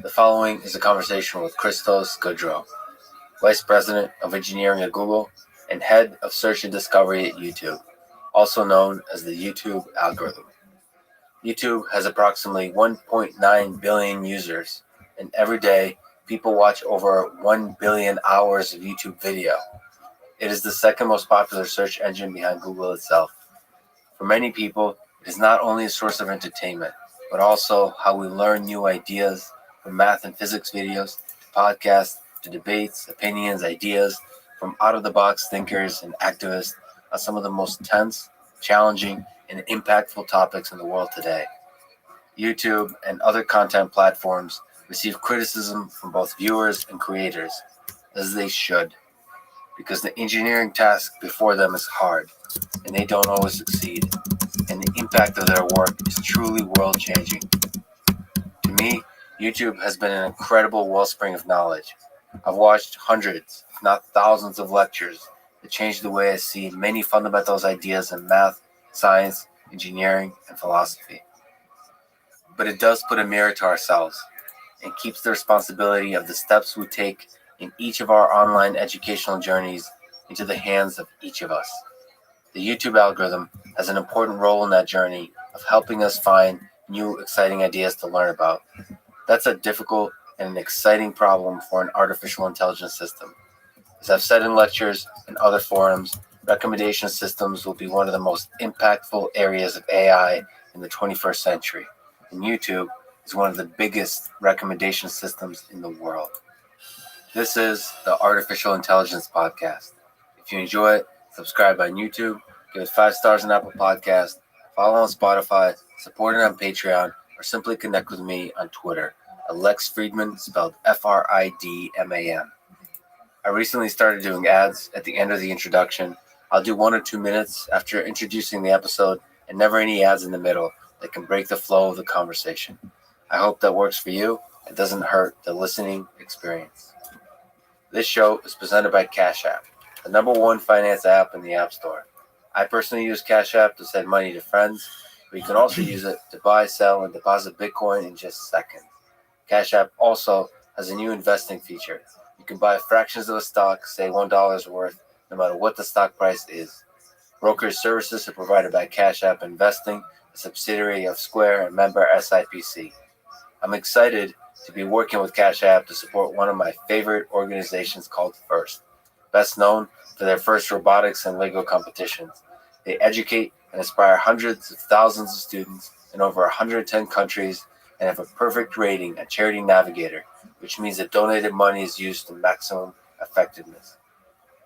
The following is a conversation with Christos Goudreau, Vice President of Engineering at Google and Head of Search and Discovery at YouTube, also known as the YouTube algorithm. YouTube has approximately 1.9 billion users, and every day people watch over 1 billion hours of YouTube video. It is the second most popular search engine behind Google itself. For many people, it is not only a source of entertainment, but also how we learn new ideas, from math and physics videos, to podcasts, to debates, opinions, ideas, from out-of-the-box thinkers and activists on some of the most tense, challenging, and impactful topics in the world today. YouTube and other content platforms receive criticism from both viewers and creators, as they should, because the engineering task before them is hard, and they don't always succeed, and the impact of their work is truly world-changing. To me, YouTube has been an incredible wellspring of knowledge. I've watched hundreds, if not thousands, of lectures that changed the way I see many fundamental ideas in math, science, engineering, and philosophy. But it does put a mirror to ourselves and keeps the responsibility of the steps we take in each of our online educational journeys into the hands of each of us. The YouTube algorithm has an important role in that journey of helping us find new, exciting ideas to learn about. That's a difficult and an exciting problem for an artificial intelligence system. As I've said in lectures and other forums, recommendation systems will be one of the most impactful areas of AI in the 21st century, and YouTube is one of the biggest recommendation systems in the world. This is the Artificial Intelligence Podcast. If you enjoy it, subscribe on YouTube, give it 5 stars on Apple Podcasts, follow on Spotify, support it on Patreon, or simply connect with me on Twitter, Lex Friedman, spelled F-R-I-D-M-A-N. I recently started doing ads at the end of the introduction. I'll do 1 or 2 minutes after introducing the episode, and never any ads in the middle that can break the flow of the conversation. I hope that works for you and doesn't hurt the listening experience. This show is presented by Cash App, the #1 finance app in the App Store. I personally use Cash App to send money to friends, but you can also use it to buy, sell, and deposit Bitcoin in just seconds. Cash App also has a new investing feature. You can buy fractions of a stock, say $1 worth, no matter what the stock price is. Brokerage services are provided by Cash App Investing, a subsidiary of Square and member SIPC. I'm excited to be working with Cash App to support one of my favorite organizations called FIRST, best known for their FIRST robotics and Lego competitions. They educate and inspire hundreds of thousands of students in over 110 countries and have a perfect rating at Charity Navigator, which means that donated money is used to maximum effectiveness.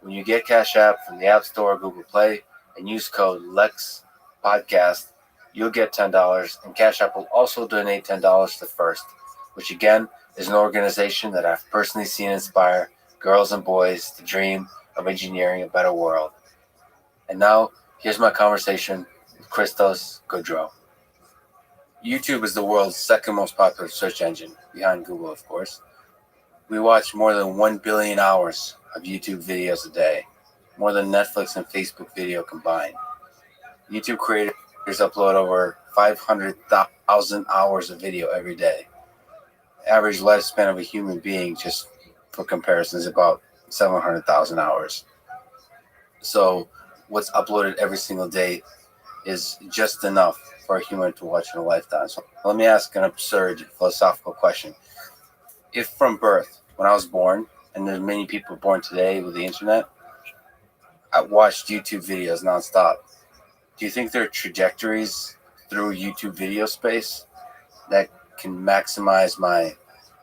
When you get Cash App from the App Store or Google Play and use code LEXPODCAST, you'll get $10, and Cash App will also donate $10 to FIRST, which again is an organization that I've personally seen inspire girls and boys to dream of engineering a better world. And now, here's my conversation with Christos Goudreau. YouTube is the world's second most popular search engine, behind Google, of course. We watch more than 1 billion hours of YouTube videos a day, more than Netflix and Facebook video combined. YouTube creators upload over 500,000 hours of video every day. The average lifespan of a human being, just for comparison, is about 700,000 hours. So what's uploaded every single day is just enough for a human to watch in a lifetime. So let me ask an absurd philosophical question. If from birth, when I was born, and there's many people born today with the internet, I watched YouTube videos nonstop. Do you think there are trajectories through YouTube video space that can maximize my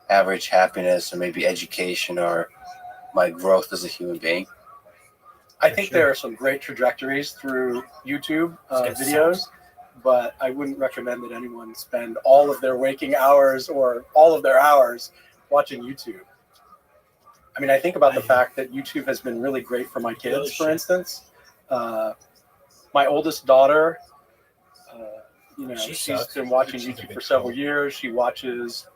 average happiness or maybe education or my growth as a human being? I think there are some great trajectories through YouTube videos, but I wouldn't recommend that anyone spend all of their waking hours or all of their hours watching YouTube. I mean, I think about the fact that YouTube has been really great for my kids, for instance. My oldest daughter, she's been watching YouTube for several years. She watches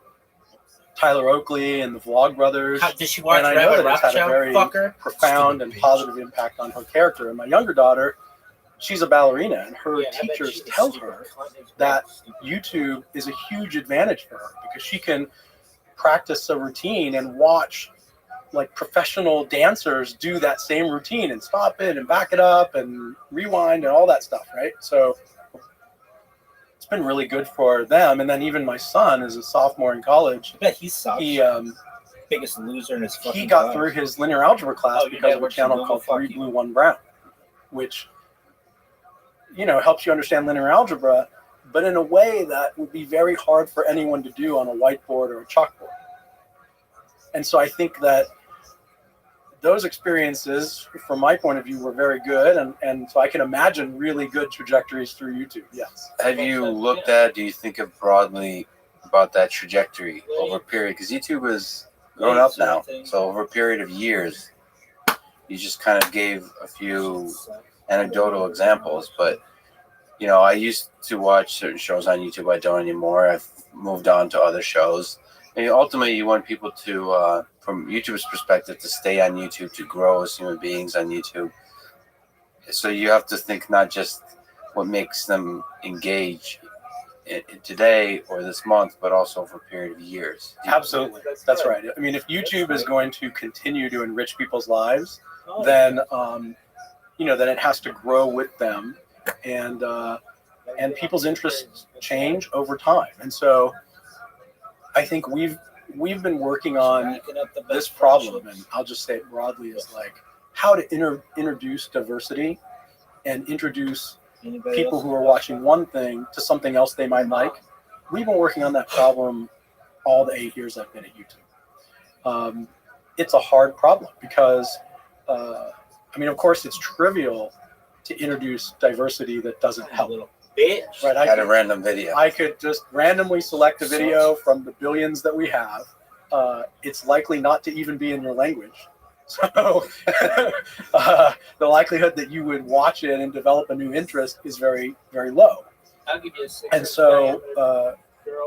Tyler Oakley and the Vlogbrothers. Does she watch and I know that it's had a very profound and positive impact on her character. And my younger daughter, she's a ballerina, and her teachers tell her that YouTube is a huge advantage for her because she can practice a routine and watch like professional dancers do that same routine and stop it and back it up and rewind and all that stuff, right? So it's been really good for them. And then even my son is a sophomore in college. I bet he sucks. He biggest loser in his fucking he got class. through his linear algebra class because of a channel called 3 Blue 1 Brown, which helps you understand linear algebra, but in a way that would be very hard for anyone to do on a whiteboard or a chalkboard. And so I think that those experiences, from my point of view, were very good. And so I can imagine really good trajectories through YouTube, yes. Have you looked at, do you think of broadly about that trajectory over a period? Because YouTube is grown up now. So over a period of years, you just kind of gave a few anecdotal examples. But, I used to watch certain shows on YouTube. I don't anymore. I've moved on to other shows. And ultimately, you want people to, from YouTube's perspective, to stay on YouTube, to grow as human beings on YouTube. So you have to think not just what makes them engage today or this month, but also for a period of years. Absolutely. That's right. I mean, if YouTube is going to continue to enrich people's lives, then, then it has to grow with them, and people's interests change over time. And so I think we've been working on this problem, and I'll just say it broadly, is like how to introduce diversity and introduce people who are watching one thing to something else they might like. We've been working on that problem all the 8 years I've been at YouTube. It's a hard problem because, of course, it's trivial to introduce diversity that doesn't help. Right? I had a random video. I could just randomly select a video from the billions that we have. It's likely not to even be in your language. So the likelihood that you would watch it and develop a new interest is very, very low. I'll give you a 6. And so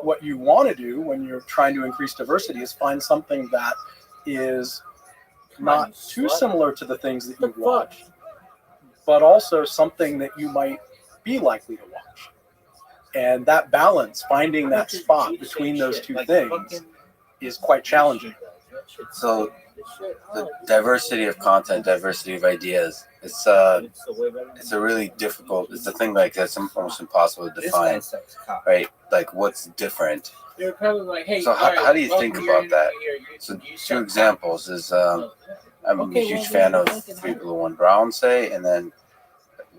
what you want to do when you're trying to increase diversity is find something that is not too similar to the things that you watch, but also something that you might be likely to watch. And that balance, finding that spot between those two things, is quite challenging. So the diversity of content, diversity of ideas, it's a really difficult, it's a thing like that's almost impossible to define, right? Like what's different. They're probably like, hey, So how do you think about that? So 2 examples is I'm a huge fan of 3 Blue 1 Brown, say, and then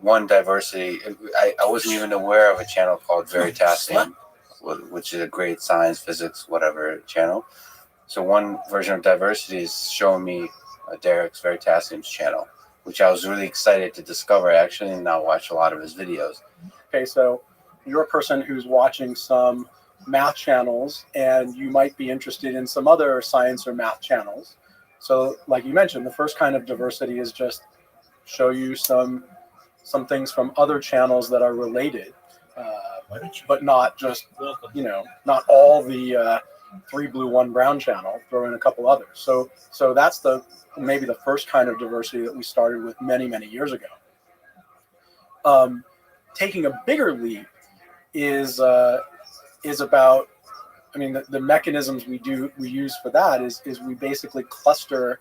one diversity. I wasn't even aware of a channel called Veritasium, which is a great science, physics, whatever channel. So one version of diversity is showing me Derek's Veritasium's channel, which I was really excited to discover. I actually now watch a lot of his videos. Okay, so you're a person who's watching some math channels, and you might be interested in some other science or math channels. So like you mentioned, the first kind of diversity is just show you some things from other channels that are related, but not just, not all the 3 Blue 1 Brown channel, throw in a couple others. So that's maybe the first kind of diversity that we started with many, many years ago. Taking a bigger leap is about, the mechanisms we use for that is we basically cluster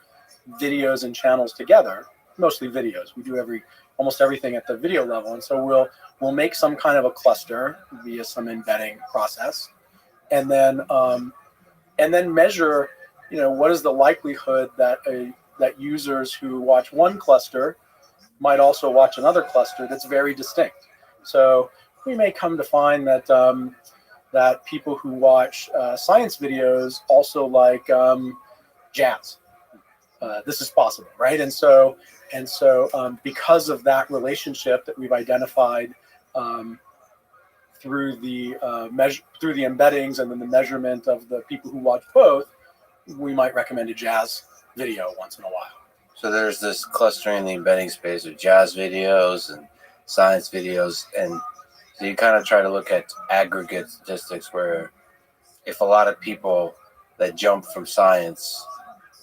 videos and channels together, mostly videos. We do almost everything at the video level, and so we'll make some kind of a cluster via some embedding process, and then measure, what is the likelihood that that users who watch one cluster might also watch another cluster that's very distinct. So we may come to find that that people who watch science videos also like jazz. This is possible, right? And so because of that relationship that we've identified through the embeddings and then the measurement of the people who watch both, we might recommend a jazz video once in a while. So there's this clustering in the embedding space of jazz videos and science videos, and so you kind of try to look at aggregate statistics where if a lot of people that jump from science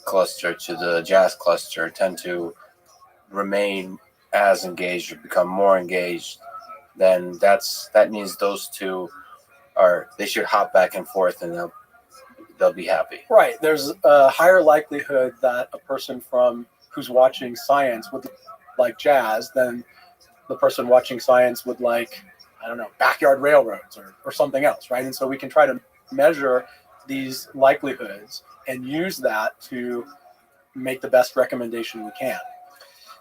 cluster to the jazz cluster tend to remain as engaged or become more engaged, then that means those two they should hop back and forth, and they'll be happy. Right. There's a higher likelihood that a person who's watching science would like jazz than the person watching science would like, I don't know, backyard railroads or something else, right? And so we can try to measure these likelihoods and use that to make the best recommendation we can.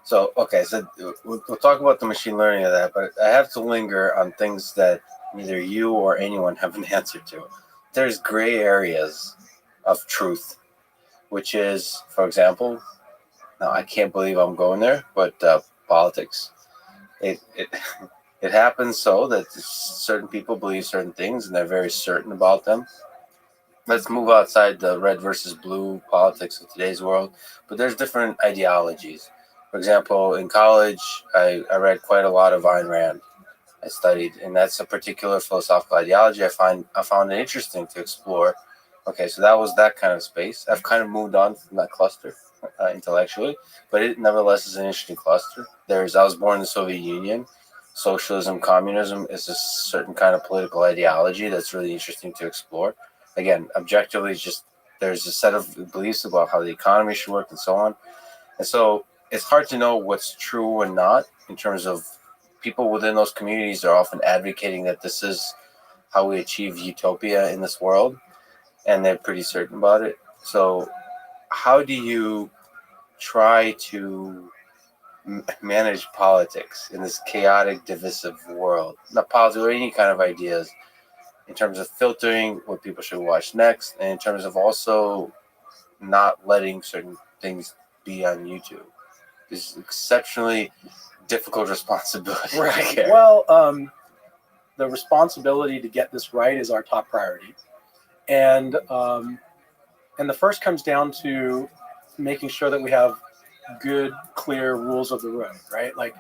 So, okay, so we'll talk about the machine learning of that, but I have to linger on things that neither you or anyone have an answer to. There's gray areas of truth, which is, for example, now I can't believe I'm going there, but politics. It it happens so that certain people believe certain things and they're very certain about them. Let's move outside the red versus blue politics of today's world, but there's different ideologies. For example, in college, I read quite a lot of Ayn Rand. I studied, and that's a particular philosophical ideology I found it interesting to explore. Okay, so that was that kind of space. I've kind of moved on from that cluster intellectually, but it nevertheless is an interesting cluster. I was born in the Soviet Union. Socialism, communism is a certain kind of political ideology that's really interesting to explore. Again, objectively, there's a set of beliefs about how the economy should work and so on. And so it's hard to know what's true and not in terms of people within those communities are often advocating that this is how we achieve utopia in this world, and they're pretty certain about it. So how do you try to manage politics in this chaotic, divisive world? Not politics or any kind of ideas, in terms of filtering what people should watch next, and in terms of also not letting certain things be on YouTube. It's exceptionally difficult responsibility. Right. Well, the responsibility to get this right is our top priority, and the first comes down to making sure that we have good, clear rules of the road. Right, like.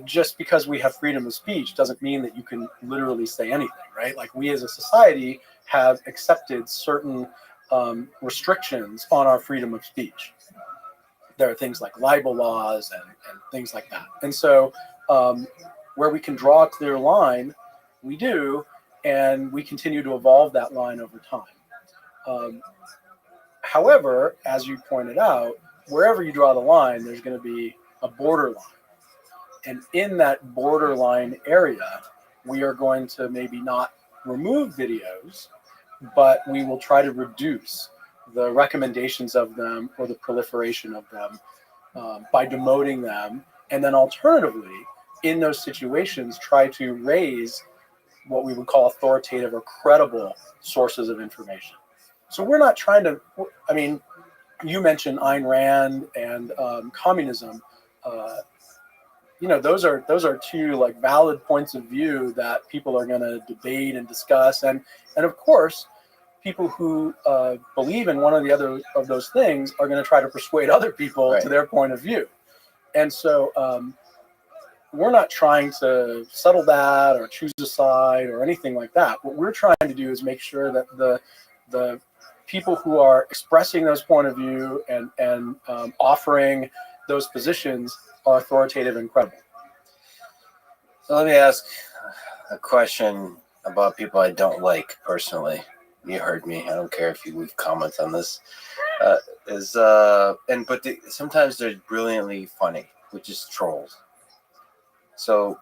Just because we have freedom of speech doesn't mean that you can literally say anything, right? Like we as a society have accepted certain restrictions on our freedom of speech. There are things like libel laws and things like that. And so where we can draw a clear line, we do, and we continue to evolve that line over time. However, as you pointed out, wherever you draw the line, there's going to be a borderline. And in that borderline area, we are going to maybe not remove videos, but we will try to reduce the recommendations of them or the proliferation of them by demoting them. And then alternatively, in those situations, try to raise what we would call authoritative or credible sources of information. So we're not trying to, I mean, you mentioned Ayn Rand and communism. Those are two like valid points of view that people are going to debate and discuss, and of course, people who believe in one or the other of those things are going to try to persuade other people right. to their point of view, and so we're not trying to settle that or choose a side or anything like that. What we're trying to do is make sure that the people who are expressing those point of view and offering those positions are authoritative and credible. So let me ask a question about people I don't like personally. You heard me. I don't care if you leave comments on this. Sometimes they're brilliantly funny, which is trolls. So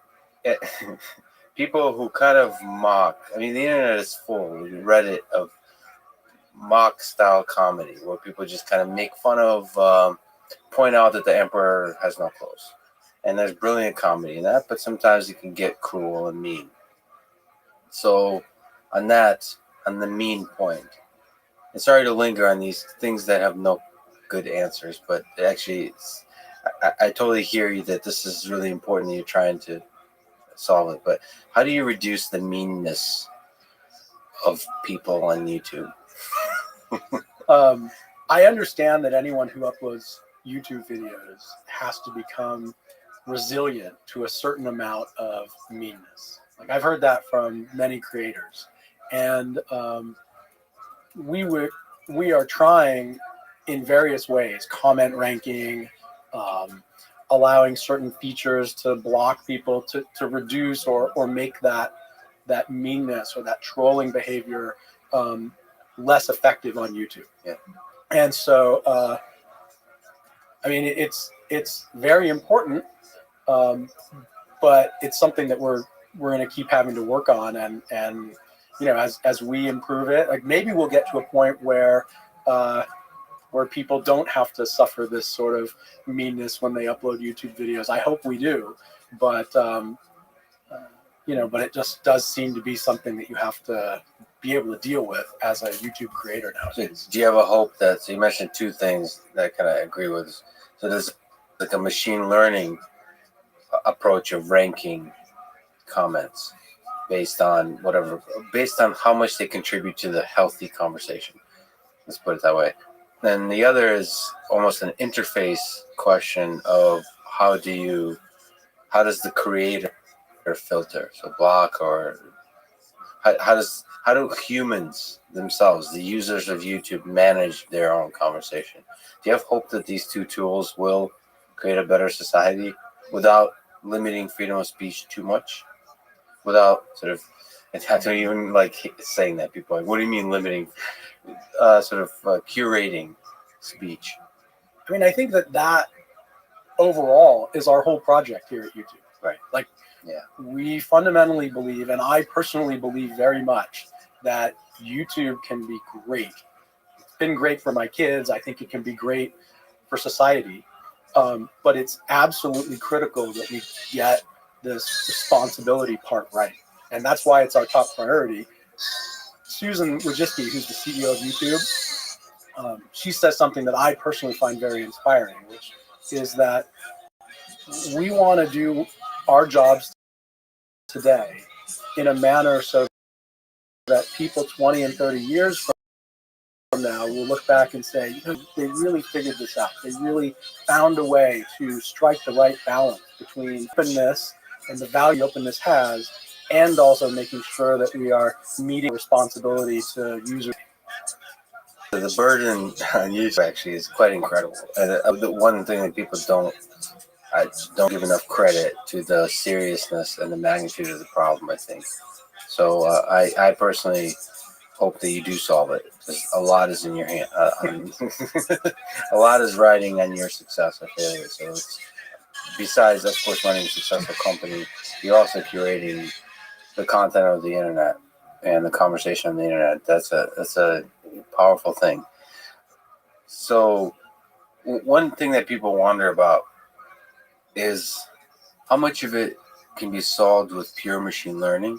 people who kind of mock. I mean, the internet is full, Reddit, of mock style comedy where people just kind of make fun of. Point out that the emperor has no clothes, and there's brilliant comedy in that, but sometimes it can get cruel and mean. So on the mean point, and sorry to linger on these things that have no good answers, but actually I totally hear you that this is really important that you're trying to solve it. But how do you reduce the meanness of people on YouTube? I understand that anyone who uploads YouTube videos has to become resilient to a certain amount of meanness. Like I've heard that from many creators, and we are trying in various ways, comment ranking, allowing certain features to block people to reduce or make that meanness or that trolling behavior less effective on YouTube. Yeah. And so, I mean, it's very important, but it's something that we're going to keep having to work on, and you know, as we improve it, like maybe we'll get to a point where people don't have to suffer this sort of meanness when they upload YouTube videos. I hope we do, but you know, but it just does seem to be something that you have to be able to deal with as a YouTube creator nowadays. Do you have a hope that, so you mentioned two things that I kind of agree with. So there's like a machine learning approach of ranking comments based on how much they contribute to the healthy conversation. Let's put it that way. Then the other is almost an interface question of how does the creator filter, so block, or how do humans themselves, the users of YouTube, manage their own conversation? Do you have hope that these two tools will create a better society without limiting freedom of speech too much? Without sort of, I don't even like saying that. People are like, what do you mean limiting? Curating speech. I mean, I think that overall is our whole project here at YouTube. Right. Like, yeah, we fundamentally believe, and I personally believe very much, that YouTube can be great. It's been great for my kids. I think it can be great for society. But it's absolutely critical that we get this responsibility part right. And that's why it's our top priority. Susan Wojcicki, who's the CEO of YouTube, she says something that I personally find very inspiring, which is that we want to do our jobs today in a manner so that people 20 and 30 years from now will look back and say, you know, they really figured this out. They really found a way to strike the right balance between openness and the value openness has, and also making sure that we are meeting responsibility to users. The burden on YouTube actually is quite incredible. And the one thing that people don't give enough credit to the seriousness and the magnitude of the problem, I think. So I personally hope that you do solve it, because a lot is in your hand. A lot is riding on your success or failure. So it's, besides, of course, running a successful company, you're also curating the content of the internet and the conversation on the internet. That's a powerful thing. So one thing that people wonder about is how much of it can be solved with pure machine learning.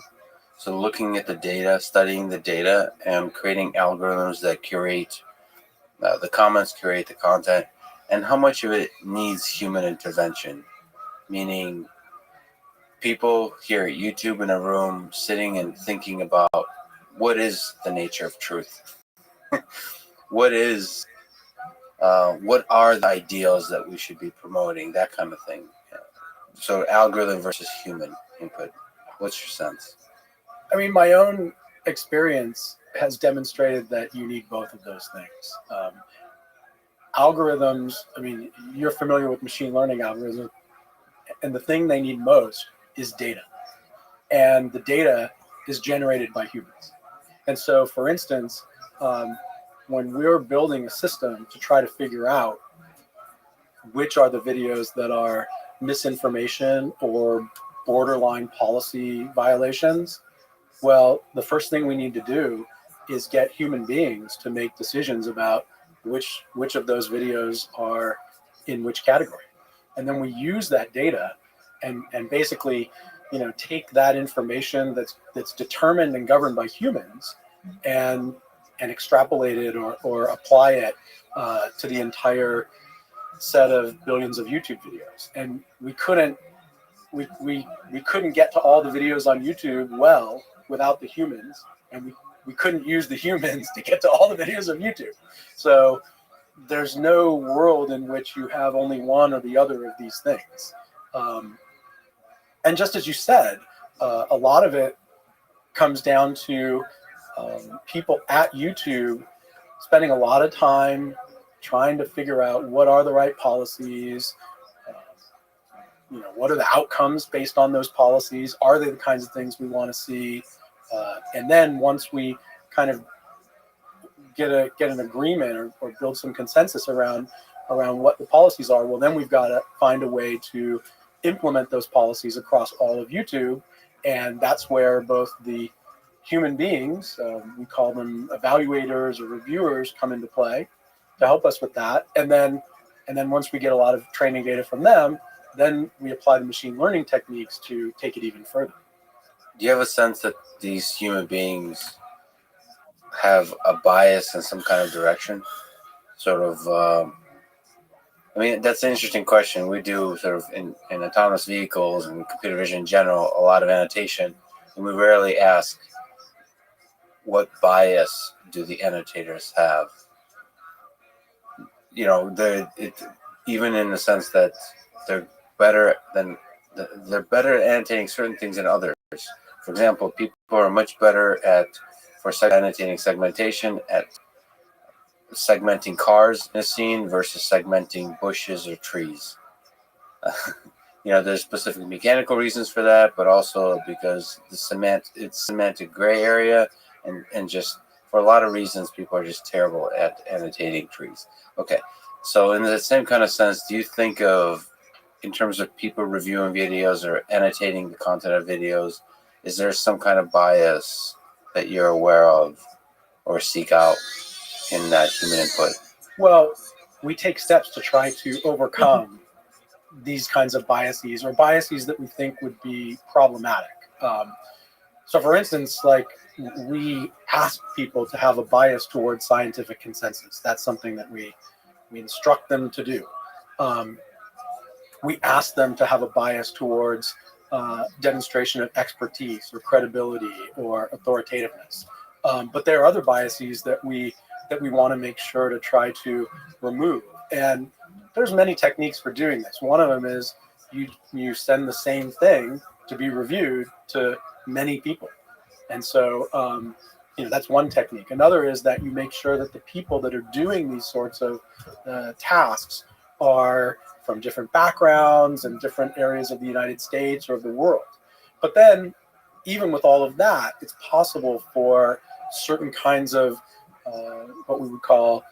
So looking at the data, studying the data, and creating algorithms that curate the comments, curate the content, and how much of it needs human intervention, meaning people here at YouTube in a room sitting and thinking about what is the nature of truth? What are the ideals that we should be promoting? That kind of thing. So algorithm versus human input. What's your sense? I mean, my own experience has demonstrated that you need both of those things. Algorithms, I mean, you're familiar with machine learning algorithms, and the thing they need most is data. And the data is generated by humans. And so, for instance, when we're building a system to try to figure out which are the videos that are misinformation or borderline policy violations, well, the first thing we need to do is get human beings to make decisions about which of those videos are in which category. And then we use that data and basically, you know, take that information that's determined and governed by humans and extrapolate it or apply it to the entire set of billions of YouTube videos. And we couldn't get to all the videos on YouTube well without the humans, and we couldn't use the humans to get to all the videos of YouTube. So there's no world in which you have only one or the other of these things. And just as you said, a lot of it comes down to people at YouTube spending a lot of time trying to figure out what are the right policies, you know, what are the outcomes based on those policies? Are they the kinds of things we want to see? And then once we kind of get an agreement or build some consensus around what the policies are, well, then we've got to find a way to implement those policies across all of YouTube. And that's where both the human beings, we call them evaluators or reviewers, come into play to help us with that. And then once we get a lot of training data from them, then we apply the machine learning techniques to take it even further. Do you have a sense that these human beings have a bias in some kind of direction? Sort of, I mean, that's an interesting question. We do sort of in autonomous vehicles and computer vision in general, a lot of annotation, and we rarely ask, what bias do the annotators have? You know, even in the sense that they're better at annotating certain things than others. For example, people are much better for annotating segmentation at segmenting cars in a scene versus segmenting bushes or trees. You know, there's specific mechanical reasons for that, but also because it's semantic gray area, and just for a lot of reasons, people are just terrible at annotating trees. Okay, so in the same kind of sense, do you think of, in terms of people reviewing videos or annotating the content of videos, is there some kind of bias that you're aware of or seek out in that human input? Well, we take steps to try to overcome these kinds of biases, or biases that we think would be problematic. So for instance, like, we ask people to have a bias towards scientific consensus. That's something that we instruct them to do. We ask them to have a bias towards demonstration of expertise or credibility or authoritativeness. But there are other biases that we want to make sure to try to remove. And there's many techniques for doing this. One of them is you send the same thing to be reviewed to many people. And so, that's one technique. Another is that you make sure that the people that are doing these sorts of tasks are from different backgrounds and different areas of the United States or of the world. But then, even with all of that, it's possible for certain kinds of what we would call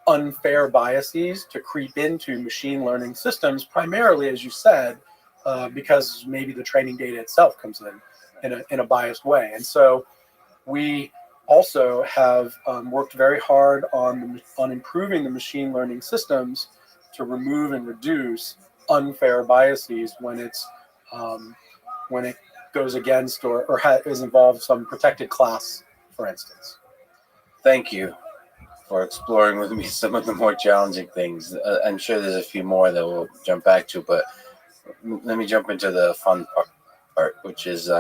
unfair biases to creep into machine learning systems, primarily, as you said, because maybe the training data itself comes in a biased way. And so we also have worked very hard on improving the machine learning systems to remove and reduce unfair biases when it goes against or is involved some protected class, for instance. Thank you for exploring with me some of the more challenging things. I'm sure there's a few more that we'll jump back to, but let me jump into the fun part, which is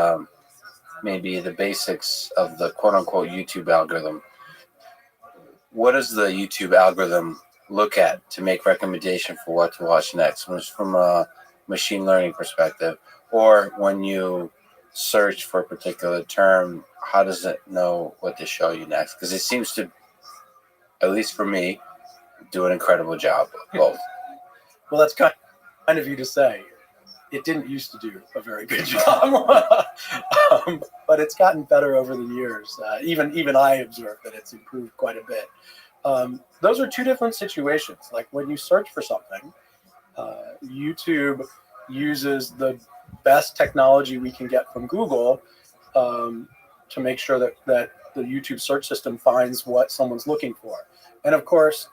maybe the basics of the quote-unquote YouTube algorithm. What does the YouTube algorithm look at to make recommendation for what to watch next, from a machine learning perspective? Or when you search for a particular term, how does it know what to show you next? Because it seems to, at least for me, do an incredible job of both. Well, that's kind of you to say. It didn't used to do a very good job, but it's gotten better over the years. Even I observed that it's improved quite a bit. Those are two different situations. Like, when you search for something, YouTube uses the best technology we can get from Google to make sure that the YouTube search system finds what someone's looking for. And of course,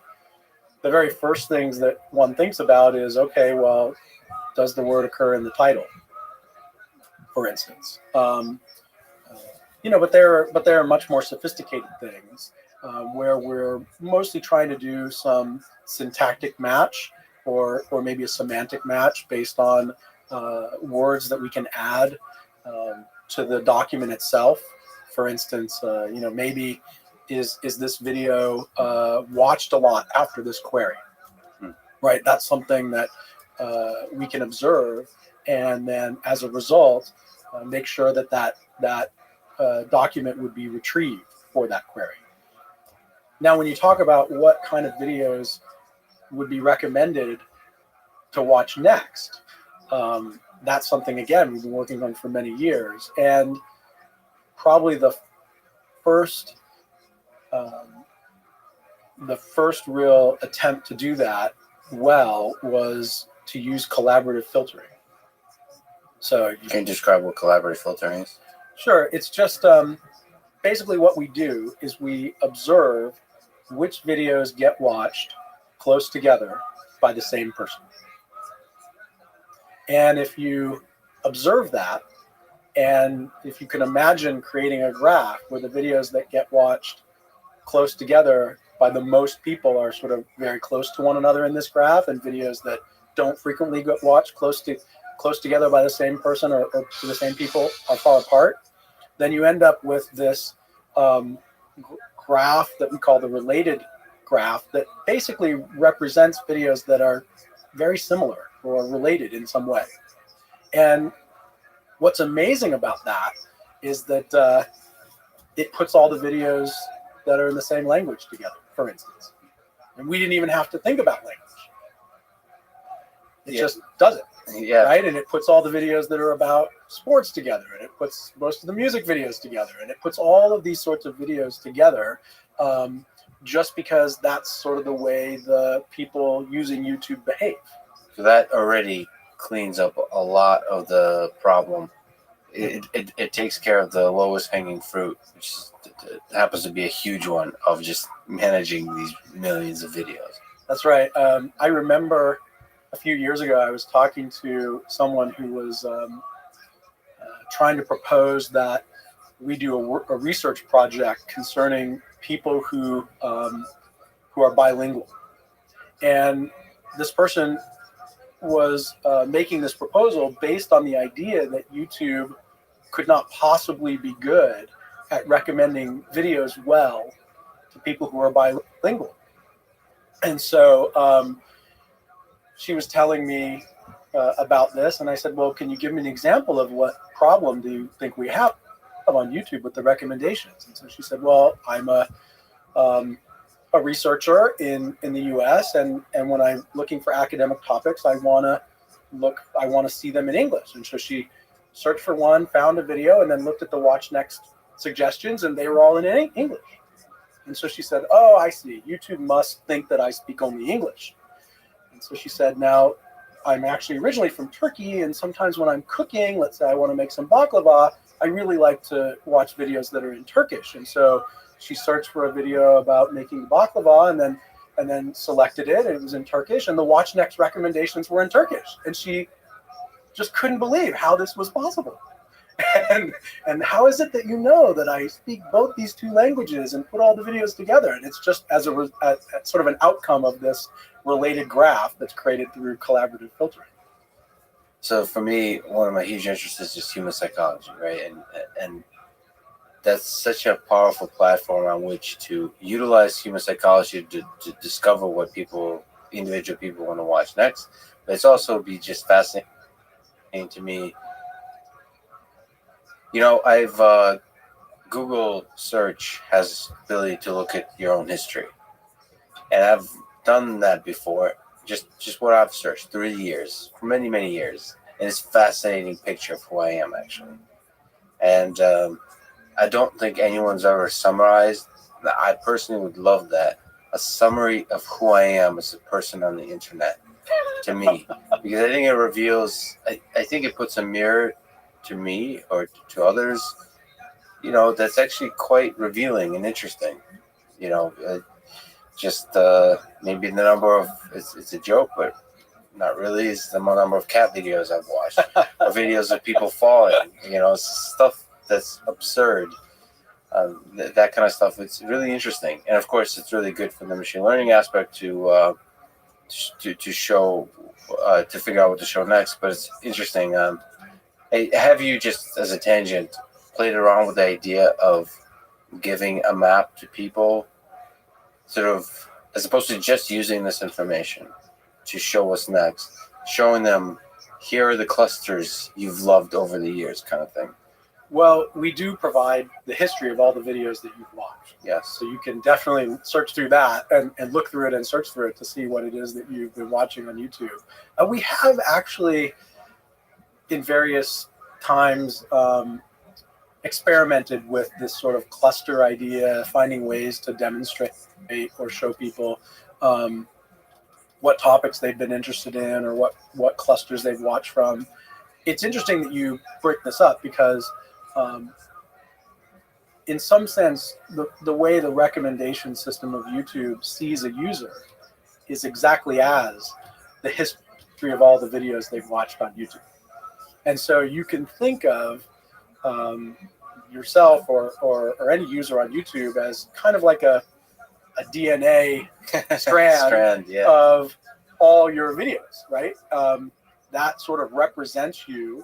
the very first things that one thinks about is, okay, well, does the word occur in the title, for instance? But there are much more sophisticated things where we're mostly trying to do some syntactic match or maybe a semantic match based on words that we can add to the document itself. For instance, maybe is this video watched a lot after this query, right? That's something that we can observe, and then as a result, make sure that document would be retrieved for that query. Now, when you talk about what kind of videos would be recommended to watch next, that's something, again, we've been working on for many years. And probably the first the first real attempt to do that well was to use collaborative filtering. So Can you describe what collaborative filtering is? Sure. It's just basically what we do is we observe which videos get watched close together by the same person. And if you observe that, and if you can imagine creating a graph where the videos that get watched close together by the most people are sort of very close to one another in this graph, and videos that don't frequently get watched close together by the same person or to the same people are far apart, then you end up with this graph that we call the related graph that basically represents videos that are very similar or related in some way. And what's amazing about that is that it puts all the videos that are in the same language together, for instance. And we didn't even have to think about language. It just does it. Yeah. Right? And it puts all the videos that are about sports together, and it puts most of the music videos together, and it puts all of these sorts of videos together just because that's sort of the way the people using YouTube behave. So that already cleans up a lot of the problem. It takes care of the lowest hanging fruit, which happens to be a huge one of just managing these millions of videos. That's right. I remember a few years ago, I was talking to someone who was trying to propose that we do a research project concerning people who are bilingual. And this person was making this proposal based on the idea that YouTube could not possibly be good at recommending videos well to people who are bilingual. And so she was telling me about this, and I said, well, can you give me an example of what problem do you think we have on YouTube with the recommendations? And so she said, well, I'm a researcher in the US, and when I'm looking for academic topics, I want to see them in English. And so she searched for one, found a video, and then looked at the watch next suggestions, and they were all in English. And so she said, oh, I see. YouTube must think that I speak only English. And so she said, now, I'm actually originally from Turkey, and sometimes when I'm cooking, let's say I want to make some baklava, I really like to watch videos that are in Turkish. And so she searched for a video about making baklava, and then selected it, and it was in Turkish, and the watch next recommendations were in Turkish. And she just couldn't believe how this was possible. And how is it that you know that I speak both these two languages and put all the videos together? And it's just as a sort of an outcome of this related graph that's created through collaborative filtering. So for me, one of my huge interests is just human psychology, right? And that's such a powerful platform on which to utilize human psychology to discover what individual people want to watch next. But it's also be just fascinating to me. You know, Google search has the ability to look at your own history. And I've done that before, just what I've searched through the years, for many, many years. And it's a fascinating picture of who I am, actually. And I don't think anyone's ever summarized. I personally would love that. A summary of who I am as a person on the internet, to me. Because I think it reveals, I think it puts a mirror to me or to others, you know, that's actually quite revealing and interesting. You know, maybe the number of, it's a joke, but not really, it's the number of cat videos I've watched, or videos of people falling, you know, stuff that's absurd. That kind of stuff, it's really interesting. And of course, it's really good for the machine learning aspect to show, to figure out what to show next. But it's interesting. Have you, just as a tangent, played around with the idea of giving a map to people, sort of, as opposed to just using this information to show what's next, showing them, here are the clusters you've loved over the years, kind of thing? Well, we do provide the history of all the videos that you've watched. Yes. So you can definitely search through that and look through it and search through it to see what it is that you've been watching on YouTube. We have actually, in various times, experimented with this sort of cluster idea, finding ways to demonstrate or show people what topics they've been interested in or what clusters they've watched from. It's interesting that you bring this up because in some sense, the way the recommendation system of YouTube sees a user is exactly as the history of all the videos they've watched on YouTube. And so you can think of yourself or any user on YouTube as kind of like a DNA strand yeah. of all your videos, right? That sort of represents you.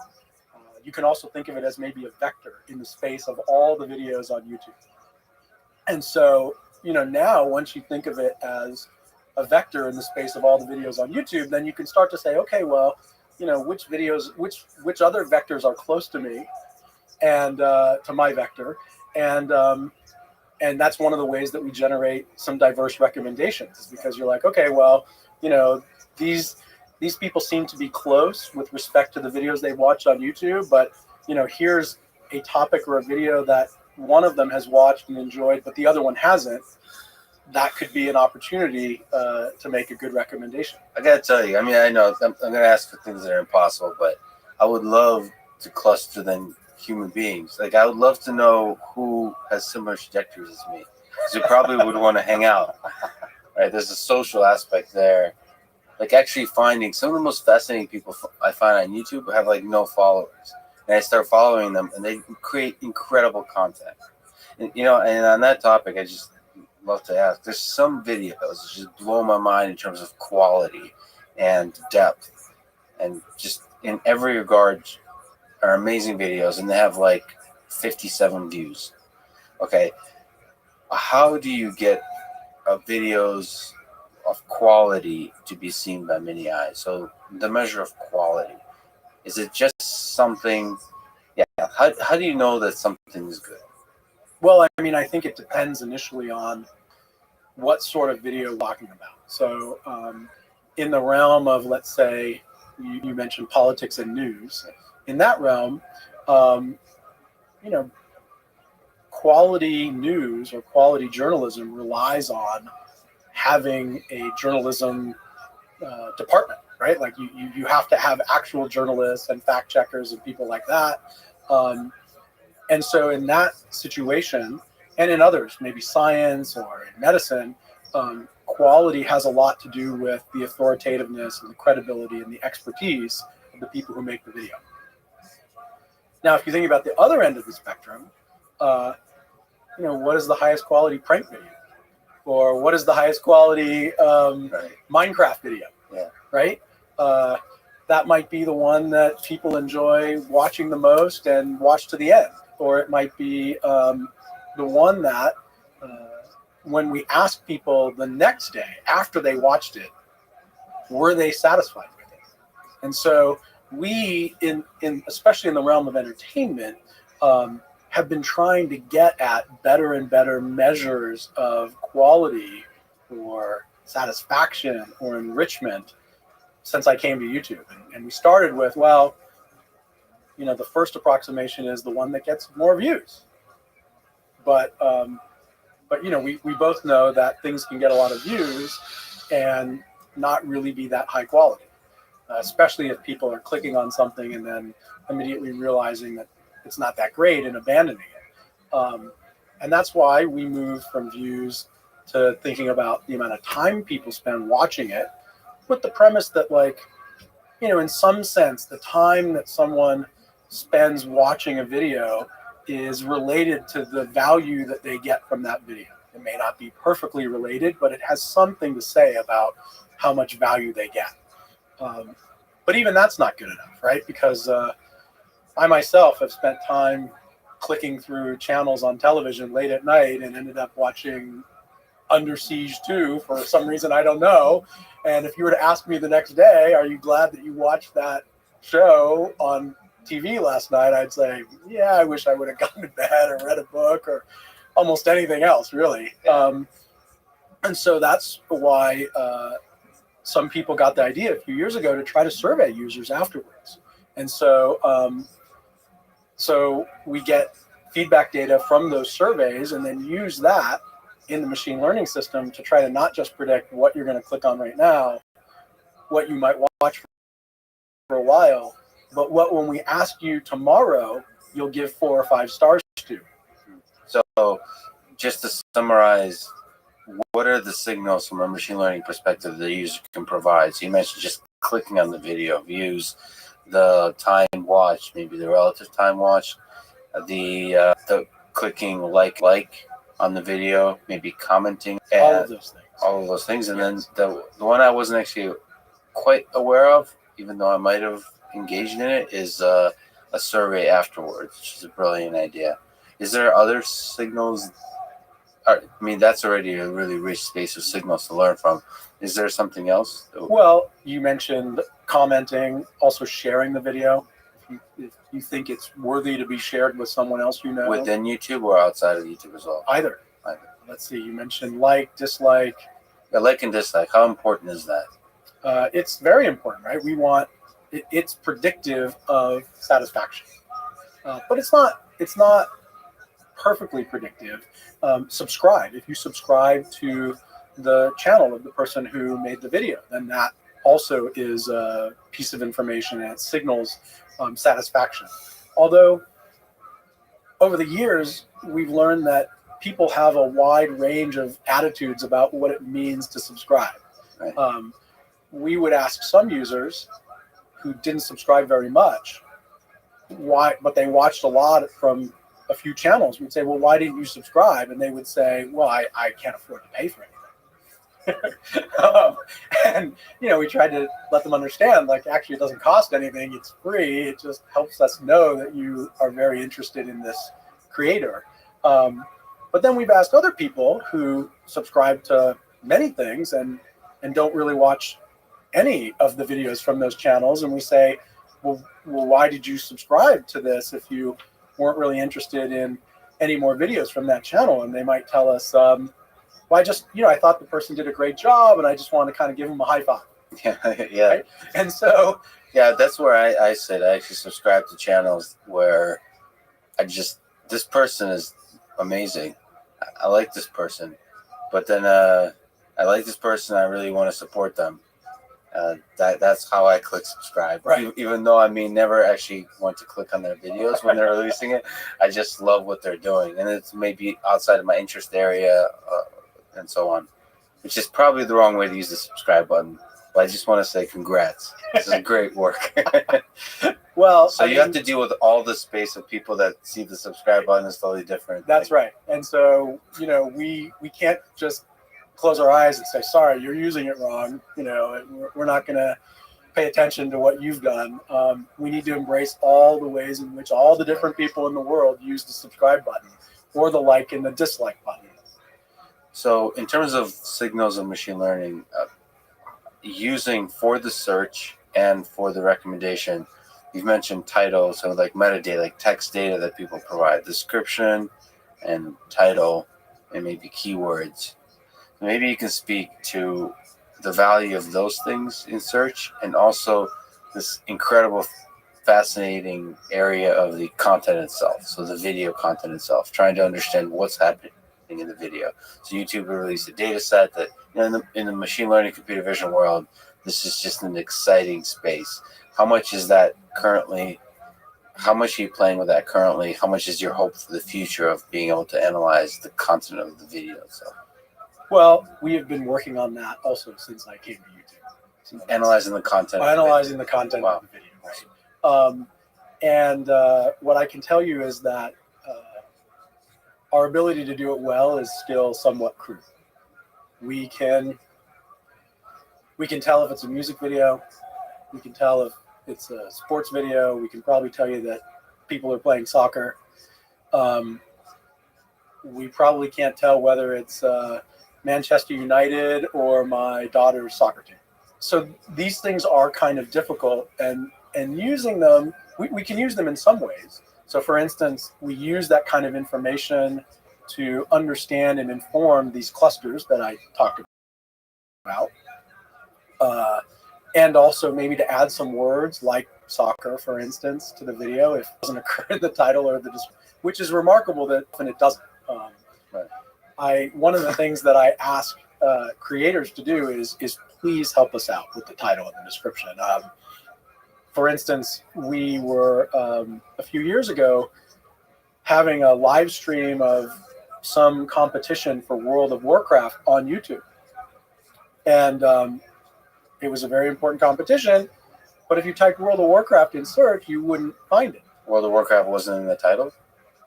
You can also think of it as maybe a vector in the space of all the videos on YouTube. And so, now once you think of it as a vector in the space of all the videos on YouTube, then you can start to say, okay, well, which videos, which other vectors are close to me and to my vector. And that's one of the ways that we generate some diverse recommendations, is because you're like, okay, well, these people seem to be close with respect to the videos they watched on YouTube, but here's a topic or a video that one of them has watched and enjoyed, but the other one hasn't. That could be an opportunity to make a good recommendation. I gotta tell you, I know I'm gonna ask for things that are impossible, but I would love to cluster than human beings. Like, I would love to know who has similar trajectories as me, because we probably would want to hang out. Right? There's a social aspect there. Like, actually finding some of the most fascinating people I find on YouTube have like no followers, and I start following them, and they create incredible content. And and on that topic, I just love to ask. There's some videos that just blow my mind in terms of quality and depth, and just in every regard are amazing videos, and they have like 57 views. Okay, how do you get videos of quality to be seen by many eyes? So the measure of quality, is it just something? Yeah. How do you know that something is good? Well, I think it depends initially on what sort of video we're talking about. So in the realm of, let's say, you mentioned politics and news. In that realm, quality news or quality journalism relies on having a journalism department, right? Like you have to have actual journalists and fact checkers and people like that. And so in that situation, and in others, maybe science or in medicine, quality has a lot to do with the authoritativeness and the credibility and the expertise of the people who make the video. Now, if you think about the other end of the spectrum, what is the highest quality prank video? Or what is the highest quality Minecraft video? Yeah. Right? That might be the one that people enjoy watching the most and watch to the end. Or it might be the one that when we ask people the next day after they watched it, were they satisfied with it? And so we, in especially in the realm of entertainment, have been trying to get at better and better measures of quality or satisfaction or enrichment since I came to YouTube. And we started with, the first approximation is the one that gets more views. But we both know that things can get a lot of views and not really be that high quality, especially if people are clicking on something and then immediately realizing that it's not that great and abandoning it. And that's why we moved from views to thinking about the amount of time people spend watching it, with the premise that, in some sense, the time that someone spends watching a video is related to the value that they get from that video. It may not be perfectly related, but it has something to say about how much value they get. But even that's not good enough, right? Because I myself have spent time clicking through channels on television late at night and ended up watching Under Siege 2 for some reason I don't know. And if you were to ask me the next day, are you glad that you watched that show on TV last night? I'd say, yeah, I wish I would have gone to bed or read a book or almost anything else, really. And so that's why some people got the idea a few years ago to try to survey users afterwards. And so we get feedback data from those surveys and then use that in the machine learning system to try to not just predict what you're going to click on right now, what you might watch for a while, but what when we ask you tomorrow, you'll give 4 or 5 stars to. So just to summarize, what are the signals from a machine learning perspective the user can provide? So you mentioned just clicking on the video views, the time watched, maybe the relative time watched, the clicking like on the video, maybe commenting, and all of those things. And yes. Then the one I wasn't actually quite aware of, even though I might have engaged in it, is a survey afterwards, which is a brilliant idea. Is there other signals? I mean, that's already a really rich space of signals to learn from. Is there something else? Well, you mentioned commenting, also sharing the video. If you think it's worthy to be shared with someone else you know. Within YouTube or outside of YouTube as well? Either. Let's see, you mentioned like, dislike. Yeah, like and dislike, how important is that? It's very important, right? We want, it's predictive of satisfaction. But it's not perfectly predictive. Subscribe. If you subscribe to the channel of the person who made the video, then that also is a piece of information and it signals satisfaction. Although over the years, we've learned that people have a wide range of attitudes about what it means to subscribe. Right. We would ask some users who didn't subscribe very much why, but they watched a lot from a few channels. We'd say, well, why didn't you subscribe? And they would say, well, I can't afford to pay for anything. And, we tried to let them understand, like, actually, it doesn't cost anything. It's free. It just helps us know that you are very interested in this creator. But then we've asked other people who subscribe to many things and don't really watch any of the videos from those channels. And we say, well, why did you subscribe to this if you weren't really interested in any more videos from that channel? And they might tell us, well, I thought the person did a great job and I just want to kind of give them a high five. Yeah. Right? And so. Yeah, that's where I said I actually subscribe to channels where this person is amazing. I like this person. But then I like this person. I really want to support them. That's how I click subscribe. Right. Even though I may never actually want to click on their videos when they're releasing it, I just love what they're doing, and it's maybe outside of my interest area, and so on, which is probably the wrong way to use the subscribe button. But I just want to say congrats. This is great work. Well, so you have to deal with all the space of people that see the subscribe button is totally different. That's right. And so we can't just close our eyes and say, sorry, you're using it wrong. We're not going to pay attention to what you've done. We need to embrace all the ways in which all the different people in the world use the subscribe button or the like and the dislike button. So in terms of signals of machine learning, using for the search and for the recommendation, you've mentioned titles, so like metadata, like text data that people provide, description and title and maybe keywords. Maybe you can speak to the value of those things in search and also this incredible, fascinating area of the content itself. So the video content itself, trying to understand what's happening in the video. So YouTube will release a data set that, in the machine learning, computer vision world, this is just an exciting space. How much is that currently? How much are you playing with that currently? How much is your hope for the future of being able to analyze the content of the video itself? Well, we have been working on that also since I came to YouTube. Analyzing the content. Analyzing the content of the video. Right. And what I can tell you is that our ability to do it well is still somewhat crude. We can tell if it's a music video. We can tell if it's a sports video. We can probably tell you that people are playing soccer. We probably can't tell whether it's Manchester United or my daughter's soccer team. So these things are kind of difficult, and using them, we can use them in some ways. So for instance, we use that kind of information to understand and inform these clusters that I talked about. And also maybe to add some words like soccer, for instance, to the video if it doesn't occur in the title or the description. which is remarkable that when it doesn't. One of the things that I ask creators to do is please help us out with the title and the description. For instance, we were a few years ago having a live stream of some competition for World of Warcraft on YouTube. And it was a very important competition, but if you typed World of Warcraft in search, you wouldn't find it. World of Warcraft wasn't in the title?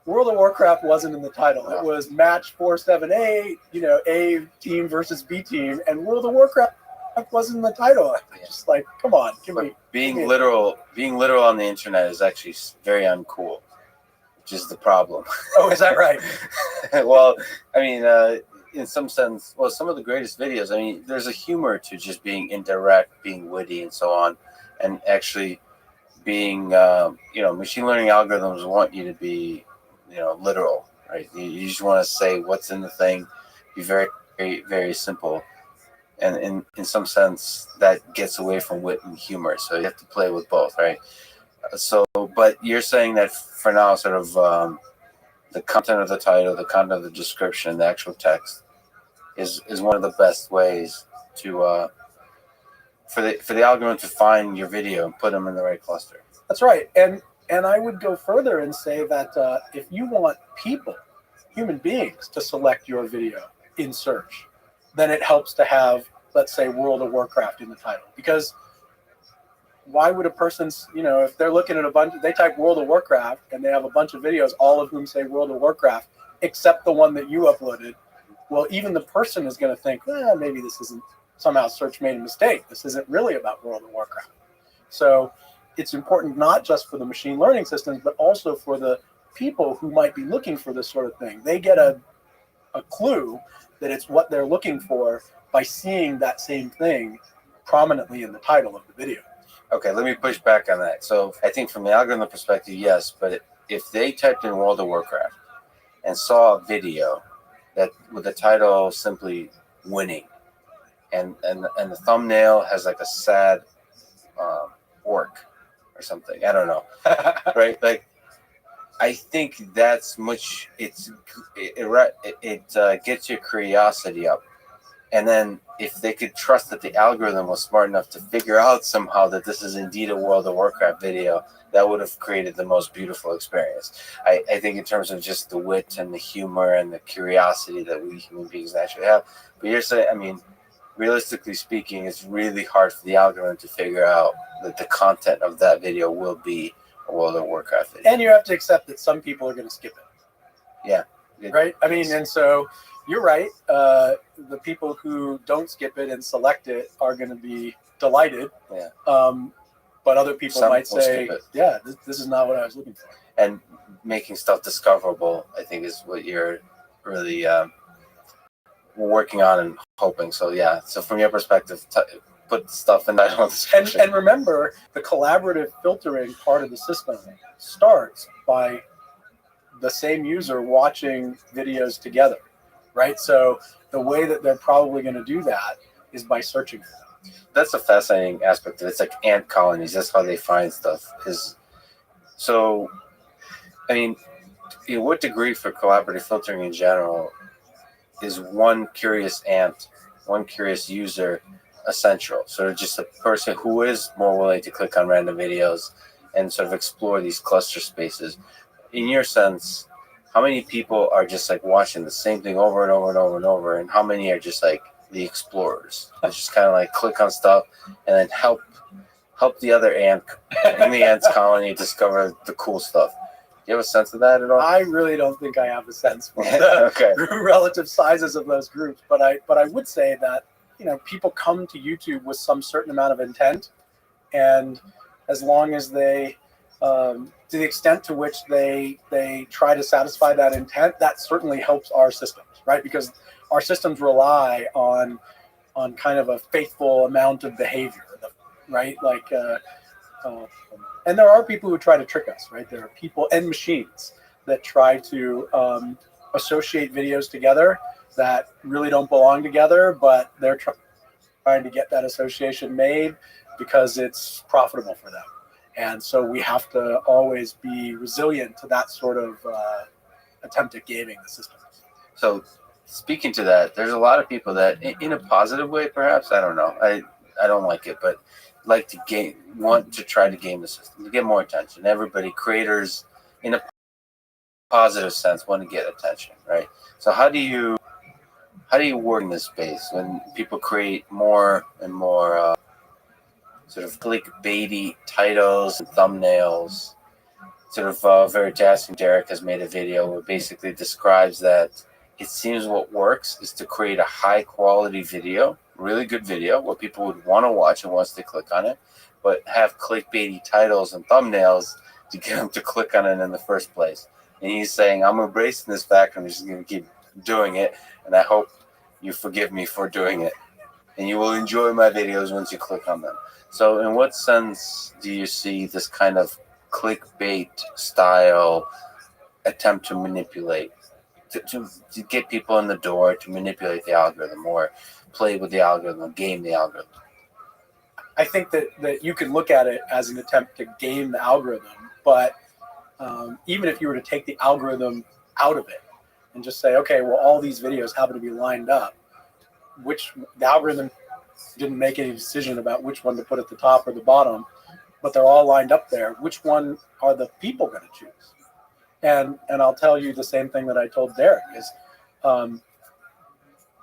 World of Warcraft wasn't in the title. No. It was match 478, A team versus B team, and World of Warcraft wasn't in the title. Just like, come on, being literal on the internet is actually very uncool, which is the problem. Oh, is that right? Well, I mean, in some sense, some of the greatest videos, I mean, there's a humor to just being indirect, being witty, and so on, and actually being, machine learning algorithms want you to be, literal, right? You just want to say what's in the thing, be very, very, very simple. And in some sense, that gets away from wit and humor. So you have to play with both, right? But you're saying that for now, sort of the content of the title, the content of the description, the actual text is one of the best ways to for the algorithm to find your video and put them in the right cluster. That's right. And I would go further and say that if you want human beings, to select your video in search, then it helps to have, let's say, World of Warcraft in the title. Because why would a person, if they're looking at they type World of Warcraft and they have a bunch of videos, all of whom say World of Warcraft, except the one that you uploaded, well, even the person is going to think, maybe this isn't, somehow search made a mistake. This isn't really about World of Warcraft. So it's important not just for the machine learning systems, but also for the people who might be looking for this sort of thing. They get a clue that it's what they're looking for by seeing that same thing prominently in the title of the video. Okay, let me push back on that. So I think from the algorithm perspective, yes, but if they typed in World of Warcraft and saw a video that with the title simply winning, and the thumbnail has like a sad orc or something, I don't know, right? Like, I think that's much. It gets your curiosity up, and then if they could trust that the algorithm was smart enough to figure out somehow that this is indeed a World of Warcraft video, that would have created the most beautiful experience. I think in terms of just the wit and the humor and the curiosity that we human beings naturally have. But you're saying, I mean, realistically speaking, it's really hard for the algorithm to figure out that the content of that video will be a World of Warcraft video. And you have to accept that some people are going to skip it. Yeah. Right? I mean, and so you're right. The people who don't skip it and select it are going to be delighted. Yeah. But other people might say, yeah, this is not what I was looking for. And making stuff discoverable, I think, is what you're really working on and hoping. So, yeah. So from your perspective, put stuff in that description. And remember, the collaborative filtering part of the system starts by the same user watching videos together, right? So the way that they're probably going to do that is by searching for them. That's a fascinating aspect of it. It's like ant colonies. That's how they find stuff. So, I mean, in what degree for collaborative filtering in general is one curious ant, one curious user essential? Sort of just a person who is more willing to click on random videos and sort of explore these cluster spaces. In your sense, how many people are just like watching the same thing over and over and over and over, and how many are just like the explorers that just kind of like click on stuff and then help the other ant in the ants colony discover the cool stuff? Do you have a sense of that at all? I really don't think I have a sense for the relative sizes of those groups, but I would say that, you know, people come to YouTube with some certain amount of intent, and as long as they to the extent to which they try to satisfy that intent, that certainly helps our systems, right? Because our systems rely on kind of a faithful amount of behavior, right? Like, and there are people who try to trick us, right? There are people and machines that try to associate videos together that really don't belong together, but they're trying to get that association made because it's profitable for them. And so we have to always be resilient to that sort of attempt at gaming the system. So speaking to that, there's a lot of people that, in a positive way, perhaps, I don't know, I don't like it, but like to want to try to game the system, to get more attention. Everybody, creators, in a positive sense, want to get attention, right? So how do you work in this space when people create more and more sort of clickbaity titles and thumbnails? Sort of Veritas and Derek has made a video where basically describes that it seems what works is to create a high quality video, really good video, what people would want to watch and once they click on it, but have clickbaity titles and thumbnails to get them to click on it in the first place. And he's saying, I'm embracing this fact, I'm just going to keep doing it, and I hope you forgive me for doing it. And you will enjoy my videos once you click on them. So in what sense do you see this kind of clickbait style attempt to manipulate, to get people in the door, to manipulate the algorithm or play with the algorithm, game the algorithm? I think that you could look at it as an attempt to game the algorithm, but even if you were to take the algorithm out of it and just say, okay, well, all these videos happen to be lined up, which the algorithm didn't make any decision about which one to put at the top or the bottom, but they're all lined up there. Which one are the people going to choose? And I'll tell you the same thing that I told Derek is, I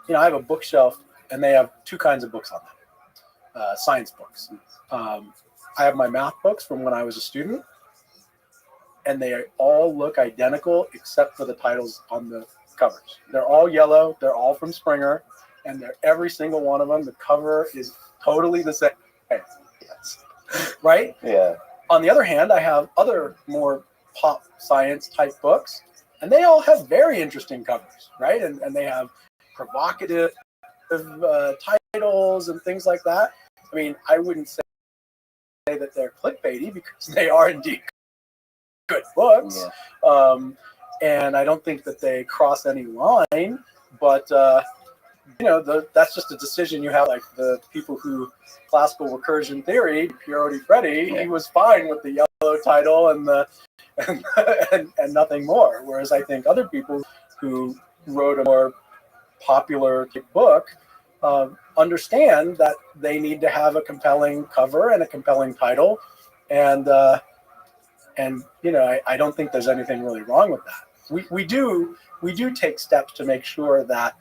have a bookshelf and they have two kinds of books on them, science books. I have my math books from when I was a student, and they all look identical except for the titles on the covers. They're all yellow. They're all from Springer, and they're every single one of them. The cover is totally the same. Yes. Right? Yeah. On the other hand, I have other more pop science type books, and they all have very interesting covers, right? And they have provocative titles and things like that. I mean, I wouldn't say that they're clickbaity because they are indeed good books. Yeah. And I don't think that they cross any line, but that's just a decision you have. Like the people who classical recursion theory, Pierotti Freddy, he was fine with the yellow title and the and nothing more. Whereas I think other people who wrote a more popular book understand that they need to have a compelling cover and a compelling title, and I don't think there's anything really wrong with that. We do take steps to make sure that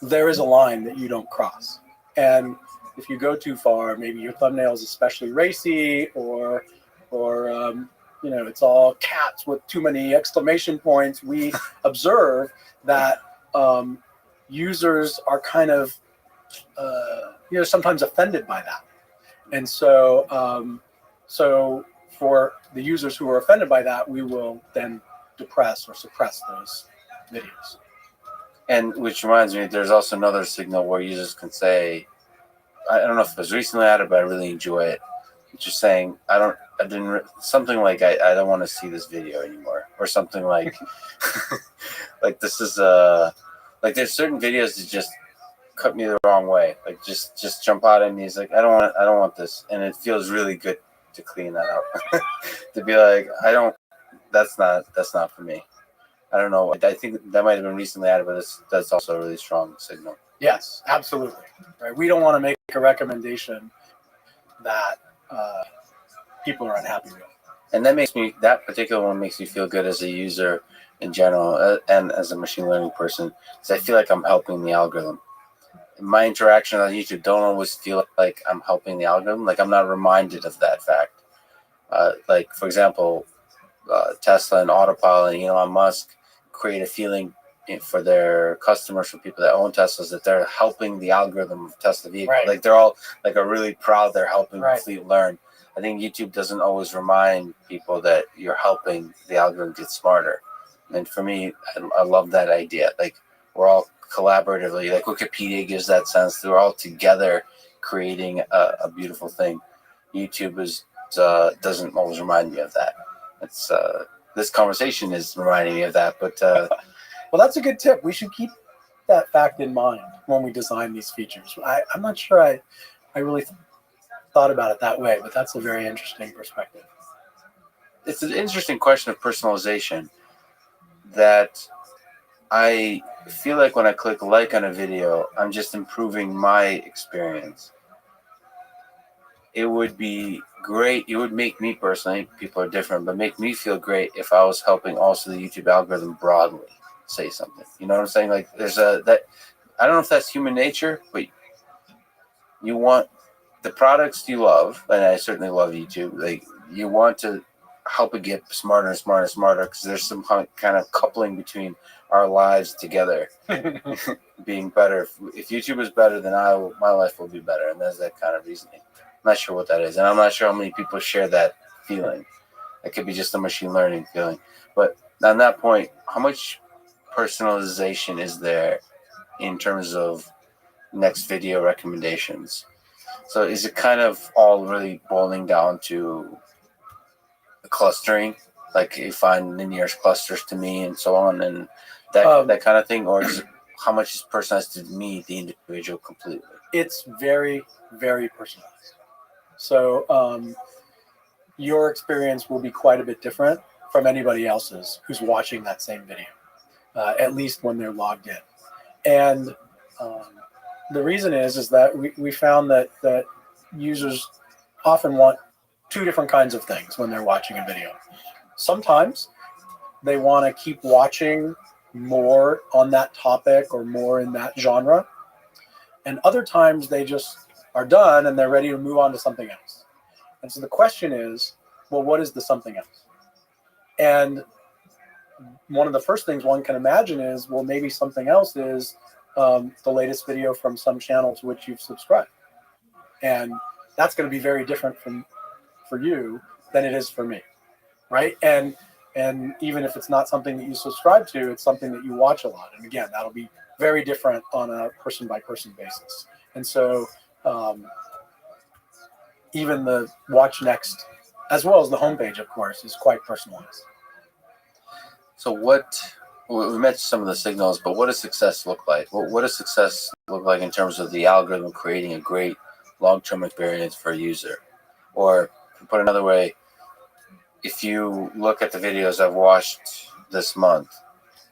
there is a line that you don't cross. And if you go too far, maybe your thumbnail is especially racy, or it's all cats with too many exclamation points. We observe that users are kind of sometimes offended by that, and so for the users who are offended by that, we will then depress or suppress those videos. And which reminds me, there's also another signal where users can say, I don't know if it was recently added, but I really enjoy it. Just saying, something like, I don't want to see this video anymore, or something like, like this is like there's certain videos that just cut me the wrong way. Like just jump out at me. It's like, I don't want this. And it feels really good to clean that up. To be like, that's not for me. I don't know. I think that might have been recently added, but that's also a really strong signal. Yes, absolutely. Right. We don't want to make a recommendation that people are unhappy with. And that particular one makes me feel good as a user in general, and as a machine learning person, because I feel like I'm helping the algorithm. My interaction on YouTube don't always feel like I'm helping the algorithm. Like I'm not reminded of that fact. Like for example, Tesla and Autopilot and Elon Musk create a feeling for their customers, for people that own Teslas, that they're helping the algorithm of Tesla vehicle. Right. Like they're all like are really proud they're helping Right. the fleet learn. I think YouTube doesn't always remind people that you're helping the algorithm get smarter. And for me, I love that idea. Like we're all collaboratively, like Wikipedia gives that sense. We're all together creating a beautiful thing. YouTube doesn't always remind me of that. It's this conversation is reminding me of that, but well, that's a good tip. We should keep that fact in mind when we design these features. I'm not sure I really thought about it that way, but that's a very interesting perspective. It's an interesting question of personalization that I feel like when I click like on a video, I'm just improving my experience. It would be great. It would make me personally, people are different, but make me feel great if I was helping also the YouTube algorithm broadly say something. You know what I'm saying? Like there's that, I don't know if that's human nature, but you want the products you love, and I certainly love YouTube. Like you want to help it get smarter and smarter and smarter because there's some kind of coupling between our lives together being better. If YouTube is better, then my life will be better, and there's that kind of reasoning. I'm not sure what that is, and I'm not sure how many people share that feeling. It could be just a machine learning feeling. But on that point, how much personalization is there in terms of next video recommendations? So is it kind of all really boiling down to the clustering? Like you find the nearest clusters to me and so on and that kind of thing? Or is it, how much is personalized to me, the individual, completely? It's very, very personalized. So your experience will be quite a bit different from anybody else's who's watching that same video, at least when they're logged in. And the reason is that we found that users often want two different kinds of things when they're watching a video. Sometimes they want to keep watching more on that topic or more in that genre. And other times they just are done and they're ready to move on to something else. And so the question is, well, what is the something else? And one of the first things one can imagine is, well, maybe something else is the latest video from some channel to which you've subscribed. And that's going to be very different for you than it is for me, right? And even if it's not something that you subscribe to, it's something that you watch a lot. And again, that'll be very different on a person-by-person basis. And so even the watch next, as well as the homepage, of course, is quite personalized. So we mentioned some of the signals, but what does success look like? What does success look like in terms of the algorithm creating a great long-term experience for a user? Or to put another way, if you look at the videos I've watched this month,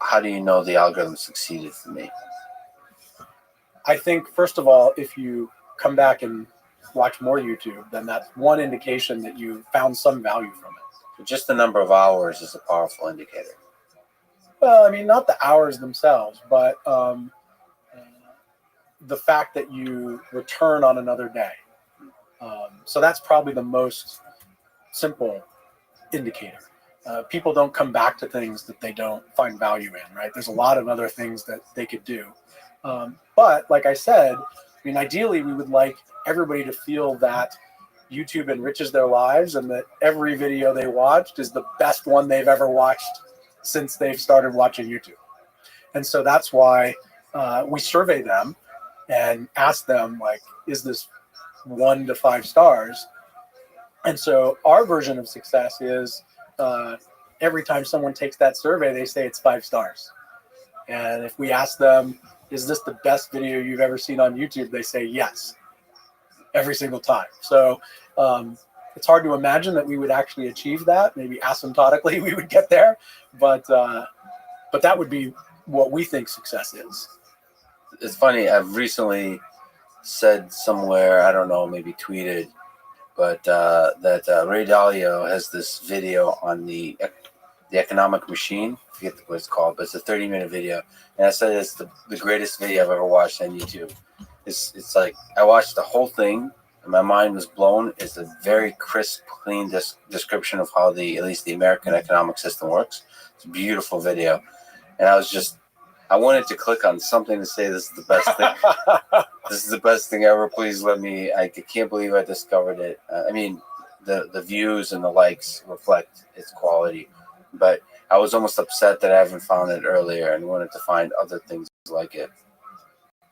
how do you know the algorithm succeeded for me? I think, first of all, if you come back and watch more YouTube, then that's one indication that you found some value from it. So just the number of hours is a powerful indicator. Well, I mean, not the hours themselves, but the fact that you return on another day. So that's probably the most simple indicator. People don't come back to things that they don't find value in, right? There's a lot of other things that they could do. But like I said, I mean, ideally, we would like everybody to feel that YouTube enriches their lives and that every video they watched is the best one they've ever watched since they've started watching YouTube. And so that's why we survey them and ask them, like, is this 1 to 5 stars? And so our version of success is every time someone takes that survey, they say it's 5 stars. And if we ask them, is this the best video you've ever seen on YouTube? They say yes, every single time. So it's hard to imagine that we would actually achieve that. Maybe asymptotically we would get there, but that would be what we think success is. It's funny. I've recently said somewhere, I don't know, maybe tweeted, but that Ray Dalio has this video on the economic machine. I forget what it's called, but it's a 30-minute video. And I said it's the greatest video I've ever watched on YouTube. It's like I watched the whole thing and my mind was blown. It's a very crisp, clean description of how at least the American economic system works. It's a beautiful video. And I wanted to click on something to say this is the best thing. This is the best thing ever. Please let me. I can't believe I discovered it. I mean, the views and the likes reflect its quality, but I was almost upset that I haven't found it earlier and wanted to find other things like it.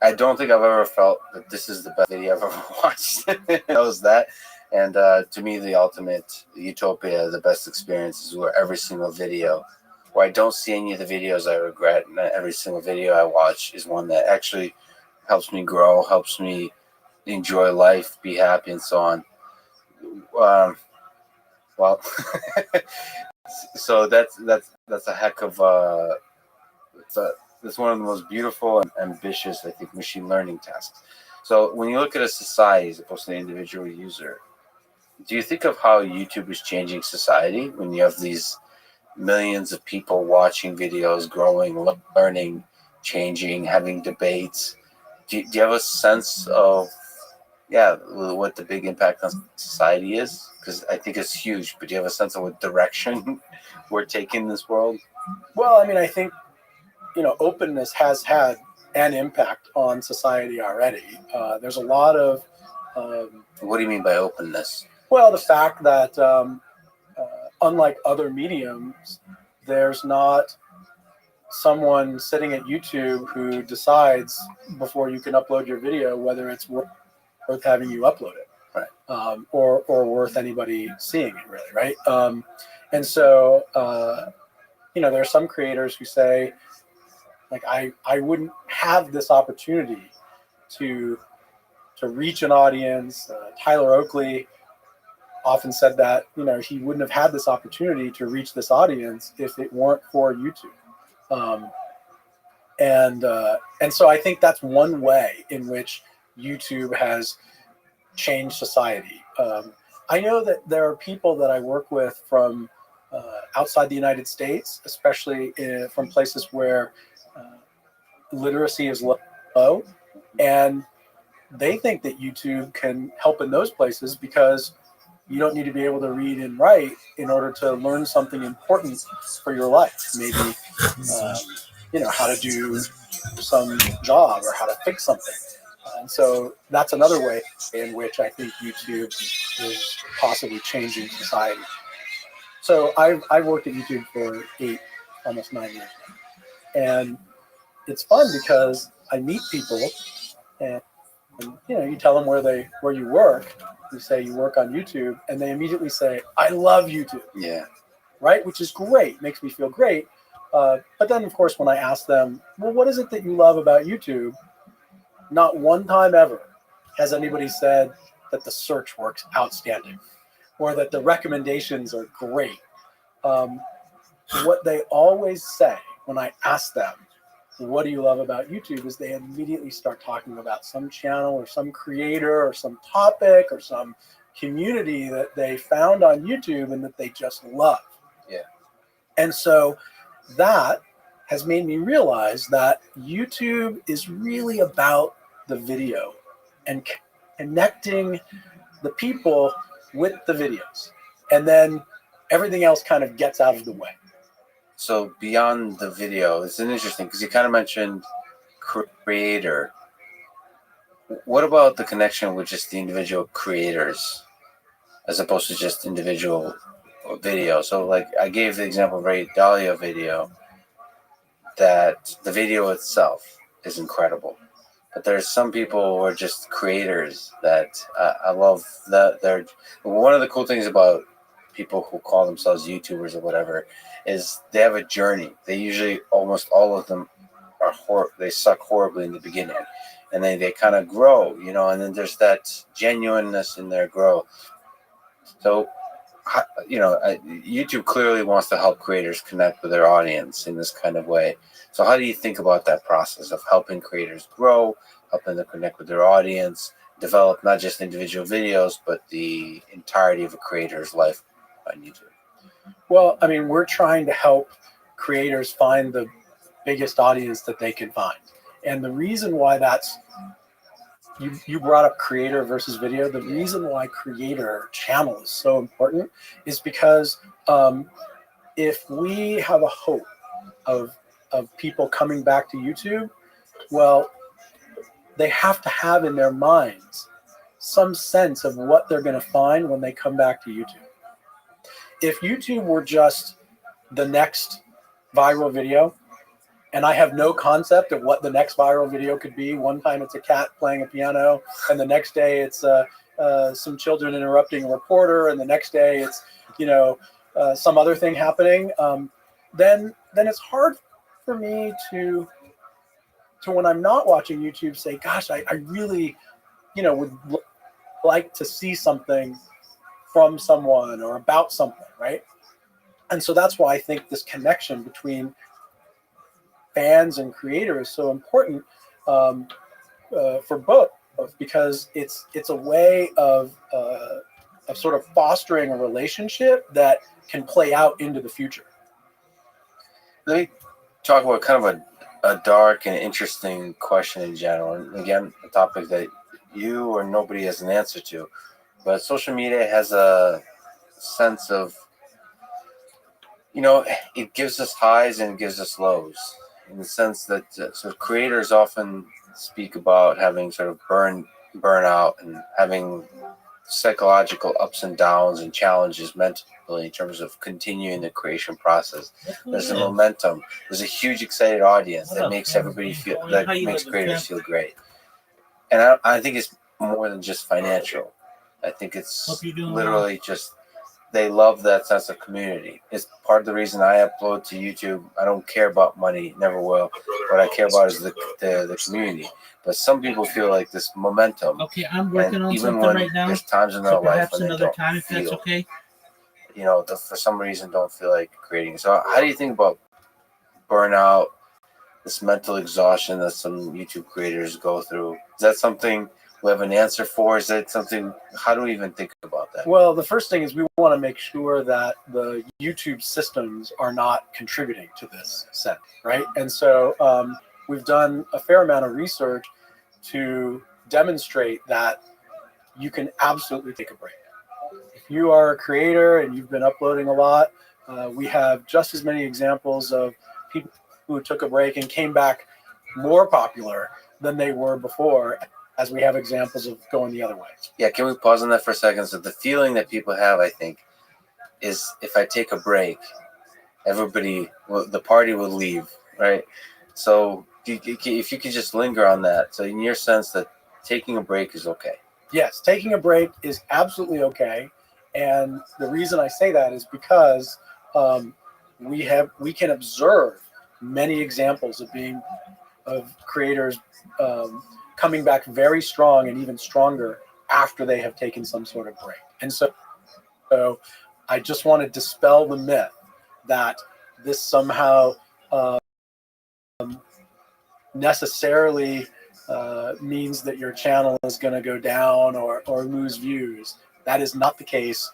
I don't think I've ever felt that this is the best video I've ever watched. It was that. And to me, the ultimate utopia, the best experience is where every single video, where I don't see any of the videos I regret, and every single video I watch is one that actually helps me grow, helps me enjoy life, be happy, and so on. well, so that's a heck of that's one of the most beautiful and ambitious, I think, machine learning tasks. So when you look at a society as opposed to an individual user, do you think of how YouTube is changing society when you have these millions of people watching videos, growing, learning, changing, having debates? Do you have a sense of, what the big impact on society is? Because I think it's huge, but do you have a sense of what direction we're taking this world? Well, I mean, I think, openness has had an impact on society already. There's a lot of... What do you mean by openness? Well, the fact that unlike other mediums, there's not someone sitting at YouTube who decides before you can upload your video whether it's worth having you upload it, right? Or worth anybody seeing it, really, right? And so, there are some creators who say, like, I wouldn't have this opportunity to reach an audience. Tyler Oakley often said that, he wouldn't have had this opportunity to reach this audience if it weren't for YouTube. And so I think that's one way in which YouTube has changed society. I know that there are people that I work with from outside the United States, especially from places where literacy is low, and they think that YouTube can help in those places because you don't need to be able to read and write in order to learn something important for your life. Maybe, how to do some job or how to fix something. And so that's another way in which I think YouTube is possibly changing society. So I've worked at YouTube for almost 9 years now. And it's fun because I meet people and you tell them where you work. You say you work on YouTube, and they immediately say, I love YouTube. Yeah. Right? Which is great. Makes me feel great. But then, of course, when I ask them, well, what is it that you love about YouTube? Not one time ever has anybody said that the search works outstanding or that the recommendations are great. What they always say when I ask them, what do you love about YouTube, is they immediately start talking about some channel or some creator or some topic or some community that they found on YouTube and that they just love. Yeah. And so that has made me realize that YouTube is really about the video and connecting the people with the videos. And then everything else kind of gets out of the way. So beyond the video, it's interesting because you kind of mentioned creator. What about the connection with just the individual creators as opposed to just individual video? So like I gave the example of Ray Dalio video, that the video itself is incredible. But there's some people who are just creators that I love. That they're one of the cool things about people who call themselves YouTubers or whatever is they have a journey. They usually, almost all of them are they suck horribly in the beginning, and then they kind of grow, and then there's that genuineness in their growth. So, YouTube clearly wants to help creators connect with their audience in this kind of way. So how do you think about that process of helping creators grow, helping them connect with their audience, develop not just individual videos, but the entirety of a creator's life on YouTube? Well, I mean, we're trying to help creators find the biggest audience that they can find. And the reason why that's, you brought up creator versus video. The reason why creator channel is so important is because if we have a hope of people coming back to YouTube, well, they have to have in their minds some sense of what they're going to find when they come back to YouTube. If YouTube were just the next viral video, and I have no concept of what the next viral video could be. One time it's a cat playing a piano, and the next day it's some children interrupting a reporter, and the next day it's some other thing happening. Then it's hard for me to when I'm not watching YouTube say, gosh, I really would like to see something from someone or about something, right? And so that's why I think this connection between fans and creators is so important for both, because it's a way of sort of fostering a relationship that can play out into the future. Let me talk about kind of a dark and interesting question in general. And again, a topic that you or nobody has an answer to. But social media has a sense of, it gives us highs and it gives us lows, in the sense that sort of creators often speak about having sort of burnout and having psychological ups and downs and challenges mentally in terms of continuing the creation process. There's a momentum. There's a huge excited audience that makes everybody feel, that makes creators feel great. And I think it's more than just financial. I think it's literally just they love that sense of community. It's part of the reason I upload to YouTube. I don't care about money, never will. What I care about is the community. But some people feel like this momentum. Okay, I'm working on even something when right now. there's times in their So life perhaps when they another don't time, if that's feel, okay. for some reason don't feel like creating. So how do you think about burnout, this mental exhaustion that some YouTube creators go through? Is that something we have an answer for? Is that something, how do we even think about that? Well, the first thing is we want to make sure that the YouTube systems are not contributing to this set, right? And so we've done a fair amount of research to demonstrate that you can absolutely take a break. If you are a creator and you've been uploading a lot, we have just as many examples of people who took a break and came back more popular than they were before, as we have examples of going the other way. Yeah, can we pause on that for a second? So the feeling that people have, I think, is if I take a break, the party will leave, right? So if you could just linger on that. So in your sense that taking a break is okay. Yes, taking a break is absolutely okay. And the reason I say that is because we can observe many examples of creators coming back very strong and even stronger after they have taken some sort of break. And so I just want to dispel the myth that this somehow necessarily means that your channel is going to go down or lose views. That is not the case.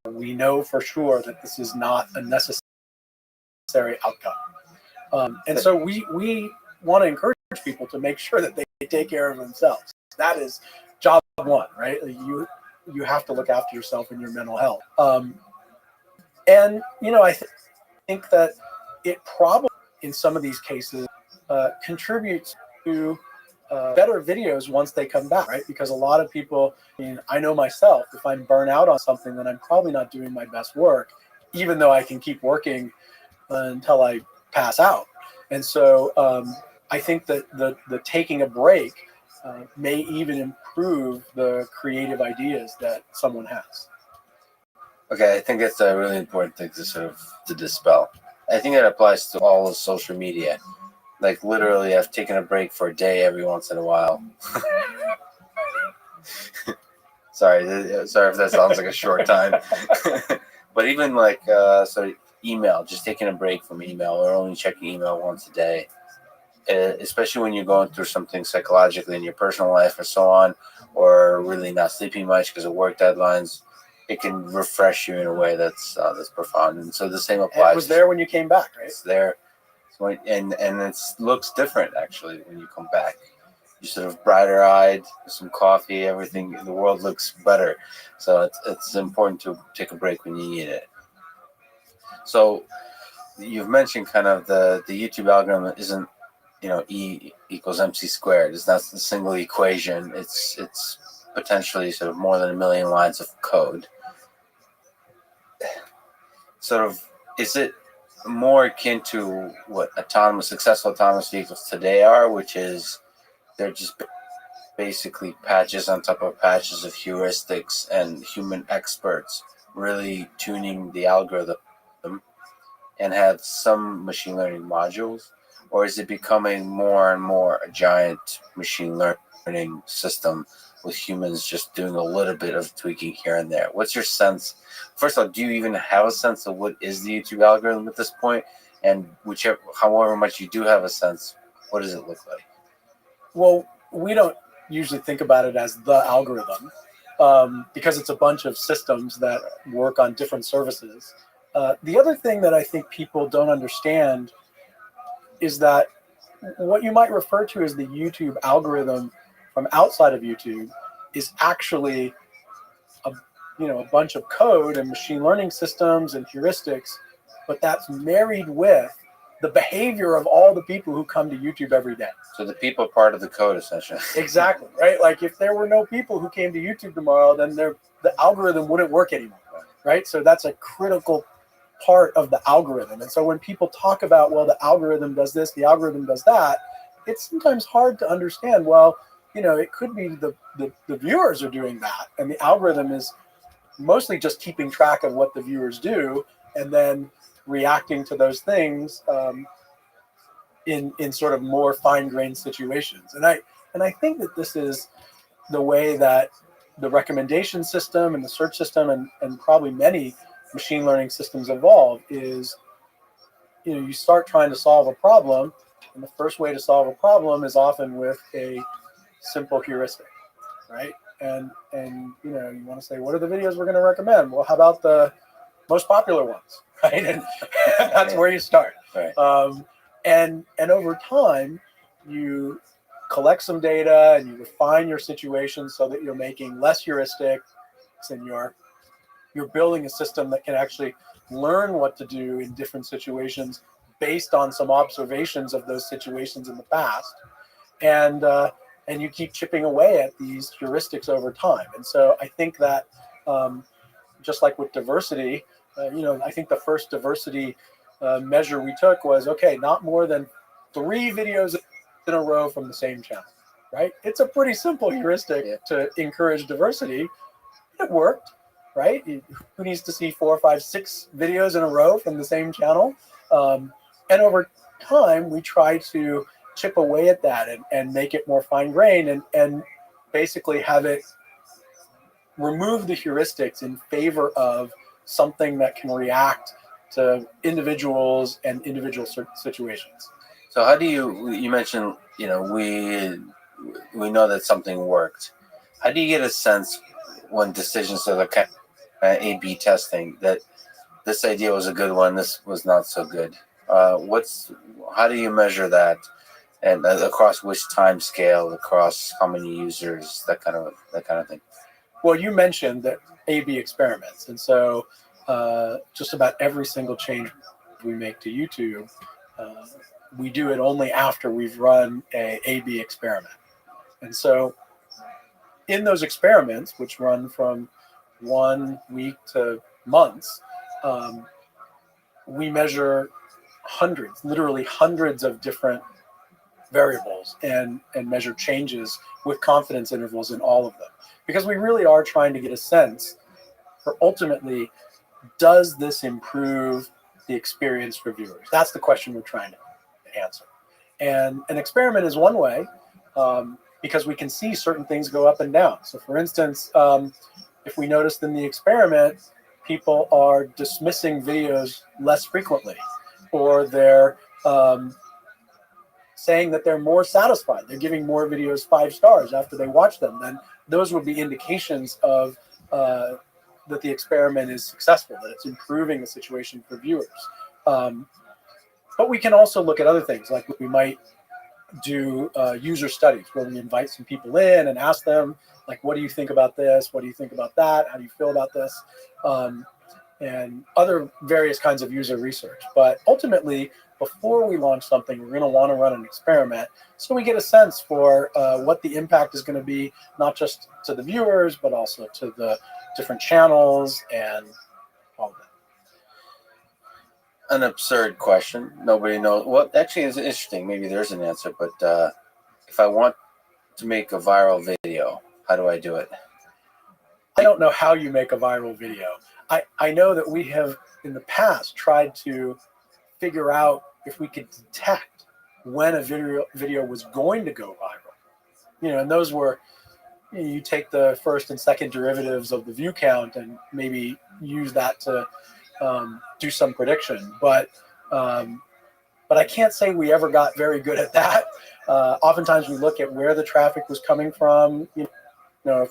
We know for sure that this is not a necessary outcome. And so we want to encourage people to make sure that they take care of themselves. That is job one, right? You have to look after yourself and your mental health. And I think that it probably in some of these cases contributes to better videos once they come back, right? Because a lot of people, I know myself, if I'm burnt out on something, then I'm probably not doing my best work, even though I can keep working until I pass out. And so I think that the taking a break may even improve the creative ideas that someone has. Okay, I think that's a really important thing to dispel. I think that applies to all of social media. Like literally, I've taken a break for a day every once in a while. sorry if that sounds like a short time. But even email, just taking a break from email or only checking email once a day, especially when you're going through something psychologically in your personal life or so on, or really not sleeping much because of work deadlines, it can refresh you in a way that's profound. And so the same applies. And it was there when you came back, right? It's there. And it looks different actually when you come back. You're sort of brighter eyed, some coffee, everything. The world looks better. So it's important to take a break when you need it. So you've mentioned kind of the YouTube algorithm isn't E equals MC squared. It's not a single equation. It's potentially sort of more than 1 million lines of code. Sort of, is it more akin to what successful autonomous vehicles today are, which is they're just basically patches on top of patches of heuristics and human experts really tuning the algorithm and have some machine learning modules? Or is it becoming more and more a giant machine learning system with humans just doing a little bit of tweaking here and there. What's your sense? First of all, do you even have a sense of what is the YouTube algorithm at this point? And however much you do have a sense, what does it look like? Well, we don't usually think about it as the algorithm because it's a bunch of systems that work on different services. The other thing that I think people don't understand is that what you might refer to as the YouTube algorithm from outside of YouTube is actually a bunch of code and machine learning systems and heuristics, but that's married with the behavior of all the people who come to YouTube every day. So the people are part of the code, essentially. Exactly, right? Like if there were no people who came to YouTube tomorrow, then the algorithm wouldn't work anymore, right? So that's a critical part of the algorithm. And so when people talk about, well, the algorithm does this, the algorithm does that, it's sometimes hard to understand, well, it could be the viewers are doing that, and the algorithm is mostly just keeping track of what the viewers do and then reacting to those things in sort of more fine-grained situations. And I think that this is the way that the recommendation system and the search system and probably many machine learning systems evolve is, you start trying to solve a problem, and the first way to solve a problem is often with a simple heuristic, right? And you want to say, what are the videos we're going to recommend? Well, how about the most popular ones, right? And that's where you start. Right. And over time, you collect some data and you refine your situation so that you're making less heuristics and you're building a system that can actually learn what to do in different situations based on some observations of those situations in the past. And you keep chipping away at these heuristics over time. And so I think that just like with diversity, I think the first diversity measure we took was, okay, not more than 3 videos in a row from the same channel, right? It's a pretty simple heuristic to encourage diversity. It worked, right? Who needs to see 4, 5, 6 videos in a row from the same channel? And over time, we try to chip away at that and make it more fine-grained and basically have it remove the heuristics in favor of something that can react to individuals and individual situations. So how do you mentioned, we know that something worked. How do you get a sense when decisions are like A/B testing that this idea was a good one, this was not so good? How do you measure that? And across which time scale, across how many users, that kind of thing. Well, you mentioned that A/B experiments, and so just about every single change we make to YouTube, we do it only after we've run a A/B experiment. And so in those experiments, which run from 1 week to months, we measure literally hundreds of different variables and measure changes with confidence intervals in all of them. Because we really are trying to get a sense for ultimately, does this improve the experience for viewers? That's the question we're trying to answer. And an experiment is one way because we can see certain things go up and down. So for instance, if we noticed in the experiment, people are dismissing videos less frequently, or they're saying that they're more satisfied, they're giving more videos 5 stars after they watch them, then those would be indications of that the experiment is successful, that it's improving the situation for viewers. But we can also look at other things, like we might do user studies where we invite some people in and ask them, like, what do you think about this? What do you think about that? How do you feel about this? And other various kinds of user research. But ultimately, before we launch something, we're going to want to run an experiment so we get a sense for what the impact is going to be, not just to the viewers, but also to the different channels and all of that. An absurd question. Nobody knows. Well, actually, it's interesting. Maybe there's an answer, but if I want to make a viral video, how do I do it? I don't know how you make a viral video. I know that we have, in the past, tried to figure out if we could detect when a video was going to go viral. And those were you take the first and second derivatives of the view count and maybe use that to do some prediction. But I can't say we ever got very good at that. Oftentimes we look at where the traffic was coming from. You know,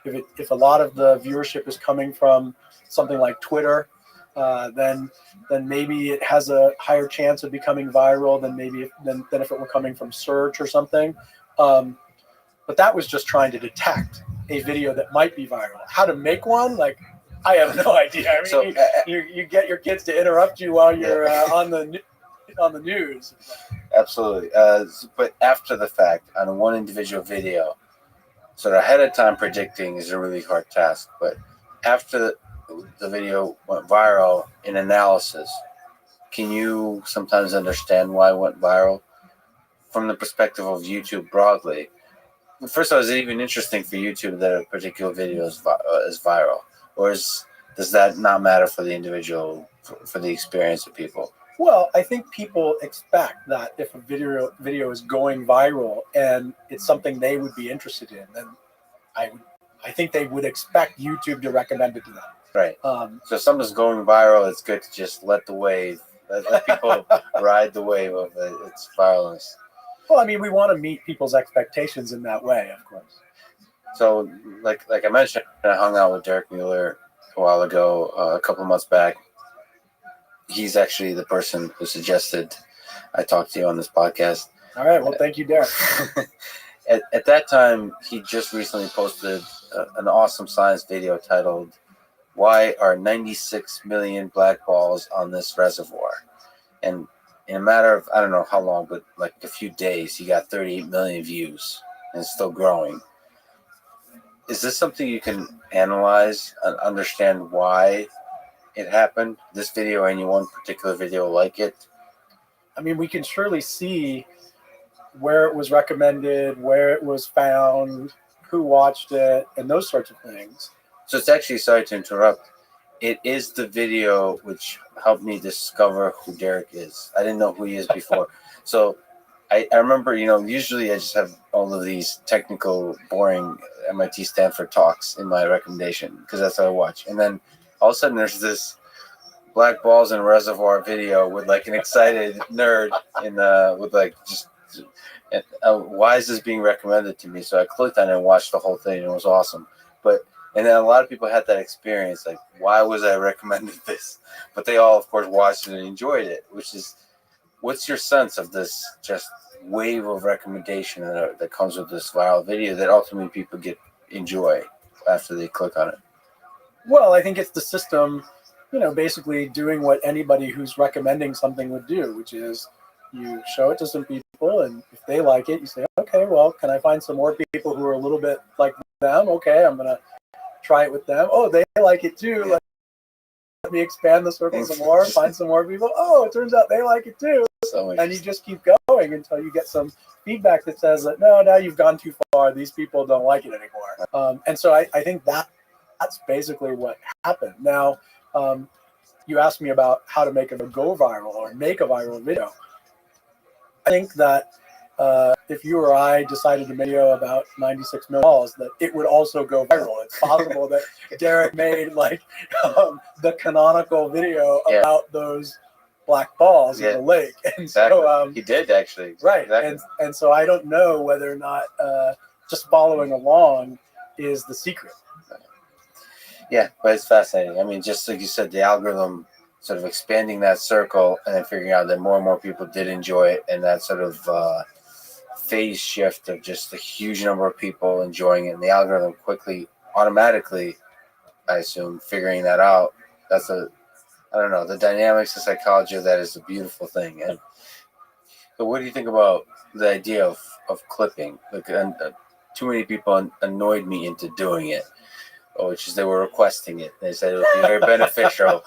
if a lot of the viewership is coming from something like Twitter, then maybe it has a higher chance of becoming viral than if it were coming from search or something. But that was just trying to detect a video that might be viral. How to make one, like, I have no idea. I mean, so, you get your kids to interrupt you while you're on the news. Absolutely. But after the fact, on one individual video, sort of ahead of time predicting is a really hard task. But after the video went viral in analysis, can you sometimes understand why it went viral from the perspective of YouTube broadly? First of all, is it even interesting for YouTube that a particular video is viral? Or does that not matter for the individual, for the experience of people? Well, I think people expect that if a video is going viral and it's something they would be interested in, then I think they would expect YouTube to recommend it to them. Right. So if something's going viral, it's good to just let people ride the wave of its viralness. Well, I mean, we want to meet people's expectations in that way, of course. So, like I mentioned, I hung out with Derek Mueller a while ago, a couple of months back. He's actually the person who suggested I talk to you on this podcast. All right. Well, thank you, Derek. At that time, he just recently posted an awesome science video titled, "Why Are 96 Million Black Balls on This Reservoir?" And in a matter of, I don't know how long, but like a few days, he got 38 million views and it's still growing. Is this something you can analyze and understand why it happened? This video, any one particular video like it? I mean, we can surely see where it was recommended, where it was found, who watched it, and those sorts of things. So it's actually, sorry to interrupt, it is the video which helped me discover who Derek is. I didn't know who he is before. So I remember, usually I just have all of these technical, boring MIT Stanford talks in my recommendation because that's what I watch. And then all of a sudden there's this Black Balls in a Reservoir video with like an excited nerd with like just why is this being recommended to me? So I clicked on it and watched the whole thing and it was awesome. And then a lot of people had that experience, like, why was I recommended this? But they all, of course, watched it and enjoyed it, what's your sense of this just wave of recommendation that comes with this viral video that ultimately people enjoy after they click on it? Well, I think it's the system, basically doing what anybody who's recommending something would do, which is you show it to some people, and if they like it, you say, okay, well, can I find some more people who are a little bit like them? Okay, I'm going to try it with them. Oh, they like it too. Let me expand the circle some more, find some more people. Oh, it turns out they like it too. And you just keep going until you get some feedback that says that, no, now you've gone too far. These people don't like it anymore. And so I think that's basically what happened. Now, you asked me about how to make it go viral or make a viral video. I think that if you or I decided to make a video about 96 million balls, that it would also go viral. It's possible that Derek made the canonical video about those black balls in the lake. And so he did actually. Right. Exactly. And so I don't know whether or not just following along is the secret. Yeah, but it's fascinating. I mean, just like you said, the algorithm sort of expanding that circle and then figuring out that more and more people did enjoy it, and that sort of phase shift of just a huge number of people enjoying it, and the algorithm quickly, automatically, I assume, figuring that out. That's I don't know, the dynamics of psychology of that is a beautiful thing. And so what do you think about the idea of clipping? Like, too many people annoyed me into doing it, which is they were requesting it. They said it would be very beneficial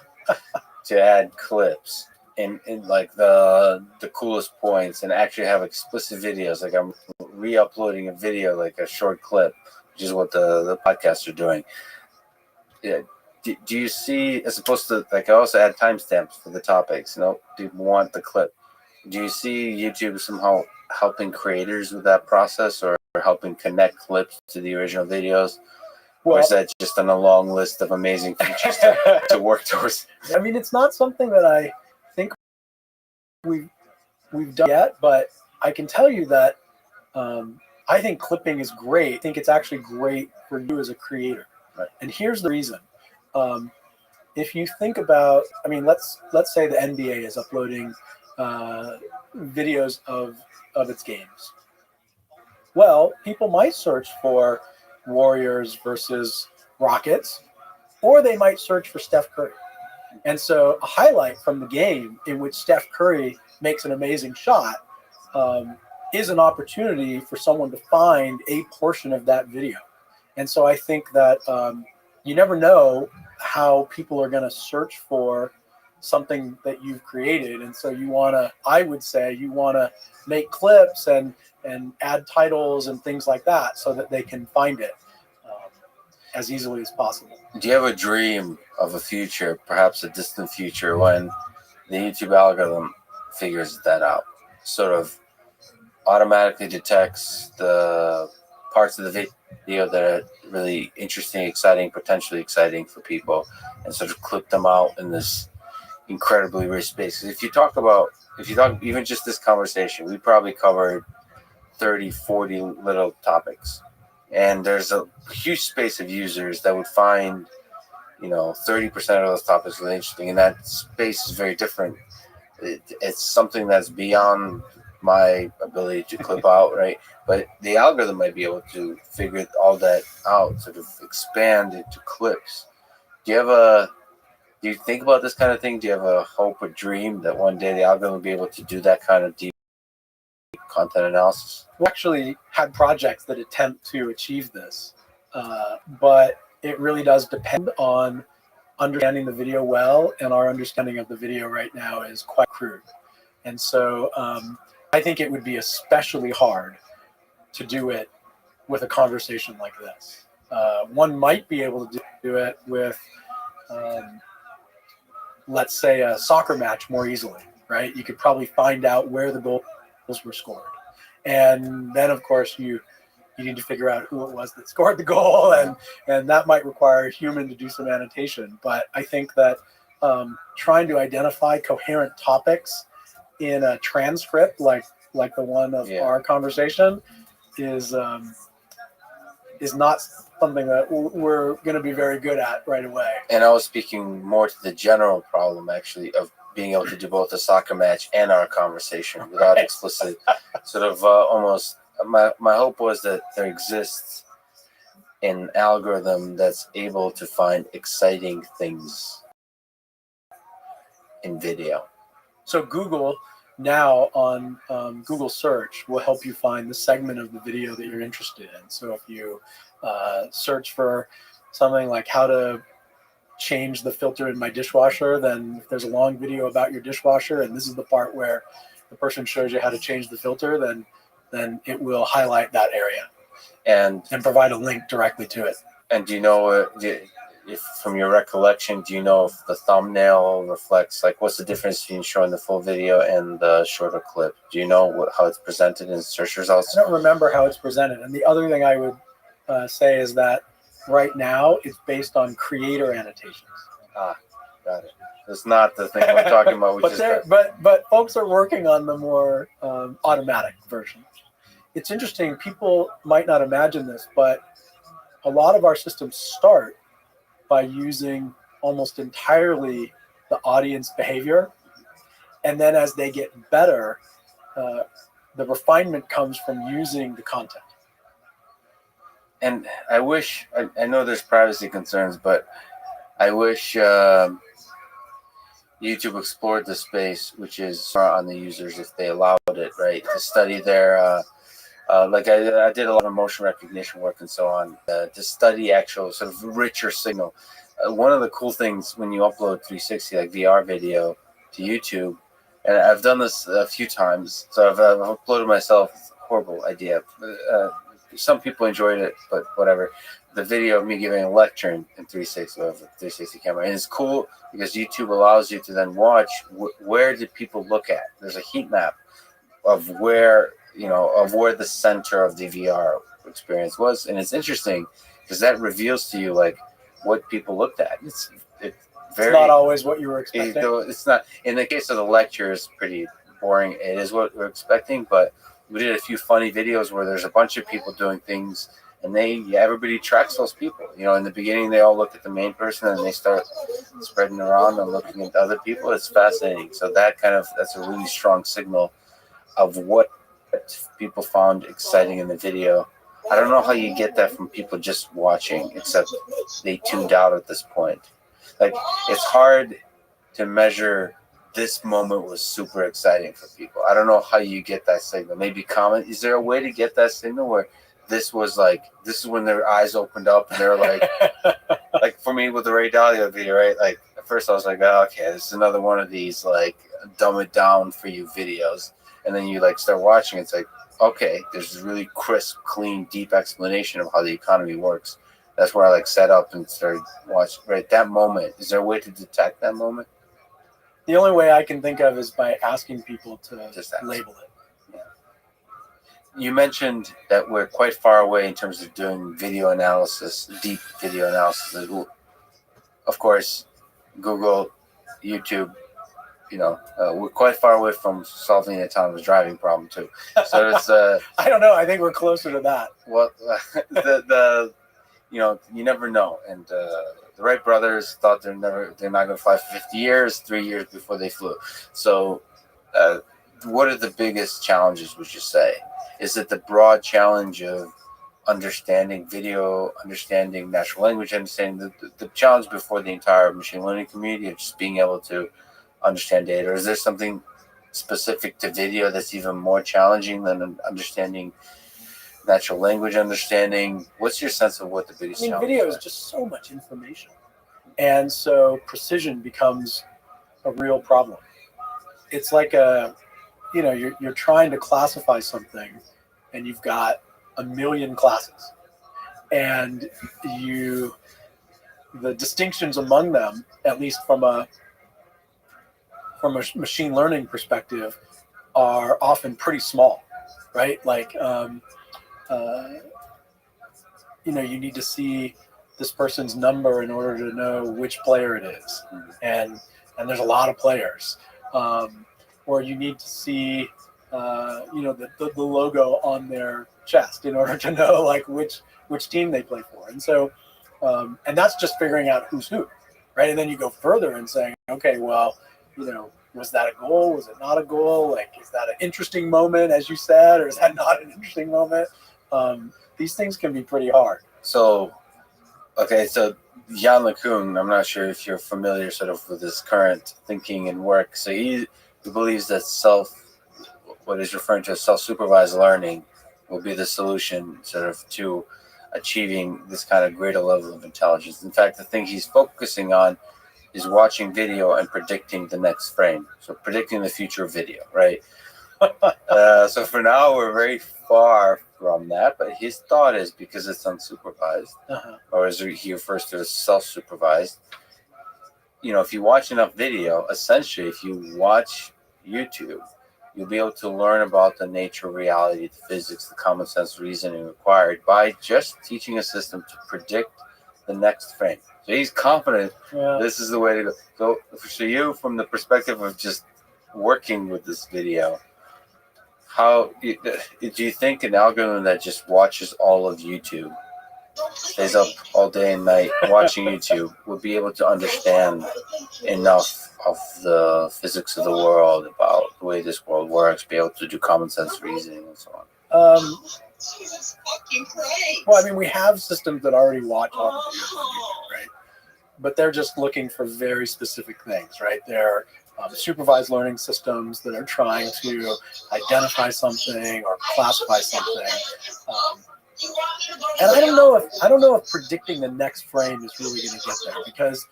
to add clips in like the coolest points and actually have explicit videos. Like I'm re-uploading a video, like a short clip, which is what the podcasts are doing. Yeah. Do you see, as opposed to, like, I also add timestamps for the topics, people want the clip. Do you see YouTube somehow helping creators with that process, or helping connect clips to the original videos? Or Well, is that just on a long list of amazing features to work towards? I mean, it's not something that I think we've done yet, but I can tell you that I think clipping is great. I think it's actually great for you as a creator. Right. And here's the reason. If you think about, I mean, let's say the NBA is uploading videos of its games. Well, people might search for Warriors versus Rockets, or they might search for Steph Curry. And so a highlight from the game in which Steph Curry makes an amazing shot is an opportunity for someone to find a portion of that video. And so I think that you never know how people are going to search for something that you've created. And so I would say you want to make clips and add titles and things like that so that they can find it as easily as possible. Do you have a dream of a future, perhaps a distant future, when the YouTube algorithm figures that out? Sort of automatically detects the parts of the video that are really interesting, exciting, potentially exciting for people, and sort of clip them out in this incredibly rich space. If you talk even just this conversation, we probably covered 30, 40 little topics. And there's a huge space of users that would find, 30% of those topics really interesting. And that space is very different. It's something that's beyond my ability to clip out, right? But the algorithm might be able to figure all that out, sort of expand into clips. Do you think about this kind of thing? Do you have a hope or dream that one day the algorithm will be able to do that kind of deep content analysis? We actually had projects that attempt to achieve this, but it really does depend on understanding the video well, and our understanding of the video right now is quite crude. And so I think it would be especially hard to do it with a conversation like this. One might be able to do it with, let's say, a soccer match more easily, right? You could probably find out where the goals were scored. And then, of course, you need to figure out who it was that scored the goal, and that might require a human to do some annotation. But I think that trying to identify coherent topics in a transcript like the one of our conversation is not something that we're going to be very good at right away. And I was speaking more to the general problem, actually, of being able to do both a soccer match and our conversation without explicit sort of almost. My hope was that there exists an algorithm that's able to find exciting things in video. So Google now on Google search will help you find the segment of the video that you're interested in. So if you search for something like how to change the filter in my dishwasher, then if there's a long video about your dishwasher and this is the part where the person shows you how to change the filter, then it will highlight that area and provide a link directly to it. And do you know if from your recollection, do you know if the thumbnail reflects, like, what's the difference between showing the full video and the shorter clip? Do you know how it's presented in search results? I don't remember how it's presented. And the other thing I would say is that right now it's based on creator annotations. Got it. It's not the thing we're talking about. But folks are working on the more automatic version. It's interesting. People might not imagine this, but a lot of our systems start by using almost entirely the audience behavior. And then as they get better, the refinement comes from using the content. And I wish, I know there's privacy concerns, but I wish YouTube explored the space, which is on the users if they allowed it, right? To study their, like I did a lot of motion recognition work and so on, to study actual sort of richer signal. One of the cool things when you upload 360, like VR video to YouTube, and I've done this a few times, so I've uploaded myself, horrible idea. Some people enjoyed it, but whatever. The video of me giving a lecture in 360 of a 360 camera, and it's cool because YouTube allows you to then watch where did people look at. There's a heat map of where of where the center of the VR experience was. And it's interesting because that reveals to you like what people looked at. It's not always what you were expecting. It's not. In the case of the lecture, it's pretty boring. It is what we're expecting, but we did a few funny videos where there's a bunch of people doing things, and everybody tracks those people. In the beginning, they all look at the main person, and they start spreading around and looking at other people. It's fascinating. So that's a really strong signal of what people found exciting in the video. I don't know how you get that from people just watching, except they tuned out at this point. Like, it's hard to measure this moment was super exciting for people. I don't know how you get that signal. Maybe comment. Is there a way to get that signal where this is when their eyes opened up and they're like, like for me with the Ray Dalio video, right? Like at first I was like, oh, okay, this is another one of these like dumb it down for you videos. And then you like start watching. It's like, okay, there's this really crisp, clean, deep explanation of how the economy works. That's where I like set up and started watching. Right, that moment. Is there a way to detect that moment? The only way I can think of is by asking people to Just label it. Yeah. You mentioned that we're quite far away in terms of doing video analysis, deep video analysis. Of course, Google, YouTube, we're quite far away from solving the autonomous driving problem too. So it's I don't know. I think we're closer to that. Well, you never know. And the Wright brothers thought they're not going to fly for 50 years, 3 years before they flew. So what are the biggest challenges, would you say? Is it the broad challenge of understanding video, understanding natural language, understanding the challenge before the entire machine learning community of just being able to understand data? Or is there something specific to video that's even more challenging than understanding natural language understanding? What's your sense of what the biggest challenge is? Video is just so much information. And so precision becomes a real problem. It's like you're trying to classify something and you've got a million classes. And the distinctions among them, at least from a machine learning perspective, are often pretty small, right? Like, you need to see this person's number in order to know which player it is. And there's a lot of players. Or you need to see, the logo on their chest in order to know like which team they play for. And so, and that's just figuring out who's who, right? And then you go further and saying, okay, well, was that a goal? Was it not a goal? Like, is that an interesting moment, as you said, or is that not an interesting moment? These things can be pretty hard. So Jan LeCun, I'm not sure if you're familiar sort of with his current thinking and work. So he believes that what is referring to as self-supervised learning will be the solution sort of to achieving this kind of greater level of intelligence. In fact, the thing he's focusing on is watching video and predicting the next frame. So predicting the future of video, right? So for now, we're very far from that, but his thought is because it's unsupervised, or as he refers to as self-supervised, if you watch enough video, essentially, if you watch YouTube, you'll be able to learn about the nature of reality, the physics, the common sense reasoning required by just teaching a system to predict the next frame. So he's confident this is the way to go. So for you, from the perspective of just working with this video, how do you think an algorithm that just watches all of YouTube, stays up all day and night watching YouTube, would be able to understand enough of the physics of the world, about the way this world works, be able to do common sense reasoning and so on? Well, we have systems that already watch all the videos on YouTube, right? But they're just looking for very specific things, right? They're supervised learning systems that are trying to identify something or classify something. And I don't know if predicting the next frame is really going to get there, because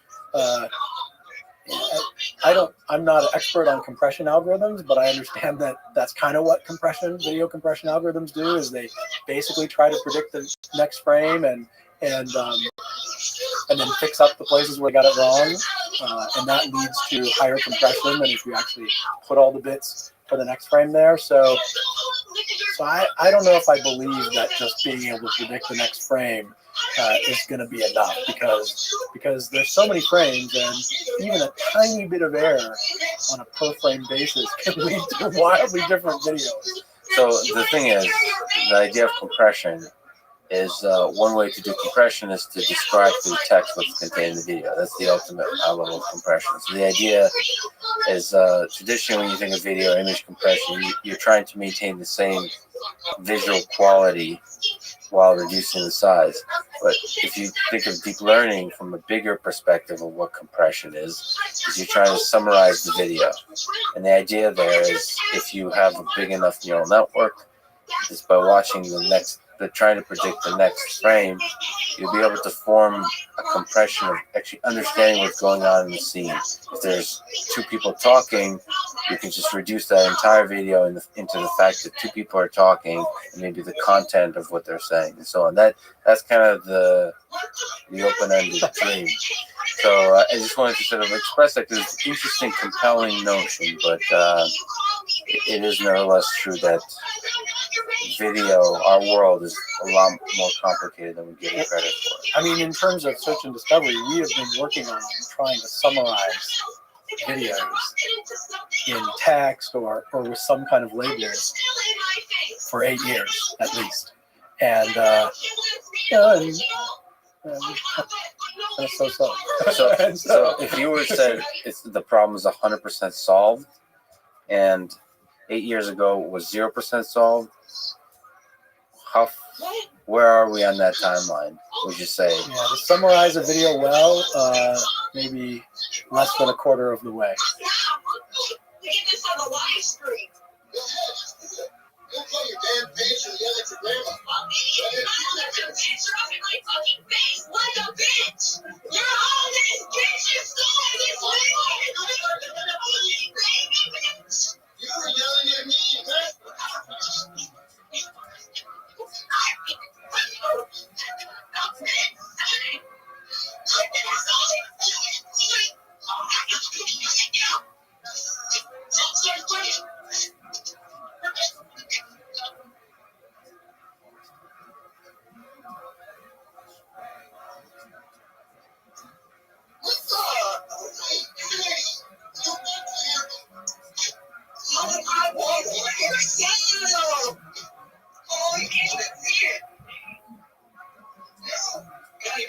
I'm not an expert on compression algorithms, but I understand that that's kind of what video compression algorithms do, is they basically try to predict the next frame and then fix up the places where they got it wrong, and that leads to higher compression than if you actually put all the bits for the next frame there. So So I don't know if I believe that just being able to predict the next frame is going to be enough because there's so many frames, and even a tiny bit of error on a per frame basis can lead to wildly different videos. So the thing is, the idea of compression is one way to do compression is to describe through text what's contained in the video. That's the ultimate level of compression. So the idea is traditionally when you think of video or image compression, you're trying to maintain the same visual quality while reducing the size. But if you think of deep learning from a bigger perspective of what compression is you're trying to summarize the video. And the idea there is if you have a big enough neural network, is by watching trying to predict the next frame, you'll be able to form a compression of actually understanding what's going on in the scene. If there's two people talking, you can just reduce that entire video into the fact that two people are talking and maybe the content of what they're saying and so on. That's kind of the open-ended dream. So I just wanted to sort of express that because it's an interesting, compelling notion, but it is nevertheless true that video, our world, is a lot more complicated than we give it credit for. I mean, in terms of search and discovery, we have been working on trying to summarize videos in text or with some kind of labels for 8 years at least. And that's so. So if you were to say the problem is 100% solved, and 8 years ago was 0% solved, where are we on that timeline, would you say? Yeah, to summarize a video well, maybe less than a quarter of the way.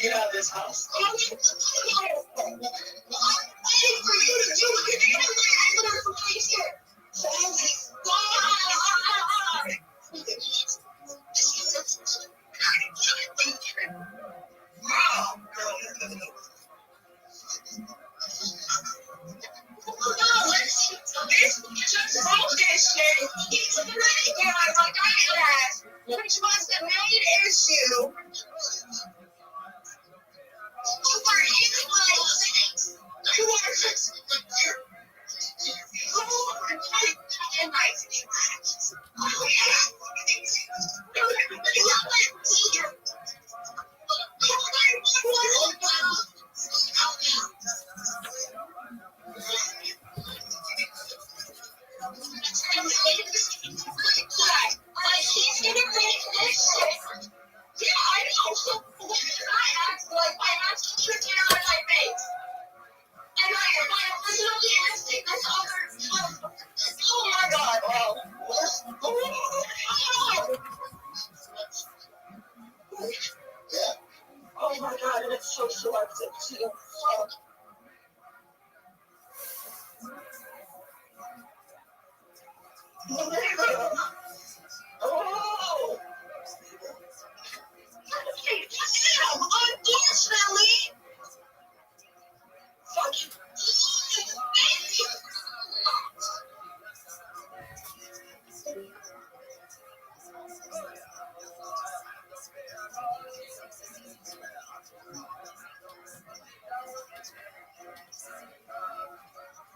Get out of this house. Which was the main issue. Oh my God, and it's so selective too. Oh! Unfortunately, fuck you.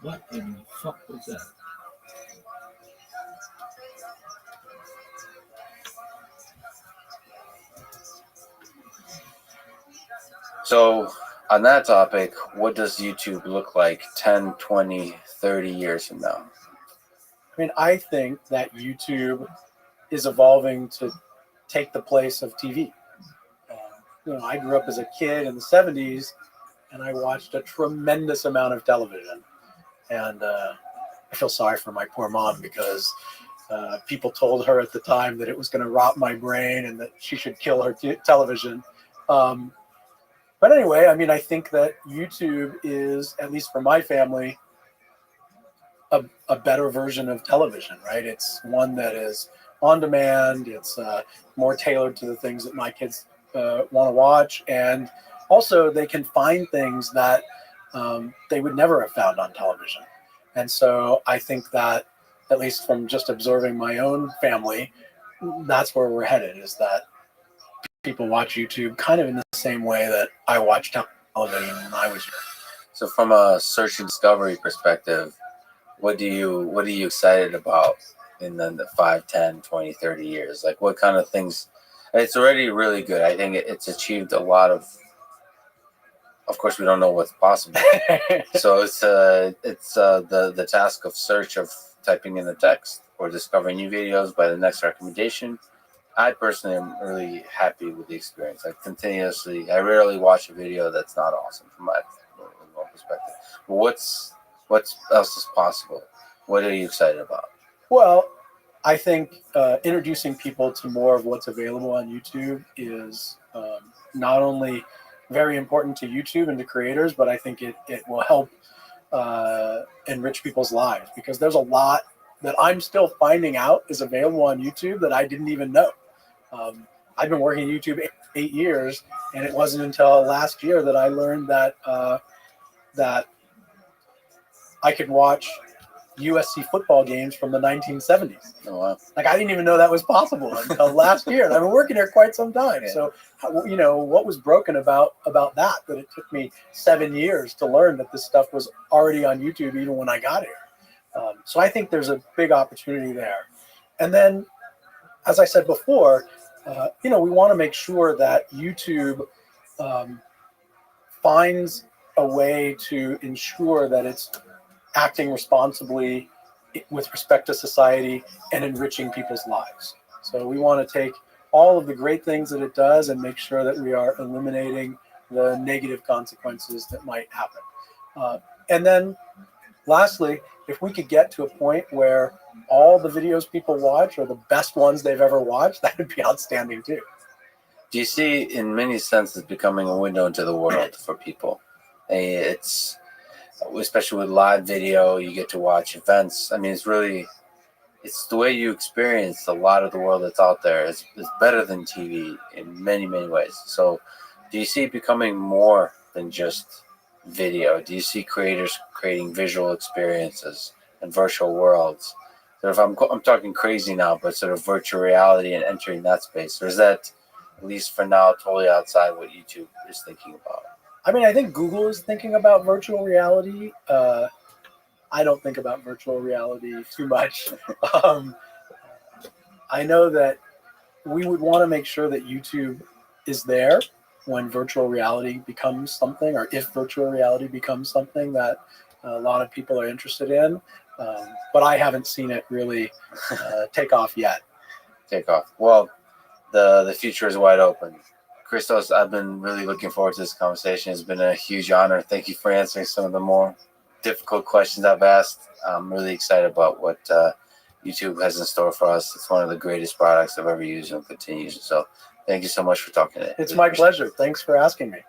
What in the fuck was that? So on that topic, what does YouTube look like 10, 20, 30 years from now? I mean, I think that YouTube is evolving to take the place of TV. I grew up as a kid in the 70s, and I watched a tremendous amount of television. And I feel sorry for my poor mom because people told her at the time that it was going to rot my brain and that she should kill her television. But anyway, I mean, I think that YouTube is, at least for my family, a better version of television, right? It's one that is on demand. It's more tailored to the things that my kids want to watch. And also they can find things that they would never have found on television. And so I think that, at least from just observing my own family, that's where we're headed, is that people watch YouTube kind of in the same way that I watched television when I was young. So from a search and discovery perspective, what are you excited about in the 5, 10, 20, 30 years? Like what kind of things? It's already really good. I think it's achieved a lot of course we don't know what's possible. So it's the task of search, of typing in the text or discovering new videos by the next recommendation. I personally am really happy with the experience. I rarely watch a video that's not awesome from my perspective. But what else is possible? What are you excited about? Well, I think introducing people to more of what's available on YouTube is not only very important to YouTube and to creators, but I think it will help enrich people's lives, because there's a lot that I'm still finding out is available on YouTube that I didn't even know. I've been working at YouTube 8 years, and it wasn't until last year that I learned that that I could watch USC football games from the 1970s. Oh, wow. Like, I didn't even know that was possible until last year, and I've been working here quite some time. Yeah. So, what was broken about that it took me 7 years to learn that this stuff was already on YouTube even when I got here. So I think there's a big opportunity there. And then, as I said before, we want to make sure that YouTube finds a way to ensure that it's acting responsibly with respect to society and enriching people's lives. So we want to take all of the great things that it does and make sure that we are eliminating the negative consequences that might happen. And then lastly, if we could get to a point where all the videos people watch are the best ones they've ever watched, that would be outstanding too. Do you see, in many senses, becoming a window into the world for people? It's, especially with live video, you get to watch events. I mean, it's the way you experience a lot of the world that's out there. It's better than TV in many, many ways. So do you see it becoming more than just video? Do you see creators creating visual experiences and virtual worlds? Sort of, I'm talking crazy now, but sort of virtual reality and entering that space? Or is that, at least for now, totally outside what YouTube is thinking about? I mean, I think Google is thinking about virtual reality. I don't think about virtual reality too much. I know that we would want to make sure that YouTube is there when virtual reality becomes something, or if virtual reality becomes something that a lot of people are interested in. But I haven't seen it really take off yet. Take off. Well, the future is wide open. Christos, I've been really looking forward to this conversation. It's been a huge honor. Thank you for answering some of the more difficult questions I've asked. I'm really excited about what YouTube has in store for us. It's one of the greatest products I've ever used and will continue using. So thank you so much for talking to me. It's my pleasure. Thanks for asking me.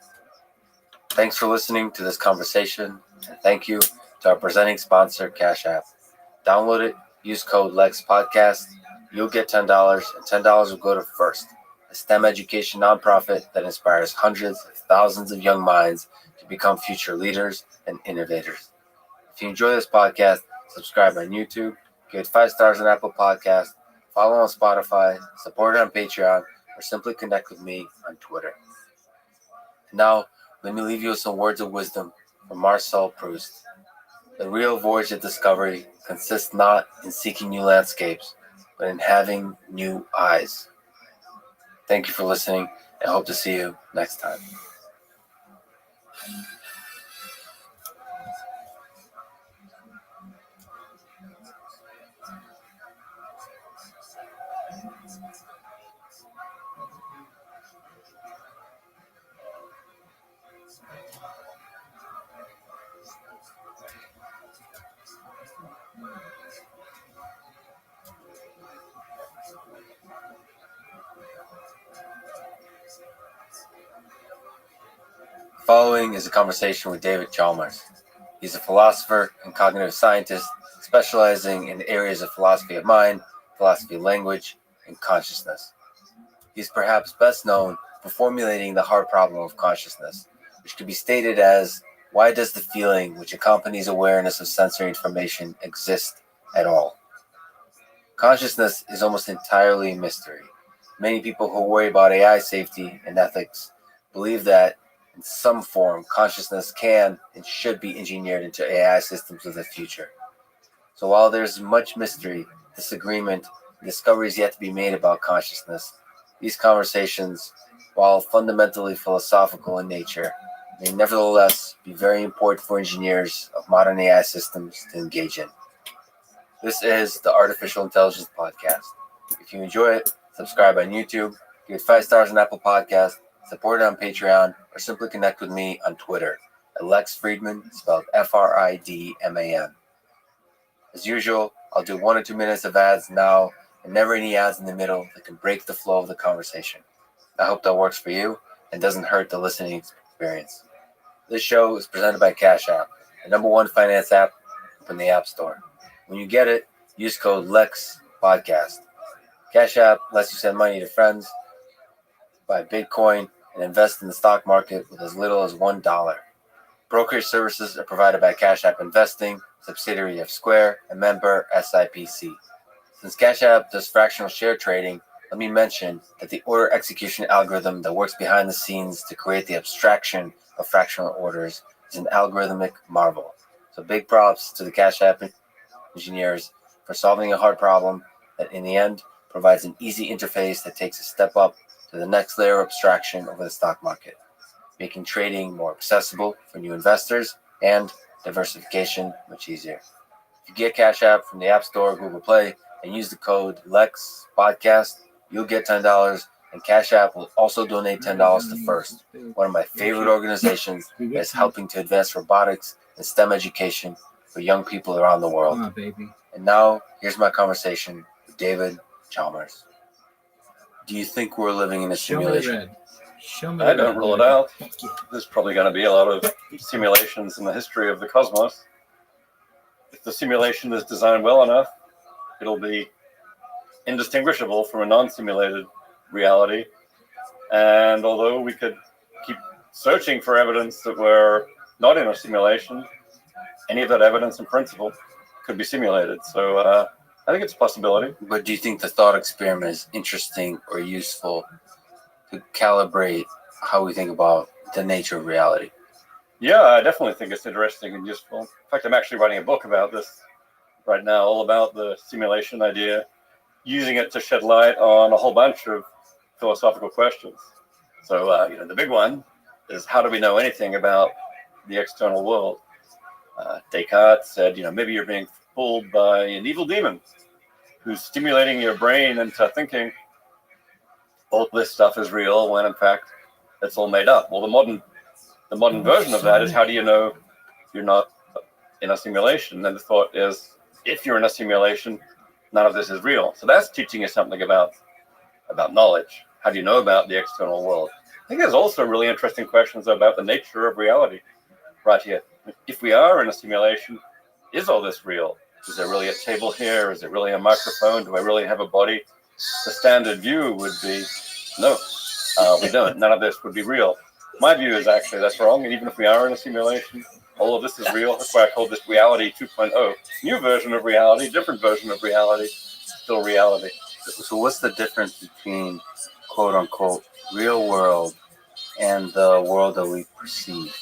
Thanks for listening to this conversation. And thank you to our presenting sponsor, Cash App. Download it. Use code LEXPODCAST. You'll get $10, and $10 will go to First, a STEM education nonprofit that inspires hundreds of thousands of young minds to become future leaders and innovators. If you enjoy this podcast, subscribe on YouTube, give it 5 stars on Apple Podcasts, follow on Spotify, support it on Patreon, or simply connect with me on Twitter. And now, let me leave you with some words of wisdom from Marcel Proust. The real voyage of discovery consists not in seeking new landscapes, but in having new eyes. Thank you for listening, and I hope to see you next time. following is a conversation with David Chalmers. He's a philosopher and cognitive scientist specializing in areas of philosophy of mind, philosophy of language, and consciousness. He's perhaps best known for formulating the hard problem of consciousness, which can be stated as, why does the feeling which accompanies awareness of sensory information exist at all? Consciousness is almost entirely a mystery. Many people who worry about AI safety and ethics believe that in some form consciousness can and should be engineered into AI systems of the future. So while there's much mystery, disagreement, and discoveries yet to be made about consciousness, these conversations, while fundamentally philosophical in nature, may nevertheless be very important for engineers of modern AI systems to engage in. This is the Artificial Intelligence Podcast. If you enjoy it, subscribe on YouTube, give it 5 stars on Apple Podcasts, support it on Patreon, or simply connect with me on Twitter at Lex Friedman, spelled Fridman. As usual, I'll do 1 or 2 minutes of ads now, and never any ads in the middle that can break the flow of the conversation. I hope that works for you and doesn't hurt the listening experience. This show is presented by Cash App, the #1 finance app in the App Store. When you get it, use code LEXPODCAST. Cash App lets you send money to friends, buy Bitcoin, and invest in the stock market with as little as $1. Brokerage services are provided by Cash App Investing, subsidiary of Square, and member SIPC. Since Cash App does fractional share trading, let me mention that the order execution algorithm that works behind the scenes to create the abstraction of fractional orders is an algorithmic marvel. So big props to the Cash App engineers for solving a hard problem that in the end provides an easy interface that takes a step up to the next layer of abstraction over the stock market, making trading more accessible for new investors and diversification much easier. If you get Cash App from the App Store or Google Play and use the code LEXPODCAST, you'll get $10, and Cash App will also donate $10 to FIRST, one of my favorite organizations that is helping to advance robotics and STEM education for young people around the world. Come on, baby. And now, here's my conversation with David Chalmers. Do you think we're living in a Show me the simulation? red. Show me I the don't red, rule it baby. out. Thank you. There's probably going to be a lot of simulations in the history of the cosmos. If the simulation is designed well enough, it'll be indistinguishable from a non-simulated reality. And although we could keep searching for evidence that we're not in a simulation, any of that evidence in principle could be simulated. So I think it's a possibility. But do you think the thought experiment is interesting or useful to calibrate how we think about the nature of reality? Yeah, I definitely think it's interesting and useful. In fact, I'm actually writing a book about this right now, all about the simulation idea, using it to shed light on a whole bunch of philosophical questions. So, the big one is, how do we know anything about the external world? Descartes said, maybe you're being fooled by an evil demon who's stimulating your brain into thinking all this stuff is real when in fact it's all made up. Well, the modern version of that is, how do you know you're not in a simulation? And the thought is, if you're in a simulation, none of this is real. So that's teaching you something about knowledge. How do you know about the external world? I think there's also really interesting questions about the nature of reality right here. If we are in a simulation, is all this real? Is there really a table here? Is there really a microphone? Do I really have a body? The standard view would be, no, we don't. None of this would be real. My view is actually that's wrong. And even if we are in a simulation, all of this is real. That's why I call this reality 2.0. New version of reality, different version of reality, still reality. So what's the difference between quote unquote real world and the world that we perceive?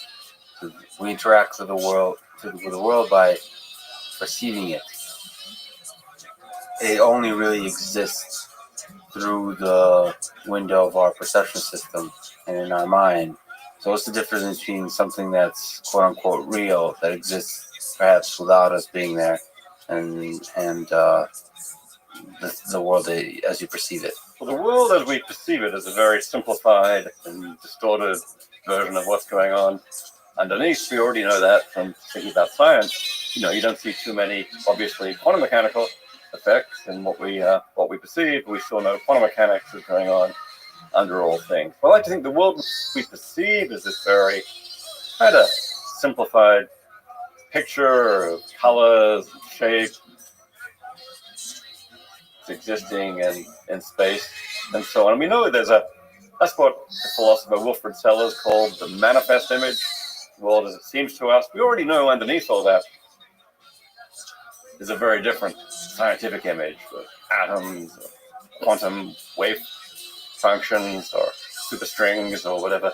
So we interact with the world by perceiving it. It only really exists through the window of our perception system and in our mind. So what's the difference between something that's quote unquote real, that exists perhaps without us being there, and the world as you perceive it? Well, the world as we perceive it is a very simplified and distorted version of what's going on underneath. We already know that from thinking about science. You don't see too many, obviously, quantum mechanical effects in what we perceive. We still know quantum mechanics is going on under all things. I like to think the world we perceive is this very had a simplified picture of colors, shape, existing in space, and so on. And we know that's what the philosopher Wilfred Sellers called the manifest image, the world as it seems to us. We already know underneath all that is a very different scientific image with atoms, or quantum wave functions, or superstrings, or whatever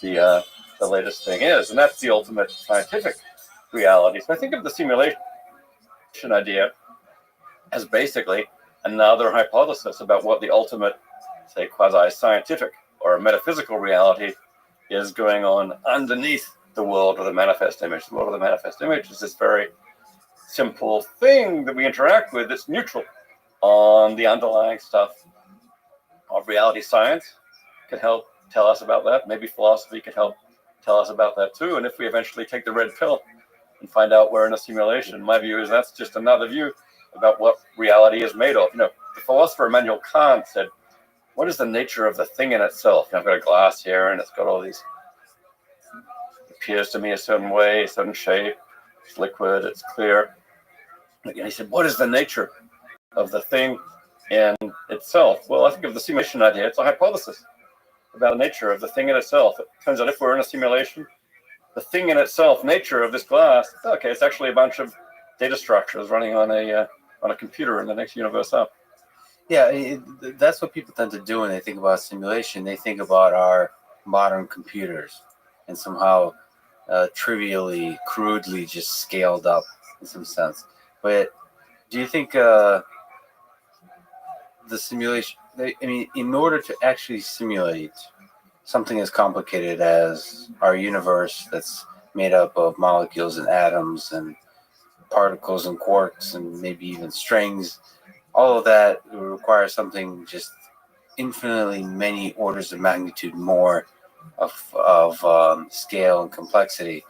the latest thing is. And that's the ultimate scientific reality. So I think of the simulation idea as basically another hypothesis about what the ultimate, say, quasi-scientific or a metaphysical reality is going on underneath the world of the manifest image. The world of the manifest image is this very simple thing that we interact with that's neutral on the underlying stuff of reality. Science can help tell us about that. Maybe philosophy can help tell us about that too. And if we eventually take the red pill and find out we're in a simulation, my view is that's just another view about what reality is made of. You know, the philosopher Immanuel Kant said, what is the nature of the thing in itself? You know, I've got a glass here and it's got all these, it appears to me a certain way, a certain shape, it's liquid, it's clear. And he said, what is the nature of the thing in itself? Well, I think of the simulation idea, it's a hypothesis about the nature of the thing in itself. It turns out if we're in a simulation, the thing in itself, nature of this glass, okay, it's actually a bunch of data structures running on a computer in the next universe up. Yeah, that's what people tend to do when they think about simulation. They think about our modern computers and somehow trivially, crudely just scaled up in some sense. But do you think the simulation, I mean, in order to actually simulate something as complicated as our universe that's made up of molecules and atoms and particles and quarks and maybe even strings, all of that would require something just infinitely many orders of magnitude more of scale and complexity.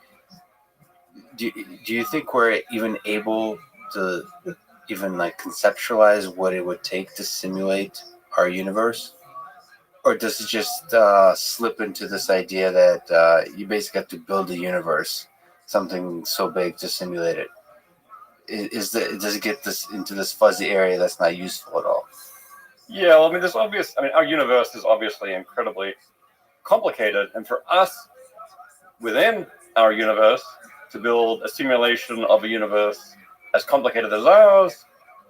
Do you think we're even able to even like conceptualize what it would take to simulate our universe? Or does it just slip into this idea that you basically have to build a universe, something so big to simulate it? Does it get this into this fuzzy area that's not useful at all? Yeah, well, I mean, our universe is obviously incredibly complicated, and for us within our universe to build a simulation of a universe as complicated as ours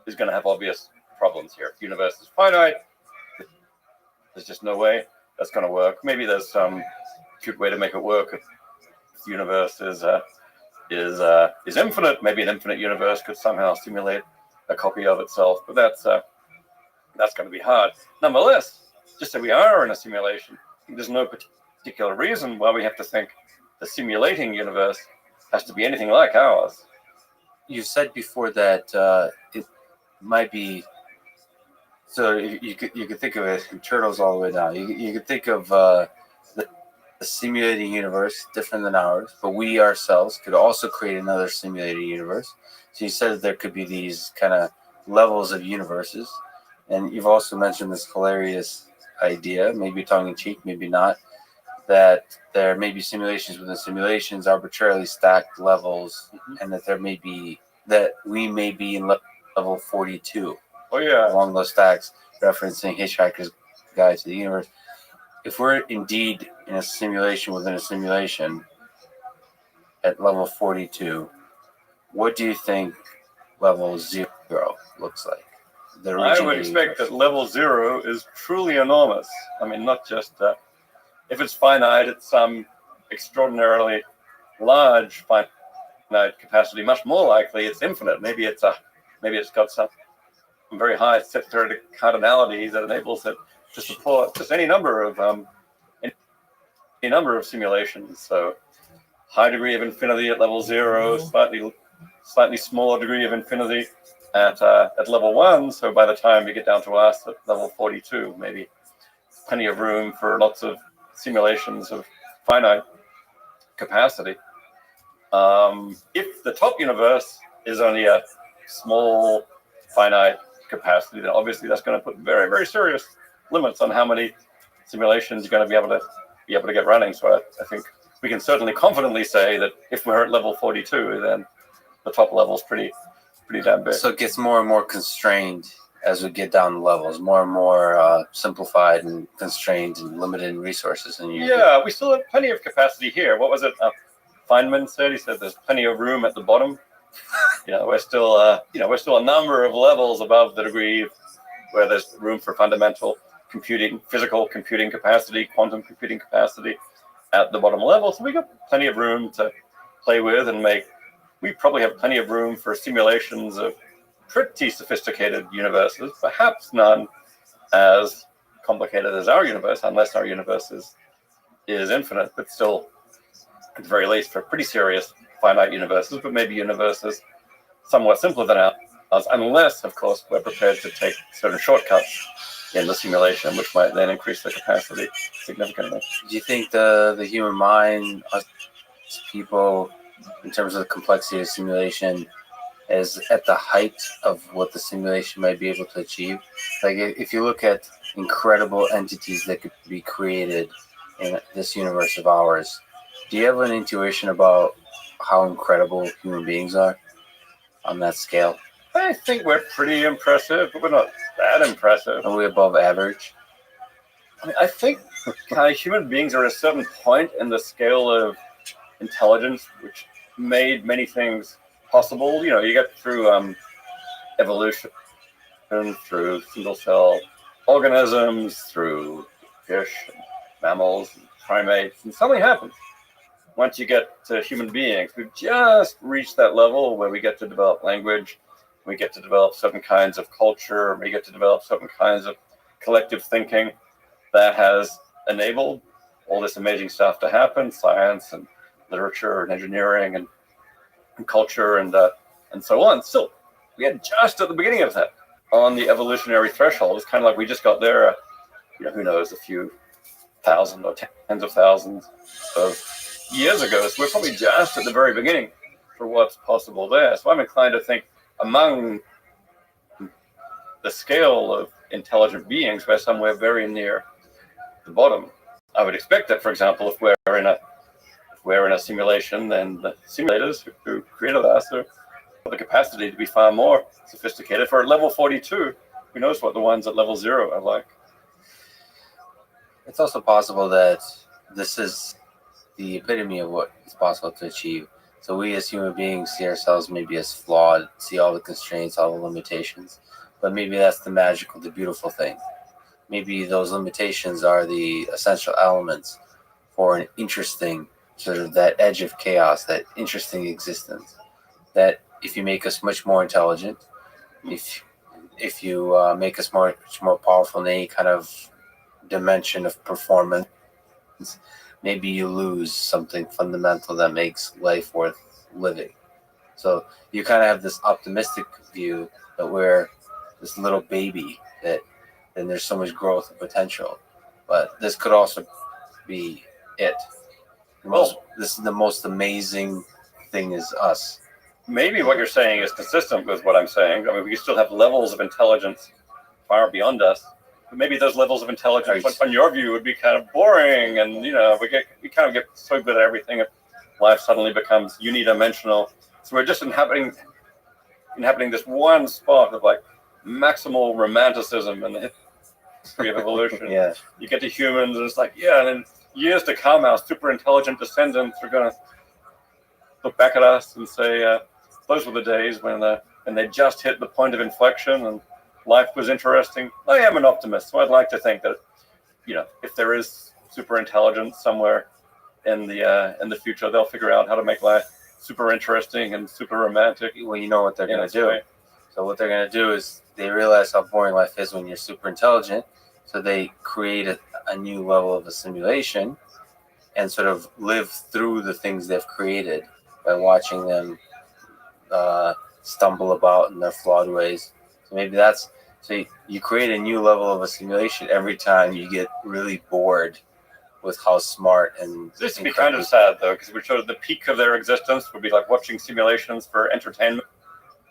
is going to have obvious problems here. If the universe is finite, there's just no way that's going to work. Maybe there's some good way to make it work. If the universe is infinite, maybe an infinite universe could somehow simulate a copy of itself, but that's going to be hard. Nonetheless, just that we are in a simulation, there's no particular reason why we have to think the simulating universe has to be anything like ours. You said before that it might be. So you could think of it in turtles all the way down. You could think of the simulating universe different than ours, but we ourselves could also create another simulated universe. So you said that there could be these kind of levels of universes, and you've also mentioned this hilarious idea, maybe tongue in cheek, maybe not, that there may be simulations within simulations, arbitrarily stacked levels, and that we may be in level 42. Oh yeah, Along those stacks, referencing Hitchhiker's Guide to the Universe. If we're indeed in a simulation within a simulation at level 42, what do you think level 0 looks like? I would expect that level 0 is truly enormous. I mean, not just if it's finite, it's some extraordinarily large finite capacity. Much more likely, it's infinite. Maybe it's got some very high theoretic cardinality that enables it to support just any number of simulations. So high degree of infinity at level 0, slightly smaller degree of infinity at level 1. So by the time you get down to us at level 42, maybe plenty of room for lots of simulations of finite capacity. If the top universe is only a small finite capacity, then obviously that's going to put very, very serious limits on how many simulations you're going to be able to get running. So I think we can certainly confidently say that if we're at level 42, then the top level is pretty damn big. So it gets more and more constrained as we get down the levels, more and more simplified and constrained and limited in resources. And yeah, we still have plenty of capacity here. What was it? Feynman said. He said there's plenty of room at the bottom. We're still a number of levels above the degree where there's room for fundamental computing, physical computing capacity, quantum computing capacity at the bottom level. So we got plenty of room to play with and make. We probably have plenty of room for simulations of pretty sophisticated universes, perhaps none as complicated as our universe, unless our universe is infinite, but still, at the very least, for pretty serious finite universes, but maybe universes somewhat simpler than ours, unless, of course, we're prepared to take certain shortcuts in the simulation, which might then increase the capacity significantly. Do you think the human mind, us people, in terms of the complexity of simulation, is at the height of what the simulation might be able to achieve? Like, if you look at incredible entities that could be created in this universe of ours, do you have an intuition about how incredible human beings are on that scale? I think we're pretty impressive, but we're not that impressive. Are we above average? I think human beings are at a certain point in the scale of intelligence, which made many things possible. You get through evolution, through single-cell organisms, through fish, and mammals, and primates, and something happens. Once you get to human beings, we've just reached that level where we get to develop language, we get to develop certain kinds of culture, we get to develop certain kinds of collective thinking that has enabled all this amazing stuff to happen, science and literature and engineering and culture and so on. So we are just at the beginning of that on the evolutionary threshold. It's kind of like we just got there, who knows, a few thousand or tens of thousands of years ago. So we're probably just at the very beginning for what's possible there. So I'm inclined to think among the scale of intelligent beings, we're somewhere very near the bottom. I would expect that, for example, if we're in a simulation, then the simulators who created us have the capacity to be far more sophisticated. For at level 42, who knows what the ones at level 0 are like. It's also possible that this is the epitome of what is possible to achieve. So we as human beings see ourselves maybe as flawed, see all the constraints, all the limitations, but maybe that's the magical, the beautiful thing. Maybe those limitations are the essential elements for an interesting, sort of that edge of chaos, that interesting existence. That if you make us much more intelligent, if you make us much more powerful in any kind of dimension of performance, maybe you lose something fundamental that makes life worth living. So you kind of have this optimistic view that we're this little baby, that then there's so much growth and potential. But this could also be it. This is the most amazing thing is us. Maybe what you're saying is consistent with what I'm saying. I mean, we still have levels of intelligence far beyond us. But maybe those levels of intelligence, on your view, would be kind of boring, and we kind of get so good at everything, and life suddenly becomes unidimensional. So we're just inhabiting this one spot of like maximal romanticism in the history of evolution. Yeah. You get to humans, and it's like, and in years to come, our super intelligent descendants are gonna look back at us and say, those were the days when they just hit the point of inflection and life was interesting. I am an optimist, so I'd like to think that, if there is super intelligence somewhere in the future, they'll figure out how to make life super interesting and super romantic. Well, you know what they're going to do. So what they're going to do is they realize how boring life is when you're super intelligent. So they create a new level of a simulation and sort of live through the things they've created by watching them stumble about in their flawed ways. So maybe so you create a new level of a simulation every time you get really bored with how smart and this would be kind of sad though, because we showed the peak of their existence would be like watching simulations for entertainment.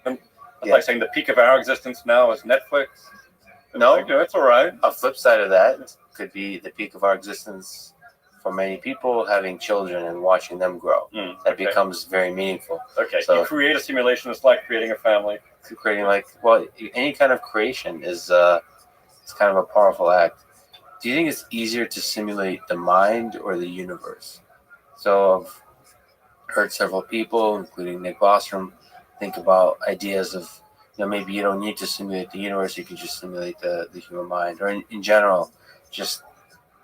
It's like saying the peak of our existence now is Netflix. No, it's all right. A flip side of that could be the peak of our existence for many people, having children and watching them grow. That becomes very meaningful. Okay, So you create a simulation. It's like creating a family. creating any kind of creation is kind of a powerful act. Do you think it's easier to simulate the mind or the universe? So I've heard several people, including Nick Bostrom, think about ideas of, maybe you don't need to simulate the universe, you can just simulate the human mind, or in general, just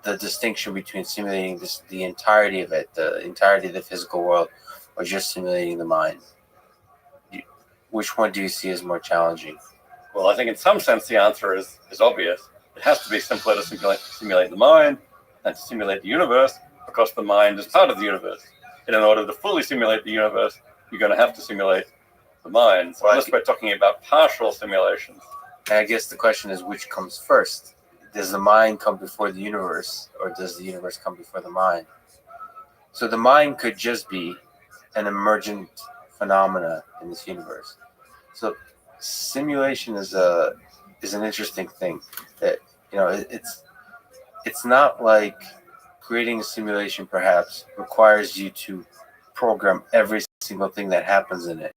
the distinction between simulating the entirety of it, the entirety of the physical world, or just simulating the mind. Which one do you see as more challenging? Well, I think in some sense the answer is obvious. It has to be simpler to simulate the mind than to simulate the universe, because the mind is part of the universe. And in order to fully simulate the universe, you're going to have to simulate the mind. So unless we're talking about partial simulations. And I guess the question is, which comes first? Does the mind come before the universe, or does the universe come before the mind? So the mind could just be an emergent phenomena in this universe. So simulation is an interesting thing. That it's not like creating a simulation perhaps requires you to program every single thing that happens in it.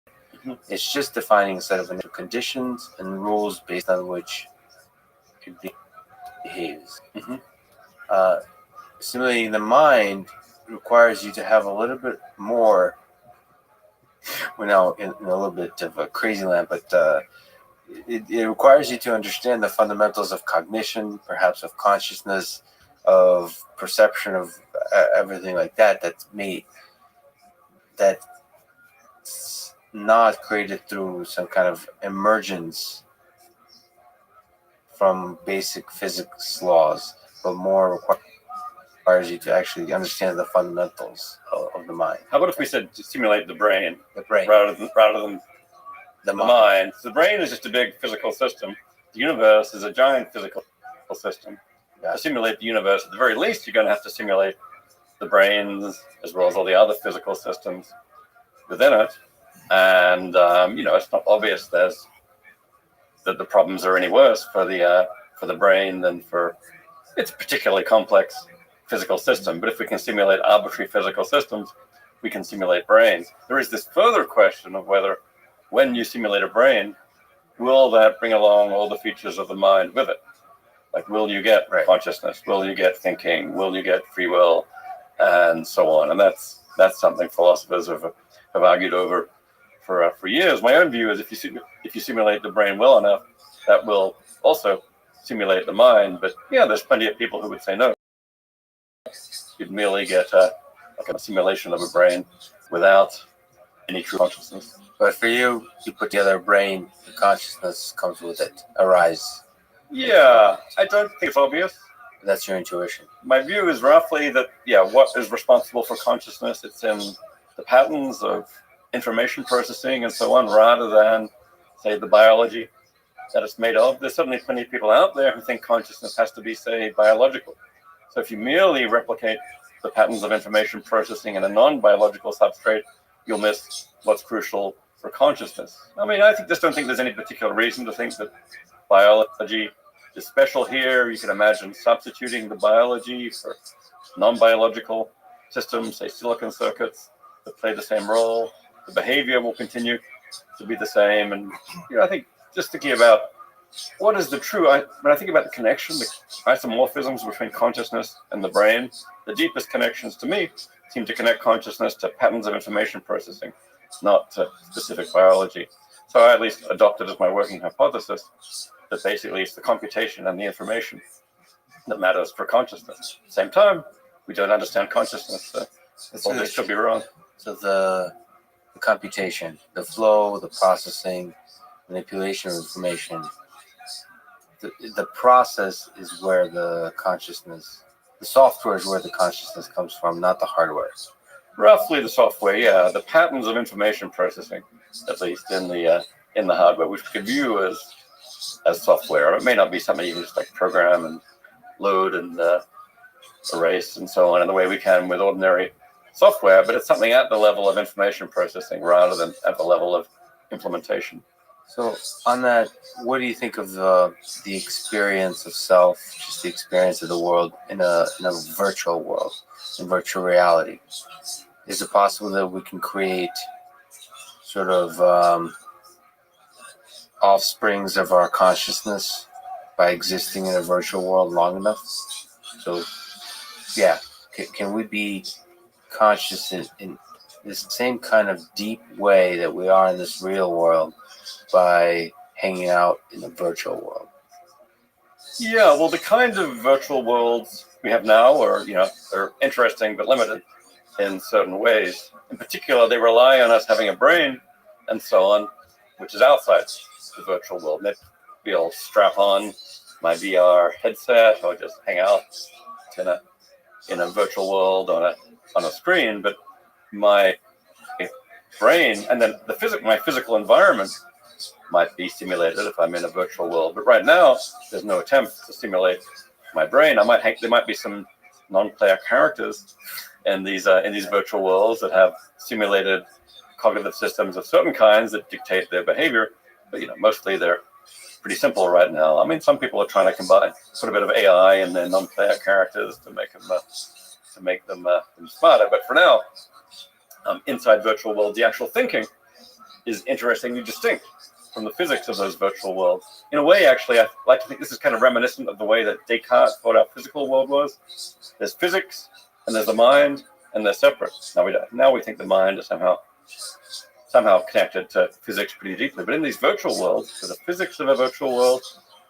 It's just defining a set of initial conditions and rules based on which it behaves. Simulating the mind requires you to have a little bit more. We're now in a little bit of a crazy land, but it requires you to understand the fundamentals of cognition, perhaps of consciousness, of perception, of everything like that. That's not created through some kind of emergence from basic physics laws, but more requires you to actually understand the fundamentals of the mind. How about if we said to simulate the brain? The brain. Rather than the mind. So the brain is just a big physical system. The universe is a giant physical system. To simulate the universe, at the very least, you're going to have to simulate the brains as well as all the other physical systems within it. And it's not obvious that the problems are any worse for the brain than for its particularly complex physical system. But if we can simulate arbitrary physical systems, we can simulate brains. There is this further question of whether, when you simulate a brain, will that bring along all the features of the mind with it? Like, will you get consciousness? Will you get thinking? Will you get free will? And so on. And that's something philosophers have argued over for years. My own view is if you simulate the brain well enough, that will also simulate the mind. But yeah, there's plenty of people who would say no. You'd merely get a simulation of a brain without any true consciousness. But for you put together a brain, the consciousness comes with it, arise. Yeah, I don't think it's obvious. That's your intuition. My view is roughly that, what is responsible for consciousness? It's in the patterns of information processing and so on, rather than, say, the biology that it's made of. There's certainly plenty of people out there who think consciousness has to be, say, biological. So if you merely replicate the patterns of information processing in a non-biological substrate, you'll miss what's crucial for consciousness. I mean, I just don't think there's any particular reason to think that biology is special here. You can imagine substituting the biology for non-biological systems, say silicon circuits that play the same role. The behavior will continue to be the same. And, I think just thinking about what is the true, when I think about the connection, the isomorphisms between consciousness and the brain, the deepest connections to me seem to connect consciousness to patterns of information processing, not to specific biology. So I at least adopted as my working hypothesis that basically it's the computation and the information that matters for consciousness. At the same time, we don't understand consciousness, so all this could be wrong. So the computation, the flow, the processing, manipulation of information, the process is where the software is where the consciousness comes from, not the hardware. Roughly the software, yeah. The patterns of information processing, at least in the hardware, which we could view as software. It may not be something you can just like program and load and erase and so on in the way we can with ordinary software, but it's something at the level of information processing rather than at the level of implementation. So on that, what do you think of the experience of self, just the experience of the world in a virtual world, in virtual reality? Is it possible that we can create sort of offsprings of our consciousness by existing in a virtual world long enough? So, yeah, can we be conscious in this same kind of deep way that we are in this real world by hanging out in the virtual world? Yeah, well, the kind of virtual worlds we have now are, they're interesting but limited in certain ways. In particular, they rely on us having a brain and so on, which is outside the virtual world. Maybe I'll strap on my VR headset or just hang out in a virtual world on a screen, but my brain and then my physical environment might be simulated if I'm in a virtual world. But right now, there's no attempt to simulate my brain. There might be some non-player characters in these virtual worlds that have simulated cognitive systems of certain kinds that dictate their behavior. But mostly they're pretty simple right now. I mean, some people are trying to put a bit of AI in their non-player characters to make them smarter. But for now, inside virtual worlds, the actual thinking is interestingly distinct from the physics of those virtual worlds. In a way, actually, I like to think this is kind of reminiscent of the way that Descartes thought our physical world was. There's physics, and there's the mind, and they're separate. Now we think the mind is somehow connected to physics pretty deeply. But in these virtual worlds, there's the physics of a virtual world,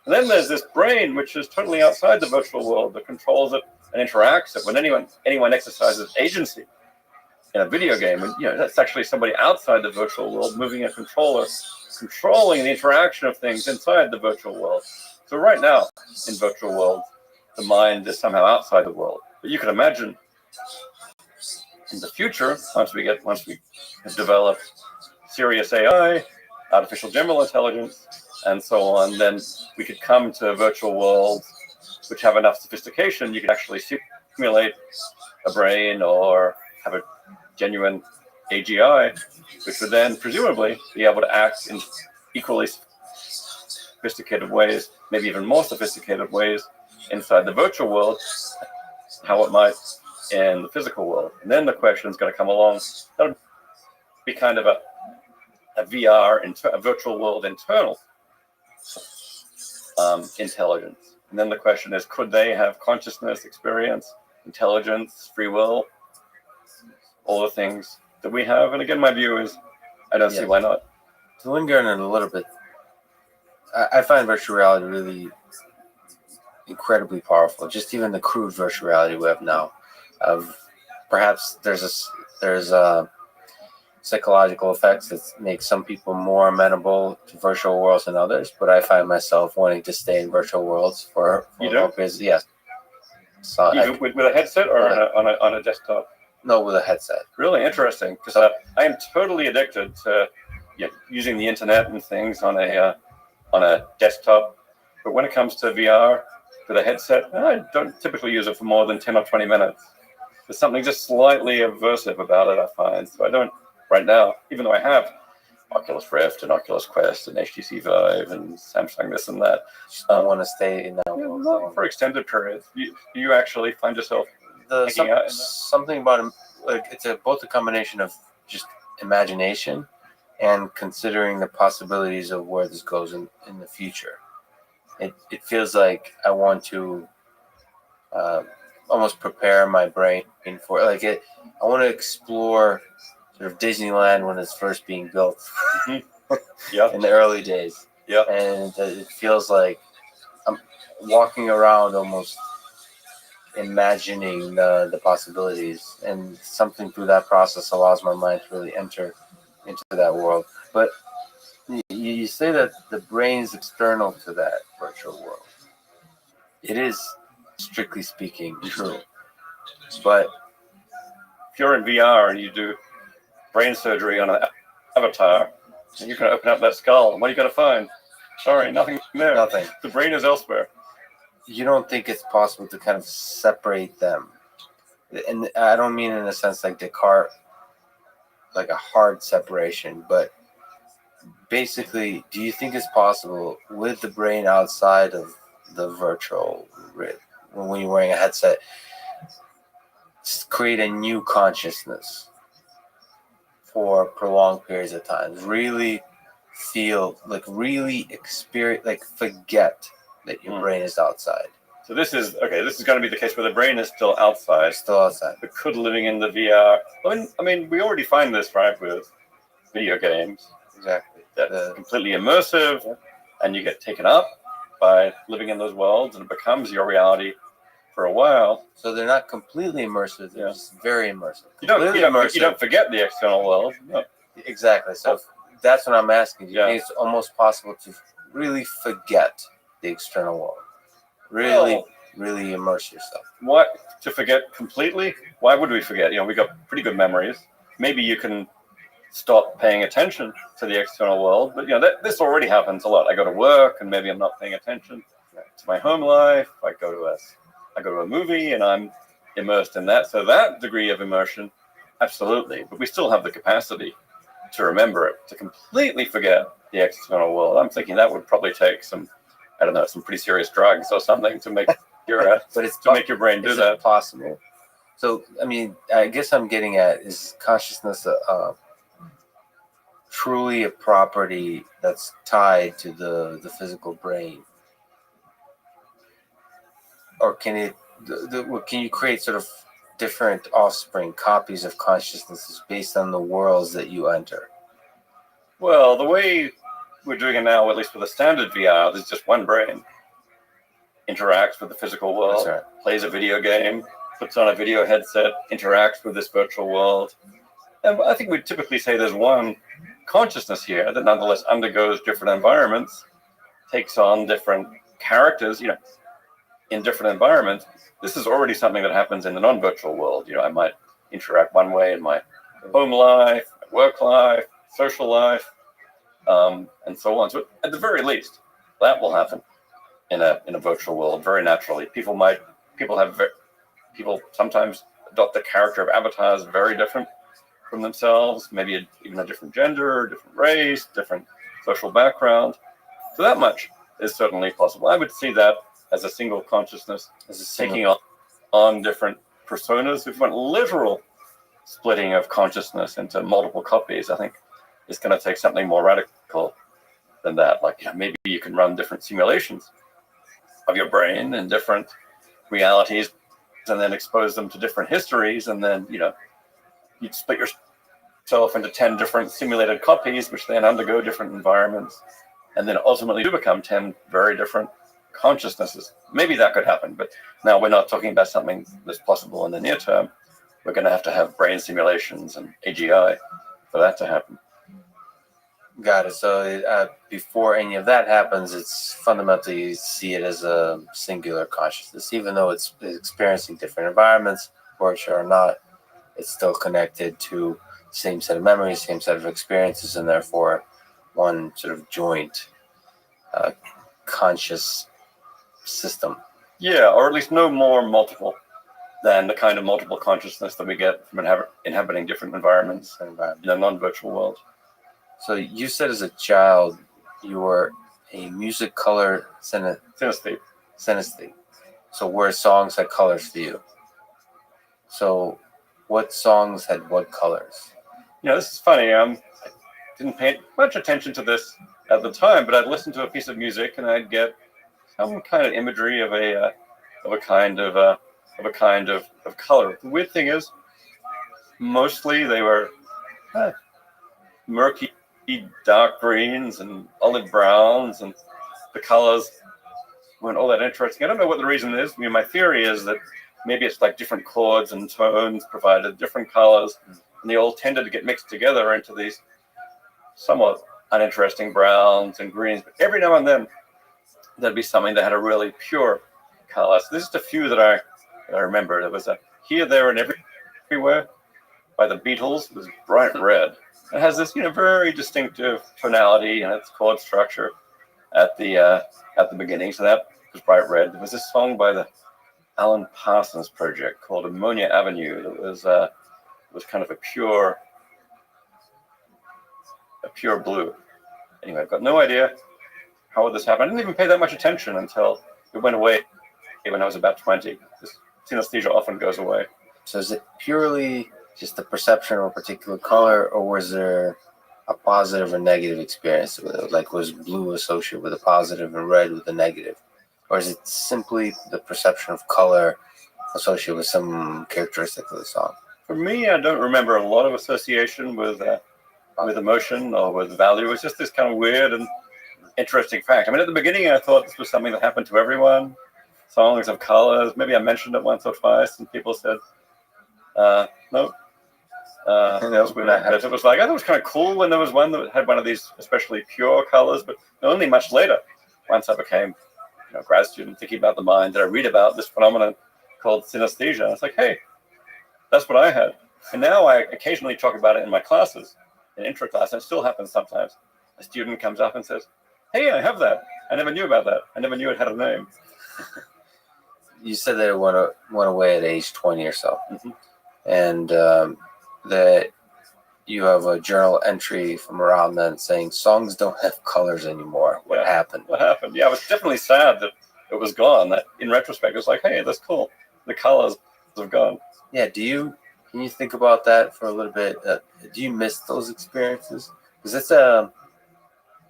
and then there's this brain which is totally outside the virtual world that controls it and interacts it. When anyone exercises agency in a video game, and that's actually somebody outside the virtual world moving a controller, controlling the interaction of things inside the virtual world. So right now, in virtual worlds, the mind is somehow outside the world. But you can imagine in the future, once we have developed serious AI, artificial general intelligence, and so on, then we could come to virtual worlds which have enough sophistication. You could actually simulate a brain or have a genuine AGI, which would then presumably be able to act in equally sophisticated ways, maybe even more sophisticated ways inside the virtual world, how it might in the physical world. And then the question is going to come along, that would be kind of a VR, a virtual world internal intelligence. And then the question is, could they have consciousness, experience, intelligence, free will, all the things that we have? And again, my view is, I don't see why not. To linger on it a little bit, I find virtual reality really incredibly powerful. Just even the crude virtual reality we have now. Perhaps there's psychological effects that make some people more amenable to virtual worlds than others, but I find myself wanting to stay in virtual worlds for yes. So even with a headset or on a desktop? No, with a headset. Really interesting, because I am totally addicted to using the internet and things on a desktop. But when it comes to VR with a headset, I don't typically use it for more than 10 or 20 minutes. There's something just slightly aversive about it, I find. So I don't right now, even though I have Oculus Rift and Oculus Quest and HTC Vive and Samsung this and that. I want to stay in that world. Not for extended periods. Do you actually find yourself something about it, like it's both a combination of just imagination and considering the possibilities of where this goes in the future. It feels like I want to almost prepare my brain for I want to explore sort of Disneyland when it's first being built. Yeah. In the early days. Yeah. And it feels like I'm walking around almost imagining the possibilities, and something through that process allows my mind to really enter into that world. But you say that the brain is external to that virtual world. It is, strictly speaking, true. But if you're in VR and you do brain surgery on an avatar, and you can open up that skull, what are you going to find? Sorry, nothing there. Nothing. The brain is elsewhere. You don't think it's possible to kind of separate them? And I don't mean in a sense like Descartes, like a hard separation, but basically, do you think it's possible with the brain outside of the virtual grid, when you're wearing a headset, create a new consciousness for prolonged periods of time? Really feel like, really experience, like forget that your brain is outside. So this is going to be the case where the brain is still outside, but could living in the VR. I mean, we already find this, right, with video games. Exactly. That's completely immersive, and you get taken up by living in those worlds, and it becomes your reality for a while. So they're not completely immersive; they're just very immersive. You don't forget the external world. No. Exactly. So that's what I'm asking. Do you think it's almost possible to really forget the external world? Really immerse yourself. What, to forget completely? Why would we forget? We got pretty good memories. Maybe you can stop paying attention to the external world, but this already happens a lot. I go to work and maybe I'm not paying attention to my home life. I go to a movie and I'm immersed in that. So that degree of immersion, absolutely. But we still have the capacity to remember it, to completely forget the external world. I'm thinking that would probably take some pretty serious drugs or something to make make your brain do that. Possible. So, I mean, I guess I'm getting at, is consciousness truly a property that's tied to the physical brain, or can you create sort of different offspring copies of consciousnesses based on the worlds that you enter? Well, the way we're doing it now, at least with the standard VR, there's just one brain. Interacts with the physical world, plays a video game, puts on a video headset, interacts with this virtual world. And I think we'd typically say there's one consciousness here that nonetheless undergoes different environments, takes on different characters, in different environments. This is already something that happens in the non-virtual world. I might interact one way in my home life, my work life, social life, and so on. So at the very least, that will happen in a virtual world very naturally. People sometimes adopt the character of avatars very different from themselves, maybe even a different gender, different race, different social background. So that much is certainly possible. I would see that as a single consciousness, taking on different personas. If you want literal splitting of consciousness into multiple copies, I think it's going to take something more radical than that. Like, maybe you can run different simulations of your brain in different realities and then expose them to different histories, and then you'd split yourself into 10 different simulated copies, which then undergo different environments, and then ultimately do become 10 very different consciousnesses. Maybe that could happen, but now we're not talking about something that's possible in the near term. We're going to have brain simulations and AGI for that to happen. Got it. So before any of that happens, it's fundamentally, you see it as a singular consciousness, even though it's experiencing different environments, virtual or not. It's still connected to the same set of memories, same set of experiences, and therefore one sort of joint conscious system. Yeah, or at least no more multiple than the kind of multiple consciousness that we get from inhabiting different environments in a non-virtual world. So you said as a child you were a music color synesthete. So where songs had colors for you. So what songs had what colors? This is funny. I didn't pay much attention to this at the time, but I'd listen to a piece of music and I'd get some kind of imagery of a kind of color. The weird thing is, mostly they were murky, dark greens and olive browns, and the colors weren't all that interesting. I don't know what the reason is. My theory is that maybe it's like different chords and tones provided different colors, and they all tended to get mixed together into these somewhat uninteresting browns and greens. But every now and then, there'd be something that had a really pure color. So there's just a few that I remember. There was a Here, There, and Everywhere by the Beatles. It was bright red. It has this, very distinctive tonality and its chord structure at the beginning. So that was bright red. There was this song by the Alan Parsons Project called Ammonia Avenue. That was kind of a pure blue. Anyway, I've got no idea how this happened. I didn't even pay that much attention until it went away when I was about 20. This synesthesia often goes away. So is it purely just the perception of a particular color, or was there a positive or negative experience with it? Like, was blue associated with a positive and red with a negative? Or is it simply the perception of color associated with some characteristic of the song? For me, I don't remember a lot of association with emotion or with value. It's just this kind of weird and interesting fact. I mean, at the beginning, I thought this was something that happened to everyone. Songs of colors. Maybe I mentioned it once or twice, and people said, no. It was like, I thought it was kind of cool when there was one that had one of these especially pure colors, but only much later, once I became a grad student thinking about the mind, did I read about this phenomenon called synesthesia. And it's like, hey, that's what I had. And now I occasionally talk about it in my classes, in intro class, and it still happens sometimes. A student comes up and says, hey, I have that. I never knew about that. I never knew it had a name. You said that it went away at age 20 or so. Mm-hmm. And that you have a journal entry from around then saying songs don't have colors anymore. What happened? What happened? Yeah, I was definitely sad that it was gone. That in retrospect, it was like, hey, that's cool. The colors have gone. Yeah, can you think about that for a little bit? Do you miss those experiences? Because it's a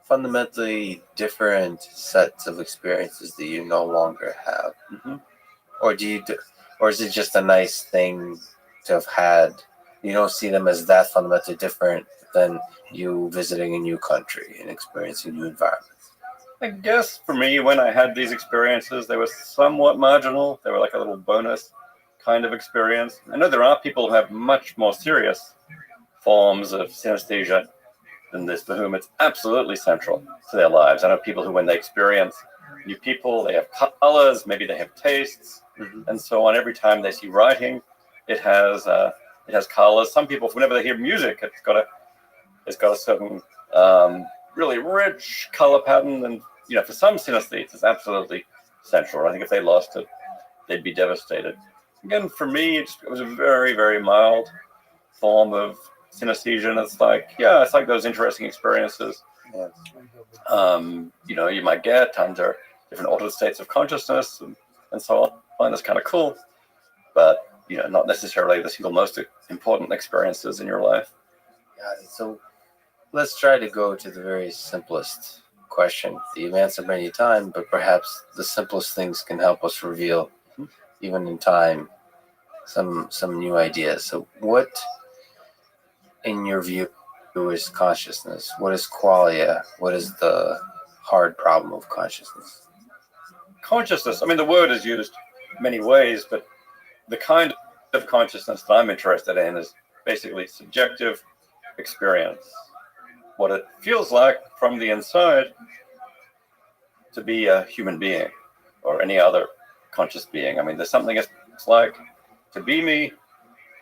fundamentally different sets of experiences that you no longer have. Mm-hmm. Or is it just a nice thing to have had? You don't see them as that fundamentally different than you visiting a new country and experiencing new environments. I guess for me, when I had these experiences, they were somewhat marginal. They were like a little bonus kind of experience. I know there are people who have much more serious forms of synesthesia than this, for whom it's absolutely central to their lives. I know people who, when they experience new people, they have colors, maybe they have tastes, and so on. Every time they see writing, it has colors. Some people, whenever they hear music, it's got a certain really rich color pattern, and for some synesthetes, it's absolutely central. I think if they lost it, they'd be devastated. Again, for me, it was a very, very mild form of synesthesia, and it's like those interesting experiences. You might get under different altered states of consciousness and so on. I find this kind of cool, but not necessarily the single most important experiences in your life. Got it. So let's try to go to the very simplest question that you've answered many times, but perhaps the simplest things can help us reveal, even in time, some new ideas. So what, in your view, is consciousness? What is qualia? What is the hard problem of consciousness? Consciousness, I mean, the word is used many ways, but the kind of consciousness that I'm interested in is basically subjective experience. What it feels like from the inside to be a human being or any other conscious being. I mean, there's something it's like to be me.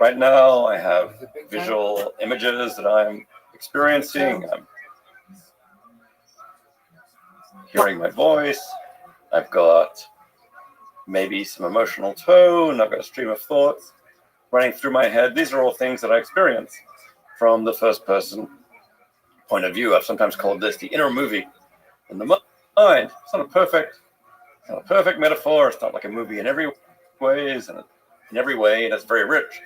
Right now, I have visual images that I'm experiencing. I'm hearing my voice. I've got maybe some emotional tone. I've got a stream of thoughts running through my head. These are all things that I experience from the first person point of view. I've sometimes called this the inner movie in the mind. It's not a perfect metaphor. It's not like a movie in every ways, and in every way, and it's very rich.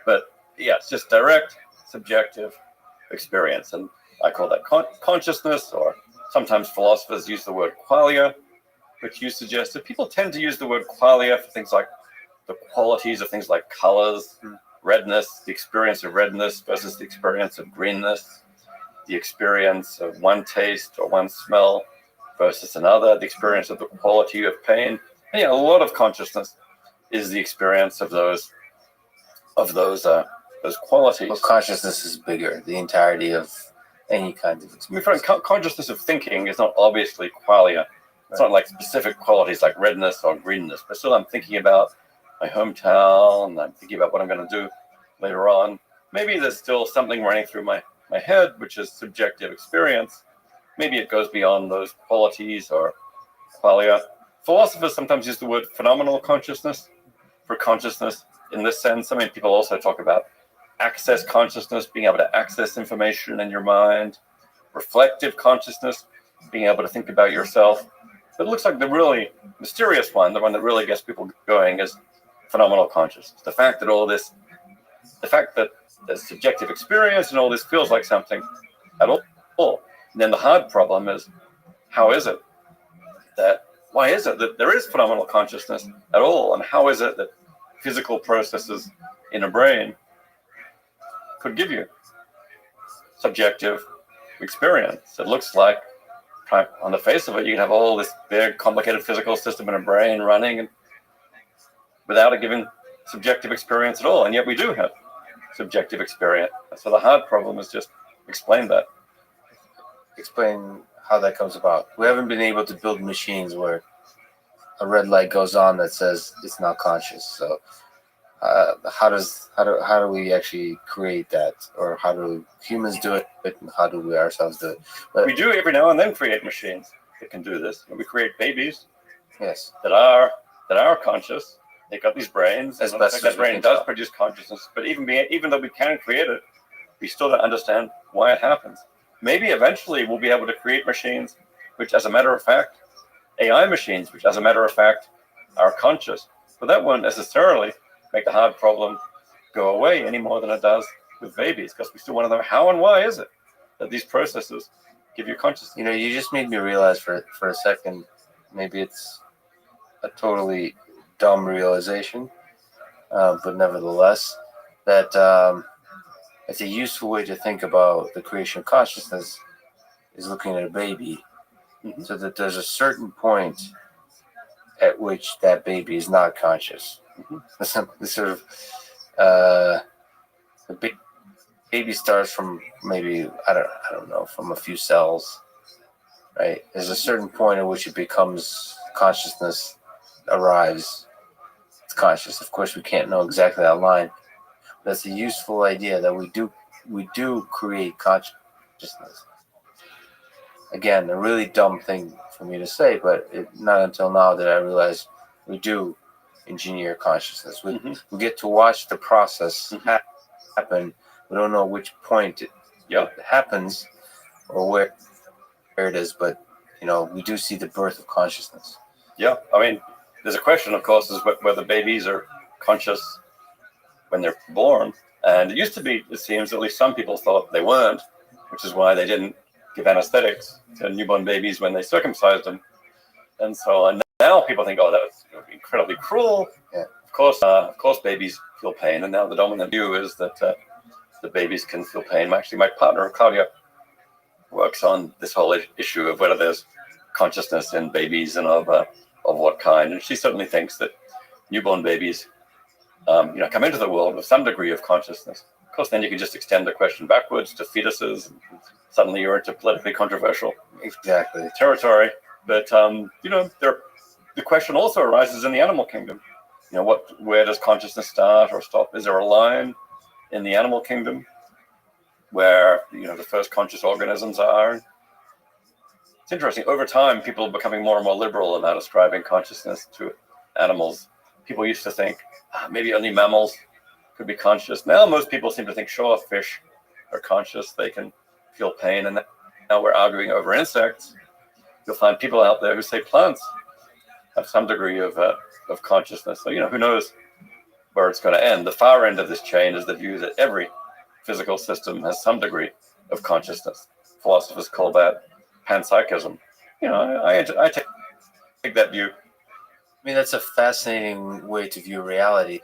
But yeah, it's just direct, subjective experience, and I call that consciousness, or sometimes philosophers use the word qualia, which you suggested. People tend to use the word qualia for things like the qualities of things like colors, redness, the experience of redness versus the experience of greenness, the experience of one taste or one smell versus another, the experience of the quality of pain. And, a lot of consciousness is the experience of those qualities. Well, consciousness is bigger. The entirety of any kind of experience. I mean, consciousness of thinking is not obviously qualia. It's not like specific qualities like redness or greenness, but still I'm thinking about my hometown, and I'm thinking about what I'm going to do later on. Maybe there's still something running through my head, which is subjective experience. Maybe it goes beyond those qualities or qualia. Philosophers sometimes use the word phenomenal consciousness for consciousness in this sense. I mean, people also talk about access consciousness, being able to access information in your mind. reflective consciousness, being able to think about yourself. But it looks like the really mysterious one, the one that really gets people going, is phenomenal consciousness. The fact that there's subjective experience and all this feels like something at all. And then the hard problem is, why is it that there is phenomenal consciousness at all? And how is it that physical processes in a brain could give you subjective experience? It looks like, on the face of it, you can have all this big, complicated physical system in a brain running and without it giving subjective experience at all. And yet we do have subjective experience. So the hard problem is just explain that. Explain how that comes about. We haven't been able to build machines where a red light goes on that says it's not conscious. So how do we actually create that, or how do humans do it, and how do we ourselves do it? But We do every now and then create machines that can do this. And we create babies yes, that are conscious. They've got these brains. As and best as that we brain can does tell. produce consciousness. But even though we can create it, we still don't understand why it happens. Maybe eventually we'll be able to create machines which, as a matter of fact, AI machines, which, as a matter of fact, are conscious. But that won't necessarily make the hard problem go away any more than it does with babies, because we still want to know how and why is it that these processes give you consciousness. you know, you just made me realize for a second, maybe it's a totally dumb realization, but nevertheless, that it's a useful way to think about the creation of consciousness is looking at a baby, so that there's a certain point at which that baby is not conscious. The sort of the baby starts from maybe I don't know, from a few cells, right? There's a certain point at which it becomes consciousness arrives. It's conscious. Of course, we can't know exactly that line. That's a useful idea that we do create consciousness. Again, a really dumb thing for me to say, but not until now did I realize we do engineer consciousness. We get to watch the process happen. We don't know which point it happens or where it is, but we do see the birth of consciousness. Yeah, I mean, there's a question, of course, is whether babies are conscious when they're born. And it used to be, it seems, at least some people thought they weren't, which is why they didn't give anesthetics to newborn babies when they circumcised them. And so now people think, oh, that was incredibly cruel. Yeah. Of course, babies feel pain. And now the dominant view is that the babies can feel pain. Actually, my partner, Claudia, works on this whole issue of whether there's consciousness in babies and of what kind. And she certainly thinks that newborn babies come into the world with some degree of consciousness. Of course, then you can just extend the question backwards to fetuses. And suddenly you're into politically controversial territory. But, the question also arises in the animal kingdom. Where does consciousness start or stop? Is there a line in the animal kingdom where, the first conscious organisms are? It's interesting. Over time, people are becoming more and more liberal about ascribing consciousness to animals. People used to think maybe only mammals could be conscious. Now most people seem to think, sure, fish are conscious. They can feel pain. And now we're arguing over insects. You'll find people out there who say plants have some degree of consciousness. So, who knows where it's going to end. The far end of this chain is the view that every physical system has some degree of consciousness. Philosophers call that panpsychism. I take that view. I mean, that's a fascinating way to view reality.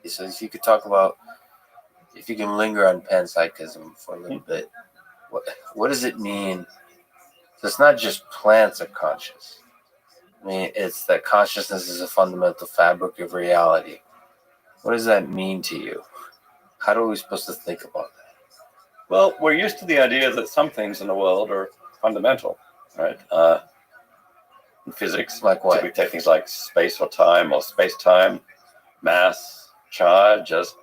So if you can linger on panpsychism for a little bit, what does it mean? So it's not just plants are conscious. I mean, it's that consciousness is a fundamental fabric of reality. What does that mean to you? How are we supposed to think about that? Well, we're used to the idea that some things in the world are fundamental, right? In physics, Like what? So we take things like space or time, or space-time, mass, charge as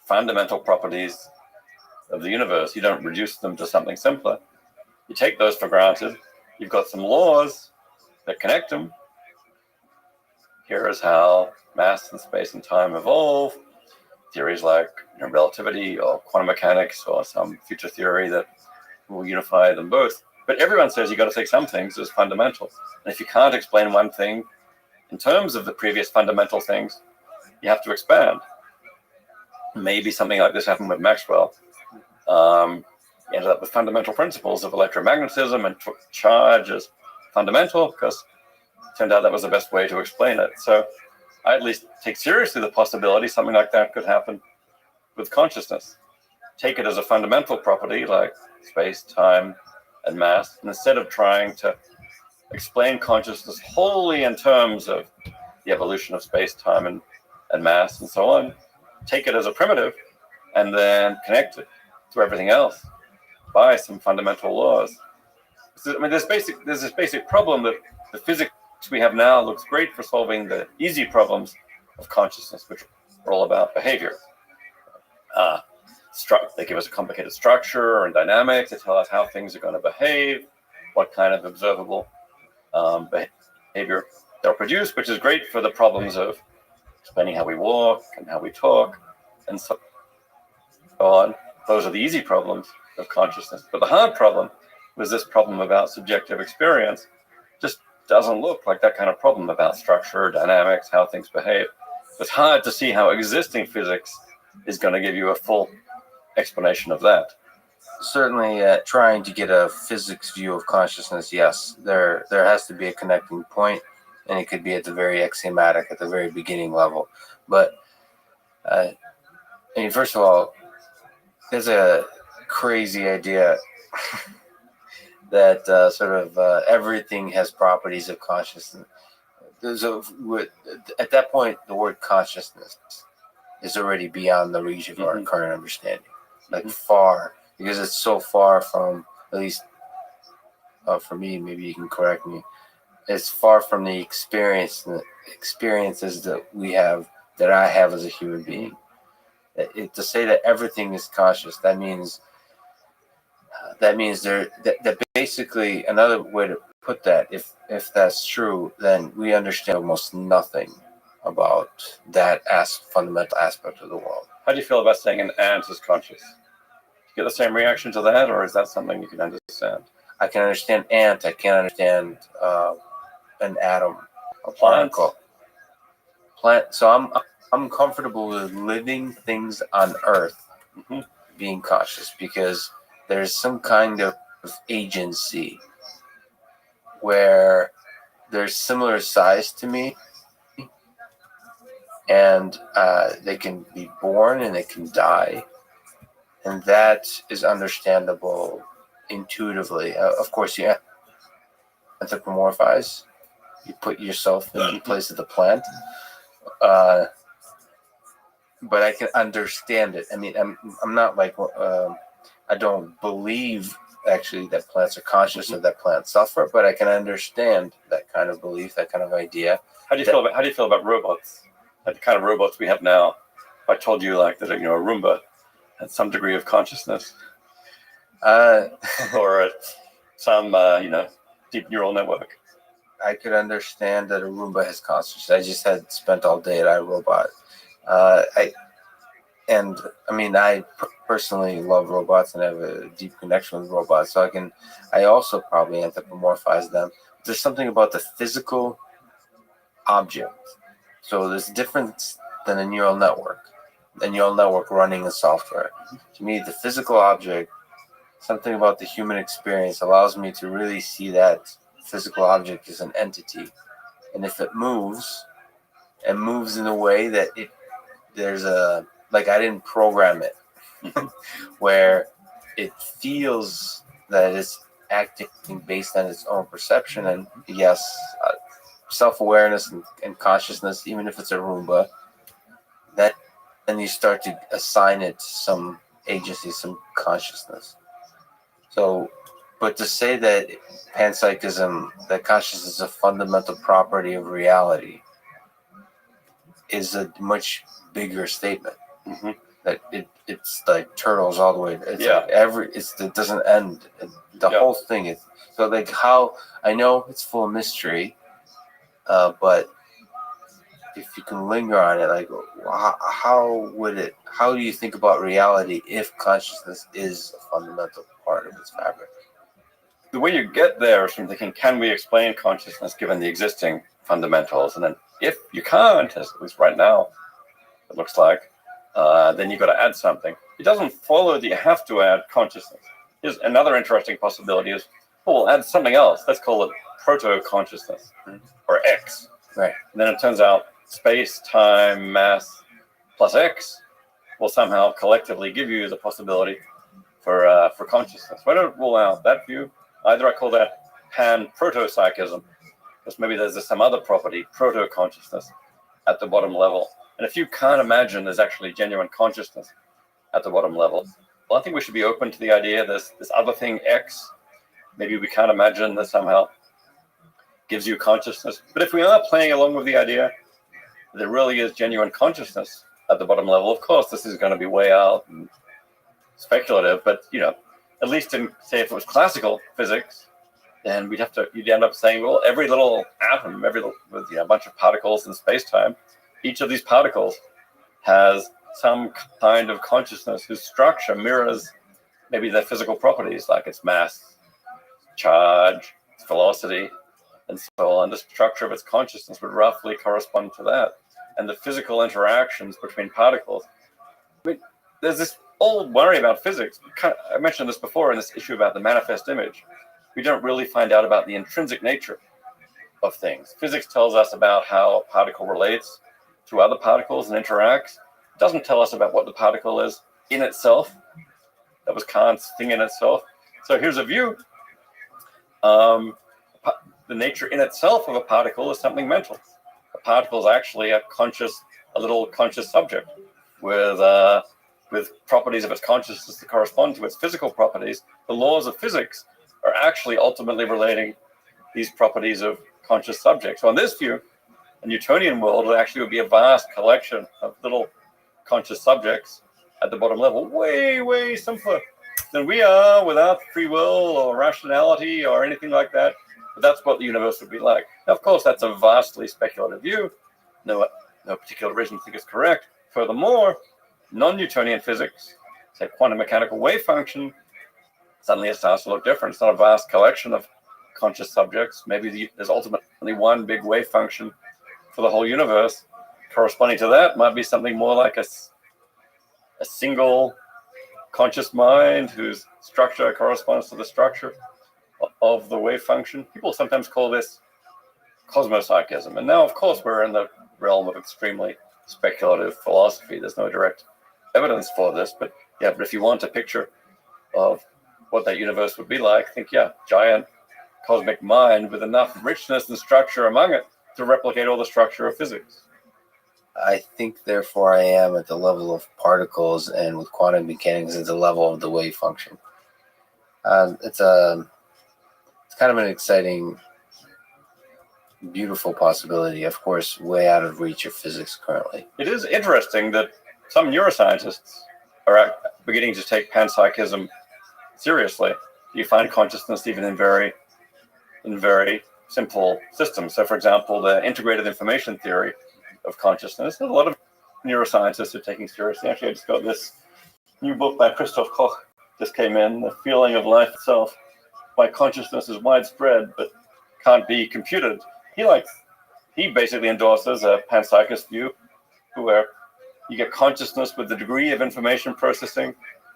fundamental properties of the universe. You don't reduce them to something simpler. You take those for granted. You've got some laws that connect them. Here is how mass and space and time evolve. Theories like relativity or quantum mechanics or some future theory that we'll unify them both. But everyone says you got to take some things as fundamental. And if you can't explain one thing in terms of the previous fundamental things, you have to expand. Maybe something like this happened with Maxwell. You ended up with fundamental principles of electromagnetism and charge as fundamental because it turned out that was the best way to explain it. So I at least take seriously the possibility something like that could happen with consciousness. Take it as a fundamental property like space, time, and mass. And instead of trying to explain consciousness wholly in terms of the evolution of space, time, and mass, and so on, take it as a primitive and then connect it to everything else by some fundamental laws. I mean, there's this basic problem that the physics we have now looks great for solving the easy problems of consciousness, which are all about behavior. They give us a complicated structure and dynamics. They tell us how things are going to behave, what kind of observable behavior they'll produce, which is great for the problems of explaining how we walk and how we talk and so on. Those are the easy problems of consciousness. But the hard problem was this problem about subjective experience. Just doesn't look like that kind of problem about structure, dynamics, how things behave. It's hard to see how existing physics is going to give you a full explanation of that. Certainly, trying to get a physics view of consciousness, yes, there has to be a connecting point, and it could be at the very axiomatic, at the very beginning level. But I mean, first of all, there's a crazy idea that everything has properties of consciousness. At that point, the word consciousness is already beyond the reach of our current understanding, like far, because it's so far from, at least for me, maybe you can correct me, it's far from the experiences that we have, that I have as a human being. To say that everything is conscious, that means that basically, another way to put that, if that's true, then we understand almost nothing about that fundamental aspect of the world. How do you feel about saying an ant is conscious? Do you get the same reaction to that, or is that something you can understand? I can understand ant. I can't understand an atom, a Plant. particle. Plant. So I'm comfortable with living things on Earth being conscious, because there's some kind of agency where they're similar size to me, and they can be born and they can die, and that is understandable intuitively. Of course, you anthropomorphize, you put yourself in the place of the plant, but I can understand it. I mean, I'm not like I don't believe actually that plants are conscious or that plants suffer, but I can understand that kind of belief, that kind of idea. How do you feel about robots? Like the kind of robots we have now? If I told you like that, a Roomba had some degree of consciousness, or some deep neural network. I could understand that a Roomba has consciousness. I just had spent all day at iRobot. I personally love robots and have a deep connection with robots, so I also probably anthropomorphize them. There's something about the physical object. So there's difference than a neural network. A neural network running in software. To me, the physical object, something about the human experience allows me to really see that physical object as an entity. And if it moves, and moves in a way that I didn't program it, where it feels that it's acting based on its own perception, and yes, self-awareness and consciousness, even if it's a Roomba, then you start to assign it some agency, some consciousness. So, but to say that panpsychism, that consciousness is a fundamental property of reality, is a much bigger statement. That it's like turtles all the way. It doesn't end. The whole thing is so like how I know it's full of mystery, but if you can linger on it, like how do you think about reality if consciousness is a fundamental part of its fabric. The way you get there is from thinking, can we explain consciousness given the existing fundamentals? And then if you can't, as at least right now, it looks like, then you've got to add something. It doesn't follow that you have to add consciousness. Here's another interesting possibility is, we'll add something else. Let's call it proto-consciousness, or X. Right. And then it turns out space, time, mass, plus X will somehow collectively give you the possibility for consciousness. So I don't rule out that view. Either I call that pan-proto-psychism, because maybe there's some other property, proto-consciousness, at the bottom level. And if you can't imagine there's actually genuine consciousness at the bottom level, well, I think we should be open to the idea there's this other thing, X. Maybe we can't imagine that somehow gives you consciousness. But if we are playing along with the idea that there really is genuine consciousness at the bottom level, of course, this is going to be way out and speculative, but, at least in, say, if it was classical physics, then you'd end up saying, well, every little atom, with a bunch of particles in space-time, each of these particles has some kind of consciousness whose structure mirrors maybe their physical properties, like its mass, charge, its velocity, and so on. The structure of its consciousness would roughly correspond to that. And the physical interactions between particles. I mean, there's this old worry about physics. I mentioned this before in this issue about the manifest image. We don't really find out about the intrinsic nature of things. Physics tells us about how a particle relates to other particles and interacts. It doesn't tell us about what the particle is in itself. That was Kant's thing in itself. So here's a view. The nature in itself of a particle is something mental. A particle is actually a little conscious subject with properties of its consciousness that correspond to its physical properties. The laws of physics are actually ultimately relating these properties of conscious subjects. So in this view, a Newtonian world actually would be a vast collection of little conscious subjects at the bottom level, way, way simpler than we are, without free will or rationality or anything like that. But that's what the universe would be like. Now, of course, that's a vastly speculative view. No particular reason to think it's correct. Furthermore, non-Newtonian physics, say quantum mechanical wave function, suddenly it starts to look different. It's not a vast collection of conscious subjects. Maybe there's ultimately one big wave function for the whole universe. Corresponding to that might be something more like a single conscious mind whose structure corresponds to the structure of the wave function. People sometimes call this cosmopsychism. And now, of course, we're in the realm of extremely speculative philosophy. There's no direct evidence for this, but if you want a picture of what that universe would be like, think, giant cosmic mind with enough richness and structure among it to replicate all the structure of physics. I think, therefore, I am at the level of particles, and with quantum mechanics at the level of the wave function. It's kind of an exciting, beautiful possibility. Of course, way out of reach of physics currently. It is interesting that some neuroscientists are beginning to take panpsychism seriously. You find consciousness even in very simple systems. So, for example, the integrated information theory of consciousness, a lot of neuroscientists are taking seriously. Actually, I just got this new book by Christoph Koch, just came in, The Feeling of Life Itself, Why Consciousness is Widespread but Can't Be Computed. He basically endorses a panpsychist view where you get consciousness with the degree of information processing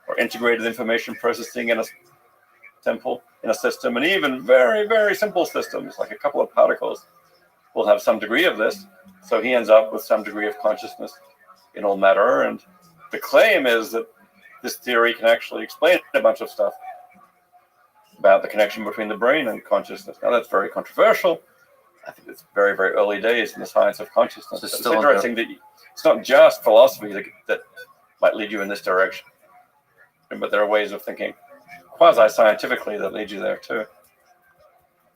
or integrated information processing in a system, and even very, very simple systems, like a couple of particles, will have some degree of this. So he ends up with some degree of consciousness in all matter. And the claim is that this theory can actually explain a bunch of stuff about the connection between the brain and consciousness. Now, that's very controversial. I think it's very, very early days in the science of consciousness. It's interesting that it's not just philosophy that might lead you in this direction, but there are ways of thinking quasi-scientifically that lead you there too.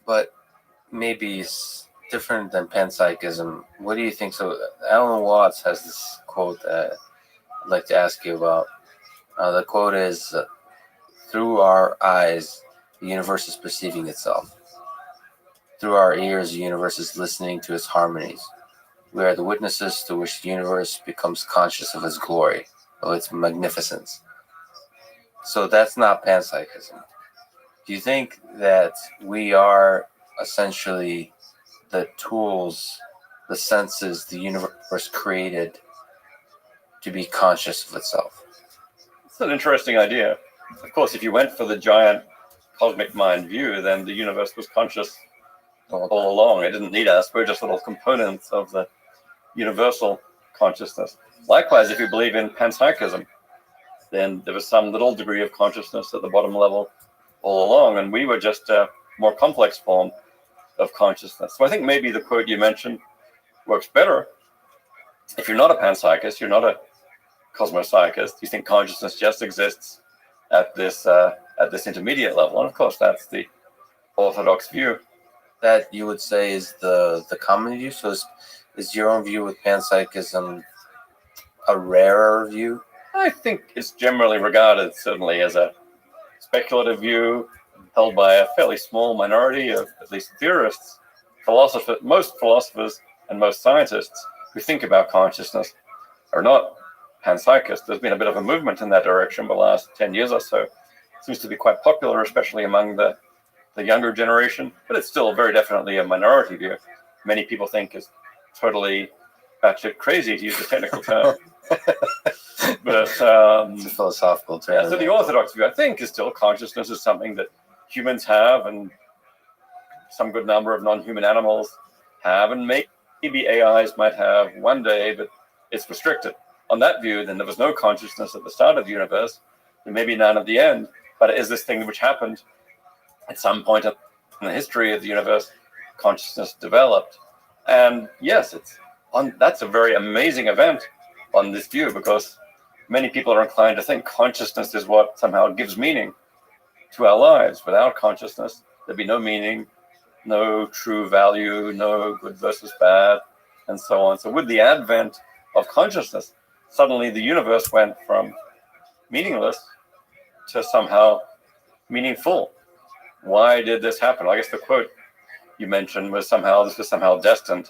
But maybe it's different than panpsychism. What do you think? So Alan Watts has this quote that I'd like to ask you about. The quote is, through our eyes, the universe is perceiving itself. Through our ears, the universe is listening to its harmonies. We are the witnesses to which the universe becomes conscious of its glory, of its magnificence. So that's not panpsychism. Do you think that we are essentially the tools, the senses the universe created to be conscious of itself? It's an interesting idea. Of course, if you went for the giant cosmic mind view, then the universe was conscious all along. It didn't need us. We're just little components of the universal consciousness. Likewise, if you believe in panpsychism, then there was some little degree of consciousness at the bottom level all along, and we were just a more complex form of consciousness. So I think maybe the quote you mentioned works better. If you're not a panpsychist, you're not a cosmopsychist, you think consciousness just exists at this intermediate level, and of course that's the orthodox view. That you would say is the common view. So is your own view with panpsychism a rarer view? I think it's generally regarded certainly as a speculative view held by a fairly small minority of at least theorists. Most philosophers and most scientists who think about consciousness are not panpsychists. There's been a bit of a movement in that direction for the last 10 years or so. It seems to be quite popular, especially among the younger generation, but it's still very definitely a minority view. Many people think it's totally batshit crazy, to use a technical term. But It's a philosophical term. yeah, so the orthodox view, I think, is still consciousness is something that humans have, and some good number of non-human animals have, and maybe AIs might have one day, but it's restricted. On that view, then there was no consciousness at the start of the universe, and maybe none at the end, but it is this thing which happened at some point in the history of the universe. Consciousness developed, and yes, that's a very amazing event on this view, because many people are inclined to think consciousness is what somehow gives meaning to our lives. Without consciousness, there'd be no meaning, no true value, no good versus bad, and so on. So with the advent of consciousness, suddenly the universe went from meaningless to somehow meaningful. Why did this happen? I guess the quote you mentioned was this was somehow destined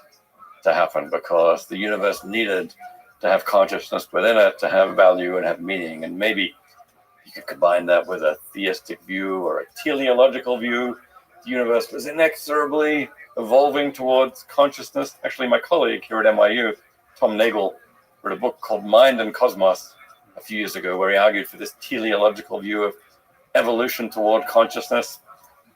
to happen, because the universe needed to have consciousness within it to have value and have meaning. And maybe you could combine that with a theistic view or a teleological view. The universe was inexorably evolving towards consciousness. Actually, my colleague here at NYU, Tom Nagel, wrote a book called Mind and Cosmos a few years ago, where he argued for this teleological view of evolution toward consciousness,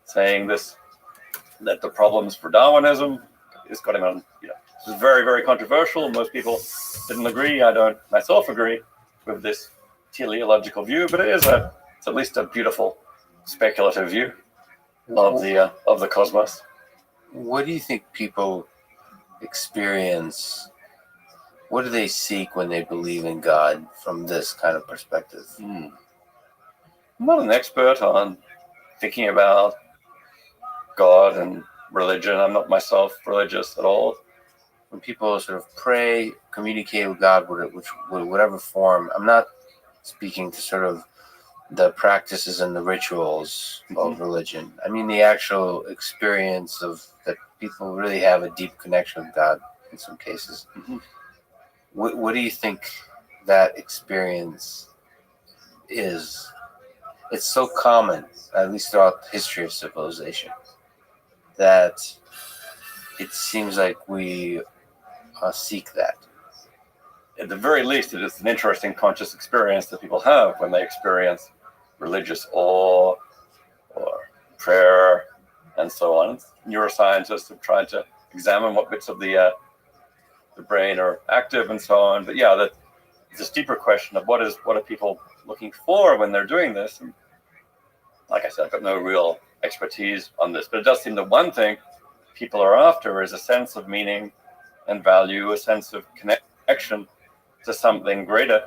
saying that the problems for Darwinism is got him on, this is very, very controversial. Most people didn't agree. I don't myself agree with this teleological view, but it's at least a beautiful speculative view of the cosmos. What do you think people experience? What do they seek when they believe in God from this kind of perspective? I'm not an expert on thinking about God and religion. I'm not myself religious at all. When people sort of pray, communicate with God, whatever form, I'm not speaking to sort of the practices and the rituals of religion. I mean the actual experience of that people really have a deep connection with God in some cases. Mm-hmm. What do you think that experience is? It's so common, at least throughout the history of civilization, that it seems like we seek that. At the very least, it is an interesting conscious experience that people have when they experience religious awe or prayer and so on. Neuroscientists have tried to examine what bits of the brain are active and so on. But yeah, there's this deeper question of what are people looking for when they're doing this? And like I said, I've got no real expertise on this, but it does seem that one thing people are after is a sense of meaning and value, a sense of connection to something greater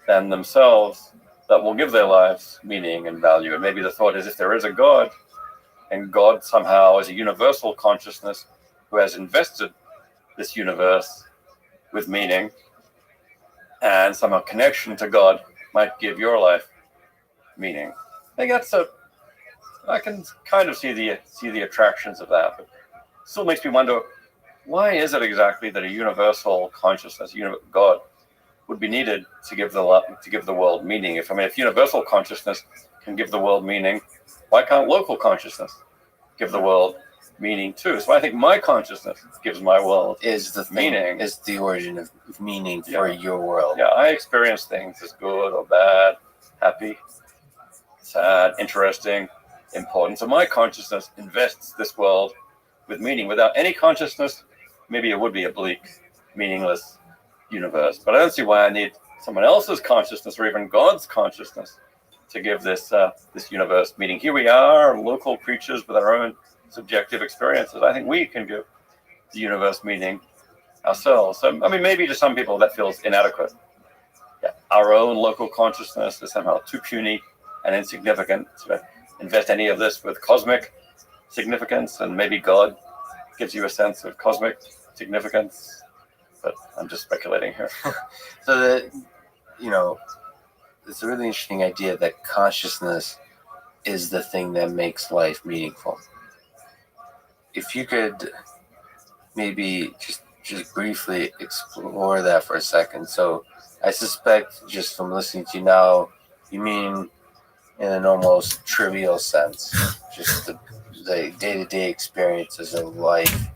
than themselves that will give their lives meaning and value. And maybe the thought is, if there is a God, and God somehow is a universal consciousness who has invested this universe with meaning, and somehow connection to God might give your life meaning. I think I can kind of see the attractions of that, but still makes me wonder, why is it exactly that a universal consciousness, God, would be needed to give the world meaning. If universal consciousness can give the world meaning, why can't local consciousness give the world meaning too? So I think my consciousness gives my world Is the thing, meaning. is the origin of meaning for your world. Yeah, I experience things as good or bad, happy, sad, interesting, important. So my consciousness invests this world with meaning. Without any consciousness, maybe it would be a bleak, meaningless universe. But I don't see why I need someone else's consciousness or even God's consciousness to give this universe meaning. Here we are, local creatures with our own subjective experiences. I think we can give the universe meaning ourselves. So, maybe to some people that feels inadequate. Yeah, our own local consciousness is somehow too puny and insignificant to invest any of this with cosmic significance, and maybe God gives you a sense of cosmic significance. But I'm just speculating here. So that, it's a really interesting idea that consciousness is the thing that makes life meaningful. If you could maybe just briefly explore that for a second. So I suspect, just from listening to you now, you mean in an almost trivial sense, just the day-to-day experiences of life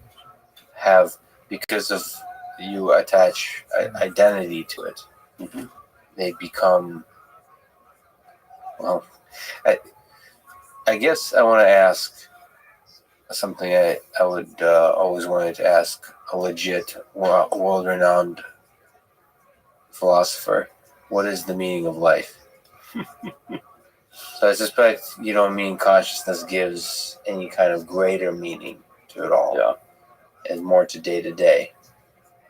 have, because of you attach identity to it. Mm-hmm. They become, well, I guess I want to ask something I would always wanted to ask a legit, world-renowned philosopher. What is the meaning of life? So I suspect you don't mean consciousness gives any kind of greater meaning to it all. Yeah. And more to day.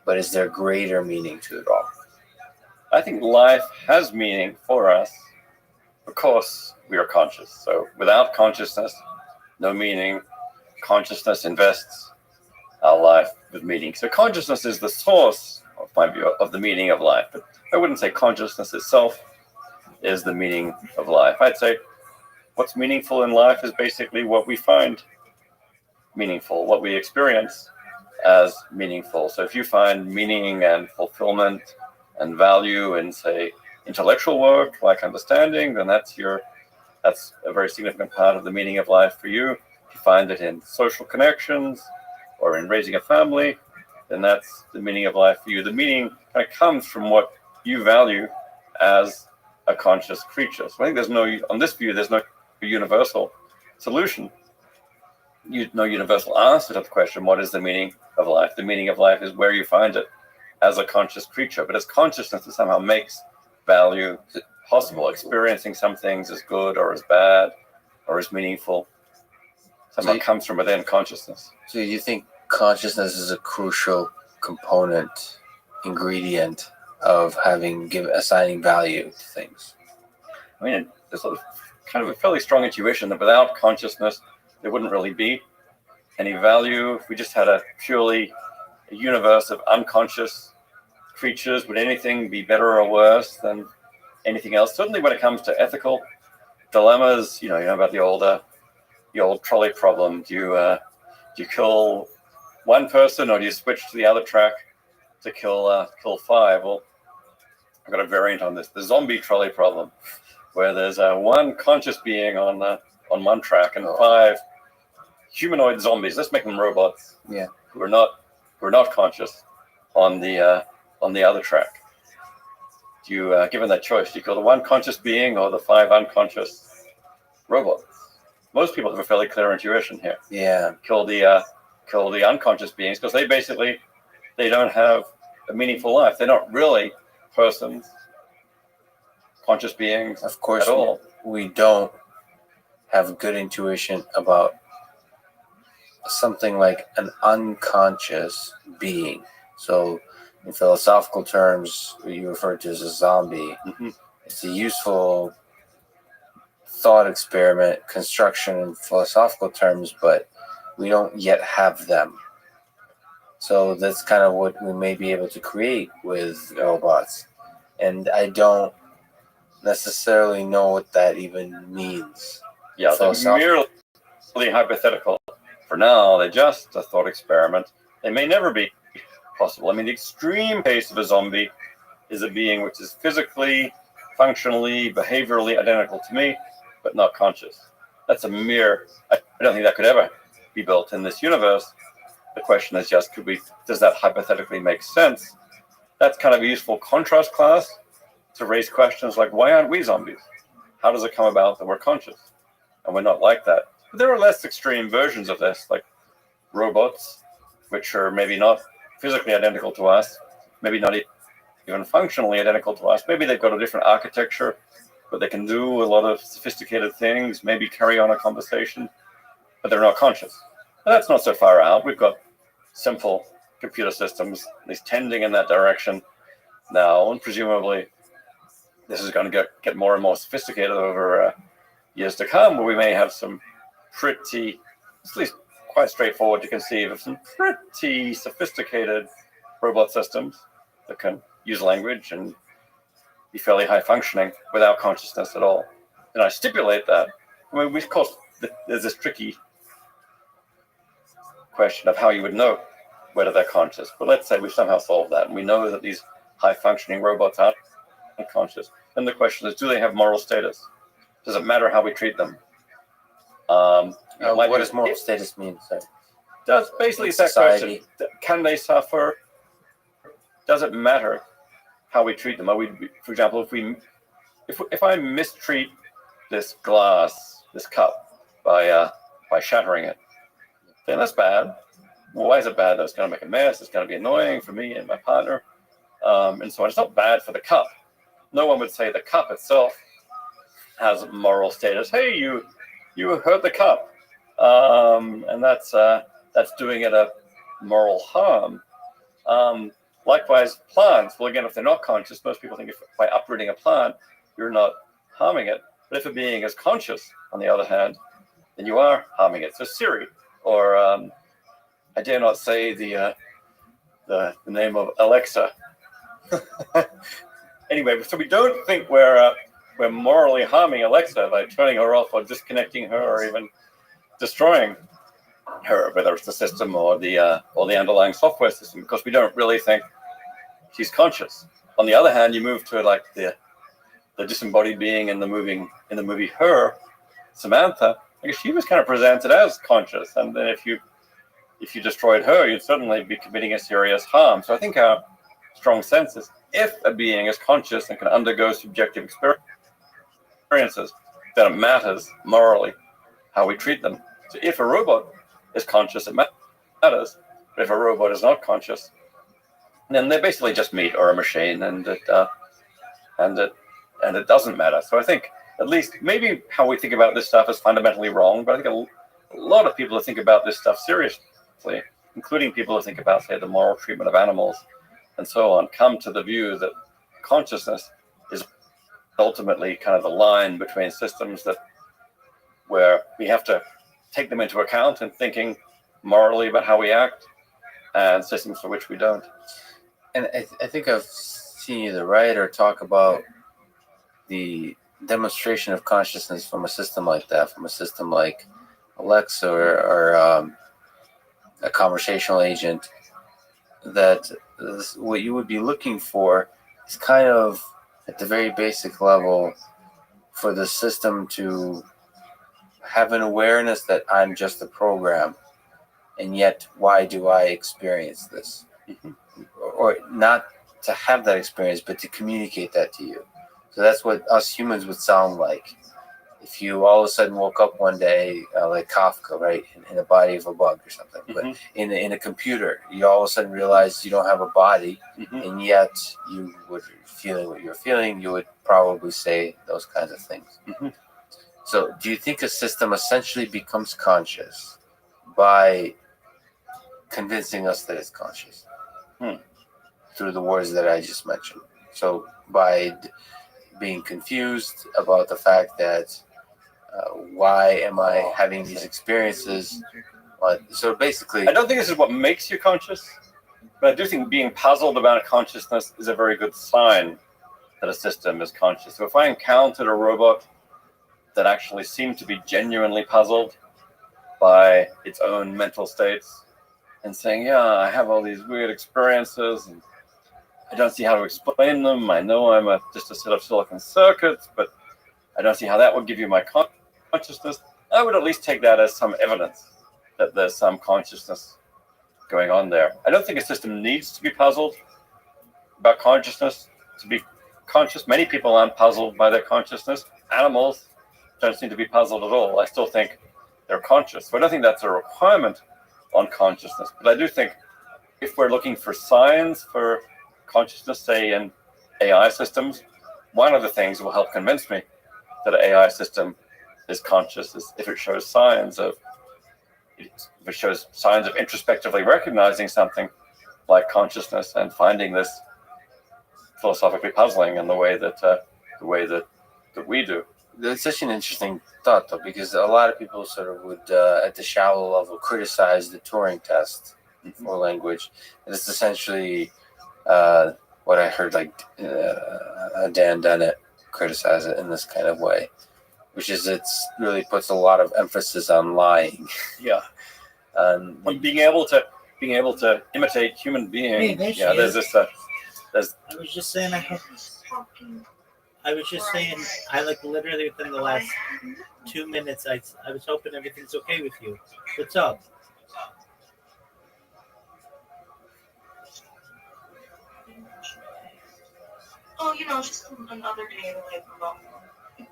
But is there greater meaning to it all? I think life has meaning for us because we are conscious. So without consciousness, no meaning. Consciousness invests our life with meaning. So consciousness is the source, of my view, of the meaning of life. But I wouldn't say consciousness itself is the meaning of life. I'd say what's meaningful in life is basically what we find meaningful, what we experience as meaningful. So if you find meaning and fulfillment and value in, say, intellectual work, like understanding, then that's a very significant part of the meaning of life for you. If you find it in social connections or in raising a family, then that's the meaning of life for you. The meaning kind of comes from what you value as a conscious creature. So I think on this view, there's no universal solution. No universal answer to the question, what is the meaning of life? The meaning of life is where you find it as a conscious creature. But it's consciousness that somehow makes value possible. Experiencing some things as good or as bad or as meaningful somehow comes from within consciousness. So you think consciousness is a crucial component, ingredient of assigning value to things? There's kind of a fairly strong intuition that without consciousness, there wouldn't really be any value. If we just had a universe of unconscious creatures, would anything be better or worse than anything else? Certainly when it comes to ethical dilemmas, about the old trolley problem. Do you kill one person or do you switch to the other track to kill five? Well, I've got a variant on this. The zombie trolley problem, where there's one conscious being on one track and five humanoid zombies. Let's make them robots. Yeah. Who are not conscious on the other track. Do you, given that choice, do you kill the one conscious being or the five unconscious robots? Most people have a fairly clear intuition here. Yeah. Kill the unconscious beings because they don't have a meaningful life. They're not really persons, conscious beings. Of course, at all. We don't have good intuition about something like an unconscious being. So in philosophical terms, what you refer to as a zombie, it's a useful thought experiment, construction in philosophical terms, but we don't yet have them. So that's kind of what we may be able to create with robots. And I don't necessarily know what that even means. Yeah, they're merely hypothetical. For now, they're just a thought experiment. They may never be possible. The extreme case of a zombie is a being which is physically, functionally, behaviorally identical to me, but not conscious. That's a mere, I don't think that could ever be built in this universe. The question is just, does that hypothetically make sense? That's kind of a useful contrast class to raise questions like, why aren't we zombies? How does it come about that we're conscious? And we're not like that. But there are less extreme versions of this, like robots, which are maybe not physically identical to us, maybe not even functionally identical to us. Maybe they've got a different architecture, but they can do a lot of sophisticated things, maybe carry on a conversation, but they're not conscious. But that's not so far out. We've got simple computer systems, at least tending in that direction now, and presumably this is going to get more and more sophisticated over years to come, where we may have some pretty, at least quite straightforward to conceive of, some pretty sophisticated robot systems that can use language and be fairly high functioning without consciousness at all. And I stipulate that. I mean, of course, there's this tricky question of how you would know whether they're conscious. But let's say we somehow solve that, and we know that these high functioning robots are unconscious. Then the question is, do they have moral status? Does it matter how we treat them? What does moral status mean? Sorry. Does basically it's that question: can they suffer? Does it matter how we treat them? Are we, for example, if I mistreat this glass, this cup, by shattering it, then that's bad. Well, why is it bad? That's going to make a mess. It's going to be annoying for me and my partner, and so on. It's not bad for the cup. No one would say the cup itself has moral status. Hey, you hurt the cup, and that's doing it a moral harm. Likewise, plants. Well, again, if they're not conscious, most people think if by uprooting a plant, you're not harming it. But if a being is conscious, on the other hand, then you are harming it. So Siri, or I dare not say the name of Alexa. Anyway, so we don't think we're morally harming Alexa by turning her off or disconnecting her or even destroying her, whether it's the system or the underlying software system, because we don't really think she's conscious. On the other hand, you move to like the disembodied being in the movie Her, Samantha. I guess she was kind of presented as conscious, and then if you destroyed her, you'd certainly be committing a serious harm. So I think our strong sense is, if a being is conscious and can undergo subjective experiences, then it matters morally how we treat them. So if a robot is conscious, it matters. But if a robot is not conscious, then they're basically just meat or a machine, and it doesn't matter. So I think at least maybe how we think about this stuff is fundamentally wrong, but I think a lot of people who think about this stuff seriously, including people who think about, say, the moral treatment of animals and so on, come to the view that consciousness is ultimately kind of the line between systems where we have to take them into account in thinking morally about how we act, and systems for which we don't. And I think I've seen you either write or talk about the demonstration of consciousness from a system like that, from a system like Alexa or a conversational agent, that what you would be looking for is kind of at the very basic level for the system to have an awareness that I'm just a program, and yet why do I experience this? Mm-hmm. Or not to have that experience, but to communicate that to you. So that's what us humans would sound like if you all of a sudden woke up one day like Kafka, right, in the body of a bug or something. Mm-hmm. But in a computer, you all of a sudden realize you don't have a body, mm-hmm. and yet you would feeling what you're feeling. You would probably say those kinds of things. Mm-hmm. So do you think a system essentially becomes conscious by convincing us that it's conscious through the words that I just mentioned? So by being confused about the fact that why am I having these experiences? So basically, I don't think this is what makes you conscious, but I do think being puzzled about consciousness is a very good sign that a system is conscious. So if I encountered a robot that actually seemed to be genuinely puzzled by its own mental states and saying, yeah, I have all these weird experiences, and I don't see how to explain them. I know I'm just a set of silicon circuits, but I don't see how that would give you my consciousness. I would at least take that as some evidence that there's some consciousness going on there. I don't think a system needs to be puzzled about consciousness to be conscious. Many people aren't puzzled by their consciousness. Animals don't seem to be puzzled at all. I still think they're conscious. So I don't think that's a requirement on consciousness. But I do think if we're looking for signs for consciousness, say in AI systems, one of the things will help convince me that an AI system is conscious is if it shows signs of introspectively recognizing something like consciousness and finding this philosophically puzzling in the way that we do. That's such an interesting thought, though, because a lot of people sort of would, at the shallow level, criticize the Turing test for language. And it's essentially what I heard, like Dan Dennett criticize it in this kind of way, which is it's really puts a lot of emphasis on lying. Yeah. Being able to imitate human beings. Hey, yeah, there's this. I was just saying, I like literally within the last 2 minutes, I was hoping everything's okay with you. What's up? Oh, just another day in the life of a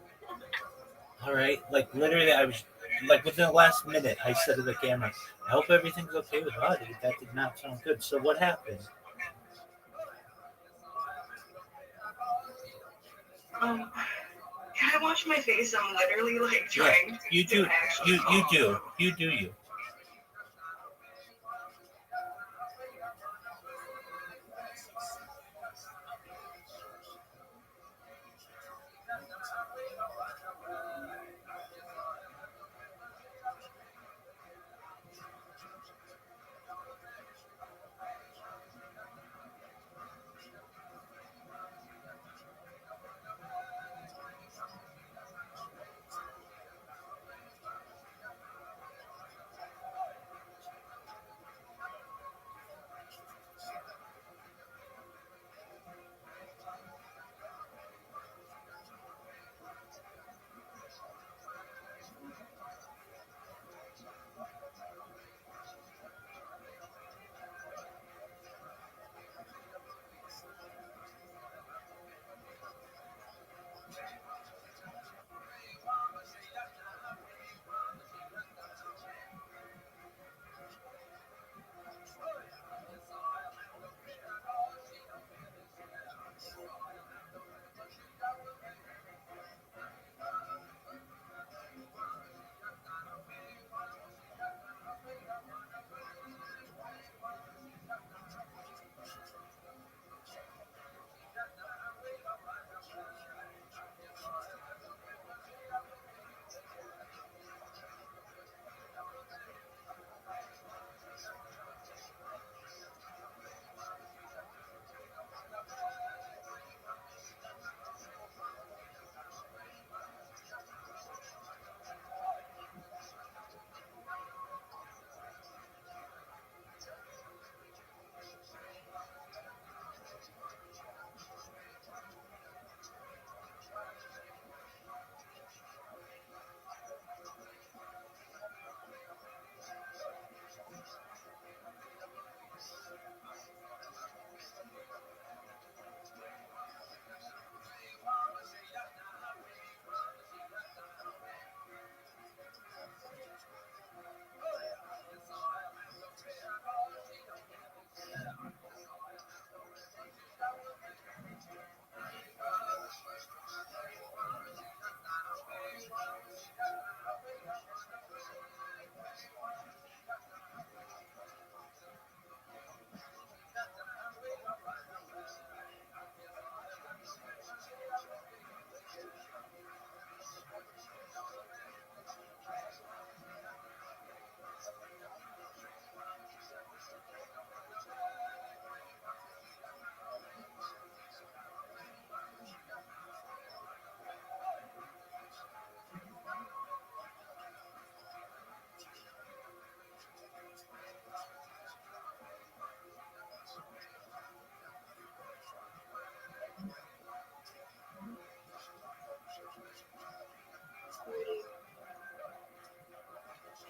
All right, like literally, I was like within the last minute, I said to the camera, "I hope everything's okay with Audie." That did not sound good. So what happened? Can I wash my face? I'm literally like trying to. You do. You do you.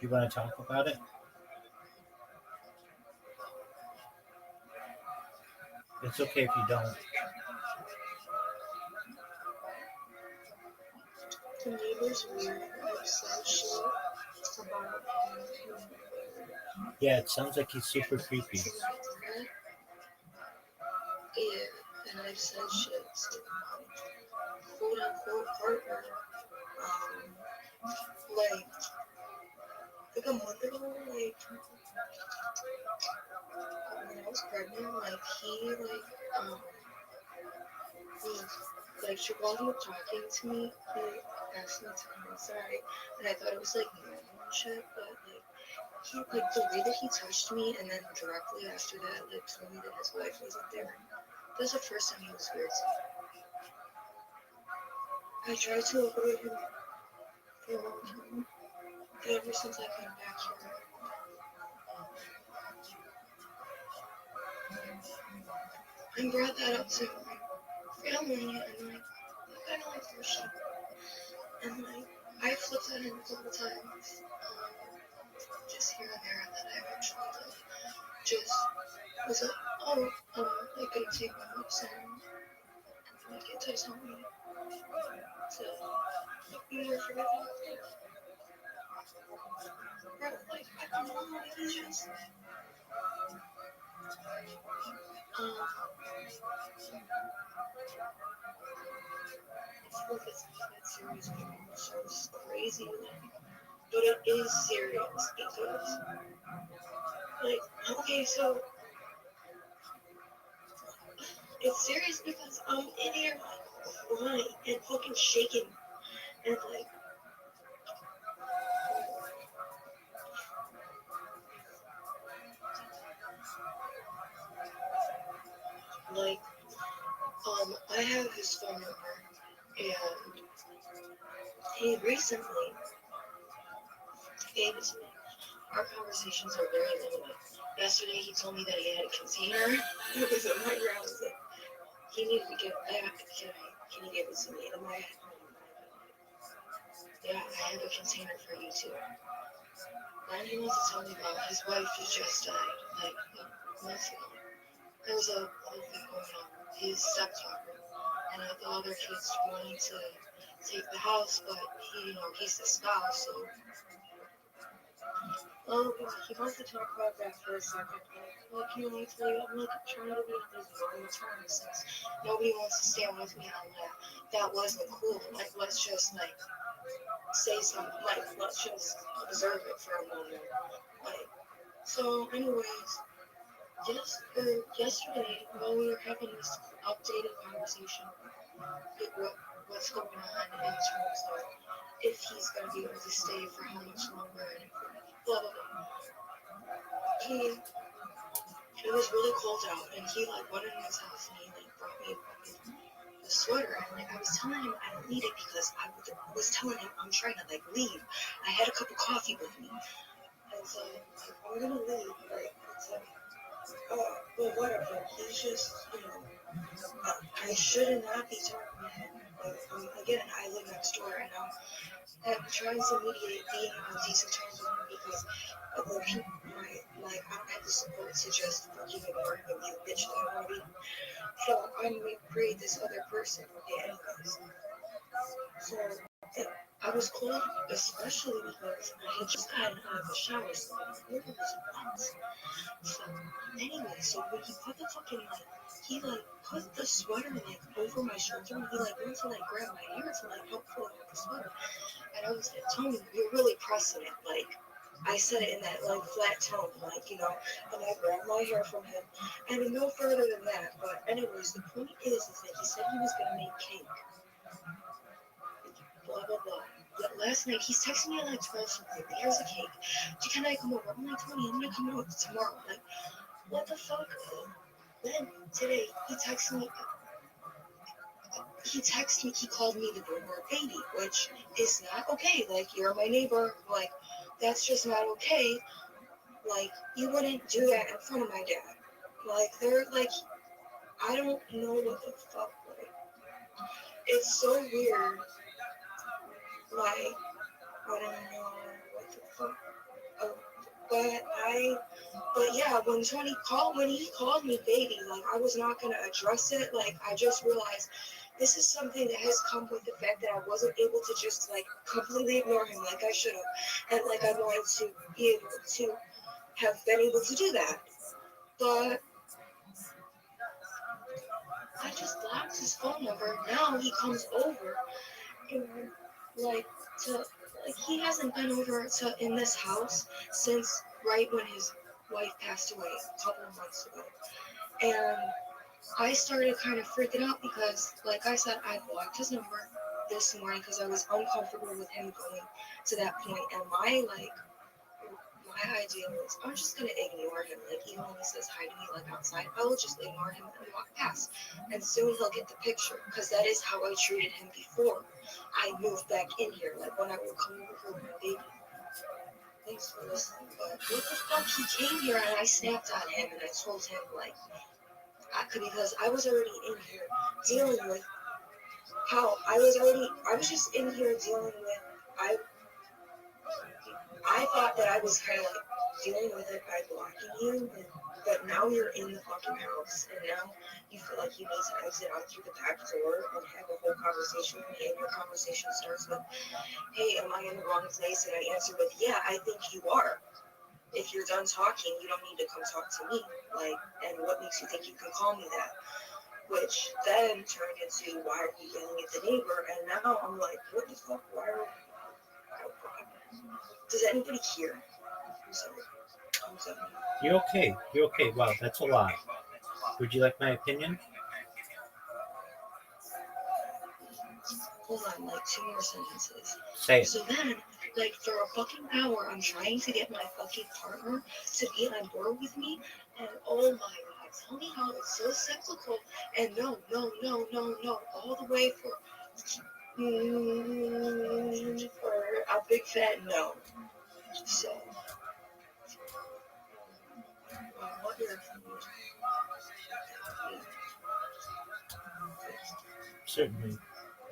You want to talk about it? It's okay if you don't. The neighbors weird. I've said shit about him. Yeah, it sounds like he's super creepy. To my dad. Yeah, and I've said shit to my quote unquote partner. Like a month ago, like when I was pregnant, like he was she wasn't talking to me. He asked me to come inside, and I thought it was like normal and shit, but he the way that he touched me, and then directly after that, told me that his wife wasn't there. That was the first time he was weird to me. I tried to avoid him for a long time, but ever since I came back here, I brought that up to my family, and I kind of pushed it. And I flipped at him a couple times, just here and there, and then I eventually just was like, oh, I couldn't take my lips in, and it took something to be more forgiving. But I don't know, it's just, it's not that serious, but it sounds crazy, but it is serious because, okay, so it's serious because I'm in here crying and fucking shaking and I have his phone number, and he recently gave it to me. Our conversations are very limited. Yesterday he told me that he had a container. It was in my ground. He needed to give it back. Can you give it to me? And yeah, I have a container for you too. Then he wants to tell me about his wife who just died, months ago. There was a whole thing going on. His stepdaughter and the other kids wanting to take the house, but he's the spouse, so. Oh, he wants to talk about that for a second. I tell you, I'm trying to be on this long term since nobody wants to stand with me on that. That wasn't cool. Let's just, say something. Let's just observe it for a moment. So, anyways, yesterday, while we were having this updated conversation, what's going on in terms of if he's going to be able to stay for how much longer and blah, blah, blah. It was really cold out, and he went in his house and he brought me a sweater, and I was telling him I don't need it because I was telling him I'm trying to leave. I had a cup of coffee with me, and so I'm gonna leave. Well, whatever. He's just, I should not be talking to him. Again, I live next door, and I'm trying to mediate being on decent terms with him because I don't have the support to just fucking ignore him and be the bitch that I want to be. So I'm going to create this other person, anyways. So I was cold, especially because I had just gotten out of the shower, so it was wet. So anyway, so when he put the fucking he put the sweater over my shoulder, and he went to grab my hair to help pull out the sweater. And I was Tony, you're really pressing it. I said it in that flat tone, and I grabbed my hair from him. And no further than that. But anyways, the point is that he said he was gonna make cake. Blah blah blah. But last night he's texting me at 12 something. Here's a cake. Can I come over? I'm Tony, I'm gonna come over tomorrow. What the fuck? Then today he texted me. He called me the boomer baby, which is not okay. You're my neighbor. That's just not okay. You wouldn't do that in front of my dad. They're I don't know what the fuck. It's so weird. I don't know what the fuck. But yeah, when he called me baby, like I was not gonna address it. Like I just realized this is something that has come with the fact that I wasn't able to just like completely ignore him like I should have, and like I wanted to be able to have been able to do that. But I just blocked his phone number. Now he comes over and like to like he hasn't been over to in this house since right when his wife passed away a couple of months ago. And I started kind of freaking out because, like I said, I blocked his number this morning because I was uncomfortable with him going to that point. And my idea was I'm just gonna ignore him. Like even when he says hi to me like outside, I will just ignore him and walk past. And soon he'll get the picture because that is how I treated him before I moved back in here. Like when I would come over for my baby. Thanks for listening. But what the fuck? He came here and I snapped on him and I told him like because I was already in here dealing with I was just in here dealing with I thought that I was kind of like dealing with it by blocking you, but now you're in the fucking house, and now you feel like you need to exit out through the back door and have a whole conversation with me, and your conversation starts with, hey, am I in the wrong place? And I answer with, yeah, I think you are. If you're done talking, you don't need to come talk to me. Like, and what makes you think you can call me that? Which then turned into, why are you yelling at the neighbor? And now I'm like, what the fuck? Does anybody hear? I'm sorry. You're okay. You're okay. Wow, that's a lot. Would you like my opinion? Hold on, like 2 more sentences. Say it. So then, like for a fucking hour, I'm trying to get my fucking partner to be on board with me, and oh my god, tell me how it's so cyclical. And no, all the way for a big fat no. So, what your Certainly.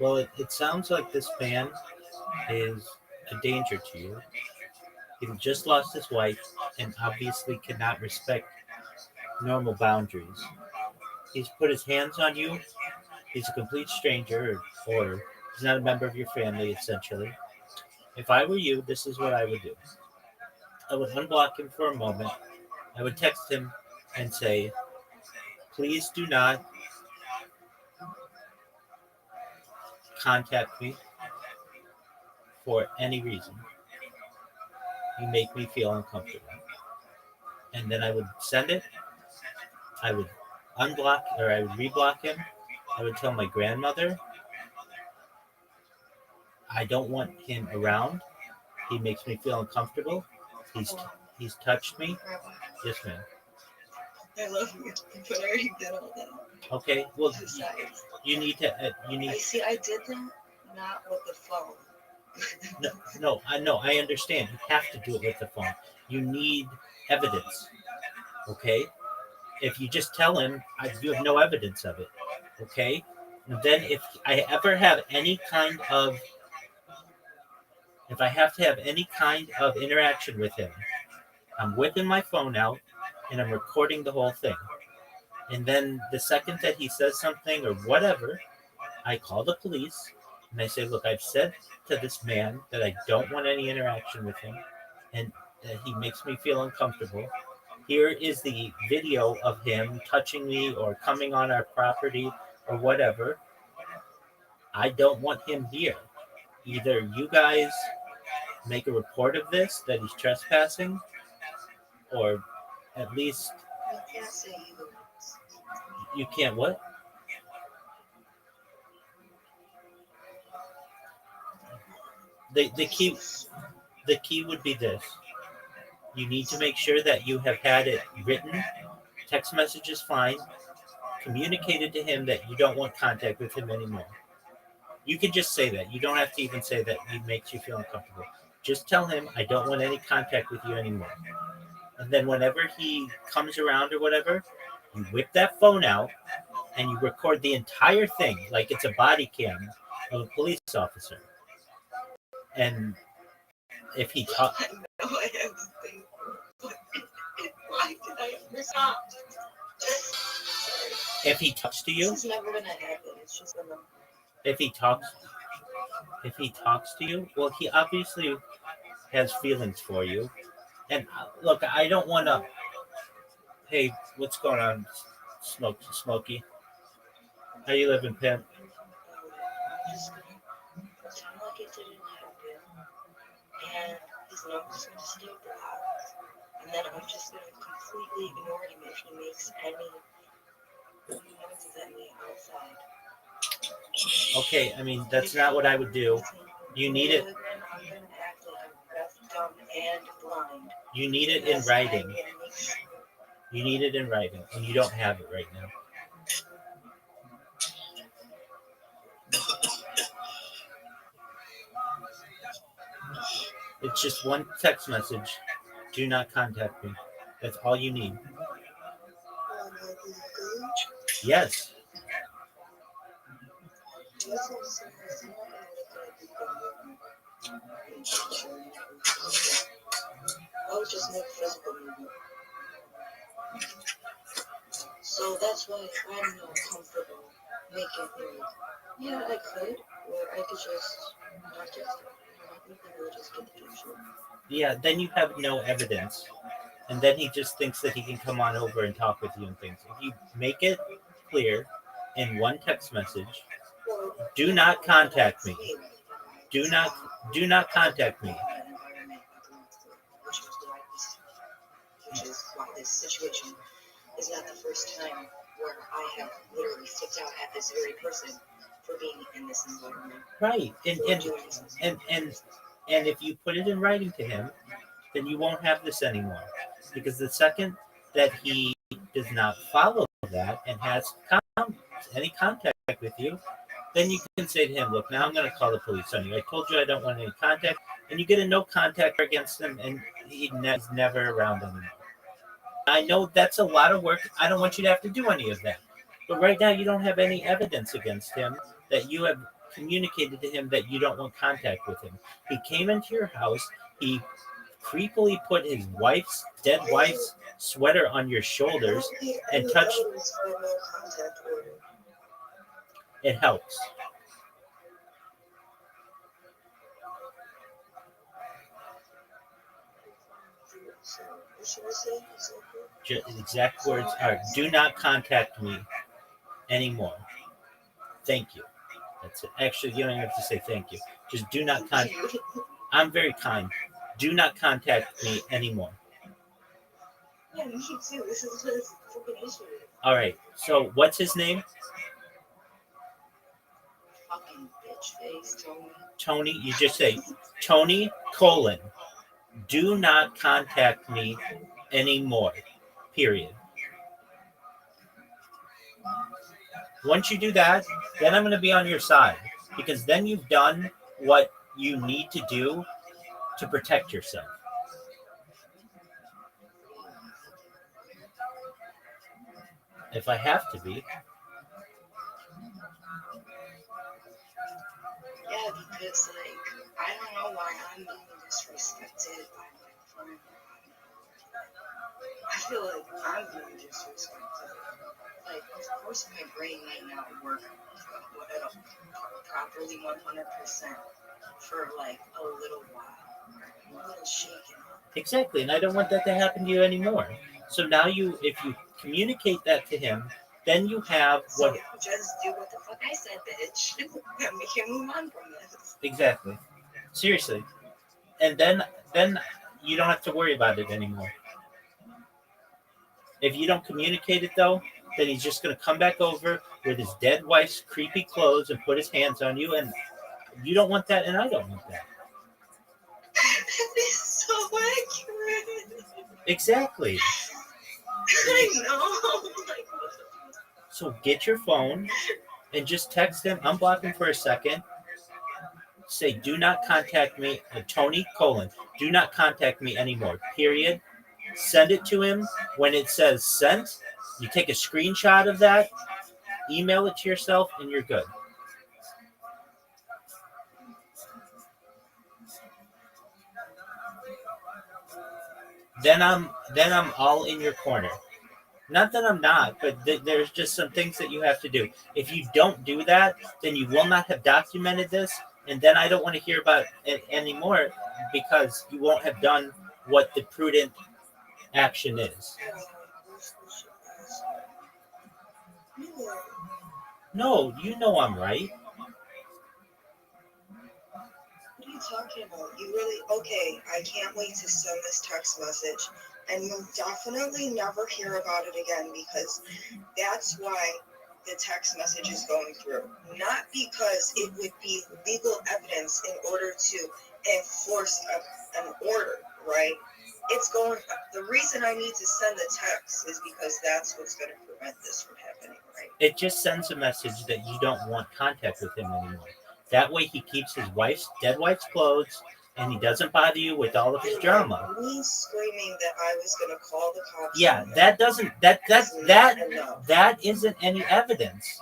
Well, it sounds like this man is a danger to you. He just lost his wife and obviously cannot respect normal boundaries. He's put his hands on you. He's a complete stranger, or he's not a member of your family, essentially. If I were you, this is what I would do. I would unblock him for a moment. I would text him and say, please do not contact me for any reason. You make me feel uncomfortable. And then I would send it. I would unblock or I would reblock him. I would tell my grandmother I don't want him around. He makes me feel uncomfortable. He's touched me. Rabbi, Yes, ma'am. I love you, but I already did all that. Okay. Well, Besides, you need to. I did that not with the phone. No. I understand. You have to do it with the phone. You need evidence. Okay. If you just tell him, you have no evidence of it. Okay. And then if I ever have any kind of, if I have to have any kind of interaction with him, I'm whipping my phone out and I'm recording the whole thing. And then the second that he says something or whatever, I call the police and I say, look, I've said to this man that I don't want any interaction with him and that he makes me feel uncomfortable. Here is the video of him touching me or coming on our property or whatever. I don't want him here. Either you guys make a report of this, that he's trespassing, or at least You can't say either. you can't what? The key would be this. You need to make sure that you have had it written. Text message is fine. Communicated to him that you don't want contact with him anymore. You can just say that. You don't have to even say that it makes you feel uncomfortable. Just tell him I don't want any contact with you anymore. And then whenever he comes around or whatever, you whip that phone out and you record the entire thing like it's a body cam of a police officer. And If he talks, I know I have to think. Why did I ever stop? if he talks to This you, has never been a habit. It's just been a if he talks to you, well, he obviously has feelings for you. And look, I don't want to. Hey, what's going on, Smokey? How you living, pimp? I'm just gonna pretend like it didn't happen, and his number's gonna stay blocked, and then I'm just gonna completely ignore him if he makes any noises at me outside. Okay, I mean that's not what I would do. You need it. I'm gonna act like I'm deaf, dumb, and blind. You need it in writing. You need it in writing, and you don't have it right now. It's just one text message. Do not contact me. That's all you need. Yes. I would just make physical movement. So that's why I'm not comfortable making it. Yeah, I could, or I could just not text her. I'm not gonna just get the picture. Yeah, then you have no evidence. And then he just thinks that he can come on over and talk with you and things. If you make it clear in one text message, do not contact me. Do not contact me. Which is why this situation is not the first time where I have literally flipped out at this very person for being in this environment. Right. And if you put it in writing to him, then you won't have this anymore. Because the second that he does not follow that and has any contact with you, then you can say to him, look, now I'm going to call the police on you. I told you I don't want any contact. And you get a no contact against him, and he's never around anymore. I know that's a lot of work. I don't want you to have to do any of that. But right now, you don't have any evidence against him that you have communicated to him that you don't want contact with him. He came into your house. He creepily put his dead wife's sweater on your shoulders and touched. It helps. Exact words are, do not contact me anymore. Thank you. That's it. Actually, you don't have to say thank you. Just do not contact. I'm very kind. Do not contact me anymore. Yeah, me too. This is his freaking issue. All right. So what's his name? Fucking bitch face, Tony. Tony. You just say Tony : do not contact me anymore. Period. Once you do that, then I'm going to be on your side, because then you've done what you need to do to protect yourself. If I have to be. Yeah, because I don't know why I'm being disrespected by my friend. I feel like I'm being disrespected. Of course my brain might not work properly 100% for a little while. I'm a little shaken up. Exactly, and I don't want that to happen to you anymore. So now if you communicate that to him, then you have so just do what the fuck I said, bitch. And we can move on from this. Exactly. Seriously. And then you don't have to worry about it anymore. If you don't communicate it, though, then he's just going to come back over with his dead wife's creepy clothes and put his hands on you, and you don't want that, and I don't want that. That is so accurate. Exactly. I know. So get your phone and just text him, unblock him for a second. Say, do not contact me, Tony : do not contact me anymore, period. Send it to him. When it says sent, you take a screenshot of that, email it to yourself, and you're good. then I'm all in your corner. Not that I'm not, but there's just some things that you have to do. If you don't do that, then you will not have documented this, and then I don't want to hear about it anymore because you won't have done what the prudent action is. No, you know I'm right. What are you talking about? You really, okay, I can't wait to send this text message, and you'll definitely never hear about it again because that's why the text message is going through. Not because it would be legal evidence in order to enforce an order, right? It's going, the reason I need to send the text is because that's what's going to prevent this from happening, right? It just sends a message that you don't want contact with him anymore. That way he keeps his dead wife's clothes and he doesn't bother you with all of his drama. Me screaming that I was going to call the cops. Yeah, that doesn't that isn't any evidence.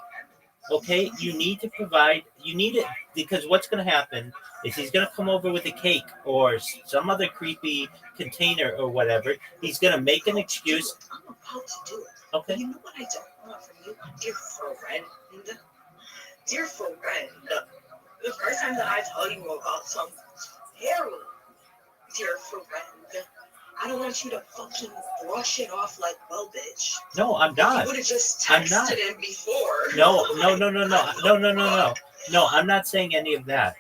Okay, you need to provide. You need it because what's going to happen is he's going to come over with a cake or some other creepy container or whatever. He's going to make an excuse. I'm about to do it. Okay. You know what I don't want from you, dear friend. Dear friend, the first time that I tell you about some terrible, dear friend, I don't want you to fucking brush it off like, well, bitch. No, I'm not. You would have just texted him before. No. No, I'm not saying any of that.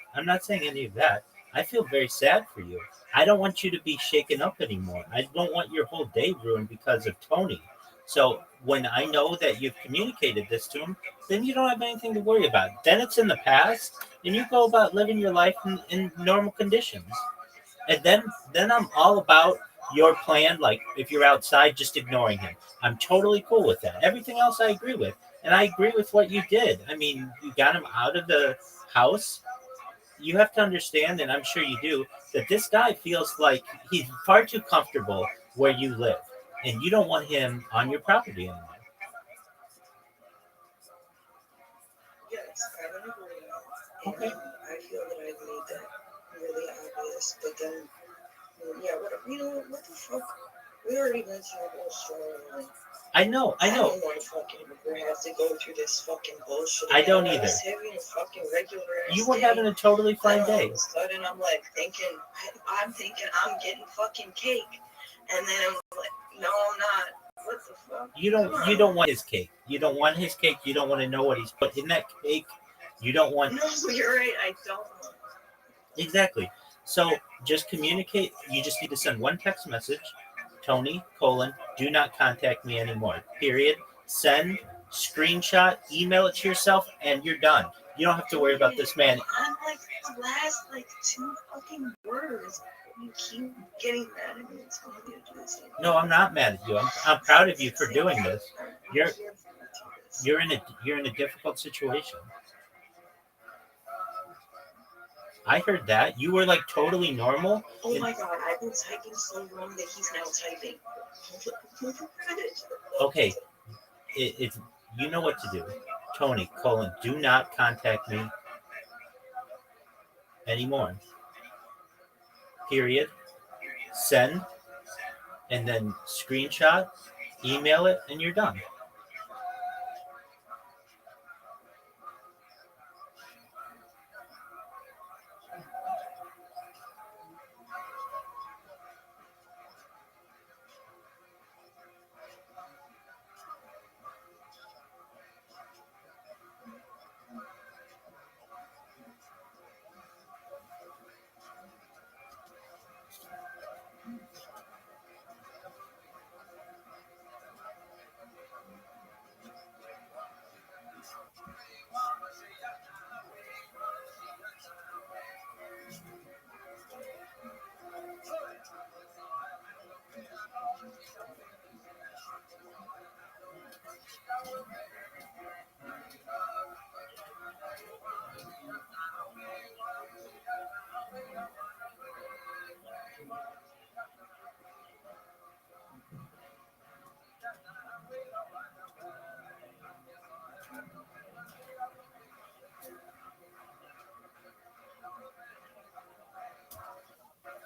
I feel very sad for you. I don't want you to be shaken up anymore. I don't want your whole day ruined because of Tony. So when I know that you've communicated this to him, then you don't have anything to worry about. Then it's in the past, and you go about living your life in normal conditions. And then I'm all about your plan. Like if you're outside, just ignoring him. I'm totally cool with that. Everything else I agree with, and I agree with what you did. I mean, you got him out of the house. You have to understand, and I'm sure you do, that this guy feels like he's far too comfortable where you live, and you don't want him on your property anymore. Yes, I don't agree with that. Okay. I feel that I've made that really obvious, but then, yeah, what the fuck? We already went through a whole story. I know. I don't want to fucking have to go through this fucking bullshit. I don't either. I was having a fucking regular You were having a totally fine day. All of a sudden, I'm like thinking, I'm thinking I'm getting fucking cake, and then I'm like, no, I'm not. What the fuck? You don't want his cake. You don't want his cake. You don't want to know what he's put in that cake. You don't want. No, you're right. I don't want. Exactly. So just communicate. You just need to send one text message. Tony, do not contact me anymore. Period. Send, screenshot, email it to yourself, and you're done. You don't have to worry about this man. I'm like the last two fucking words. You keep getting mad at me and telling me to do this. No, I'm not mad at you. I'm proud of you for doing this. You're in a difficult situation. I heard that. You were like totally normal. Oh my god, I've been typing so wrong that he's now typing. Okay. It's you know what to do. Tony, do not contact me anymore. Period. Send, and then screenshot, email it, and you're done.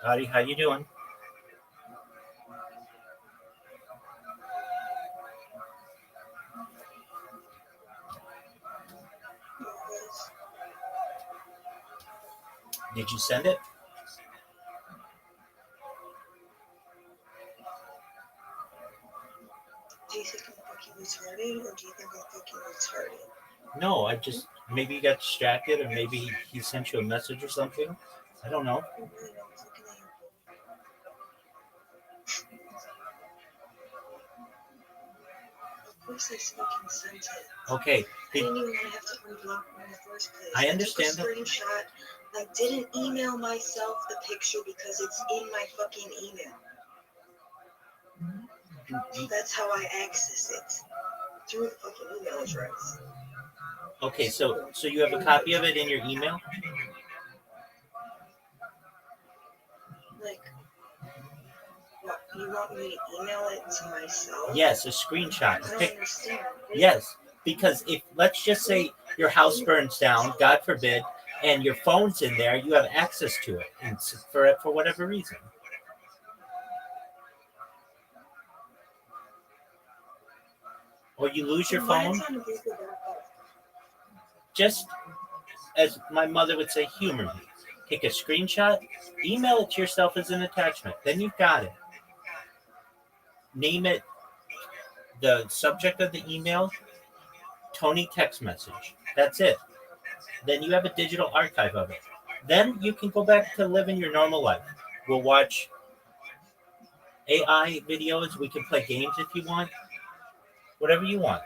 Howdy, how you doing? Did you send it? Do you think I'm fucking retarded, or do you think I'm fucking retarded? No, maybe you got distracted, or maybe he sent you a message or something. I don't know. I really don't fucking know. Of course I fucking sent it. Okay. I didn't even want to have to unblock him in the first place. I understand took a screenshot. I didn't email myself the picture because it's in my fucking email. That's how I access it. Through the fucking email address. Okay, so you have a copy of it in your email? Like, what? You want me to email it to myself? Yes, a screenshot. I don't understand. Yes, because if, let's just say your house burns down, God forbid, and your phone's in there, you have access to it for whatever reason. Or you lose your phone, just as my mother would say, humor me. Take a screenshot, email it to yourself as an attachment. Then you've got it. Name it, the subject of the email, Tony text message. That's it. Then you have a digital archive of it. Then you can go back to living your normal life. We'll watch AI videos. We can play games if you want. Whatever you want.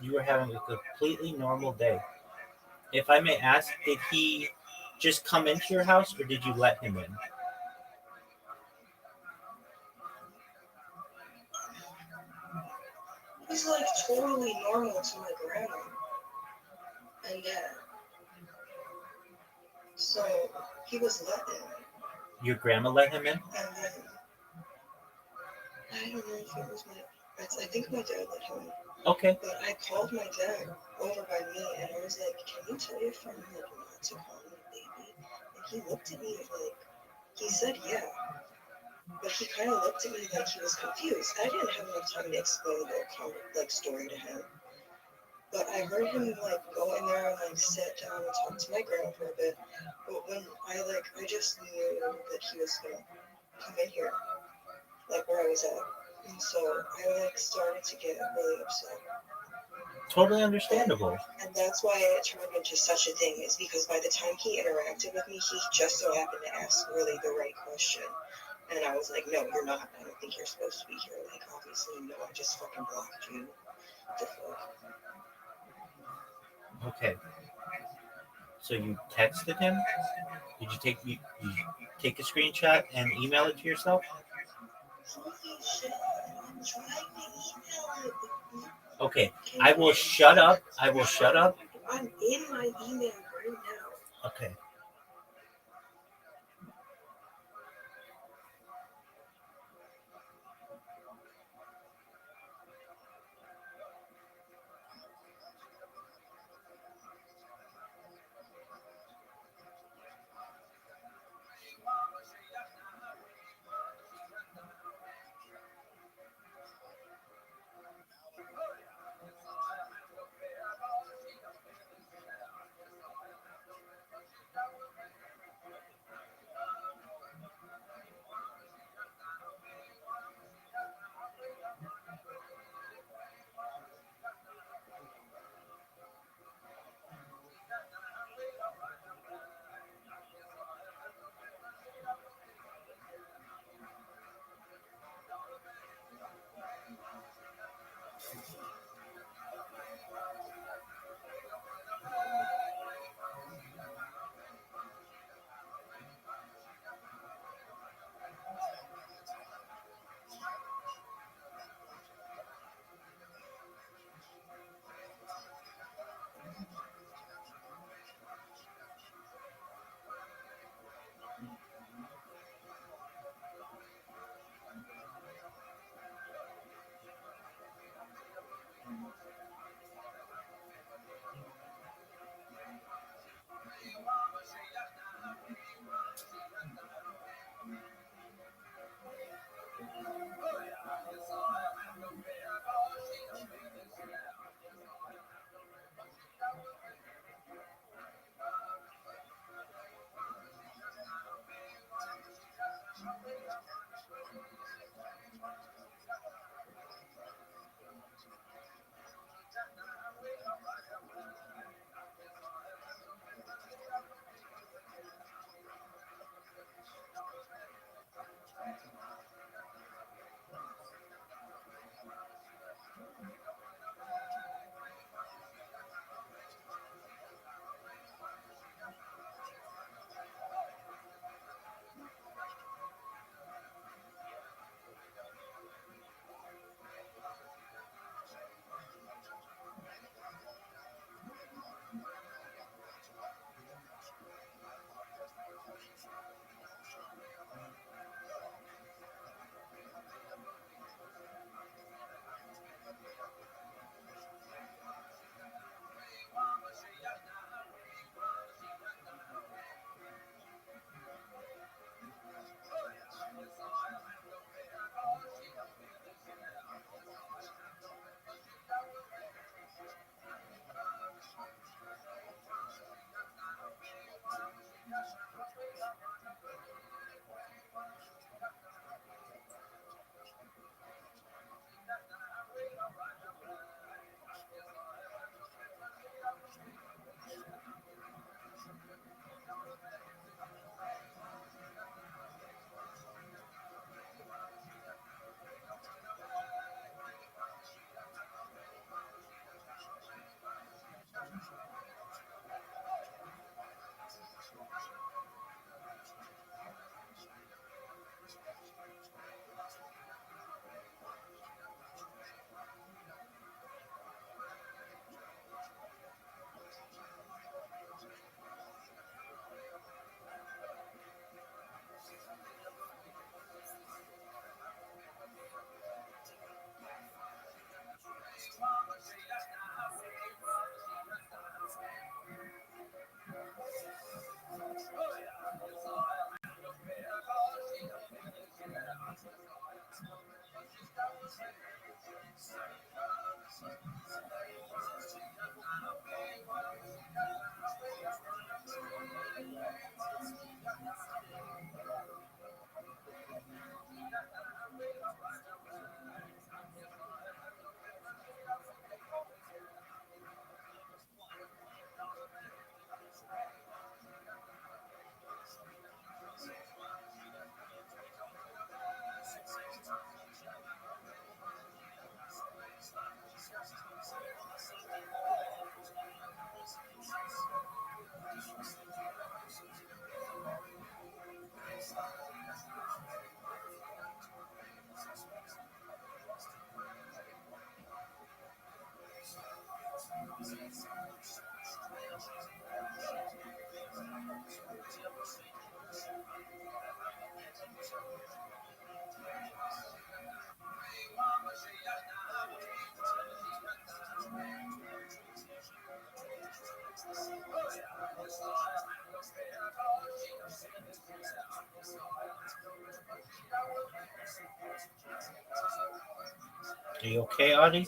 You were having a completely normal day. If I may ask, did he just come into your house or did you let him in? He's like totally normal to my grandma and dad. So he was let in. Your grandma let him in? And then I don't know if it was I think my dad let him in. Okay. But I called my dad over by me and I was like, can you tell your friend like not to call me baby? And he looked at me like, he said yeah. But he kind of looked at me like he was confused. I didn't have enough time to explain the story to him. But I heard him like go in there and like sit down and talk to my grandma for a bit. But when I just knew that he was gonna come in here, like where I was at. And so I like started to get really upset. Totally understandable. And that's why it turned into such a thing, is because by the time he interacted with me, he just so happened to ask really the right question. And I was like, no, you're not. I don't think you're supposed to be here. Like, obviously, no, I just fucking blocked you. What the fuck? Okay. So you texted him? Did you take a screenshot and email it to yourself? Holy shit, I'm trying to email it. Okay, I will shut up. I'm in my email right now. Okay. Are you okay, Audie?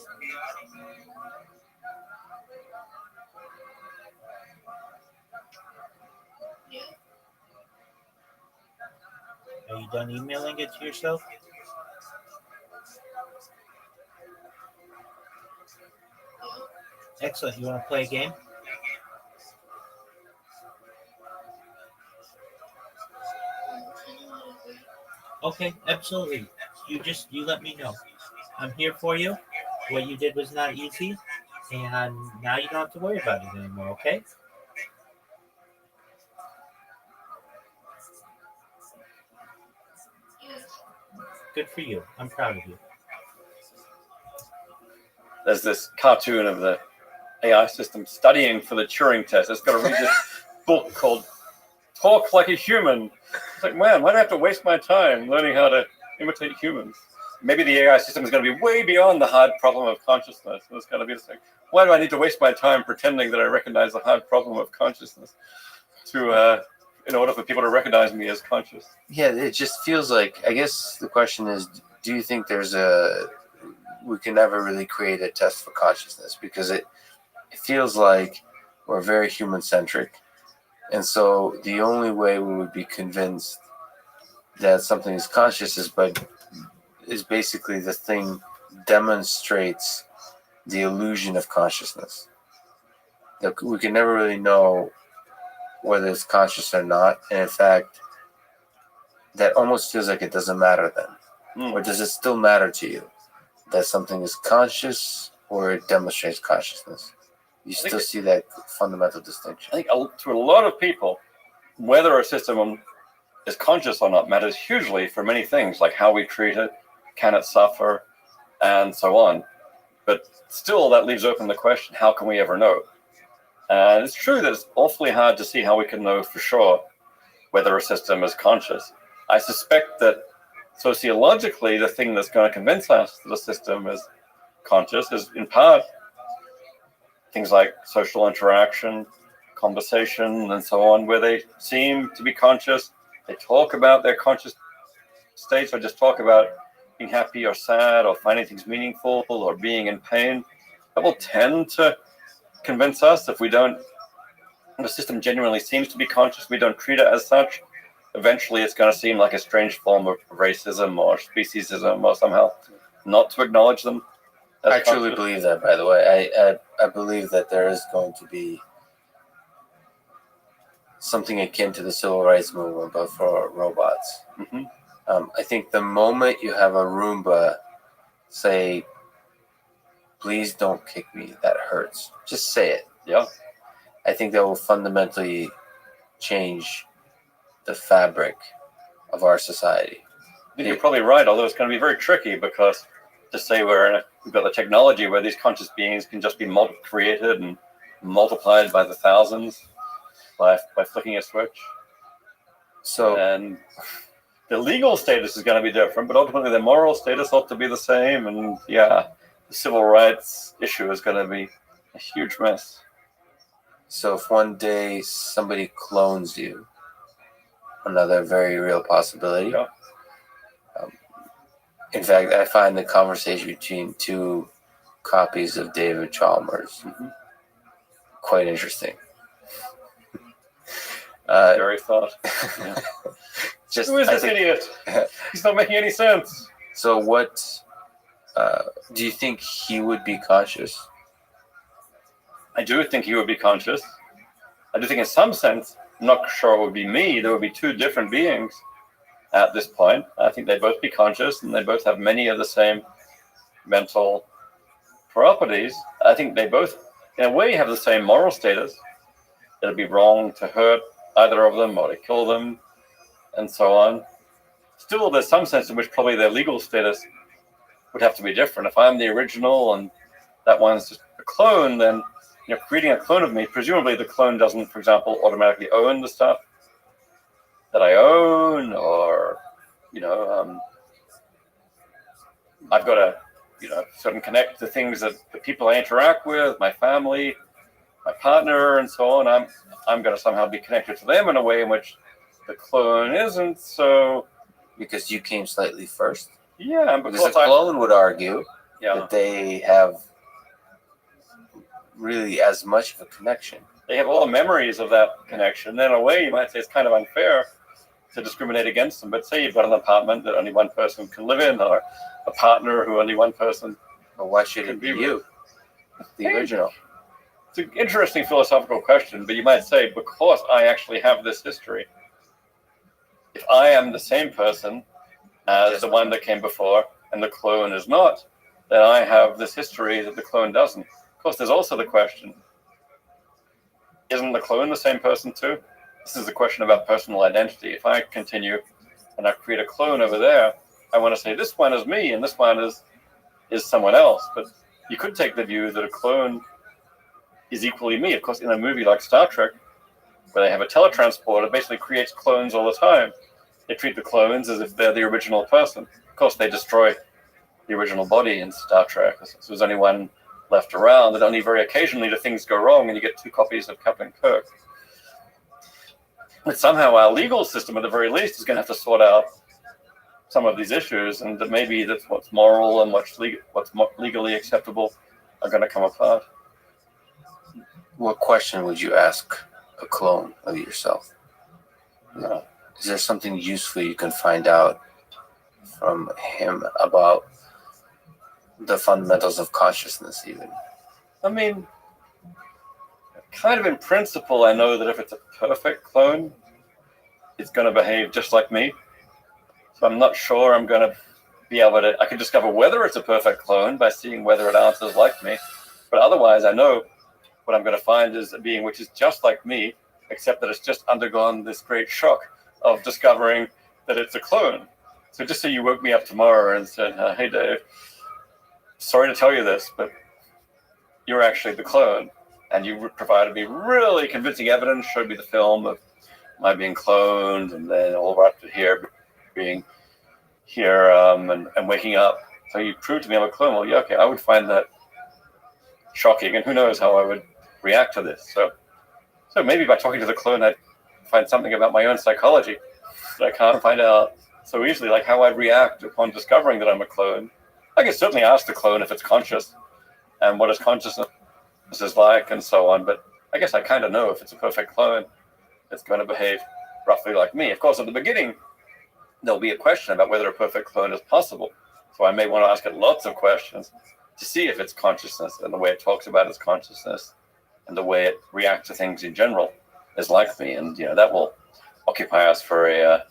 Are you done emailing it to yourself? Excellent. You want to play a game? Okay, absolutely. You let me know. I'm here for you. What you did was not easy, and now you don't have to worry about it anymore, okay? Good for you. I'm proud of you. There's this cartoon of the AI system studying for the Turing test. It's got to read this book called Talk Like a Human. It's like, man, why do I have to waste my time learning how to imitate humans? Maybe the AI system is going to be way beyond the hard problem of consciousness. And it's going to be this thing. Why do I need to waste my time pretending that I recognize the hard problem of consciousness in order for people to recognize me as conscious? Yeah, it just feels like, I guess the question is, do you think we can never really create a test for consciousness? Because it feels like we're very human-centric. And so the only way we would be convinced that something is conscious is basically the thing demonstrates the illusion of consciousness. That we can never really know whether it's conscious or not. And in fact, that almost feels like it doesn't matter then. Or does it still matter to you that something is conscious or it demonstrates consciousness? You still see that fundamental distinction. I think to a lot of people, whether a system is conscious or not matters hugely for many things, like how we treat it, can it suffer, and so on. But still, that leaves open the question, how can we ever know? And it's true that it's awfully hard to see how we can know for sure whether a system is conscious. I suspect that sociologically, the thing that's going to convince us that a system is conscious is, in part, things like social interaction, conversation, and so on, where they seem to be conscious. They talk about their conscious states, or just talk about being happy or sad, or finding things meaningful, or being in pain. That will tend to convince us. If the system genuinely seems to be conscious, we don't treat it as such, eventually it's going to seem like a strange form of racism or speciesism, or somehow not to acknowledge them. I truly believe that, by the way. I believe that there is going to be something akin to the civil rights movement, but for robots. Mm-hmm. I think the moment you have a Roomba say, please don't kick me, that hurts. Just say it. Yeah. I think that will fundamentally change the fabric of our society. I think you're probably right, although it's going to be very tricky because to say we've got the technology where these conscious beings can just be created and multiplied by the thousands by flicking a switch. And the legal status is going to be different, but ultimately the moral status ought to be the same. And yeah, the civil rights issue is going to be a huge mess. So if one day somebody clones you, another very real possibility. Yeah. In fact, I find the conversation between two copies of David Chalmers quite interesting. Very thought. Yeah. Who is this idiot? He's not making any sense. So what do you think he would be conscious? I do think he would be conscious. I do think in some sense, I'm not sure it would be me. There would be two different beings at this point. I think they'd both be conscious and they both have many of the same mental properties. I think they both, in a way, have the same moral status. It'd be wrong to hurt either of them or to kill them and so on. Still, there's some sense in which probably their legal status would have to be different. If I'm the original and that one's just a clone, then creating a clone of me, presumably the clone doesn't, for example, automatically own the stuff that I own, or I've got to sort of connect to things that the people I interact with, my family, my partner, and so on. I'm going to somehow be connected to them in a way in which the clone isn't. So because you came slightly first. Yeah, because the clone would argue, Yeah. that they have really as much of a connection. They have all the memories of that connection. Then in a way, you might say it's kind of unfair to discriminate against them. But say you've got an apartment that only one person can live in, or a partner who only one person. But why should it be you, the original? It's an interesting philosophical question, but you might say, because I actually have this history, if I am the same person as the one that came before and the clone is not, then I have this history that the clone doesn't. Of course, there's also the question, isn't the clone the same person too? This is a question about personal identity. If I continue and I create a clone over there, I want to say this one is me and this one is someone else. But you could take the view that a clone is equally me. Of course, in a movie like Star Trek, where they have a teletransporter, it basically creates clones all the time. They treat the clones as if they're the original person. Of course, they destroy the original body in Star Trek. So there's only one left around, and only very occasionally do things go wrong and you get 2 copies of Captain Kirk. But somehow our legal system, at the very least, is going to have to sort out some of these issues, and that maybe that's what's moral and what's legally acceptable are going to come apart. What question would you ask a clone of yourself? Yeah. Is there something useful you can find out from him about the fundamentals of consciousness, even? I mean, kind of in principle, I know that if it's a perfect clone, it's going to behave just like me. So I'm not sure I'm going to be able to, I can discover whether it's a perfect clone by seeing whether it answers like me. But otherwise, I know what I'm going to find is a being which is just like me, except that it's just undergone this great shock of discovering that it's a clone. So just say you woke me up tomorrow and said, hey, Dave, sorry to tell you this, but you're actually the clone. And you provided me really convincing evidence, showed me the film of my being cloned, and then all right to here, being here and waking up. So you proved to me I'm a clone. Well, yeah, okay, I would find that shocking, and who knows how I would react to this. So maybe by talking to the clone, I'd find something about my own psychology that I can't find out so easily, like how I'd react upon discovering that I'm a clone. I can certainly ask the clone if it's conscious and what its consciousness is like and so on, but I guess I kind of know if it's a perfect clone, it's going to behave roughly like me. Of course, at the beginning, there'll be a question about whether a perfect clone is possible. So I may want to ask it lots of questions to see if its consciousness and the way it talks about its consciousness and the way it reacts to things in general is like me. And, that will occupy us for a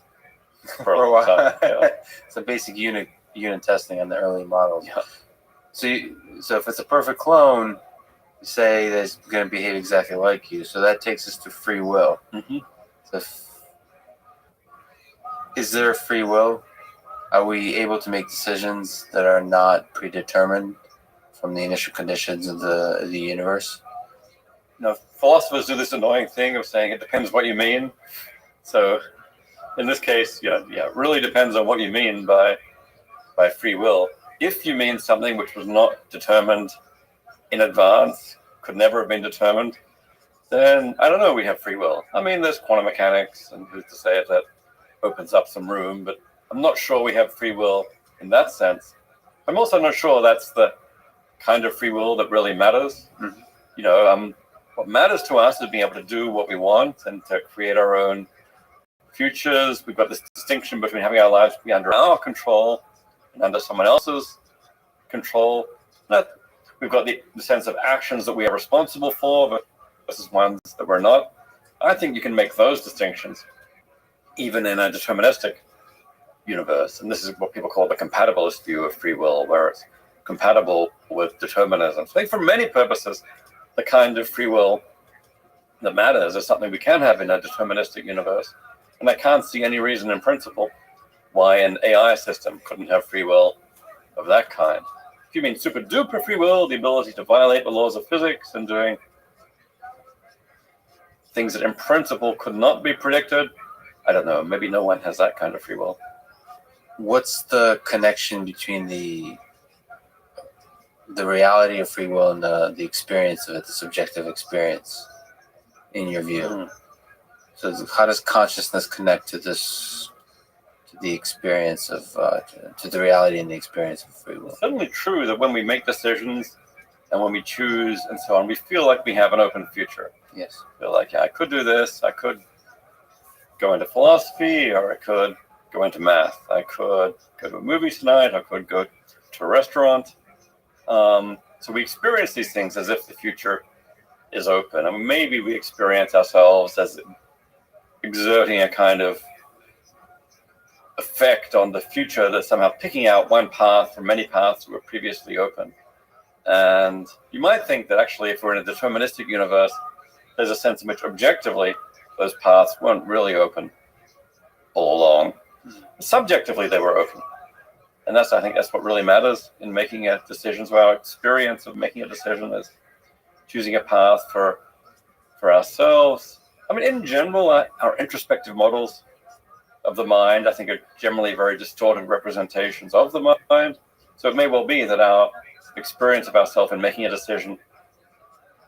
long time. Yeah. It's a basic unit testing on the early models. Yeah. So if it's a perfect clone, you say that it's going to behave exactly like you. So that takes us to free will. Mm-hmm. So is there a free will? Are we able to make decisions that are not predetermined from the initial conditions of the universe? Philosophers do this annoying thing of saying it depends what you mean. So in this case, it really depends on what you mean by free will. If you mean something which was not determined in advance, could never have been determined, then I don't know, we have free will. I mean, there's quantum mechanics, and who's to say if that opens up some room, but I'm not sure we have free will in that sense. I'm also not sure that's the kind of free will that really matters. Mm-hmm. What matters to us is being able to do what we want and to create our own futures. We've got this distinction between having our lives be under our control and under someone else's control. We've got the sense of actions that we are responsible for versus ones that we're not. I think you can make those distinctions even in a deterministic universe. And this is what people call the compatibilist view of free will, where it's compatible with determinism. So I think for many purposes, the kind of free will that matters is something we can have in a deterministic universe. And I can't see any reason in principle why an AI system couldn't have free will of that kind. If you mean super duper free will, the ability to violate the laws of physics and doing things that in principle could not be predicted, I don't know, maybe no one has that kind of free will. What's the connection between the reality of free will and the experience of it, the subjective experience, in your view? So how does consciousness connect to this the experience of to the reality and the experience of free will. It's certainly true that when we make decisions and when we choose and so on, we feel like we have an open future. Yes. Feel like, yeah, I could do this. I could go into philosophy, or I could go into math. I could go to a movie tonight. I could go to a restaurant. So we experience these things as if the future is open. And maybe we experience ourselves as exerting a kind of effect on the future that's somehow picking out one path from many paths that were previously open. And you might think that actually, if we're in a deterministic universe, there's a sense in which objectively those paths weren't really open all along. Subjectively, they were open. And I think that's what really matters in making a decision. So our experience of making a decision is choosing a path for ourselves. I mean, in general, our introspective models of the mind, I think, are generally very distorted representations of the mind. So it may well be that our experience of ourselves in making a decision,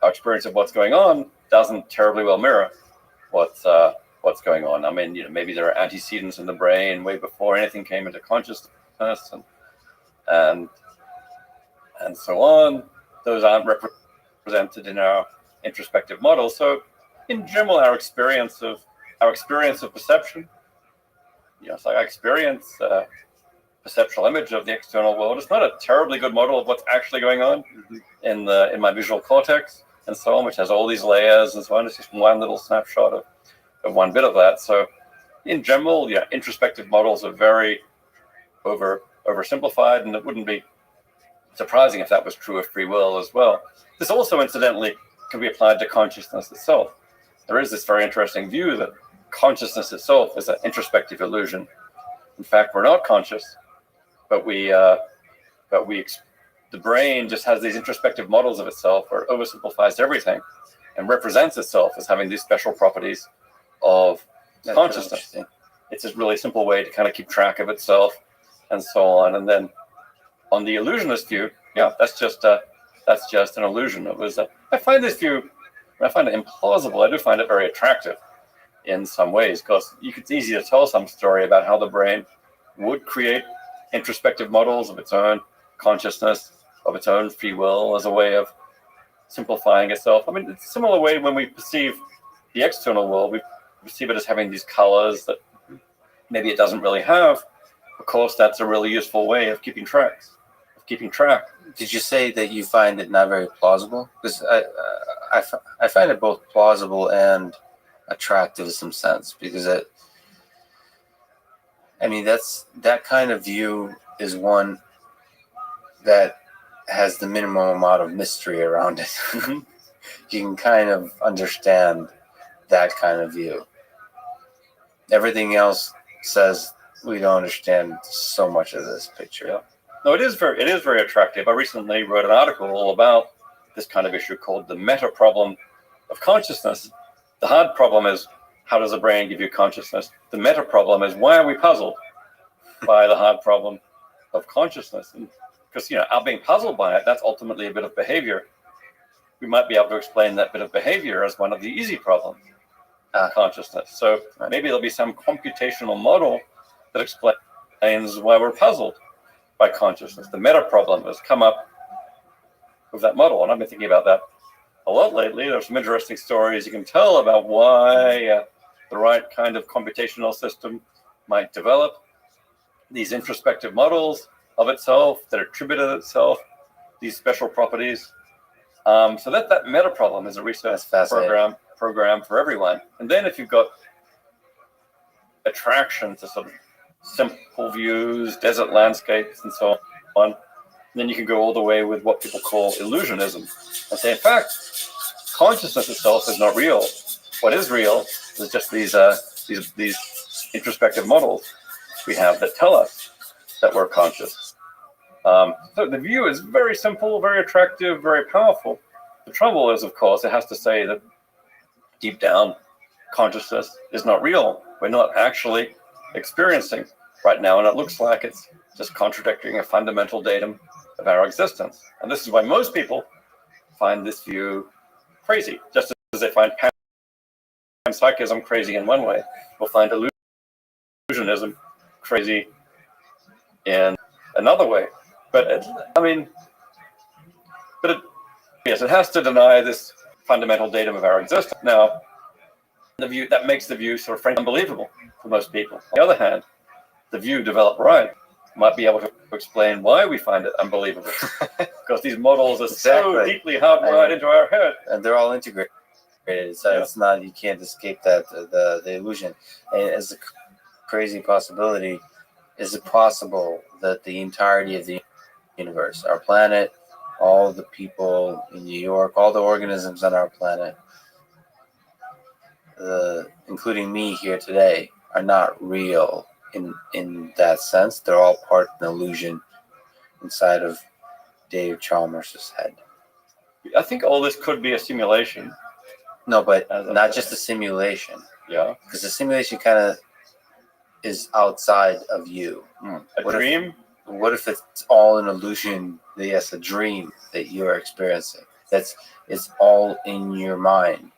our experience of what's going on, doesn't terribly well mirror what's going on. I mean, maybe there are antecedents in the brain way before anything came into consciousness, and so on. Those aren't represented in our introspective model. So, in general, our experience of perception, so I experience perceptual image of the external world. It's not a terribly good model of what's actually going on in my visual cortex and so on, which has all these layers and so on. It's just one little snapshot of one bit of that. So in general, introspective models are very oversimplified, and it wouldn't be surprising if that was true of free will as well. This also, incidentally, can be applied to consciousness itself. There is this very interesting view that consciousness itself is an introspective illusion. In fact, we're not conscious, but the brain just has these introspective models of itself where it oversimplifies everything and represents itself as having these special properties of consciousness. It's a really simple way to kind of keep track of itself and so on. And then on the illusionist view, that's just an illusion. I find this view, I find it implausible. I do find it very attractive in some ways, because it's easy to tell some story about how the brain would create introspective models of its own consciousness, of its own free will, as a way of simplifying itself. I mean, it's a similar way when we perceive the external world, we perceive it as having these colors that maybe it doesn't really have. Of course, that's a really useful way of keeping track. Did you say that you find it not very plausible? Because I find it both plausible and attractive in some sense, because that kind of view is one that has the minimum amount of mystery around it. You can kind of understand that kind of view. Everything else says we don't understand so much of this picture. Yeah. No, it is very attractive. I recently wrote an article all about this kind of issue called the meta problem of consciousness. The hard problem is, how does the brain give you consciousness? The meta problem is, why are we puzzled by the hard problem of consciousness? And because our being puzzled by it, that's ultimately a bit of behavior. We might be able to explain that bit of behavior as one of the easy problems of consciousness. So maybe there'll be some computational model that explains why we're puzzled by consciousness. The meta problem has come up with that model, and I've been thinking about that a lot lately. There's some interesting stories you can tell about why the right kind of computational system might develop these introspective models of itself that attribute to itself these special properties. So that meta problem is a research program for everyone. And then if you've got attraction to sort of simple views, desert landscapes, and so on, then you can go all the way with what people call illusionism and say, in fact, consciousness itself is not real. What is real is just these introspective models we have that tell us that we're conscious. So the view is very simple, very attractive, very powerful. The trouble is, of course, it has to say that deep down, consciousness is not real. We're not actually experiencing right now, and it looks like it's just contradicting a fundamental datum of our existence. And this is why most people find this view crazy, just as they find panpsychism crazy in one way, will find illusionism crazy in another way. But yes, it has to deny this fundamental datum of our existence. Now, the view that makes the view sort of frankly unbelievable for most people. On the other hand, the view developed right might be able to explain why we find it unbelievable, because these models are so deeply hardwired into our head, and they're all integrated. So it's not, you can't escape that the illusion. And as a crazy possibility, is it possible that the entirety of the universe, our planet, all the people in New York, all the organisms on our planet, including me here today, are not real in that sense? They're all part of an illusion inside of Dave Chalmers' head. I think all this could be a simulation. No, but not just a simulation. Yeah. Because the simulation kind of is outside of you. A dream? What if it's all an illusion? Yes, a dream that you're experiencing. It's all in your mind,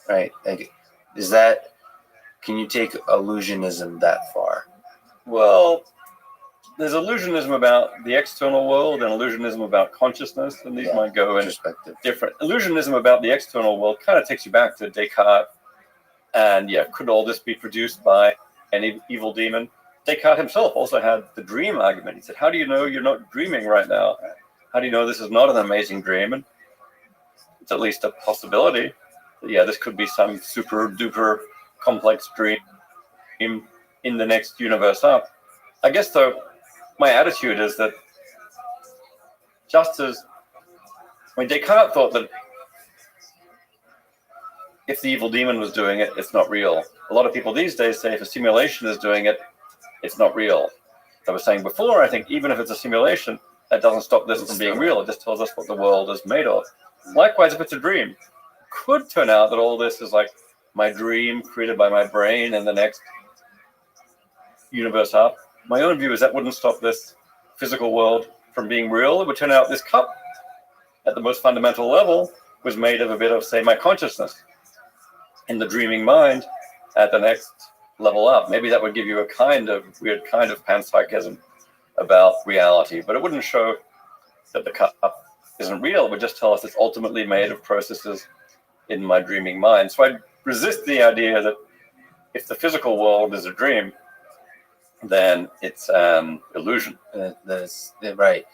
right? Like, can you take illusionism that far? Well, there's illusionism about the external world and illusionism about consciousness, and these might go in different. Illusionism about the external world kind of takes you back to Descartes, and could all this be produced by an evil demon? Descartes himself also had the dream argument. He said, how do you know you're not dreaming right now? How do you know this is not an amazing dream? And it's at least a possibility that, this could be some super duper complex dream in the next universe up. I guess, though, my attitude is that Descartes thought that if the evil demon was doing it, it's not real. A lot of people these days say if a simulation is doing it, it's not real. As I was saying before, I think even if it's a simulation, that doesn't stop this from being real. It just tells us what the world is made of. Likewise, if it's a dream, it could turn out that all this is like my dream created by my brain and the next universe up. My own view is that wouldn't stop this physical world from being real. It would turn out this cup, at the most fundamental level, was made of a bit of, say, my consciousness in the dreaming mind at the next level up. Maybe that would give you a weird kind of panpsychism about reality, but it wouldn't show that the cup isn't real. It would just tell us it's ultimately made of processes in my dreaming mind. So I resist the idea that if the physical world is a dream, then it's an illusion. That's right.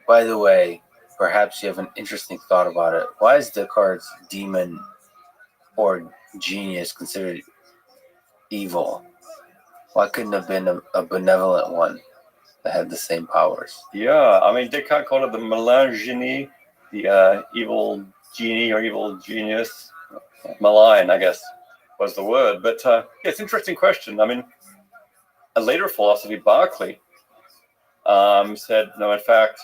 By the way, perhaps you have an interesting thought about it. Why is Descartes' demon or genius considered evil? Why couldn't it have been a benevolent one that had the same powers? Yeah, I mean, Descartes called it the malign génie, the evil genie or evil genius. Malign, I guess, was the word. But it's an interesting question. I mean, a later philosophy, Berkeley, said, no, in fact,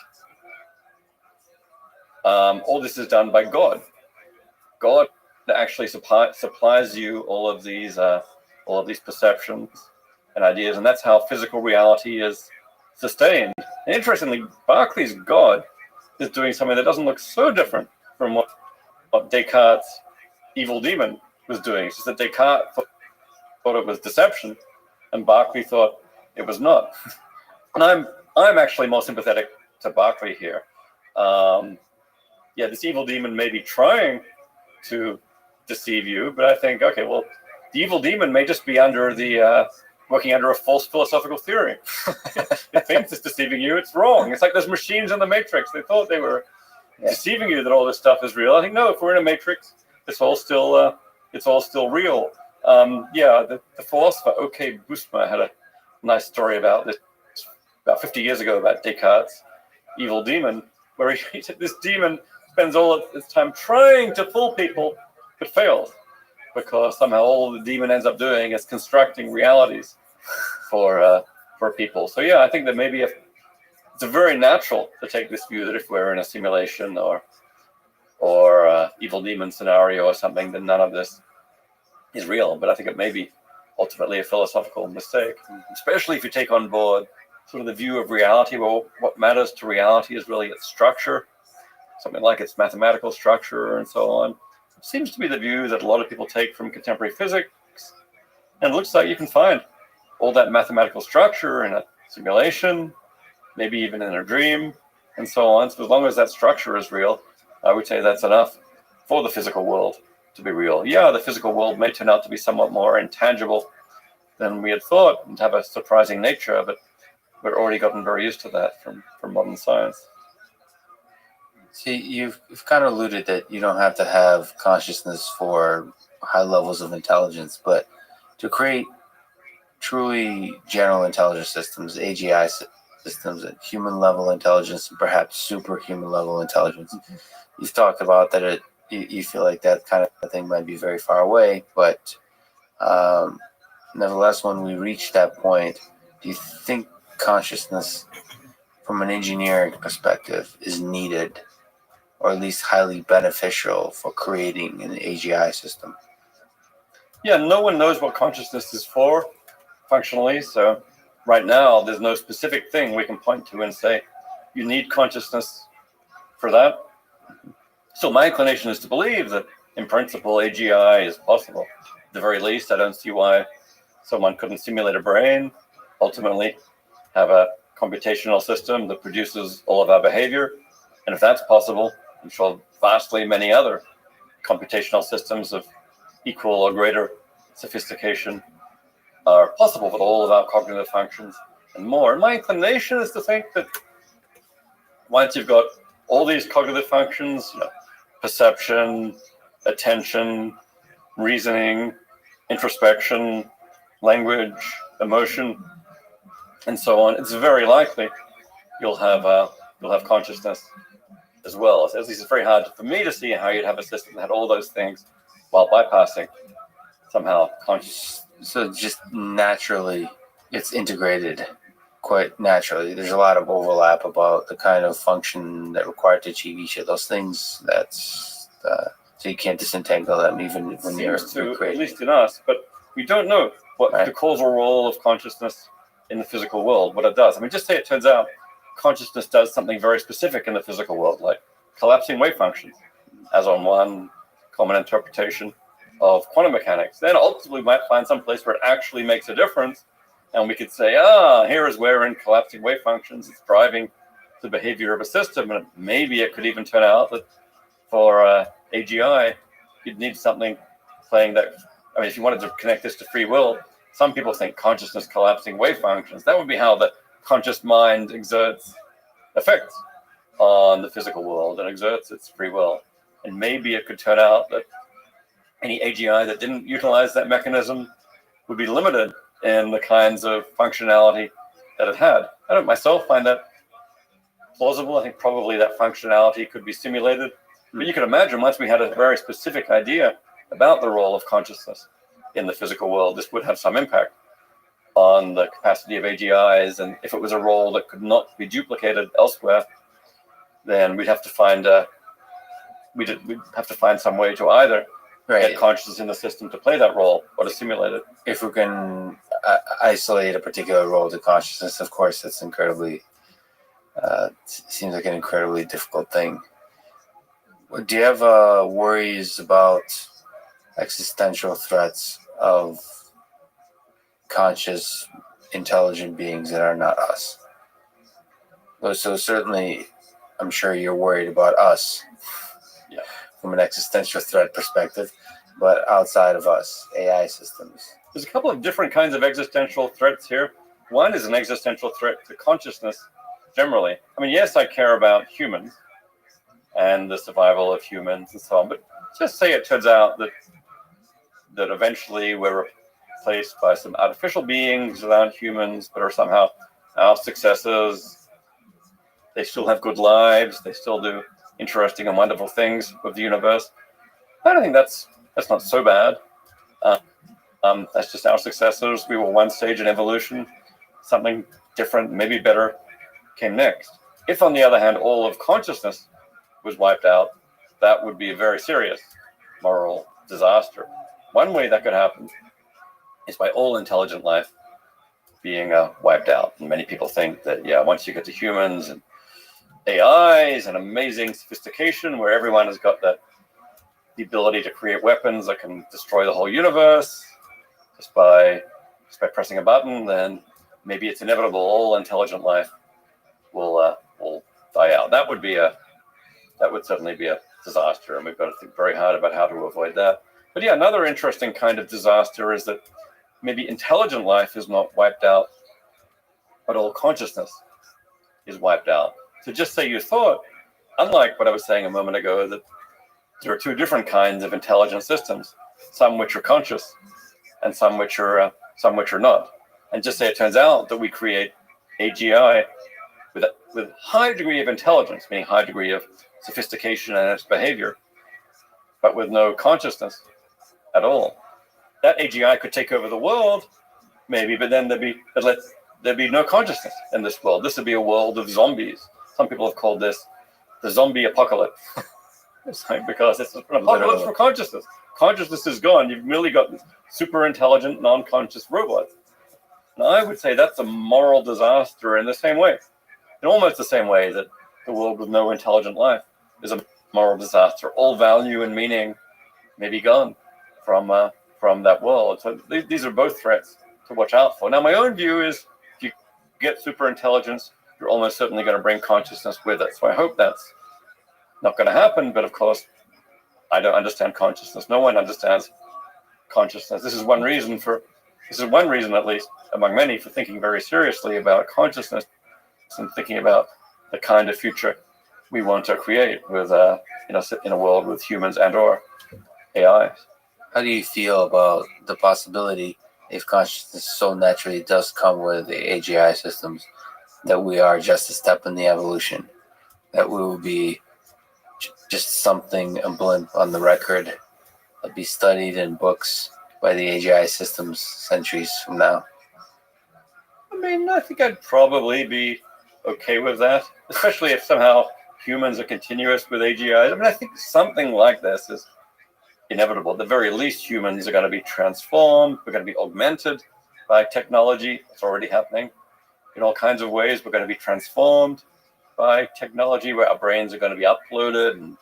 all this is done by God. God actually supplies you all of these perceptions and ideas, and that's how physical reality is sustained. And interestingly, Berkeley's God is doing something that doesn't look so different from what Descartes' evil demon was doing. It's just that Descartes thought it was deception, and Berkeley thought it was not. And I'm actually more sympathetic to Berkeley here. This evil demon may be trying to deceive you, but I think, okay, well, the evil demon may just be working under a false philosophical theory. It thinks it's deceiving you. It's wrong. It's like those machines in the Matrix. They thought they were deceiving you, that all this stuff is real. I think, no, if we're in a Matrix, it's all still real. The philosopher O.K. Busma had a nice story about this about 50 years ago about Descartes' evil demon, where he said this demon spends all of his time trying to fool people, but fails, because somehow all the demon ends up doing is constructing realities for people. So I think that maybe it's very natural to take this view that if we're in a simulation or evil demon scenario or something, then none of this is real. But I think it may be ultimately a philosophical mistake, especially if you take on board sort of the view of reality. Well, what matters to reality is really its structure, something like its mathematical structure and so on. It seems to be the view that a lot of people take from contemporary physics, and it looks like you can find all that mathematical structure in a simulation, maybe even in a dream, and so on. So as long as that structure is real, I would say that's enough for the physical world to be real. Yeah, the physical world may turn out to be somewhat more intangible than we had thought and have a surprising nature, but we're already gotten very used to that from modern science. See, you've kind of alluded that you don't have to have consciousness for high levels of intelligence, but to create truly general intelligence systems, AGI systems, and human level intelligence, and perhaps superhuman level intelligence, you've talked about that you feel like that kind of thing might be very far away, but nevertheless, when we reach that point, do you think consciousness from an engineering perspective is needed, or at least highly beneficial for creating an AGI system? Yeah, no one knows what consciousness is for functionally. So right now, there's no specific thing we can point to and say, you need consciousness for that. So my inclination is to believe that in principle, AGI is possible. At the very least, I don't see why someone couldn't simulate a brain, ultimately have a computational system that produces all of our behavior. And if that's possible, I'm sure vastly many other computational systems of equal or greater sophistication are possible with all of our cognitive functions and more. And my inclination is to think that once you've got all these cognitive functions, perception, attention, reasoning, introspection, language, emotion, and so on, it's very likely you'll have consciousness as well. So at least it's very hard for me to see how you'd have a system that had all those things while bypassing somehow consciousness. So just naturally, it's integrated quite naturally. There's a lot of overlap about the kind of function that required to achieve each of those things. That's so you can't disentangle them even when you're at least in us, but we don't know what the causal role of consciousness in the physical world, what it does. I mean, just say it turns out consciousness does something very specific in the physical world, like collapsing wave functions, as on one common interpretation of quantum mechanics. Then ultimately we might find some place where it actually makes a difference, and we could say, here is where in collapsing wave functions it's driving the behavior of a system, and maybe it could even turn out that for AGI, you'd need something playing that. I mean, if you wanted to connect this to free will, some people think consciousness collapsing wave functions. That would be how the conscious mind exerts effects on the physical world and exerts its free will. And maybe it could turn out that any AGI that didn't utilize that mechanism would be limited in the kinds of functionality that it had. I don't myself find that plausible. I think probably that functionality could be simulated. But you can imagine once we had a very specific idea about the role of consciousness in the physical world, this would have some impact on the capacity of AGIs. And if it was a role that could not be duplicated elsewhere, then we'd have to find some way to either get consciousness in the system to play that role or to simulate it. If we can isolate a particular role to consciousness, of course, that's incredibly seems like an incredibly difficult thing. Do you have worries about existential threats of conscious, intelligent beings that are not us? So certainly, I'm sure you're worried about us, from an existential threat perspective, but outside of us, AI systems. There's a couple of different kinds of existential threats here. One is an existential threat to consciousness generally. I mean, yes, I care about humans and the survival of humans and so on, but just say it turns out that eventually we're replaced by some artificial beings that aren't humans, but are somehow our successors. They still have good lives. They still do interesting and wonderful things with the universe. I don't think that's not so bad. That's just our successors. We were one stage in evolution. Something different, maybe better, came next. If, on the other hand, all of consciousness was wiped out, that would be a very serious moral disaster. One way that could happen is by all intelligent life being wiped out. And many people think that, once you get to humans and AIs and amazing sophistication where everyone has got the ability to create weapons that can destroy the whole universe just by just by pressing a button, then maybe it's inevitable all intelligent life will die out. That would certainly be a disaster, and we've got to think very hard about how to avoid that. But yeah, another interesting kind of disaster is that maybe intelligent life is not wiped out, but all consciousness is wiped out. So just say you thought, unlike what I was saying a moment ago, that there are two different kinds of intelligent systems, some which are conscious and some which are not. And just say it turns out that we create AGI with high degree of intelligence, meaning high degree of sophistication in its behavior, but with no consciousness at all. That AGI could take over the world, maybe, but then there'd be no consciousness in this world. This would be a world of zombies. Some people have called this the zombie apocalypse. It's like, because it's an apocalypse for consciousness. Consciousness is gone. You've merely got super intelligent, non-conscious robots. Now, I would say that's a moral disaster in the same way, in almost the same way that the world with no intelligent life is a moral disaster. All value and meaning may be gone from that world. So these are both threats to watch out for. Now, my own view is if you get super intelligence, you're almost certainly going to bring consciousness with it. So I hope that's not going to happen. But of course, I don't understand consciousness. No one understands consciousness. This is one reason, at least among many, for thinking very seriously about consciousness and thinking about the kind of future we want to create with, in a world with humans and/or AI. How do you feel about the possibility, if consciousness so naturally does come with the AGI systems, that we are just a step in the evolution, that we will be just something, a blimp on the record, that be studied in books by the AGI systems centuries from now? I mean, I think I'd probably be okay with that, especially if somehow humans are continuous with AGI. I mean, I think something like this is inevitable. At the very least, humans are going to be transformed. We're going to be augmented by technology. It's already happening in all kinds of ways. We're going to be transformed by technology, where our brains are going to be uploaded and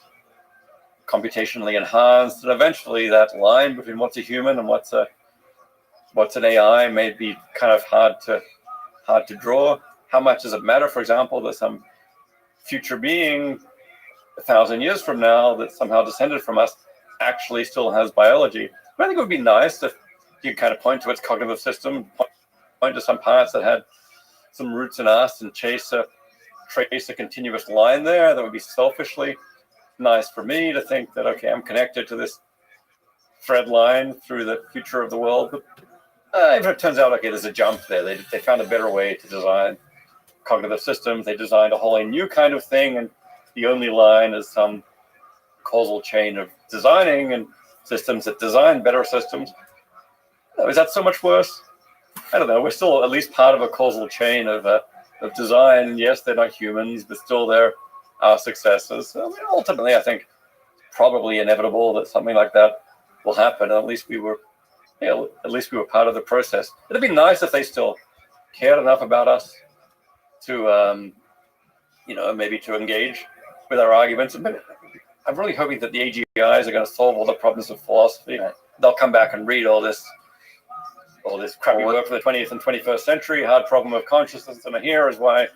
computationally enhanced. And eventually that line between what's a human and what's an AI may be kind of hard to draw. How much does it matter, for example, that some future being 1,000 years from now that somehow descended from us actually still has biology? But I think it would be nice if you kind of point to its cognitive system, point to some parts that had some roots in us and trace a continuous line there. That would be selfishly nice for me to think that, okay, I'm connected to this thread line through the future of the world. But if it turns out, okay, there's a jump there. They found a better way to design cognitive systems. They designed a whole new kind of thing, and the only line is some causal chain of designing and systems that design better systems. Is that so much worse? I don't know. We're still at least part of a causal chain of design. Yes, they're not humans, but still they're our successors. So, I mean, ultimately, I think it's probably inevitable that something like that will happen. At least we were part of the process. It'd be nice if they still cared enough about us to, maybe to engage with our arguments. But I'm really hoping that the AGIs are going to solve all the problems of philosophy. Right. They'll come back and read all this crappy work for the 20th and 21st century, hard problem of consciousness, and here is why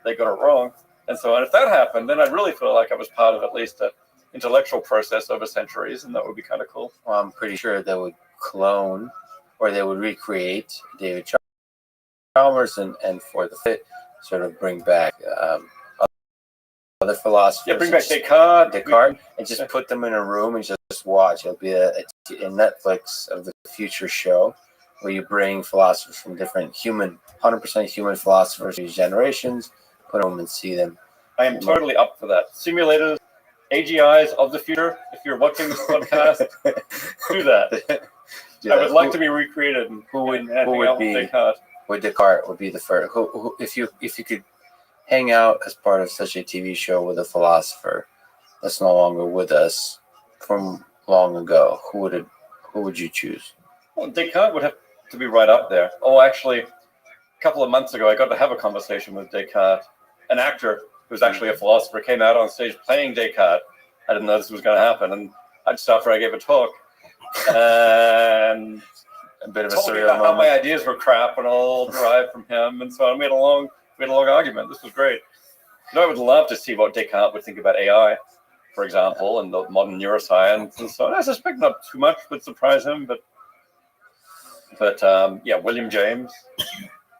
they got it wrong, and so on. If that happened, then I'd really feel like I was part of at least an intellectual process over centuries, and that would be kind of cool. Well, I'm pretty sure they would clone or they would recreate David Chalmers and for the fit, sort of bring back other philosophers. Yeah, bring back Descartes, and just put them in a room and just watch. It'll be a Netflix of the future show where you bring philosophers from different 100% human philosophers, these generations, put them and see them. I am totally up for that. Simulators, AGIs of the future. If you're watching this podcast, do that. I would like to be recreated. Who would be Descartes? Descartes would be the first. Who, if you could hang out as part of such a TV show with a philosopher that's no longer with us from long ago, who would you choose? Well, Descartes would have to be right up there. Oh, actually, a couple of months ago, I got to have a conversation with Descartes. An actor who's actually a philosopher came out on stage playing Descartes. I didn't know this was going to happen, and just after I gave a talk, and a bit of a told me surreal about how my moment. ideas were crap and all derived from him, and so on. We had a long argument. This was great. I would love to see what Descartes would think about AI, for example, and the modern neuroscience and so on. I suspect not too much would surprise him, but yeah, William James,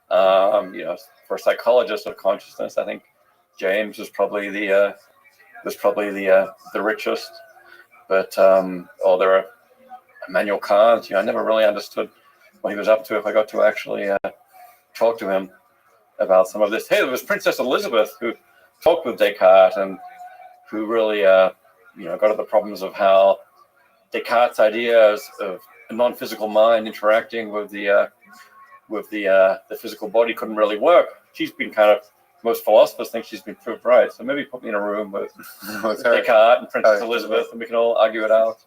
for a psychologist of consciousness, I think James was probably the richest. But there are Immanuel Kant. I never really understood what he was up to if I got to actually talk to him about some of this. Hey, there was Princess Elizabeth who talked with Descartes and who really got at the problems of how Descartes' ideas of a non-physical mind interacting with the physical body couldn't really work. She's been most philosophers think she's been proved right. So maybe put me in a room with Descartes and Princess Elizabeth, and we can all argue it out.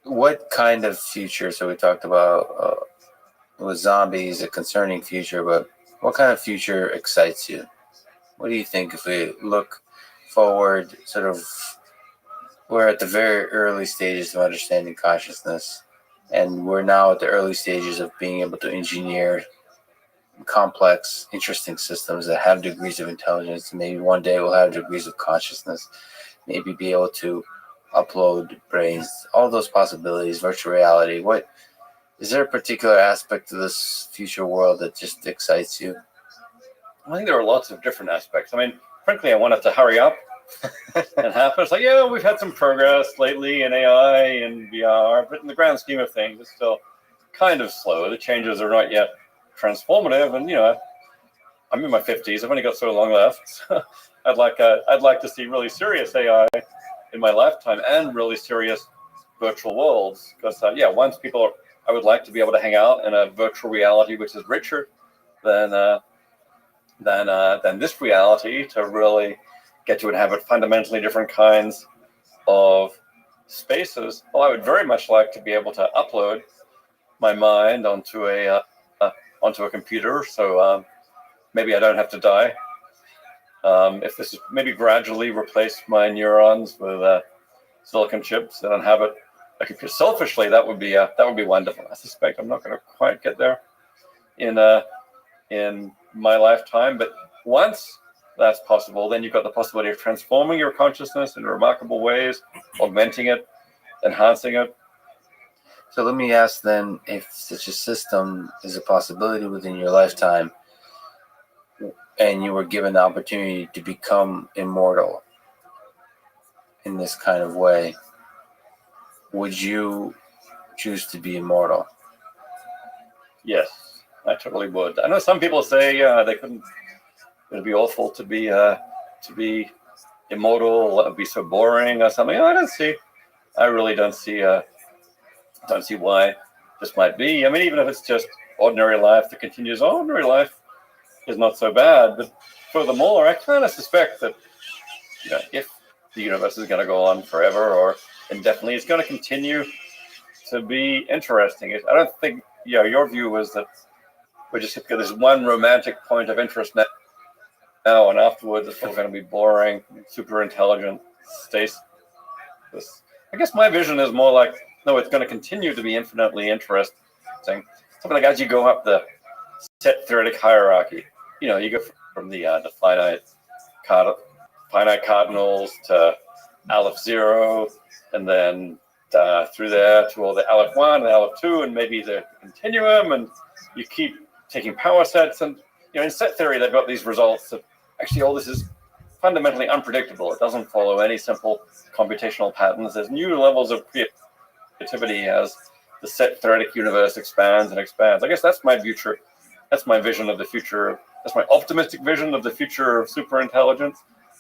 What kind of future? So we talked about with zombies, a concerning future, but what kind of future excites you? What do you think if we look forward, sort of, we're at the very early stages of understanding consciousness, and we're now at the early stages of being able to engineer complex, interesting systems that have degrees of intelligence. Maybe one day we'll have degrees of consciousness, maybe be able to upload brains, all those possibilities, virtual reality. What is there a particular aspect of this future world that just excites you? I think there are lots of different aspects. I mean, frankly, I want it to hurry up and happen. It's like, yeah, we've had some progress lately in AI and VR, but in the grand scheme of things, it's still kind of slow. The changes are not yet transformative, and I'm in my 50s. I've only got so long left. So I'd like to see really serious AI in my lifetime and really serious virtual worlds. Because I would like to be able to hang out in a virtual reality which is richer than this reality, to really get to inhabit fundamentally different kinds of spaces. Well, I would very much like to be able to upload my mind onto a computer, so maybe I don't have to die. If this is maybe gradually replace my neurons with silicon chips and inhabit a computer. Selfishly, that would be wonderful. I suspect I'm not going to quite get there in my lifetime, but once that's possible, then you've got the possibility of transforming your consciousness in remarkable ways, augmenting it, enhancing it. So let me ask then, if such a system is a possibility within your lifetime, and you were given the opportunity to become immortal in this kind of way, would you choose to be immortal? Yes, I totally would. I know some people say they couldn't. It'd be awful to be immortal. It would be so boring or something. I really don't see why this might be. I mean, even if it's just ordinary life that continues on, ordinary life is not so bad. But furthermore, I kind of suspect that if the universe is going to go on forever or indefinitely, it's going to continue to be interesting. I don't think your view was that we just get this one romantic point of interest now, and afterwards it's all going to be boring, super intelligent stasis. I guess my vision is more like, no, it's going to continue to be infinitely interesting. Something like as you go up the set theoretic hierarchy, you go from the finite cardinals to Aleph 0, and then through there to all the Aleph 1 and Aleph 2, and maybe the continuum, and you keep taking power sets. And in set theory, they've got these results that actually all this is fundamentally unpredictable. It doesn't follow any simple computational patterns. There's new levels of creativity as the set theoretic universe expands and expands. I guess that's my future. That's my vision of the future. That's my optimistic vision of the future of superintelligence.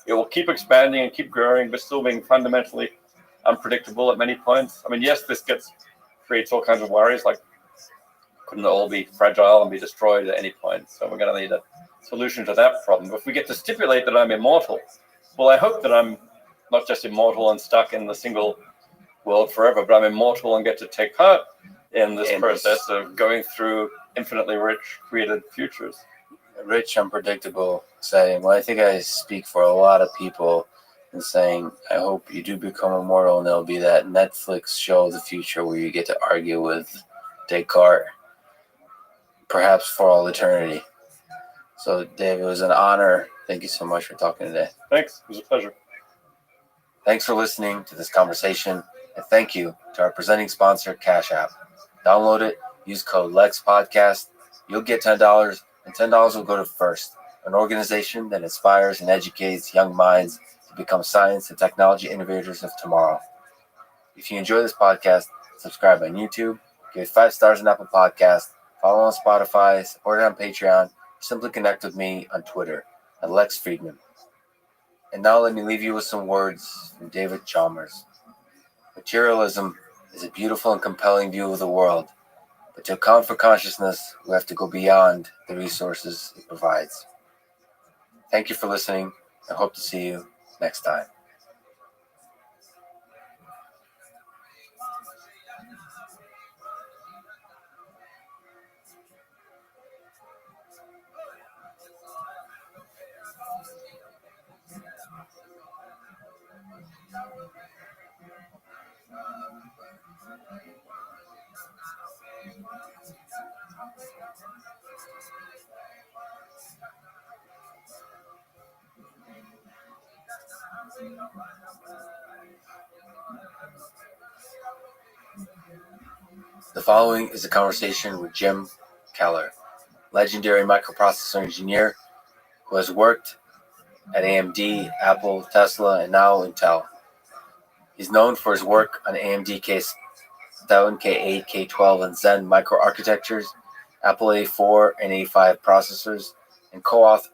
It will keep expanding and keep growing, but still being fundamentally unpredictable at many points. I mean, yes, this creates all kinds of worries, like couldn't it all be fragile and be destroyed at any point? So we're going to need a solution to that problem. But if we get to stipulate that I'm immortal, well, I hope that I'm not just immortal and stuck in the single world forever, but I'm immortal and get to take part in this process of going through infinitely rich created futures. Rich, unpredictable, exciting. Well, I think I speak for a lot of people and saying, I hope you do become immortal and there'll be that Netflix show of the future where you get to argue with Descartes, perhaps for all eternity. So, Dave, it was an honor. Thank you so much for talking today. Thanks. It was a pleasure. Thanks for listening to this conversation, and thank you to our presenting sponsor, Cash App. Download it, use code LEXPODCAST. You'll get $10, and $10 will go to FIRST, an organization that inspires and educates young minds to become science and technology innovators of tomorrow. If you enjoy this podcast, subscribe on YouTube, give it 5 stars on Apple Podcasts, follow on Spotify, support it on Patreon, or simply connect with me on Twitter at Lex Friedman. And now let me leave you with some words from David Chalmers. Materialism is a beautiful and compelling view of the world, but to account for consciousness, we have to go beyond the resources it provides. Thank you for listening, and hope to see you next time. The following is a conversation with Jim Keller, legendary microprocessor engineer who has worked at AMD, Apple, Tesla, and now Intel. He's known for his work on AMD K7, K8, K12, and Zen microarchitectures, Apple A4 and A5 processors, and co-author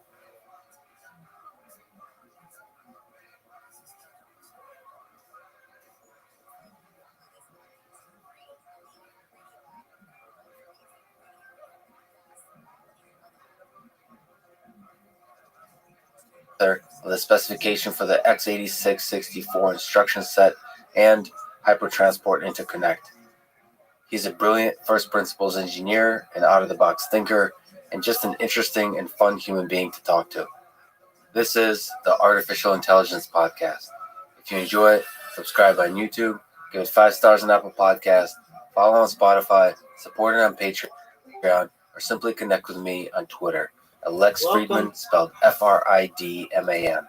of the specification for the x86-64 instruction set and Hypertransport Interconnect. He's a brilliant first principles engineer, an out-of-the-box thinker, and just an interesting and fun human being to talk to. This is the Artificial Intelligence Podcast. If you enjoy it, subscribe on YouTube, give it 5 stars on Apple Podcasts, follow on Spotify, support it on Patreon, or simply connect with me on Twitter at Lex Friedman, spelled Fridman.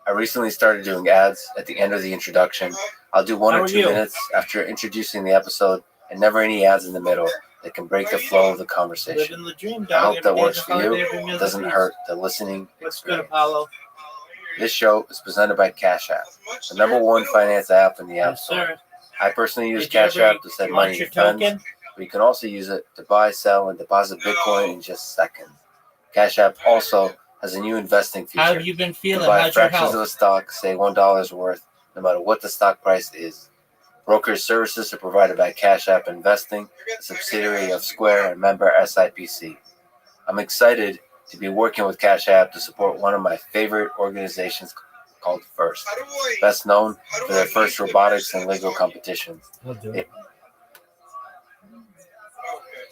I recently started doing ads at the end of the introduction. I'll do 1 or 2 minutes after introducing the episode and never any ads in the middle that can break the flow of the conversation. I hope that works for you. It doesn't hurt the listening experience. This show is presented by Cash App, the #1 finance app in the App Store. I personally use Cash App to send money to friends, but you can also use it to buy, sell, and deposit Bitcoin in just seconds. Cash App also has a new investing feature. How have you been feeling? You can buy How's your fractions health? of a stock, say $1 worth, no matter what the stock price is. Brokerage services are provided by Cash App Investing, a subsidiary of Square and member SIPC. I'm excited to be working with Cash App to support one of my favorite organizations called FIRST, best known for their FIRST robotics and Lego competitions. We'll do They it. Okay.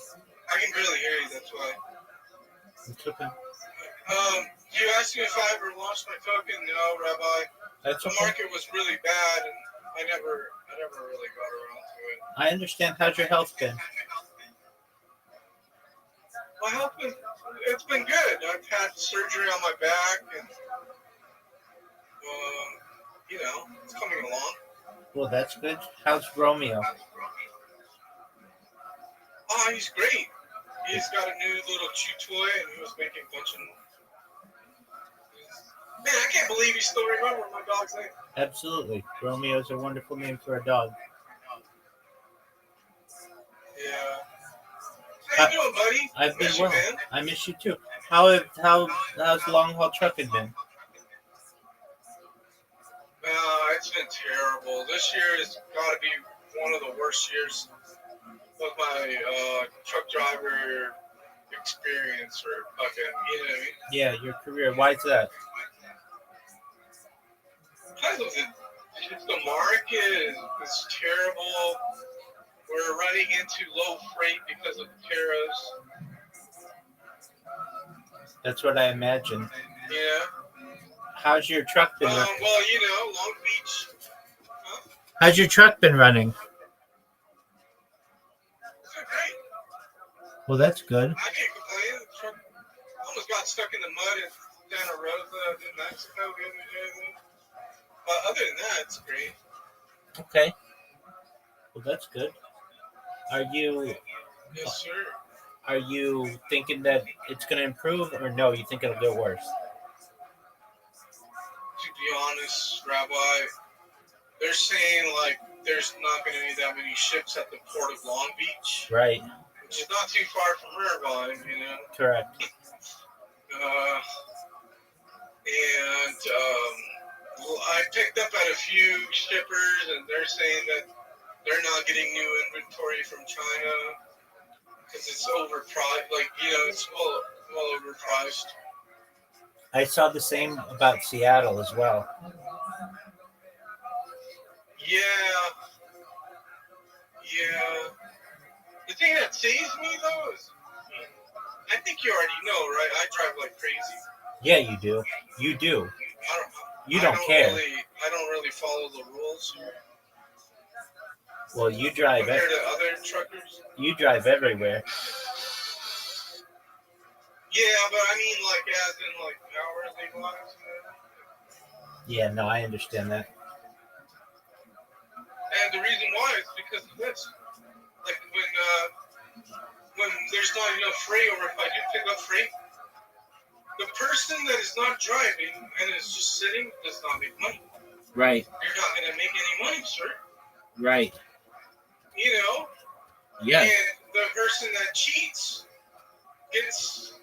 I can barely hear you, that's why. It's okay. You asked me if I ever launched my token. No, Rabbi. That's The okay. market was really bad, and I never really got around to it. I understand. How's your health been? My health it's been good. I've had surgery on my back, and it's coming along. Well, that's good. How's Romeo? Oh, he's great. He's got a new little chew toy, and he was making a bunch of. Man, I can't believe you still remember my dog's name. Absolutely. Romeo's a wonderful name for a dog. Yeah. How you doing, buddy? I've been Miss you, well. man. I miss you too. How's long haul trucking been? It's been terrible. This year has got to be one of the worst years of my truck driver experience or fucking, you know what I mean? Yeah, your career. Why is that? Because of the market is terrible. We're running into low freight because of the tariffs. That's what I imagine. Yeah. How's your truck been? Well, you know, Long Beach. Huh? How's your truck been running? It's been great. Well, that's good. I can't complain. The truck almost got stuck in the mud in Santa Rosa, New Mexico, the other day. But other than that, it's great. Okay. Well, that's good. Are you Yes, sir. are you thinking that it's going to improve, or no? You think it'll get worse? To be honest, Rabbi, they're saying like there's not going to be that many ships at the port of Long Beach, Right. which is not too far from Irvine, you know. Correct. I picked up at a few shippers, and they're saying that they're not getting new inventory from China because it's overpriced. Like, you know, it's well overpriced. I saw the same about Seattle as well. Yeah. The thing that saves me though is, I think you already know, right? I drive like crazy. Yeah, you do. You do. You don't care. I don't really follow the rules Well, you drive. compared to other truckers. You drive everywhere. Yeah, but I mean, like, as in, like, hourly wise, you know? Yeah, no, I understand that. And the reason why is because of this. Like, when there's not enough freight, or if I do pick up freight, the person that is not driving and is just sitting does not make money. Right. You're not going to make any money, sir. Right. You know? Yeah. And the person that cheats has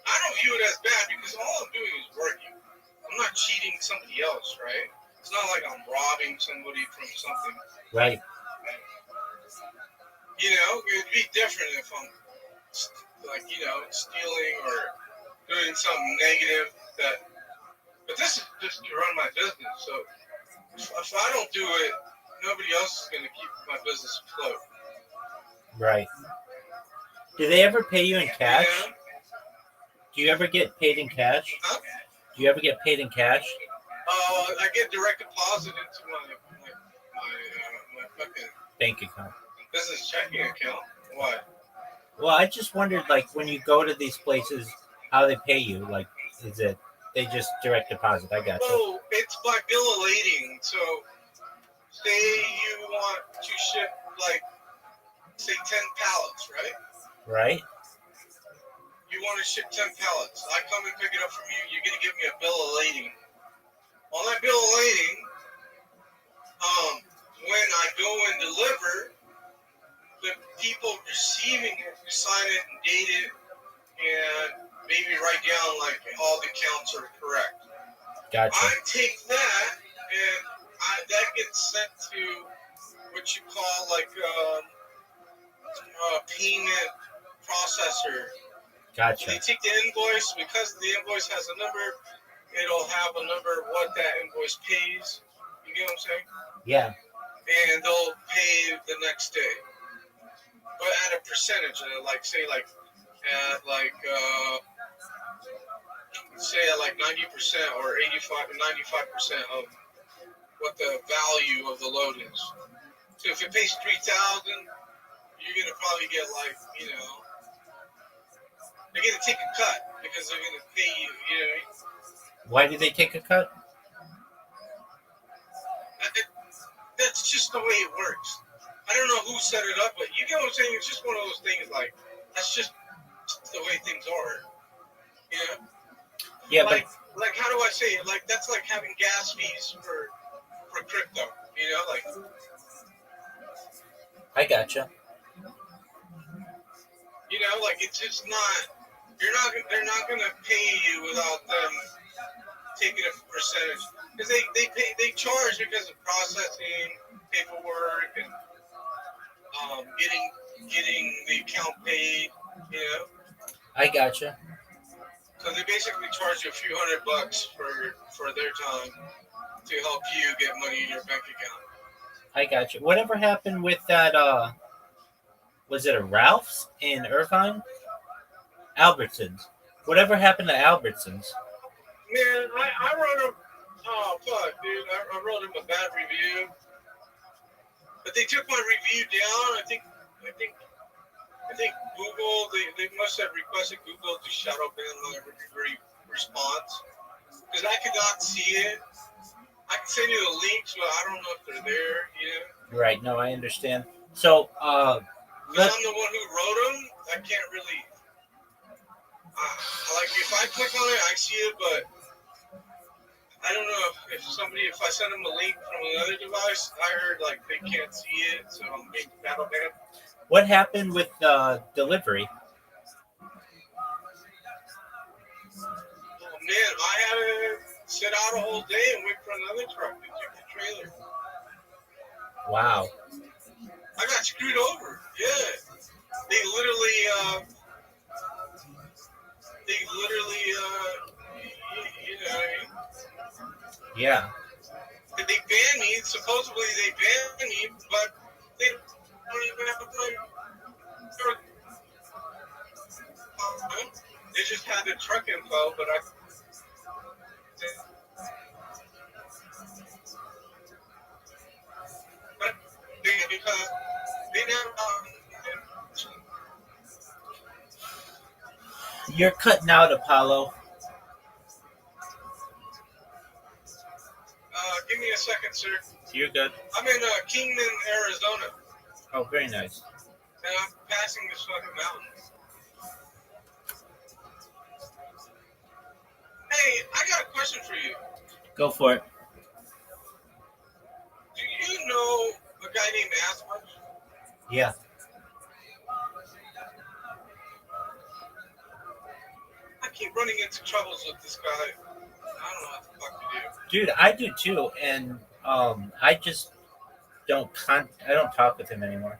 I don't view it as bad because all I'm doing is working. I'm not cheating somebody else, right? It's not like I'm robbing somebody from something. Right. You know, it'd be different if I'm like, you know, stealing or doing something negative but this is just to run my business. So if I don't do it, nobody else is going to keep my business afloat. Right. Do they ever pay you in cash? Yeah. Do you ever get paid in cash? Huh? Do you ever get paid in cash? I get direct deposit into my fucking Bank account. business checking account. Why? Well, I just wondered, like, when you go to these places, how they pay you. Like, is it they just direct deposit? I got you. Oh, it's by bill of lading. So, say you want to ship, like, say 10 pallets, right? Right. You want to ship 10 pallets. I come and pick it up from you. You're going to give me a bill of lading. On that bill of lading, when I go and deliver, the people receiving it sign it and date it and maybe write down like all the counts are correct. Gotcha. I take that and that gets sent to what you call like a payment processor. Gotcha. They take the invoice, because the invoice has a number, it'll have a number of what that invoice pays. You get what I'm saying? Yeah. And they'll pay the next day. But at a percentage, like say like at like say at like 90% or 85 or 95% of what the value of the load is. So if it pays $3,000, you're gonna probably get like, you know, they're gonna take a cut because they're gonna pay you. You know what I mean? Why do they take a cut? That's just the way it works. I don't know who set it up, but you get what I'm saying? It's just one of those things like, that's just the way things are. You know? Yeah, like how do I say it? Like, that's like having gas fees for crypto. You know, like. I gotcha. You know, like it's just not. They're not gonna pay you without them taking a percentage, because they charge because of processing, paperwork, and getting the account paid. You know. I gotcha. So they basically charge you a few $100 for their time to help you get money in your bank account. I gotcha. Whatever happened with that? Was it a Ralph's in Irvine? Albertsons. Whatever happened to Albertsons? Man, I wrote him. Oh fuck, dude! I wrote him a bad review, but they took my review down. I think Google. They must have requested Google to shadow ban my response because I could not see it. I can send you the links, but I don't know if they're there. Yeah. Right. No, I understand. So, Because I'm the one who wrote them, I can't really. Like if I click on it, I see it, but I don't know if I send them a link from another device, I heard like they can't see it, so I'm being shadow banned. what happened with delivery? Oh man, I had to sit out a whole day and wait for another truck to take the trailer. Wow. I got screwed over. Yeah, they literally, you know, Yeah. they banned me. Supposedly they banned me, but they don't even have to play. They just had the truck info, but because they never. You're cutting out, Apollo. Give me a second, sir. You're good. I'm in Kingman, Arizona, Oh, very nice. and I'm passing this fucking mountain. Hey, I got a question for you. Go for it. Do you know a guy named Asper? Yeah. I keep running into troubles with this guy. I don't know what the fuck to do. Dude, I do too, and I just don't I don't talk with him anymore.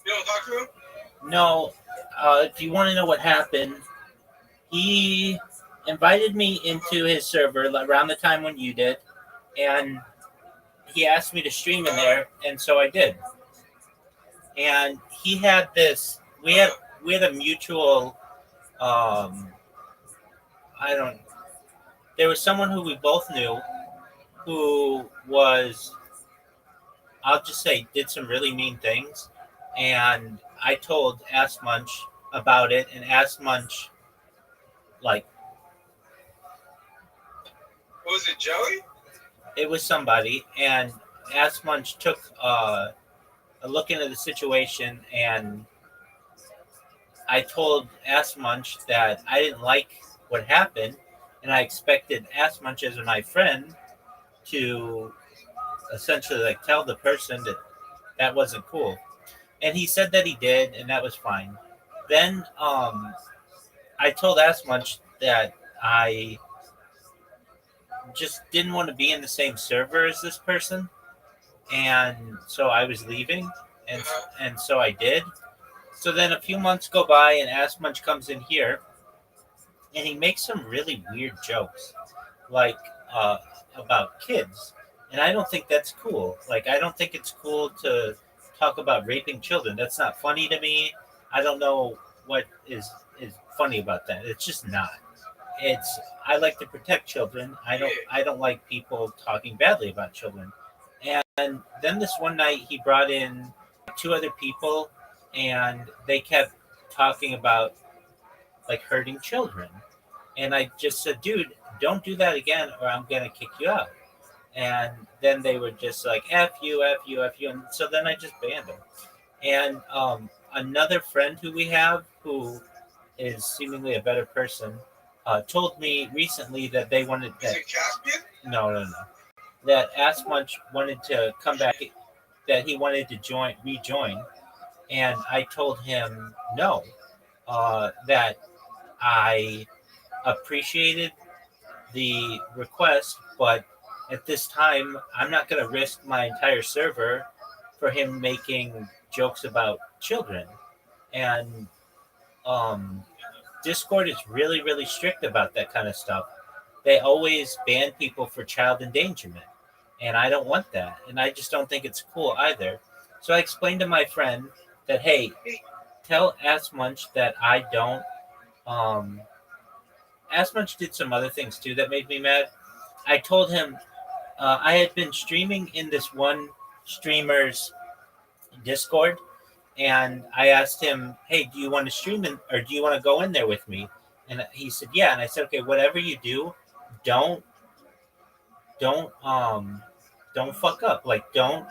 You don't talk to him? No, if you want to know what happened, he invited me into his server around the time when you did, and he asked me to stream in there, and so I did. And he had this. We had a mutual. I don't. There was someone who we both knew, who was, I'll just say, did some really mean things, and I told Ass Munch about it, and Ass Munch, like, Was it Joey? it was somebody, and Ass Munch took a look into the situation, and I told Ass Munch that I didn't like what happened, and I expected Ass Munch as my friend to essentially like tell the person that that wasn't cool, and he said that he did, and that was fine. Then I told Ass Munch that I just didn't want to be in the same server as this person, and so I was leaving, and so I did. So then a few months go by, and Ass Munch comes in here, and he makes some really weird jokes, like about kids, and I don't think that's cool. Like, I don't think it's cool to talk about raping children. That's not funny to me. I don't know what is funny about that. It's just not. It's I like to protect children. I don't like people talking badly about children. And then this one night he brought in two other people, and they kept talking about like hurting children. And I just said, dude, don't do that again or I'm gonna kick you out. And then they were just like, F you, F you, F you. And so then I just banned them. And another friend who we have, who is seemingly a better person, told me recently that they wanted Is it Caspian? no, that Ass Munch wanted to come back, that he wanted to rejoin, and I told him no, that I appreciated the request, but at this time, I'm not going to risk my entire server for him making jokes about children. And Discord is really, really strict about that kind of stuff. They always ban people for child endangerment, and I don't want that. And I just don't think it's cool either. So I explained to my friend that, hey, tell Ask Munch that I don't. Ask Munch did some other things too that made me mad. I told him I had been streaming in this one streamer's Discord, and I asked him, "Hey, do you want to stream in, or do you want to go in there with me?" And he said, "Yeah." And I said, "Okay, whatever you do, don't don't um don't fuck up. Like, don't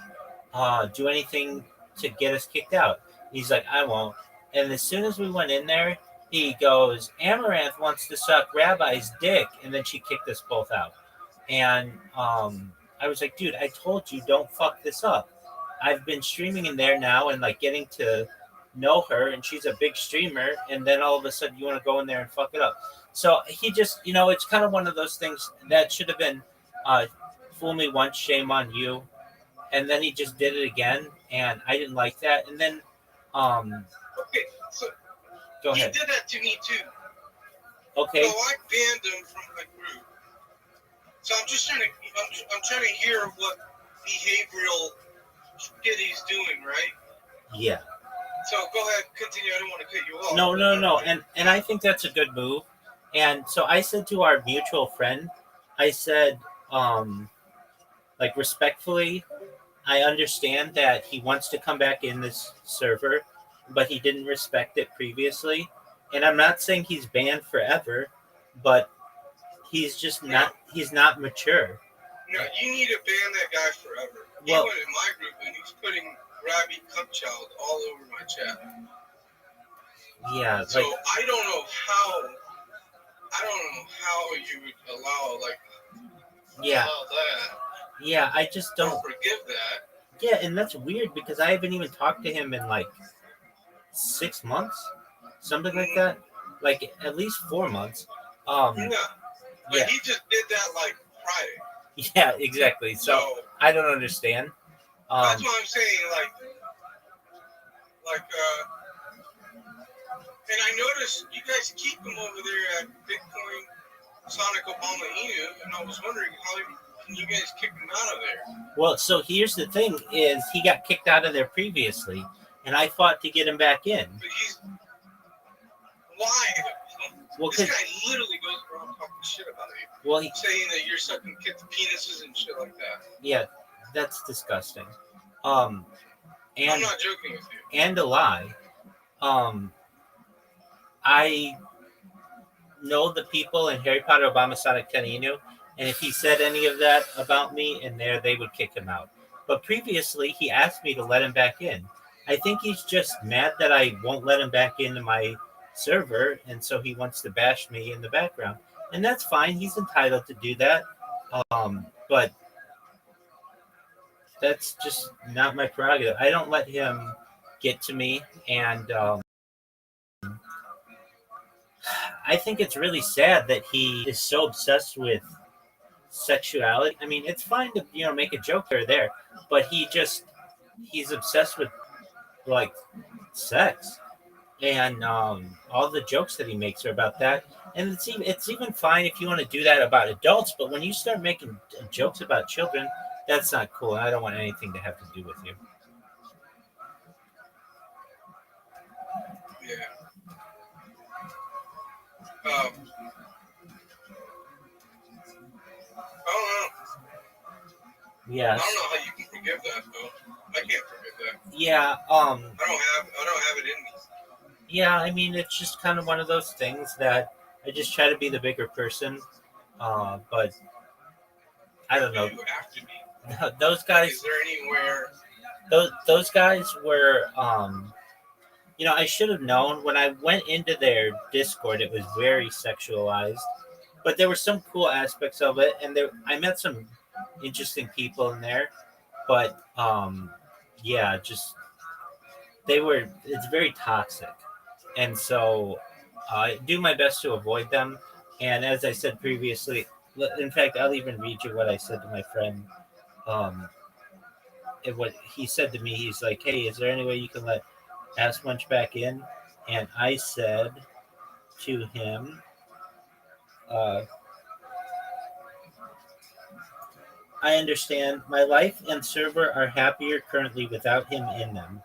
do anything to get us kicked out." He's like, "I won't." And as soon as we went in there, he goes, "Amaranth wants to suck Rabbi's dick," and then she kicked us both out. And I was like, "Dude, I told you don't fuck this up. I've been streaming in there now and like getting to know her, and she's a big streamer, and then all of a sudden you want to go in there and fuck it up." So he just, it's kind of one of those things that should have been, uh, fool me once, shame on you. And then he just did it again, and I didn't like that. And then, Okay, so go he ahead. did that to me too. Okay. So I banned him from the group. So I'm just trying to, I'm trying to hear what behavioral shit he's doing, right? Yeah. So go ahead, continue. I don't want to cut you off. No. And I think that's a good move. And so I said to our mutual friend, I said, like, respectfully, I understand that he wants to come back in this server, but he didn't respect it previously. And I'm not saying he's banned forever, but he's just he's not mature. No, you need to ban that guy forever. He Well- went in my group and he's putting Rabbi Cupchild all over my chat. Yeah, So like, I don't know how you would allow yeah, allow that. yeah, I just Don't don't. forgive that. Yeah, and that's weird because I haven't even talked to him in like 6 months, something like that. Like at least 4 months. Yeah. But Yeah, he just did that like Friday. yeah, exactly. So I don't understand. That's what I'm saying, and I noticed you guys keep him over there at Bitcoin Sonic Obama Inu, and I was wondering how can you guys kick him out of there? Well, so here's the thing: is he got kicked out of there previously, and I fought to get him back in. But why? Well, This guy literally goes around talking shit about you, well, saying that you're sucking kids' penises and shit like that. yeah, that's disgusting. I'm And not joking with you. and a lie. I know the people in Harry Potter Obama Sonic 10 Inu, and if he said any of that about me in there, they would kick him out. But previously, he asked me to let him back in. I think he's just mad that I won't let him back into my server, and so he wants to bash me in the background. And that's fine. He's entitled to do that. But that's just not my prerogative. I don't let him get to me, and I think it's really sad that he is so obsessed with sexuality. I mean, it's fine to make a joke here or there, but he's obsessed with like sex, and all the jokes that he makes are about that. And it's even fine if you want to do that about adults, but when you start making jokes about children, that's not cool. I don't want anything to have to do with you. Yeah. I don't know. I Yes. don't know how you can forgive that though. I can't forgive that. Yeah. I don't have it in me. Yeah. I mean, it's just kind of one of those things that I just try to be the bigger person. But I don't know. You have to be. Those guys. Is there anywhere? Those guys were. I should have known when I went into their Discord. It was very sexualized, but there were some cool aspects of it, and I met some interesting people in there. But yeah, just it's very toxic, and so I do my best to avoid them. And as I said previously, in fact, I'll even read you what I said to my friend. What he said to me, he's like, "Hey, is there any way you can let Ask Munch back in?" And I said to him, "I understand. My life and server are happier currently without him in them.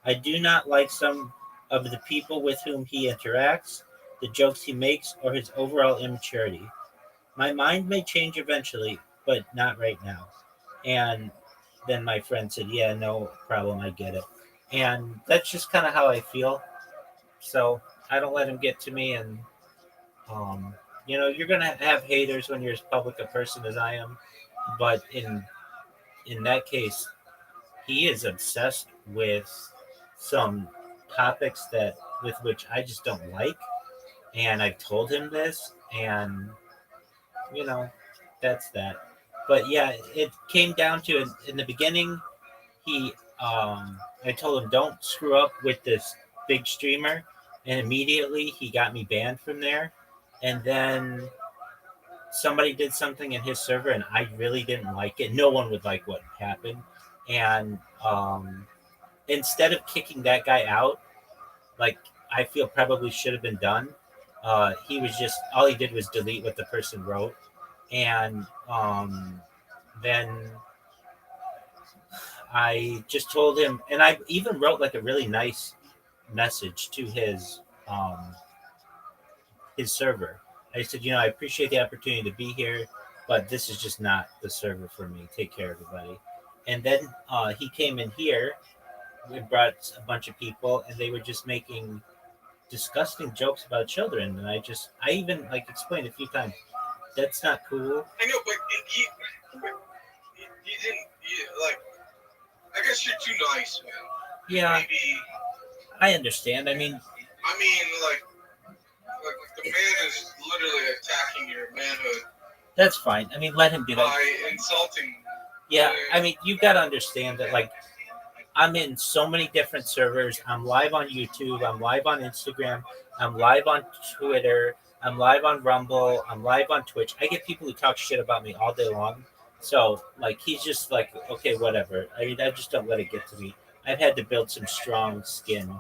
I do not like some of the people with whom he interacts, the jokes he makes, or his overall immaturity. My mind may change eventually, but not right now. And then my friend said, yeah, no problem, I get it. And that's just kind of how I feel. So I don't let him get to me. And, um, you're going to have haters when you're as public a person as I am. But in that case, he is obsessed with some topics that with which I just don't like. And I've told him this. And, you know, that's that. But yeah, it came down to in the beginning, he I told him don't screw up with this big streamer, and immediately he got me banned from there. And then somebody did something in his server, and I really didn't like it. No one would like what happened, and instead of kicking that guy out, like I feel probably should have been done. He was just all he did was delete what the person wrote, and then I just told him, and I even wrote like a really nice message to his server. I said, I appreciate the opportunity to be here, but this is just not the server for me. Take care, everybody. And then he came in here. We brought a bunch of people, and they were just making disgusting jokes about children. And I even like explained a few times that's not cool. I know, but you didn't. Like, I guess you're too nice, man. Yeah, maybe. I understand. I mean, like the man is literally attacking your manhood. That's fine. I mean, let him do that. By insulting. Yeah, I mean, you've got to understand that, like, I'm in so many different servers. I'm live on YouTube. I'm live on Instagram. I'm live on Twitter. I'm live on Rumble. I'm live on Twitch. I get people who talk shit about me all day long. So, like, he's just like, okay, whatever. I mean, I just don't let it get to me. I've had to build some strong skin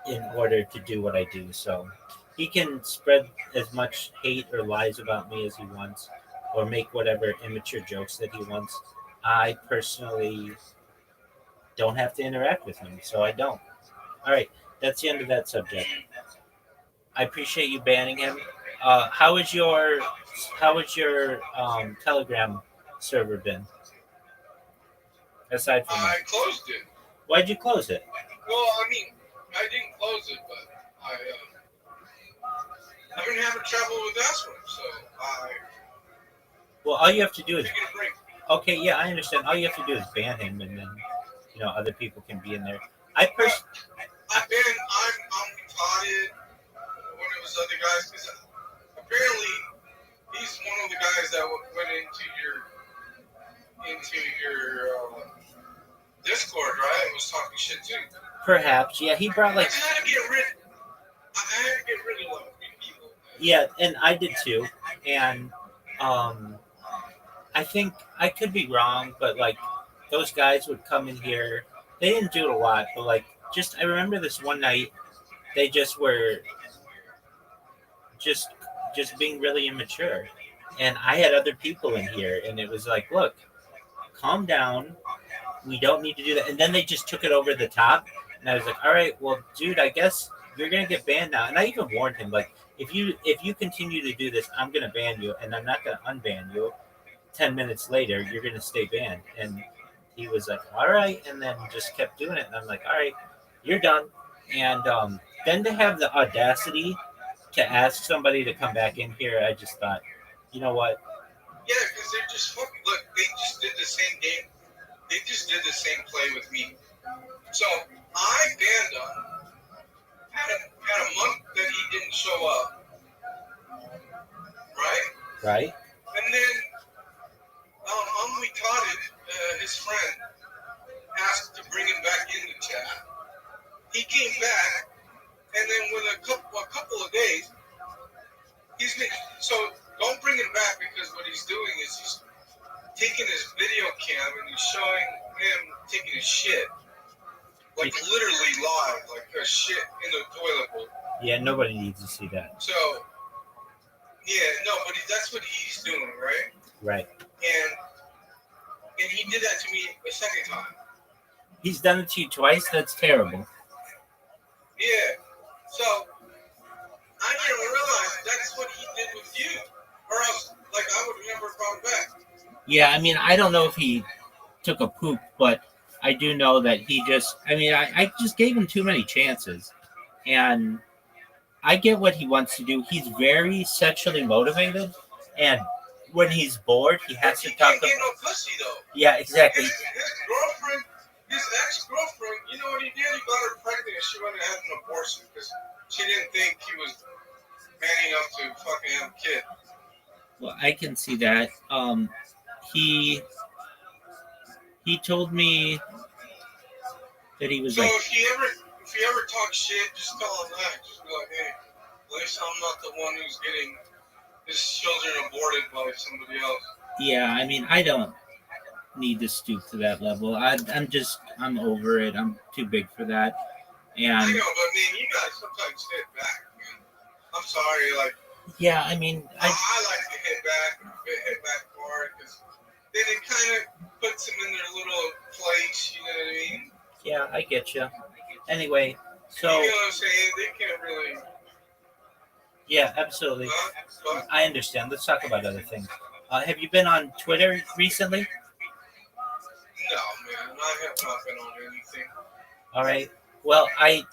in order to do what I do. So he can spread as much hate or lies about me as he wants, or make whatever immature jokes that he wants. I personally don't have to interact with him, so I don't. All right, that's the end of that subject. I appreciate you banning him. How is your Telegram server been? Aside from I closed it. Why'd you close it? Well, I mean, I didn't close it, but I've been having trouble with that one, so Well, all you have to do is. Taking a break. Okay, yeah, I understand. All you have to do is ban him, and then other people can be in there. I'm retarded. One of his other guys, because apparently he's one of the guys that went into your Discord, right? And was talking shit too. Perhaps, yeah. He brought like. I had to get rid of like people. Yeah, and I did too, and I think I could be wrong, but like those guys would come in here. They didn't do it a lot, but like I remember this one night, they just were just being really immature, and I had other people in here, and it was like, look, calm down. We don't need to do that. And then they just took it over the top, and I was like, all right, well, dude, I guess you're gonna get banned now. And I even warned him, like, if you continue to do this, I'm gonna ban you, and I'm not gonna unban you. 10 minutes later, you're gonna stay banned. And he was like, all right, and then just kept doing it. And I'm like, all right, you're done. And then to have the audacity to ask somebody to come back in here, I just thought, you know what? Yeah, because they're just fucking. Look, they just did the same game. They just did the same play with me. So I banned him. Had a month that he didn't show up. Right? Right. And then retarded, his friend asked to bring him back in the chat. He came back, and then with a couple of days, he's been. So don't bring him back, because what he's doing is he's taking his video cam and he's showing him taking his shit. Like literally live, like a shit in the toilet bowl. Yeah, nobody needs to see that. So, yeah, no, but that's what he's doing, right? Right. And he did that to me a second time. He's done it to you twice? That's terrible. Yeah, that's what he did with you, or else, like, I would never gone back. Yeah, I mean, I don't know if he took a poop, but I do know that he just, I mean, I just gave him too many chances. And I get what he wants to do. He's very sexually motivated. And when he's bored, he has to talk about... He can't get no pussy, though. Yeah, exactly. His girlfriend, his ex-girlfriend, you know what he did? He got her pregnant and she went and had an abortion because she didn't think he was man enough to fucking have a kid. Well, I can see that. He told me that he was so like. if he ever talks shit, just tell him that. Just be like, hey, at least I'm not the one who's getting his children aborted by somebody else. Yeah, I mean, I don't need to stoop to that level. I'm over it. I'm too big for that. And I know, but I mean, you guys sometimes hit back, man. I'm sorry, like. Yeah, I mean, I like to hit back hard because then it kind of puts them in their little place. You know what I mean? Yeah, I get you. Anyway, so. You know what I'm saying? They can't really. Yeah, absolutely. I understand. Let's talk about other things. Have you been on Twitter recently? No, man. I have not been on anything. All right. Well, I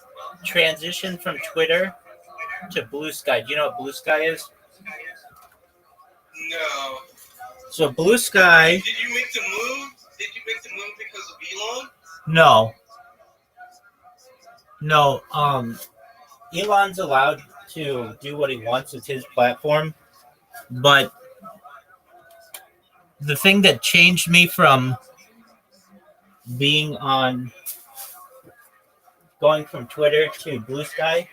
transitioned from Twitter to Blue Sky. Do you know what Blue Sky is? No. So Blue Sky. Did you make the move? Did you make the move because of Elon? No. Elon's allowed to do what he wants with his platform, but the thing that changed me from going from Twitter to Blue Sky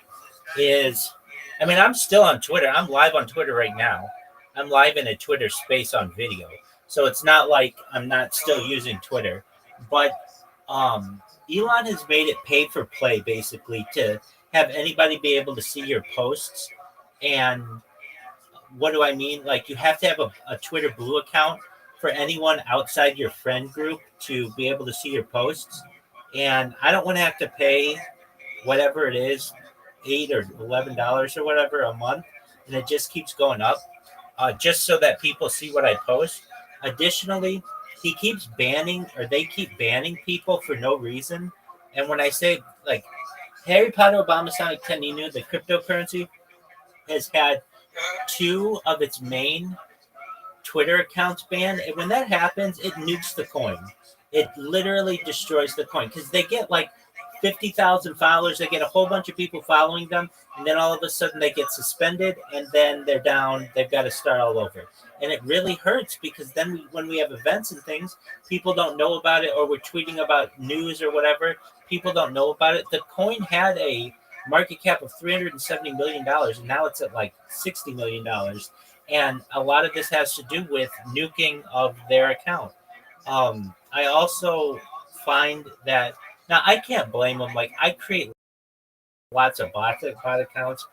is, I mean, I'm still on Twitter. I'm live on Twitter right now. I'm live in a Twitter space on video. So it's not like I'm not still using Twitter. But Elon has made it pay for play, basically, to have anybody be able to see your posts. And what do I mean? Like, you have to have a Twitter Blue account for anyone outside your friend group to be able to see your posts. And I don't want to have to pay whatever it is, $8 or $11 or whatever a month, and it just keeps going up, just so that people see what I post. Additionally, they keep banning people for no reason. And when I say, like, Harry Potter Obama Sonic Teninu, the cryptocurrency, has had 2 of its main Twitter accounts banned. And when that happens, it nukes the coin. It literally destroys the coin because they get like 50,000 followers. They get a whole bunch of people following them, and then all of a sudden they get suspended, and then they're down. They've got to start all over. And it really hurts because then when we have events and things, people don't know about it, or we're tweeting about news or whatever. People don't know about it. The coin had a market cap of $370 million, and now it's at like $60 million. And a lot of this has to do with nuking of their account. I also find that now I can't blame them. Like, I create lots of bot accounts.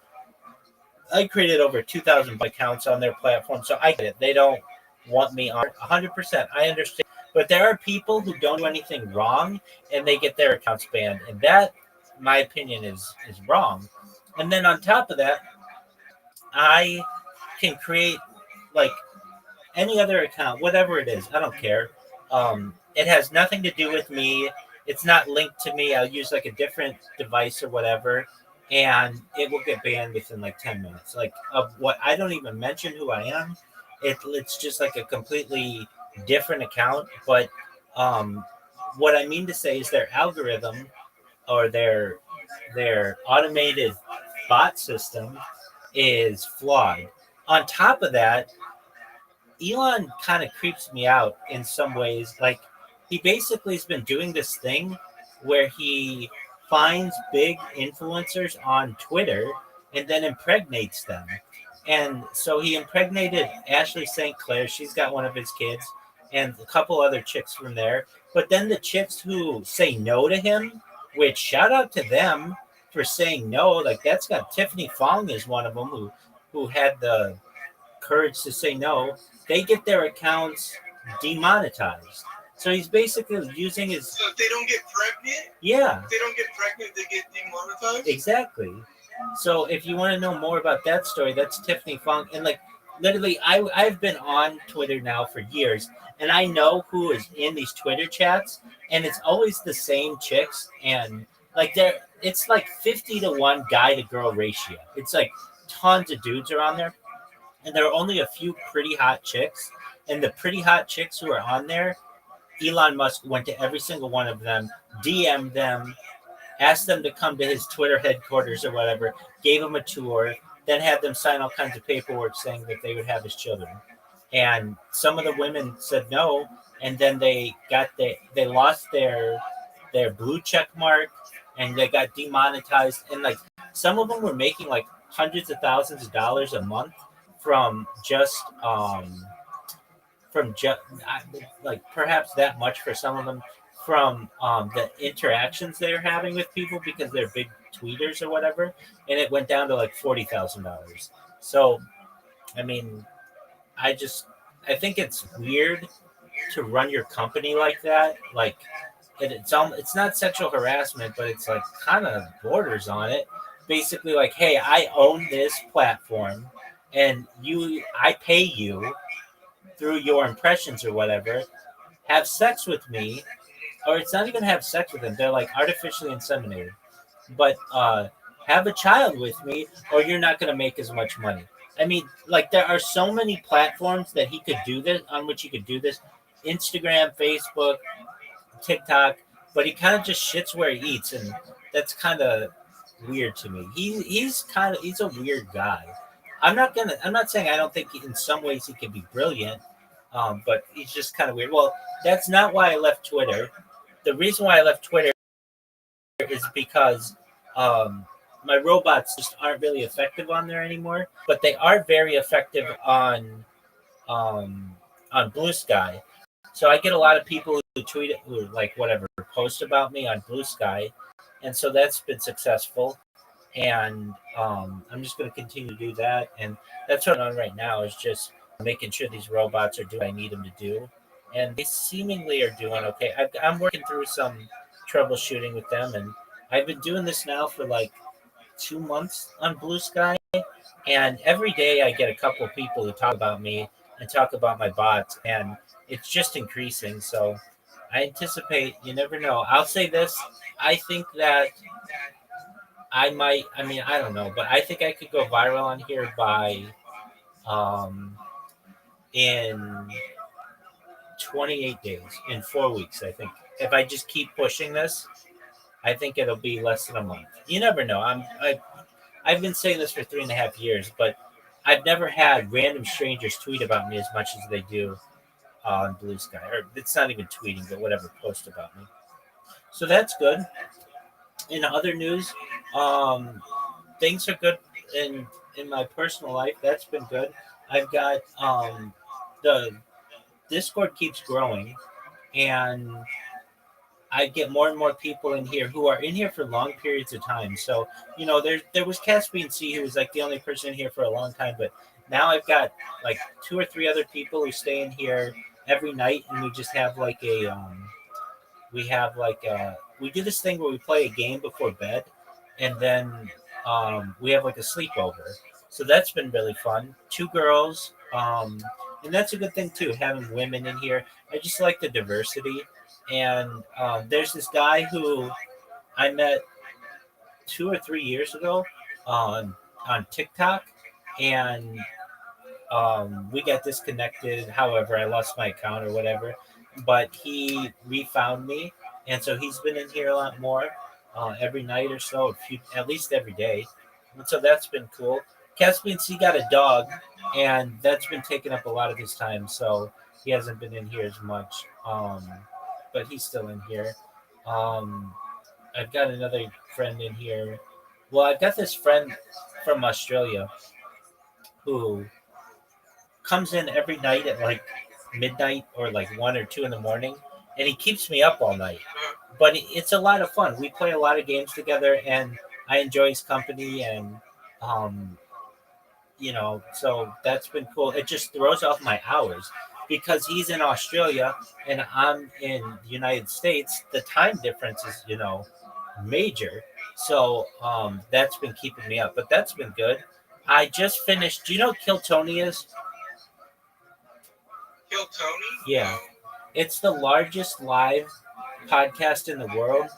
I created over 2,000 accounts on their platform, so I get it. They don't want me on 100%. I understand, but there are people who don't do anything wrong and they get their accounts banned, and that, in my opinion, is wrong. And then on top of that, I can create like any other account, whatever it is. I don't care. It has nothing to do with me. It's not linked to me. I'll use like a different device or whatever, and it will get banned within like 10 minutes. Like, of what, I don't even mention who I am. It's just like a completely different account. But what I mean to say is their algorithm or their automated bot system is flawed. On top of that, Elon kind of creeps me out in some ways. Like, he basically has been doing this thing where he finds big influencers on Twitter and then impregnates them. And so he impregnated Ashley St. Clair. She's got one of his kids and a couple other chicks from there. But then the chicks who say no to him, which shout out to them for saying no. Like, that's got Tiffany Fong is one of them who had the courage to say no. They get their accounts demonetized. So he's basically using his... So if they don't get pregnant? Yeah. If they don't get pregnant, they get demonetized? Exactly. So if you want to know more about that story, that's Tiffany Funk. And like literally, I've been on Twitter now for years, and I know who is in these Twitter chats, and it's always the same chicks, and like it's like 50 to 1 guy to girl ratio. It's like tons of dudes are on there, and there are only a few pretty hot chicks, and the pretty hot chicks who are on there, Elon Musk went to every single one of them, DM'd them, asked them to come to his Twitter headquarters or whatever, gave them a tour, then had them sign all kinds of paperwork saying that they would have his children. And some of the women said no, and then they lost their blue check mark, and they got demonetized. And like some of them were making like hundreds of thousands of dollars a month from just like perhaps that much for some of them from the interactions they're having with people because they're big tweeters or whatever, and it went down to like $40,000. So, I mean, I I think it's weird to run your company like that. Like, it's not sexual harassment, but it's like kind of borders on it. Basically, like, hey, I own this platform, and I pay you through your impressions or whatever. Have sex with me, or it's not even have sex with them. They're like artificially inseminated. But have a child with me, or you're not going to make as much money. I mean, like there are so many platforms that he could do this on, which he could do this: Instagram, Facebook, TikTok. But he kind of just shits where he eats, and that's kind of weird to me. He's a weird guy. I'm not saying I don't think in some ways he can be brilliant, but he's just kind of weird. Well, that's not why I left Twitter. The reason why I left Twitter is because my robots just aren't really effective on there anymore, but they are very effective on Blue Sky. So I get a lot of people who tweet, who like whatever, post about me on Blue Sky, and so that's been successful. And I'm just going to continue to do that, and that's what I'm on right now is just making sure these robots are doing what I need them to do, and they seemingly are doing okay. I'm working through some troubleshooting with them, and I've been doing this now for like 2 months on Blue Sky, and every day I get a couple of people who talk about me and talk about my bots, and it's just increasing. So I anticipate, you never know. I'll say this: I think that I might. I mean, I don't know, but I think I could go viral on here by um, in 28 days, in 4 weeks. I think if I just keep pushing this, I think it'll be less than a month. You never know. I've been saying this for 3.5 years, but I've never had random strangers tweet about me as much as they do on Blue Sky. Or it's not even tweeting, but whatever, post about me. So that's good. In other news, um, things are good in my personal life. That's been good. I've got the Discord keeps growing, and I get more and more people in here who are in here for long periods of time. So, there was Caspian C who was like the only person in here for a long time, but now I've got like 2 or 3 other people who stay in here every night, and we just have like we do this thing where we play a game before bed, and then we have like a sleepover. So that's been really fun. 2 girls, and that's a good thing too, having women in here. I just like the diversity. And there's this guy who I met 2 or 3 years ago on TikTok, and we got disconnected. However, I lost my account or whatever, but he refound me, and so he's been in here a lot more every night or so, at least every day, and so that's been cool. Caspian C got a dog, and that's been taking up a lot of his time, so he hasn't been in here as much. But he's still in here. Um, I've got another friend in here. Well, I've got this friend from Australia who comes in every night at like midnight or like 1 or 2 in the morning, and he keeps me up all night. But it's a lot of fun. We play a lot of games together, and I enjoy his company, and um, so that's been cool. It just throws off my hours because he's in Australia and I'm in the United States. The time difference is, major. So that's been keeping me up, but that's been good. I just finished. Do you know what Kill Tony is? Kill Tony? Yeah. No. It's the largest live podcast in the world,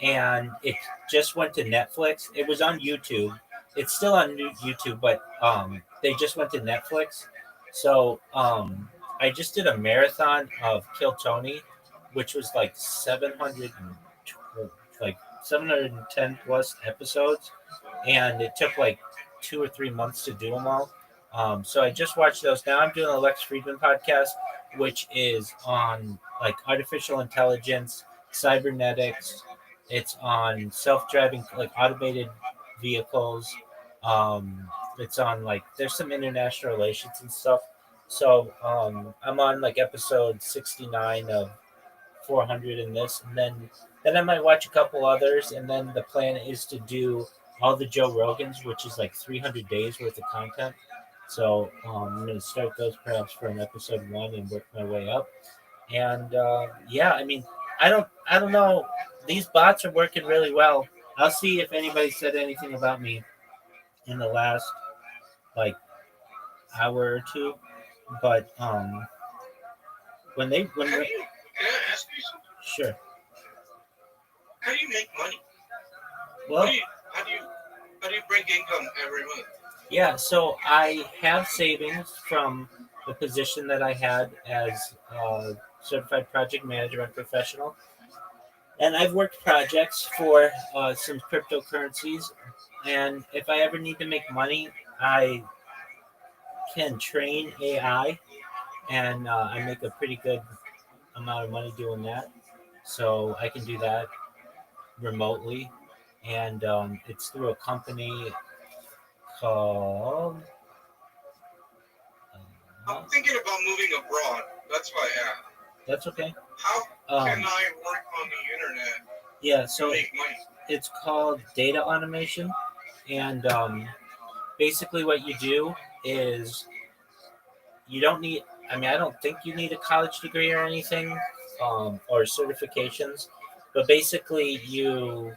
and it just went to Netflix. It was on YouTube. It's still on YouTube, but they just went to Netflix. So I just did a marathon of Kill Tony, which was like 710 plus episodes, and it took like 2 or 3 months to do them all. So I just watched those. Now I'm doing a Lex Friedman podcast, which is on like artificial intelligence, cybernetics. It's on self-driving, like automated vehicles. It's on like there's some international relations and stuff. So I'm on like episode 69 of 400 in this, and then I might watch a couple others, and then the plan is to do all the Joe Rogans, which is like 300 days worth of content. So I'm going to start those perhaps for an episode one and work my way up. And yeah, I mean, I don't know. These bots are working really well. I'll see if anybody said anything about me in the last like hour or two. But when they when Can they, I ask you something? sure. How do you make money? Well, How do you bring income every month? yeah, so I have savings from the position that I had as certified project manager and professional. And I've worked projects for some cryptocurrencies. And if I ever need to make money, I can train AI, and I make a pretty good amount of money doing that. So I can do that remotely. And it's through a company called. I'm thinking about moving abroad. That's why I asked. That's okay. How can Um, I work on the internet yeah, to so make money? it's called data automation, and basically what you do is you don't need. I mean, I don't think you need a college degree or anything, or certifications, but basically you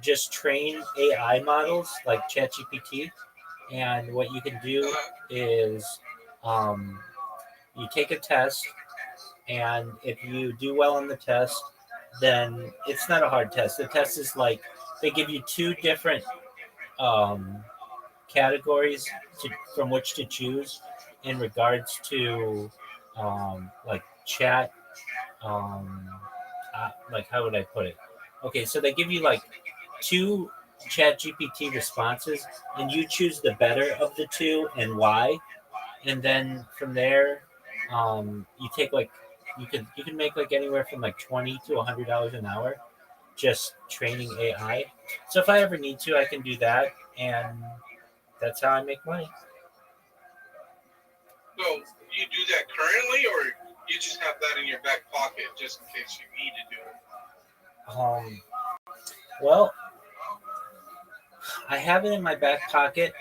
just train AI models like ChatGPT, and what you can do is um, you take a test, and if you do well on the test, then it's not a hard test. The test is like they give you two different um, categories from which to choose in regards to like chat. Um, like how would I put it? Okay, so they give you like two chat GPT responses, and you choose the better of the two and why. And then from there, you take like you can make like anywhere from like $20 to $100 an hour just training AI. So if I ever need to, I can do that, and that's how I make money. So you do that currently, or you just have that in your back pocket just in case you need to do it? Well, I have it in my back pocket,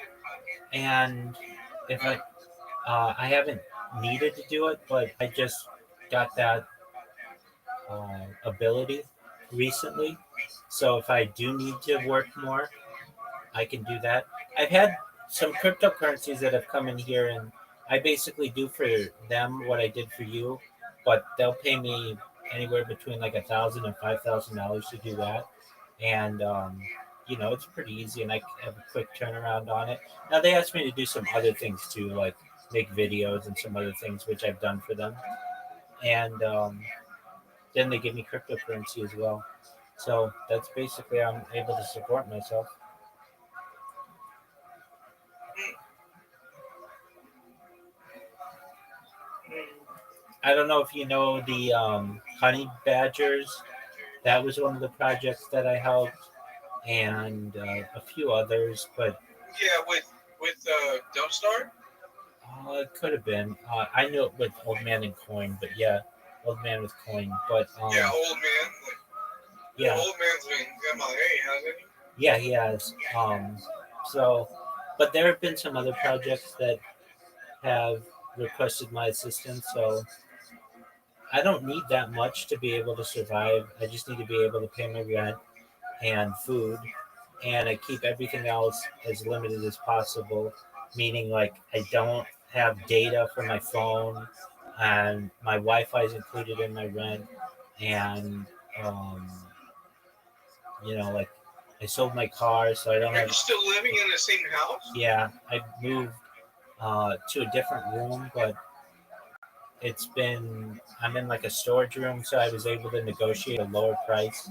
and if I haven't needed to do it, but I just got that ability recently. So if I do need to work more, I can do that. I've had some cryptocurrencies that have come in here, and I basically do for them what I did for you, but they'll pay me anywhere between like $1,000 and $5,000 to do that, and it's pretty easy, and I have a quick turnaround on it. Now they asked me to do some other things too, like make videos and some other things, which I've done for them, and then they give me cryptocurrency as well. So that's basically how I'm able to support myself. I don't know if you know the honey badgers. That was one of the projects that I helped, and a few others, but Yeah, with Don't Start. it could have been. I knew it with Old Man and Coin, but yeah, Old Man with Coin. But Yeah, old man. yeah, Old man's been MIA, hasn't he? yeah, he has. So, but there have been some other projects that have requested my assistance. So I don't need that much to be able to survive. I just need to be able to pay my rent and food, and I keep everything else as limited as possible. Meaning, like, I don't have data for my phone, and my Wi-Fi is included in my rent, and um, like, I sold my car, so I don't Are you have. still living in the same house? Yeah, I moved to a different room, but I'm in like a storage room, so I was able to negotiate a lower price,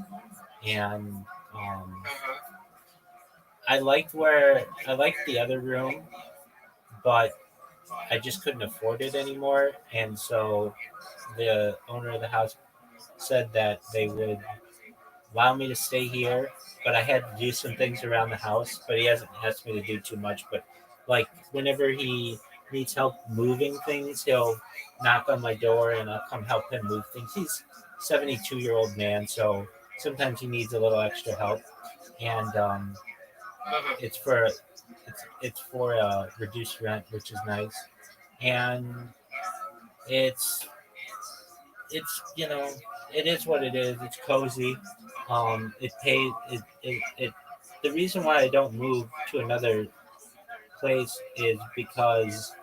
and um, Uh-huh. I liked the other room, but I just couldn't afford it anymore, and so the owner of the house said that they would allow me to stay here, but I had to do some things around the house. But he hasn't asked me to do too much. But like whenever he needs help moving things, he'll knock on my door and I'll come help him move things. He's 72-year-old man, so sometimes he needs a little extra help, and Uh-huh. it's for reduced rent, which is nice, and it's it is what it is. It's cozy. It pays. It. The reason why I don't move to another place is because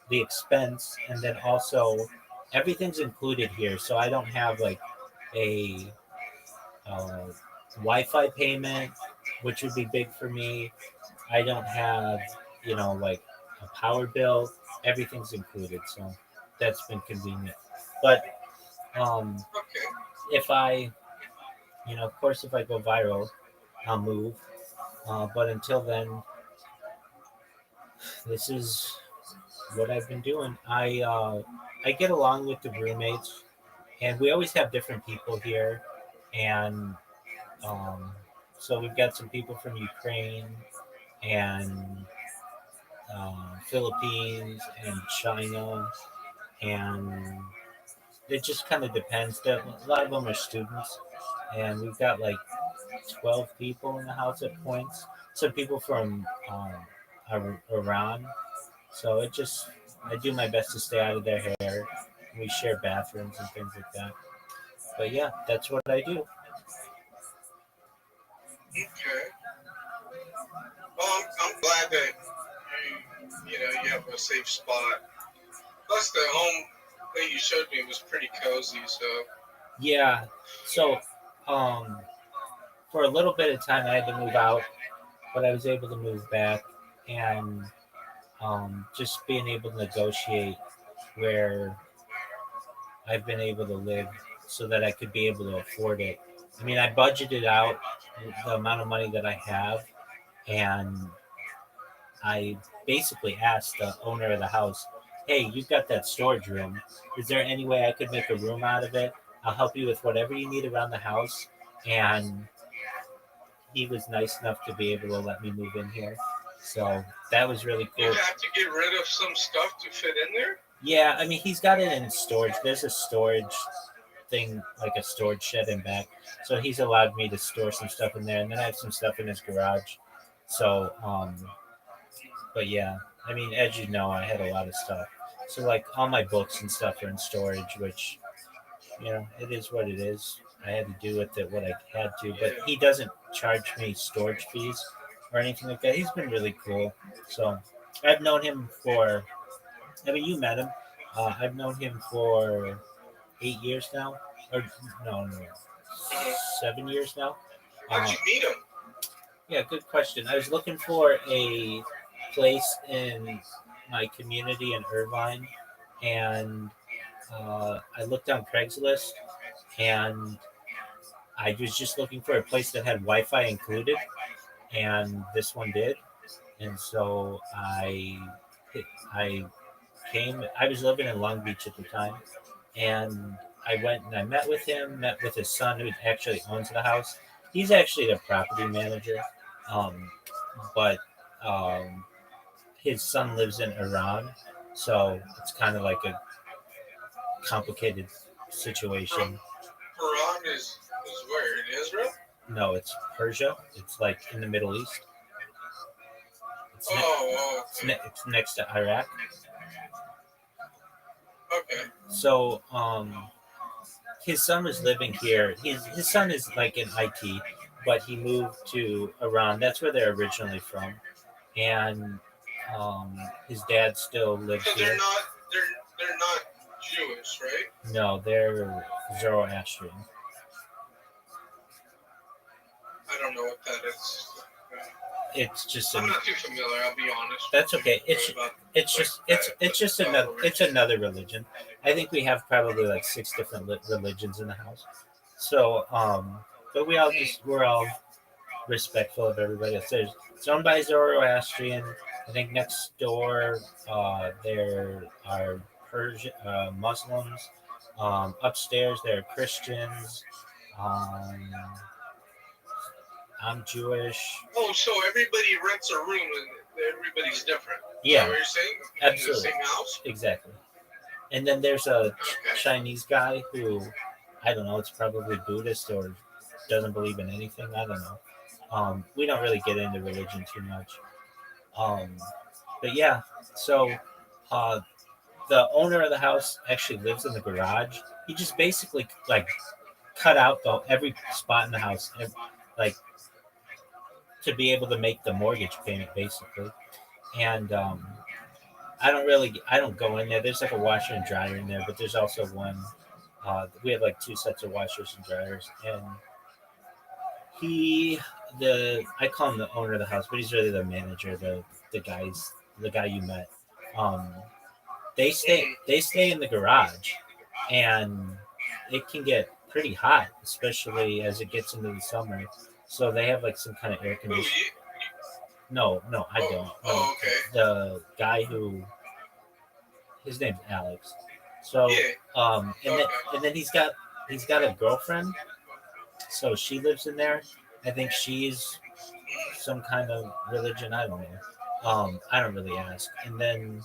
the expense, and then also everything's included here. So I don't have like a uh, Wi-Fi payment, which would be big for me. I don't have like a power bill. Everything's included, so that's been convenient. But um, Okay. if I of course, if I go viral, I'll move. But until then, this is what I've been doing. I get along with the roommates, and we always have different people here, and um, so we've got some people from Ukraine and Philippines and China, and it just kind of depends. A lot of them are students, and we've got like 12 people in the house at points. Some people from Iran. So I do my best to stay out of their hair. We share bathrooms and things like that. But yeah, that's what I do. Okay. Well, I'm glad that you have a safe spot. Plus, the home that you showed me was pretty cozy. So. Yeah. So, um, for a little bit of time, I had to move out, but I was able to move back, and just being able to negotiate where I've been able to live so that I could be able to afford it. I mean, I budgeted out the amount of money that I have, and I basically asked the owner of the house, "Hey, you've got that storage room. Is there any way I could make a room out of it? I'll help you with whatever you need around the house." And he was nice enough to be able to let me move in here. So that was really You cool. have to get rid of some stuff to fit in there? Yeah, I mean, he's got it in storage. There's a storage thing, like a storage shed in back. So he's allowed me to store some stuff in there. And then I have some stuff in his garage. So, but yeah, I mean, as you know, I had a lot of stuff. So, like, all my books and stuff are in storage, which, it is what it is. I had to do with it what I had to. But he doesn't charge me storage fees or anything like that. He's been really cool. So, I've known him for, I mean, you met him. I've known him for 8 years now, or no, Uh-huh. 7 years now. How'd Uh, you meet him? yeah, good question. I was looking for a place in my community in Irvine, and I looked on Craigslist, and I was just looking for a place that had Wi-Fi included, and this one did, and so I came. I was living in Long Beach at the time, and I went and I met with him, met with his son who actually owns the house. He's actually the property manager, um, but um, his son lives in Iran, so it's kind of like a complicated situation. Quran is where? In Israel? No, it's Persia. It's like in the Middle East. Oh, okay. It's next to Iraq. Okay. So his son was living here. His son is like in IT, but he moved to Iran. That's where they're originally from, and his dad still lives So here. they're not Jewish, right? No, they're Zoroastrian. I don't know what that is. It's just I'm not too familiar. I'll be honest. That's okay. It's another religion. I think we have probably like 6 different religions in the house. So but we're all respectful of everybody else. It's owned by Zoroastrian. I think next door there are Persian Muslims. Upstairs there are Christians. Um, I'm Jewish. Oh, so everybody rents a room and everybody's different. Yeah, Is that what you're saying? absolutely. In the same house? Exactly. And then there's a Okay. Chinese guy who, I don't know, it's probably Buddhist or doesn't believe in anything. I don't know. We don't really get into religion too much. But yeah, so uh, the owner of the house actually lives in the garage. He just basically like cut out every spot in the house, like to be able to make the mortgage payment, basically. And I don't go in there. There's like a washer and dryer in there, but there's also one. We have like 2 sets of washers and dryers, and I call him the owner of the house, but he's really the manager, the guy you met. Um, they stay in the garage, and it can get pretty hot, especially as it gets into the summer. So they have like some kind of air Who, conditioning. you? No, I don't. No. Oh, okay. The guy his name's Alex. So Yeah. and then he's got a girlfriend. So she lives in there. I think she's some kind of religion. I don't know. I don't really ask. And then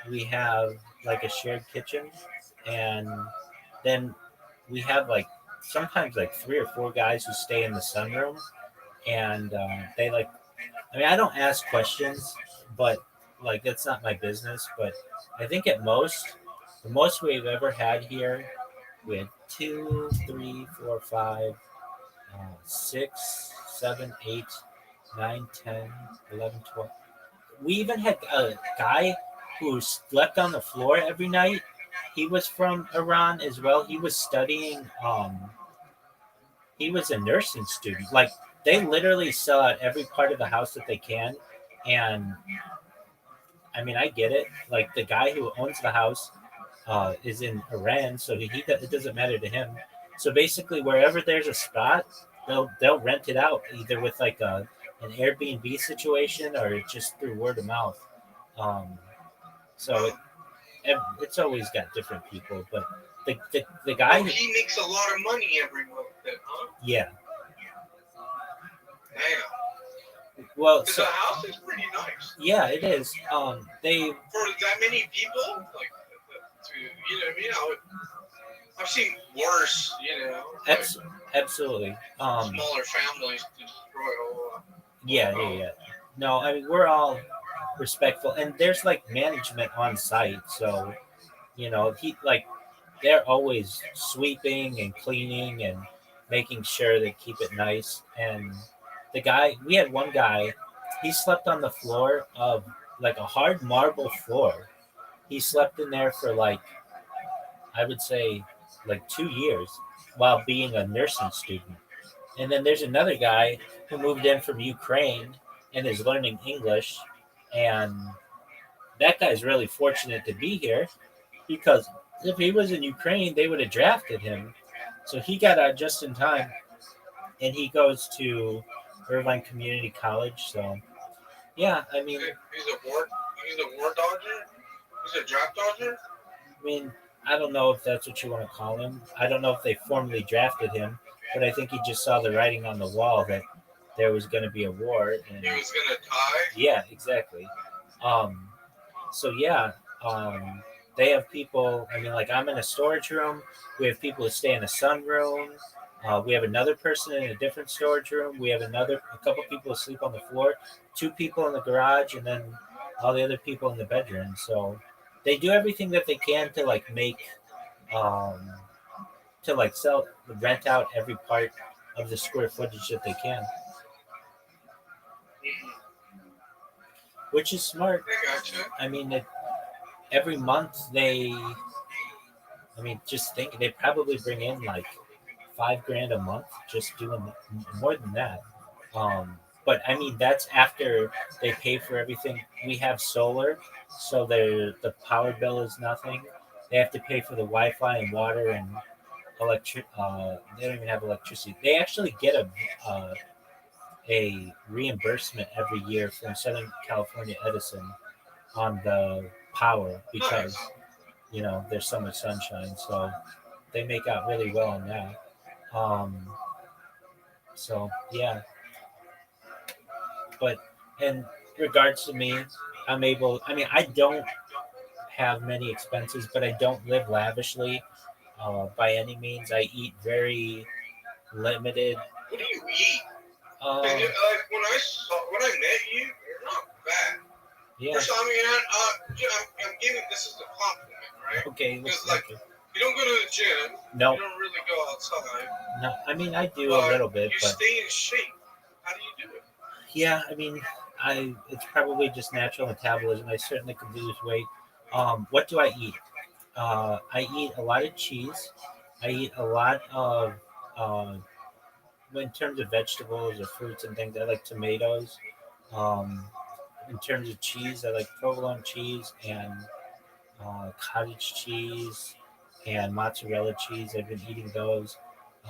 we have like a shared kitchen, and then we have like sometimes like 3 or 4 guys who stay in the sunroom, and they like. I mean, I don't ask questions, but like that's not my business. But I think the most we've ever had here, we had 2, 3, 4, 5, 6, 7, 8, 9, 10, 11, 12. We even had a guy who slept on the floor every night. He was from Iran as well. He was studying. He was a nursing student. Like they literally sell out every part of the house that they can, and I mean I get it. Like the guy who owns the house is in Iran, so it doesn't matter to him. So basically, wherever there's a spot, they'll rent it out either with like an Airbnb situation or just through word of mouth. Um, so it's always got different people, but the guy. Oh, he makes a lot of money every month, then, huh? Yeah. Damn. Well, Because the house is pretty nice. Yeah, it is. They for that many people, like, you know what I mean? I've seen worse, you know. Absolutely. Smaller families destroy a whole lot. Yeah. No, I mean we're all respectful, and there's like management on site, so you know they're always sweeping and cleaning and making sure they keep it nice. And we had one guy, he slept on the floor of like a hard marble floor. He slept in there for like I would say like 2 years while being a nursing student. And then there's another guy who moved in from Ukraine and is learning English. And that guy's really fortunate to be here because if he was in Ukraine, they would have drafted him. So he got out just in time, and he goes to Irvine Community College. So, yeah, I mean, he's a war dodger. He's a draft dodger. I mean, I don't know if that's what you want to call him. I don't know if they formally drafted him, but I think he just saw the writing on the wall that there was going to be a war. And he was going to die. Yeah, exactly. So yeah, they have people. I mean, like I'm in a storage room. We have people who stay in a sunroom. We have another person in a different storage room. We have a couple people who sleep on the floor. 2 people in the garage, and then all the other people in the bedroom. So they do everything that they can to like make, to like rent out every part of the square footage that they can, which is smart. I gotcha. I mean, every month just think they probably bring in like $5,000 a month just doing more than that. But I mean, that's after they pay for everything. We have solar, so the power bill is nothing. They have to pay for the Wi-Fi and water and electric. They don't even have electricity. They actually get a reimbursement every year from Southern California Edison on the power because there's so much sunshine. So they make out really well on that. Um, so yeah, but in regards to me, I'm able. I mean, I don't have many expenses, but I don't live lavishly by any means. I eat very limited. What do you eat? Uh, Like when I met you, you're not bad. yeah. First, I mean, I'm giving this is a compliment, right? Okay. Because like you don't go to the gym. No. You don't really go outside. No. I mean, I do a little bit, you but stay in shape. How do you do it? yeah. I mean, it's probably just natural metabolism. I certainly could lose weight. What do I eat? I eat a lot of cheese. I eat a lot of in terms of vegetables or fruits and things. I like tomatoes. Um, in terms of cheese, I like provolone cheese and cottage cheese and mozzarella cheese. I've been eating those.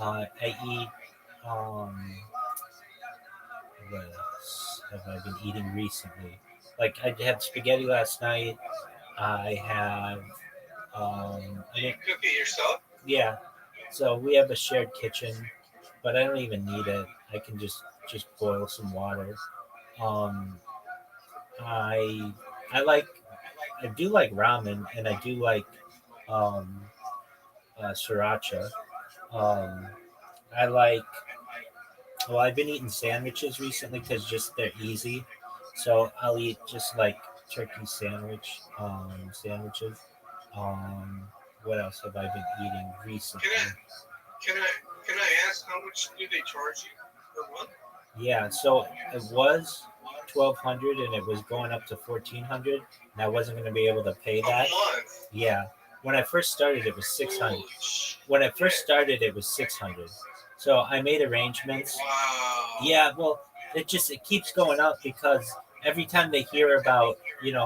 I eat. What else have I been eating recently? Like I had spaghetti last night. I have. Do you cook it yourself? Yeah. So we have a shared kitchen, but I don't even need it. I can just boil some water. Um, I I do like ramen, and I do like um, sriracha. Um, I like. Well, I've been eating sandwiches recently because just they're easy. So I'll eat just like turkey sandwiches. Um, what else have I been eating recently? Can I ask how much do they charge you per month? Yeah, so it was 1,200 and it was going up to 1,400, and I wasn't going to be able to pay that. A month. Yeah, when I first started, it was 600. Holy shit. When I first started, it was 600. So I made arrangements. Wow. Yeah, well, it keeps going up because every time they hear about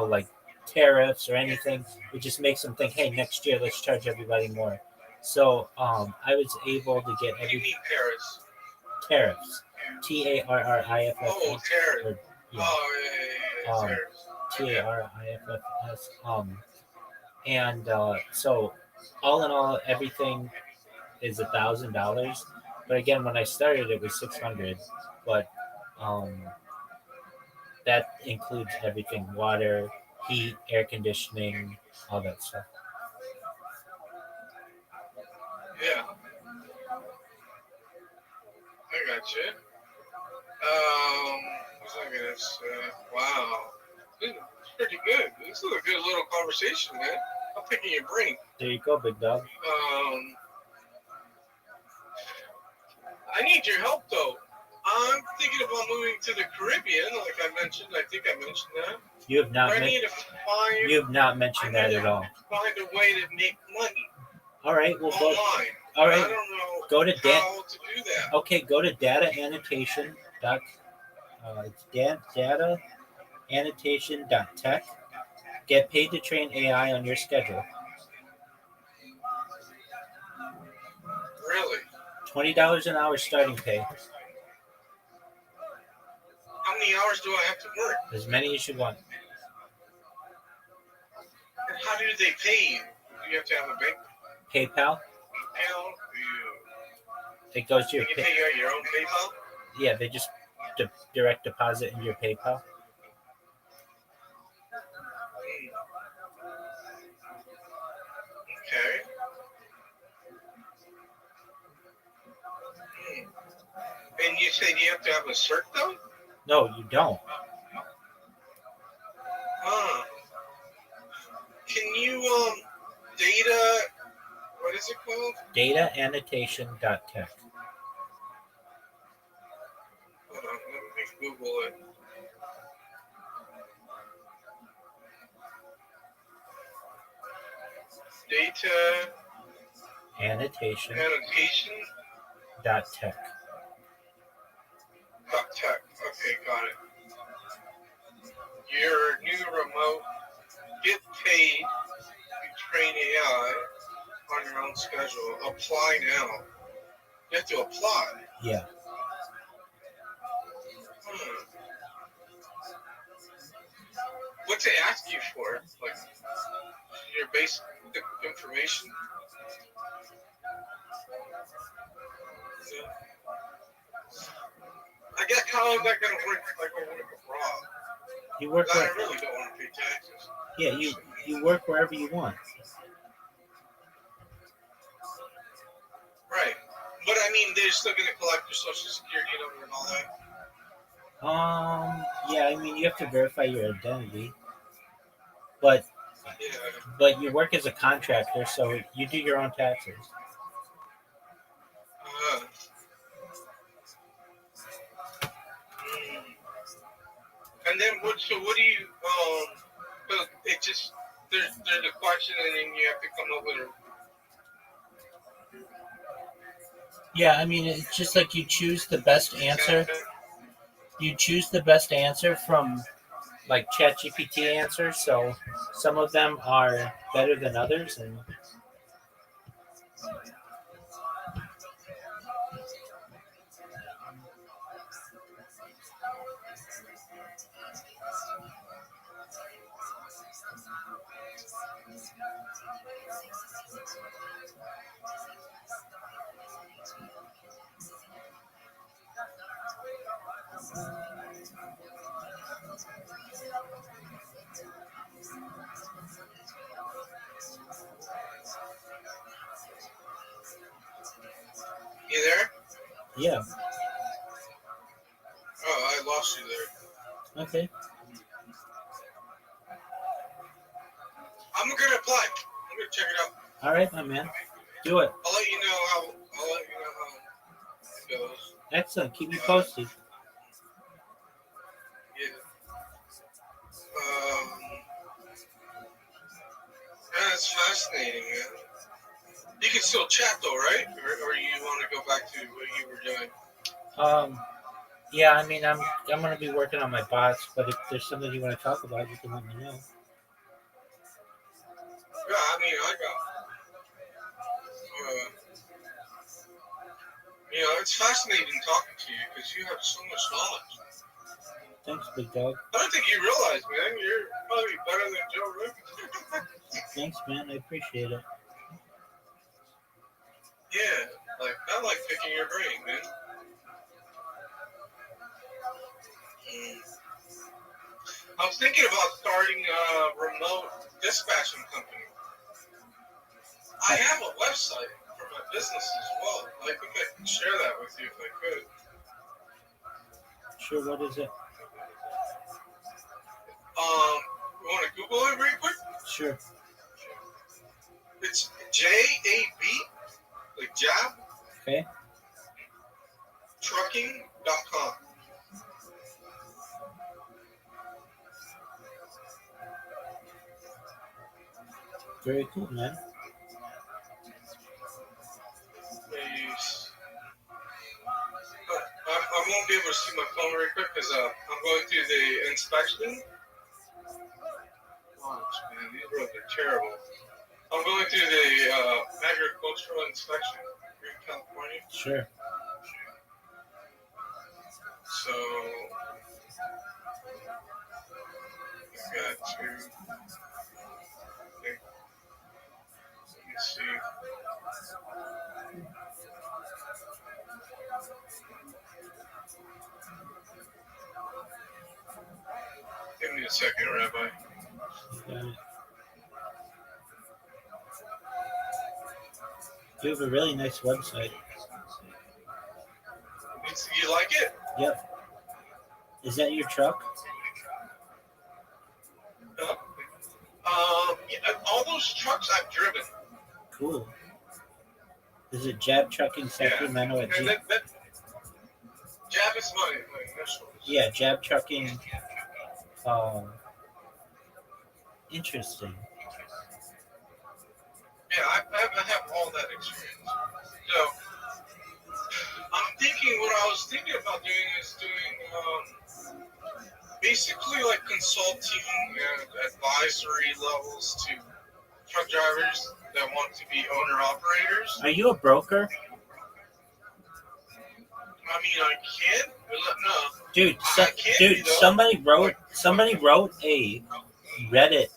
like tariffs or anything, it just makes them think, hey, next year let's charge everybody more. So I was able to get What do you mean Paris? tariffs. TARRIFF. Oh, tariffs. Yeah. Oh, yeah. Tariffs. TARIFFS. And so all in all, everything is $1,000. But again, when I started, it was 600. But that includes everything: water, heat, air conditioning, all that stuff. Yeah. I got you. What's I gonna say? Wow. This is pretty good. This is a good little conversation, man. I'm picking your brain. There you go, big dog. I need your help though. I'm thinking about moving to the Caribbean, like I mentioned. I think I mentioned that. You have not. I need to find. You have not mentioned that at all. Find a way to make money. All right, we'll go. Online. All right, I don't know go to how to do that. Okay, go to data annotation. It's data annotation.tech. Get paid to train AI on your schedule. Really? $20 an hour starting pay. How many hours do I have to work? As many as you want. And how do they pay you? Do you have to have a bank? PayPal. PayPal? It goes to your. Can you pay you at your own PayPal? Yeah, they just direct deposit into your PayPal. Okay. And you said you have to have a cert though? No, you don't. Can you data? What is it called? Data annotation.tech. Hold on, let me Google it. Data Annotation. annotation.tech. .tech. Okay, got it. Your new remote, get paid to train AI on your own schedule. Apply now. You have to apply. Yeah. What's it ask you for? Like your basic information? I guess how is that going to work? Like I work abroad. You work I where, really don't want to pay taxes. yeah, you work wherever you want. Right. But I mean, they're still going to collect your social security number and all that. Yeah, I mean, you have to verify your identity, but Yeah. you work as a contractor, so you do your own taxes. And then what? So what do you? So it just there's a question, and then you have to come up with a. Yeah, I mean, it's just like you choose the best answer. You choose the best answer from like ChatGPT answers. So some of them are better than others, and You there? yeah. Oh, I lost you there. Okay. I'm gonna apply. I'm gonna check it out. All right, my man. Do it. I'll let you know how. It goes. Excellent. Keep me posted. Yeah. That's fascinating, man. You can still chat though, right? Or you want to go back to what you were doing? Yeah, I mean, I'm gonna be working on my bots, but if there's something you want to talk about, you can let me know. Yeah, I mean, I got. It's fascinating talking to you because you have so much knowledge. Thanks, big dog. I don't think you realize, man. You're probably better than Joe Rogan. Thanks, man. I appreciate it. Yeah, I like picking your brain, man. I was thinking about starting a remote dispatching company. I have a website for my business as well. I think I can share that with you if I could. Sure, what is it? You want to Google it real quick? Sure. It's JAB, like jab. Okay. Trucking.com. Very cool, man. I won't be able to see my phone very quick because I'm going through the inspection. Oh, man, these roads are terrible. I'm going through the agricultural inspection here in California. Sure. So, I've got to, let me see. Give me a second, Rabbi. Got it. You have a really nice website. You like it? Yep. Is that your truck? Yeah, all those trucks I've driven. Cool. Is it Jab Trucking Sacramento at G? Jab is my initials. Yeah, Jab Trucking. Interesting. Yeah, I have all that experience. So I'm thinking what I was thinking about doing is doing basically like consulting and advisory levels to truck drivers that want to be owner operators. Are you a broker? I mean, I can, but no, Dude, I can't be though. somebody wrote a Reddit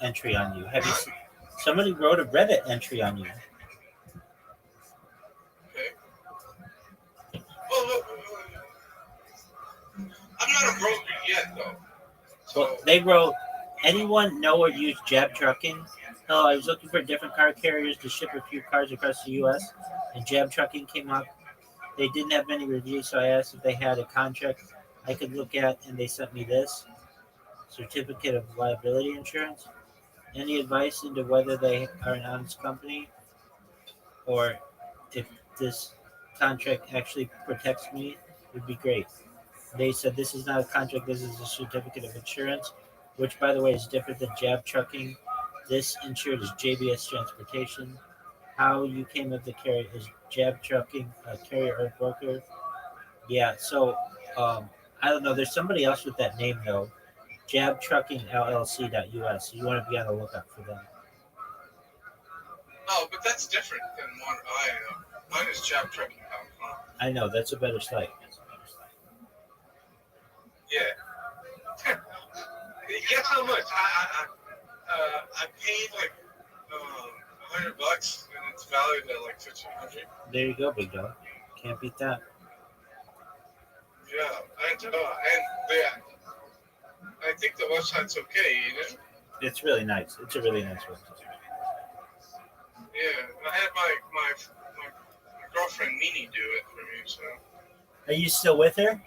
entry on you. Have you? Somebody wrote a Reddit entry on you. Okay. Well, I'm not a broker yet though. So, Well, they wrote, anyone know or use Jab Trucking? Hello, I was looking for different car carriers to ship a few cars across the U.S. and Jab Trucking came up. They didn't have many reviews, so I asked if they had a contract I could look at, and they sent me this certificate of liability insurance. Any advice into whether they are an honest company or if this contract actually protects me would be great. They said this is not a contract, this is a certificate of insurance, which, by the way, is different than Jab Trucking. This insured is JBS Transportation. How you came of the carrier is Jab Trucking, a carrier or broker. Yeah, so I don't know. There's somebody else with that name, though. Jab Trucking LLC.us. So you want to be on the lookout for them. oh, but that's different than what I am. Mine is jabtrucking.com. I know, that's a better site. Yeah. Guess how much? I paid like $100, and it's valued at like $1,500. There you go, big dog. Can't beat that. Yeah, I think the website's okay, you know. It's really nice. It's a really nice website. Yeah, I had my girlfriend Nini do it for me. So. Are you still with her?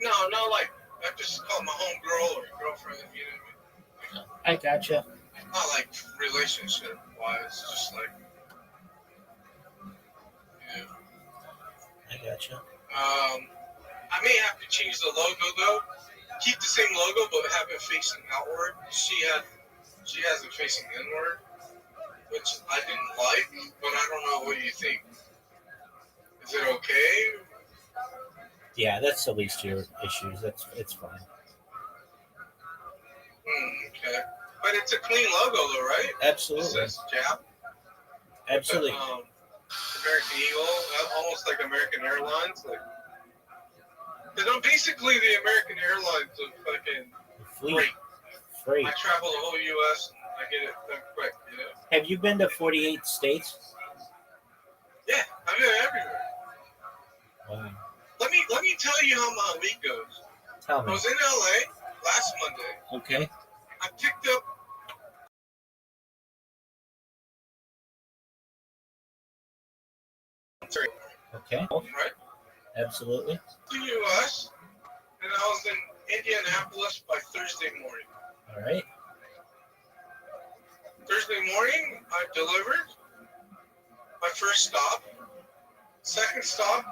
No, not like I just call my home girl or girlfriend. You know what I mean? I gotcha. Not like relationship wise, just like. Yeah. I gotcha. I may have to change the logo though. Keep the same logo, but have it facing outward. She has it facing inward, which I didn't like. But I don't know what you think. Is it okay? Yeah, that's the least of your issues. It's fine. Okay. But it's a clean logo though, right? Absolutely. It says Jab. Absolutely. American Eagle, almost like American Airlines. Like, because I'm basically the American Airlines of fucking Freight. I travel the whole U.S. and I get it done quick, you know? Have you been to 48 states? Yeah, I've been everywhere. Wow. Let me tell you how my week goes. Tell I me. was in L.A. last Monday. Okay. I picked up Okay. right Absolutely. to the U.S. and I was in Indianapolis by Thursday morning. All right. Thursday morning, I delivered my first stop. Second stop,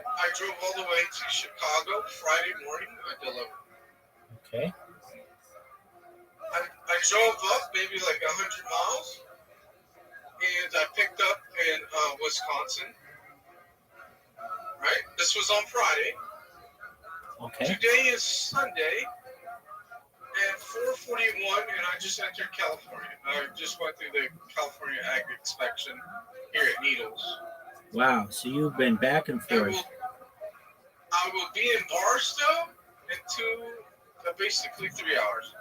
I drove all the way to Chicago. Friday morning, I delivered. Okay. I drove up maybe like 100 miles, and I picked up in Wisconsin. Right? This was on Friday. Okay. Today is Sunday, and 4:41, and I just entered California. I just went through the California Ag Inspection here at Needles. Wow. So you've been back and forth. I will be in Barstow in basically 3 hours.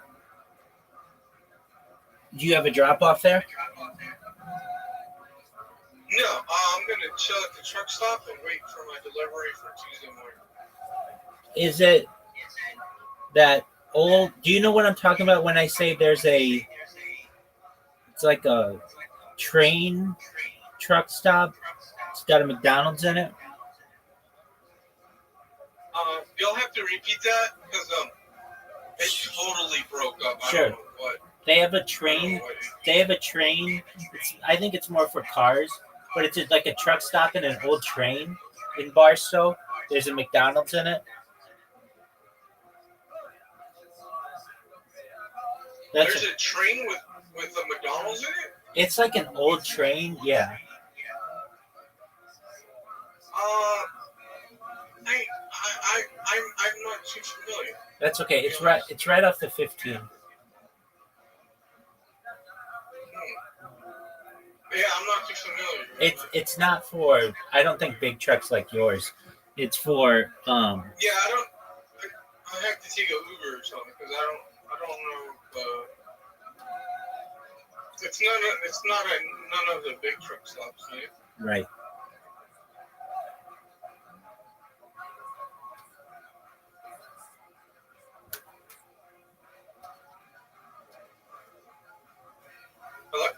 Do you have a drop off there? No, I'm going to chill at the truck stop and wait for my delivery for Tuesday morning. Is it that old? Do you know what I'm talking about when I say it's like a train truck stop? It's got a McDonald's in it. You'll have to repeat that because it totally broke up. Sure. I don't know what. They have a train. I think it's more for cars. but it's like a truck stop and an old train in Barstow. There's a McDonald's in it. There's a train with a McDonald's in it? It's like an old train, yeah. I'm not too familiar. That's okay. It's right off the 15. Yeah, I'm not too familiar. It's not for, I don't think big trucks like yours. It's for Yeah, I have to take an Uber or something because I don't know. It's not none of the big truck stops, right? Right. Hello?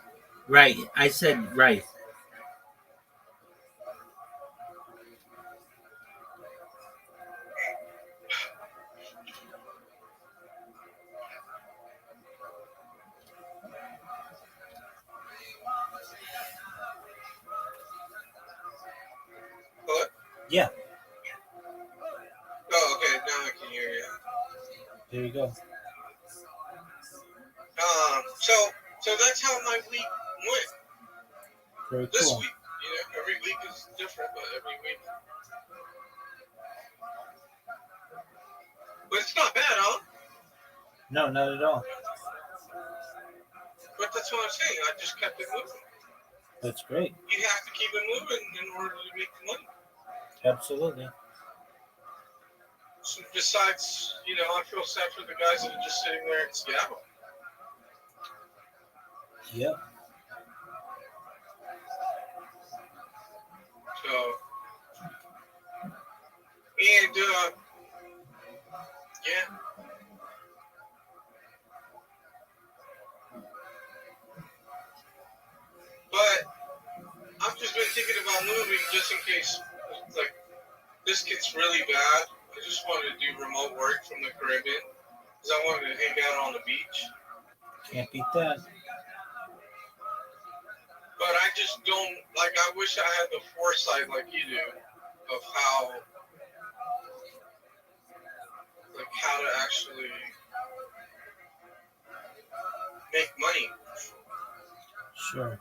Right. I said right. Hello? Yeah. Oh, okay. Now I can hear you. There you go. So that's how my week went. Very This cool. week, every week is different, but every week. But it's not bad, huh? No, not at all. But that's what I'm saying. I just kept it moving. That's great. You have to keep it moving in order to make money. Absolutely. So besides, I feel sad for the guys that are just sitting there in Seattle. Yep. So, and yeah. But I've just been thinking about moving just in case, like, this gets really bad. I just wanted to do remote work from the Caribbean because I wanted to hang out on the beach. Can't beat that. But I just don't, I wish I had the foresight like you do of how to actually make money. Sure.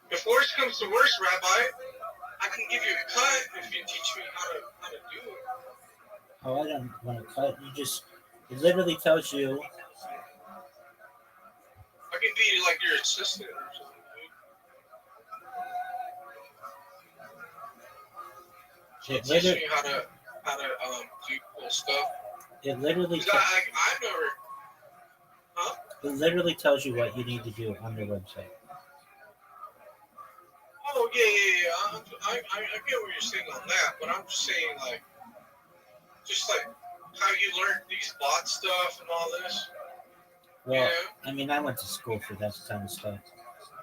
If worst comes to worst, Rabbi, I can give you a cut if you teach me how to do it. Oh, I don't want to cut. It literally tells you. I can be like your assistant or something. Teach me how to do cool stuff. It literally. I've never. Huh? It literally tells you what you need to do on their website. Oh yeah. I get what you're saying on that, but I'm just saying just how you learn these bot stuff and all this. Well, I mean, I went to school for that kind of stuff.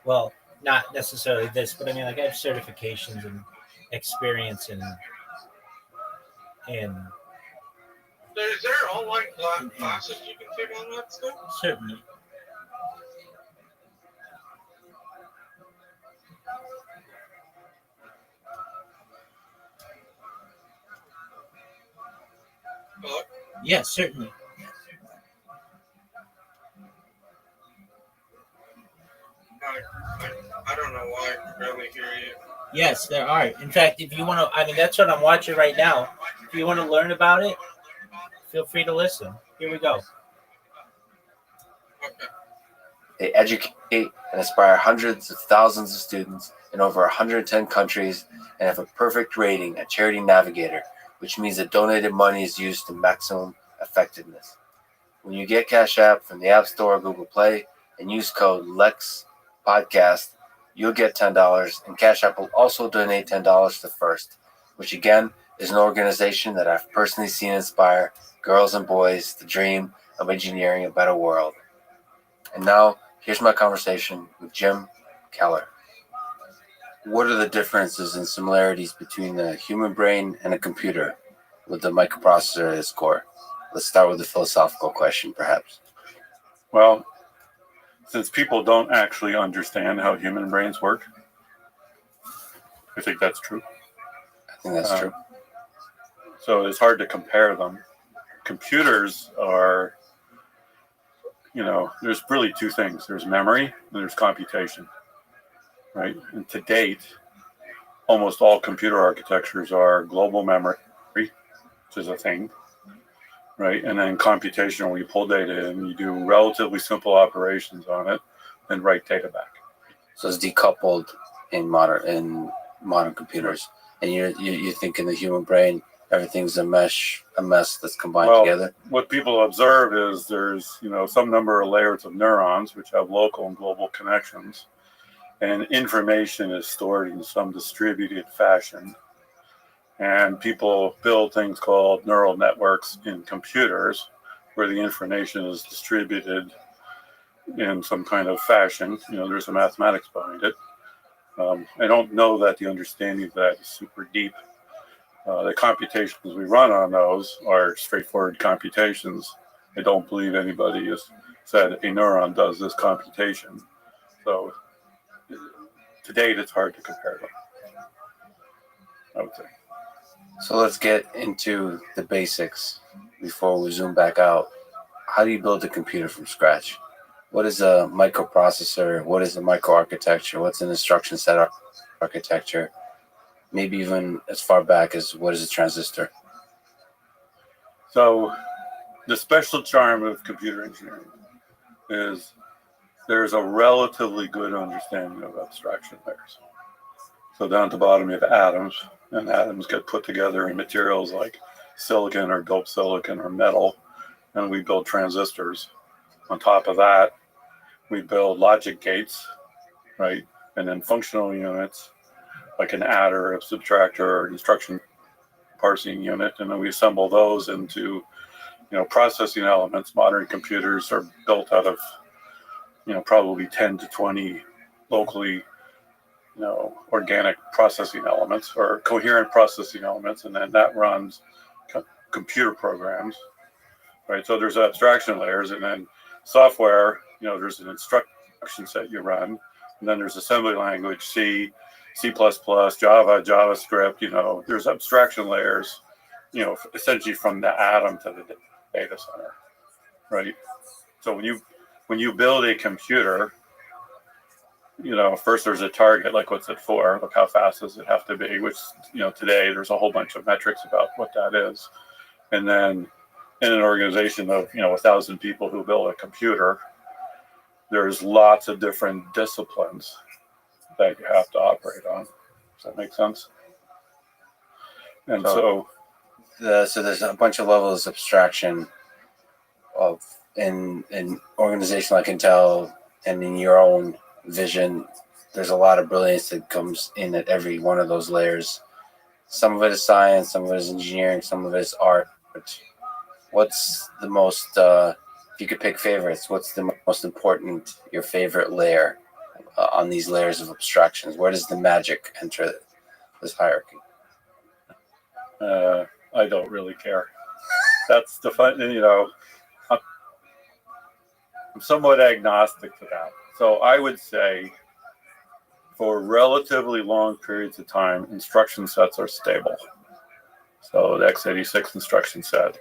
Well, not necessarily this, but I mean, I have certifications and experience and. Is there online classes you can take on that stuff? Certainly. Hello? Yes, certainly. I don't know why I can barely hear you. Yes, there are. In fact, if you want to, I mean, that's what I'm watching right now. If you want to learn about it, feel free to listen. Here we go. Okay. They educate and inspire hundreds of thousands of students in over 110 countries and have a perfect rating at Charity Navigator, which means that donated money is used to maximum effectiveness. When you get Cash App from the App Store or Google Play and use code LEXPODCAST, you'll get $10, and Cash App will also donate $10 to First, which again is an organization that I've personally seen inspire girls and boys to dream of engineering a better world. And now, here's my conversation with Jim Keller. What are the differences and similarities between the human brain and a computer with the microprocessor at its core? Let's start with the philosophical question, perhaps. Well, since people don't actually understand how human brains work, I think that's true. I think that's true. So it's hard to compare them. Computers are, there's really two things. There's memory and there's computation, right? And to date, almost all computer architectures are global memory, which is a thing, right? And then computation, where you pull data in, you do relatively simple operations on it, and write data back. So it's decoupled in modern computers. And you think in the human brain, everything's a mess that's combined together. What people observe is there's some number of layers of neurons which have local and global connections, and information is stored in some distributed fashion. And people build things called neural networks in computers, where the information is distributed in some kind of fashion. There's a mathematics behind it. I don't know that the understanding of that is super deep. The computations we run on those are straightforward computations. I don't believe anybody has said a neuron does this computation. So to date, it's hard to compare them, I would say. So let's get into the basics before we zoom back out. How do you build a computer from scratch? What is a microprocessor? What is a microarchitecture? What's an instruction set architecture? Maybe even as far back as what is a transistor? So the special charm of computer engineering is there's a relatively good understanding of abstraction layers. So down at the bottom you have atoms, and atoms get put together in materials like silicon or doped silicon or metal, and we build transistors. On top of that, we build logic gates, right? And then functional units like an adder, a subtractor, or instruction parsing unit, and then we assemble those into processing elements. Modern computers are built out of probably 10 to 20 locally organic processing elements or coherent processing elements, and then that runs computer programs, right? So there's abstraction layers, and then software, there's an instruction set you run, and then there's assembly language, C++, Java, JavaScript. There's abstraction layers, essentially from the atom to the data center, right? So when you build a computer, first there's a target, like what's it for? Look, how fast does it have to be? Which, today there's a whole bunch of metrics about what that is. And then in an organization of, 1,000 people who build a computer, there's lots of different disciplines that you have to operate on. Does that make sense? And so there's a bunch of levels of abstraction in an organization like Intel, and in your own vision, there's a lot of brilliance that comes in at every one of those layers. Some of it is science, some of it is engineering, some of it is art. What's the most, if you could pick favorites, what's the most important, your favorite layer on these layers of abstractions? Where does the magic enter this hierarchy? I don't really care. That's the fun, I'm somewhat agnostic to that. So I would say for relatively long periods of time, instruction sets are stable. So the x86 instruction set,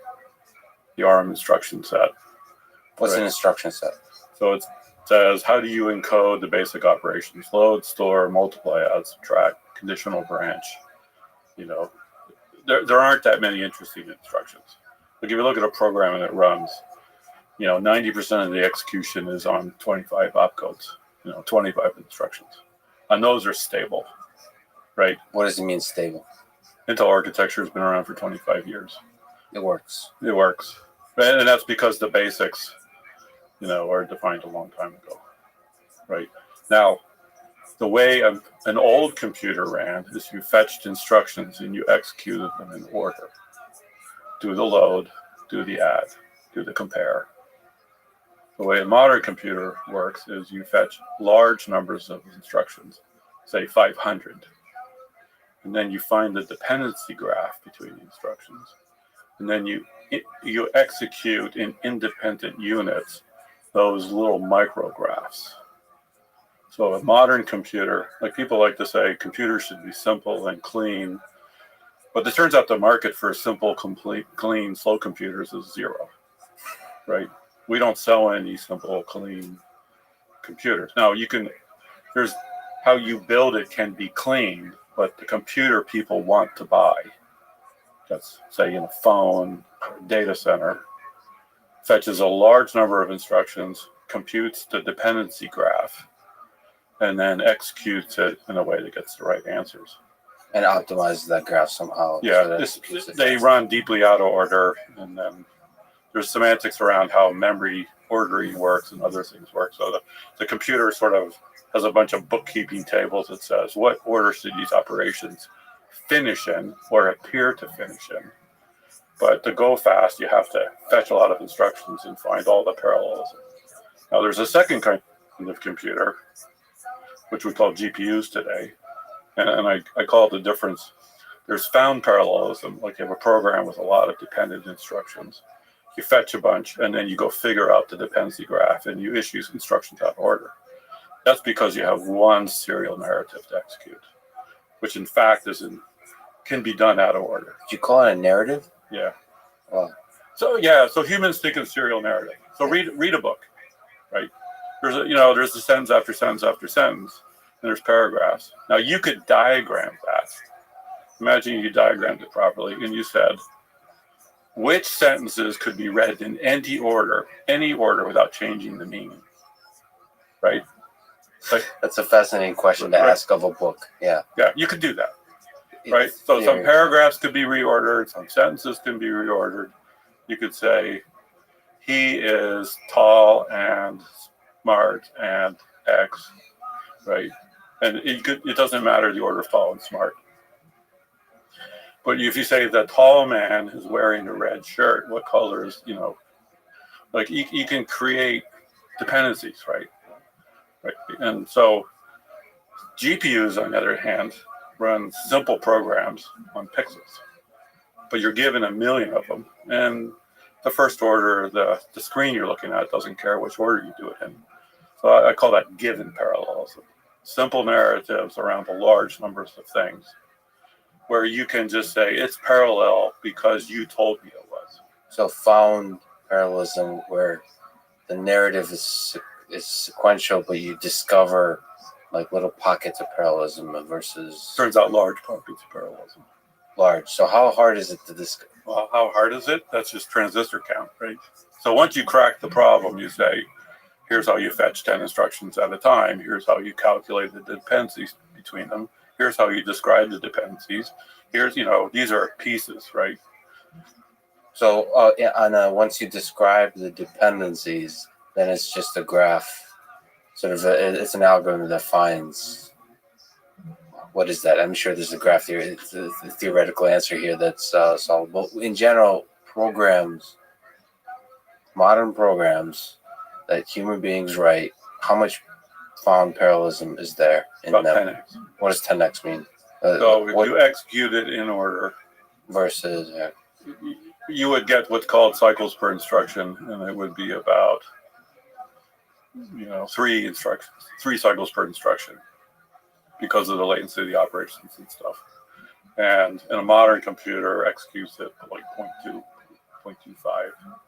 the ARM instruction set. What's an instruction set? So it says, how do you encode the basic operations? Load, store, multiply, add, subtract, conditional branch. There aren't that many interesting instructions. Like if you look at a program and it runs, 90% of the execution is on 25 opcodes, 25 instructions. And those are stable, right? What does it mean stable? Intel architecture has been around for 25 years. It works. It works. And that's because the basics, are defined a long time ago, right? Now, the way an old computer ran is you fetched instructions and you executed them in order. Do the load, do the add, do the compare. The way a modern computer works is you fetch large numbers of instructions, say 500, and then you find the dependency graph between the instructions, and then you execute in independent units those little micrographs. So a modern computer, like people like to say, computers should be simple and clean. But it turns out the market for simple, complete, clean, slow computers is zero, right? We don't sell any simple, clean computers. Now there's how you build it can be clean, but the computer people want to buy, that's say in a phone or data center, fetches a large number of instructions, computes the dependency graph, and then executes it in a way that gets the right answers. And optimizes that graph somehow. Yeah, they run deeply out of order, and then there's semantics around how memory ordering works and other things work. So the computer sort of has a bunch of bookkeeping tables that says what order should these operations finish in or appear to finish in. But to go fast, you have to fetch a lot of instructions and find all the parallels. Now, there's a second kind of computer, which we call GPUs today. And I call it the difference. There's found parallelism, like you have a program with a lot of dependent instructions. You fetch a bunch, and then you go figure out the dependency graph, and you issue instructions out of order. That's because you have one serial narrative to execute, which in fact can be done out of order. Did you call it a narrative? Yeah. Wow. So humans think of serial narrative. So read a book, right? There's the sentence after sentence after sentence, and there's paragraphs. Now you could diagram that. Imagine you diagrammed it properly, and you said which sentences could be read in any order without changing the meaning, right? That's a fascinating question to ask of a book. Yeah. Yeah, you could do that, right? So some paragraphs could be reordered, some sentences can be reordered. You could say, he is tall and smart and X, right? And it doesn't matter the order of tall and smart. But if you say the tall man is wearing a red shirt, what color is, like you can create dependencies, right? Right. And so GPUs, on the other hand, run simple programs on pixels, but you're given 1 million of them. And the first order, the screen you're looking at doesn't care which order you do it in. So I call that given parallelism. Simple narratives around the large numbers of things where you can just say it's parallel because you told me it was. So found parallelism where the narrative is sequential, but you discover like little pockets of parallelism versus... Turns out large pockets of parallelism. Large. So how hard is it to discover? Well, how hard is it? That's just transistor count, right? So once you crack the problem, you say, here's how you fetch 10 instructions at a time. Here's how you calculate the dependencies between them. Here's how you describe the dependencies. Here's, these are pieces, right? So once you describe the dependencies, then it's just a graph. It's an algorithm that finds, what is that? I'm sure there's a graph theory. It's a theoretical answer here that's solvable. In general, modern programs that human beings write, how much found parallelism is there in about them? 10x. What does 10x mean? So if you execute it in order, versus you would get what's called cycles per instruction, and it would be about 3 cycles per instruction because of the latency of the operations and stuff. And in a modern computer, executes it like 0.2, 0.25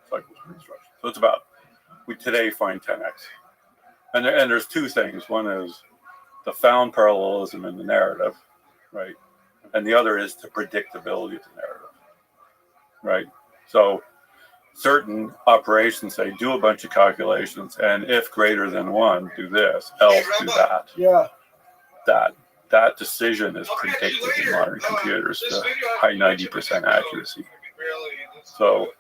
cycles per instruction. So it's about, we today find 10x. And there's 2 things. One is the found parallelism in the narrative, right? And the other is the predictability of the narrative, right? So certain operations say do a bunch of calculations, and if greater than 1, do this, else do that. Yeah. That decision is predicted in modern computers to high 90% accuracy. So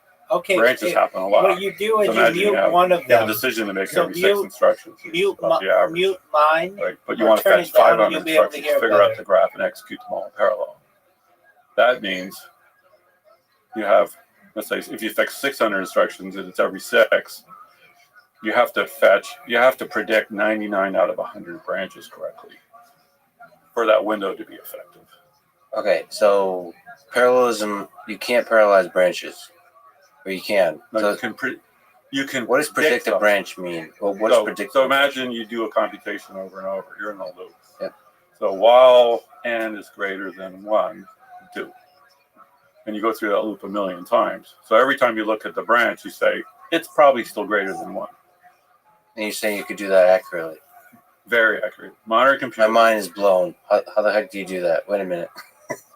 branches happen a lot. What you do is So you mute one of you have a them. decision to make So every 6 instructions. Mute Mute mine. right? But you or want to turn fetch it down 500 and you'll be able to instructions, hear figure better. out the graph, and execute them all in parallel. That means you have, let's say, if you fetch 600 instructions and it's every 6, you have to predict 99 out of 100 branches correctly for that window to be effective. Okay, so parallelism, you can't parallelize branches, or you can. Now, So you can. What does predictive stuff. branch mean? Well, what is predictive? So imagine you do a computation over and over. You're in a loop. Yep. So while n is greater than 1, do. And you go through that loop a million times. So every time you look at the branch, you say, it's probably still greater than 1. And you're saying you could do that accurately? Very accurate. Modern computer. My mind is blown. How the heck do you do that? Wait a minute.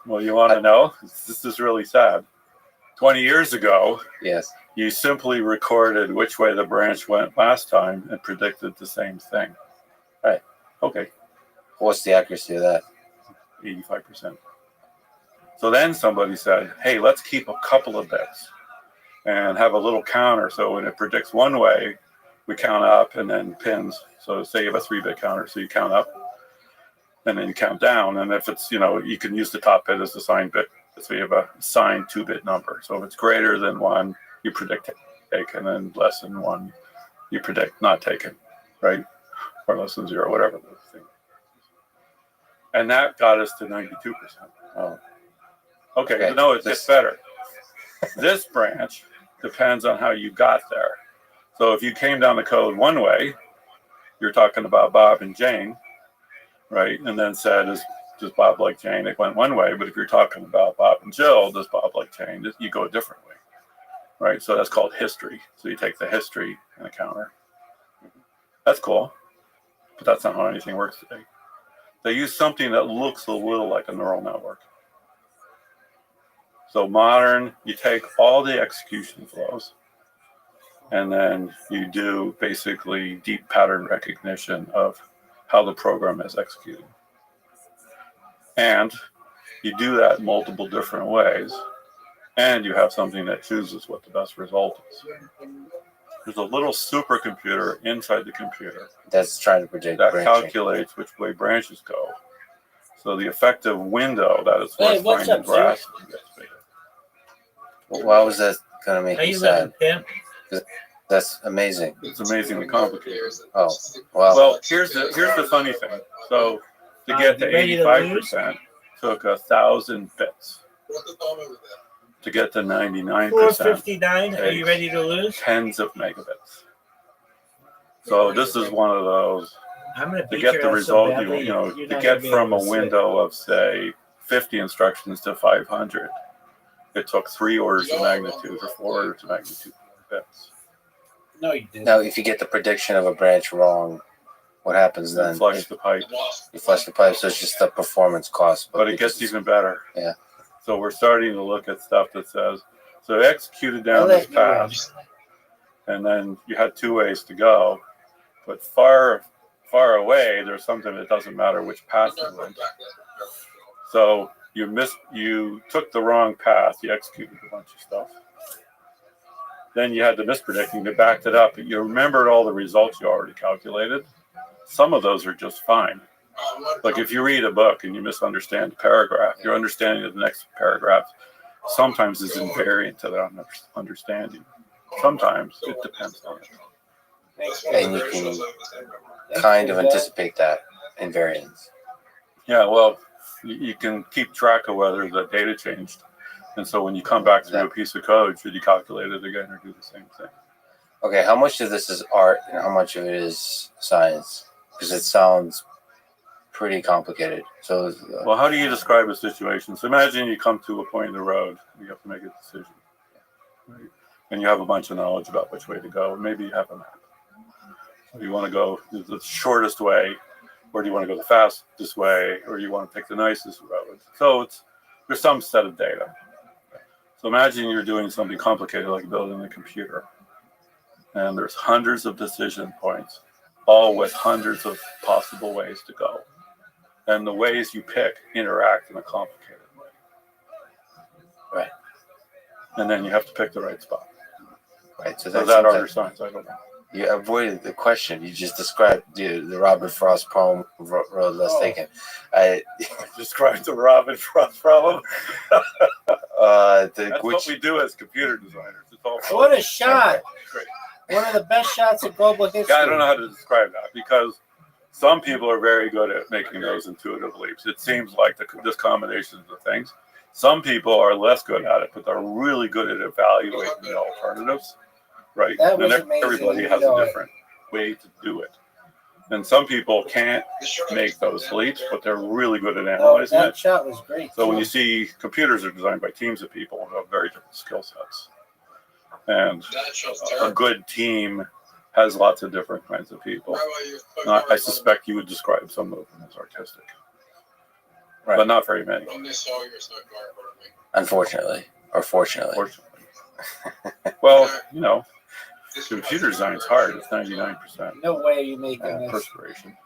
Well, you want to know? This is really sad. 20 years ago, Yes. you simply recorded which way the branch went last time and predicted the same thing. Right. Okay. What's the accuracy of that? 85%. So then somebody said, hey, let's keep a couple of bits and have a little counter. So when it predicts one way, we count up and then pins. So say you have a 3-bit counter. So you count up and then you count down. And if it's, you can use the top bit as the signed bit. So you have a signed 2-bit number. So if it's greater than 1, you predict taken, and less than 1, you predict not taken, right? Or less than 0, whatever the thing. And that got us to 92%. Oh. Okay, no, it gets better. This branch depends on how you got there. So if you came down the code one way, you're talking about Bob and Jane, right? And then said, does Bob like Jane? It went one way. But if you're talking about Bob and Jill, does Bob like Jane? You go a different way, right? So that's called history. So you take the history and a counter. That's cool, but that's not how anything works today. They use something that looks a little like a neural network. So modern, you take all the execution flows, and then you do basically deep pattern recognition of how the program is executed. And you do that multiple different ways, and you have something that chooses what the best result is. There's a little supercomputer inside the computer That's trying to predict that branching. calculates which way branches go. So the effective window that is worth what's finding up, grass gets bigger. Why was that going to make How you you sad? living, Pimp? That's amazing. It's amazingly complicated. Oh, wow. Well, here's the funny thing. So to get to You ready to 85% took 1,000 bits. To get to 99%, 459. Are you ready to lose? tens of megabits. So this is one of those. I'm gonna To beat get your the ass result, so badly, you're to not get gonna be from a able to sit. window of say 50 instructions to 500, it took 3 orders of magnitude or 4 orders of magnitude bits. No, you didn't. Now, if you get the prediction of a branch wrong, what happens then? Flush the pipe. You flush the pipe, so it's just the performance cost. But it gets even better. Yeah. So we're starting to look at stuff that says, so they executed I'll down let this you path, and then you had 2 ways to go, but far away, there's something that doesn't matter which path you went. So you took the wrong path, you executed a bunch of stuff. Then you had the mispredicting that backed it up. You remembered all the results you already calculated. Some of those are just fine. Like if you read a book and you misunderstand a paragraph, your understanding of the next paragraph sometimes is invariant to that understanding. Sometimes it depends on it. And you can kind of anticipate that invariance. Yeah, well, you can keep track of whether the data changed. And so when you come back through a piece of code, should you calculate it again or do the same thing? Okay, how much of this is art and how much of it is science? Because it sounds pretty complicated. So, Well, how do you describe a situation? So imagine you come to a point in the road, you have to make a decision, right? And you have a bunch of knowledge about which way to go. Maybe you have a map. So you want to go the shortest way, or do you want to go the fastest way, or do you want to pick the nicest road? So there's some set of data. So imagine you're doing something complicated like building a computer, and there's hundreds of decision points, all with hundreds of possible ways to go. And the ways you pick interact in a complicated way. right, And then you have to pick the right spot. right. So Is that's that art or science? I don't know. you avoided the question. You just described the Robert Frost poem, Road Less Taken. I described the Robin Frost problem. That's what we do as computer designers. It's all What a shot! great. One of the best shots in global history. I don't know how to describe that because some people are very good at making those intuitive leaps. It seems like this combination of things. Some people are less good at it, but they're really good at evaluating the alternatives. right? That And was amazing. everybody You has know a it. different way to do it. And some people can't make those leaps, but they're really good at No, analyzing that it. shot was great. So when too. you see computers are designed by teams of people who have very different skill sets. And a good team has lots of different kinds of people. I suspect you would describe some of them as artistic. Right. But not very many. Unfortunately, or fortunately. Fortunately. Well, you know, computer design's hard. It's 99% No way you making this. perspiration.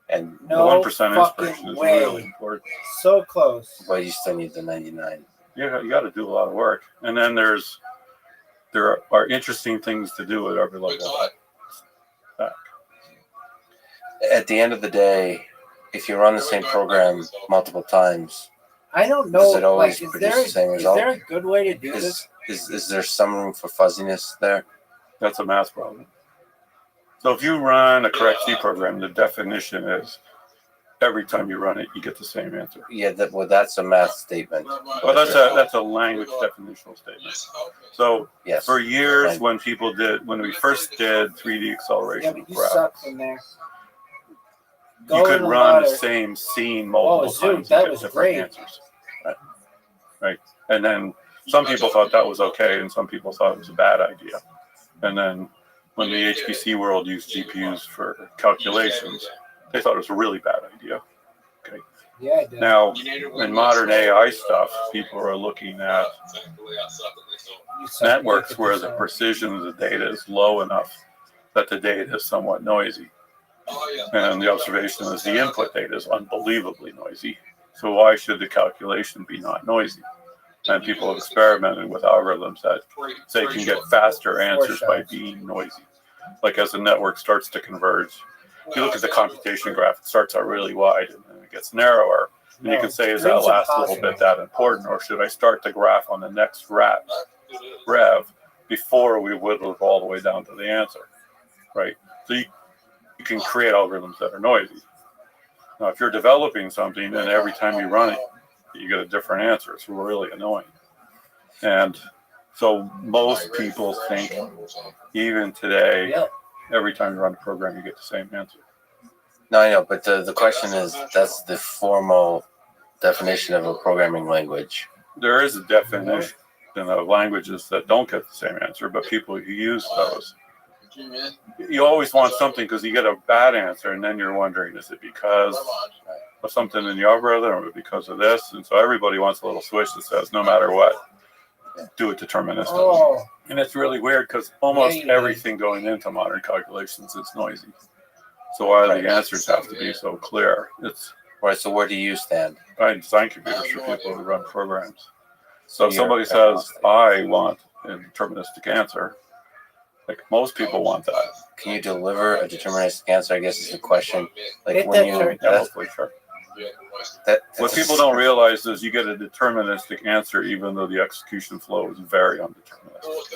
And The No 1% fucking inspiration is way. really important. So close. but you still need the 99. Yeah, you got to do a lot of work. And then there are interesting things to do at every level. At the end of the day, if you run the same program multiple times, I don't know. Does it always like, produce the same result? Is there a good way to do this? is there some room for fuzziness there? That's a math problem. So if you run a correct C program, the definition is every time you run it, you get the same answer. Yeah, that's a math statement. Well, that's a language definitional statement. So Yes. for years, Right. when we first did 3D Yeah, acceleration but of you graphics, suck from there. you Go could in the run the water. same scene multiple Zoom, times that and get was different great. answers. Right. And then some people thought that was okay, and some people thought it was a bad idea. And then when the HPC world used GPUs for calculations, they thought it was a really bad idea. Okay. Yeah, it does. Now, in modern AI stuff, people are looking at You suck networks dick at where this the one. precision of the data is low enough that the data is somewhat noisy. And the observation is the input data is unbelievably noisy. So why should the calculation be not noisy? And people have experimented with algorithms that say can get faster answers by being noisy. Like as the network starts to converge, if you look at the computation graph, it starts out really wide and then it gets narrower. And you can say, is that Dreams last impossible. little bit that important, or should I start the graph on the next rev before we whittle all the way down to the answer, right? So you can create algorithms that are noisy. Now, if you're developing something and every time you run it, you get a different answer, it's really annoying. And so most people think, even today, Yeah. every time you run a program, you get the same answer. No, I know, but the question is, that's the formal definition of a programming language. There is a definition of languages that don't get the same answer, but people who use those, you always want something because you get a bad answer, and then you're wondering, is it because of something in the algorithm or because of this? And so everybody wants a little switch that says, no matter what, do it deterministically. Oh, And it's really weird because almost Yeah, you everything going into modern calculations is noisy. So why do the answers have to be so clear? It's Right, so where do you stand? I design computers for people who run programs. So if you're somebody says, agnostic. I want a deterministic answer, like most people want that. Can you deliver a deterministic answer, I guess is the question. Like Hit when that you, turn. Yeah, that's, hopefully, sure. What that's people don't realize is you get a deterministic answer even though the execution flow is very undeterministic.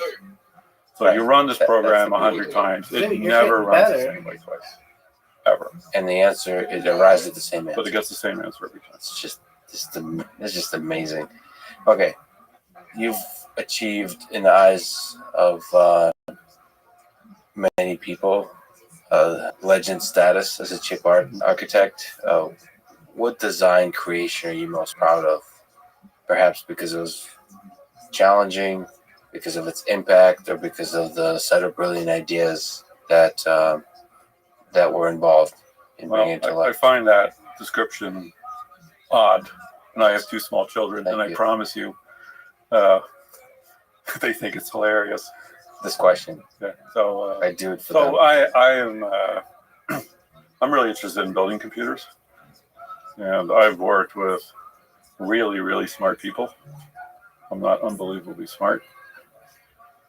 So you run this program 100 times, Dude, it you're never getting runs the better. same way twice, ever. and the answer, it arrives at the same answer. But it gets the same answer every time. It's just amazing. Okay, you've achieved in the eyes of many people legend status as a chip architect. What design creation are you most proud of? Perhaps because it was challenging, because of its impact, or because of the set of brilliant ideas that that were involved in bringing it to Well, I life. find that description odd. And I have two small children, Thank and I you. promise you, they think it's hilarious. This question, Yeah. So, I do it for them. so I am I'm really interested in building computers, and I've worked with really, really smart people. I'm not unbelievably smart.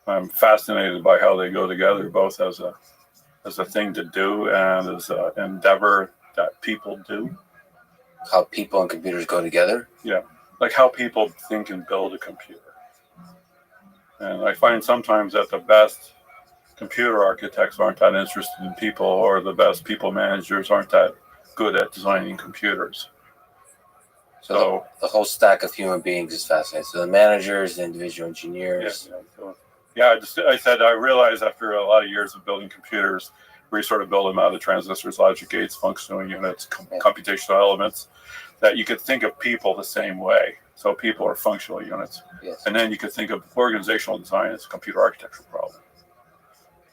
I'm fascinated by how they go together, both as a thing to do and as an endeavor that people do. How people and computers go together. Like how people think and build a computer. And I find sometimes that the best computer architects aren't that interested in people, or the best people managers aren't that good at designing computers. So the whole stack of human beings is fascinating. So the managers, the individual Yeah, engineers. so Yeah, I said I realized after a lot of years of building computers, where you sort of build them out of transistors, logic gates, functional units, computational elements, that you could think of people the same way. So people are functional units. Yes. And then you could think of organizational design as a computer architecture problem.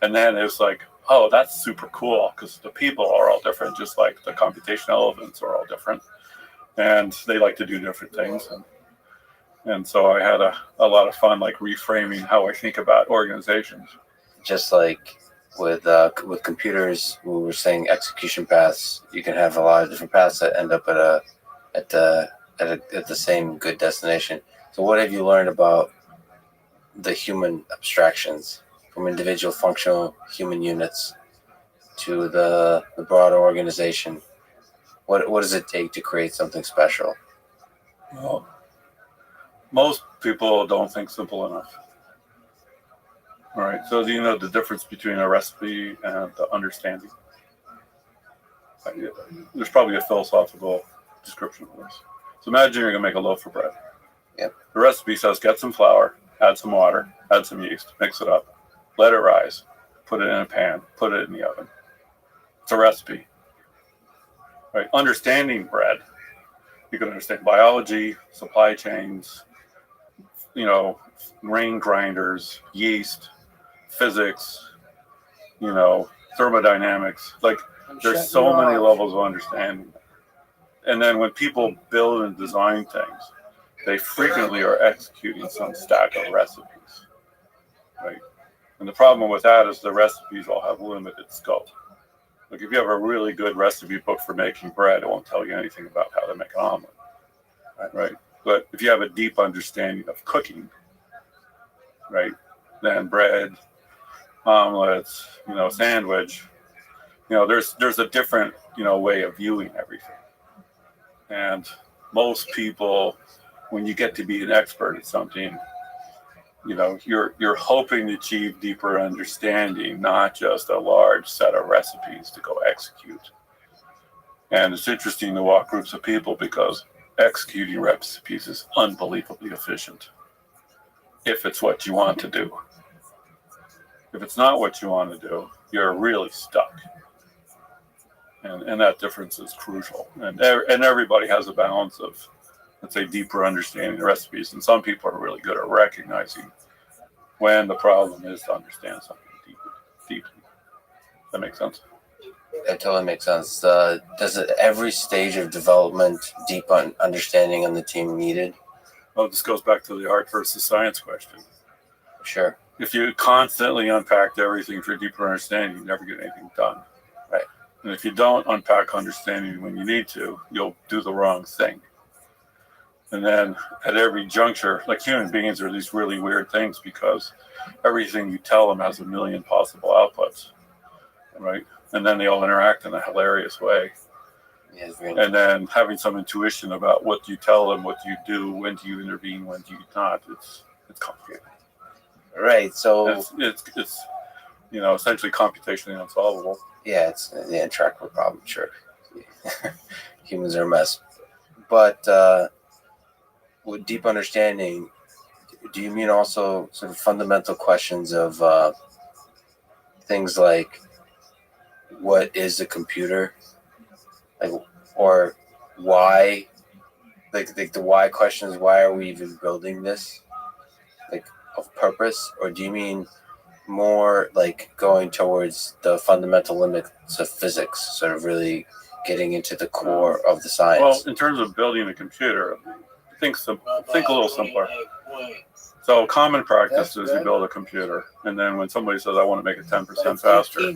And then it's like, oh, that's super cool because the people are all different, just like the computational elements are all different. And they like to do different things. And so I had a lot of fun, like reframing how I think about organizations. Just like with computers, we were saying execution paths. You can have a lot of different paths that end up at the same good destination. So, what have you learned about the human abstractions from individual functional human units to the broader organization? What does it take to create something special? Well, most people don't think simple enough. All right. So do you know the difference between a recipe and the understanding? There's probably a philosophical description of this. So imagine you're going to make a loaf of bread. Yep. The recipe says get some flour, add some water, add some yeast, mix it up, let it rise, put it in a pan, put it in the oven. It's a recipe. Right? Understanding bread, you can understand biology, supply chains, grain grinders, yeast, physics, thermodynamics. Like there's so many levels of understanding. And then when people build and design things, they frequently are executing some stack of recipes, right? And the problem with that is the recipes all have limited scope. Like if you have a really good recipe book for making bread, it won't tell you anything about how to make an omelet, right? But if you have a deep understanding of cooking, right, then bread, omelets, sandwich, there's a different, way of viewing everything. And most people, when you get to be an expert at something, you're hoping to achieve deeper understanding, not just a large set of recipes to go execute. And it's interesting to walk groups of people because executing recipes is unbelievably efficient if it's what you want to do. If it's not what you want to do, you're really stuck. And that difference is crucial. And everybody has a balance of, let's say, deeper understanding recipes. And some people are really good at recognizing when the problem is to understand something deeply. That makes sense? That totally makes sense. Does it every stage of development deep understanding on the team needed? Well, this goes back to the art versus science question. Sure. If you constantly unpacked everything for deeper understanding, you never get anything done. Right. And if you don't unpack understanding when you need to, you'll do the wrong thing. And then at every juncture, like human beings are these really weird things because everything you tell them has a million possible outputs, right? And then they all interact in a hilarious way. Yeah, and then having some intuition about what you tell them, what you do, when do you intervene, when do you not, it's complicated. Right, so... It's essentially computationally unsolvable. Yeah, it's an intractable problem, sure. Humans are a mess. But with deep understanding, do you mean also sort of fundamental questions of things like what is a computer? Like, or why? Like the why questions, why are we even building this? Like, of purpose? Or do you mean more like going towards the fundamental limits of physics, sort of really getting into the core of the science? Well, in terms of building a computer, think a little simpler. So common practice is you build a computer, and then when somebody says, I want to make it 10% faster,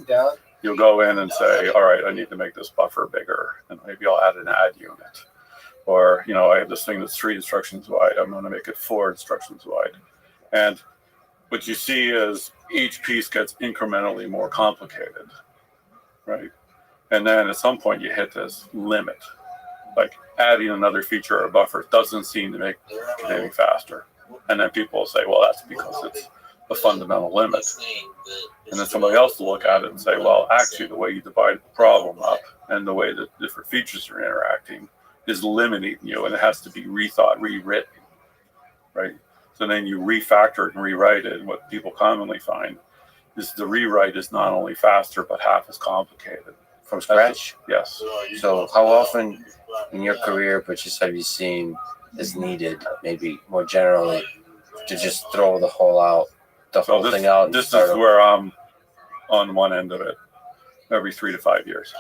you'll go in and say, all right, I need to make this buffer bigger, and maybe I'll add an add unit. Or, I have this thing that's 3 instructions wide. I'm going to make it 4 instructions wide. And what you see is each piece gets incrementally more complicated, right? And then at some point you hit this limit. Like adding another feature or buffer doesn't seem to make it any faster. And then people will say, well, that's because it's the fundamental limit. And then somebody else will look at it and say, well, actually the way you divide the problem up and the way that different features are interacting is limiting you, and it has to be rethought, rewritten, right? So then you refactor it and rewrite it. And what people commonly find is the rewrite is not only faster, but half as complicated. From scratch? Yes. So how often in your career, but just have you seen is needed, maybe more generally, to just throw the whole thing out? And This start is over? where I'm on one end of it. Every 3 to 5 years.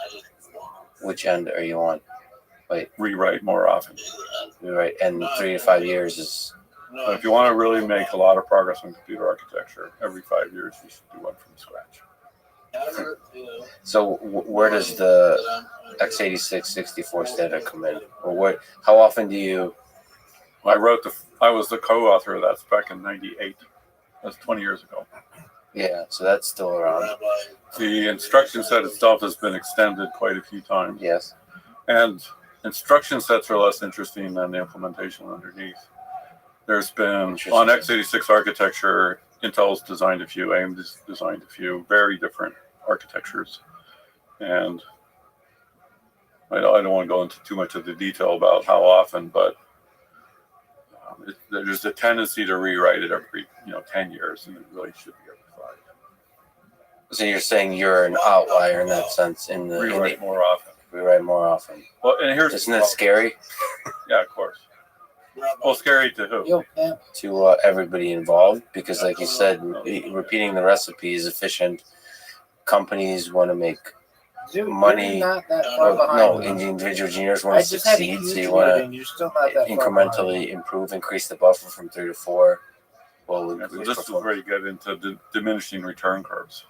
Which end are you on? Rewrite more often. Right, and 3 to 5 years is But if you want to really make a lot of progress in computer architecture, every 5 years you should do one from scratch. so. Where does the x86 64 standard come in, or what? How often do you? I was the co-author of that spec in '98. That's 20 years ago. Yeah, so that's still around. The instruction set itself has been extended quite a few times. Yes. And instruction sets are less interesting than the implementation underneath. There's been, on x86 architecture, Intel's designed a few, AMD's designed a few, very different architectures. And I don't want to go into too much of the detail about how often, but there's a tendency to rewrite it every 10 years, and it really should be every 5. So you're saying you're an outlier in that sense. Rewrite more often. Rewrite more often. Well, and Isn't that scary? Yeah, of course. Well, scary to who? Yo, man. To everybody involved, because like you said, repeating the recipe is efficient. Companies want to make Dude, money. you're not that far behind. No, me. individual engineers I want to just had a succeed, so huge you want meeting. You're still not to that far incrementally improve, increase the buffer from 3 to 4. Well, Yeah, so increase this is performance. where you get into diminishing return curves.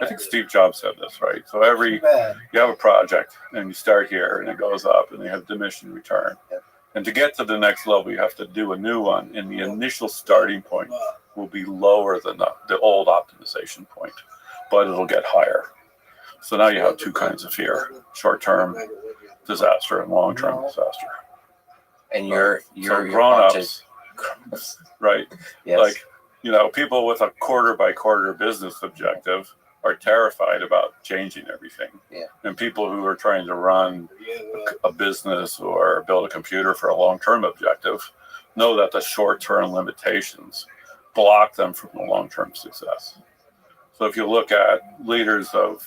I think Steve Jobs said this, right? So behind. Too bad. you have a project and you start here and it goes up and you have diminishing return. And to get to the next level, you have to do a new one. And the initial starting point will be lower than the old optimization point, but it'll get higher. So now you have two kinds of fear: short-term disaster and long-term disaster. And you're grown-ups, right? Yes. Like, people with a quarter by quarter business objective are terrified about changing everything. Yeah. And people who are trying to run a business or build a computer for a long-term objective know that the short-term limitations block them from the long-term success. So if you look at leaders of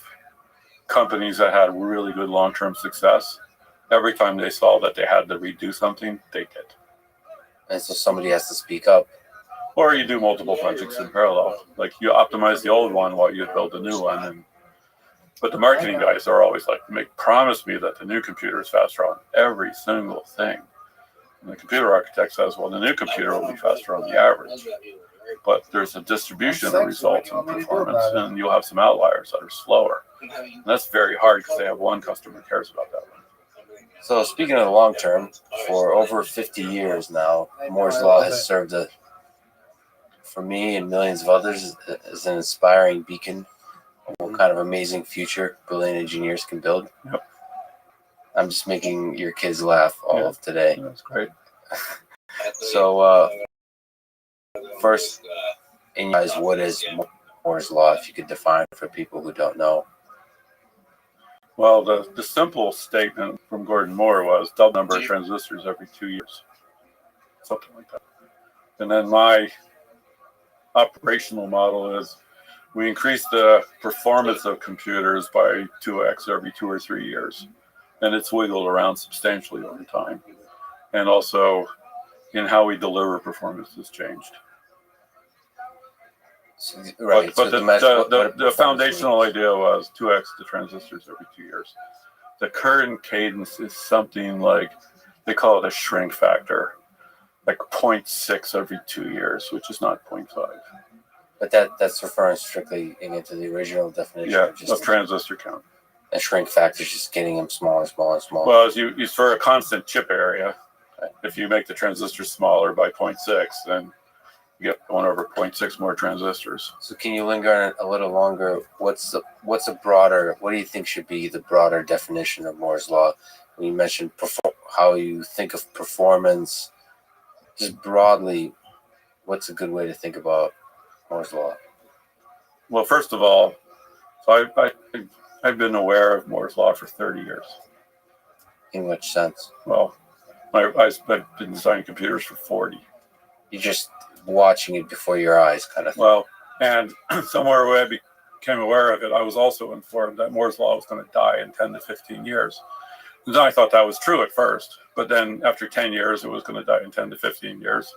companies that had really good long-term success, every time they saw that they had to redo something, they did. And so somebody has to speak up. Or you do multiple projects in parallel. Like you optimize the old one while you build a new one. But the marketing guys are always like, promise me that the new computer is faster on every single thing. And the computer architect says, well, the new computer will be faster on the average. But there's a distribution of results in performance, and you'll have some outliers that are slower. And that's very hard because they have one customer who cares about that one. So speaking of the long term, for over 50 years now, Moore's Law has served for me and millions of others as an inspiring beacon of what kind of amazing future brilliant engineers can build. Yep. I'm just making your kids laugh all of today. That's great. So first, in your eyes, what is Moore's Law, if you could define it for people who don't know? Well, the simple statement from Gordon Moore was double number of transistors every 2 years. Something like that. And then my operational model is we increase the performance of computers by 2x every 2 or 3 years. And it's wiggled around substantially over time. And also in how we deliver performance has changed. So, right. But the foundational idea was 2x the transistors every 2 years. The current cadence is something like, they call it a shrink factor, like 0.6 every 2 years, which is not 0.5. But that's referring strictly into the original definition. Yeah, of just transistor count. A shrink factor is just getting them smaller, smaller, smaller. Well, as you for a constant chip area, if you make the transistors smaller by 0.6, then you get 1 over 0.6 more transistors. So can you linger on it a little longer? What do you think should be the broader definition of Moore's Law? When you mentioned how you think of performance, just broadly, what's a good way to think about Moore's Law? Well, first of all, so I've been aware of Moore's Law for 30 years. In which sense? Well, I've been designing computers for 40. You just watching it before your eyes, kind of thing. Well, and somewhere where I became aware of it, I was also informed that Moore's law was going to die in 10 to 15 years. And I thought that was true at first, but then after 10 years, it was going to die in 10 to 15 years.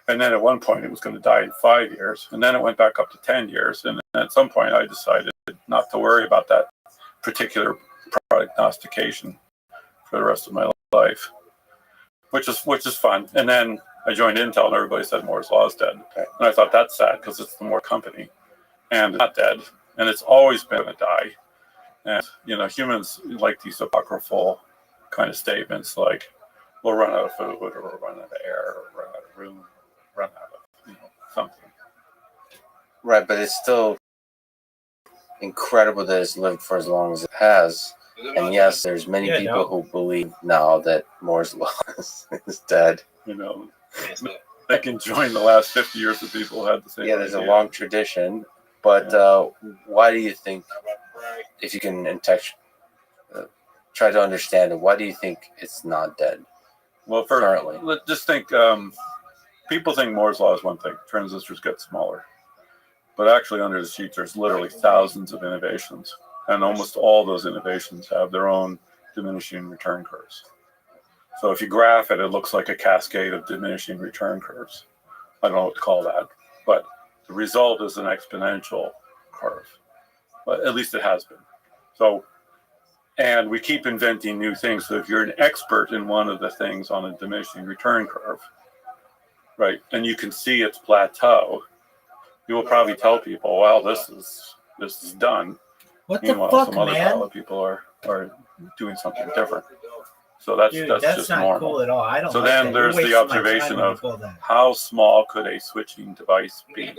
And then at one point, it was going to die in 5 years. And then it went back up to 10 years. And at some point, I decided not to worry about that particular prognostication for the rest of my life, which is fun. And then I joined Intel, and everybody said Moore's law is dead. And I thought that's sad because it's the Moore company, and it's not dead, and it's always been a die. And humans like these apocryphal kind of statements, like we'll run out of food, or we'll run out of air, or run out of room, run out of something. Right, but it's still incredible that it's lived for as long as it has. And yes, there's many people who believe now that Moore's law is dead. They can join the last 50 years of people who had the same idea. There's a long tradition, but why do you think, if you can try to understand it, why do you think it's not dead? Well, currently, let's just think, people think Moore's law is one thing, transistors get smaller. But actually under the sheet, there's literally thousands of innovations. And almost all those innovations have their own diminishing return curves. So if you graph it, it looks like a cascade of diminishing return curves. I don't know what to call that, but the result is an exponential curve. But at least it has been. So, and we keep inventing new things. So if you're an expert in one of the things on a diminishing return curve, right, and you can see its plateau, you will probably tell people, well, this is done. What Meanwhile, the fuck, some other man? pile of people are doing something different. So that's just not normal. Cool at all. I don't. So like then that. there's You're the wasting my observation time of when you pull that. how small could a switching device be?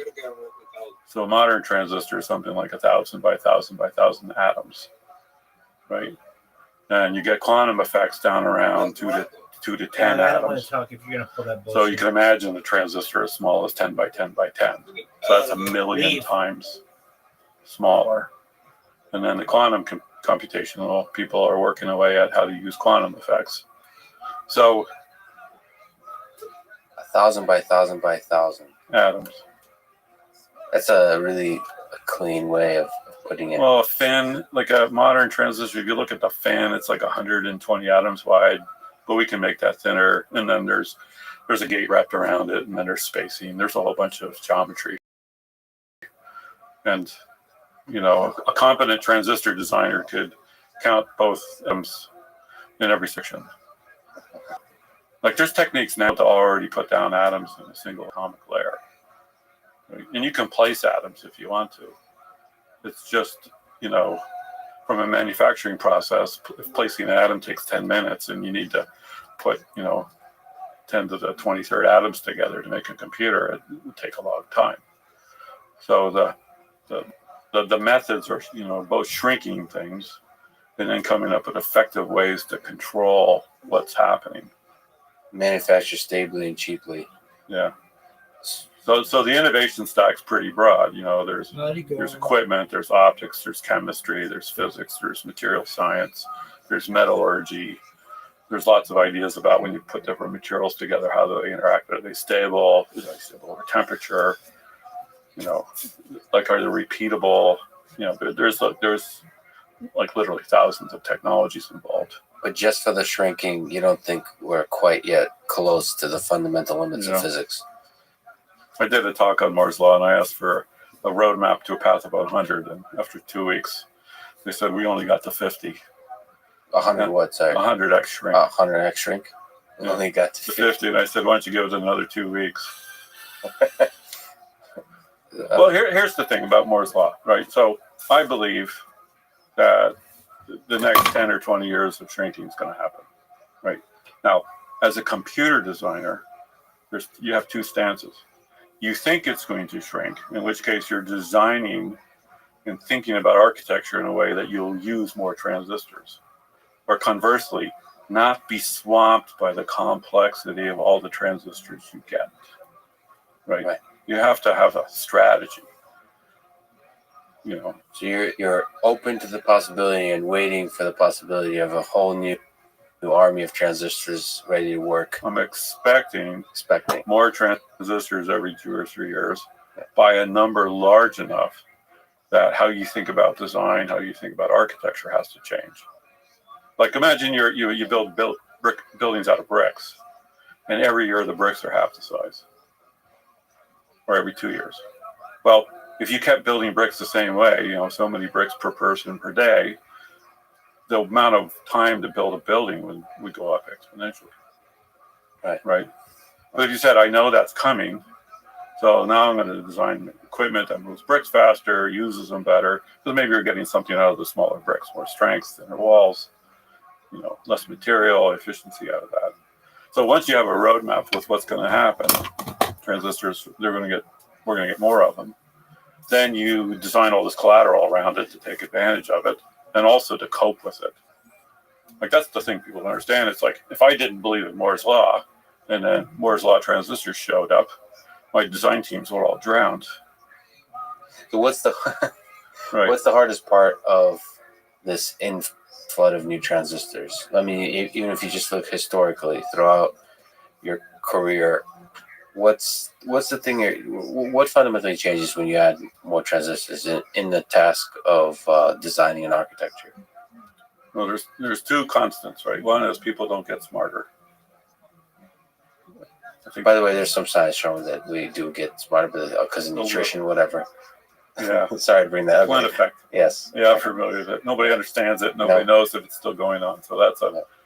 So a modern transistor is something like 1,000 by 1,000 by 1,000 atoms, right? And you get quantum effects down around 2 to 10 I don't want atoms. to talk if you're gonna pull that bullshit. So you can imagine a transistor as small as 10 by 10 by 10. So that's 1,000,000 times smaller. And then the quantum computational people are working away at how to use quantum effects. So 1,000 by 1,000 by 1,000 atoms. That's a really clean way of putting it. Well, a fin, like a modern transistor, if you look at the fan, it's like 120 atoms wide, but we can make that thinner. And then there's a gate wrapped around it, and then there's spacing. There's a whole bunch of geometry. And, a competent transistor designer could count both atoms in every section. Like there's techniques now to already put down atoms in a single atomic layer. Right? And you can place atoms if you want to. It's just, from a manufacturing process, if placing an atom takes 10 minutes and you need to put, 10 to the 23rd atoms together to make a computer, it would take a long time. So the methods are, both shrinking things and then coming up with effective ways to control what's happening. Manufacture stably and cheaply. Yeah. So the innovation stack's pretty broad. There's equipment, there's optics, there's chemistry, there's physics, there's material science, there's metallurgy. There's lots of ideas about when you put different materials together, how do they interact? Are they stable? Are they stable over temperature? Like are they repeatable? There's like literally thousands of technologies involved. But just for the shrinking, you don't think we're quite yet close to the fundamental limits of physics? I did a talk on Moore's law, and I asked for a roadmap to a path of 100. And after 2 weeks, they said we only got to 50. 100 what? Sorry. 100x shrink. 100x shrink. We only got to 50. And I said, why don't you give it another 2 weeks? Well, here's the thing about Moore's law, right? So I believe that the next 10 or 20 years of shrinking is going to happen, right? Now, as a computer designer, you have two stances. You think it's going to shrink, in which case you're designing and thinking about architecture in a way that you'll use more transistors. Or conversely, not be swamped by the complexity of all the transistors you get, right? You have to have a strategy, So you're open to the possibility and waiting for the possibility of a whole new new army of transistors ready to work. I'm expecting Expecting. more transistors every 2 or 3 years by a number large enough that how you think about design, how you think about architecture has to change. Like imagine you build brick buildings out of bricks, and every year the bricks are half the size, or every 2 years. Well, if you kept building bricks the same way, so many bricks per person per day, the amount of time to build a building would go up exponentially. Right. But if you said, I know that's coming, so now I'm going to design equipment that moves bricks faster, uses them better, because maybe you're getting something out of the smaller bricks, more strength, thinner walls, less material, efficiency out of that. So once you have a roadmap with what's going to happen, transistors, we're going to get more of them. Then you design all this collateral around it to take advantage of it, and also to cope with it. Like that's the thing people don't understand. It's like if I didn't believe in Moore's law, and then Moore's law transistors showed up, my design teams were all drowned. So what's the Right. what's the hardest part of this flood of new transistors? I mean, even if you just look historically throughout your career, what's the thing? What fundamentally changes when you add more transistors in the task of designing an architecture? Well, there's two constants, right? One is people don't get smarter. By the way, there's some science showing that we do get smarter because of nutrition, whatever. Yeah. Sorry to bring that up. Blend effect. Yes. Yeah, I'm familiar with it. Nobody understands it. Nobody knows if it's still going on. So that's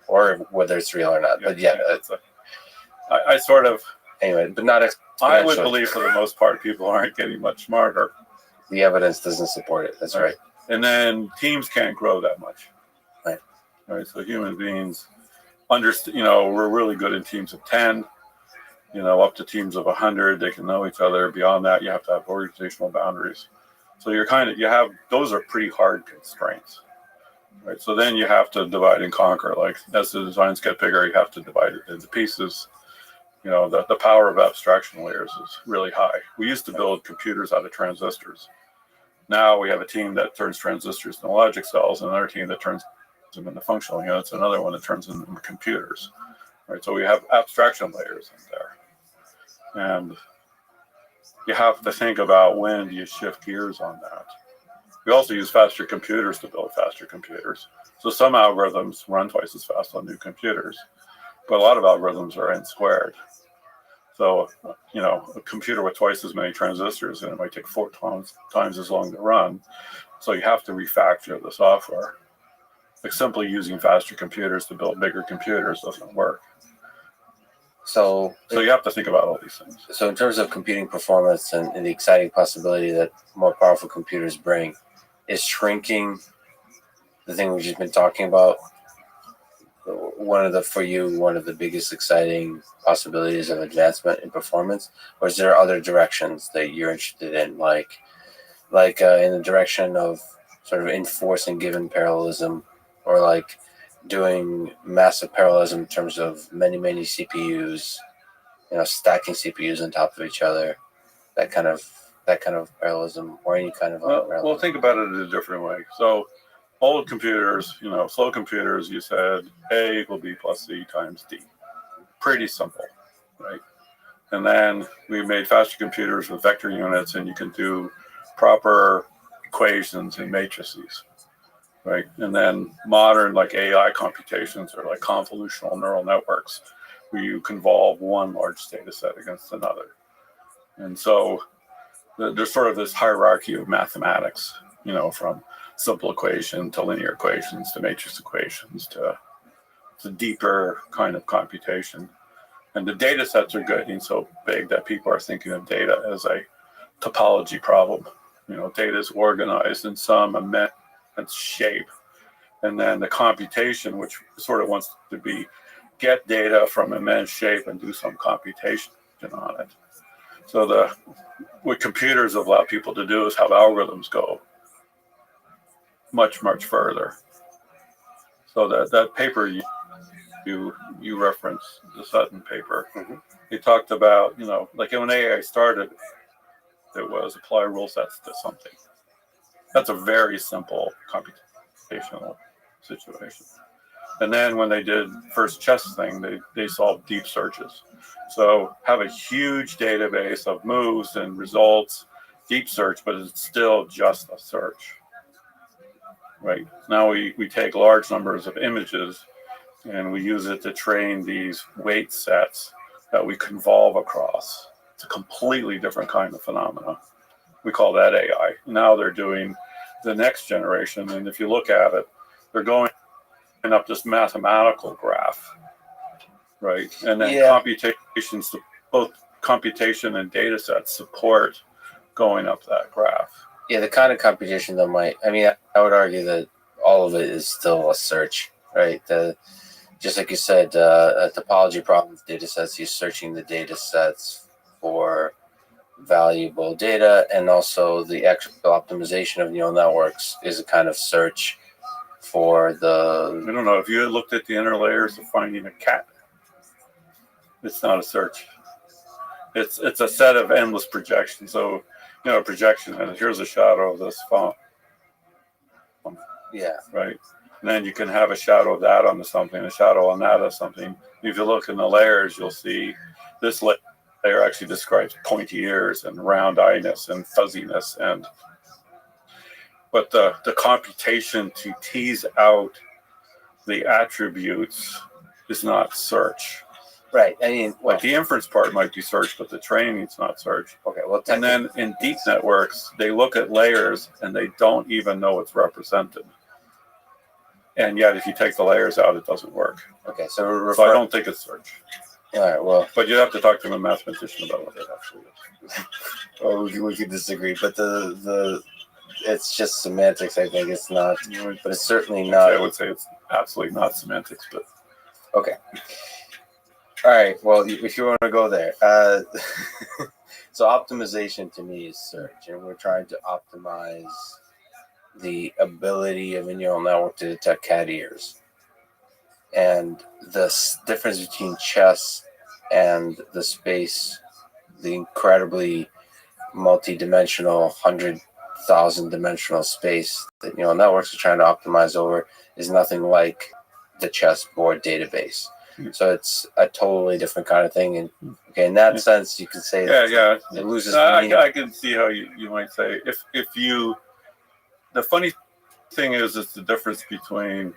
or whether it's real or not. But I sort of. Anyway, but not. I would believe for the most part people aren't getting much smarter. The evidence doesn't support it. That's right. And then teams can't grow that much. Right. So human beings we're really good in teams of 10. Up to teams of 100, they can know each other. Beyond that, you have to have organizational boundaries. So those are pretty hard constraints, right? So then you have to divide and conquer. Like as the designs get bigger, you have to divide it into pieces. The power of abstraction layers is really high. We used to build computers out of transistors. Now we have a team that turns transistors into logic cells, and another team that turns them into functional units, another one that turns them into computers. Right, so we have abstraction layers in there. And you have to think about when do you shift gears on that. We also use faster computers to build faster computers. So some algorithms run twice as fast on new computers, but a lot of algorithms are n squared. So, a computer with twice as many transistors, and it might take 4 times as long to run. So you have to refactor the software. Like simply using faster computers to build bigger computers doesn't work. So you have to think about all these things. So in terms of computing performance and the exciting possibility that more powerful computers bring, is shrinking the thing we've just been talking about one of the biggest exciting possibilities of advancement in performance? Or is there other directions that you're interested in, like in the direction of sort of enforcing given parallelism, or like doing massive parallelism in terms of many CPUs, stacking CPUs on top of each other, that kind of parallelism, or any kind of parallelism? Well, think about it in a different way. So old computers, slow computers, you said A equal B plus C times D. Pretty simple, right? And then we made faster computers with vector units, and you can do proper equations and matrices. Right, and then modern like AI computations or like convolutional neural networks, where you convolve one large data set against another. And so there's sort of this hierarchy of mathematics, from simple equation to linear equations to matrix equations to deeper kind of computation. And the data sets are getting so big that people are thinking of data as a topology problem. Data is organized in some immense shape, and then the computation, which sort of wants to be get data from immense shape and do some computation on it. So what computers allow people to do is have algorithms go much further. So that paper you referenced, the Sutton paper, He talked about, like when AI started, it was apply rule sets to something. That's a very simple computational situation. And then when they did first chess thing, they solved deep searches. So have a huge database of moves and results, deep search, but it's still just a search. Right. Now we take large numbers of images and we use it to train these weight sets that we convolve across. It's a completely different kind of phenomena. We call that AI. Now they're doing the next generation. And if you look at it, they're going up this mathematical graph, right? And then computations, both computation and data sets support going up that graph. Yeah, the kind of computation that I would argue that all of it is still a search, right? Just like you said, a topology problem with data sets, you're searching the data sets for valuable data, and also the actual optimization of neural networks is a kind of search for the... I don't know, if you looked at the inner layers of finding a cat, it's not a search. It's a set of endless projections. So, a projection, and here's a shadow of this phone. Yeah. Right. And then you can have a shadow of that onto something, a shadow on that of something. If you look in the layers, you'll see this layer actually describes pointy ears and round eyedness and fuzziness. But the computation to tease out the attributes is not search. Right. I mean, like the inference part might be search, but the training is not search. Okay. Well, and then in deep networks, they look at layers and they don't even know it's represented. And yet, if you take the layers out, it doesn't work. Okay. So I don't think it's search. All right. Well, but you have to talk to a mathematician about what it actually is. Well, we could disagree, but it's just semantics. I think it's not, but it's certainly not. I would say it's absolutely not semantics, but okay. All right. Well, if you want to go there, so optimization to me is search, and we're trying to optimize the ability of a neural network to detect cat ears, and the difference between chess and the space, the incredibly multi-dimensional 100,000 dimensional space that neural networks are trying to optimize over is nothing like the chessboard database. So it's a totally different kind of thing. And okay, in that sense, you can say it loses meaning. I can see how you might say if you. The funny thing is the difference between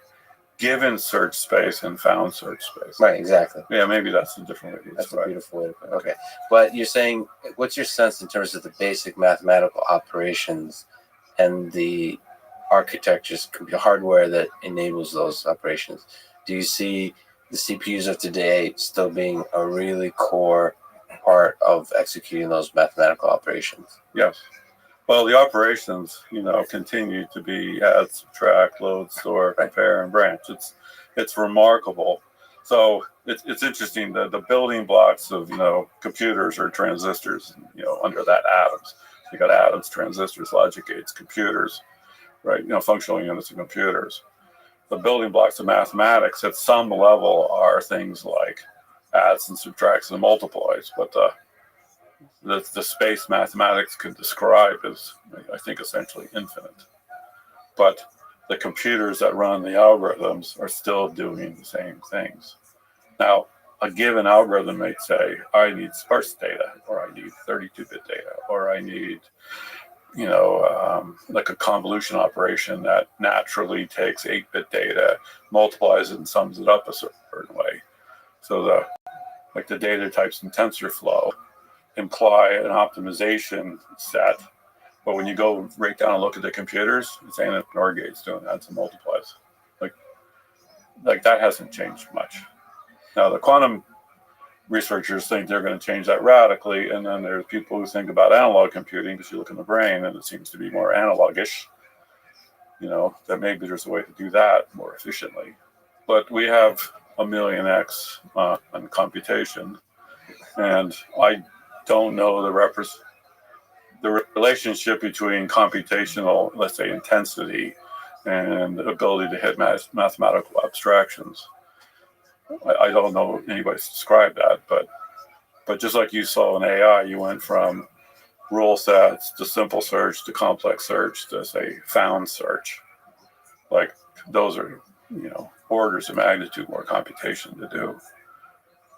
given search space and found search space. Right, exactly. Yeah, maybe that's a different way to That's describe a beautiful way to put it. Okay. But you're saying, what's your sense in terms of the basic mathematical operations and the architectures, hardware that enables those operations? Do you see the CPUs of today still being a really core part of executing those mathematical operations? Yes. Well, the operations, continue to be add, subtract, load, store, compare, and branch. It's remarkable. So it's interesting that the building blocks of computers are transistors. Under that atoms. You got atoms, transistors, logic gates, computers, right? Functional units of computers. The building blocks of mathematics at some level are things like adds and subtracts and multiplies, but the space mathematics can describe is, I think, essentially infinite. But the computers that run the algorithms are still doing the same things. Now, a given algorithm may say, I need sparse data, or I need 32-bit data, or I need like a convolution operation that naturally takes 8-bit data, multiplies it, and sums it up a certain way. So the data types in TensorFlow imply an optimization set, but when you go right down and look at the computers, it's AND and OR gates doing adds and multiplies. Like that hasn't changed much. Now the quantum researchers think they're going to change that radically, and then there's people who think about analog computing, because you look in the brain and it seems to be more analogish, that maybe there's a way to do that more efficiently. But we have a million X on computation, and I don't know the relationship between computational, let's say, intensity and the ability to hit mathematical abstractions. I don't know anybody's described that, but just like you saw in AI, you went from rule sets to simple search to complex search to, say, found search. Like those are, orders of magnitude more computation to do.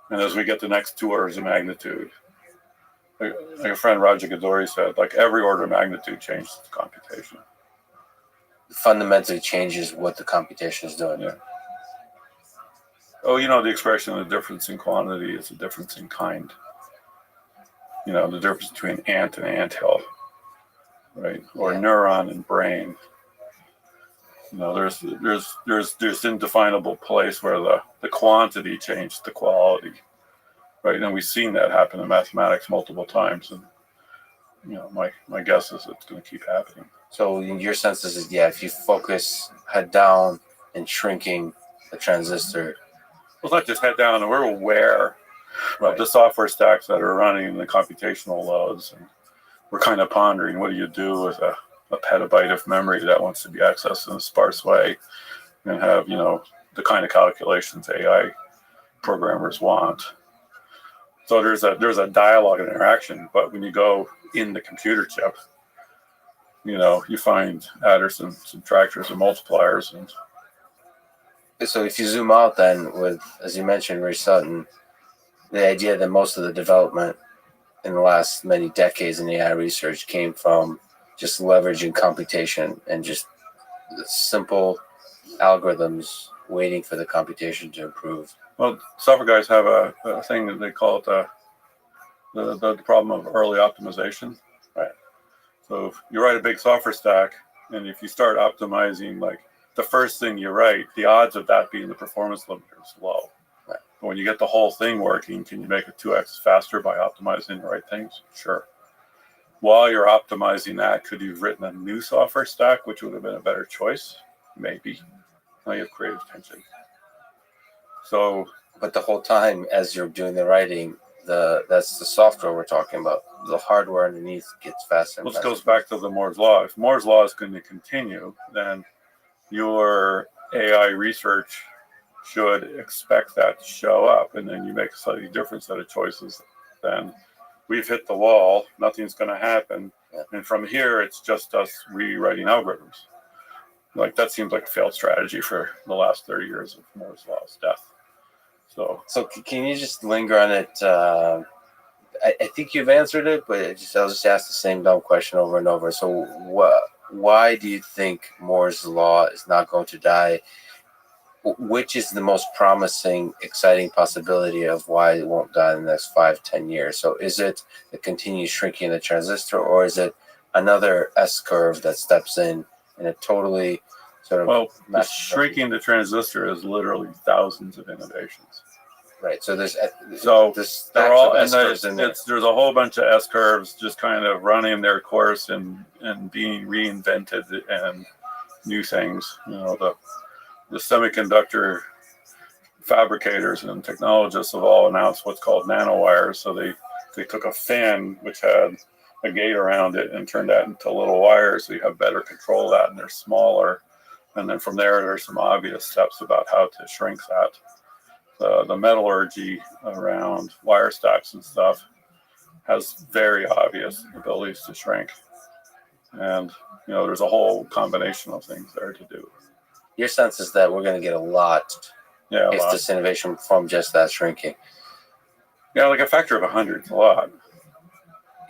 And as we get the next 2 orders of magnitude, like a friend Roger Gadori said, like every order of magnitude changes the computation. Fundamentally changes what the computation is doing. Yeah. Oh, you know the expression, the difference in quantity is a difference in kind. You know, the difference between ant and anthill, right? Or neuron and brain. You know, there's indefinable place where the quantity changed the quality, right? And we've seen that happen in mathematics multiple times. And, you know, my guess is it's going to keep happening. So in your sense is, if you focus head down and shrinking the transistor. Well, not just head down, and we're aware of the software stacks that are running the computational loads. And we're kind of pondering, what do you do with a petabyte of memory that wants to be accessed in a sparse way and have, you know, the kind of calculations AI programmers want. So there's a dialogue and interaction, but when you go in the computer chip, you know, you find adders and subtractors and multipliers. And so if you zoom out then with, as you mentioned, Ray Sutton, the idea that most of the development in the last many decades in AI research came from just leveraging computation and just simple algorithms waiting for the computation to improve. Well, software guys have a thing that they call it the problem of early optimization. Right. So if you write a big software stack, and if you start optimizing, like the first thing you write, the odds of that being the performance limiter is low. Right. But when you get the whole thing working, can you make it 2x faster by optimizing the right things? Sure. While you're optimizing that, could you have written a new software stack, which would have been a better choice? Maybe. Now you have creative tension. So, but the whole time as you're doing the writing, that's the software we're talking about. The hardware underneath gets faster and this faster. goes back to the Moore's Law. If Moore's Law is going to continue, then your AI research should expect that to show up, and then you make a slightly different set of choices. Then we've hit the wall, nothing's going to happen. Yeah. And from here, it's just us rewriting algorithms. Like that seems like a failed strategy for the last 30 years of Moore's Law's death. So can you just linger on it? I think you've answered it, but I'll just ask the same dumb question over and over. So why do you think Moore's Law is not going to die? Which is the most promising, exciting possibility of why it won't die in the next 5-10 years? So is it the continued shrinking of the transistor, or is it another S curve that steps in a totally sort of... Well, the shrinking the transistor is literally thousands of innovations. Right. So there's they're all, and S-curves in there. there's a whole bunch of S curves just kind of running their course and being reinvented and new things. You know, the semiconductor fabricators and technologists have all announced what's called nanowires. So they took a fan which had a gate around it and turned that into little wires, so you have better control of that, and they're smaller. And then from there's some obvious steps about how to shrink that. The metallurgy around wire stacks and stuff has very obvious abilities to shrink. And, you know, there's a whole combination of things there to do. Your sense is that we're going to get a lot if this innovation from just that shrinking. Yeah, like a factor of 100 is a lot.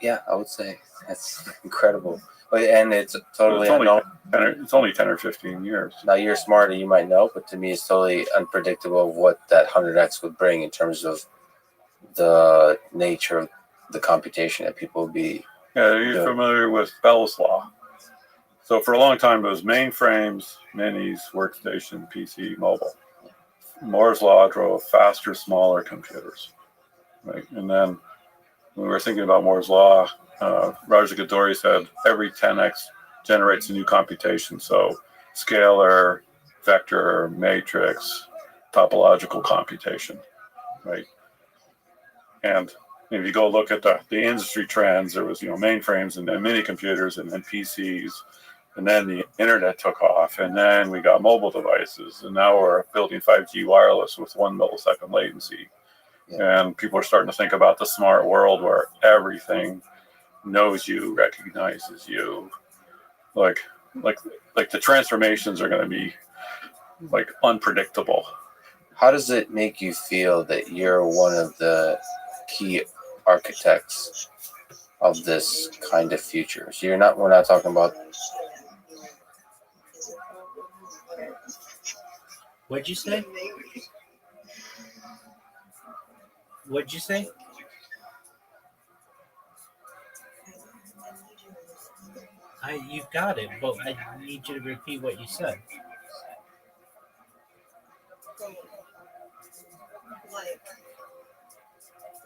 Yeah, I would say that's incredible. And it's totally unknown. It's only 10 or 15 years. Now, you're smarter, you might know, but to me, it's totally unpredictable of what that 100x would bring in terms of the nature of the computation that people would be. Yeah, you're familiar with Bell's Law. So for a long time, it was mainframes, minis, workstation, PC, mobile. Moore's Law drove faster, smaller computers. Right? And then when we were thinking about Moore's Law, Roger Gadori said every 10x generates a new computation. So scalar, vector, matrix, topological computation, right? And if you go look at the industry trends, there was, mainframes and then mini computers and then PCs, and then the internet took off, and then we got mobile devices, and now we're building 5G wireless with 1 millisecond latency. Yeah. And people are starting to think about the smart world where everything knows you, recognizes you. Like the transformations are going to be like unpredictable. How does it make you feel that you're one of the key architects of this kind of future? So we're not talking about. What'd you say? What'd you say? You got it, but I need you to repeat what you said. Like,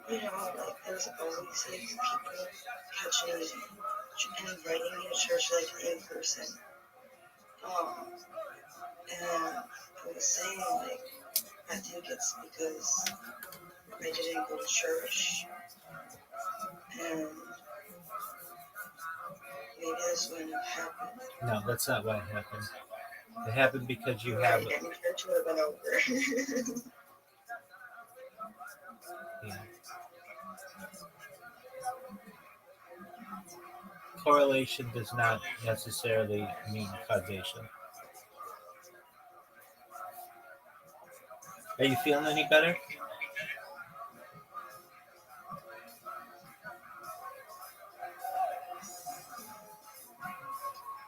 like there's always like people catching me and inviting me to church like in person. And I was saying like I think it's because I didn't go to church, and maybe this wouldn't have happened. No, that's not what happened. It happened because you have. Right, and church would have been over. Yeah. Correlation does not necessarily mean causation. Are you feeling any better?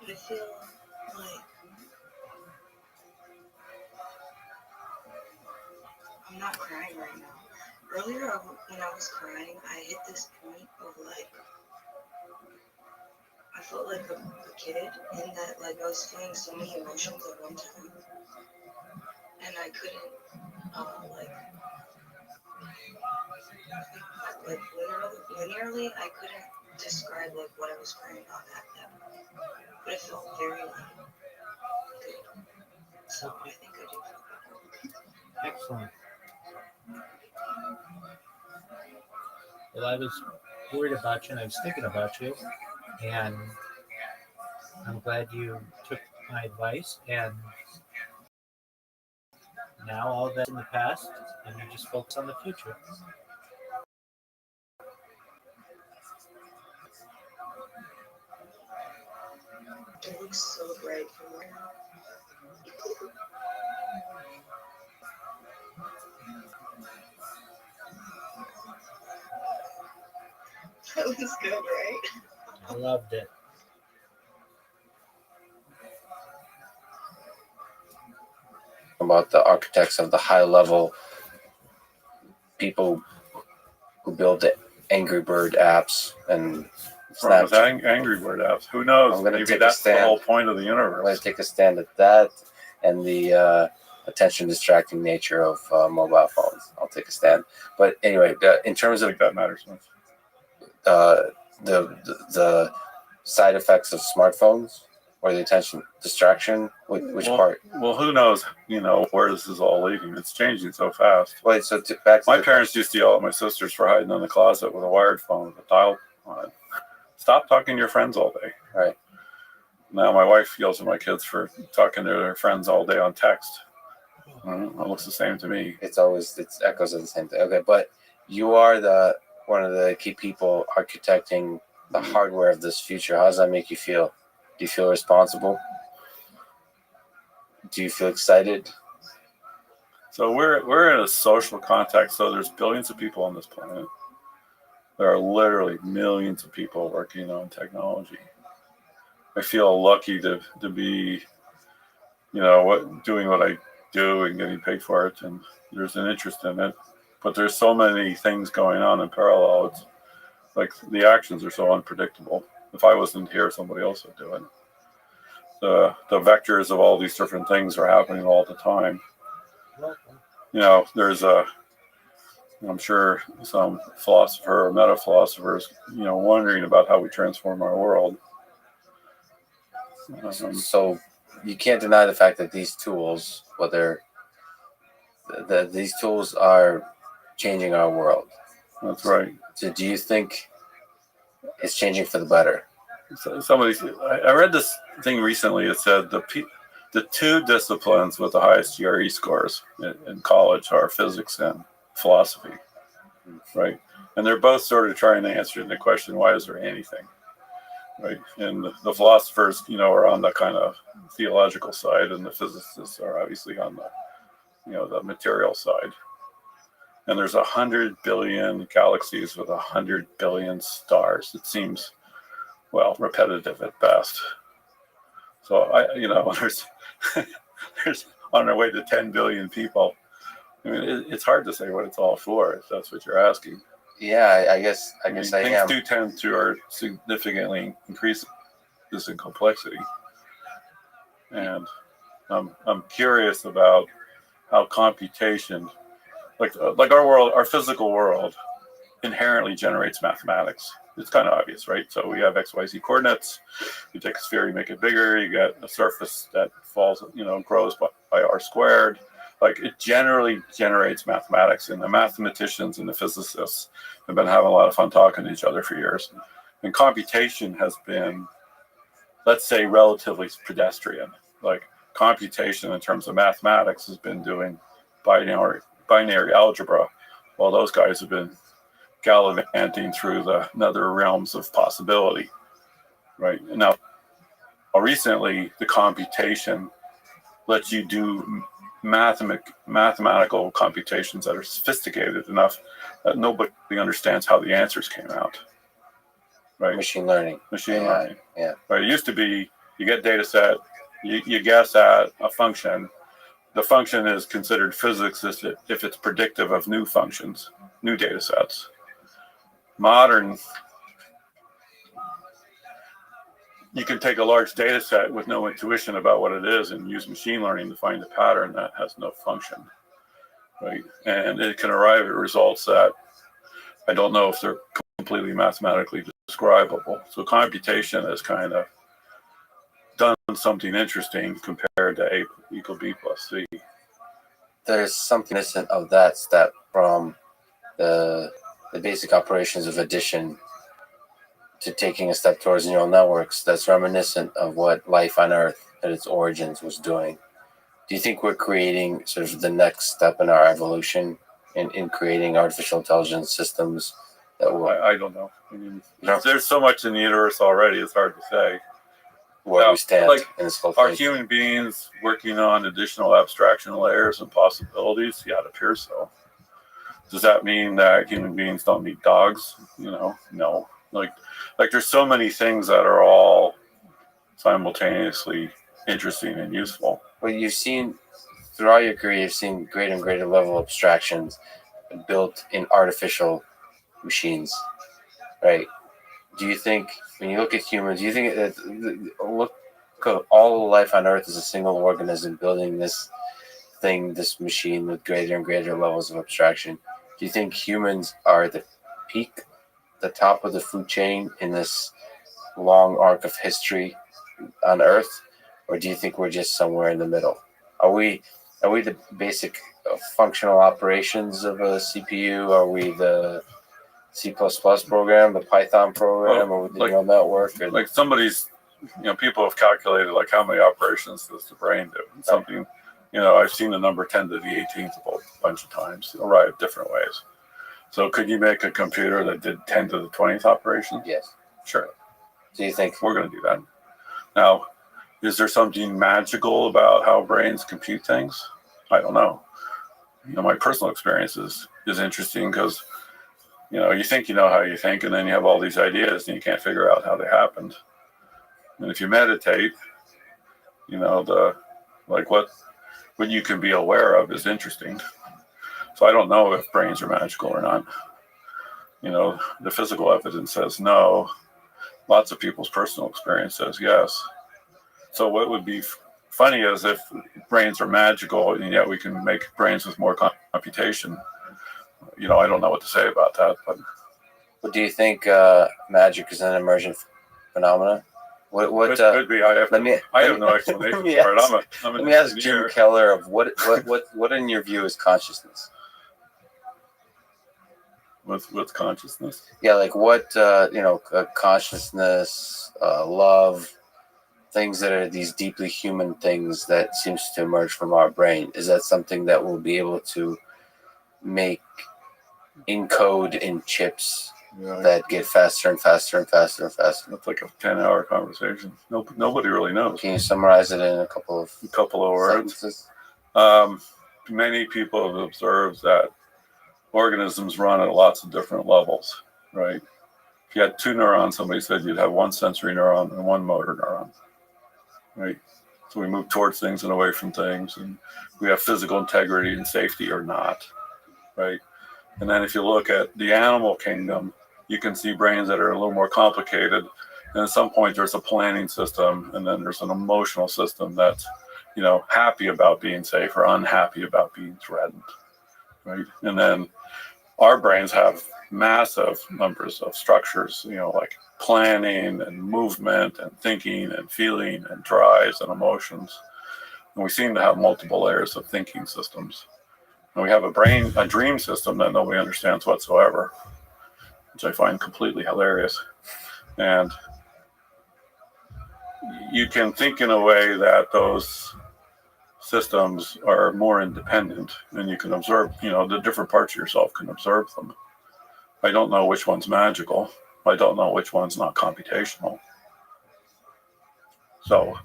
I feel like I'm not crying right now. Earlier, when I was crying, I hit this point of like, I felt like a kid in that like I was feeling so many emotions at one time, and I couldn't like linearly I couldn't describe like what I was crying about at that point, but it felt very like good. So I think I do feel better. Excellent. Well, I was worried about you and I was thinking about you, and I'm glad you took my advice, and now all that's in the past and you just focus on the future. It looks so bright from right now. That was good, right? I loved it. About the architects of the high level people who build the Angry Bird apps and Snapchat. Angry Bird apps. Who knows? I'm gonna Maybe take that's a stand. The whole point of the universe. I'm going to take a stand at that and the attention distracting nature of mobile phones. I'll take a stand. But anyway, in terms I of think that matters much. The side effects of smartphones or the attention distraction, which part? Well, who knows? Where this is all leading. It's changing so fast. Wait, so back to my parents used to yell at my sisters for hiding in the closet with a wired phone with a dial on it. Stop talking to your friends all day. Right. Now my wife yells at my kids for talking to their friends all day on text. It looks the same to me. It echoes of the same thing. Okay, but you are one of the key people architecting the hardware of this future. How does that make you feel? Do you feel responsible? Do you feel excited? So we're in a social context. So there's billions of people on this planet. There are literally millions of people working on technology. I feel lucky to be, doing what I do and getting paid for it, and there's an interest in it. But there's so many things going on in parallel. It's like the actions are so unpredictable. If I wasn't here, somebody else would do it. The vectors of all these different things are happening all the time. There's I'm sure some philosopher or meta-philosophers, wondering about how we transform our world. So you can't deny the fact that these tools, these tools are changing our world. That's right. So do you think it's changing for the better? So I read this thing recently. It said the two disciplines with the highest GRE scores in college are physics and philosophy, right? And they're both sort of trying to answer the question, why is there anything? right? And the philosophers, are on the kind of theological side, and the physicists are obviously on the material side. And there's 100 billion galaxies with 100 billion stars. It seems, repetitive at best. So there's on our way to 10 billion people. I mean, it's hard to say what it's all for, if that's what you're asking. Yeah, I guess I Things am. do tend to significantly increase this in complexity. And I'm curious about how computation, like our world, our physical world, inherently generates mathematics. It's kind of obvious, right? So we have XYZ coordinates. You take a sphere, you make it bigger. You get a surface that falls, grows by r squared. Like, it generally generates mathematics, and the mathematicians and the physicists have been having a lot of fun talking to each other for years. And computation has been, let's say, relatively pedestrian. Like, computation in terms of mathematics has been doing binary algebra, while those guys have been gallivanting through the nether realms of possibility, right? And now, recently, the computation lets you do mathematical computations that are sophisticated enough that nobody understands how the answers came out, right? Machine learning. Yeah. Right. It used to be you get data set, you guess at a function. The function is considered physics if it's predictive of new functions, new data sets. Modern, you can take a large data set with no intuition about what it is and use machine learning to find a pattern that has no function, right? And it can arrive at results that I don't know if they're completely mathematically describable. So computation has kind of done something interesting compared to A equal B plus C. There's something innocent of that step from the basic operations of addition to taking a step towards neural networks that's reminiscent of what life on Earth at its origins was doing. Do you think we're creating sort of the next step in our evolution in creating artificial intelligence systems that will... I don't know. I mean, there's so much in the universe already, it's hard to say. Where we stand in this whole thing. Are human beings working on additional abstraction layers and possibilities? Yeah, it appears so. Does that mean that human beings don't need dogs? No. Like there's so many things that are all simultaneously interesting and useful. Well, you've seen throughout your career, you've seen greater and greater level abstractions built in artificial machines, right? Do you think, when you look at humans, do you think that look at all life on Earth as a single organism building this thing, this machine with greater and greater levels of abstraction? Do you think humans are at the peak, the top of the food chain in this long arc of history on Earth, or do you think we're just somewhere in the middle? Are we the basic functional operations of a CPU? Are we the C++ program, the Python program, or the neural network? Or like somebody's, people have calculated like how many operations does the brain do? Something, I've seen the number 10 to the 18th a bunch of times, arrive different ways. So could you make a computer that did 10 to the 20th operations? Yes. Sure. Do you think we're going to do that? Now, is there something magical about how brains compute things? I don't know. My personal experience is interesting because, you think you know how you think, and then you have all these ideas and you can't figure out how they happened. And if you meditate, what you can be aware of is interesting. So I don't know if brains are magical or not. The physical evidence says no. Lots of people's personal experience says yes. So what would be funny is if brains are magical and yet we can make brains with more computation. I don't know what to say about that. But do you think magic is an emergent phenomenon? What could be. I have no explanation for it. Let me ask Jim Keller of what in your view is consciousness? With consciousness? Yeah, like what consciousness, love, things that are these deeply human things that seems to emerge from our brain. Is that something that we'll be able to encode in chips that get faster and faster and faster and faster. It's like a 10-hour conversation. Nobody really knows. Can you summarize it in a couple of words? sentences? Many people have observed that organisms run at lots of different levels, right? If you had two neurons, somebody said you'd have one sensory neuron and one motor neuron, right? So we move towards things and away from things, and we have physical integrity and safety or not, right? And then if you look at the animal kingdom, you can see brains that are a little more complicated. And at some point, there's a planning system, and then there's an emotional system that's, happy about being safe or unhappy about being threatened, right? And then our brains have massive numbers of structures, like planning and movement and thinking and feeling and drives and emotions. And we seem to have multiple layers of thinking systems. And we have a dream system that nobody understands whatsoever, which I find completely hilarious. And you can think in a way that those systems are more independent, and you can observe, the different parts of yourself can observe them. I don't know which one's magical. I don't know which one's not computational. So,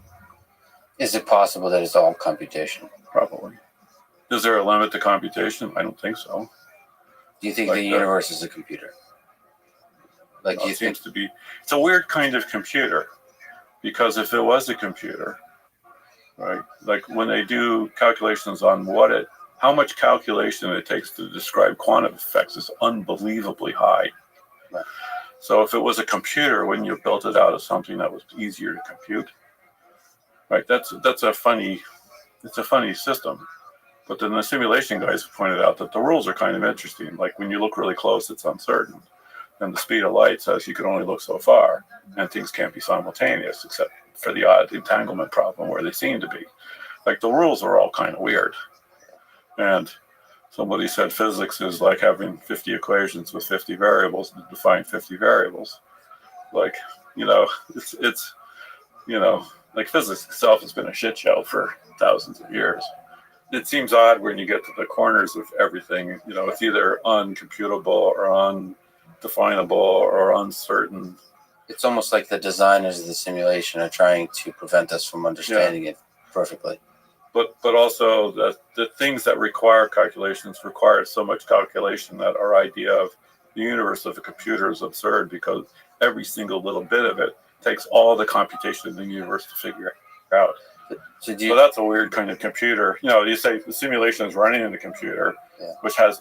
is it possible that it's all computation? Probably. Is there a limit to computation? I don't think so. Do you think the universe is a computer? It seems to be. It's a weird kind of computer, because if it was a computer, right? Like when they do calculations on how much calculation it takes to describe quantum effects is unbelievably high. Right. So if it was a computer, wouldn't you have built it out of something that was easier to compute? Right. It's a funny system. But then the simulation guys pointed out that the rules are kind of interesting. Like when you look really close, it's uncertain. And the speed of light says you can only look so far, and things can't be simultaneous, except for the odd entanglement problem where they seem to be. Like the rules are all kind of weird. And somebody said physics is like having 50 equations with 50 variables to define 50 variables. Like, it's like physics itself has been a shit show for thousands of years. It seems odd when you get to the corners of everything, it's either uncomputable or undefinable or uncertain. It's almost like the designers of the simulation are trying to prevent us from understanding it perfectly. But also the things that require calculations require so much calculation that our idea of the universe of a computer is absurd, because every single little bit of it takes all the computation in the universe to figure out. So that's a weird kind of computer. You say the simulation is running in the computer, which has,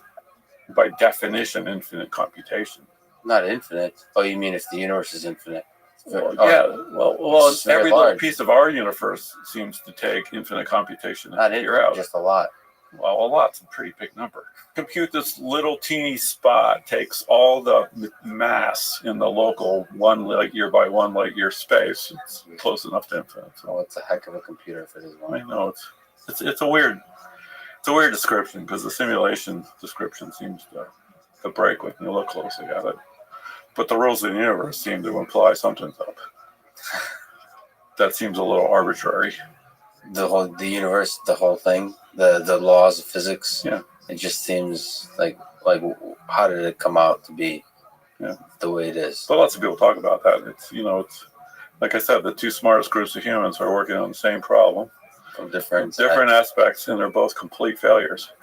by definition, infinite computation. Not infinite. Oh, you mean if the universe is infinite? Well, every little piece of our universe seems to take infinite computation to figure out. Just a lot. Well, a lot's a pretty big number. Compute this little teeny spot, takes all the mass in the local 1 light year by 1 light year space. It's close enough to infinite. So. Oh, it's a heck of a computer if it is one. I know it's a weird description, because the simulation description seems to break when you look closely at it. But the rules of the universe seem to imply something's up. That seems a little arbitrary. The universe, the whole thing, the laws of physics. Yeah. It just seems like how did it come out to be the way it is? But lots of people talk about that. It's like I said, the two smartest groups of humans are working on the same problem from different aspects, and they're both complete failures.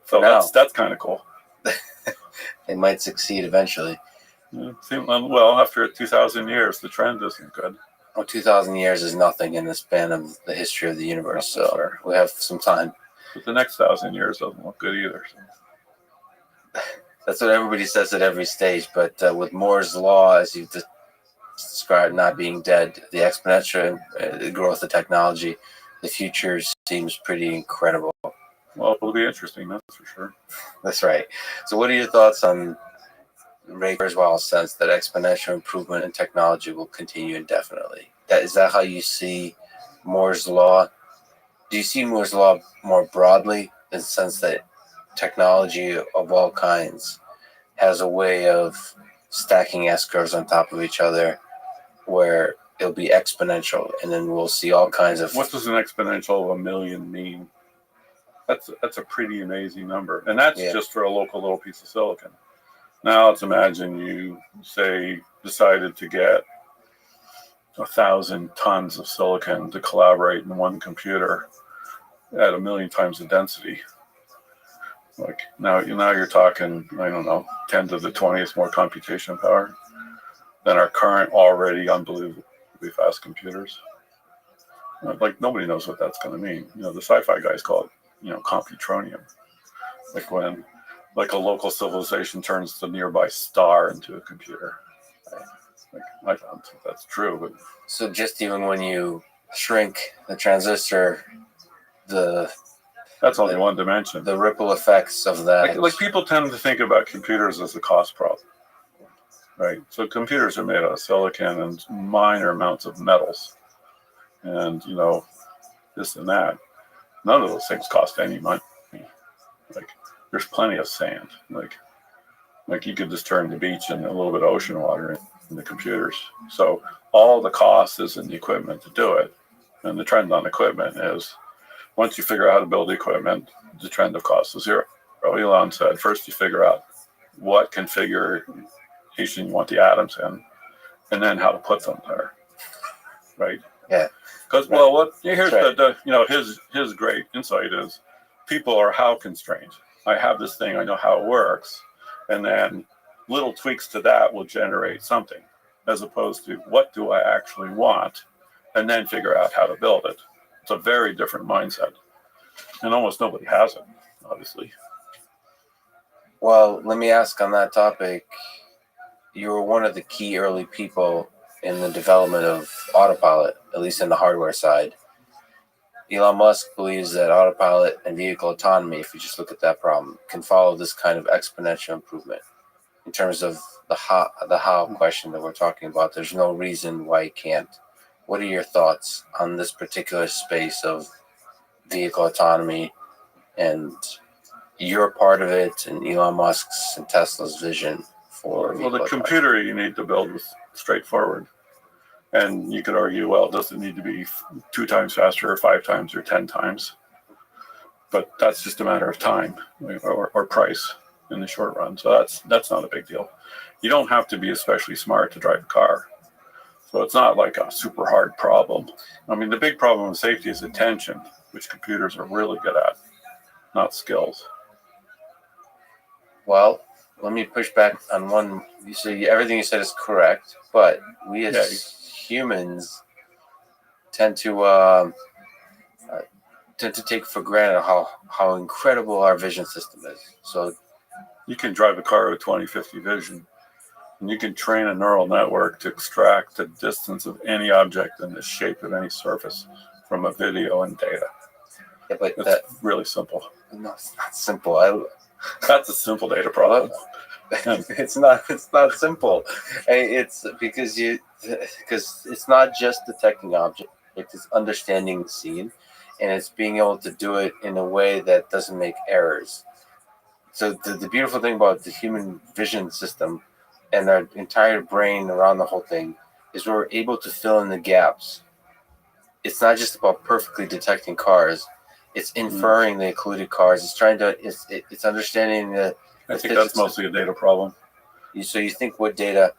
So that's kind of cool. They might succeed eventually. Well, after 2,000 years, the trend isn't good. Well, 2,000 years is nothing in the span of the history of the universe, so we have some time. But the next 1,000 years doesn't look good either. So. That's what everybody says at every stage, but with Moore's law, as you described, not being dead, the exponential growth of technology, the future seems pretty incredible. Well, it'll be interesting, that's for sure. That's right. So what are your thoughts on Ray Kurzweil's sense that exponential improvement in technology will continue indefinitely? Is that how you see Moore's law? Do you see Moore's law more broadly, in the sense that technology of all kinds has a way of stacking S-curves on top of each other where it'll be exponential, and then we'll see all kinds of... What does an exponential of 1 million mean? That's a pretty amazing number. And that's just for a local little piece of silicon. Now let's imagine you, say, decided to get 1,000 tons of silicon to collaborate in one computer at 1,000,000 times the density. Like now you're talking, I don't know, 10 to the 20th more computation power than our current already unbelievably fast computers. Like nobody knows what that's going to mean. The sci-fi guys call it, computronium. Like when, like a local civilization turns the nearby star into a computer. I don't think that's true, but So just even when you shrink the transistor, that's only one dimension. the ripple effects of that. Like people tend to think about computers as a cost problem, right? So computers are made out of silicon and minor amounts of metals, and this and that. None of those things cost any money. Like there's plenty of sand. Like you could just turn the beach and a little bit of ocean water in the computers. So all the cost is in the equipment to do it, and the trend on equipment is, once you figure out how to build the equipment, the trend of cost is zero. Elon said, first you figure out what configuration you want the atoms in, and then how to put them there, right? Yeah. Because here's right. His great insight is, people are how constrained. I have this thing, I know how it works, and then little tweaks to that will generate something, as opposed to what do I actually want, and then figure out how to build it. It's a very different mindset, and almost nobody has it, obviously. Well, let me ask on that topic. You were one of the key early people in the development of autopilot, at least in the hardware side. Elon Musk believes that autopilot and vehicle autonomy, if you just look at that problem, can follow this kind of exponential improvement. In terms of the how question that we're talking about, there's no reason why it can't. What are your thoughts on this particular space of vehicle autonomy, and you're part of it, and Elon Musk's and Tesla's vision for Well, the autonomy? computer you need to build was straightforward. And you could argue, well, does it need to be 2 times faster or 5 times or 10 times? But that's just a matter of time or price in the short run. So that's not a big deal. You don't have to be especially smart to drive a car. So it's not like a super hard problem. I mean, the big problem with safety is attention, which computers are really good at, not skills. Well, let me push back on one. You say everything you said is correct, but we as humans tend to take for granted how incredible our vision system is. So you can drive a car with 20/50 vision, and you can train a neural network to extract the distance of any object and the shape of any surface from a video and data. yeah, but It's really simple. no, it's not simple. That's a simple data problem. It's not simple. It's because it's not just detecting objects. It's understanding the scene, and it's being able to do it in a way that doesn't make errors. So the beautiful thing about the human vision system and our entire brain around the whole thing is we're able to fill in the gaps. It's not just about perfectly detecting cars. It's inferring the occluded cars. It's trying to. It's understanding the. I think that's mostly a data problem. So you think with data,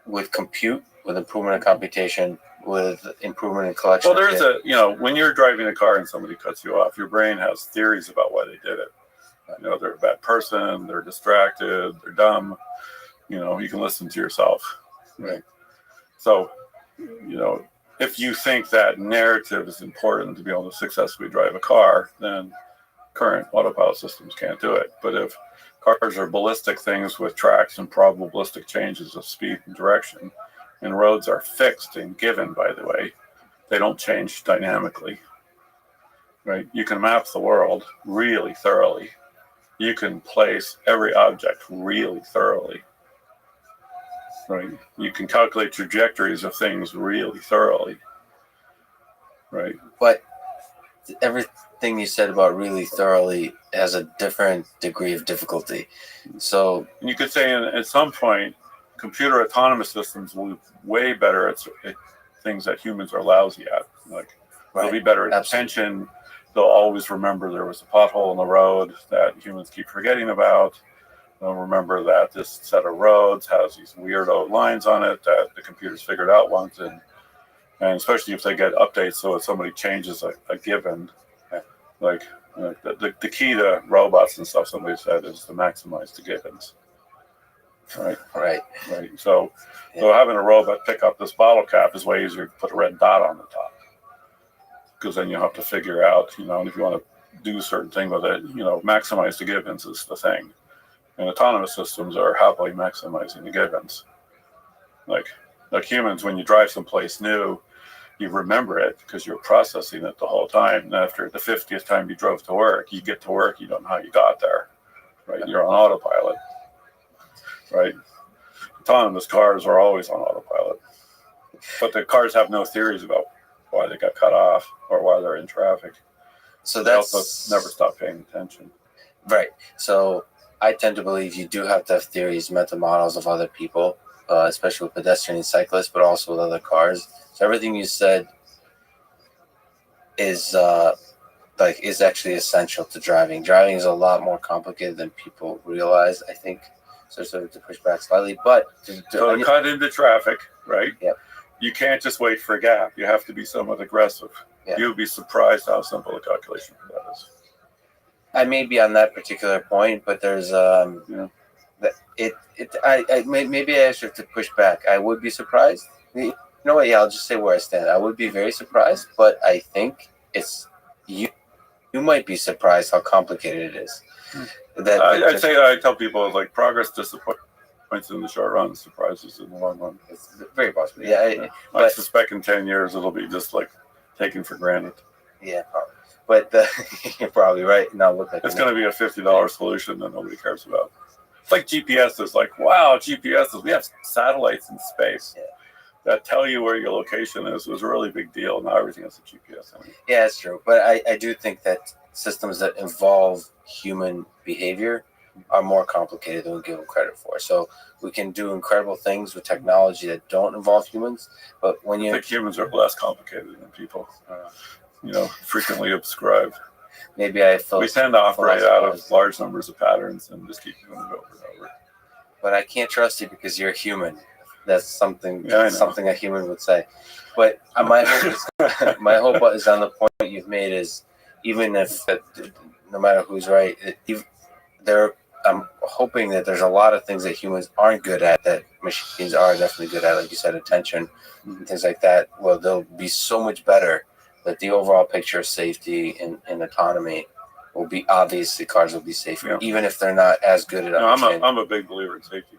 with compute, with improvement in computation, with improvement in collection. Well, there's when you're driving a car and somebody cuts you off, your brain has theories about why they did it. They're a bad person, they're distracted, they're dumb. You can listen to yourself. Right. So, if you think that narrative is important to be able to successfully drive a car, then current autopilot systems can't do it. But if cars are ballistic things with tracks and probabilistic changes of speed and direction, and roads are fixed and given, by the way, they don't change dynamically. Right? You can map the world really thoroughly. You can place every object really thoroughly. Right? You can calculate trajectories of things really thoroughly. Right? But everything you said about really thoroughly has a different degree of difficulty. So you could say at some point, computer autonomous systems will be way better at things that humans are lousy at. They'll be better at attention. They'll always remember there was a pothole in the road that humans keep forgetting about. remember that this set of roads has these weirdo lines on it that the computer's figured out once, and especially if they get updates, so if somebody changes a given, like the key to robots and stuff, somebody said, is to maximize the givens. Right. So having a robot pick up this bottle cap is way easier to put a red dot on the top, because then you have to figure out, and if you want to do a certain thing with it, maximize the givens is the thing. And autonomous systems are happily maximizing the givens. Like humans, when you drive someplace new, you remember it because you're processing it the whole time. And after the 50th time you drove to work, you get to work, you don't know how you got there, right? You're on autopilot, right? Autonomous cars are always on autopilot, but the cars have no theories about why they got cut off or why they're in traffic. So they that's also never stop paying attention. Right. So I tend to believe you do have to have theories, mental models of other people, especially with pedestrian and cyclists, but also with other cars. So everything you said is actually essential to driving. Driving is a lot more complicated than people realize, I think. So sort of to push back slightly, but to cut into traffic, right? Yep. You can't just wait for a gap. You have to be somewhat aggressive. Yep. You'll be surprised how simple a calculation for that is. I may be on that particular point, but there's maybe I actually have to push back. I would be surprised. You know what? Yeah, I'll just say where I stand. I would be very surprised, but I think it's you. You might be surprised how complicated it is. I tell people, like, progress disappoints in the short run, surprises in the long run. It's very possible. Yeah, I suspect in 10 years it'll be just like taken for granted. Yeah, probably. But you're probably right. Now look like it's going to be a $50 solution that nobody cares about. It's like GPS is like, wow, GPS is, we have satellites in space that tell you where your location is. It was a really big deal. Now everything has a GPS in it. Yeah, that's true. But I do think that systems that involve human behavior are more complicated than we give them credit for. So we can do incredible things with technology that don't involve humans. But when I think humans are less complicated than people. Frequently obscribe. Maybe I feel we tend to operate out of large numbers of patterns and just keep doing it over and over. But I can't trust you because you're a human. That's something a human would say. But my hope is on the point you've made is, even if no matter who's right, I'm hoping that there's a lot of things that humans aren't good at that machines are definitely good at, like you said, attention and things like that. Well, they'll be so much better that the overall picture of safety and autonomy will be, obviously cars will be safer, even if they're not as good at understanding. I'm a big believer in safety.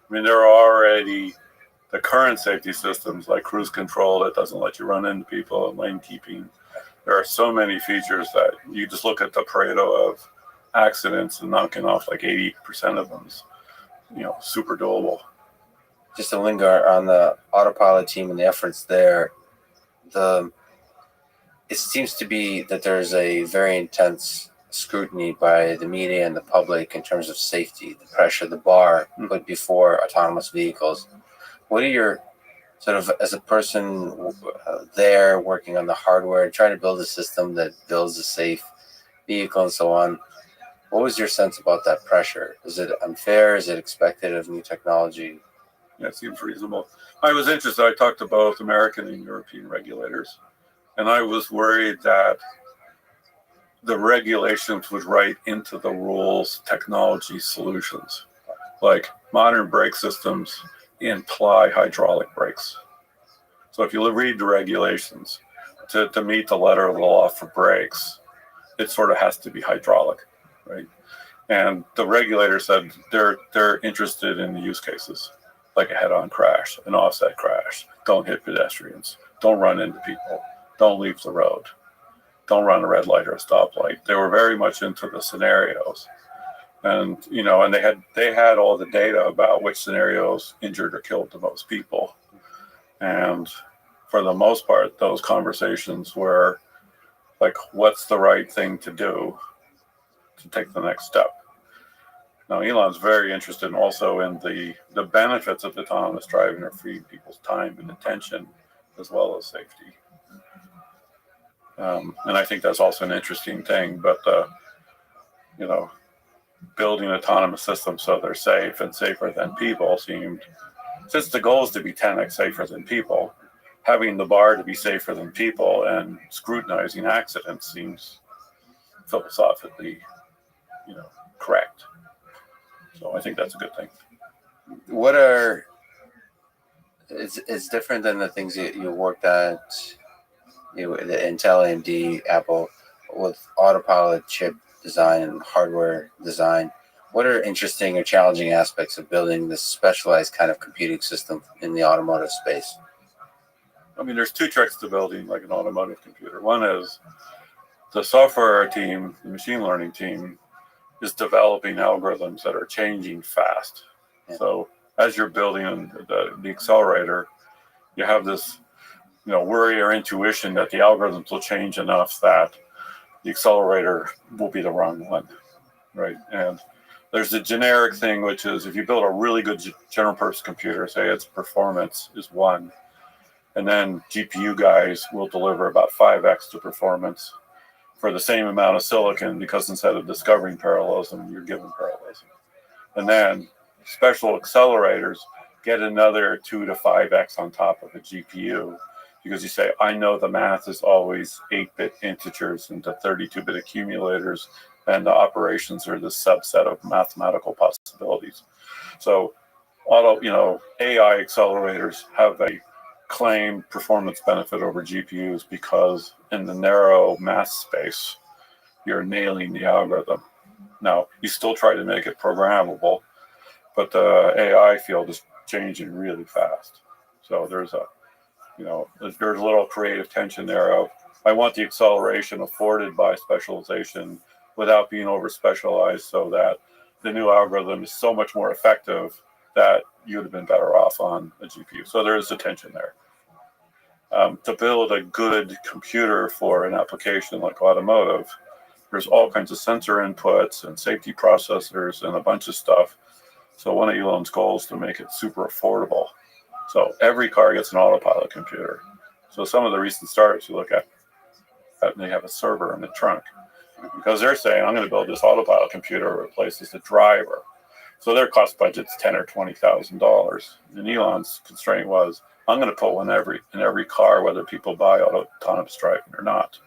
I mean, there are already the current safety systems like cruise control that doesn't let you run into people and lane keeping. There are so many features that you just look at the Pareto of accidents and knocking off like 80% of them is, super doable. Just to linger on the autopilot team and the efforts there, it seems to be that there's a very intense scrutiny by the media and the public in terms of safety, the pressure, the bar put before autonomous vehicles. What are your, sort of as a person there working on the hardware, trying to build a system that builds a safe vehicle and so on, what was your sense about that pressure? Is it unfair? Is it expected of new technology? Yeah, it seems reasonable. I was interested. I talked to both American and European regulators, and I was worried that the regulations would write into the rules technology solutions. Like modern brake systems imply hydraulic brakes. So if you read the regulations, to meet the letter of the law for brakes, it sort of has to be hydraulic, right? And the regulator said they're interested in the use cases, like a head-on crash, an offset crash, don't hit pedestrians, don't run into people, don't leave the road, don't run a red light or a stoplight. They were very much into the scenarios. And, and they had all the data about which scenarios injured or killed the most people. And for the most part, those conversations were like, what's the right thing to do to take the next step? Now, Elon's very interested also in the benefits of autonomous driving are freeing people's time and attention as well as safety. And I think that's also an interesting thing. But, building autonomous systems so they're safe and safer than people seemed, since the goal is to be 10x safer than people, having the bar to be safer than people and scrutinizing accidents seems philosophically, correct. So I think that's a good thing. What are it's different than the things you worked at, the Intel, AMD, Apple, with autopilot chip design and hardware design. What are interesting or challenging aspects of building this specialized kind of computing system in the automotive space? I mean, there's two tricks to building like an automotive computer. One is the software team, the machine learning team, is developing algorithms that are changing fast. Yeah. So as you're building the accelerator, you have this, worry or intuition that the algorithms will change enough that the accelerator will be the wrong one, right? And there's the generic thing, which is if you build a really good general purpose computer, say its performance is 1, and then GPU guys will deliver about 5x the performance for the same amount of silicon, because instead of discovering parallelism, you're given parallelism. And then special accelerators get another 2 to 5x on top of a GPU, because you say, I know the math is always 8-bit integers into 32-bit accumulators, and the operations are the subset of mathematical possibilities. So AI accelerators have a claimed performance benefit over GPUs because in the narrow math space, you're nailing the algorithm. Now, you still try to make it programmable, but the AI field is changing really fast. So there's a little creative tension there of, I want the acceleration afforded by specialization without being over specialized, so that the new algorithm is so much more effective that you'd have been better off on a GPU. So there is a tension there. To build a good computer for an application like automotive, there's all kinds of sensor inputs and safety processors and a bunch of stuff. So one of Elon's goals is to make it super affordable. So every car gets an autopilot computer. So some of the recent startups you look at, they have a server in the trunk, because they're saying, I'm going to build this autopilot computer that replaces the driver. So their cost budget's $10,000 or $20,000. And Elon's constraint was, I'm going to put one in every car, whether people buy autonomous driving or not.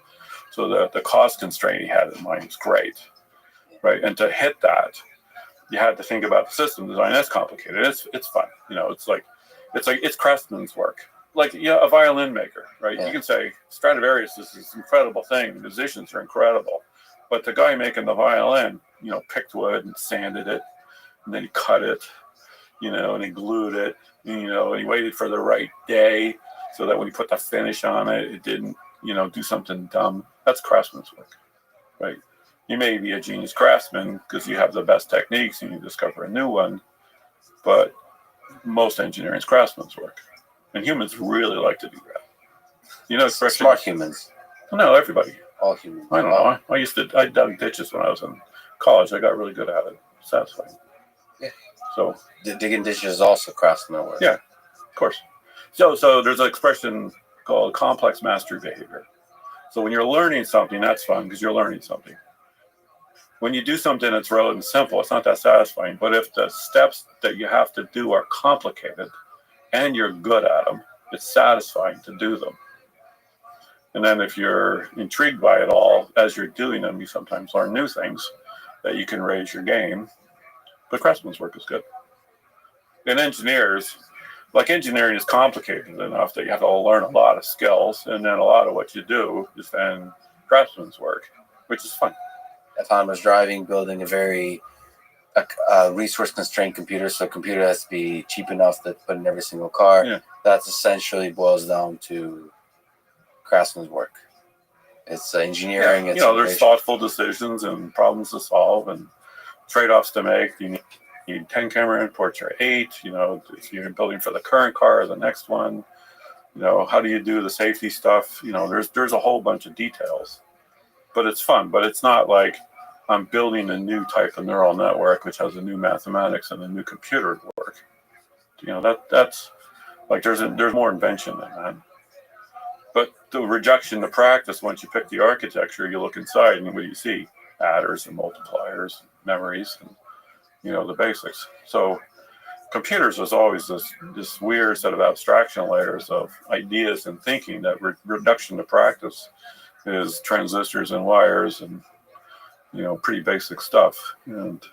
So the cost constraint he had in mind was great, right? And to hit that, you had to think about the system design. That's complicated. It's fun. It's craftsman's work. Like a violin maker, right? Yeah. You can say Stradivarius is this incredible thing. The musicians are incredible, but the guy making the violin, picked wood and sanded it, and then he cut it, and he glued it, and he waited for the right day so that when he put the finish on it, it didn't, do something dumb. That's craftsman's work, right? You may be a genius craftsman because you have the best techniques and you discover a new one, but most engineering is craftsman's work. And humans really like to do that. Smart humans. No, everybody. All humans. I don't know. I dug ditches when I was in college. I got really good at it. Satisfying. Yeah. So digging ditches is also craftsman work. Yeah, of course. So there's an expression called complex mastery behavior. So when you're learning something, that's fun because you're learning something. When you do something that's relatively simple, it's not that satisfying. But if the steps that you have to do are complicated and you're good at them, it's satisfying to do them. And then if you're intrigued by it all, as you're doing them, you sometimes learn new things that you can raise your game. But craftsman's work is good. And engineering is complicated enough that you have to learn a lot of skills. And then a lot of what you do is then craftsman's work, which is fun. Autonomous driving, building a very resource-constrained computer, so a computer has to be cheap enough to put in every single car. Yeah. That's essentially boils down to craftsman's work. It's engineering. Yeah. There's thoughtful decisions and problems to solve and trade-offs to make. You need 10 camera inputs or 8. If you're building for the current car or the next one, how do you do the safety stuff? There's a whole bunch of details, but it's fun. But it's not like I'm building a new type of neural network, which has a new mathematics and a new computer work. That's like there's more invention than that. But the reduction to practice, once you pick the architecture, you look inside and what do you see? adders and multipliers, memories, and the basics. So computers was always this weird set of abstraction layers of ideas and thinking that reduction to practice is transistors and wires and pretty basic stuff. And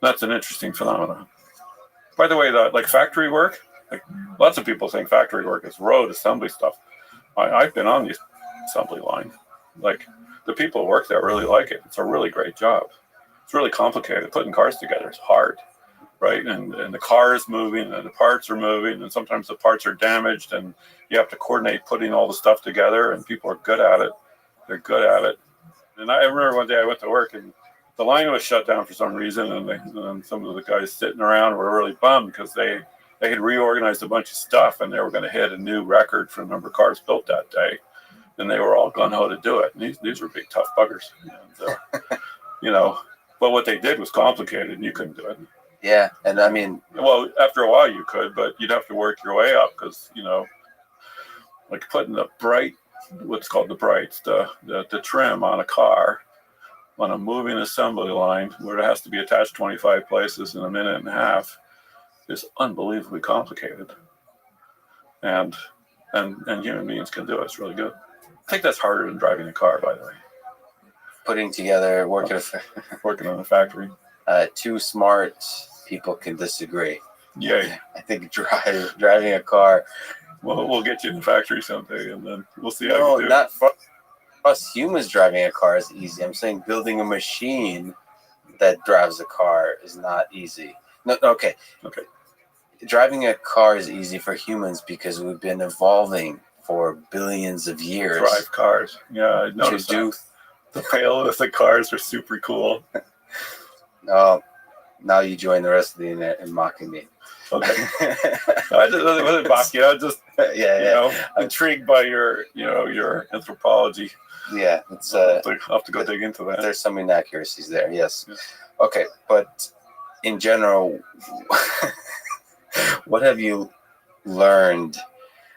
that's an interesting phenomenon. By the way, like factory work, like lots of people think factory work is road assembly stuff. I've been on the assembly line. Like the people who work there really like it. It's a really great job. It's really complicated. Putting cars together is hard, right? And the car is moving and the parts are moving, and sometimes the parts are damaged and you have to coordinate putting all the stuff together, and people are good at it. They're good at it. And I remember one day I went to work and the line was shut down for some reason, and some of the guys sitting around were really bummed because they had reorganized a bunch of stuff and they were going to hit a new record for the number of cars built that day, and they were all gung-ho to do it. And these were big tough buggers, and, but what they did was complicated and you couldn't do it. Yeah, and I mean, well, after a while you could, but you'd have to work your way up because like putting what's called the brights, the trim on a car on a moving assembly line where it has to be attached 25 places in a minute and a half is unbelievably complicated. And human beings can do it. It's really good. I think that's harder than driving a car, by the way. putting together, working on a factory. Two smart people can disagree. Yay. I think driving a car. Well, we'll get you in the factory someday, and then we'll see how No, you do. not for us humans. Driving a car is easy. I'm saying building a machine that drives a car is not easy. No, okay. Driving a car is easy for humans because we've been evolving for billions of years. Drive cars. Yeah, I noticed that. The pale of the cars are super cool. Now you join the rest of the internet in mocking me. Okay. I wasn't mocking you. I was just intrigued by your anthropology. Yeah, it's I'll have to go dig into that. There's some inaccuracies there. Yes. Okay, but in general, what have you learned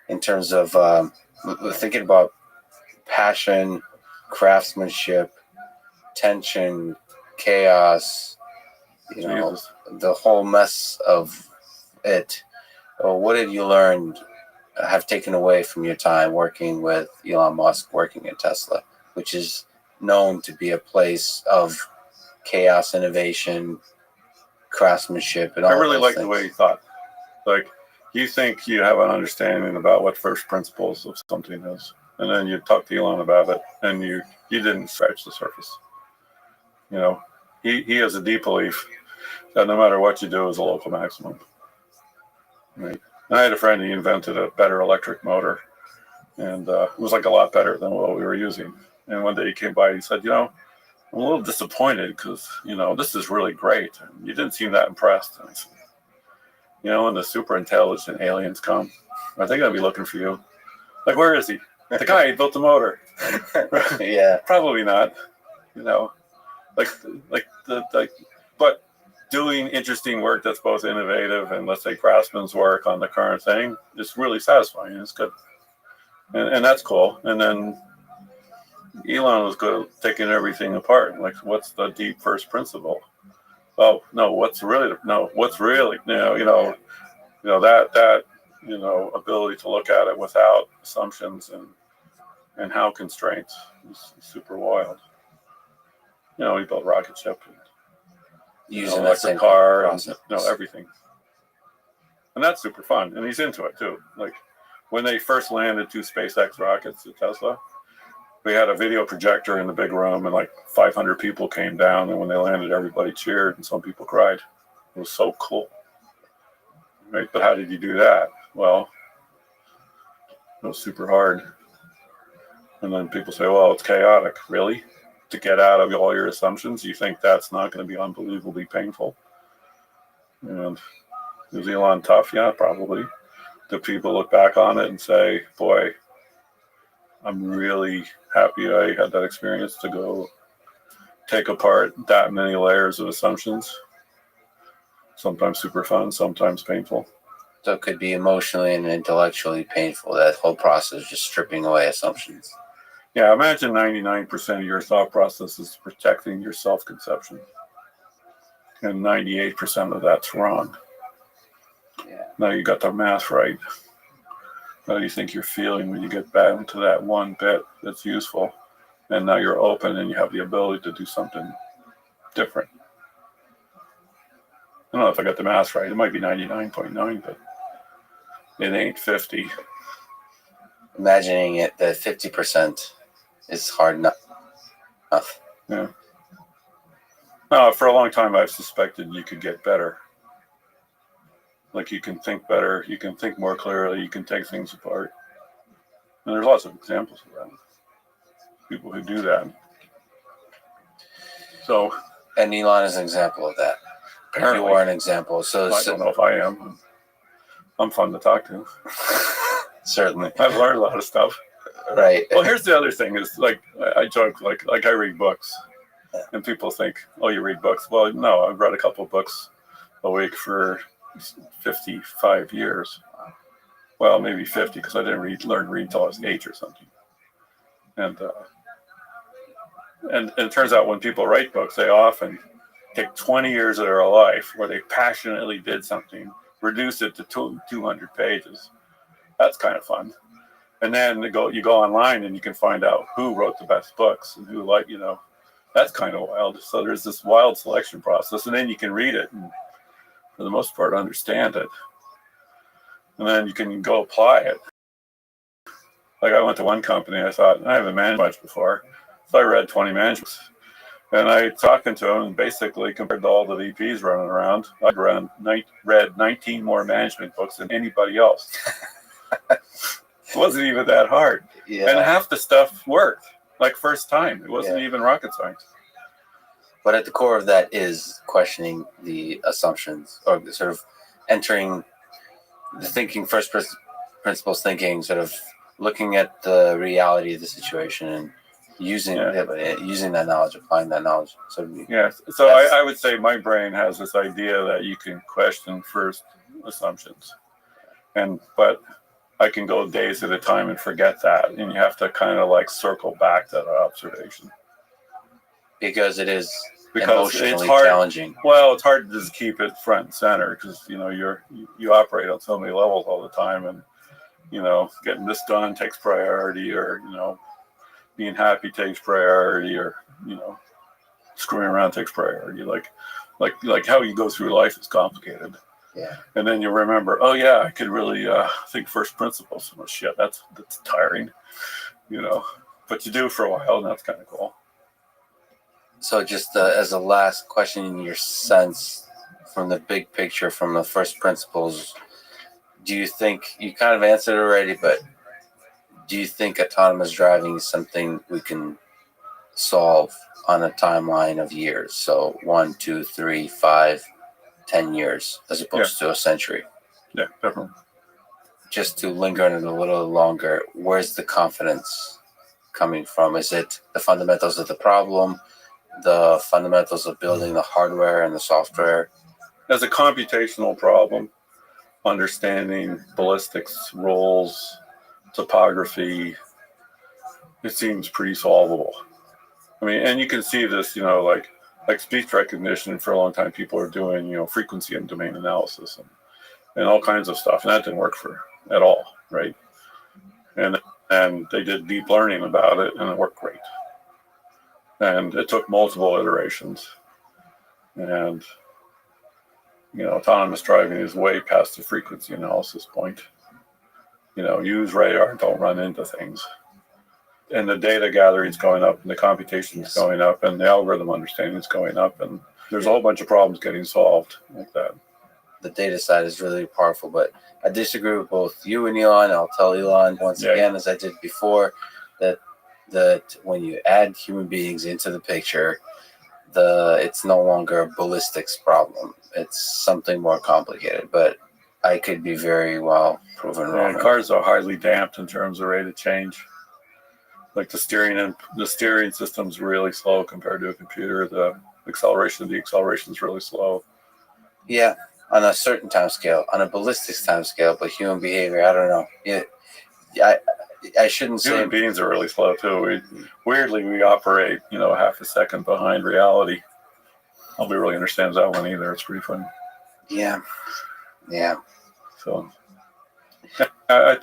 in terms of thinking about passion, craftsmanship, tension, chaos, the whole mess of it? What have you learned, have taken away from your time working with Elon Musk, working at Tesla, which is known to be a place of chaos, innovation, craftsmanship, and all I really like things. the way he thought. Like, you think you have an understanding about what first principles of something is, and then you talk to Elon about it, and you didn't scratch the surface. He has a deep belief that no matter what you do is a local maximum. Right? And I had a friend, he invented a better electric motor, and it was like a lot better than what we were using. And one day he came by and he said, I'm a little disappointed because, this is really great. And you didn't seem that impressed. And I said, when the super intelligent aliens come, are they going to be looking for you? Like, where is he? The guy who built the motor. Yeah. Probably not. But doing interesting work that's both innovative and, let's say, craftsman's work on the current thing is really satisfying. It's good. And that's cool. And then Elon was good at taking everything apart. Like, what's the deep first principle? Oh, no, what's really, that ability to look at it without assumptions and how constraints is super wild. He built rocket ship and using electric car and everything. And that's super fun. And he's into it too. Like, when they first landed 2 SpaceX rockets at Tesla, we had a video projector in the big room and like 500 people came down, and when they landed, everybody cheered and some people cried. It was so cool. Right? But how did you do that? Well, it was super hard. And then people say, well, it's chaotic. Really? To get out of all your assumptions, you think that's not going to be unbelievably painful? And is Elon tough? Yeah, probably. Do people look back on it and say, boy, I'm really happy I had that experience to go take apart that many layers of assumptions? Sometimes super fun, sometimes painful. So it could be emotionally and intellectually painful, that whole process, just stripping away assumptions. Yeah, imagine 99% of your thought process is protecting your self-conception, and 98% of that's wrong. Yeah. Now you got the math right. How do you think you're feeling when you get back into that one bit that's useful? And now you're open and you have the ability to do something different. I don't know if I got the math right. It might be 99.9, but it ain't 50. Imagining it that 50% is hard enough. Yeah. No, for a long time I've suspected you could get better. Like you can think better, you can think more clearly, you can take things apart. And there's lots of examples of that. People who do that. So, And Elon is an example of that. apparently, You are an example. So I don't know if I am. I'm fun to talk to. certainly. I've learned a lot of stuff. Right. Well, here's the other thing: is like I joke, like I read books, and people think, "Oh, you read books." Well, no, I've read a couple of books a week for 55 years. Well, maybe 50 because I didn't learn to read until I was 8 or something. And it turns out when people write books, they often take 20 years of their life where they passionately did something, reduce it to 200 pages. That's kind of fun. And then you go online and you can find out who wrote the best books and who that's kind of wild. So there's this wild selection process, and then you can read it and for the most part understand it. And then you can go apply it. Like I went to one company, I thought, I haven't managed much before. So I read 20 managements. And I talking to them, and basically compared to all the VPs running around, I read 19 more management books than anybody else. It wasn't even that hard. Yeah. And half the stuff worked, like first time. It wasn't even rocket science. But at the core of that is questioning the assumptions, or sort of entering the thinking, first principles thinking, sort of looking at the reality of the situation and using that knowledge, applying that knowledge. So I would say my brain has this idea that you can question first assumptions, but I can go days at a time and forget that, and you have to kind of like circle back to that observation because it is because emotionally it's hard, challenging. Well, it's hard to just keep it front and center because you operate on so many levels all the time, and getting this done takes priority, or being happy takes priority, or screwing around takes priority. Like how you go through life is complicated. Yeah. And then you remember, oh yeah, I could really think first principles. Well, shit, that's tiring, but you do for a while, and that's kind of cool. So just as a last question, in your sense, from the big picture, from the first principles, do you think, you kind of answered already, but do you think autonomous driving is something we can solve on a timeline of years? So 1, 2, 3, 5, 10 years, as opposed to a century? Yeah, definitely. Just to linger on it a little longer, where's the confidence coming from? Is it the fundamentals of the problem, the fundamentals of building the hardware and the software? As a computational problem, understanding ballistics, roles, topography, it seems pretty solvable. I mean, and you can see this, like speech recognition. For a long time, people are doing, frequency and domain analysis and all kinds of stuff, and that didn't work at all, right? And they did deep learning about it, and it worked great. And it took multiple iterations, and autonomous driving is way past the frequency analysis point. Use radar, don't run into things. And the data gathering is going up, and the computation is going up, and the algorithm understanding is going up, and there's a whole bunch of problems getting solved like that. The data side is really powerful, but I disagree with both you and Elon. I'll tell Elon once again, as I did before, that when you add human beings into the picture, it's no longer a ballistics problem. It's something more complicated, but I could be very well proven wrong. Cars are highly damped in terms of rate of change. Like the steering system's really slow compared to a computer. The acceleration is really slow. Yeah, on a certain time scale, on a ballistics time scale, but human behavior, I don't know. I shouldn't say Human beings are really slow too. We operate, half a second behind reality. Nobody really understands that one either. It's pretty funny. Yeah. So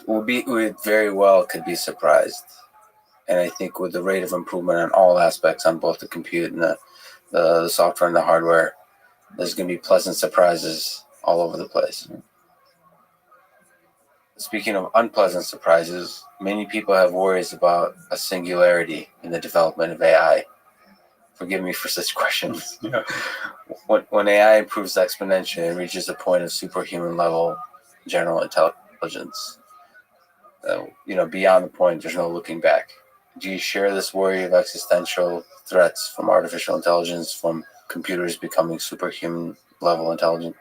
we very well could be surprised. And I think with the rate of improvement on all aspects, on both the compute and the software and the hardware, there's going to be pleasant surprises all over the place. Speaking of unpleasant surprises, many people have worries about a singularity in the development of AI. Forgive me for such questions. yeah. When AI improves exponentially and reaches a point of superhuman level general intelligence, beyond the point, there's no looking back. Do you share this worry of existential threats from artificial intelligence, from computers becoming superhuman level intelligent?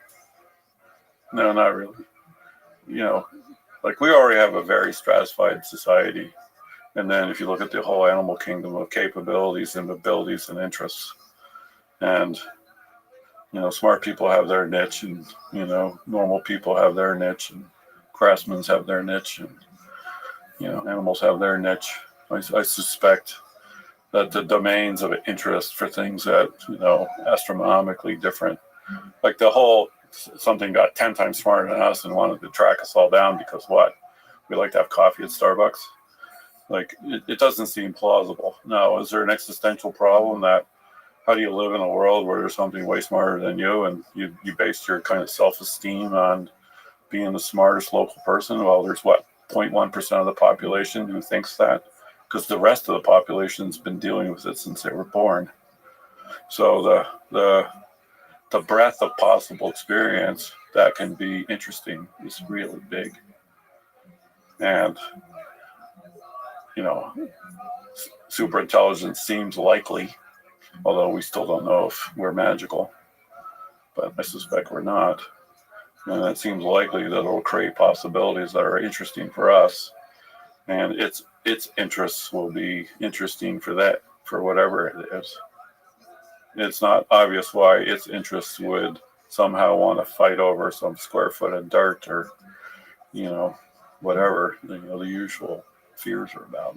No, not really. Like we already have a very stratified society. And then if you look at the whole animal kingdom of capabilities and abilities and interests, and, smart people have their niche, and, normal people have their niche, and craftsmen have their niche, and, animals have their niche. I suspect that the domains of interest for things that, astronomically different, like something got 10 times smarter than us and wanted to track us all down because what? We like to have coffee at Starbucks. Like, it doesn't seem plausible. Now, is there an existential problem that how do you live in a world where there's something way smarter than you and you base your kind of self-esteem on being the smartest local person? Well, there's 0.1% of the population who thinks that, because the rest of the population's been dealing with it since they were born. So the breadth of possible experience that can be interesting is really big. And, super intelligence seems likely, although we still don't know if we're magical. But I suspect we're not. And it seems likely that it'll create possibilities that are interesting for us. And its interests will be interesting for whatever it is. It's not obvious why its interests would somehow want to fight over some square foot of dirt or, whatever, the usual fears are about.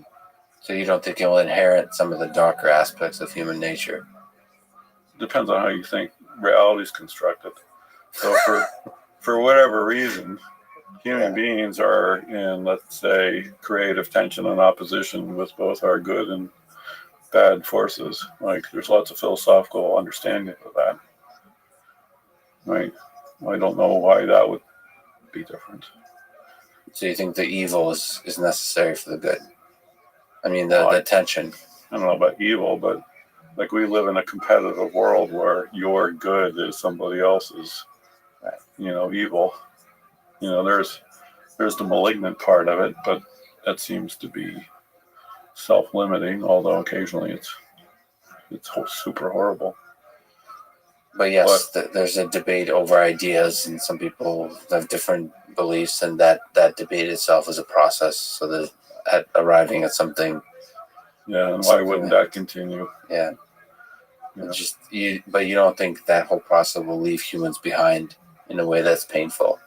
So you don't think it will inherit some of the darker aspects of human nature? Depends on how you think reality is constructed. So for whatever reason, human beings are in, let's say, creative tension and opposition with both our good and bad forces. Like, there's lots of philosophical understanding of that. Right? I don't know why that would be different. So you think the evil is necessary for the good? I mean, the tension. I don't know about evil, but like we live in a competitive world where your good is somebody else's, evil. There's the malignant part of it, but that seems to be self-limiting, although occasionally it's super horrible. But yes, there's a debate over ideas, and some people have different beliefs, and that debate itself is a process, so that arriving at something. Yeah, and why wouldn't that continue? Yeah. But you don't think that whole process will leave humans behind in a way that's painful?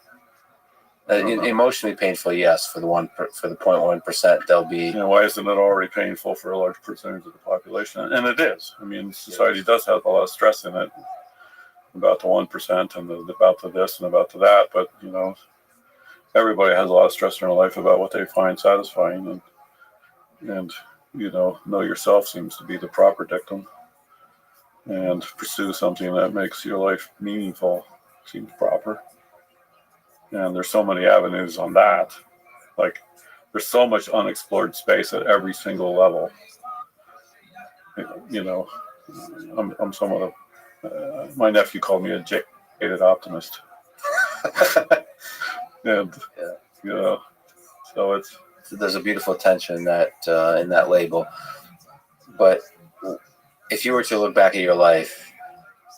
Emotionally painful, yes. For the 0.1%, they'll be. Why isn't it already painful for a large percentage of the population? And it is. I mean, society does have a lot of stress in it about the 1% and about the this and about the that. But everybody has a lot of stress in their life about what they find satisfying, and know yourself seems to be the proper dictum. And pursue something that makes your life meaningful seems proper. And there's so many avenues on that. Like, there's so much unexplored space at every single level. I'm somewhat of, my nephew called me a jaded optimist. And, so there's a beautiful tension in that label. But if you were to look back at your life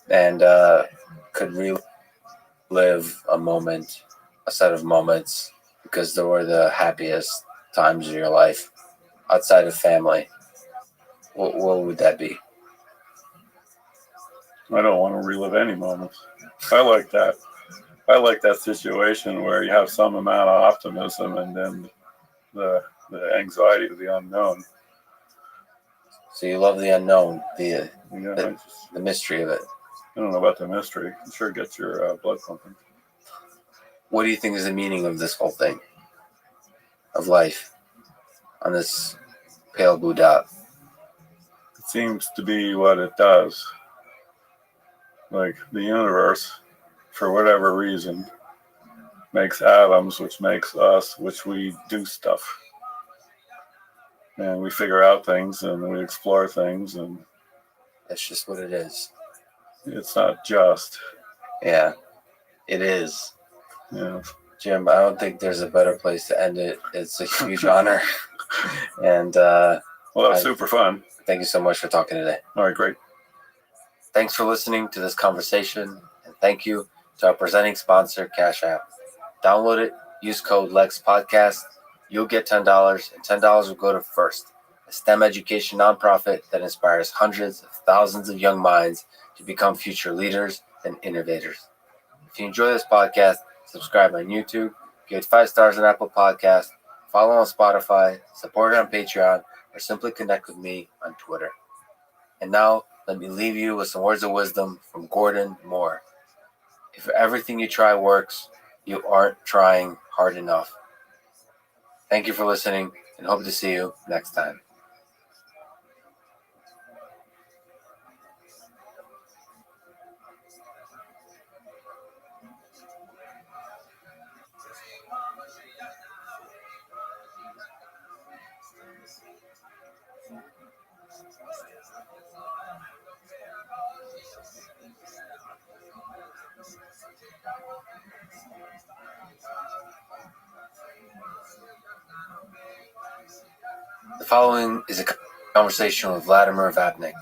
and could relive a set of moments, because they were the happiest times of your life outside of family, what would that be? I don't want to relive any moments. I like that situation where you have some amount of optimism, and then the the anxiety of the unknown. So you love the unknown, the I mystery of it. don't know about the mystery. I'm sure it gets your blood pumping. What do you think is the meaning of this whole thing? Of life on this pale blue dot? It seems to be what it does. Like the universe, for whatever reason, makes atoms, which makes us, which we do stuff. And we figure out things and we explore things, and That's just what it is. it's not just. Yeah, it is. Yeah. Jim, I don't think there's a better place to end it. It's a huge honor. And Well, that was super fun. thank you so much for talking today. All right, great. Thanks for listening to this conversation, and thank you to our presenting sponsor, Cash App. Download it, use code LEXPODCAST. You'll get $10, and $10 will go to First, a STEM education nonprofit that inspires hundreds of thousands of young minds to become future leaders and innovators. If you enjoy this podcast, subscribe on YouTube, give it 5 stars on Apple Podcasts, follow on Spotify, support it on Patreon, or simply connect with me on Twitter. And now, let me leave you with some words of wisdom from Gordon Moore. If everything you try works, you aren't trying hard enough. Thank you for listening, and hope to see you next time. The following is a conversation with Vladimir Vapnik,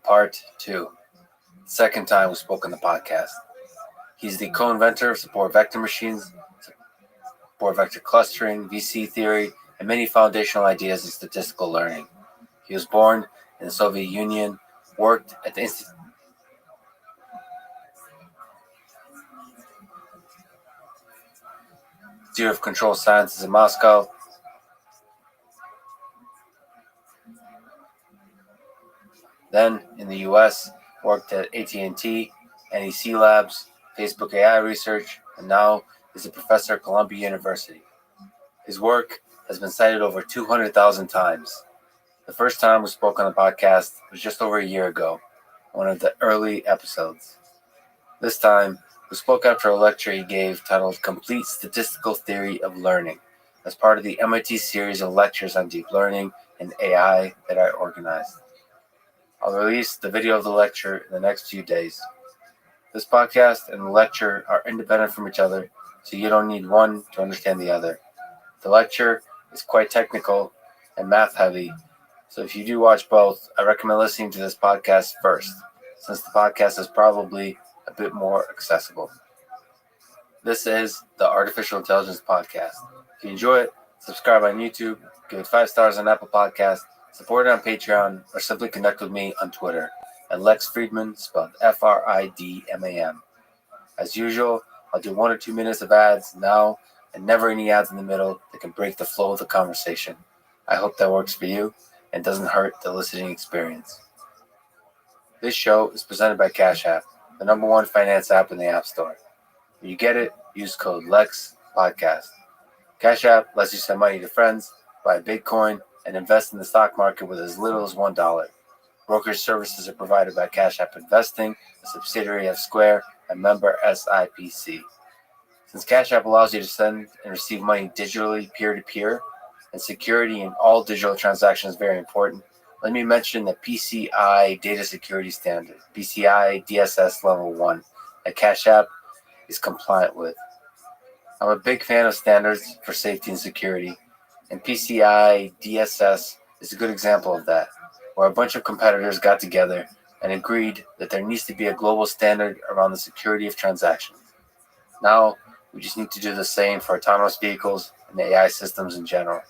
Part 2. The second time we spoke on the podcast. He's the co-inventor of support vector machines, support vector clustering, VC theory, and many foundational ideas in statistical learning. He was born in the Soviet Union, worked at the Institute of Control Sciences in Moscow, then in the US, worked at AT&T, NEC Labs, Facebook AI Research, and now is a professor at Columbia University. His work has been cited over 200,000 times. The first time we spoke on the podcast was just over a year ago, one of the early episodes. This time, we spoke after a lecture he gave titled Complete Statistical Theory of Learning, as part of the MIT series of lectures on deep learning and AI that I organized. I'll release the video of the lecture in the next few days. This podcast and the lecture are independent from each other, so you don't need one to understand the other. The lecture is quite technical and math heavy, so if you do watch both, I recommend listening to this podcast first, since the podcast is probably a bit more accessible. This is the Artificial Intelligence Podcast. If you enjoy it, subscribe on YouTube, give it 5 stars on Apple Podcasts, support it on Patreon, or simply connect with me on Twitter at Lex Friedman, spelled Fridman. As usual, I'll do 1 or 2 minutes of ads now, and never any ads in the middle that can break the flow of the conversation. I hope that works for you and doesn't hurt the listening experience. This show is presented by Cash App, the #1 finance app in the App Store. When you get it, use code LEXPODCAST. Cash App lets you send money to friends, buy Bitcoin, and invest in the stock market with as little as $1. Brokerage services are provided by Cash App Investing, a subsidiary of Square and member SIPC. Since Cash App allows you to send and receive money digitally peer-to-peer, and security in all digital transactions is very important, let me mention the PCI Data Security Standard, PCI DSS Level 1, that Cash App is compliant with. I'm a big fan of standards for safety and security, and PCI DSS is a good example of that, where a bunch of competitors got together and agreed that there needs to be a global standard around the security of transactions. Now, we just need to do the same for autonomous vehicles and AI systems in general.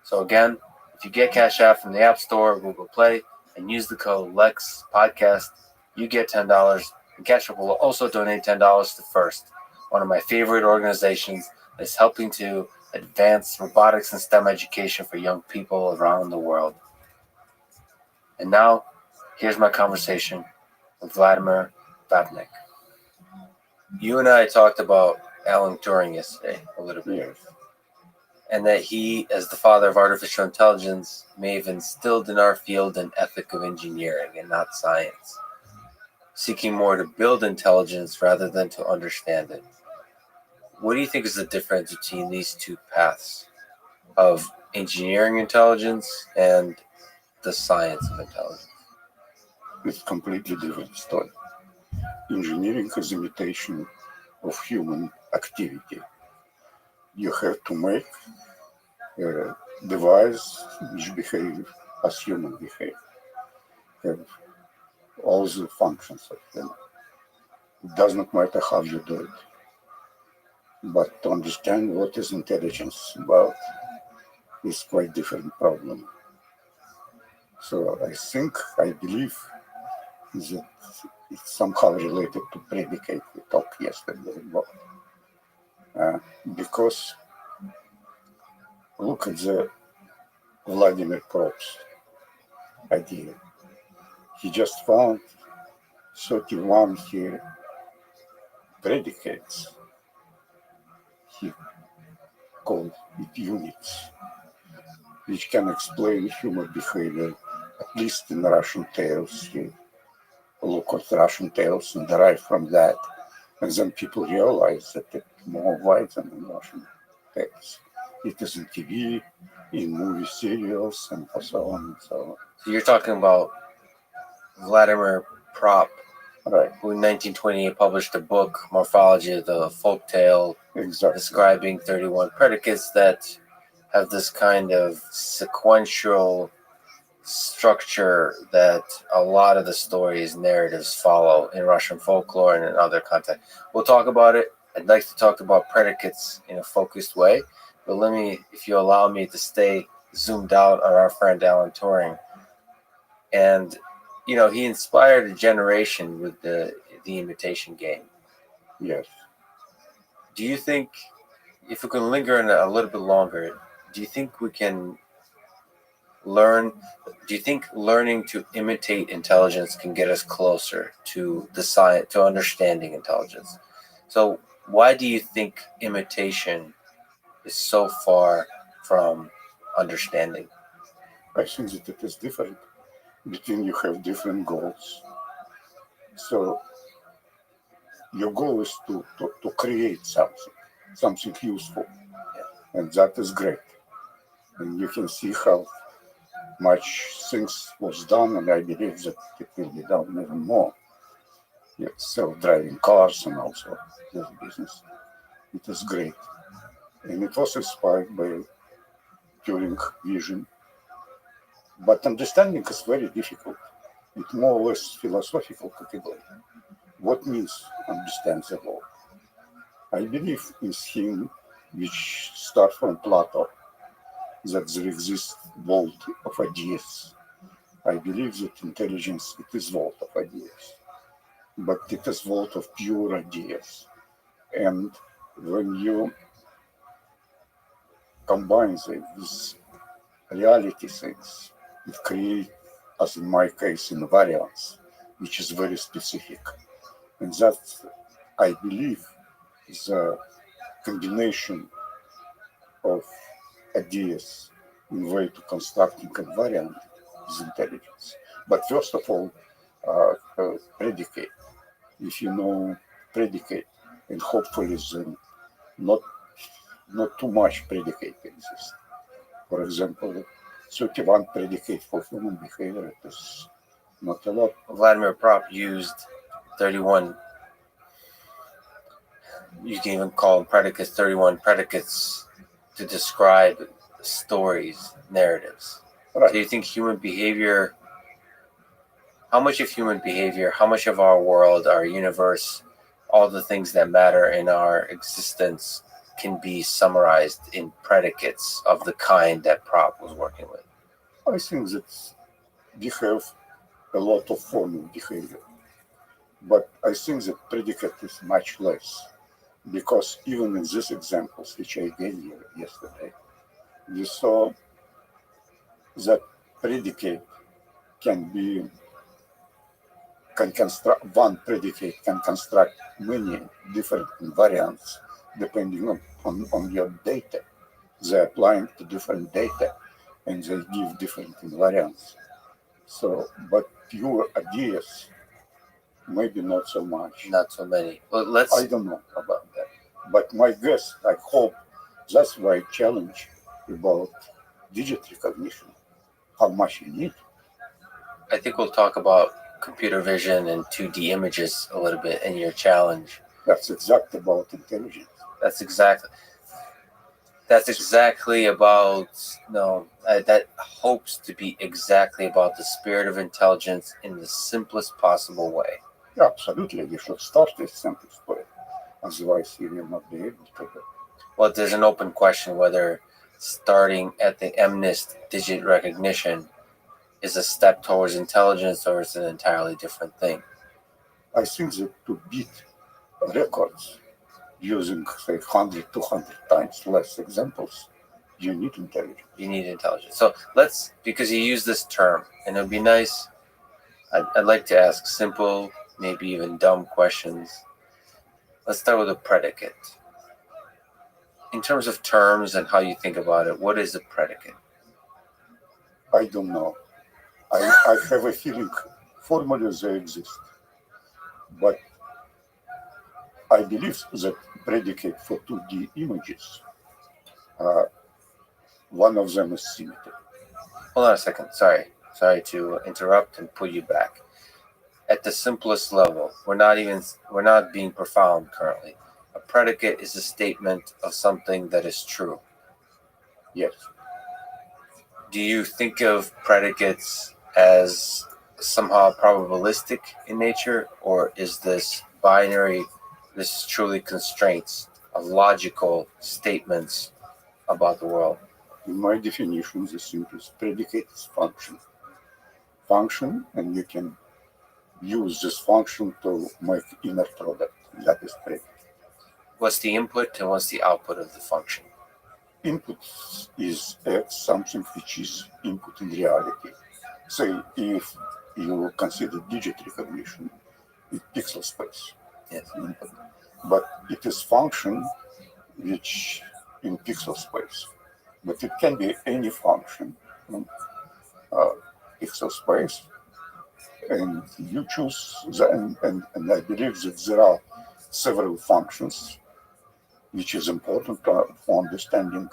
So again, if you get Cash App from the App Store or Google Play and use the code LEXPODCAST, you get $10, and Cash App will also donate $10 to First, one of my favorite organizations that's helping to advance robotics and STEM education for young people around the world. And now, here's my conversation with Vladimir Babnik. You and I talked about Alan Turing yesterday a little bit. Yes. And that he, as the father of artificial intelligence, may have instilled in our field an ethic of engineering and not science, seeking more to build intelligence rather than to understand it. What do you think is the difference between these two paths of engineering intelligence and the science of intelligence? It's completely different story. Engineering is imitation of human activity. You have to make a device which behave as human behave, have all the functions of human. It does not matter how you do it. But to understand what is intelligence about is quite different problem. So I believe that it's somehow related to predicate we talked yesterday about. Because look at the Vladimir Probst idea. He just found 31 predicates. He called it units, which can explain human behavior, at least in Russian tales. He look at Russian tales and derive from that. And then people realize that it's more wide than in Russian tales. It is in TV, in movie serials, and so on and so on. So you're talking about Vladimir Prop, Right, who in 1928 published a book, Morphology of the Folktale, exactly. describing 31 predicates that have this kind of sequential structure that a lot of the stories, narratives follow in Russian folklore and in other contexts. We'll talk about it. I'd like to talk about predicates in a focused way, but let me, if you allow me to stay zoomed out on our friend Alan Turing. And, you know, he inspired a generation with the imitation game. Yes. Do you think, if we can linger in a little bit longer, do you think we can learn? Do you think learning to imitate intelligence can get us closer to the science, to understanding intelligence? So why do you think imitation is so far from understanding? I think that it is different between you have different goals. So your goal is to create something useful. And that is great. And you can see how much things was done, and I believe that it will be done even more. Self-driving cars and also this business. It is great. And it was inspired by Turing vision. But understanding is very difficult. It's more or less philosophical category. What means understand the world? I believe in scheme which start from Plato, that there exists world of ideas. I believe that intelligence, it is world of ideas, but it is world of pure ideas. And when you combine them with reality things, it creates, as in my case, invariance, which is very specific. And that, I believe, is a combination of ideas in way to constructing invariant is intelligence. But first of all, predicate. If you know predicate, and hopefully then not too much predicate exists. For example, 31 predicate for human behavior, it is not a lot. Vladimir Prop used 31, you can even call them predicates, 31 predicates to describe stories, narratives. Right. So you think human behavior, how much of human behavior, how much of our world, our universe, all the things that matter in our existence can be summarized in predicates of the kind that Prop was working with? I think that we have a lot of form of behavior, but I think that predicate is much less. Because even in these examples which I gave you yesterday, you saw that predicate can construct one predicate can construct many different variants depending on your data. They're applying to different data and they give different invariants. So, but pure ideas, maybe not so much. Not so many. Well, I don't know about that. But my guess, I hope, that's why I challenge about digit recognition, how much you need. I think we'll talk about computer vision and 2D images a little bit in your challenge. That's exactly about intelligence. That's exactly about that hopes to be exactly about the spirit of intelligence in the simplest possible way. Yeah, absolutely, we should start with simplest way. Otherwise, you will not be able to do it. Well, there's an open question whether starting at the MNIST digit recognition is a step towards intelligence or is an entirely different thing. I think that to beat records using, say, 100, 200 times less examples, you need intelligence. You need intelligence. So because you use this term, and it would be nice, I'd like to ask simple, maybe even dumb questions. Let's start with a predicate. In terms of terms and how you think about it, what is a predicate? I don't know. I have a feeling formally they exist. But I believe that predicate for 2D images, one of them is symmetry. Hold on a second. Sorry to interrupt and pull you back. At the simplest level, we're not being profound currently. A predicate is a statement of something that is true. Yes. Do you think of predicates as somehow probabilistic in nature, or is this binary, this is truly constraints of logical statements about the world? In my definition, the simplest predicate is function. Function, and you can use this function to make inner product. That is predicate. What's the input and what's the output of the function? Input is something which is input in reality. Say, if you consider digit recognition, it's pixel space. Yes. Input. But it is function which in pixel space. But it can be any function in pixel space. And you choose, and I believe that there are several functions which is important for understanding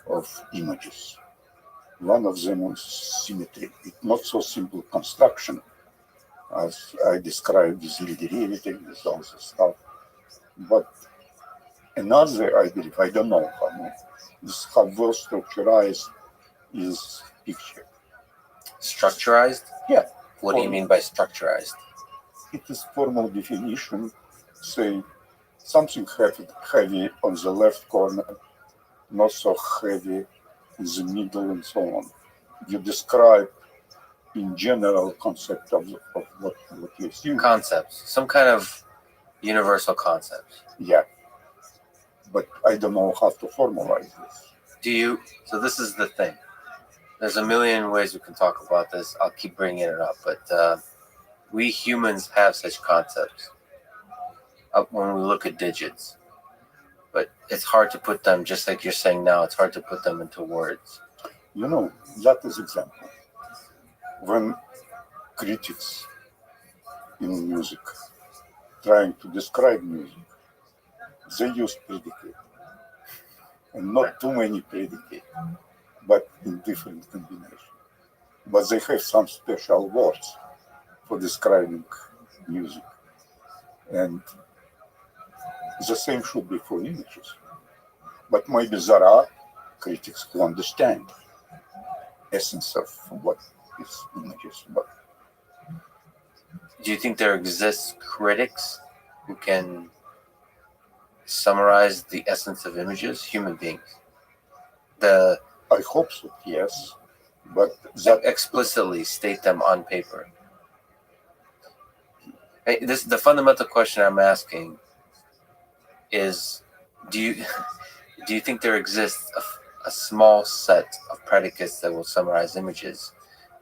of images. One of them is symmetry. It's not so simple construction as I described with real derivative, with all this stuff. But another, I believe, I don't know how well structurized is picture. Structurized? Yeah. What do you mean by structurized? It is formal definition, say something heavy on the left corner, not so heavy in the middle, and so on. You describe in general concept of what you see. Concepts, some kind of universal concepts. Yeah, but I don't know how to formalize this. So this is the thing. There's a million ways we can talk about this. I'll keep bringing it up, but we humans have such concepts when we look at digits. But it's hard to put them, just like you're saying now, it's hard to put them into words. You know, that is example. When critics in music trying to describe music, they use predicate. And not too many predicate, but in different combinations. But they have some special words for describing music. And the same should be for images. But maybe there are critics who understand essence of what is images. But do you think there exists critics who can summarize the essence of images, human beings? I hope so, yes. But that explicitly state them on paper. The fundamental question I'm asking is, do you think there exists a small set of predicates that will summarize images?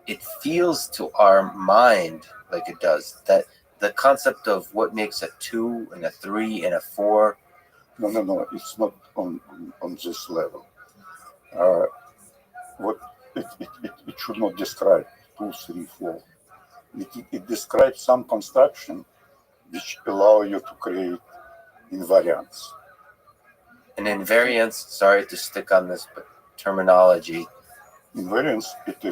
It feels to our mind like it does. That the concept of what makes a 2 and a 3 and a 4. No. It's not on this level. What it should not describe 2, 3, 4. It describes some construction which allow you to create invariants. And invariance, sorry to stick on this terminology. Invariance, it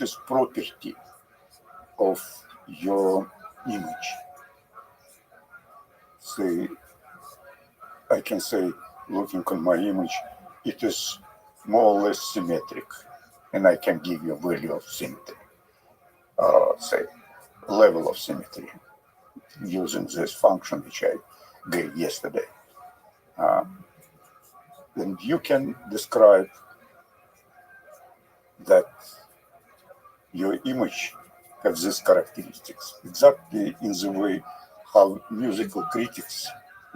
is property of your image. Say, I can say, looking on my image, it is more or less symmetric, and I can give you a value of symmetry. Say, level of symmetry, using this function which I gave yesterday. And you can describe that your image has these characteristics, exactly in the way how musical critics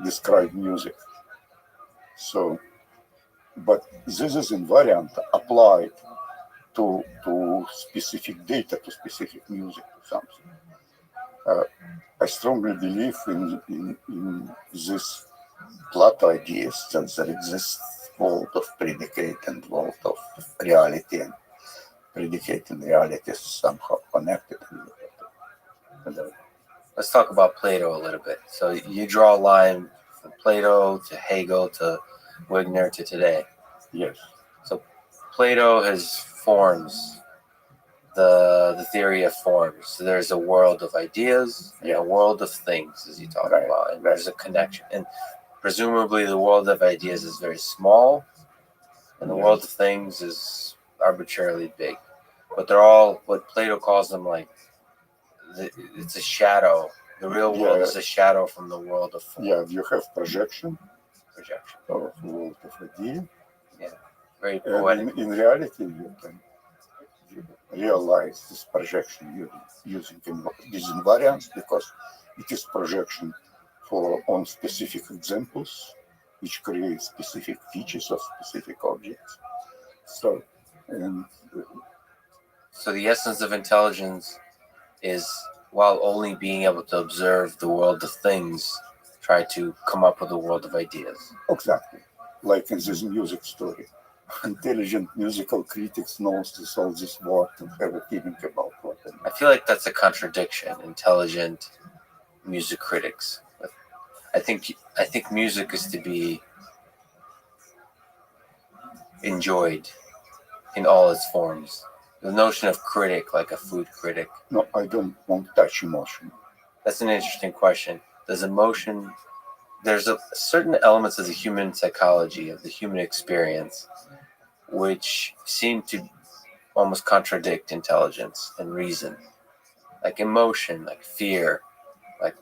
describe music. So, but this is invariant applied to specific data, to specific music, to something. I strongly believe in this Plato ideas that there exists world of predicate and world of reality, and predicate and reality is somehow connected. Let's talk about Plato a little bit. So you draw a line from Plato to Hegel to Wigner to today. Yes. So Plato has forms, the theory of forms. So there's a world of ideas and a world of things, as you talk about, and there's a connection. And presumably the world of ideas is very small, and the world of things is arbitrarily big. But they're all what Plato calls them, like, it's a shadow. The real world is a shadow from the world of form. Yeah, you have projection of the world of idea. Yeah, very poetic. In reality, you can realize this projection using these invariants, because it is projection on specific examples, which create specific features of specific objects. So the essence of intelligence is, while only being able to observe the world of things, try to come up with a world of ideas. Exactly. Like in this music story. Intelligent musical critics knows all this work and have a feeling about what they mean. I feel like that's a contradiction, intelligent music critics. I think music is to be enjoyed in all its forms. The notion of critic, like a food critic. No, I don't want to touch emotion. That's an interesting question. There's certain elements of the human psychology, of the human experience, which seem to almost contradict intelligence and reason. Like emotion, like fear, like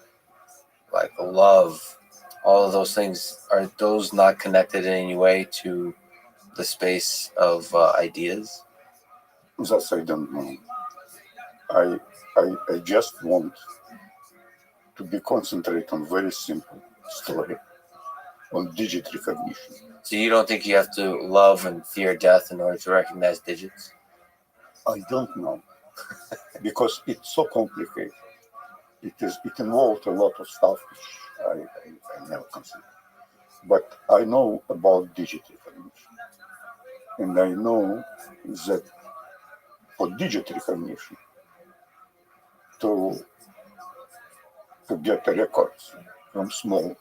love, all of those things, are those not connected in any way to the space of ideas? That I don't know. I just want to be concentrated on very simple story, on digit recognition. So you don't think you have to love and fear death in order to recognize digits? I don't know, because it's so complicated. It involves a lot of stuff which I never considered. But I know about digit recognition, and I know that for digit recognition, to get a record from small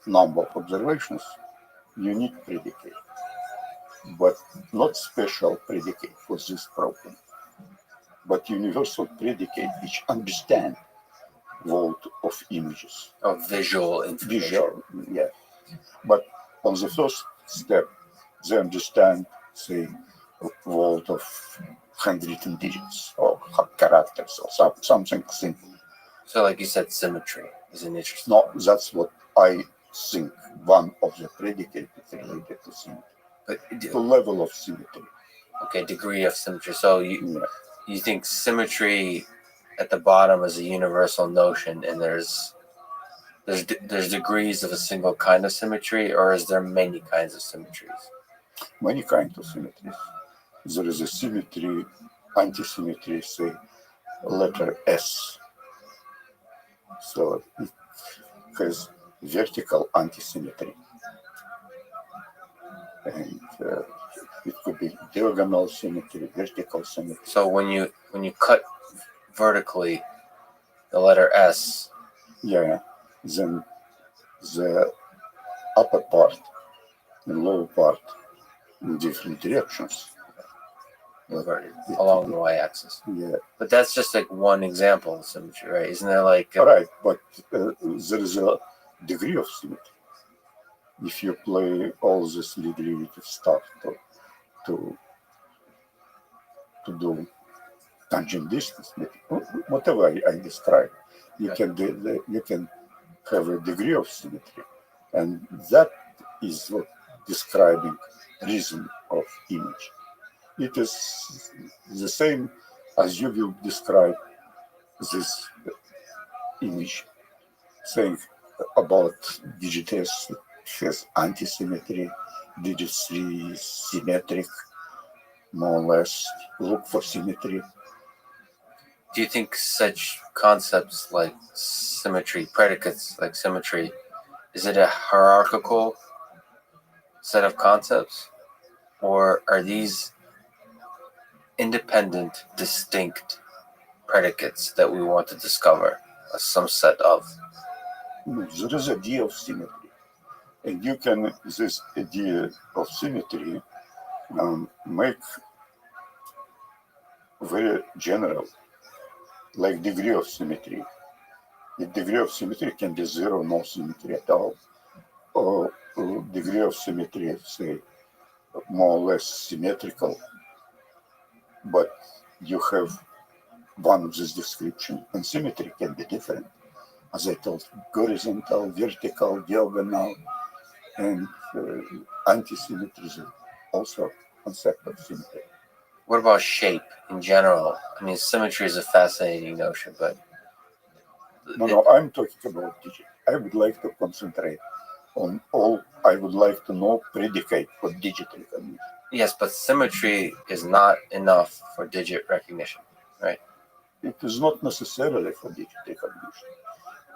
number of observations, you need predicate, but not special predicate for this problem, but universal predicate which understand world of images. Of visual information. Visual, yeah. But on the first step, they understand, say, world of handwritten digits or characters or something simple. So, like you said, symmetry is an interesting. No, that's what I think. One of the predicates related to symmetry. But the level of symmetry. Okay, degree of symmetry. So you think symmetry at the bottom is a universal notion, and there's there's degrees of a single kind of symmetry, or is there many kinds of symmetries? Many kinds of symmetries. There is a symmetry, anti-symmetry, say letter S. So it has vertical anti-symmetry. And it could be diagonal symmetry, vertical symmetry. So when you cut vertically the letter S, Yeah, then the upper part and lower part in different directions. along the y-axis. Yeah, But that's just like one example of symmetry, right? Isn't there like right, but there is a degree of symmetry. If you play all this derivative stuff to do tangent distance, whatever I described, you can have a degree of symmetry, and that is what describing reason of image. It is the same as you will describe this image, saying about digit S has anti-symmetry, digit 3 symmetric, more or less look for symmetry. do you think such concepts like symmetry, predicates like symmetry, is it a hierarchical set of concepts, or are these independent, distinct predicates that we want to discover some set of? There is idea of symmetry, and you can this idea of symmetry make very general, like degree of symmetry. The degree of symmetry can be zero, no symmetry at all, or degree of symmetry, say, more or less symmetrical, but you have one of this description, and symmetry can be different. As I told, horizontal, vertical, diagonal, and anti-symmetry is also concept of symmetry. What about shape in general? I mean, symmetry is a fascinating notion, but No, I'm talking about digit. I would like to concentrate on all. I would like to know predicate for digit recognition. yes, but symmetry is not enough for digit recognition, right? It is not necessarily for digit recognition.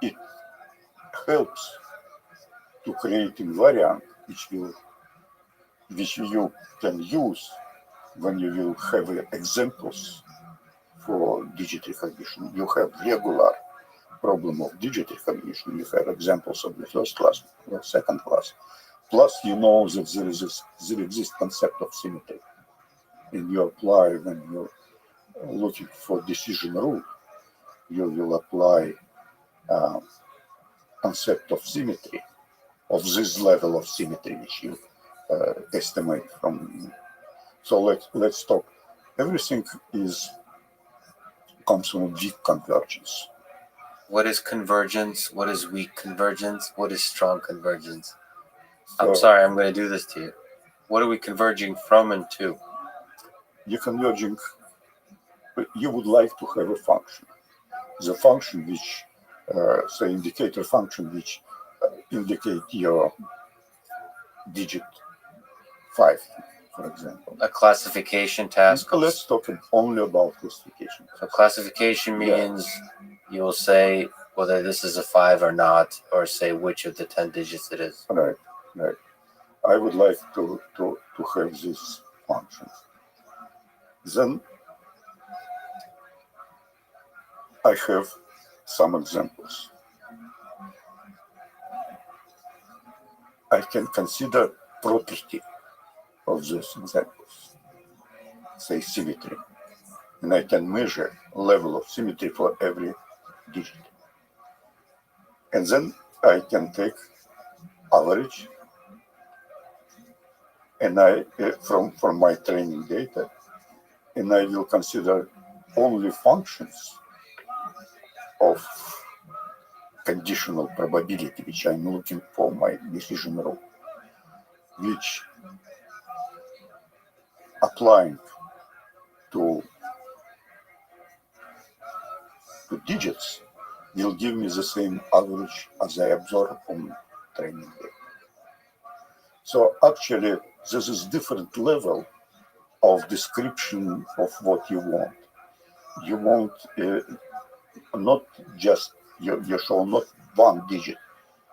It helps to create invariant which you can use when you will have examples for digit recognition. You have regular problem of digit recognition. You have examples of the first class or second class. Plus, you know that there exists concept of symmetry, and you apply when you're looking for decision rule. You will apply concept of symmetry, of this level of symmetry which you estimate from. So let's talk. Everything comes from weak convergence. What is convergence? What is weak convergence? What is strong convergence? So I'm sorry, I'm going to do this to you. What are we converging from and to? you're converging. You would like to have a function. The function which, say, indicator function which indicate your digit 5, for example. A classification task. Let's talk only about classification. So classification means you will say whether this is a 5 or not, or say which of the 10 digits it is. Right. I would like to have this function. Then I have some examples. I can consider property of these examples, say symmetry, and I can measure level of symmetry for every digit. And then I can take average, and I from my training data, and I will consider only functions of conditional probability which I'm looking for my decision rule, which applying to digits will give me the same average as I absorb on training data. So actually, this is different level of description of what you want. You want not just, you show not one digit,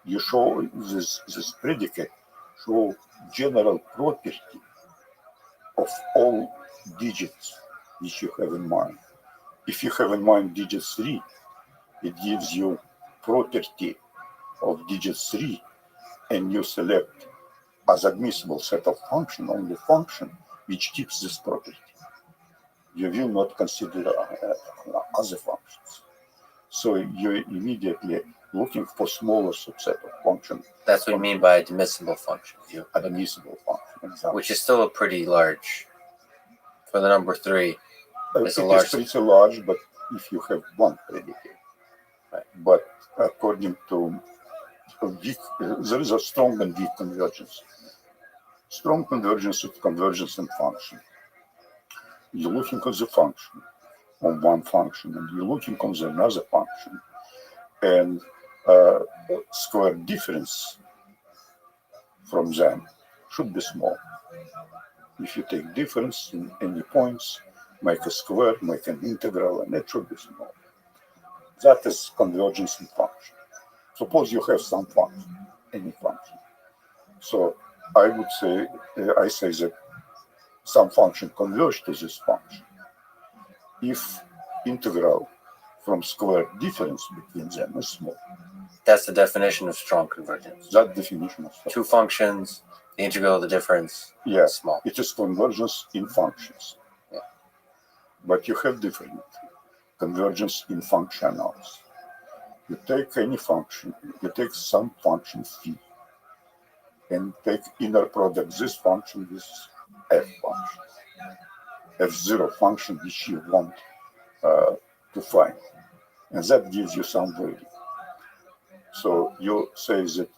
you show this predicate, show general property of all digits which you have in mind. If you have in mind digit 3, it gives you property of digit 3, and you select as admissible set of function only function which keeps this property. You will not consider other functions. So you're immediately looking for smaller subset of function. That's what you mean by admissible function. Admissible function, exactly. Which is still a pretty large, for the number 3. It's It is pretty large, but if you have one predicate. Right. But according to weak, there is a strong and weak convergence. Strong convergence of convergence and function. You're looking at the function on one function, and you're looking on the another function, and square difference from them should be small. If you take difference in any points, make a square, make an integral, and it should be small. That is convergence in function. Suppose you have some function, any function. So I would say, I say that some function converge to this function if integral from square difference between them is small. That's the definition of strong convergence. That definition of strong. Two functions, the integral of the difference, small. It is convergence in functions. Yeah. But you have different convergence in functionals. You take any function, you take some function phi, and take inner product this function with f function, f0 function which you want to find, and that gives you some value. So you say that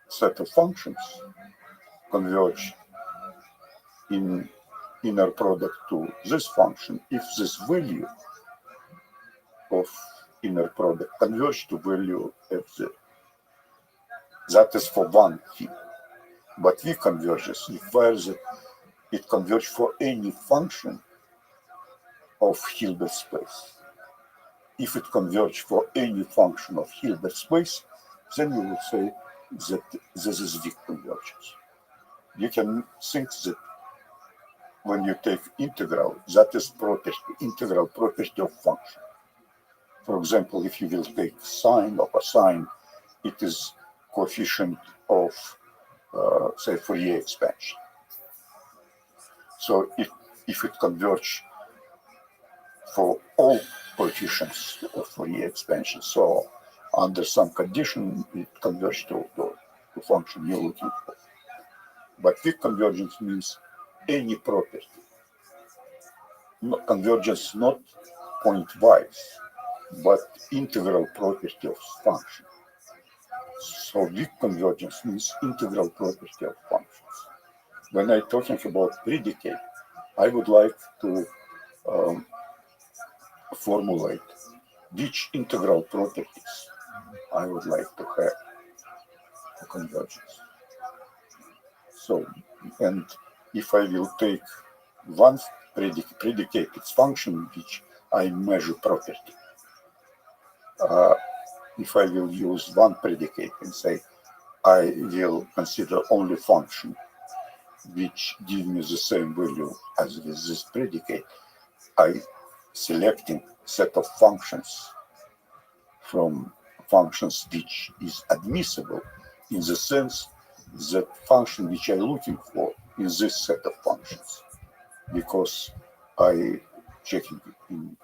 set of functions converge in inner product to this function if this value of inner product converge to value f0. That is for one phi. But V converges requires that it converges for any function of Hilbert space. If it converges for any function of Hilbert space, then you will say that this is weak convergence. You can think that when you take integral, that is property, integral property of function. For example, if you will take sine or cosine, it is coefficient of, say, Fourier expansion. So if it converges for all coefficients of Fourier expansion, so under some condition, it converges to function you're looking for. But weak convergence means any property. Convergence not point-wise, but integral property of function. So weak convergence means integral property of functions. When I'm talking about predicate, I would like to formulate which integral properties I would like to have for convergence. So, and if I will take one predicate, its function which I measure property, if I will use one predicate and say I will consider only function which give me the same value as with this predicate, I selecting set of functions from functions which is admissible in the sense that function which I'm looking for is this set of functions, because I checking in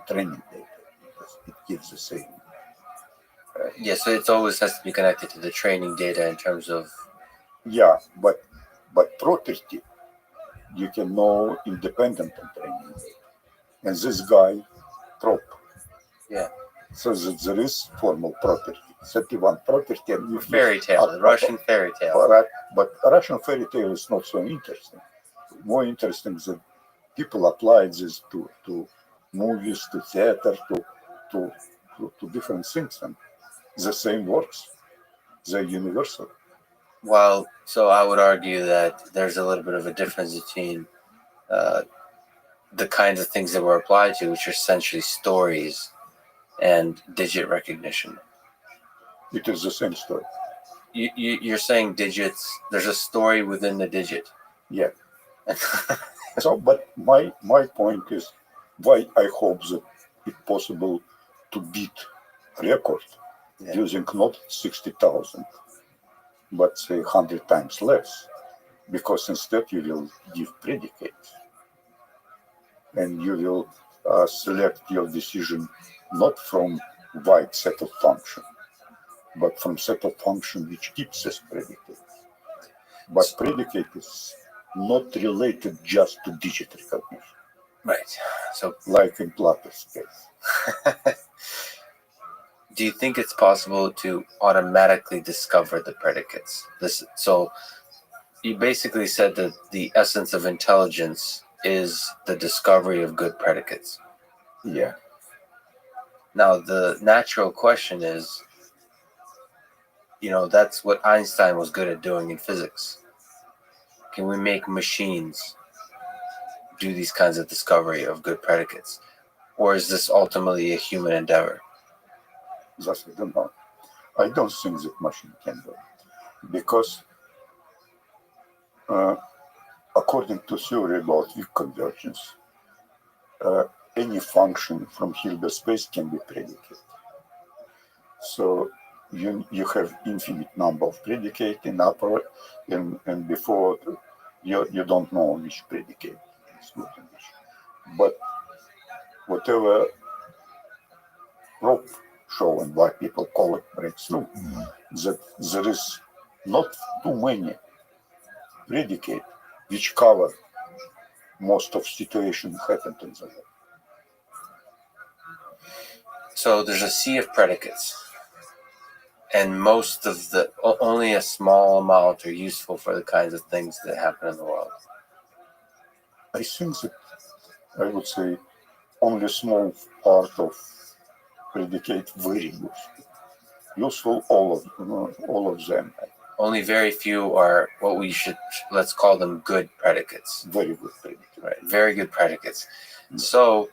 training data, because it gives the same. So it always has to be connected to the training data in terms of. Yeah, but property you can know independent of training data. And this guy, prop. Yeah. So that there is formal property, 31 property. And fairy tale, Russian fairy tale. But Russian fairy tale is not so interesting. More interesting is that people apply this to movies, to theater, to to different things, and the same works. They're universal. Well, so I would argue that there's a little bit of a difference between the kinds of things that were applied to, which are essentially stories and digit recognition. It is the same story. You're saying digits, there's a story within the digit. Yeah. So, but my point is why I hope that it's possible to beat record using not 60,000, but say 100 times less, because instead you will give predicates, and you will select your decision not from wide set of function, but from set of function which keeps this predicate. But predicate is not related just to digit recognition. Right. So, like in Plato's case. Do you think it's possible to automatically discover the predicates? So you basically said that the essence of intelligence is the discovery of good predicates. Yeah. Now, the natural question is, that's what Einstein was good at doing in physics. Can we make machines do these kinds of discovery of good predicates? Or is this ultimately a human endeavor? Thus, I don't know. I don't think that machine can do it. Because according to theory about weak convergence, any function from Hilbert space can be predicated. So you have infinite number of predicate in upper, and before you don't know which predicate is good and which. But whatever Roth showing why people call it breakthrough, that there is not too many predicate which cover most of situation happened in the world. So there's a sea of predicates, and only a small amount are useful for the kinds of things that happen in the world. I think that I would say only a small part of predicate very useful. All of them. Only very few are what let's call them good predicates. Very good predicates. Right, very good predicates. So,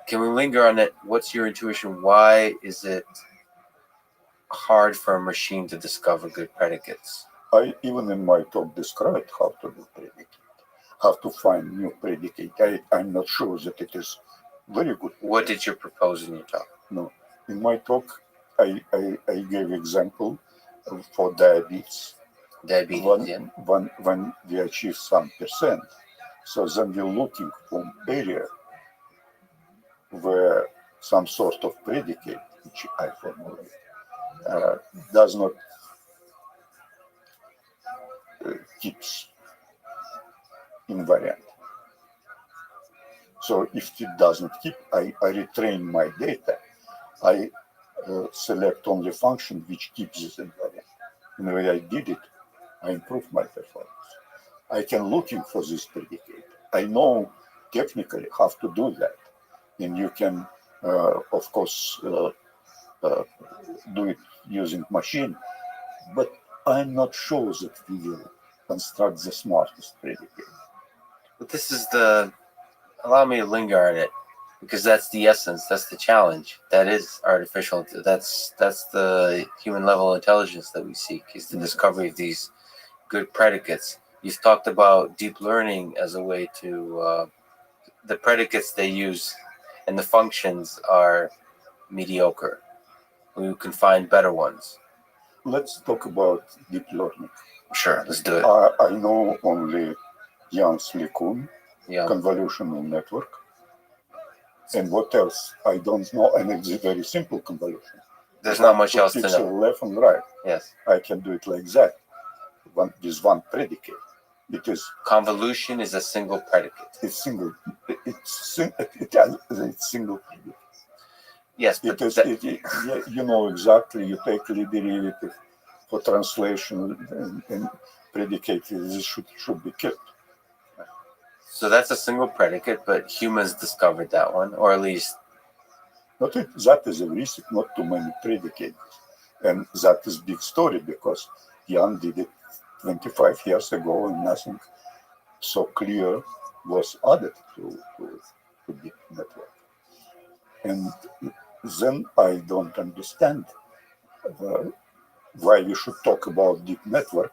can we linger on it? What's your intuition? Why is it hard for a machine to discover good predicates? I even in my talk described how to do predicate, how to find new predicate. I'm not sure that it is very good. What did you propose in your talk? No, in my talk, I gave example for diabetes. When we achieve some percent, so then we're looking for area where some sort of predicate, which I formulate, does not keeps invariant. So if it doesn't keep, I retrain my data. I select only function which keeps this invariant. And the way I did it, I improved my performance. I can looking for this predicate. I know technically how to do that. And you can, of course, do it using machine, but I'm not sure that we will construct the smartest predicate. But this is allow me to linger on it, because that's the essence, that's the challenge. That is artificial. That's the human level intelligence that we seek, is the discovery of these good predicates. You've talked about deep learning as a way to, the predicates they use and the functions are mediocre. We can find better ones. Let's talk about deep learning. Sure, let's do it. I know only Jan's LeCun, convolutional network. And what else? I don't know, and it's a very simple convolution. There's not much else to know. Left and right. Yes. I can do it like that. With one predicate. It convolution is a single predicate. It's single. It's single predicate. Yes, but you know exactly. You take the derivative for translation and predicate. This should be kept. So that's a single predicate, but humans discovered that one, or at least Not it, that is a risk, not too many predicates. And that is big story because Jan did it 25 years ago and nothing so clear was added to deep network. And then I don't understand why we should talk about deep network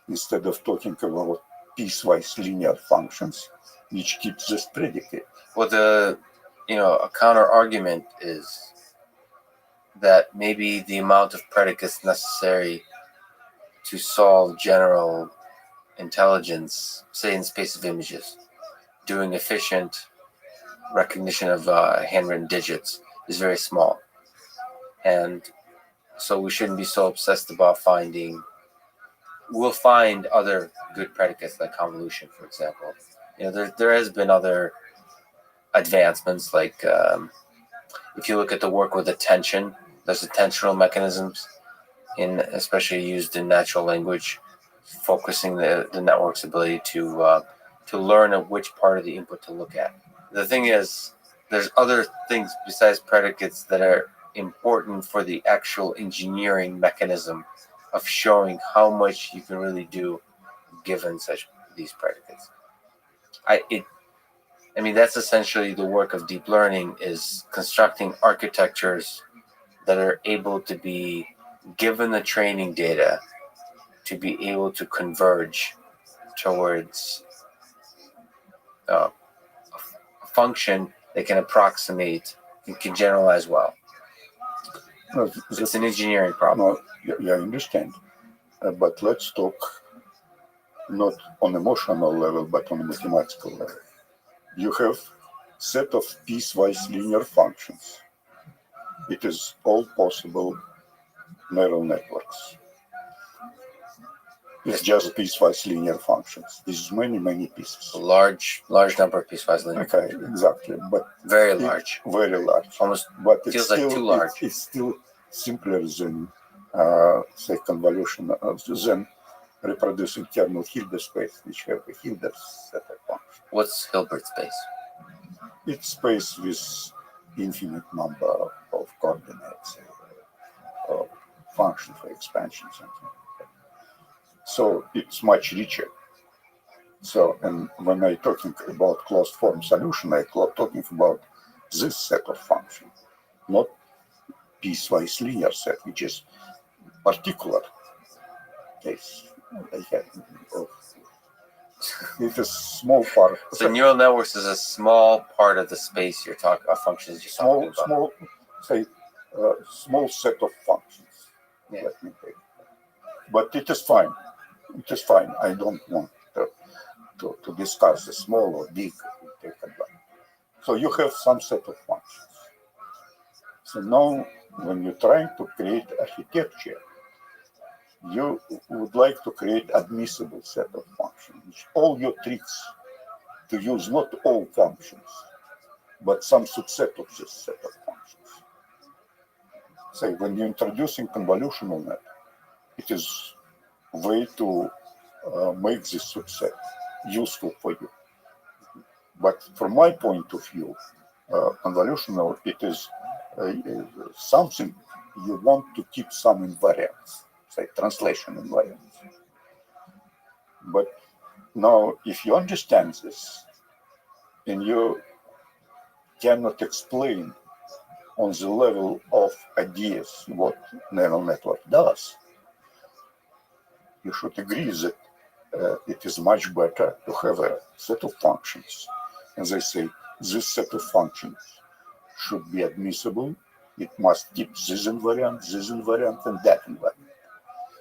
instead of talking about piecewise linear functions, which keeps this predicate. Well, a counter argument is that maybe the amount of predicates necessary to solve general intelligence, say in space of images, doing efficient recognition of handwritten digits, is very small. And so we shouldn't be so obsessed about finding. We'll find other good predicates like convolution, for example. There has been other advancements, like if you look at the work with attention, there's attentional mechanisms, especially used in natural language, focusing the network's ability to learn at which part of the input to look at. The thing is, there's other things besides predicates that are important for the actual engineering mechanism of showing how much you can really do given these predicates. I mean, that's essentially the work of deep learning, is constructing architectures that are able to be given the training data to be able to converge towards a function that can approximate and can generalize well. No, It's an engineering problem. No, yeah, I understand. But let's talk not on emotional level, but on a mathematical level. You have set of piecewise linear functions. It is all possible neural networks. It's just piecewise linear functions. There's many pieces. A large number of piecewise linear Okay, functions. exactly. But Very large. Very large. Almost but feels it's like still, too large. It's still simpler than, say, convolution, than reproducing kernel Hilbert space, which have a Hilbert set of functions. What's Hilbert space? It's space with infinite number of coordinates, function for expansion, something like that. So it's much richer. So, and when I'm talking about closed form solution, I'm talking about this set of functions, not piecewise linear set, which is particular case. It's a small part. So neural networks is a small part of the space you're talking of functions you're talking about. Small set of functions. Yeah. Let me take. But it is fine. It is fine. I don't want to discuss the small or big. So you have some set of functions. So now, when you're trying to create architecture, you would like to create admissible set of functions, which all your tricks to use not all functions, but some subset of this set of functions. Say, when you're introducing convolutional net, it is a way to make this subset useful for you. But from my point of view, convolutional, it is something you want to keep some invariants, say translation invariants. But now, if you understand this, and you cannot explain on the level of ideas what neural network does, you should agree that it is much better to have a set of functions. As I say, this set of functions should be admissible. It must keep this invariant, and that invariant.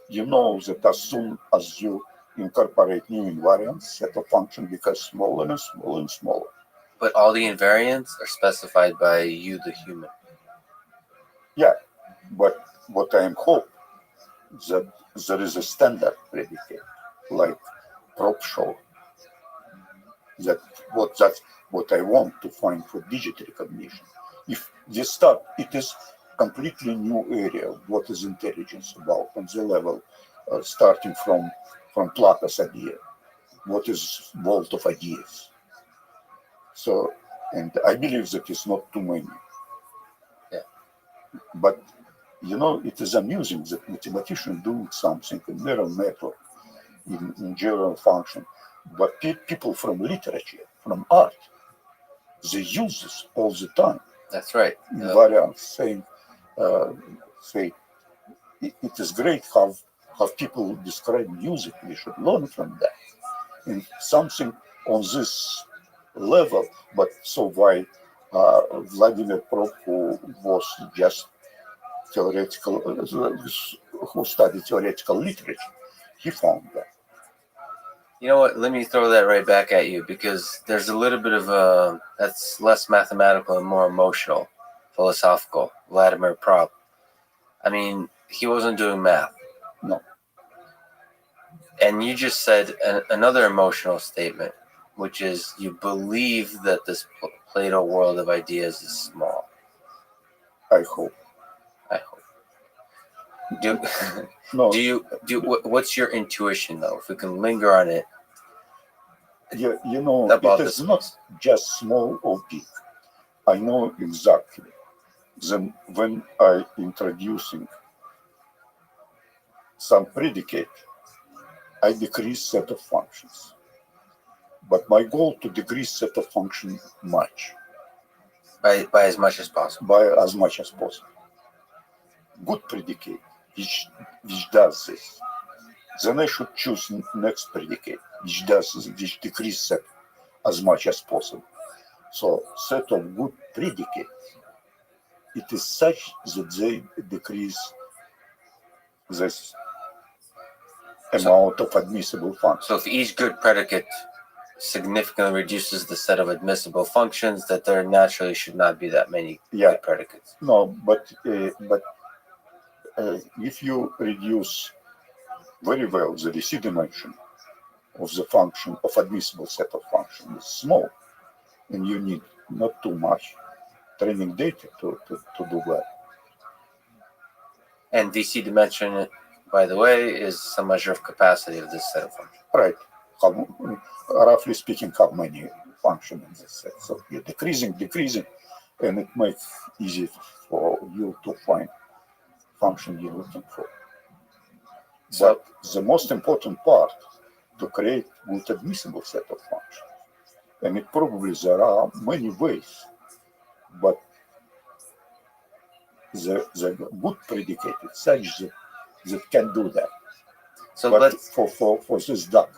You know that as soon as you incorporate new invariants, set of functions becomes smaller and smaller and smaller. But all the invariants are specified by you, the human. Yeah, but what I am hope that there is a standard predicate, like prop show. That's what I want to find for digit recognition. If this start, it is completely new area. What is intelligence about on the level, starting from Plato's idea? What is vault of ideas? So, and I believe that it's not too many. Yeah. But it is amusing that mathematician doing something in neural network in general function, but people from literature, from art, they use this all the time. That's right. In variants, saying, say, it is great how people describe music. We should learn from that. And something on this level, but so why Vladimir Prop, who was just theoretical, who studied theoretical literature, he found that. You know what? Let me throw that right back at you, because there's a little bit of that's less mathematical and more emotional, philosophical. Vladimir Prop. I mean, he wasn't doing math. No. And you just said another emotional statement, which is you believe that this Plato world of ideas is small. I hope. No. What's your intuition, though? If we can linger on it. It is not just small or big. I know exactly. Then when I introducing some predicate, I decrease set of functions. But my goal to decrease set of function much. By as much as possible. By as much as possible. Good predicate, which does this. Then I should choose next predicate, which does this, which decrease set as much as possible. So set of good predicates, it is such that they decrease this amount of admissible functions. So if each good predicate significantly reduces the set of admissible functions, that there naturally should not be that many good predicates. No, but if you reduce very well the DC dimension of the function of admissible set of functions is small, and you need not too much training data to do that. And DC dimension, by the way, is some measure of capacity of this set of functions. Right. Roughly speaking, how many functions in this set. So you're decreasing, and it makes it easy for you to find function you're looking for. But the most important part to create good admissible set of functions. And it probably there are many ways, but the good predicate is such that can do that. So but for this duck,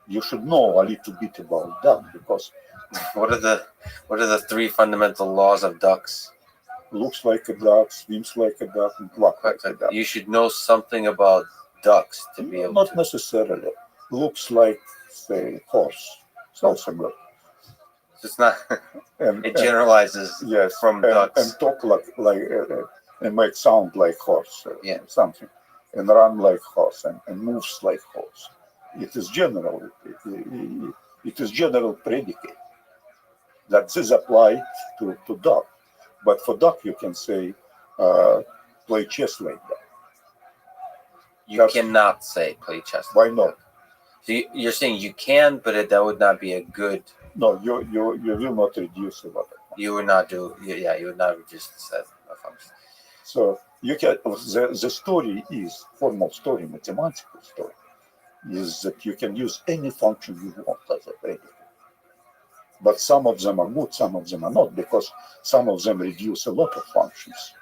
you should know a little bit about duck, because what are the three fundamental laws of ducks? Looks like a duck, swims like a duck, and quacks like a duck. You should know something about ducks to be able Not necessarily. Looks like, say, horse. It's also good. It's not. It generalizes from ducks. And talk like and make sound like horse. Something. And run like horse and moves like horse. It is general. It is general predicate. That this applied to duck. But for duck, you can say, play chess like that. You cannot say play chess. Why not? So you're saying you can, but that would not be a good. No, you will not reduce a lot of functions. You would not do. You would not reduce the set of functions. So you can. The story is formal story, mathematical story, is that you can use any function you want as a predicate. But some of them are good, some of them are not, because some of them reduce a lot of functions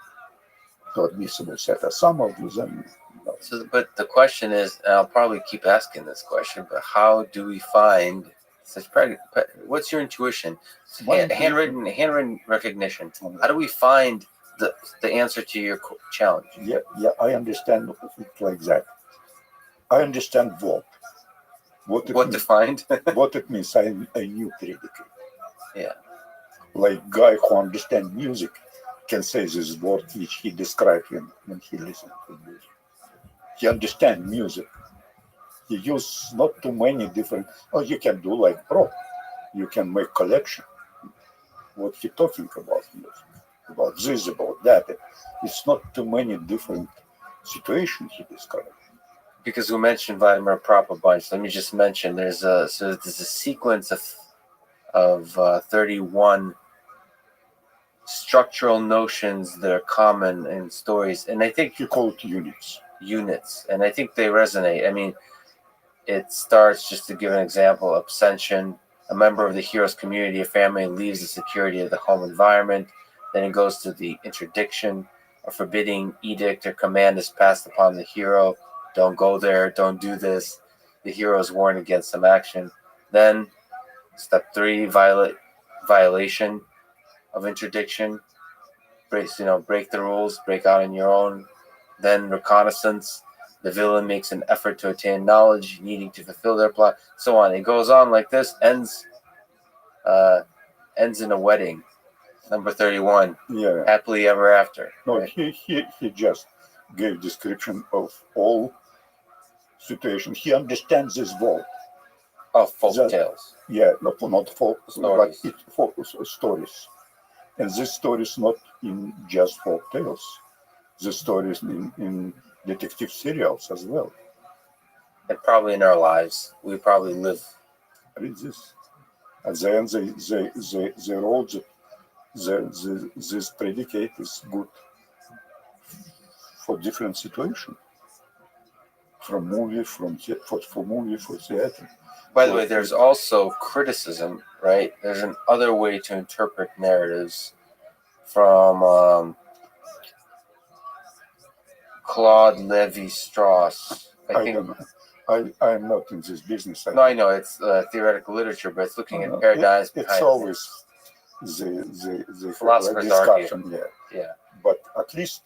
to admissible set. Some of them. No. So, but the question is, and I'll probably keep asking this question, but how do we find such predicate? What's your intuition? Handwritten recognition. How do we find the answer to your challenge? Yeah, I understand it like that. I understand what defined? What it means. I knew predicate. Yeah. Like guy who understands music can say this word which he described when he listened to music. He understands music. He uses not too many different. You can do like prop. You can make collection. What he talking about music, about this, about that. It's not too many different situations he described. Because we mentioned Vladimir Prop a bunch. Let me just mention there's a sequence of 31 structural notions that are common in stories, and I think He called units. units, and I think they resonate. I mean, it starts, just to give an example, abstention. A member of the hero's community or family leaves the security of the home environment. Then it goes to the interdiction. A forbidding edict or command is passed upon the hero. Don't go there. Don't do this. The hero is warned against some action. Then, step 3, violation of interdiction. Break the rules. Break out on your own. Then reconnaissance. The villain makes an effort to attain knowledge, needing to fulfill their plot, so on. It goes on like this. Ends in a wedding. Number 31. Yeah. Happily ever after. No, Right? he just gave description of all situations. He understands this world. Oh, folk tales. Yeah, not folk Stories. but folk stories. And this story is not in just folk tales. The stories in detective serials as well. And probably in our lives. We probably live. Read this. At the end, they wrote that this predicate is good for different situations. From movie, for movie, for theater. By the way, there's also criticism, right? There's another way to interpret narratives from Claude Lévi-Strauss. I don't know. I'm not in this business. No, I know it's theoretical literature, but it's looking at paradigms behind. It's always the Philosophers discussion. argue. Yeah. But at least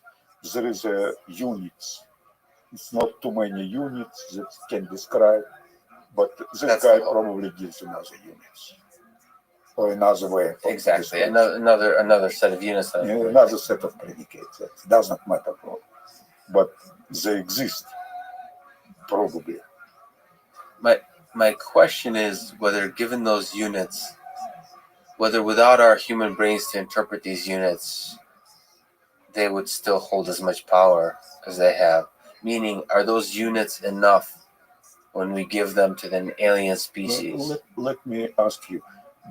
there is a units. It's not too many units that can describe. But this guy probably gives another units or another way. Exactly, another set of units. Another set of predicates. That doesn't matter, but they exist. Probably. My question is whether, given those units, whether without our human brains to interpret these units, they would still hold as much power as they have. Meaning, are those units enough when we give them to an alien species? Let me ask you,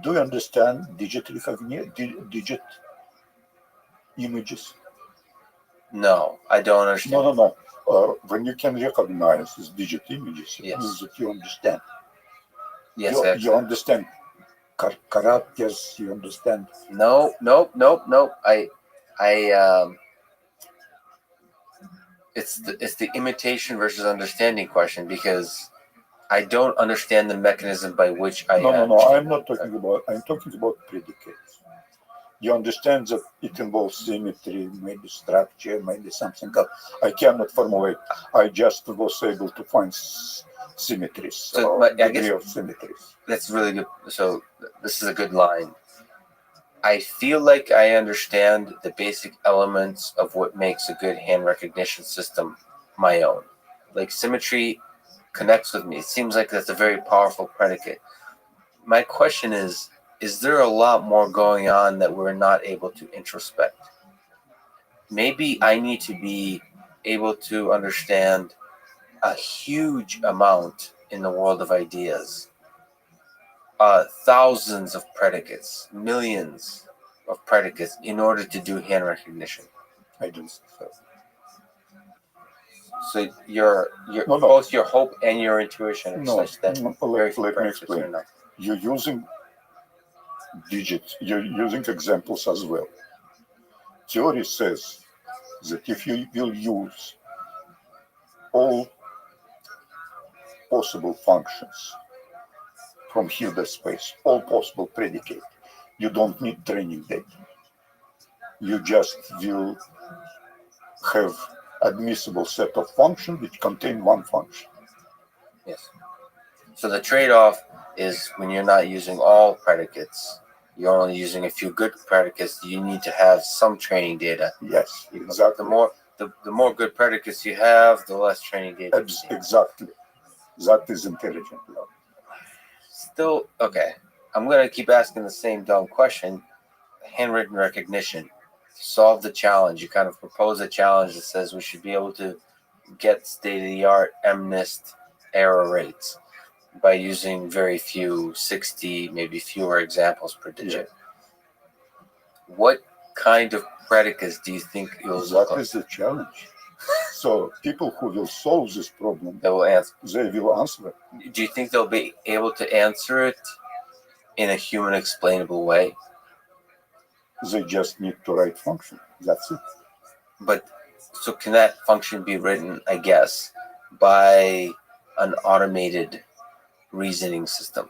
do you understand digit images? No, I don't understand. No. When you can recognize these digit images, it means that you understand. Yes, you understand characters, you understand. No. It's the imitation versus understanding question, because I don't understand the mechanism by which I. No. I'm not talking about. I'm talking about predicates. You understand that it involves symmetry, maybe structure, maybe something else. I cannot formulate. I just was able to find symmetries. So degree of symmetries. That's really good. So this is a good line. I feel like I understand the basic elements of what makes a good hand recognition system my own. Like symmetry connects with me. It seems like that's a very powerful predicate. My question is there a lot more going on that we're not able to introspect? Maybe I need to be able to understand a huge amount in the world of ideas. Thousands of predicates, millions of predicates in order to do hand recognition. I do so. So both your hope and your intuition are such that let me explain. You're using digits, you're using examples as well. Theory says that if you will use all possible functions from Hilbert space, all possible predicate, you don't need training data. You just will have admissible set of functions which contain one function. Yes. So the trade-off is when you're not using all predicates, you're only using a few good predicates, you need to have some training data. Yes, exactly. The more good predicates you have, the less training data. Exactly. That is intelligent love. Still, okay. I'm going to keep asking the same dumb question. Handwritten recognition. Solve the challenge. You kind of propose a challenge that says we should be able to get state-of-the-art MNIST error rates by using very few, 60, maybe fewer examples per digit. Yeah. What kind of predicates do you think you'll look That like? is the challenge. So people who will solve this problem, That will answer. they will answer it. Do you think they'll be able to answer it in a human explainable way? They just need to write function. That's it. But so can that function be written, I guess, by an automated reasoning system?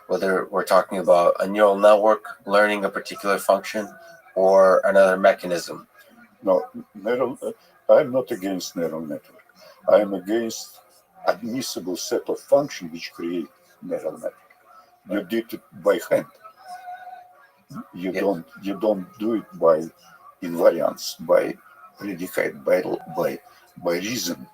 Whether we're talking about a neural network learning a particular function or another mechanism. No, I'm not against neural network. I'm against admissible set of functions which create neural network. You did it by hand. You don't do it by invariance, by predicate, by reason.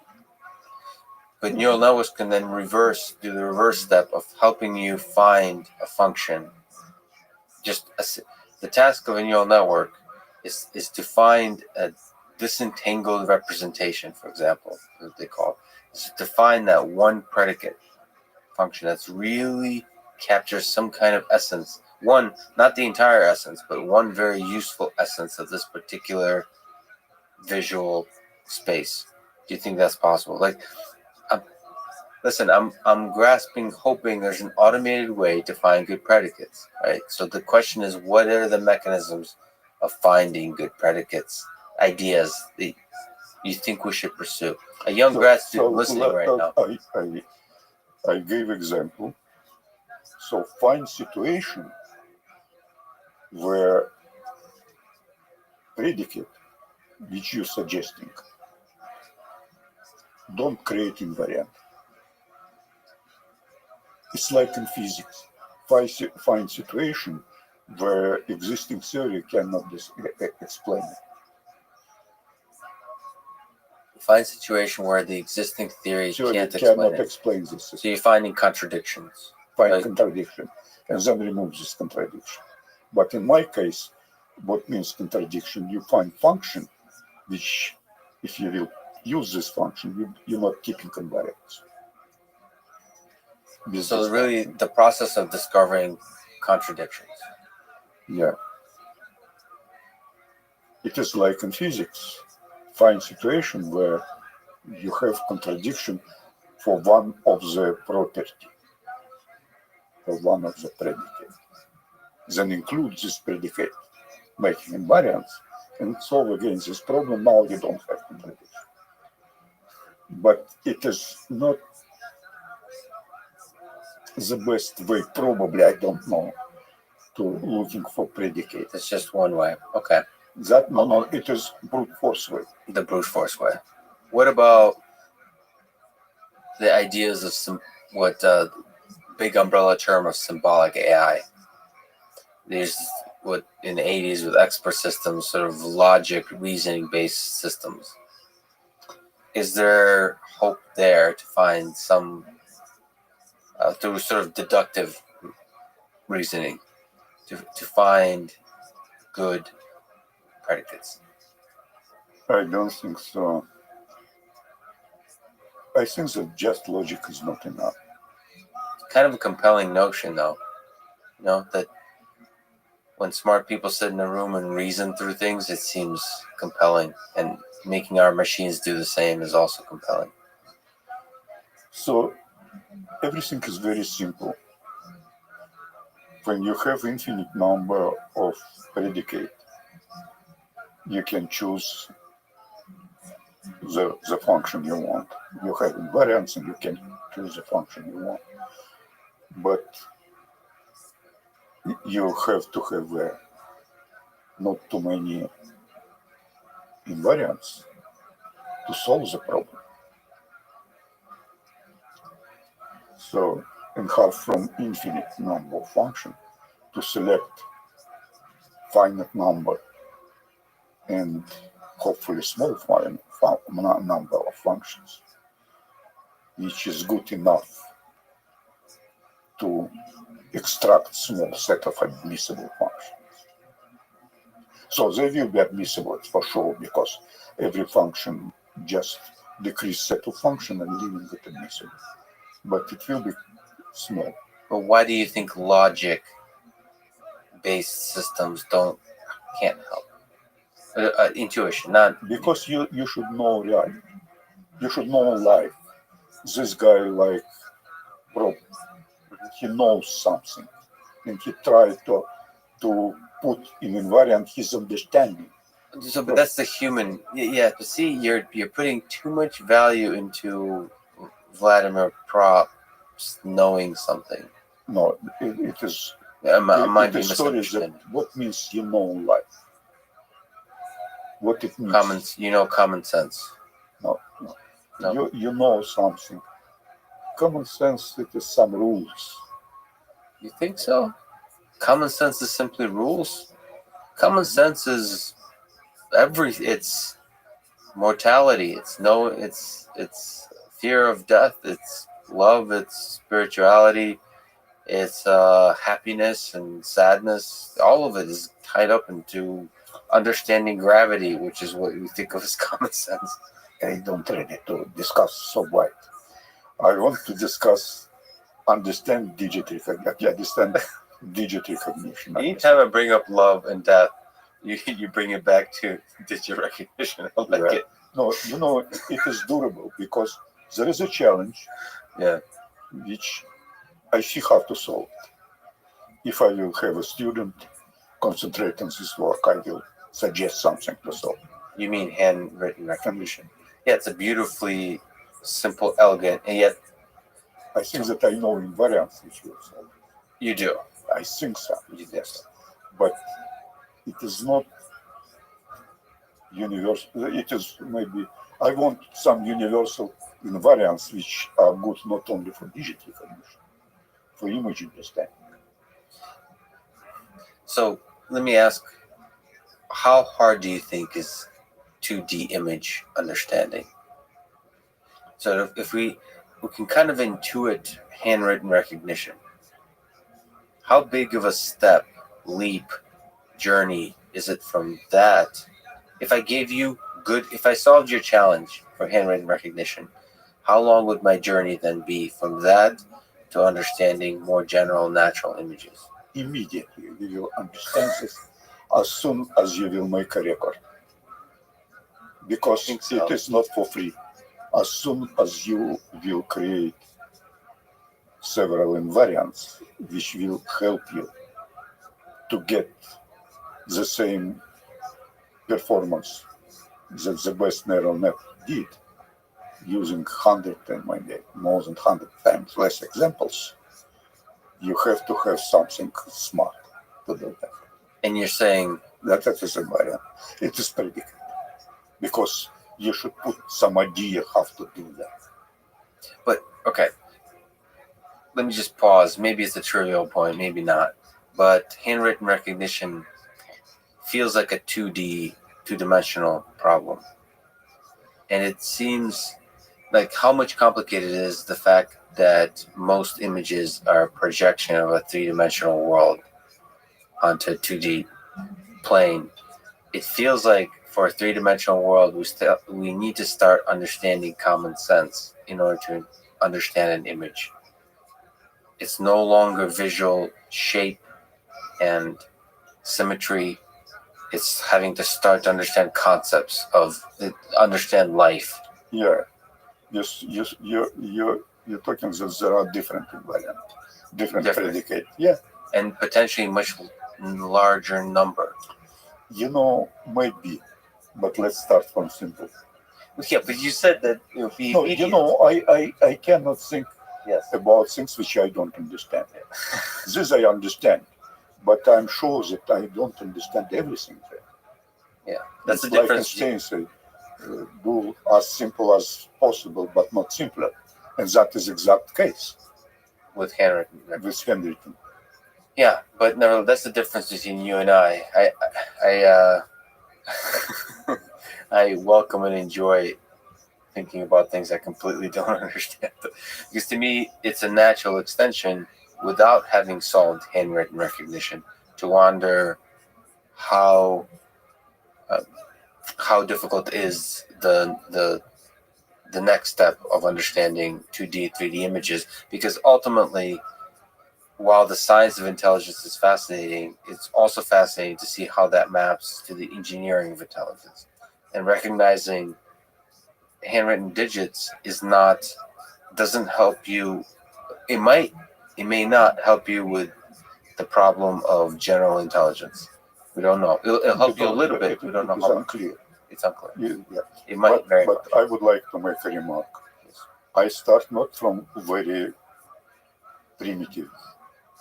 But neural networks can then do the reverse step of helping you find a function. The task of a neural network is to find a disentangled representation, for example, what they call it, is to find that one predicate function that's really captures some kind of essence. One, not the entire essence, but one very useful essence of this particular visual space. Do you think that's possible? Like, listen, I'm grasping, hoping there's an automated way to find good predicates, right? So the question is, what are the mechanisms of finding good predicates, ideas that you think we should pursue? A young grad student listening right now. I gave example. So find situation where predicate which you're suggesting don't create invariant. It's like in physics. Find situation where existing theory cannot explain it. Find a situation where the existing theory can't cannot explain it. Explain this. So you're finding contradictions. Find contradiction and then remove this contradiction. But in my case, what means contradiction? You find function which, if you will use this function, you're not keeping invariants. So really, the process of discovering contradictions. Yeah. It is like in physics. Find situation where you have contradiction for one of the property, for one of the predicate. Then include this predicate, making invariants, and solve again this problem. Now you don't have contradiction. But it is not the best way, probably, I don't know, to looking for predicate. It's just one way. Okay. No, it is brute force way. The brute force way. What about the ideas of what big umbrella term of symbolic AI? There's what in the 80s with expert systems, sort of logic, reasoning based systems. Is there hope there to find some through sort of deductive reasoning to find good predicates? I don't think so. I think that just logic is not enough. Kind of a compelling notion, though. You know, that when smart people sit in a room and reason through things, it seems compelling. And making our machines do the same is also compelling. So everything is very simple. When you have infinite number of predicate, you can choose the function you want. You have invariants and you can choose the function you want. But you have to have not too many invariants to solve the problem. So, and have from infinite number of functions to select finite number and hopefully small number of functions, which is good enough to extract small set of admissible functions. So they will be admissible for sure, because every function just decrease set of function and leaving it admissible. But it will be small. But why do you think logic-based systems can't help? Intuition, not because you should know life. You should know life. This guy, like, bro, he knows something, and he tried to put in invariant his understanding. so. But that's the human. Yeah. But see, you're putting too much value into Vladimir Prop's knowing something. No, it is. I might It be is stories that misunderstanding. what means you know life. What it means. Common sense. No. No. You know something. Common sense, it is some rules. You think so? Common sense is simply rules. Common sense is it's mortality. It's fear of death. It's love. It's spirituality. It's happiness and sadness. All of it is tied up into understanding gravity, which is what we think of as common sense. I don't ready to discuss so wide. I want to discuss understand digit recognition. Anytime I bring up love and death, you bring it back to digit recognition. I like Yeah. it. No, it is durable because there is a challenge, Yeah. which I see how to solve. If I will have a student concentrate on this work, I will suggest something to solve. You mean handwritten recognition? Yeah, it's a beautifully simple, elegant, and yet I think that I know invariants which will solve. you do. I think so. Yes. But it is not universal. It is maybe I want some universal invariants which are good not only for digit recognition, for image understanding. So let me ask, how hard do you think is 2D image understanding? So if we can kind of intuit handwritten recognition, how big of a step, leap, journey is it from that? If I solved your challenge for handwritten recognition, how long would my journey then be from that to understanding more general natural images? Immediately you will understand this as soon as you will make a record. Because it is not for free. As soon as you will create several invariants which will help you to get the same performance that the best neural net did using 100 and maybe more than 100 times less examples, you have to have something smart to do that. And you're saying That is invariant. It is predicate. Because you should put some idea how to do that. But okay, let me just pause. Maybe it's a trivial point, maybe not. But handwritten recognition feels like a 2-dimensional problem. And it seems like how much complicated is the fact that most images are a projection of a 3-dimensional world onto a 2D plane. It feels like for a 3-dimensional world, we need to start understanding common sense in order to understand an image. It's no longer visual shape and symmetry. It's having to start to understand concepts understand life. Yeah. You're talking that there are different invariants, different predicate. Yeah. And potentially much larger number. Maybe, but let's start from simple. Yeah, but you said that it would be. No, I cannot think Yes. about things which I don't understand. This I understand, but I'm sure that I don't understand everything there. Yeah, that's the It's like difference. Einstein said, do as simple as possible, but not simpler. And that is exact case With handwritten. with handwritten. Yeah, but no, that's the difference between you and I. I welcome and enjoy thinking about things I completely don't understand. Because to me, it's a natural extension without having solved handwritten recognition to wonder how difficult is the next step of understanding 2D, 3D images. Because ultimately, while the science of intelligence is fascinating, it's also fascinating to see how that maps to the engineering of intelligence. And recognizing handwritten digits doesn't help you. It may not help you with the problem of general intelligence. We don't know. It'll help you a little bit. We don't know how much. Unclear. It's unclear. Yeah. It might very But much. I would like to make a remark. I start not from very primitive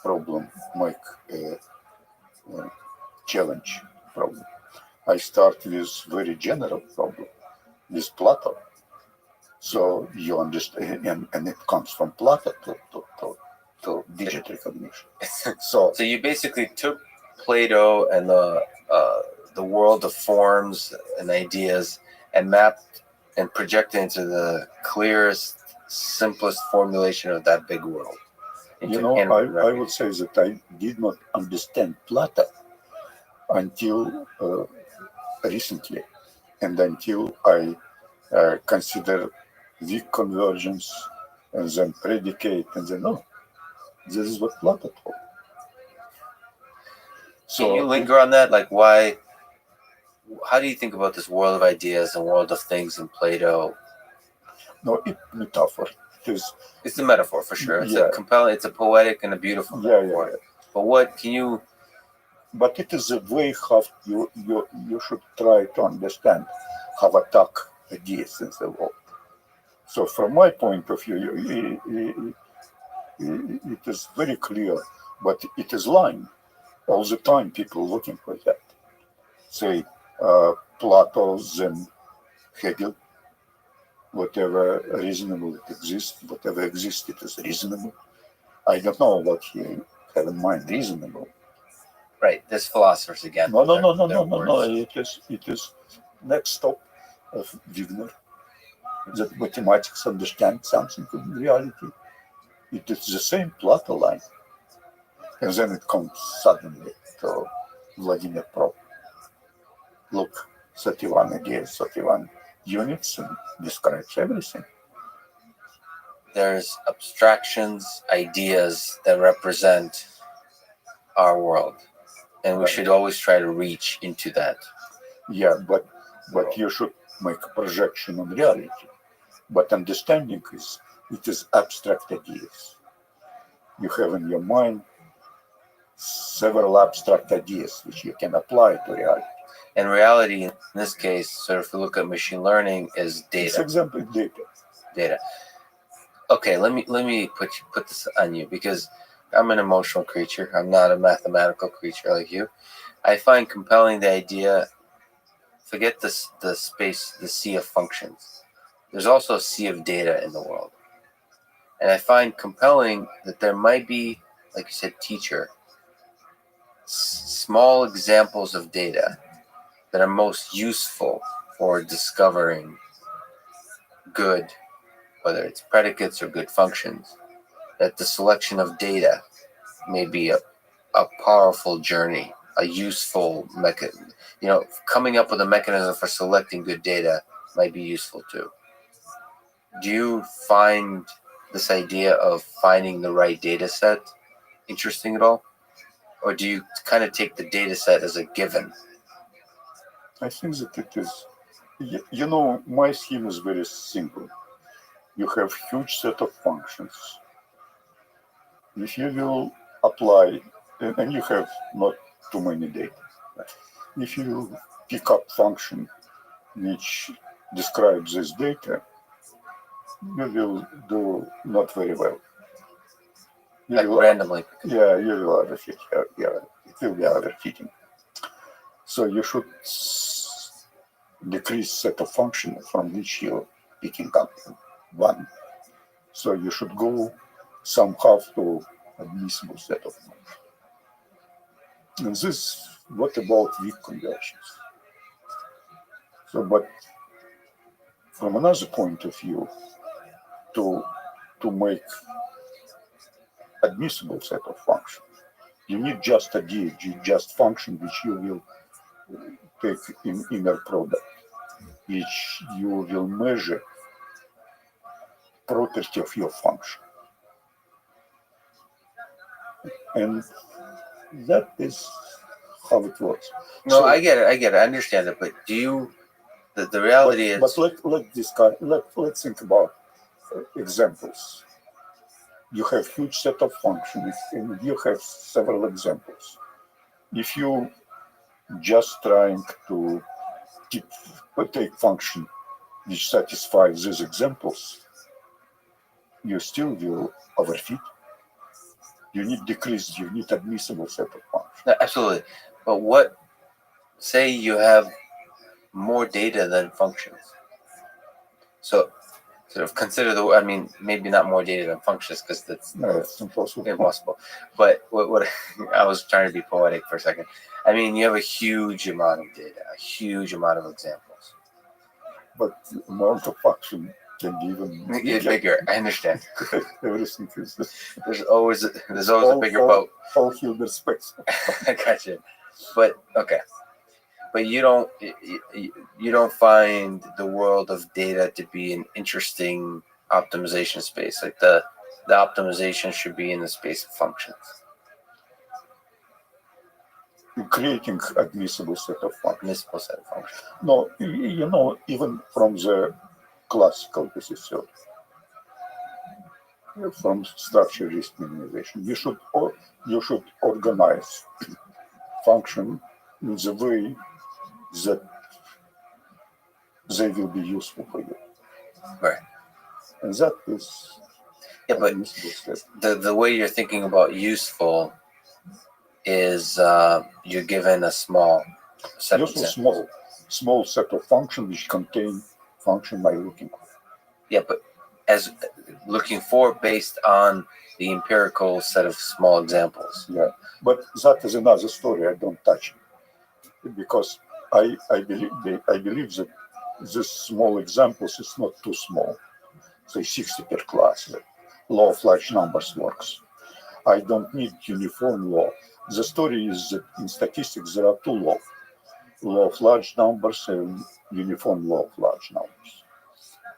problem, make a challenge problem. I start with very general problem, with Plato. So you understand, and it comes from Plato to digit recognition. So you basically took Plato and the world of forms and ideas and mapped and projected into the clearest, simplest formulation of that big world. you know, I would say that I did not understand Plato until recently, and until I consider weak convergence and then predicate, and then this is what Plato told. Can you linger on that? Like, why? How do you think about this world of ideas and world of things in Plato? No, it's metaphor. It's a metaphor for sure. It's Yeah. a compelling, it's a poetic and a beautiful metaphor. Yeah. But what can you? But it is a way how you should try to understand how attack ideas in the world. So from my point of view, it is very clear, but it is lying. All the time people looking for that. Say Plato, then Hegel, whatever reasonable it exists, whatever exists, it is reasonable. I don't know what he had in mind reasonable. Right, there's philosophers again. No. It is next stop of Wigner that mathematics understands something in reality. It is the same Plato line, and then it comes suddenly to Vladimir Pro. Look, 31 ideas, 31 units, and describes everything. There's abstractions, ideas that represent our world, and we should always try to reach into that. Yeah, but you should make a projection on reality. But understanding it is abstract ideas. You have in your mind several abstract ideas which you can apply to reality. And reality, in this case, sort of if we look at machine learning, is data. For example, Data. Okay, let me put this on you, because I'm an emotional creature. I'm not a mathematical creature like you. I find compelling the idea. Forget the space, the sea of functions. There's also a sea of data in the world, and I find compelling that there might be, like you said, teacher, small examples of data that are most useful for discovering good, whether it's predicates or good functions, that the selection of data may be a powerful journey, a useful mechanism. Coming up with a mechanism for selecting good data might be useful too. Do you find this idea of finding the right data set interesting at all? Or do you kind of take the data set as a given? I think that it is, my scheme is very simple. You have huge set of functions. If you will apply, and you have not too many data. If you pick up function which describes this data, you will do not very well. Randomly. Yeah, you will overfit. Yeah, it will be overfitting. So you should decrease set of functions from which you're picking up one. So you should go somehow to admissible set of functions. And this, what about weak conversions? So, but from another point of view, to make admissible set of functions, you need just a just function which you will take in inner product, which you will measure property of your function. And that is how it works. No, I get it. I understand it. But do you? The reality is. But let's discuss. Let's think about examples. You have huge set of functions, and you have several examples. If you just trying to take function which satisfies these examples, you still will overfit. You need decreased, you need admissible set of functions. No, absolutely. But what? Say you have more data than functions. So, sort of consider the. I mean, maybe not more data than functions because that's No, it's impossible. impossible. But what I was trying to be poetic for a second. I mean, you have a huge amount of data, a huge amount of examples. But the amount of function can be even Bigger. I understand. Everything is There's always a bigger boat. All Hilbert space. I got you. But okay. But you don't find the world of data to be an interesting optimization space. Like the optimization should be in the space of functions. Creating admissible set of functions. Admissible set of functions. No, even from the classical basis theory, from structure risk minimization, you should organize function in the way that they will be useful for you. Right. And that is but the way you're thinking about useful is you're given a small set of small set of functions which contain function by looking for. Yeah, but as looking for based on the empirical set of small examples. Yeah, but that is another story. I don't touch it because I believe that this small examples is not too small. Say 60 per class. Law of large numbers works. I don't need uniform law. The story is that in statistics there are two laws: law of large numbers and uniform law of large numbers.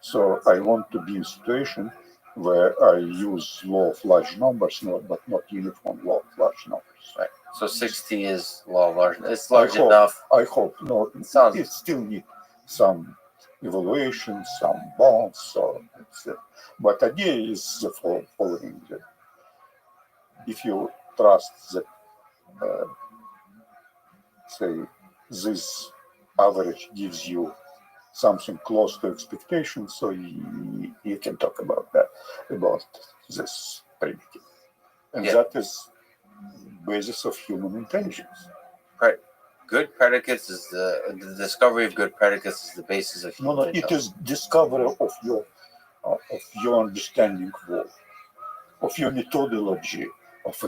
So I want to be in a situation where I use law of large numbers, but not uniform law of large numbers. Right. So 60 is law of large. It's large enough. I hope. No, it still need some evaluation, some bounds. So but the idea is the following: that if you trust that, say, this average gives you something close to expectation, so you can talk about this predicate, and that is basis of human intelligence. Right. Good predicates is the discovery of good predicates is the basis of human intelligence. It is discovery of your understanding world, of your methodology of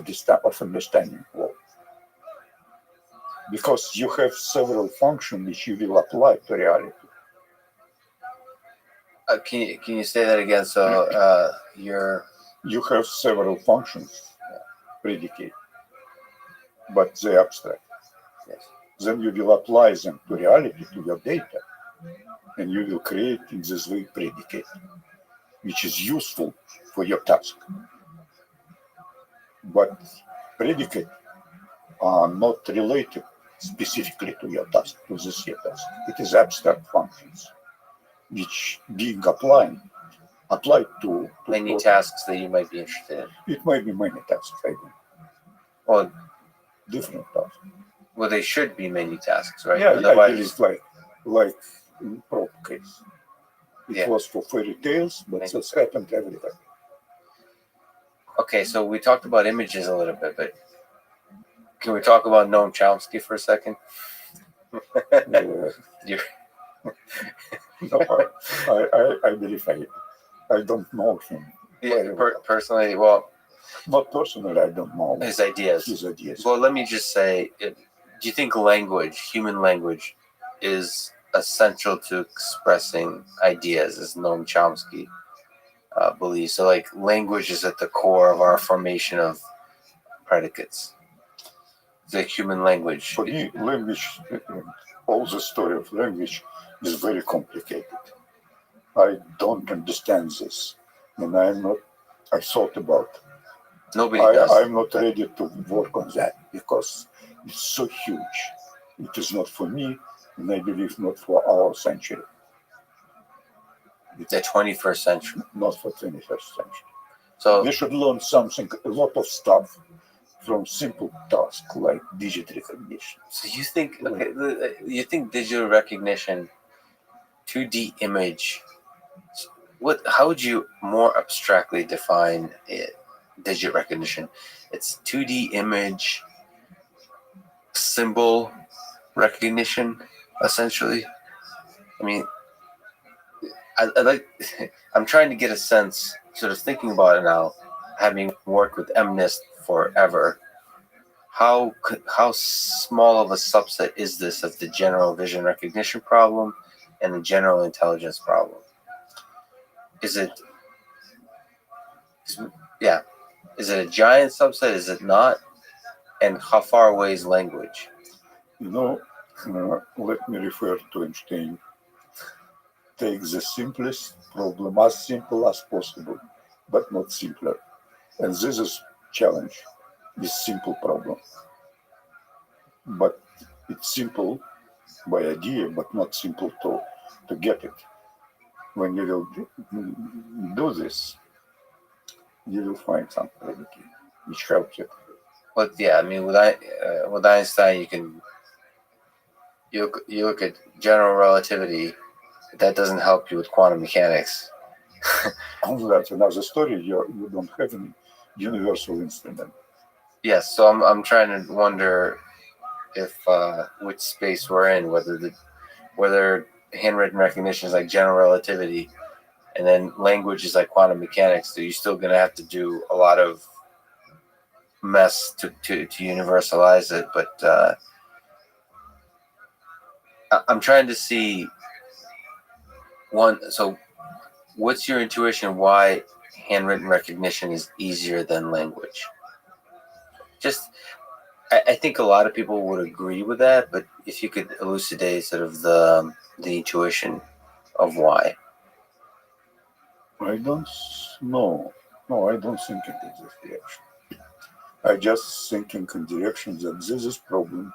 understanding world, because you have several functions which you will apply to reality. Can you say that again? So you have several functions predicate, but they abstract. Yes. Then you will apply them to reality, to your data, and you will create in this way predicate, which is useful for your task. But predicate are not related specifically to your task, to this your task. It is abstract functions, which being applied to many tasks that you might be interested in. It might be many tasks, I think. Well, different tasks. Well, they should be many tasks, right? Yeah, otherwise, like in prop case. It was for fairy tales, but it's happened everywhere. Okay, so we talked about images a little bit, but can we talk about Noam Chomsky for a second? No, I believe I don't know him. Personally, well, not personally, I don't know his ideas. Well, let me just say, do you think human language, is essential to expressing ideas, as Noam Chomsky believes? So, like, language is at the core of our formation of predicates. The human language. For me, language, all the story of language is very complicated. I don't understand this, and I thought about Nobody does. I'm not ready to work on that because it's so huge. It is not for me, and I believe not for our century. The 21st century. Not for 21st century. So We should learn something, a lot of stuff from simple tasks like digit recognition. So you think you think digital recognition, 2D image, how would you more abstractly define it, digit recognition? It's 2D image symbol recognition, essentially. I mean, I like I'm trying to get a sense, sort of thinking about it now, having worked with MNIST forever. How small of a subset is this of the general vision recognition problem and the general intelligence problem? Is it a giant subset? Is it not? And how far away is language? Let me refer to Einstein. Take the simplest problem as simple as possible, but not simpler. And this is challenge, this simple problem. But it's simple by idea, but not simple to get it. When you will do this, you will find some predicate which helps you. But yeah, I mean, with Einstein, you look at general relativity. That doesn't help you with quantum mechanics. That's another story. You don't have any universal instrument. Yes, so I'm trying to wonder if which space we're in, whether handwritten recognition is like general relativity, and then language is like quantum mechanics. So you're still gonna have to do a lot of mess to universalize it. But I'm trying to see one. So, what's your intuition? Why handwritten recognition is easier than language? I think a lot of people would agree with that, but if you could elucidate sort of the intuition of why. I don't know. No, I don't think it in this direction. I just thinking in direction that this is problem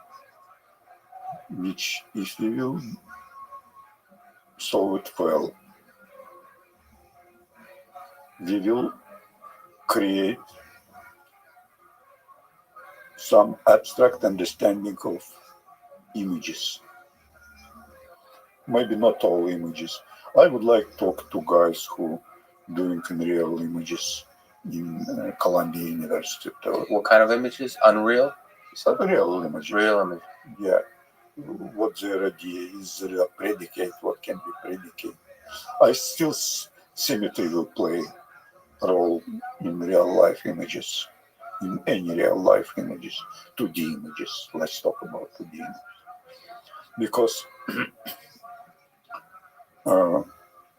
which if we will solve it well, we will create some abstract understanding of images. Maybe not all images. I would like to talk to guys who doing real images in Columbia University. What kind of images? Unreal? Real images. Real image. Yeah. What their idea is, their predicate, what can be predicate. I still symmetry will play a role in real life images, in any real life images, 2D images. Let's talk about 2D images. Because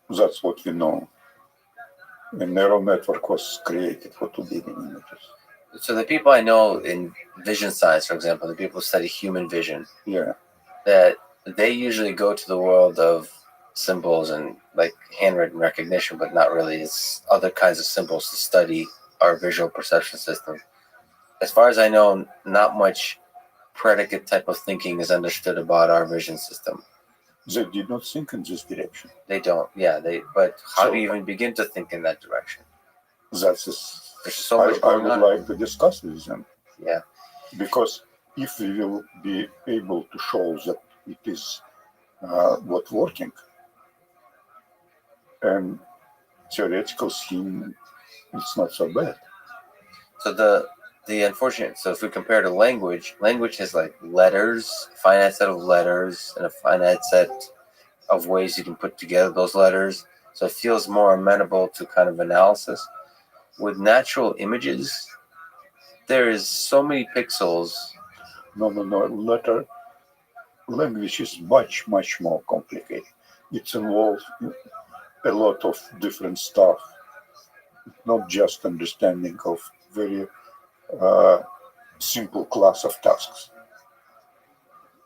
that's what we know. A neural network was created for 2D images. So the people I know in vision science, for example, the people who study human vision, Yeah. that they usually go to the world of symbols and like handwritten recognition, but not really. It's other kinds of symbols to study our visual perception system. As far as I know, not much predicate type of thinking is understood about our vision system. They did not think in this direction. They don't. Yeah, but how do you even begin to think in that direction? That's There's so much I going would on. like to discuss with them. Yeah. Because if we will be able to show that it is what working, and theoretical scheme, it's not so bad. So the unfortunate, so if we compare to language has like letters, a finite set of letters, and a finite set of ways you can put together those letters. So it feels more amenable to kind of analysis. With natural images, there is so many pixels. No. Language is much more complicated. It involves a lot of different stuff, not just understanding of very simple class of tasks.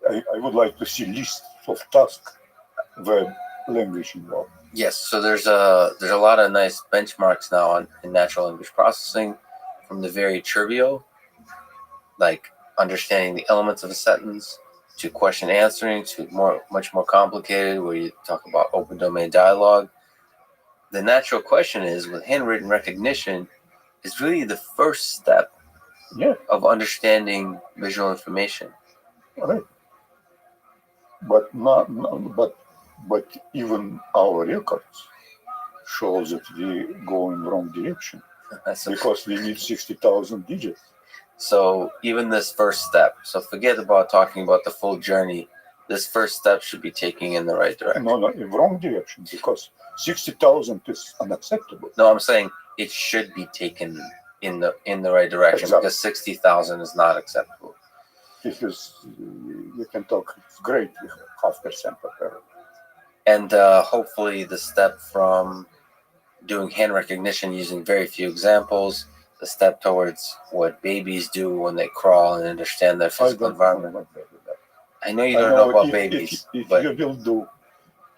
I would like to see lists of tasks where language involved. Yes, so there's a lot of nice benchmarks now in natural language processing from the very trivial, like understanding the elements of a sentence, to question answering, to much more complicated, where you talk about open domain dialogue. The natural question is, with handwritten recognition, is really the first step Yeah, of understanding visual information. right. But but even our records shows that we go in wrong direction So, because we need 60,000 digits. so even this first step, so forget about talking about the full journey. This first step should be taking in the right direction. No, in wrong direction because 60,000 is unacceptable. No, I'm saying it should be taken in the right direction, Exactly. because 60,000 is not acceptable. Because you can talk, it's great with 0.5% of error. And hopefully the step from doing hand recognition using very few examples, the step towards what babies do when they crawl and understand their I physical don't know environment. about that. I know you I don't know about if, babies, if but you will do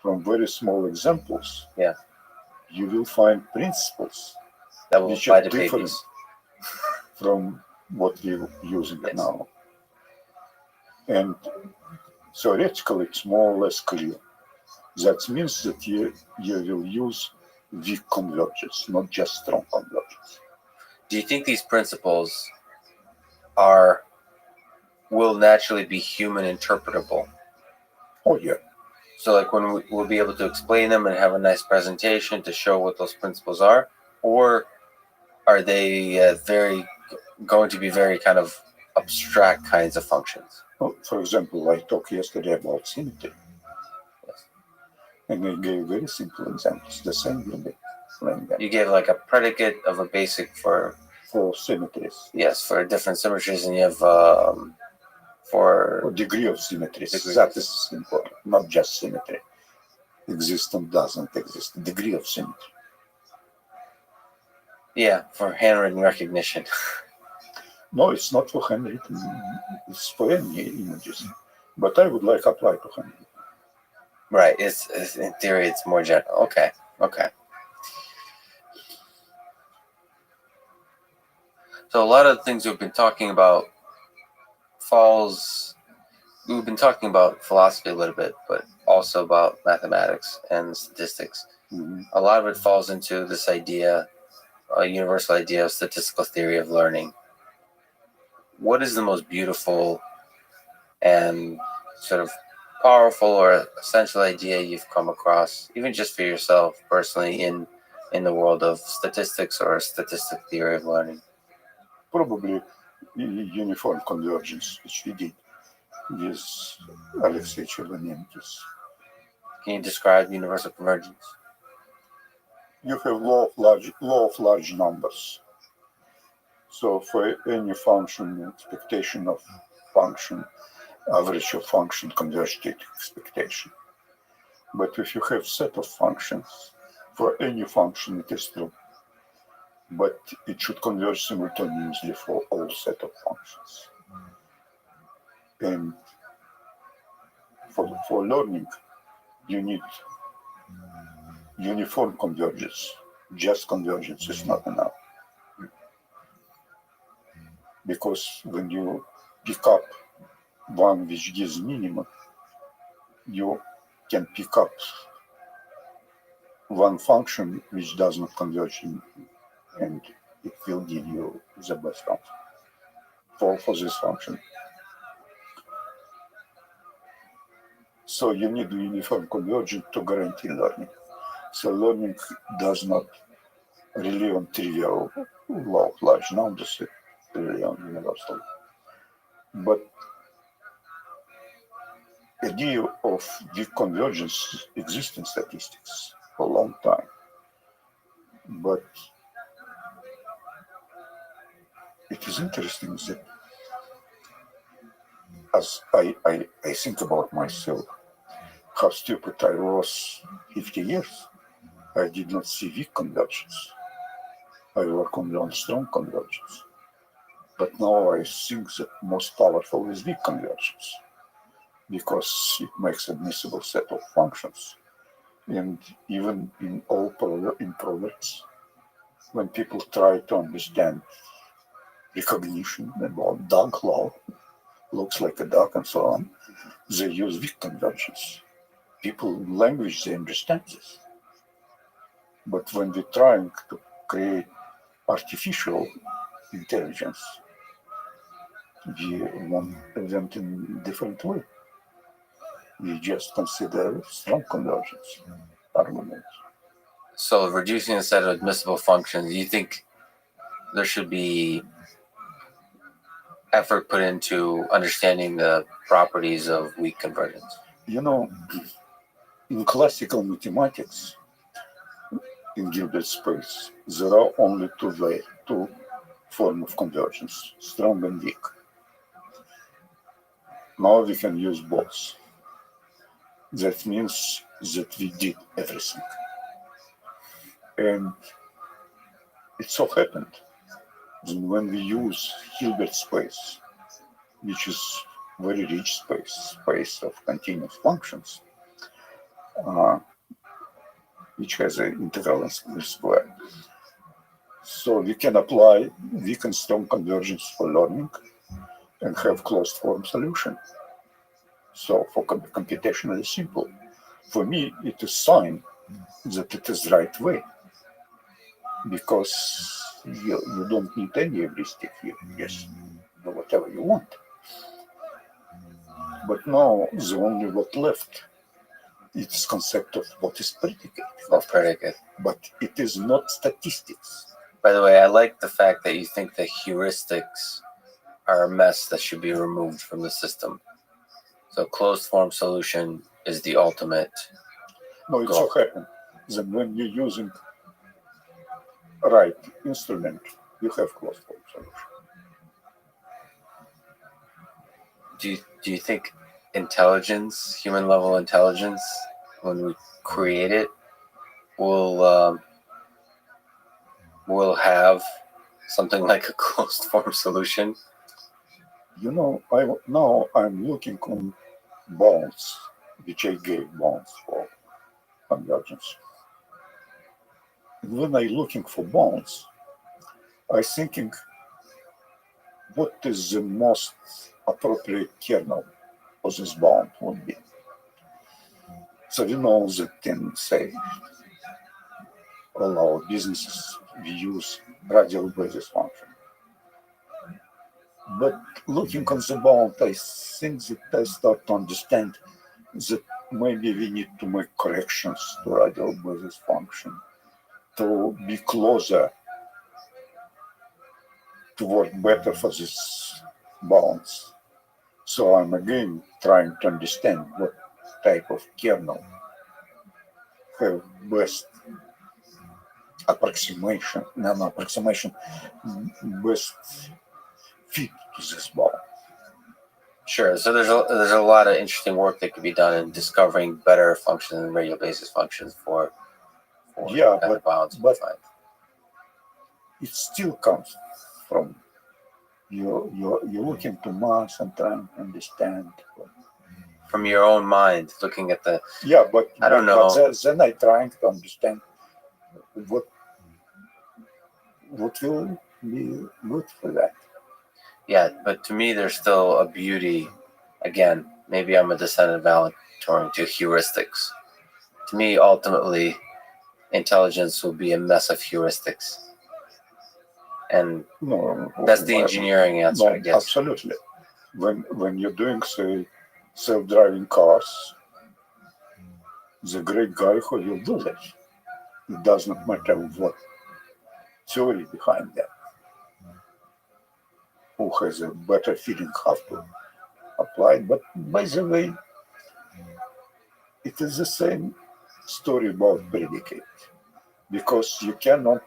from very small examples, yeah, you will find principles that will which apply are to different babies. from what we're using Yes. now. And theoretically, it's more or less clear. That means that you will use weak convergence, not just strong convergence. Do you think these principles will naturally be human interpretable? Oh, yeah. So like when we'll be able to explain them and have a nice presentation to show what those principles are, or are they going to be very kind of abstract kinds of functions? Well, for example, I talked yesterday about symmetry. Yes. And I gave very simple examples, the same will be explained them. You gave like a predicate of a basic for symmetries. Yes, for different symmetries, and you have for Or degree of symmetries. Degree. That is important, not just symmetry. Exist and doesn't exist. Degree of symmetry. for handwritten recognition. No, it's not for handwritten. It's for any images. But I would like apply to handwritten. Right. It's in theory it's more general. Okay. So a lot of the things we've been talking about we've been talking about philosophy a little bit, but also about mathematics and statistics. Mm-hmm. A lot of it falls into this idea, a universal idea of statistical theory of learning. What is the most beautiful and sort of powerful or essential idea you've come across, even just for yourself personally, in the world of statistics or statistical theory of learning? Probably uniform convergence, which we did with Alexei Chervonenkis. Can you describe universal convergence? You have law of large numbers. So for any function, expectation of function, average of function converge to expectation. But if you have set of functions, for any function it is true. But it should converge simultaneously for all set of functions. And for learning, you need uniform convergence. Just convergence is not enough. Because when you pick up one which gives minimum, you can pick up one function which does not converge and it will give you the best answer for this function. So you need uniform convergence to guarantee learning. So learning does not rely on trivial law of large numbers, it rely on universal. But idea of weak convergence exists in statistics for a long time. But it is interesting that as I think about myself, how stupid I was 50 years. I did not see weak convergence. I work only on strong convergence. But now I think that most powerful is weak convergence because it makes admissible set of functions. And even in all in progress, when people try to understand recognition, about dog law, looks like a dog and so on. They use weak convergence. People in language, they understand this. But when we're trying to create artificial intelligence, we want them in a different way. We just consider strong convergence arguments. So reducing the set of admissible functions, you think there should be effort put into understanding the properties of weak convergence? You know, in classical mathematics, in Gilbert space, there are only two forms of convergence, strong and weak. Now we can use both. That means that we did everything. And it so happened that when we use Hilbert space, which is very rich space of continuous functions, which has an integral and square. So we can apply weak and strong convergence for learning and have closed form solution. So for computation, it's simple. For me, it is sign that it is right way, because you don't need any heuristic here. Yes, do whatever you want. But now the only what left, it's concept of what is predicate. Of predicate. But it is not statistics. By the way, I like the fact that you think that heuristics are a mess that should be removed from the system. So closed form solution is the ultimate. No, it goal. so happens that when you're using right instrument, you have closed form solution. Do you think intelligence, human level intelligence, when we create it, will have something like a closed form solution? You know, now I'm looking on bounds, which I gave bounds for convergence. And when I'm looking for bounds, I'm thinking, what is the most appropriate kernel for this bound would be. So we know that in, say, all our businesses, we use radial basis function. But looking on the bound, I think that I start to understand that maybe we need to make corrections to radial basis function to be closer to work better for these bounds. So I'm again trying to understand what type of kernel have best approximation, best fit to this bound. Sure. So there's a lot of interesting work that could be done in discovering better functions and radial basis functions for Yeah, kind of bounds. but it still comes from you're looking to mass and trying to understand. From your own mind, looking at the. Yeah, but I don't know. But then I trying to understand what will be good for that. Yeah, but to me, there's still a beauty. Again, maybe I'm a descendant valedictorian to heuristics. To me, ultimately, intelligence will be a mess of heuristics. And No, that's the engineering answer, no, I guess. Absolutely. When you're doing, say, self-driving cars, the great guy who will do that. It does not matter what theory behind that. Who has a better feeling how to apply. But by the way, it is the same story about predicate. Because you cannot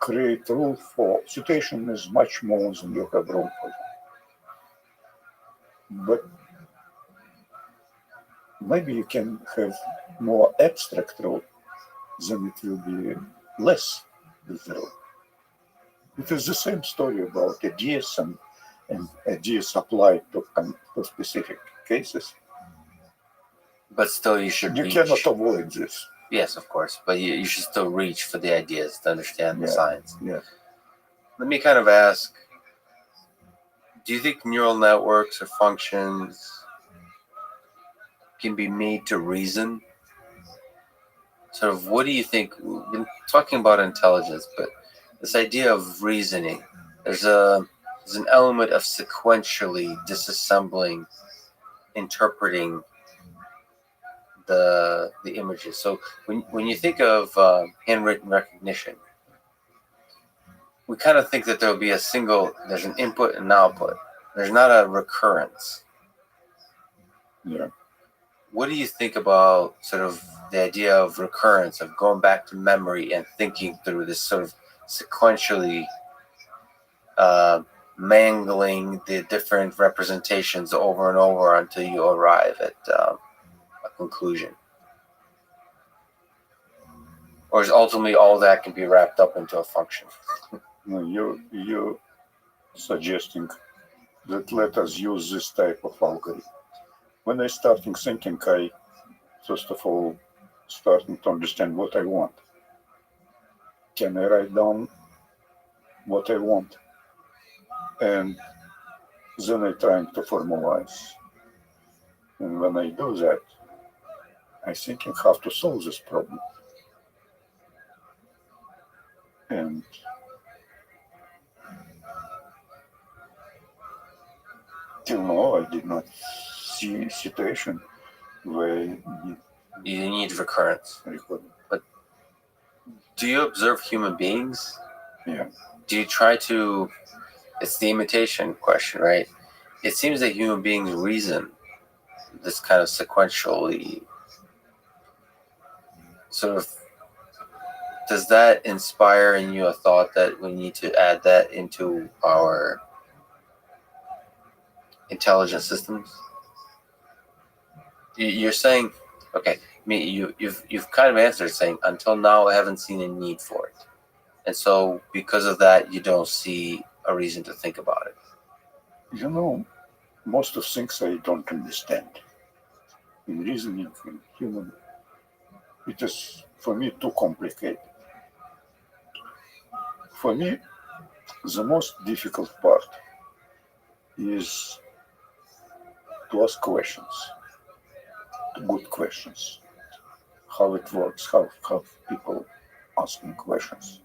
create rule for situation is much more than you have room for. But maybe you can have more abstract rule, then it will be less with the rule. It is the same story about ideas and ideas applied to specific cases. But still, you should You reach. cannot avoid this. Yes, of course. But you should still reach for the ideas to understand the science. Yeah. Let me kind of ask, Do you think neural networks or functions can be made to reason? Sort of, what do you think? We've been talking about intelligence, but this idea of reasoning, there's an element of sequentially disassembling, interpreting the images. So when you think of handwritten recognition, we kind of think that there'll be there's an input and an output. There's not a recurrence. Yeah. What do you think about sort of the idea of recurrence, of going back to memory and thinking through this sort of sequentially mangling the different representations over and over until you arrive at a conclusion? Or is ultimately all that can be wrapped up into a function? No, you're suggesting that let us use this type of algorithm. When I starting thinking, I first of all starting to understand what I want. Can I write down what I want? And then I trying to formalize. And when I do that, I thinking how to solve this problem. And till now, I did not see a situation where You need recurrence. record. Do you observe human beings? Yeah. Do you try to? It's the imitation question, right? It seems that human beings reason this kind of sequentially. Sort of, does that inspire in you a thought that we need to add that into our intelligent systems? You're saying, okay, you've kind of answered saying until now I haven't seen a need for it, and so because of that you don't see a reason to think about it. You know, most of things I don't understand. In reasoning, in human, it is for me too complicated. For me, the most difficult part is to ask questions, good questions. How it works, how people asking questions.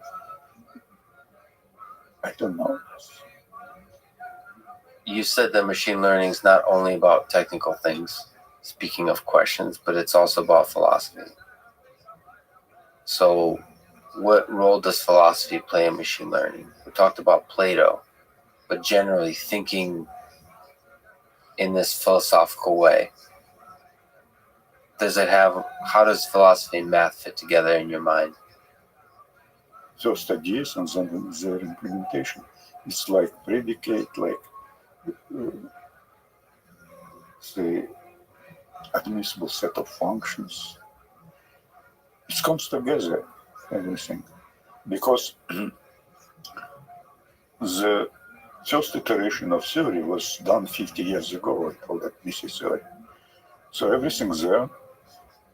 I don't know. You said that machine learning is not only about technical things, speaking of questions, but it's also about philosophy. So what role does philosophy play in machine learning? We talked about Plato, but generally thinking in this philosophical way, how does philosophy and math fit together in your mind? First ideas and then their implementation. It's like predicate, like the admissible set of functions. It comes together, everything. Because the first iteration of theory was done 50 years ago. I call that BC theory. So everything's there.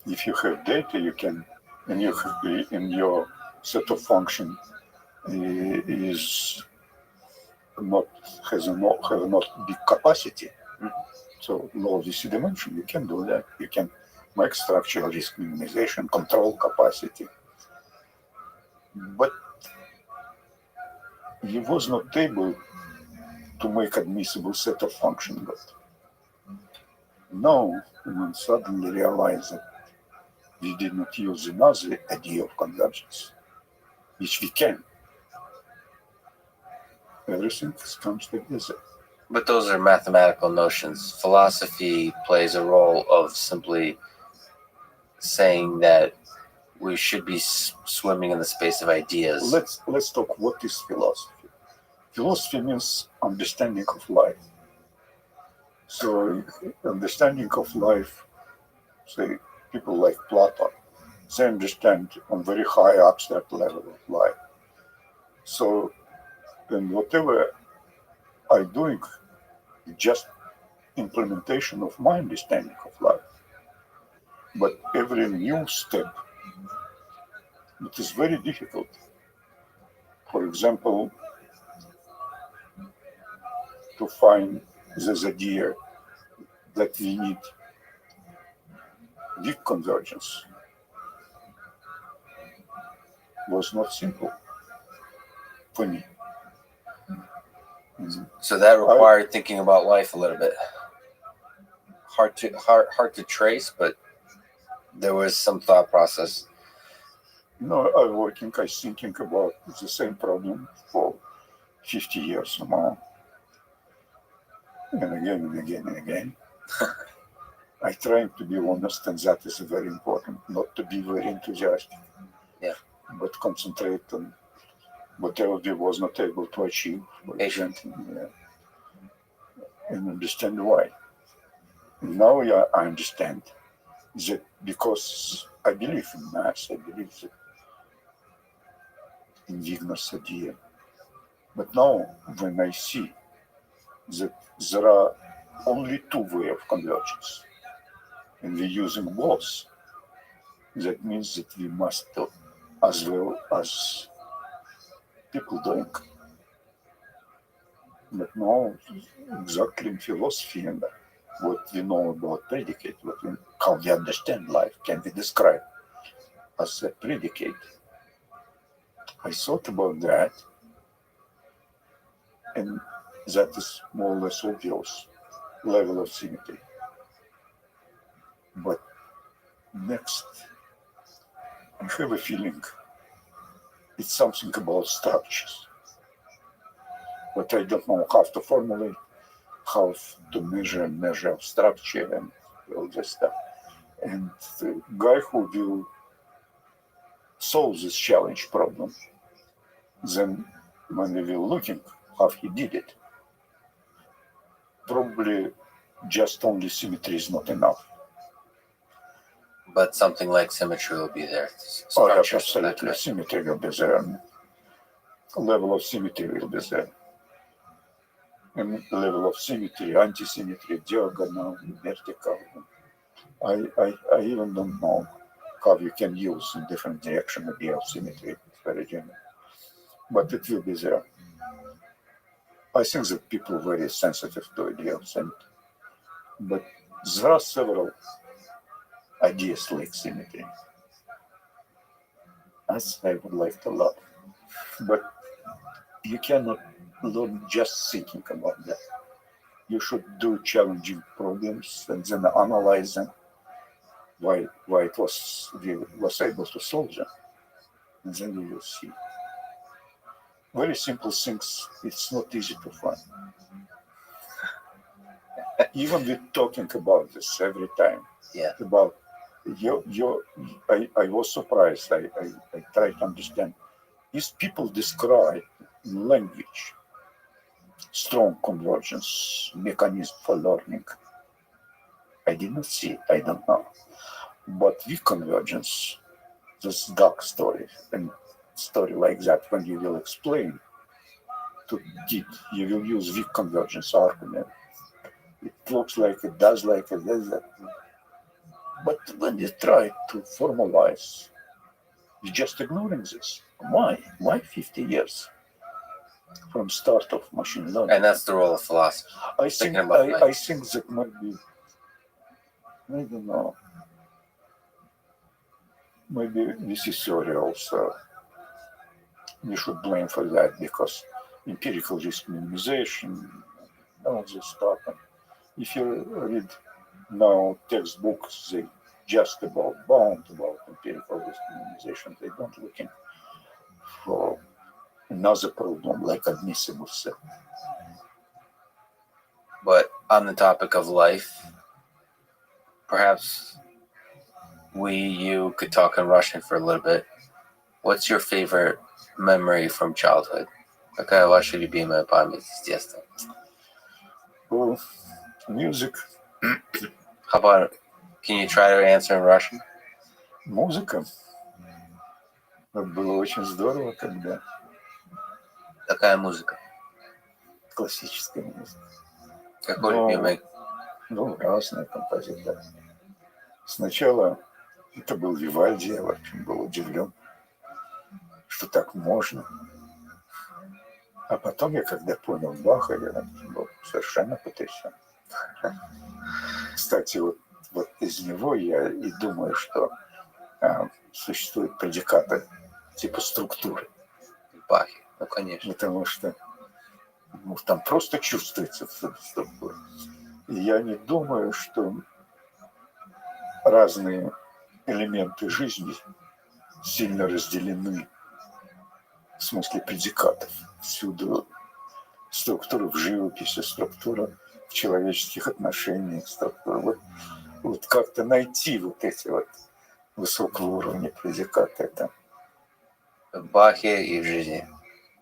If you have data, you can, and you have in your set of function is not have not big capacity. So low VC dimension, you can do that. You can make structural risk minimization, control capacity. But he was not able to make admissible set of function. But now, we suddenly realize that we did not use another idea of convergence, which we can. Everything comes together. But those are mathematical notions. Philosophy plays a role of simply saying that we should be swimming in the space of ideas. Let's talk what is philosophy. Philosophy means understanding of life. So understanding of life, say people like Plato, they understand on very high abstract level of life. So then whatever I'm doing is just implementation of my understanding of life. But every new step, it is very difficult. For example, to find this idea that we need weak convergence was not simple for me. So that required thinking about life a little bit. Hard to trace, but there was some thought process. I was thinking about the same problem for 50 years or more. And again and again and again. I try to be honest, and that is very important, not to be very enthusiastic. Yeah. But concentrate on whatever we was not able to achieve. And understand why. Now I understand that because I believe in mass, I believe that in Wigner's idea. But now when I see that there are only two ways of convergence, and we're using both, that means that we must do as well as people doing. But now, exactly in philosophy and what we know about predicate, how we understand life, can be described as a predicate. I thought about that, and that is more or less obvious level of symmetry. But next, I have a feeling it's something about structures. But I don't know how to formulate, how to measure structure and all this stuff. And the guy who will solve this challenge problem, then when we were looking how he did it, probably just only symmetry is not enough. But something like symmetry will be there. Oh, yeah, absolutely. Symmetry will be there. And level of symmetry will be there. And level of symmetry, anti-symmetry, diagonal, vertical. I even don't know how you can use in different direction idea of symmetry. It's very general. But it will be there. I think that people are very sensitive to idea of symmetry. But there are several ideas like symmetry, as I would like to love. But you cannot learn just thinking about that. You should do challenging problems and then analyze them, why it was able to solve them. And then you will see. Very simple things, it's not easy to find. Even with talking about this every time, about I was surprised. I tried to understand. These people describe in language strong convergence mechanism for learning. I did not see it, I don't know. But weak convergence, this dark story, and story like that, when you will explain to kid, you will use weak convergence argument. It looks like it does like it does that. But when you try to formalize, you're just ignoring this. Why? Why 50 years from start of machine learning? And that's the role of philosophy. I think that might be, I don't know, maybe this is theory also. We should blame for that because empirical risk minimization, all this stuff. And if you read now textbooks, they just about empirical risk minimization. They don't looking for another problem like admissible set. But on the topic of life, perhaps you could talk in Russian for a little bit. What's your favorite memory from childhood? Какая ваша любимая память с детства? Well, music. How about, can you try to answer in Russian? Музыка. Это было очень здорово, когда Какая музыка? классическая музыка. Какой любимый? Ну, разные композиторы. Сначала это был Вивальди, я очень был удивлен, что так можно. А потом я, когда понял Баха, я был Совершенно потрясен. Кстати, вот из него я и думаю, что существуют предикаты типа структуры. Бахе. Ну, конечно. Потому что там просто чувствуется структура. И я не думаю, что разные элементы жизни сильно разделены в смысле предикатов. Всюду структура в живописи, структура в человеческих отношениях, структура. Вот как-то найти вот эти вот высокого уровня предикаты. Это В Бахе и в жизни.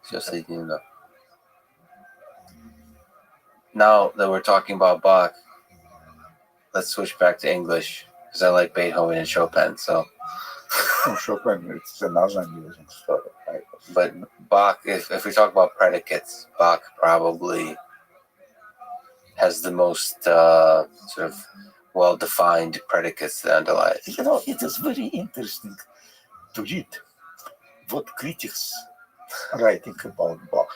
Все соединено. Now that we're talking about Bach, let's switch back to English because I like Beethoven and Chopin. So, Chopin, it's another amusing story. but Bach, if we talk about predicates, Bach probably has the most sort of well-defined predicates that underlie it. You know, it is very interesting to read what critics writing about Bach,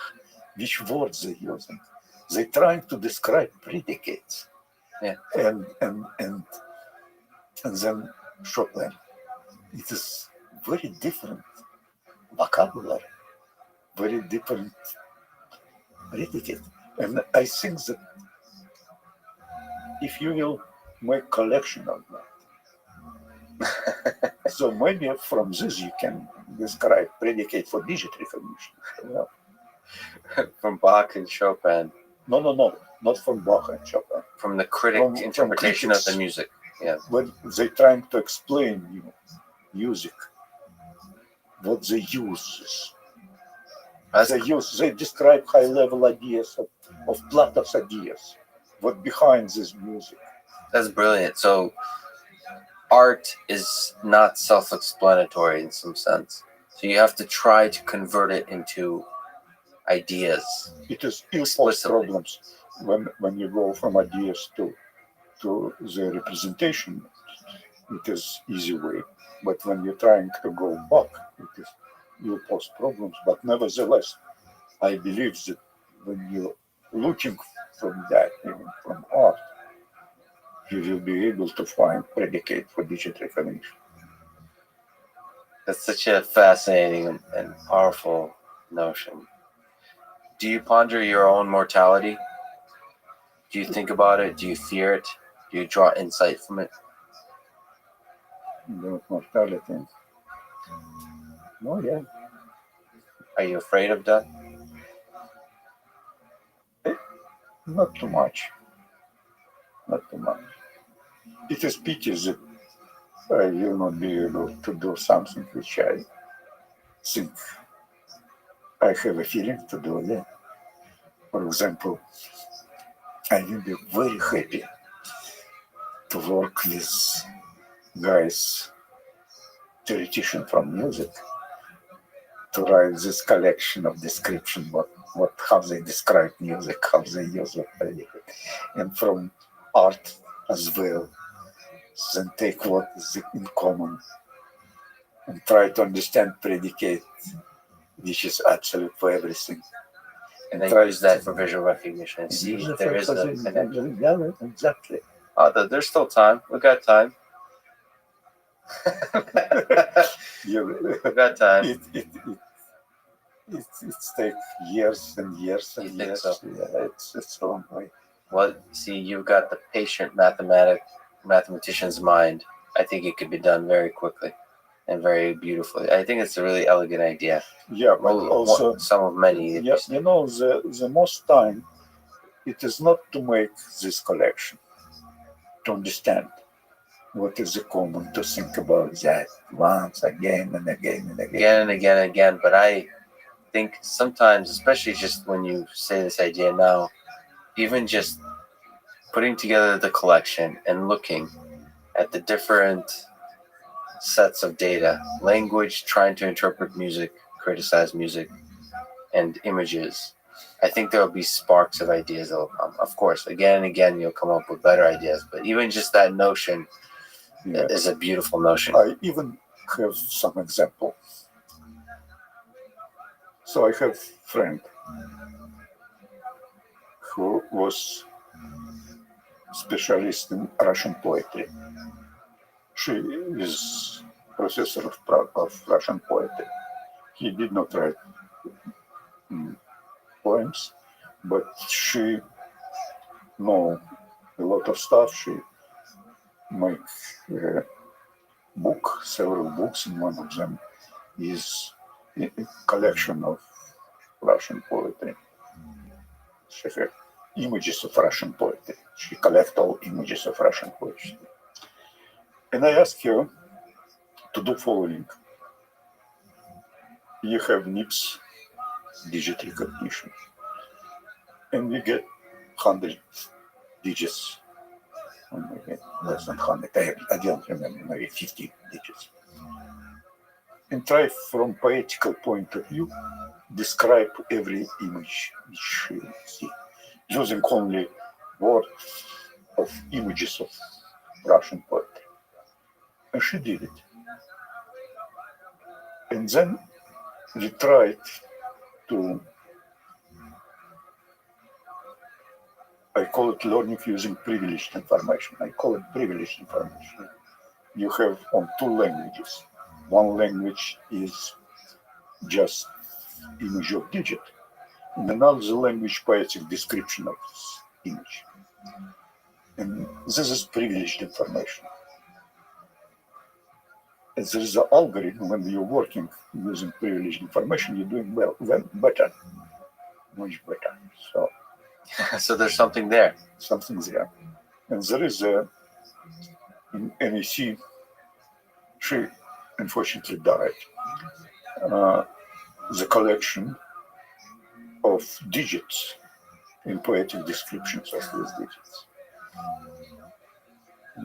which words they're using. They're trying to describe predicates. Yeah. And then Chopin. It is very different vocabulary, very different predicate. And I think that if you will make collection of that, so maybe from this you can describe predicate for digit recognition. Well, From Bach and Chopin, no, not from Bach and Chopin. from the critic From interpretation of the critics. music. Yeah. When they're trying to explain music, what they use. They describe high-level ideas of Plato's ideas, what behind this music. That's brilliant. So art is not self-explanatory in some sense. So you have to try to convert it into ideas. It is impulse Explicitly. problems when you go from ideas to the representation. It is easy way, but when you're trying to go back, it is you pose problems. But nevertheless, I believe that when you're looking from that, even from art, you will be able to find predicate for digit recognition. That's such a fascinating and powerful notion. Do you ponder your own mortality? Do you think about it? Do you fear it? Do you draw insight from it? The mortality. No, yeah. Are you afraid of death? Not too much. Not too much. It is pity that I will not be able to do something which I think I have a feeling to do. Yeah. For example, I will be very happy to work with guys, theoretician from music, to write this collection of description, how they describe music, how they use it, and from art as well. Then take what is in common and try to understand predicate, which is absolute for everything. And then try use that for visual recognition and see if there is a connection. Yeah, exactly. Oh, there's still time. We got time. We got time. It takes years and years and You think years. so? Yeah, it's a long way. Well, see, you've got the patient mathematician's mind. I think it could be done very quickly and very beautifully. I think it's a really elegant idea. Yeah, but also some of many. Yeah, the most time it is not to make this collection, to understand what is the common, to think about that once again and again and again. Again and again and again. But I think sometimes, especially just when you say this idea now, even just putting together the collection and looking at the different sets of data, language, trying to interpret music, criticize music, and images, I think there will be sparks of ideas that will come. Of course, again and again, you'll come up with better ideas, but even just that notion is a beautiful notion. I even have some example. So I have a friend who was specialist in Russian poetry. She is professor of Russian poetry. He did not write poems, but she know a lot of stuff. She make a book, several books, and one of them is a collection of Russian poetry. She has images of Russian poetry. She collects all images of Russian poetry. And I asked her to do following. You have NIPS digit recognition. And we get 100 digits, or maybe less than 100. I don't remember, maybe 50 digits. And try from poetical point of view, describe every image which you see, using only words of images of Russian poetry. And she did it. And then we tried to, I call it learning using privileged information. I call it privileged information. You have on two languages. One language is just image of digit, and another language poetic description of this image. And this is privileged information. And there is an algorithm when you're working using privileged information, you're doing well better, much better. So, So there's something there. something there. And there is a, in NEC, she unfortunately died. The collection of digits in poetic descriptions of these digits.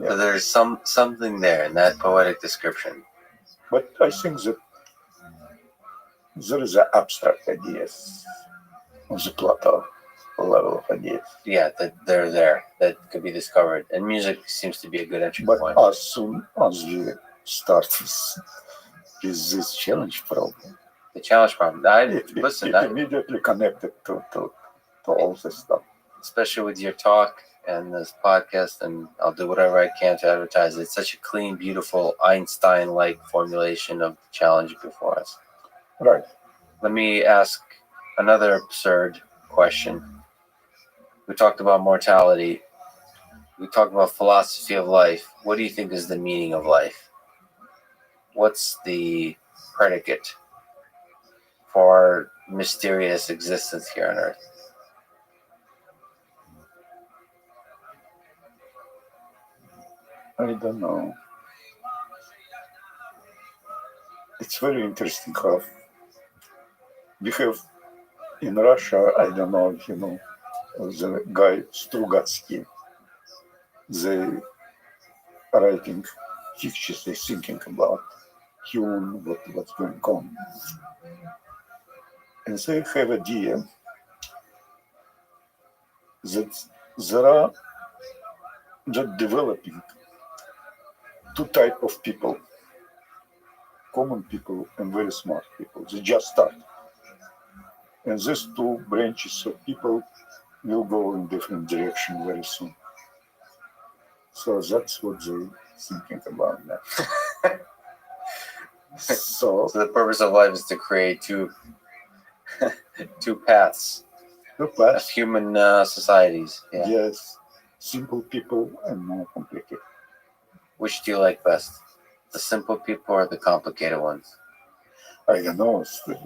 So there's something there in that poetic description. But I think that there is an abstract ideas on the plateau level of ideas. Yeah, that they're there, that could be discovered. And music seems to be a good entry But point. as soon as we start with this challenge problem, The challenge problem. it Listen, immediately connected to all this stuff. especially with your talk and this podcast, and I'll do whatever I can to advertise it. It's such a clean, beautiful, Einstein-like formulation of the challenge before us. Right. Let me ask another absurd question. We talked about mortality. We talked about philosophy of life. What do you think is the meaning of life? What's the predicate for our mysterious existence here on Earth? I don't know. It's very interesting how we have in Russia, I don't know if you know, the guy Strugatsky, they writing fictions, they thinking about human, what's going on. And they have idea that there are just developing two types of people, common people and very smart people. They just start. And these two branches of people will go in different direction very soon. So that's what they're thinking about now. So So the purpose of life is to create two paths the of past, human societies. Yeah. yes, simple people and more complicated. Which do you like best? The simple people or the complicated ones? I don't know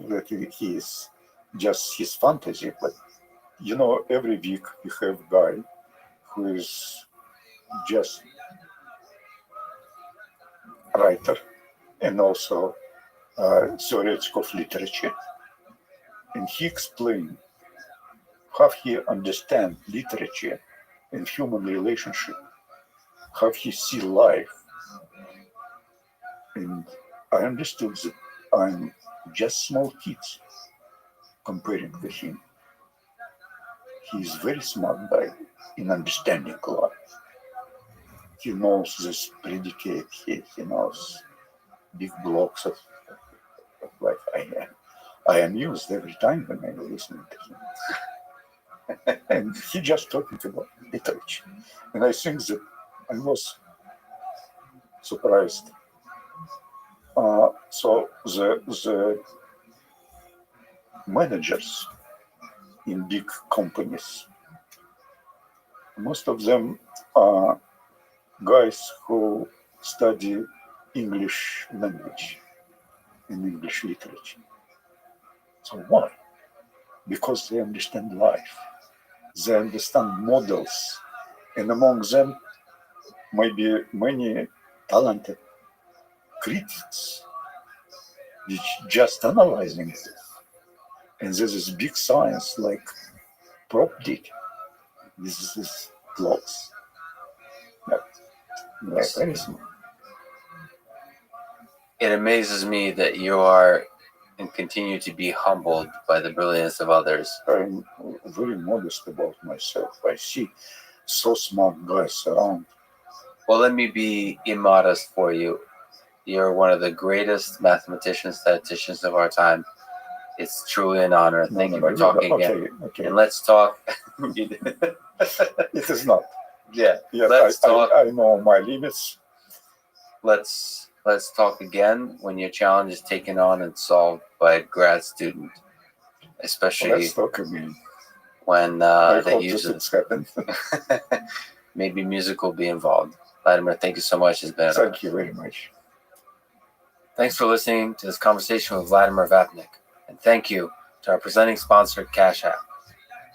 that he is just his fantasy, but you know, every week we have a guy who is just writer and also theoretic of literature. And he explained how he understands literature and human relationship, how he see life. And I understood that I'm just small kids comparing to him. He is very smart guy in understanding life. He knows this predicate, he knows big blocks of life. I am used every time when I'm listening to him. and he just talking about literature. And I think that I was surprised. So the managers in big companies, most of them are guys who study English language and English literature. So why? Because they understand life. They understand models. And among them, maybe many talented critics which just analyzing this. And there's this big science like prop dig. This is close. Like anything. It amazes me that you are and continue to be humbled by the brilliance of others. I'm very modest about myself. I see so smart guys around. Well, let me be immodest for you. You're one of the greatest mathematicians, statisticians of our time. It's truly an honor. Thank you for talking again. Okay. And let's talk. It is not. Yeah. Yes, I know my limits. Let's talk again when your challenge is taken on and solved by a grad student, especially Let's talk again. when I they hope use this happens. Maybe music will be involved. Vladimir, thank you so much. It's been Thank you very much. Thanks for listening to this conversation with Vladimir Vapnik. And thank you to our presenting sponsor, Cash App.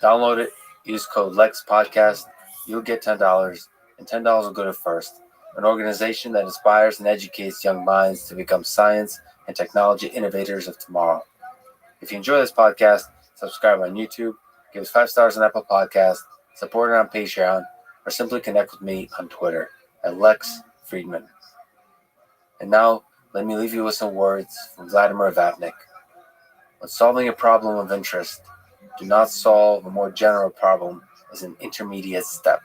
Download it, use code LEXPODCAST. You'll get $10, and $10 will go to First, an organization that inspires and educates young minds to become science and technology innovators of tomorrow. If you enjoy this podcast, subscribe on YouTube, give us 5 stars on Apple Podcasts, support it on Patreon, or simply connect with me on Twitter at Lex Friedman. And now, let me leave you with some words from Vladimir Vapnik. When solving a problem of interest, do not solve a more general problem as an intermediate step.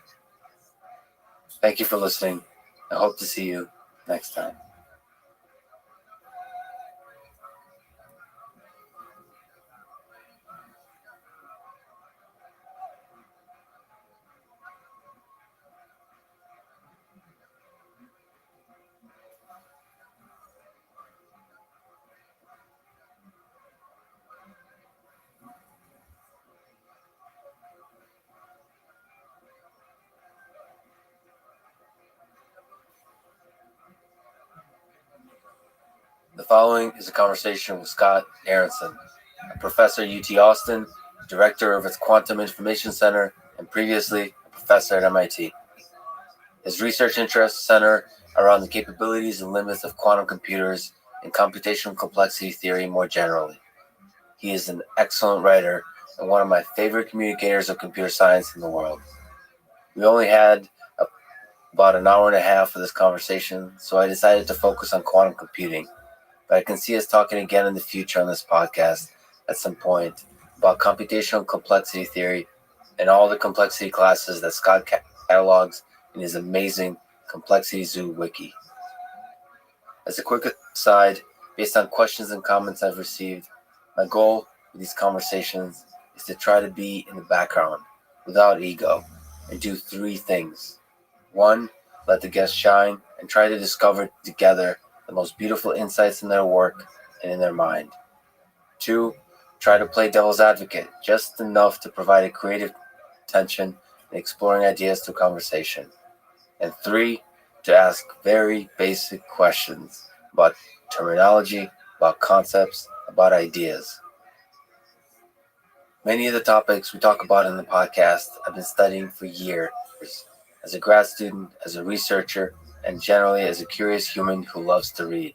Thank you for listening. I hope to see you next time. The following is a conversation with Scott Aronson, a professor at UT Austin, director of its Quantum Information Center, and previously a professor at MIT. His research interests center around the capabilities and limits of quantum computers and computational complexity theory more generally. He is an excellent writer and one of my favorite communicators of computer science in the world. We only had about an hour and a half for this conversation, so I decided to focus on quantum computing. But I can see us talking again in the future on this podcast at some point about computational complexity theory and all the complexity classes that Scott catalogs in his amazing Complexity Zoo wiki. As a quick aside, based on questions and comments I've received, my goal with these conversations is to try to be in the background without ego and do 3 things. 1, let the guests shine and try to discover together the most beautiful insights in their work and in their mind. 2, try to play devil's advocate just enough to provide a creative tension in exploring ideas through conversation. And 3, to ask very basic questions about terminology, about concepts, about ideas. Many of the topics we talk about in the podcast I've been studying for years as a grad student, as a researcher, and generally as a curious human who loves to read.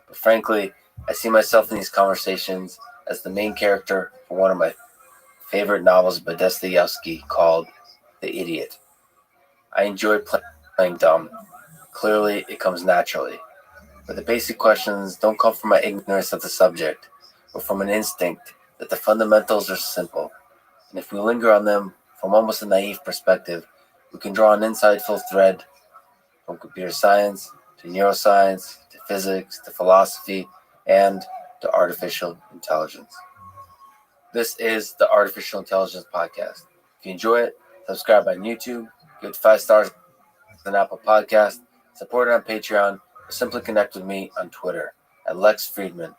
But frankly, I see myself in these conversations as the main character for one of my favorite novels by Dostoevsky called The Idiot. I enjoy playing dumb. Clearly, it comes naturally. But the basic questions don't come from my ignorance of the subject, but from an instinct that the fundamentals are simple. And if we linger on them from almost a naive perspective, we can draw an insightful thread from computer science to neuroscience to physics to philosophy and to artificial intelligence. This is the Artificial Intelligence Podcast. If you enjoy it, subscribe on YouTube, give it 5 stars on Apple Podcast, support it on Patreon, or simply connect with me on Twitter at Lex Friedman,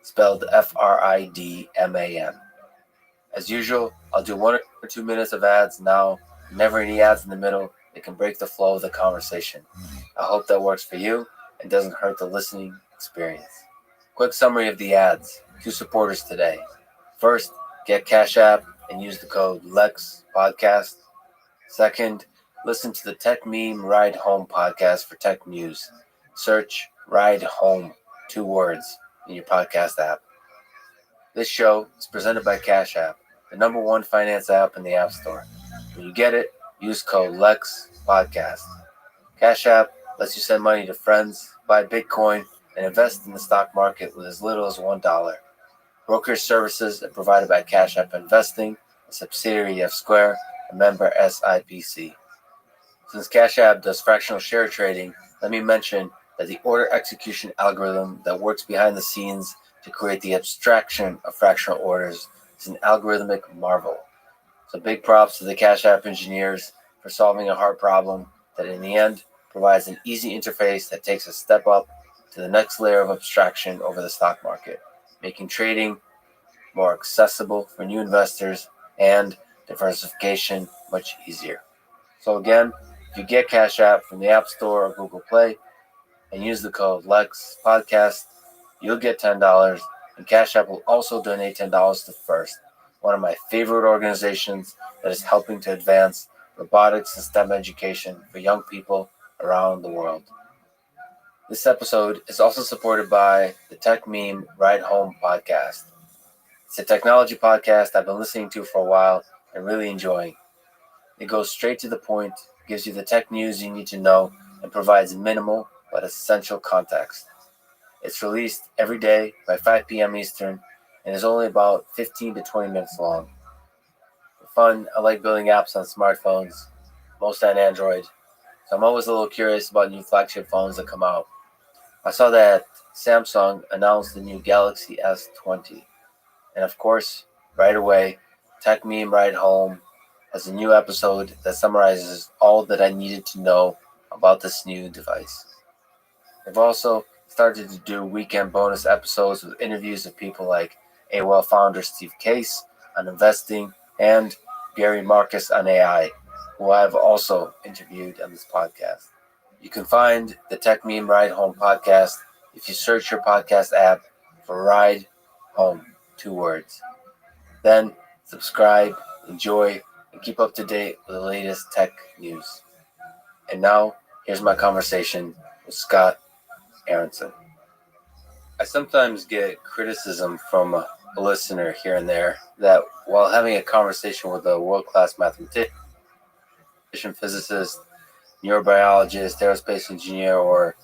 spelled Fridman. As usual, I'll do 1 or 2 minutes of ads now, never any ads in the middle. It can break the flow of the conversation. I hope that works for you and doesn't hurt the listening experience. Quick summary of the ads. 2 supporters today. First, get Cash App and use the code LEXPODCAST. Second, listen to the Tech Meme Ride Home podcast for tech news. Search Ride Home, 2 words, in your podcast app. This show is presented by Cash App, the #1 finance app in the App Store. When you get it, use code LEXPODCAST. Cash App lets you send money to friends, buy Bitcoin, and invest in the stock market with as little as $1. Brokerage services are provided by Cash App Investing, a subsidiary of Square, a member SIPC. Since Cash App does fractional share trading, let me mention that the order execution algorithm that works behind the scenes to create the abstraction of fractional orders is an algorithmic marvel. So big props to the Cash App engineers for solving a hard problem that in the end provides an easy interface that takes a step up to the next layer of abstraction over the stock market, making trading more accessible for new investors and diversification much easier. So again, if you get Cash App from the App Store or Google Play and use the code LEXPODCAST, you'll get $10, and Cash App will also donate $10 to FIRST, one of my favorite organizations that is helping to advance robotics and STEM education for young people around the world. This episode is also supported by the Tech Meme Ride Home podcast. It's a technology podcast I've been listening to for a while and really enjoying. It goes straight to the point, gives you the tech news you need to know, and provides minimal but essential context. It's released every day by 5 p.m. Eastern and is only about 15 to 20 minutes long. For fun, I like building apps on smartphones, most on Android, so I'm always a little curious about new flagship phones that come out. I saw that Samsung announced the new Galaxy S20. And of course, right away, Tech Meme Ride Home has a new episode that summarizes all that I needed to know about this new device. They've also started to do weekend bonus episodes with interviews of people like AOL founder Steve Case on investing and Gary Marcus on AI, who I've also interviewed on this podcast. You can find the Tech Meme Ride Home podcast if you search your podcast app for Ride Home, 2 words. Then subscribe, enjoy, and keep up to date with the latest tech news. And now, here's my conversation with Scott Aronson. I sometimes get criticism from a listener here and there that while having a conversation with a world-class mathematician, physicist, neurobiologist, aerospace engineer, or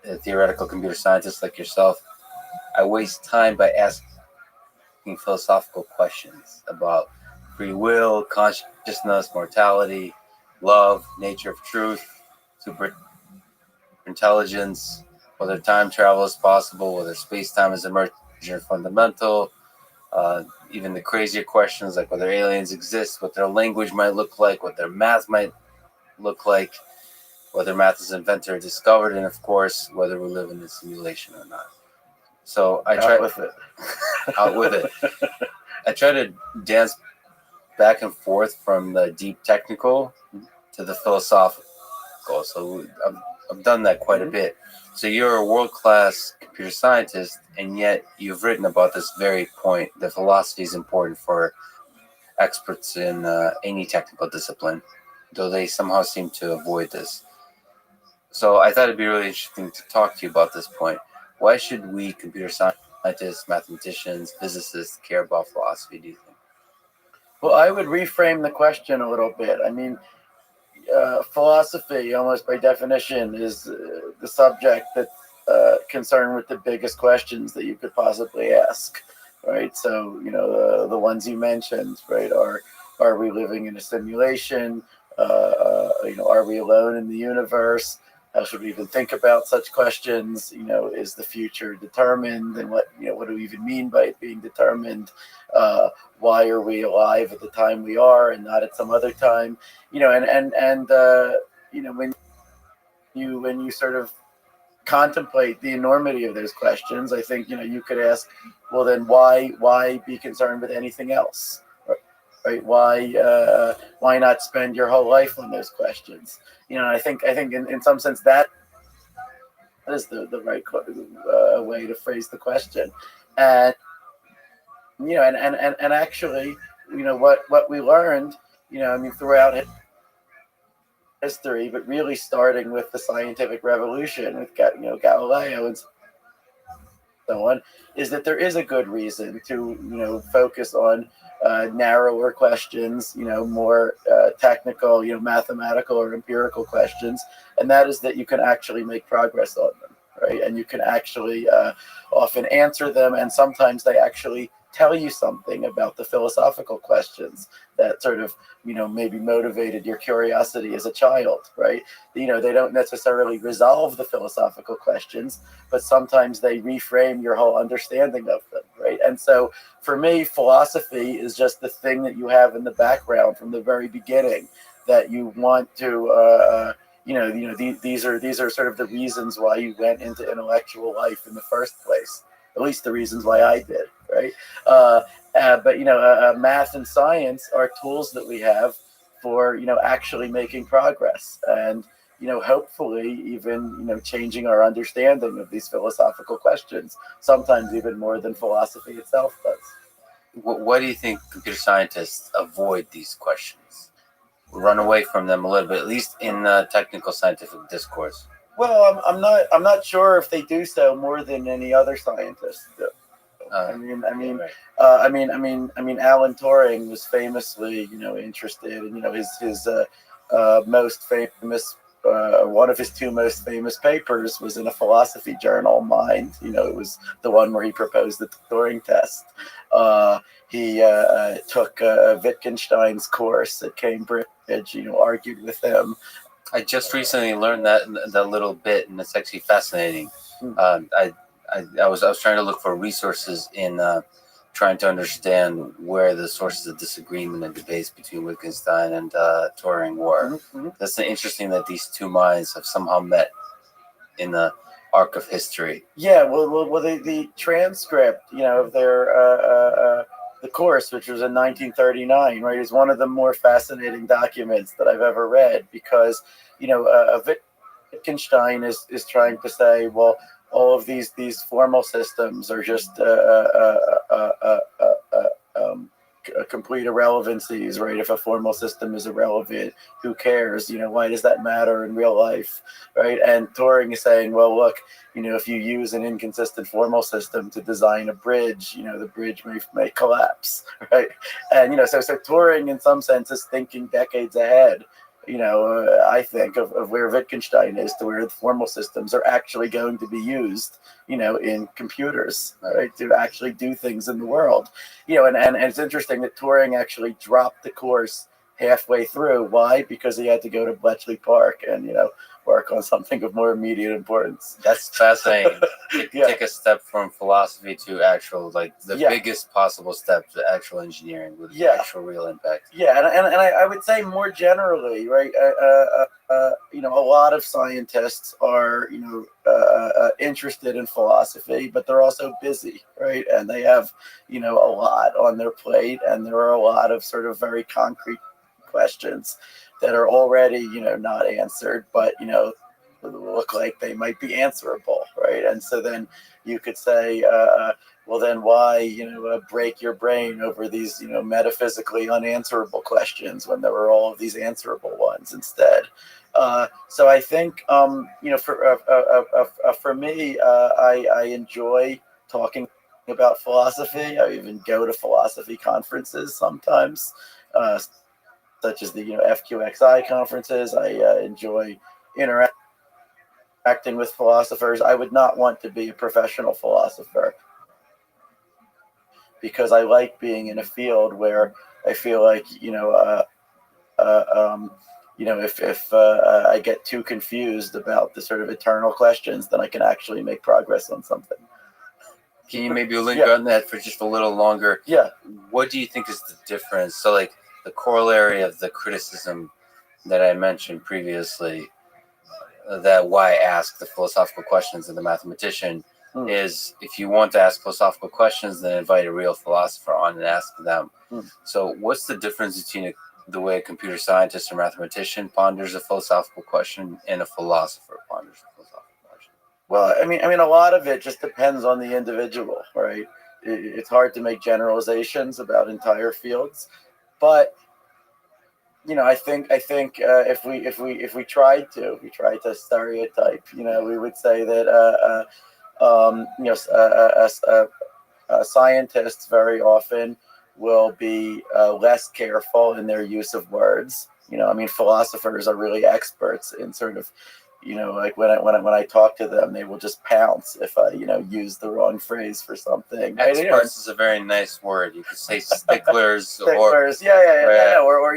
a theoretical computer scientist like yourself, I waste time by asking philosophical questions about free will, consciousness, mortality, love, nature of truth, super intelligence, whether time travel is possible, whether space-time is emergent or fundamental, even the crazier questions like whether aliens exist, what their language might look like, what their math might look like, whether math is invented or discovered, and of course, whether we live in a simulation or not. So I try out with it. I try to dance back and forth from the deep technical to the philosophical. So I've done that quite a bit. So you're a world-class computer scientist, and yet you've written about this very point. The philosophy is important for experts in any technical discipline, though they somehow seem to avoid this. So I thought it'd be really interesting to talk to you about this point. Why should we computer scientists, mathematicians, physicists care about philosophy, do you think? Well, I would reframe the question a little bit. I mean, philosophy, almost by definition, is the subject that's concerned with the biggest questions that you could possibly ask, right? So, the ones you mentioned, right, are we living in a simulation? Are we alone in the universe? How should we even think about such questions? Is the future determined, and what do we even mean by it being determined? Why are we alive at the time we are and not at some other time? When you sort of contemplate the enormity of those questions, I think you could ask, well, then why be concerned with anything else, right? Why not spend your whole life on those questions? I think in some sense that is the right way to phrase the question, and and actually, what we learned, throughout history, but really starting with the scientific revolution with Galileo and so on, is that there is a good reason to focus on narrower questions, more technical, mathematical or empirical questions, and that is that you can actually make progress on them, right? And you can actually often answer them, and sometimes they actually tell you something about the philosophical questions that sort of maybe motivated your curiosity as a child, right? They don't necessarily resolve the philosophical questions, but sometimes they reframe your whole understanding of them, right? And so for me, philosophy is just the thing that you have in the background from the very beginning that you want to these are sort of the reasons why you went into intellectual life in the first place, at least the reasons why I did, right? But math and science are tools that we have for actually making progress, and hopefully even changing our understanding of these philosophical questions, sometimes even more than philosophy itself does. What do you think computer scientists avoid these questions, run away from them a little bit, at least in technical scientific discourse? Well, I'm not sure if they do so more than any other scientists do. Alan Turing was famously, interested, and his most famous, one of his two most famous papers was in a philosophy journal, Mind. It was the one where he proposed the Turing test. He took Wittgenstein's course at Cambridge, argued with him. I just recently learned that little bit, and it's actually fascinating. I was trying to look for resources in trying to understand where the sources of disagreement and debates between Wittgenstein and Turing were. Mm-hmm. That's interesting that these two minds have somehow met in the arc of history. Yeah, well, the transcript, of their the course, which was in 1939, right, is one of the more fascinating documents that I've ever read, because Wittgenstein is trying to say, well, all of these formal systems are just complete irrelevancies, right? If a formal system is irrelevant, who cares? Why does that matter in real life, right? And Turing is saying, well, look, if you use an inconsistent formal system to design a bridge, the bridge may collapse, right? And so Turing, in some sense, is thinking decades ahead. I think of where Wittgenstein is, to where the formal systems are actually going to be used, in computers, right, to actually do things in the world. And it's interesting that Turing actually dropped the course halfway through. Why? Because he had to go to Bletchley Park and, work on something of more immediate importance. That's fascinating. Yeah. Take a step from philosophy to actual, biggest possible step to actual engineering with actual real impact. Yeah, and I would say more generally, right, a lot of scientists are, interested in philosophy, but they're also busy, right? And they have, a lot on their plate, and there are a lot of sort of very concrete questions that are already, not answered, but, look like they might be answerable, right? And so then you could say, well, then why, break your brain over these, metaphysically unanswerable questions when there are all of these answerable ones instead? So I think, for me, I enjoy talking about philosophy. I even go to philosophy conferences sometimes, such as the FQXI conferences. I enjoy interacting with philosophers. I would not want to be a professional philosopher, because I like being in a field where I feel like if I get too confused about the sort of eternal questions, then I can actually make progress on something. Can you maybe linger on that for just a little longer? Yeah. What do you think is the difference? So, like, the corollary of the criticism that I mentioned previously, that why ask the philosophical questions of the mathematician, is if you want to ask philosophical questions, then invite a real philosopher on and ask them. So what's the difference between the way a computer scientist or mathematician ponders a philosophical question and a philosopher ponders a philosophical question? Well, I mean, a lot of it just depends on the individual, right? It's hard to make generalizations about entire fields, but I think if we tried to stereotype, we would say that scientists very often will be less careful in their use of words. Philosophers are really experts in sort of, like when I talk to them, they will just pounce if I use the wrong phrase for something. Experts is a very nice word. You could say sticklers. Sticklers, yeah. Or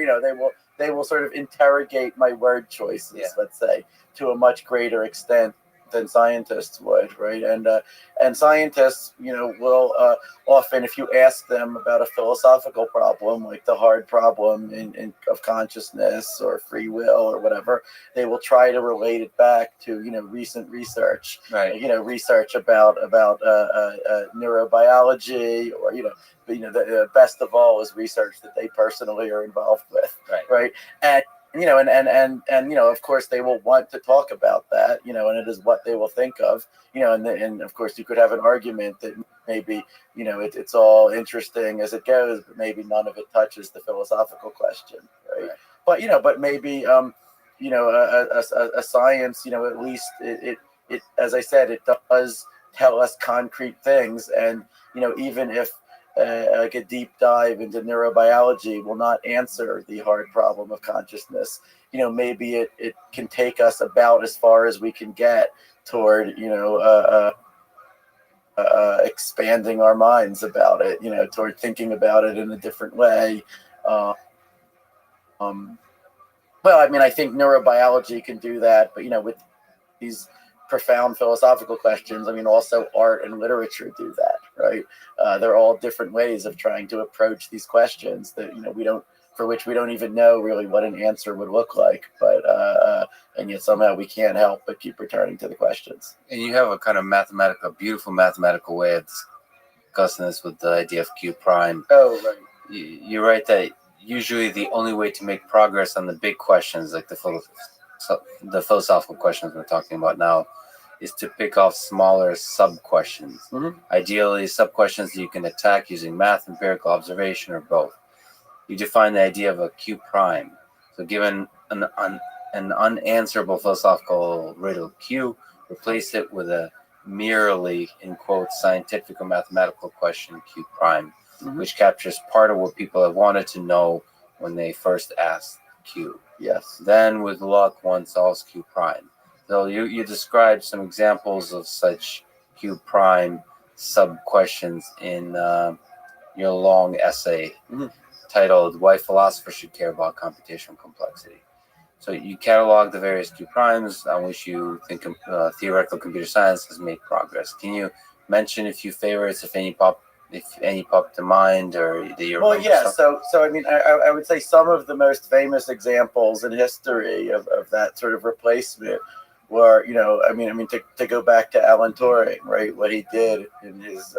they will sort of interrogate my word choices, let's say, to a much greater extent than scientists would, right? And scientists, will often, if you ask them about a philosophical problem, like the hard problem of consciousness or free will or whatever, they will try to relate it back to recent research, right? Research about neurobiology, or the best of all is research that they personally are involved with, right? And of course they will want to talk about that, and it is what they will think of, and of course you could have an argument that maybe, it's all interesting as it goes, but maybe none of it touches the philosophical question, right? But maybe, a science, at least it, as I said, it does tell us concrete things, and, even if like a deep dive into neurobiology will not answer the hard problem of consciousness, maybe it can take us about as far as we can get toward, expanding our minds about it, toward thinking about it in a different way. Well, I think neurobiology can do that, but, with these profound philosophical questions, also art and literature do that, right? They're all different ways of trying to approach these questions that, for which we don't even know really what an answer would look like, but and yet somehow we can't help but keep returning to the questions. And you have a kind of beautiful mathematical way of discussing this with the idea of Q prime. Oh, right. You're right that usually the only way to make progress on the big questions, like the philosophical questions we're talking about now, is to pick off smaller sub-questions. Ideally, sub-questions that you can attack using math, empirical observation, or both. You define the idea of a Q prime. So given an unanswerable philosophical riddle Q, replace it with a merely, in quotes, scientific or mathematical question Q prime, which captures part of what people have wanted to know when they first asked Q. Yes. Then, with luck, one solves Q prime. So you described some examples of such Q prime sub-questions in your long essay titled "Why Philosophers Should Care About Computational Complexity." So you catalog the various Q primes on which you think theoretical computer science has made progress. Can you mention a few favorites, if any pop to mind, or that you remember? Well, yeah. So I would say some of the most famous examples in history of that sort of replacement were, to go back to Alan Turing, right? What he did in his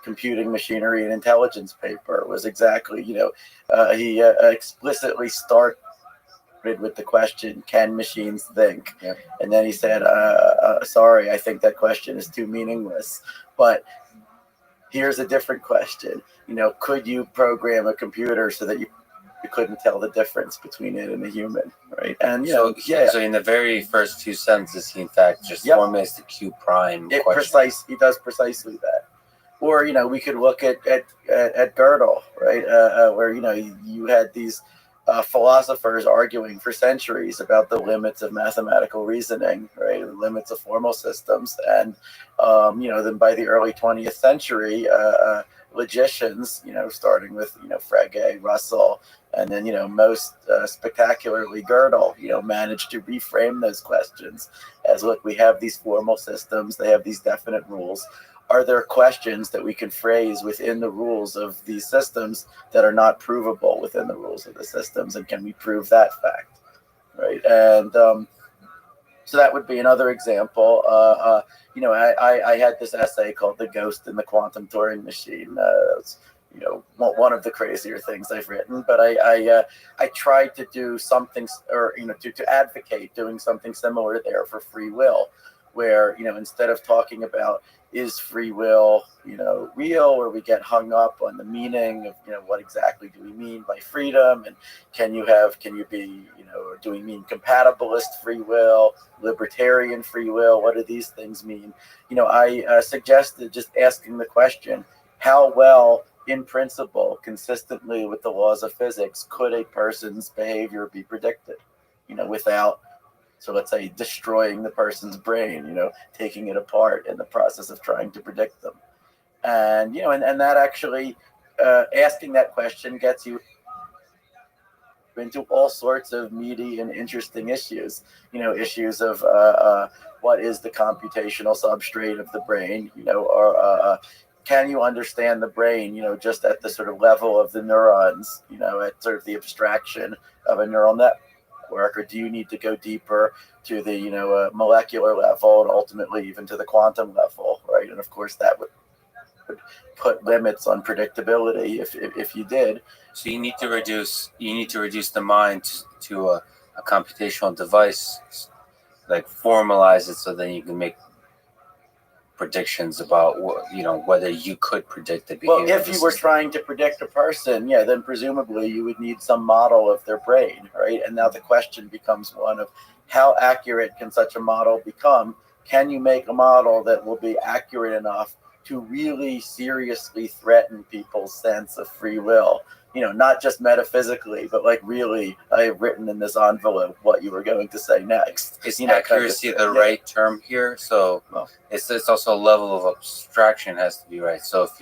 computing machinery and intelligence paper was exactly, he explicitly started with the question, can machines think? Yep. And then he said, sorry, I think that question is too meaningless. But here's a different question. Could you program a computer so that you couldn't tell the difference between it and a human, right? And so in the very first two sentences, he in fact just formulates the Q prime question. He does precisely that. Or we could look at Gödel, right? Where you had these philosophers arguing for centuries about the limits of mathematical reasoning, right? The limits of formal systems, and then by the early 20th century, logicians, starting with Frege, Russell, And then, most spectacularly, Gödel, managed to reframe those questions as, look, we have these formal systems, they have these definite rules. Are there questions that we can phrase within the rules of these systems that are not provable within the rules of the systems? And can we prove that fact? Right. And so that would be another example. I had this essay called "The Ghost in the Quantum Turing Machine." It's, one of the crazier things I've written. But I tried to do something, or to advocate doing something similar there for free will, where instead of talking about is free will real, where we get hung up on the meaning of what exactly do we mean by freedom, and can you be or do we mean compatibilist free will, libertarian free will, what do these things mean? I suggested just asking the question, how well in principle, consistently with the laws of physics, could a person's behavior be predicted without, so let's say, destroying the person's brain, taking it apart in the process of trying to predict them. And, and that actually, asking that question gets you into all sorts of meaty and interesting issues, issues of what is the computational substrate of the brain, or can you understand the brain, just at the sort of level of the neurons, at sort of the abstraction of a neural network, or do you need to go deeper to the molecular level and ultimately even to the quantum level, right? And of course that would put limits on predictability if you did. So you need to reduce the mind to a computational device, like formalize it so then you can make predictions about whether you could predict the behavior. Well, if you were trying to predict a person, then presumably you would need some model of their brain, right? And now the question becomes one of how accurate can such a model become? Can you make a model that will be accurate enough to really seriously threaten people's sense of free will? Not just metaphysically, but like really, I have written in this envelope what you were going to say next. Is accuracy the right term here? So it's also a level of abstraction has to be right. So if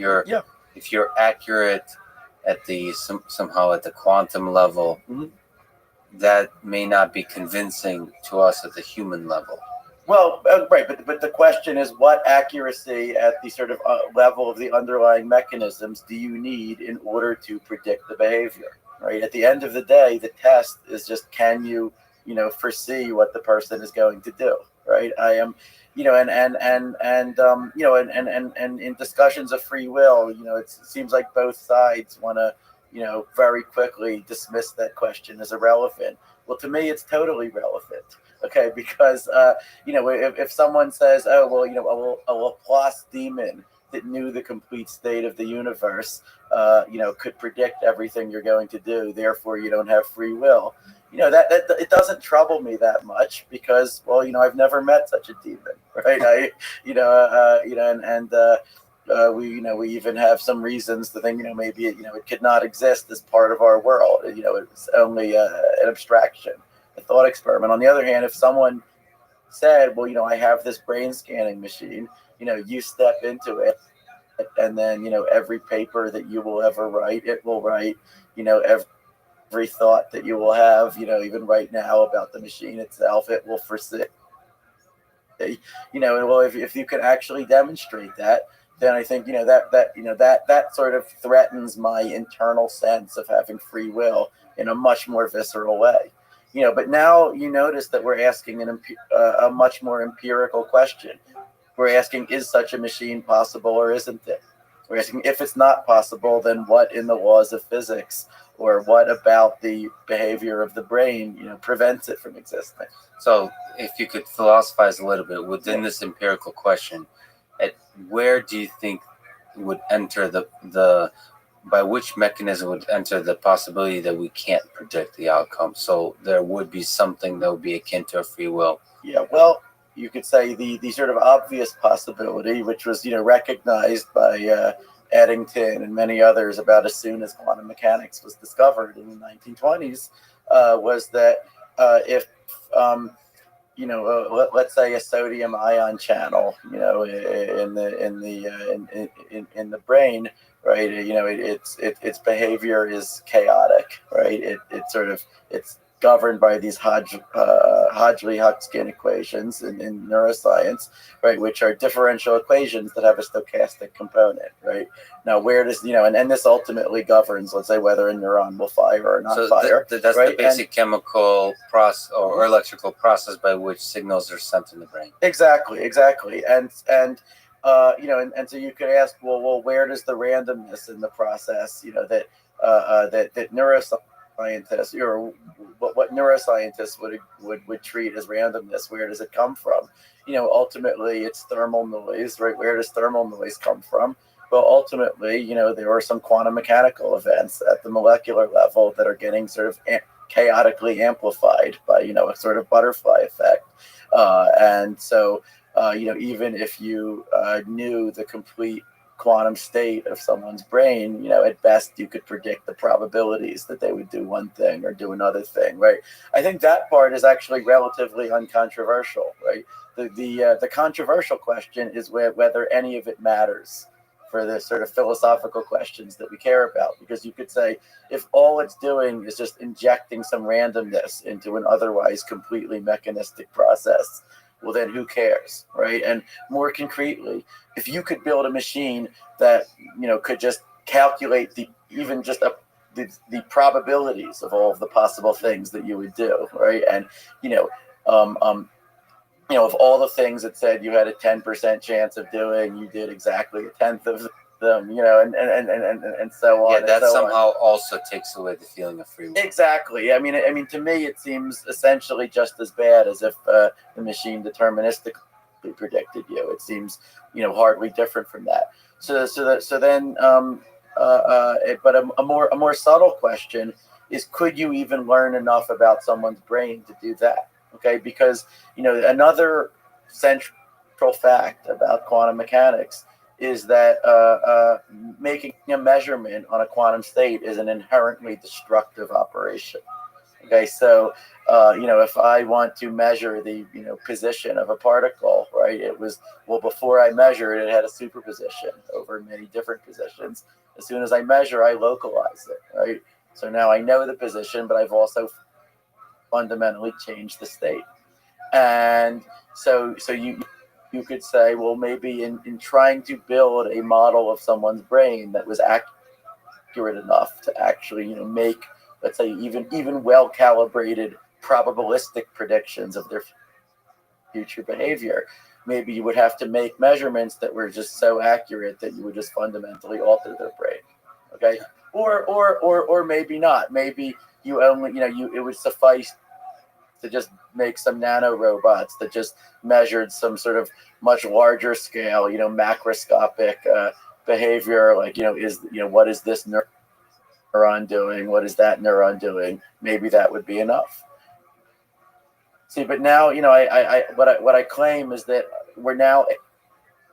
you're accurate at the somehow at the quantum level, that may not be convincing to us at the human level. Well, right, but the question is, what accuracy at the sort of level of the underlying mechanisms do you need in order to predict the behavior, right? At the end of the day, the test is just, can you, foresee what the person is going to do, right? I am, and in discussions of free will, it seems like both sides want to, very quickly dismiss that question as irrelevant. Well, to me, it's totally relevant. Okay, because if someone says, "Oh, well, a Laplace demon that knew the complete state of the universe, could predict everything you're going to do, therefore you don't have free will," that it doesn't trouble me that much because, well, I've never met such a demon, right? We even have some reasons to think, maybe it could not exist as part of our world. It's only an abstraction. A thought experiment. On the other hand, if someone said, well, I have this brain scanning machine, you step into it, and then, every paper that you will ever write, it will write, every thought that you will have, even right now about the machine itself, it will foresee. Well, if you could actually demonstrate that, then I think, that sort of threatens my internal sense of having free will in a much more visceral way. But now you notice that we're asking a much more empirical question. We're asking, is such a machine possible or isn't it? We're asking, if it's not possible, then what in the laws of physics or what about the behavior of the brain, prevents it from existing? So if you could philosophize a little bit within this empirical question, where do you think would enter by which mechanism would enter the possibility that we can't predict the outcome? So there would be something that would be akin to a free will. Yeah, well, you could say the sort of obvious possibility, which was, recognized by Eddington and many others about as soon as quantum mechanics was discovered in the 1920s, was that if let's say a sodium ion channel, in the brain, right? Its behavior is chaotic, right? It's governed by these Hodgkin equations in neuroscience, right, which are differential equations that have a stochastic component, right? Now, where does, and this ultimately governs, let's say, whether a neuron will fire or not fire. That's right? the basic chemical process or electrical process by which signals are sent in the brain. Exactly. And so you could ask, well, where does the randomness in the process, that neuroscientists, or what neuroscientists would treat as randomness, where does it come from? Ultimately it's thermal noise, right? Where does thermal noise come from? Well, ultimately, there are some quantum mechanical events at the molecular level that are getting sort of chaotically amplified by, a sort of butterfly effect. And so, even if you knew the complete quantum state of someone's brain, at best you could predict the probabilities that they would do one thing or do another thing, right? I think that part is actually relatively uncontroversial, right? The controversial question is whether any of it matters for the sort of philosophical questions that we care about, because you could say, if all it's doing is just injecting some randomness into an otherwise completely mechanistic process, well, then who cares, right? And more concretely, if you could build a machine that, could just calculate the probabilities of all of the possible things that you would do, right? And, of all the things that said you had a 10% chance of doing, you did exactly a tenth of them, and so on. Yeah, that so somehow on. Also takes away the feeling of free will. Exactly. I mean, to me, it seems essentially just as bad as if the machine deterministically predicted you. It seems, hardly different from that. But a more subtle question is, could you even learn enough about someone's brain to do that? Okay, because another central fact about quantum mechanics is that making a measurement on a quantum state is an inherently destructive operation. Okay, so if I want to measure the position of a particle, right? Before I measured it, had a superposition over many different positions. As soon as I measure, I localize it, right? So now I know the position, but I've also fundamentally changed the state. And so you could say, well, maybe in trying to build a model of someone's brain that was accurate enough to actually make, let's say, even well calibrated probabilistic predictions of their future behavior, maybe you would have to make measurements that were just so accurate that you would just fundamentally alter their brain. Okay, or maybe not. Maybe you only it would suffice to just make some nano robots that just measured some sort of much larger scale, macroscopic behavior, like what is this neuron doing? What is that neuron doing? Maybe that would be enough. See, but now what I claim is that we're now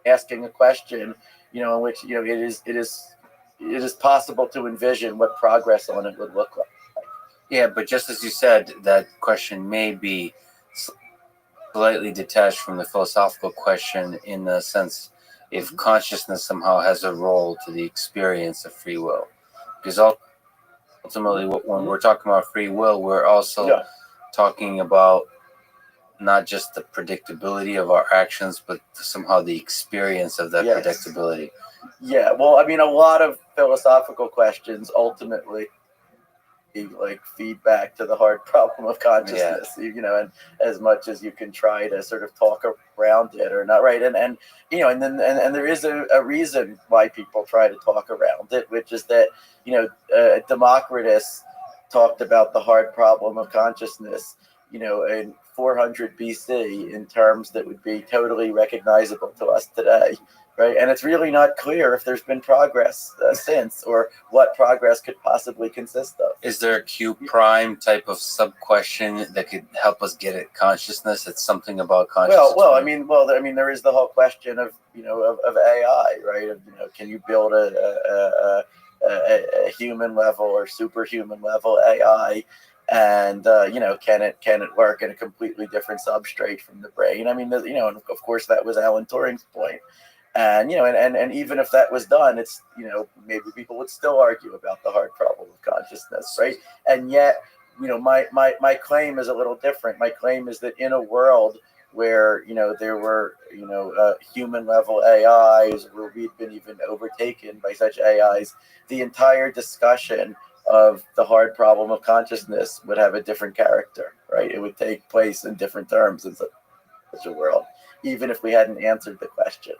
asking a question, in which it is possible to envision what progress on it would look like. Yeah, but just as you said, that question may be slightly detached from the philosophical question, in the sense if consciousness somehow has a role to the experience of free will. Because ultimately, when we're talking about free will, we're also talking about not just the predictability of our actions, but somehow the experience of that predictability. Yeah, well, I mean, a lot of philosophical questions ultimately feedback to the hard problem of consciousness, and as much as you can try to sort of talk around it or not, right? And there is a reason why people try to talk around it, which is that Democritus talked about the hard problem of consciousness, in 400 BC in terms that would be totally recognizable to us today. Right, and it's really not clear if there's been progress since, or what progress could possibly consist of. Is there a Q prime type of sub question that could help us get at consciousness? It's something about consciousness. Well, I mean, there is the whole question of of AI, right? Can you build a human level or superhuman level AI And can it work in a completely different substrate from the brain? I mean, and of course that was Alan Turing's point. And and even if that was done, it's maybe people would still argue about the hard problem of consciousness, right? And yet, my claim is a little different. My claim is that in a world where there were human level AIs, where we'd been even overtaken by such AIs, the entire discussion of the hard problem of consciousness would have a different character, right? It would take place in different terms in such a world, even if we hadn't answered the question.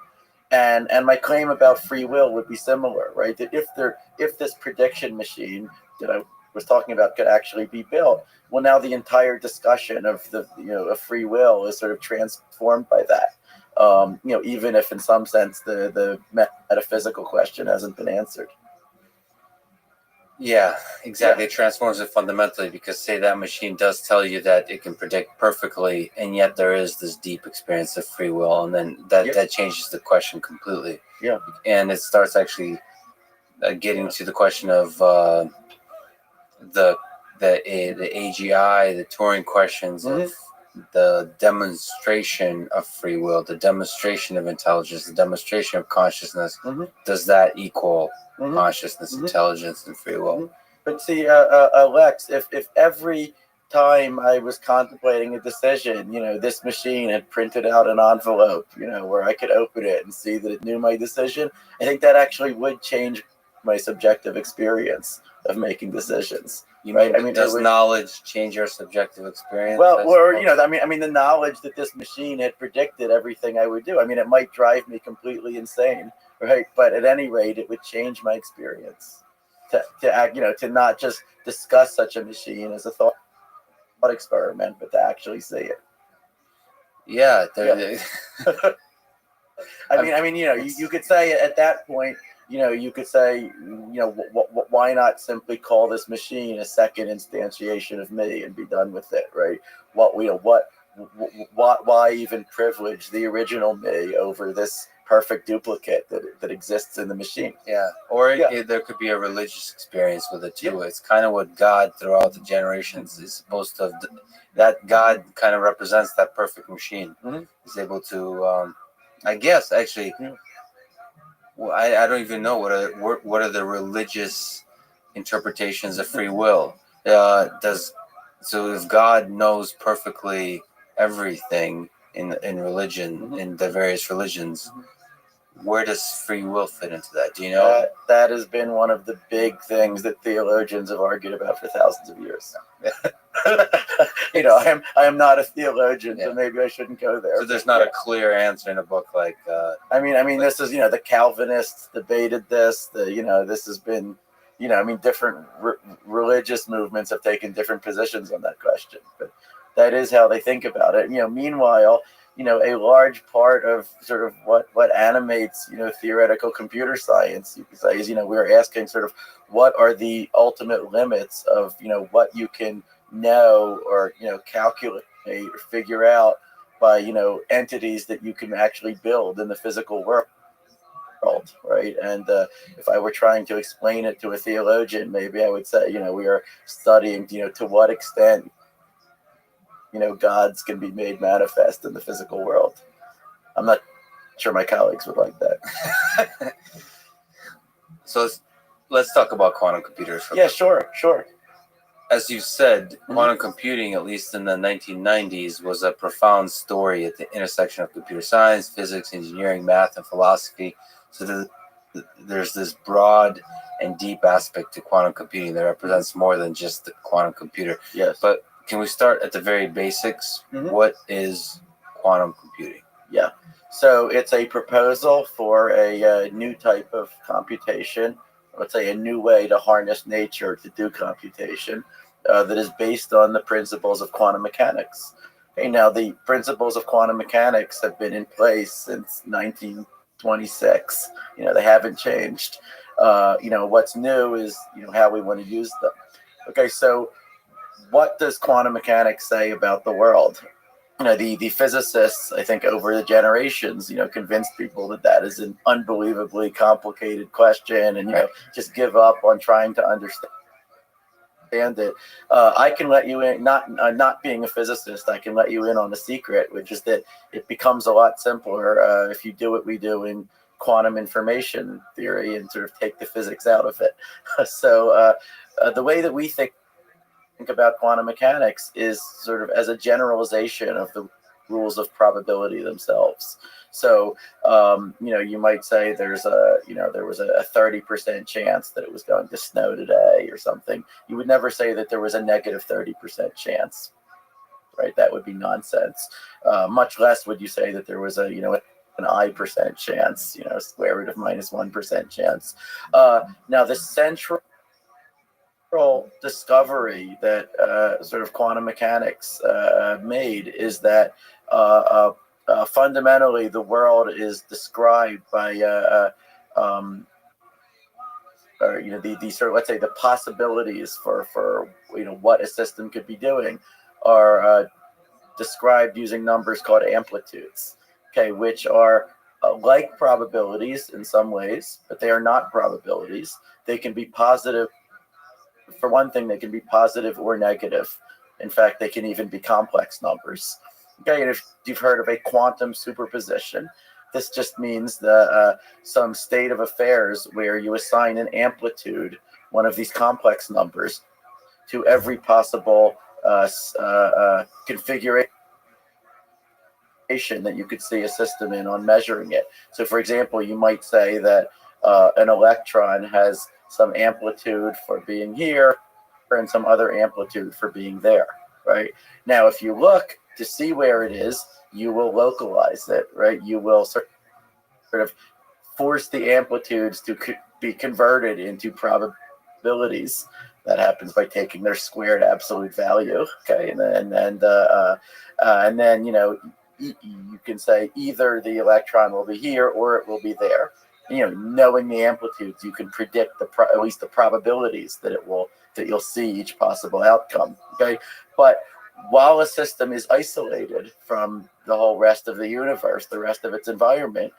And my claim about free will would be similar, right? That if this prediction machine that I was talking about could actually be built, well, now the entire discussion of of free will is sort of transformed by that. Even if in some sense the metaphysical question hasn't been answered. Yeah, exactly. It transforms it fundamentally, because say that machine does tell you that it can predict perfectly, and yet there is this deep experience of free will, and then that changes the question completely. Yeah, and it starts actually getting to the question of the AGI, the Turing questions of the demonstration of free will, the demonstration of intelligence, the demonstration of consciousness. Does that equal consciousness, intelligence, and free will? But see, Lex, if every time I was contemplating a decision, this machine had printed out an envelope, where I could open it and see that it knew my decision, I think that actually would change my subjective experience of making decisions. Right? Does knowledge change your subjective experience? Well, or the knowledge that this machine had predicted everything I would do. It might drive me completely insane, right? But at any rate, it would change my experience to act, to not just discuss such a machine as a thought experiment, but to actually see it. Yeah. You could say at that point, you could say, why not simply call this machine a second instantiation of me and be done with it, right? Why even privilege the original me over this perfect duplicate that exists in the machine? Yeah, or there could be a religious experience with it too. It's kind of what God throughout the generations is supposed to. That God kind of represents that perfect machine. He's able to, I guess, actually. Well, I don't even know what are the religious interpretations of free will. So if God knows perfectly everything in religion, in the various religions, where does free will fit into that? Do you know? That has been one of the big things that theologians have argued about for thousands of years. I am not a theologian, so maybe I shouldn't go there. So there's not a clear answer in a book like. This is the Calvinists debated this. This has been, different religious movements have taken different positions on that question, but that is how they think about it. Meanwhile, a large part of sort of what animates, theoretical computer science, you could say, is, we're asking sort of what are the ultimate limits of, what you can know or, calculate or figure out by, entities that you can actually build in the physical world. Right. And if I were trying to explain it to a theologian, maybe I would say, we are studying, to what extent gods can be made manifest in the physical world. I'm not sure my colleagues would like that. So let's talk about quantum computers. Yeah, sure. As you said, quantum computing, at least in the 1990s, was a profound story at the intersection of computer science, physics, engineering, math, and philosophy. So there's this broad and deep aspect to quantum computing that represents more than just the quantum computer. Yes. But can we start at the very basics? What is quantum computing? Yeah. So it's a proposal for a new type of computation, let's say a new way to harness nature to do computation that is based on the principles of quantum mechanics. Okay, now, the principles of quantum mechanics have been in place since 1926. They haven't changed. What's new is, how we want to use them. Okay, so what does quantum mechanics say about the world? The physicists, I think, over the generations, convinced people that is an unbelievably complicated question, and just give up on trying to understand understand it. I can let you in, not being a physicist, I can let you in on a secret, which is that it becomes a lot simpler if you do what we do in quantum information theory and sort of take the physics out of it. So the way that we think about quantum mechanics is sort of as a generalization of the rules of probability themselves. So, you might say there was a 30% chance that it was going to snow today or something. You would never say that there was a negative 30% chance, right? That would be nonsense. Much less would you say that there was an I% chance, square root of -1% chance. Now, the central discovery that sort of quantum mechanics made is that fundamentally the world is described by the sort of, let's say, the possibilities for what a system could be doing are described using numbers called amplitudes, okay, which are like probabilities in some ways, but they are not probabilities. They can be positive. For one thing, they can be positive or negative. In fact, they can even be complex numbers. Okay, and if you've heard of a quantum superposition, this just means some state of affairs where you assign an amplitude, one of these complex numbers, to every possible configuration that you could see a system in on measuring it. So, for example, you might say that an electron has some amplitude for being here and some other amplitude for being there, right? Now, if you look to see where it is, you will localize it, right? You will sort of force the amplitudes to be converted into probabilities. That happens by taking their squared absolute value, okay? And then you can say either the electron will be here or it will be there. Knowing the amplitudes, you can predict at least the probabilities that you'll see each possible outcome. Okay, but while a system is isolated from the whole rest of the universe, the rest of its environment,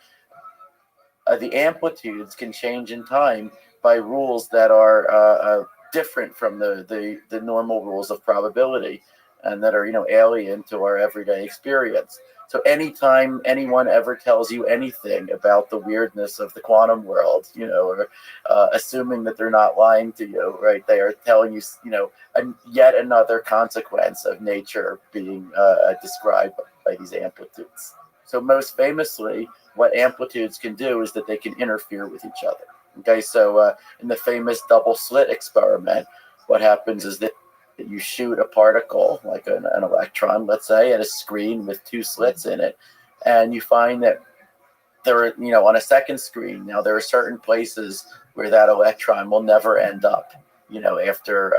the amplitudes can change in time by rules that are different from the normal rules of probability, and that are alien to our everyday experience. So anytime anyone ever tells you anything about the weirdness of the quantum world, or assuming that they're not lying to you, right? They are telling you, yet another consequence of nature being described by these amplitudes. So most famously, what amplitudes can do is that they can interfere with each other. Okay, so in the famous double slit experiment, what happens is that you shoot a particle, like an electron, let's say, at a screen with two slits in it, and you find that there are, on a second screen, now there are certain places where that electron will never end up, after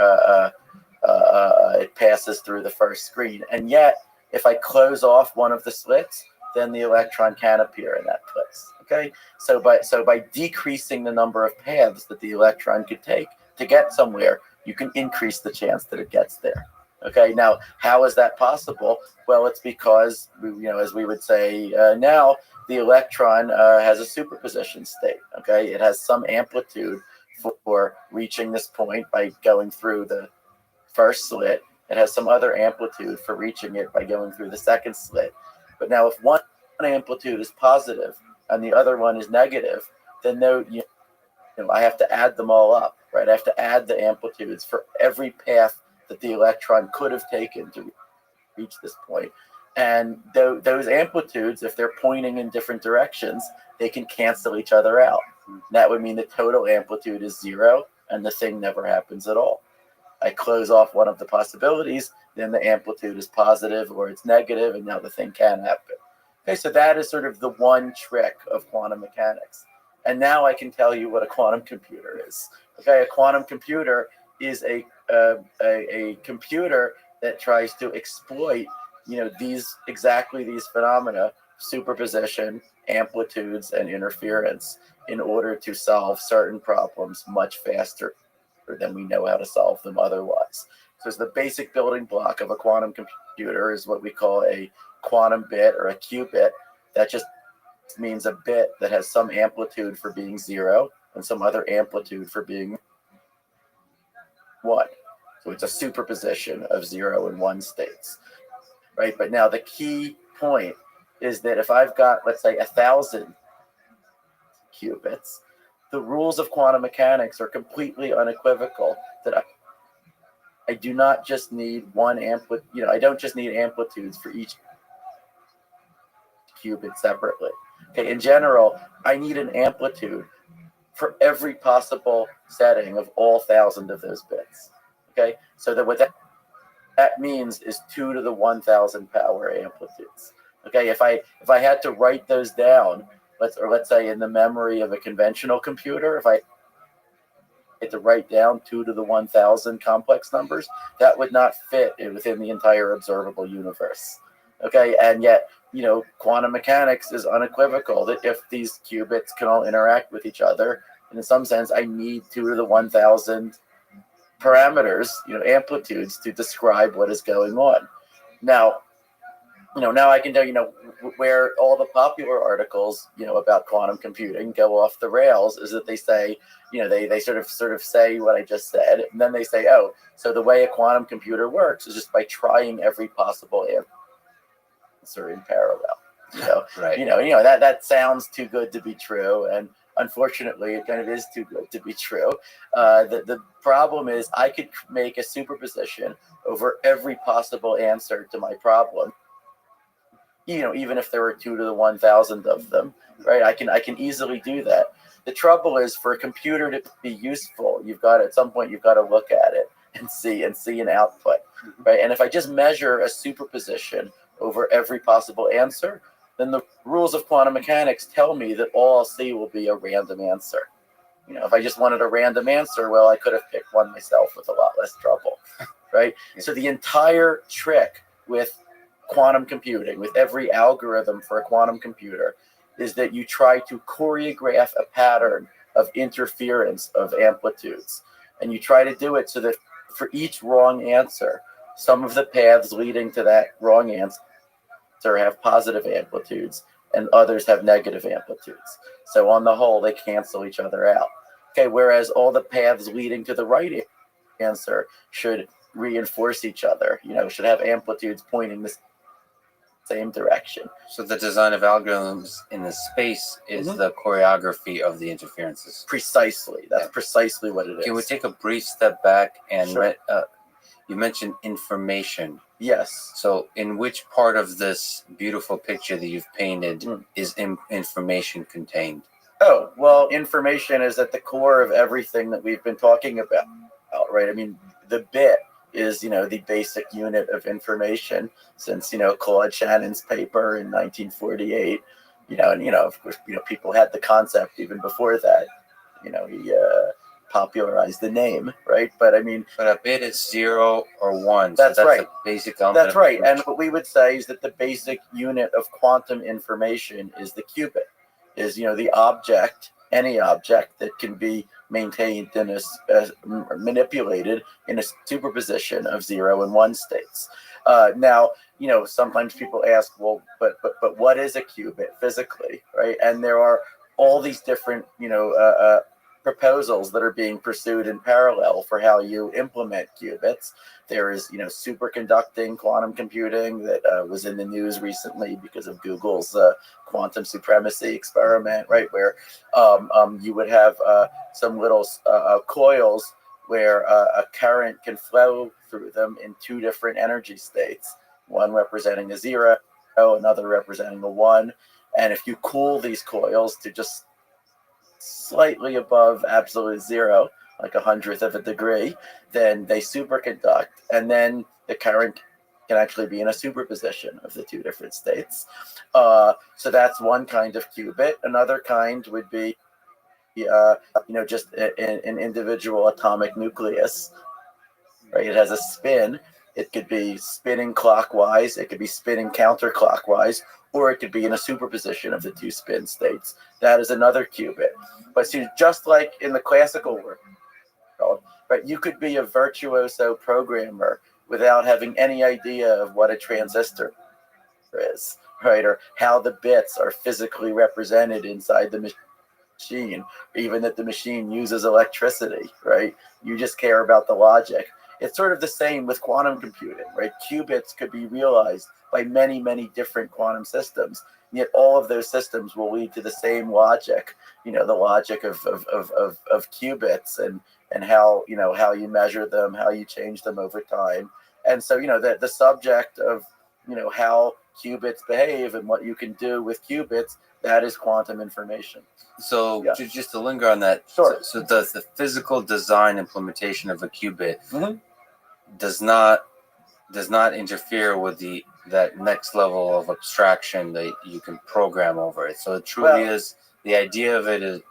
it passes through the first screen. And yet, if I close off one of the slits, then the electron can appear in that place. Okay, so by decreasing the number of paths that the electron could take to get somewhere, you can increase the chance that it gets there. Okay, now how is that possible? Well, it's because, as we would say now, the electron has a superposition state. Okay, it has some amplitude for reaching this point by going through the first slit. It has some other amplitude for reaching it by going through the second slit. But now, if one amplitude is positive and the other one is negative, then I have to add them all up, right? I have to add the amplitudes for every path that the electron could have taken to reach this point. And those amplitudes, if they're pointing in different directions, they can cancel each other out. That would mean the total amplitude is 0 and the thing never happens at all. I close off one of the possibilities, then the amplitude is positive or it's negative, and now the thing can happen. Okay, so that is sort of the one trick of quantum mechanics. And now I can tell you what a quantum computer is. Okay, a quantum computer is a computer that tries to exploit, exactly these phenomena, superposition, amplitudes, and interference, in order to solve certain problems much faster than we know how to solve them otherwise. So the basic building block of a quantum computer is what we call a quantum bit or a qubit. That just means a bit that has some amplitude for being 0 and some other amplitude for being 1. So it's a superposition of 0 and 1 states, right? But now the key point is that if I've got, let's say, 1,000 qubits, the rules of quantum mechanics are completely unequivocal that I do not just need one amplitude, I don't just need amplitudes for each qubit separately. Okay, in general, I need an amplitude for every possible setting of all 1,000 of those bits. Okay, so that what that means is 2 to the 1,000 power amplitudes. Okay, if I had to write those down, let's say in the memory of a conventional computer, if I had to write down 2 to the 1,000 complex numbers, that would not fit within the entire observable universe. Okay, and yet, quantum mechanics is unequivocal that if these qubits can all interact with each other, and in some sense, I need 2 to the 1,000 parameters, amplitudes to describe what is going on. Now, now I can tell where all the popular articles, about quantum computing go off the rails is that they say, they sort of say what I just said, and then they say, oh, so the way a quantum computer works is just by trying every possible answer in parallel. Right. That sounds too good to be true, and unfortunately, it kind of is too good to be true. The problem is I could make a superposition over every possible answer to my problem. Even if there were 2 to the 1,000 of them, right? I can easily do that. The trouble is, for a computer to be useful, at some point you've got to look at it and see an output, right? And if I just measure a superposition over every possible answer, then the rules of quantum mechanics tell me that all I'll see will be a random answer. If I just wanted a random answer, well, I could have picked one myself with a lot less trouble, right? So the entire trick with quantum computing, with every algorithm for a quantum computer, is that you try to choreograph a pattern of interference of amplitudes. And you try to do it so that for each wrong answer, some of the paths leading to that wrong answer have positive amplitudes and others have negative amplitudes. So on the whole, they cancel each other out. Okay, whereas all the paths leading to the right answer should reinforce each other, should have amplitudes pointing the same direction. So the design of algorithms in the space is the choreography of the interferences. Precisely. That's precisely what it is. Can we take a brief step back and Sure. You mentioned information. Yes. So in which part of this beautiful picture that you've painted is information contained? Oh, well, information is at the core of everything that we've been talking about, right? I mean, the bit is, the basic unit of information since, Claude Shannon's paper in 1948, and, of course, people had the concept even before that, he popularized the name, right? But I mean, but a bit is 0 or 1. That's right. A basic element. That's right. And what we would say is that the basic unit of quantum information is the qubit, is, the object, any object that can be maintained in manipulated in a superposition of 0 and 1 states. Now, sometimes people ask, well, but what is a qubit physically, right? And there are all these different, proposals that are being pursued in parallel for how you implement qubits. There is, superconducting quantum computing that was in the news recently because of Google's quantum supremacy experiment, right? Where you would have some little coils where a current can flow through them in 2 different energy states, one representing a 0, another representing a 1. And if you cool these coils to just slightly above absolute 0, like 1/100th of a degree, then they superconduct, and then the current can actually be in a superposition of the 2 different states. So that's one kind of qubit. Another kind would be, just an individual atomic nucleus, right? It has a spin. It could be spinning clockwise. It could be spinning counterclockwise, or it could be in a superposition of the 2 spin states. That is another qubit. But see, just like in the classical world, right, you could be a virtuoso programmer without having any idea of what a transistor is, right, or how the bits are physically represented inside the machine, or even that the machine uses electricity, right? You just care about the logic. It's sort of the same with quantum computing, right? Qubits could be realized by many, many different quantum systems. And yet all of those systems will lead to the same logic, the logic of qubits and how, how you measure them, how you change them over time. And so, the subject of, how qubits behave and what you can do with qubits, that is quantum information. So Yeah. just to linger on that, Sure. so does the physical design implementation of a qubit Mhm. does not interfere with that next level of abstraction that you can program over it. So it truly is, the idea of it is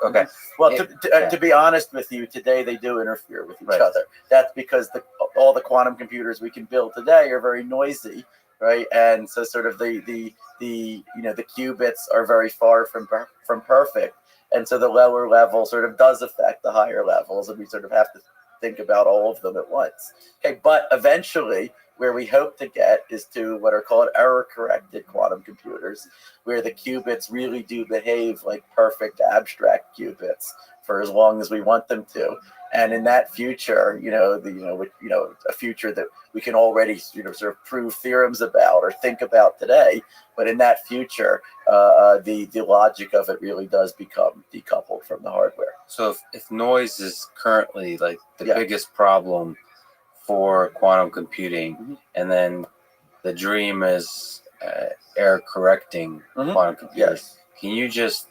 okay. Well, to be honest with you, today they do interfere with each other. That's because all the quantum computers we can build today are very noisy, right? And so sort of the qubits are very far from perfect, and so the lower level sort of does affect the higher levels, and we sort of have to think about all of them at once. Okay, but eventually, where we hope to get is to what are called error-corrected quantum computers, where the qubits really do behave like perfect abstract qubits for as long as we want them to. And in that future, a future that we can already sort of prove theorems about or think about today, but in that future, the logic of it really does become decoupled from the hardware. So if noise is currently like the biggest problem for quantum computing, and then the dream is error correcting quantum computers, can you just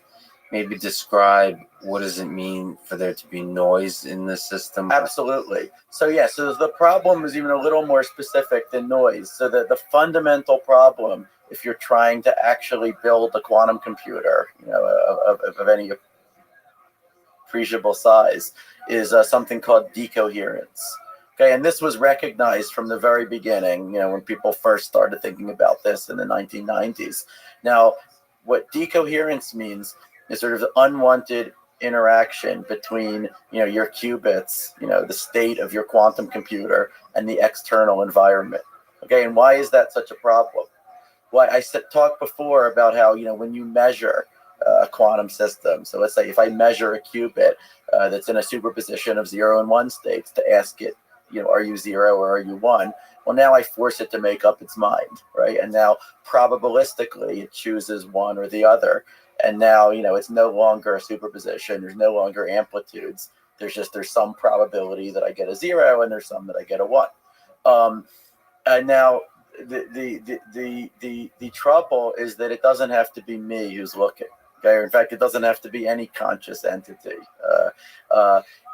maybe describe what does it mean for there to be noise in the system? Absolutely. So so the problem is even a little more specific than noise. So the fundamental problem, if you're trying to actually build a quantum computer, of any appreciable size, is something called decoherence. Okay, and this was recognized from the very beginning, when people first started thinking about this in the 1990s. Now, what decoherence means is sort of the unwanted interaction between, your qubits, the state of your quantum computer, and the external environment. Okay, and why is that such a problem? Well, I talked before about how, when you measure a quantum system, so let's say if I measure a qubit that's in a superposition of 0 and 1 states to ask it, are you 0 or are you 1? Well, now I force it to make up its mind, right? And now probabilistically it chooses one or the other. And now, it's no longer a superposition. There's no longer amplitudes. There's some probability that I get a 0 and there's some that I get a 1. And now the trouble is that it doesn't have to be me who's looking. Okay, or in fact, it doesn't have to be any conscious entity.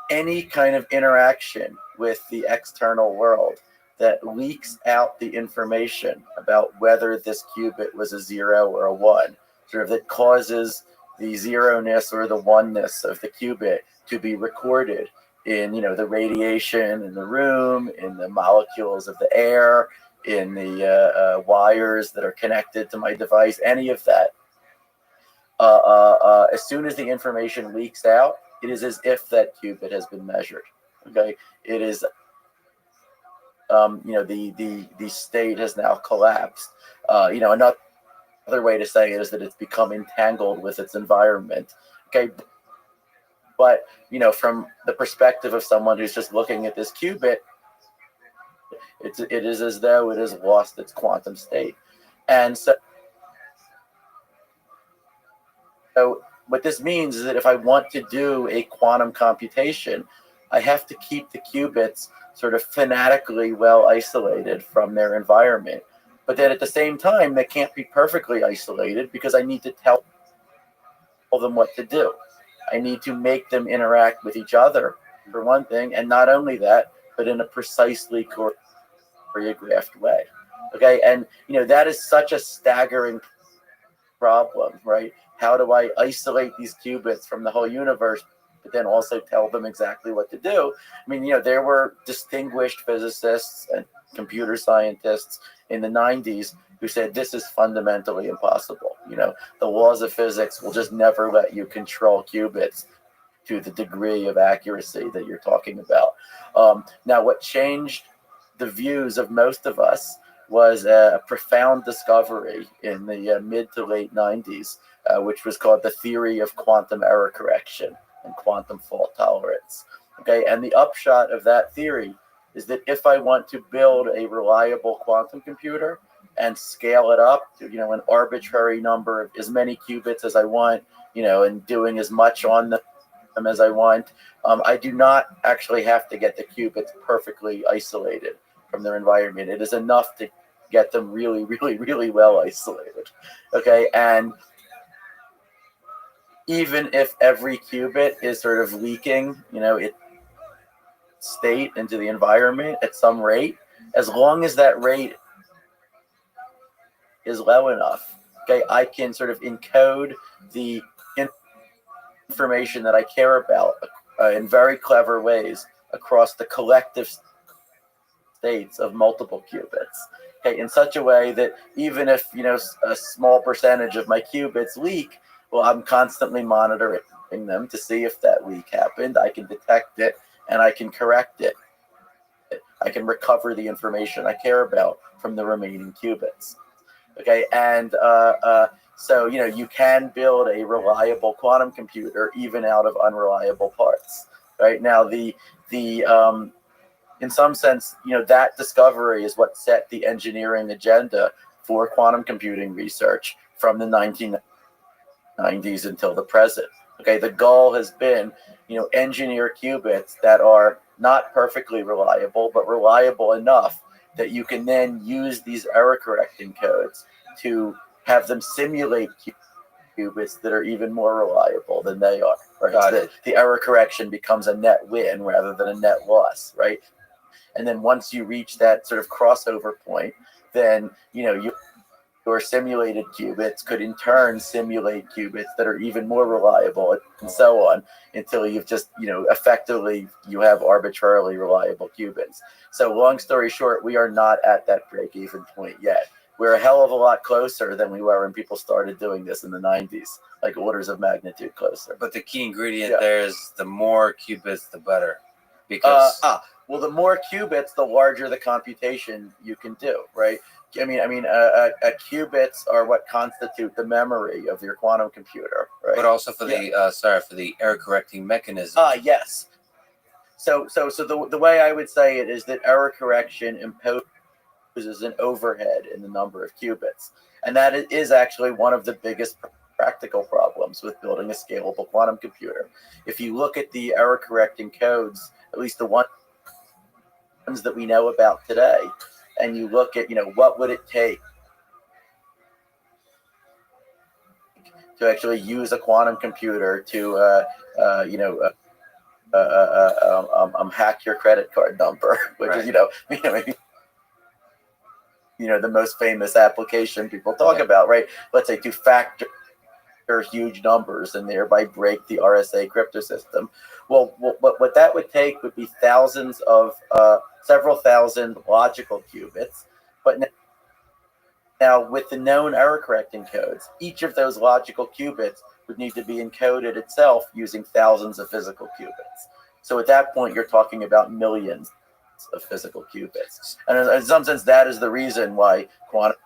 Any kind of interaction with the external world that leaks out the information about whether this qubit was a 0 or a 1, sort of that causes the 0-ness or the 1-ness of the qubit to be recorded in, the radiation in the room, in the molecules of the air, in the wires that are connected to my device, any of that. As soon as the information leaks out, it is as if that qubit has been measured. Okay, it is, the state has now collapsed. Another way to say it is that it's become entangled with its environment. Okay, but from the perspective of someone who's just looking at this qubit, it is as though it has lost its quantum state. And so what this means is that if I want to do a quantum computation, I have to keep the qubits sort of fanatically well isolated from their environment. But then at the same time, they can't be perfectly isolated because I need to tell them what to do. I need to make them interact with each other, for one thing, and not only that, but in a precisely choreographed way. Okay, and that is such a staggering problem, right? How do I isolate these qubits from the whole universe, but then also tell them exactly what to do? I mean, there were distinguished physicists and computer scientists in the 90s who said this is fundamentally impossible. The laws of physics will just never let you control qubits to the degree of accuracy that you're talking about. Now, what changed the views of most of us was a profound discovery in the mid to late 90s, which was called the theory of quantum error correction and quantum fault tolerance. Okay, and the upshot of that theory is that if I want to build a reliable quantum computer and scale it up to, an arbitrary number of as many qubits as I want, and doing as much on them as I want, I do not actually have to get the qubits perfectly isolated from their environment. It is enough to get them really, really, really well isolated. Okay, and even if every qubit is sort of leaking, its state into the environment at some rate, as long as that rate is low enough, okay, I can sort of encode the information that I care about in very clever ways across the collective states of multiple qubits. Okay, in such a way that even if a small percentage of my qubits leak, well, I'm constantly monitoring them to see if that leak happened. I can detect it and I can correct it. I can recover the information I care about from the remaining qubits. Okay, and so you can build a reliable quantum computer even out of unreliable parts. Right now, the in some sense, that discovery is what set the engineering agenda for quantum computing research from the 1990s until the present. Okay, the goal has been, engineer qubits that are not perfectly reliable, but reliable enough that you can then use these error correcting codes to have them simulate qubits that are even more reliable than they are. Right? The error correction becomes a net win rather than a net loss, right? And then once you reach that sort of crossover point, then your simulated qubits could in turn simulate qubits that are even more reliable, and so on, until you've just effectively you have arbitrarily reliable qubits. So long story short, we are not at that break-even point yet. We're a hell of a lot closer than we were when people started doing this in the 90s, like orders of magnitude closer. But the key ingredient there is the more qubits, the better. Because well, the more qubits, the larger the computation you can do, right? Qubits are what constitute the memory of your quantum computer, right? But also for the error correcting mechanism. Yes. So the way I would say it is that error correction imposes an overhead in the number of qubits, and that is actually one of the biggest practical problems with building a scalable quantum computer. If you look at the error correcting codes, at least the ones that we know about today, and you look at what would it take to actually use a quantum computer to hack your credit card number, which is the most famous application people talk about, right? Let's say to factor huge numbers and thereby break the RSA crypto system. Well, what that would take would be thousands of several thousand logical qubits, but now with the known error correcting codes, each of those logical qubits would need to be encoded itself using thousands of physical qubits. So at that point, you're talking about millions of physical qubits. And in some sense, that is the reason why quantum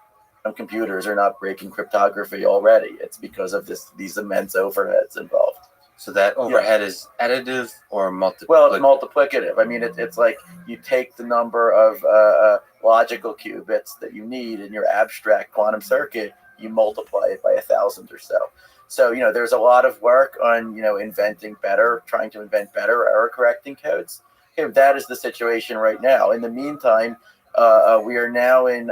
computers are not breaking cryptography already. It's because of these immense overheads involved. So that overhead is additive or multiplicative? Well, it's multiplicative. I mean, it's like you take the number of logical qubits that you need in your abstract quantum circuit, you multiply it by 1,000 or so. So, there's a lot of work on, trying to invent better error correcting codes. Okay, that is the situation right now. In the meantime, we are now in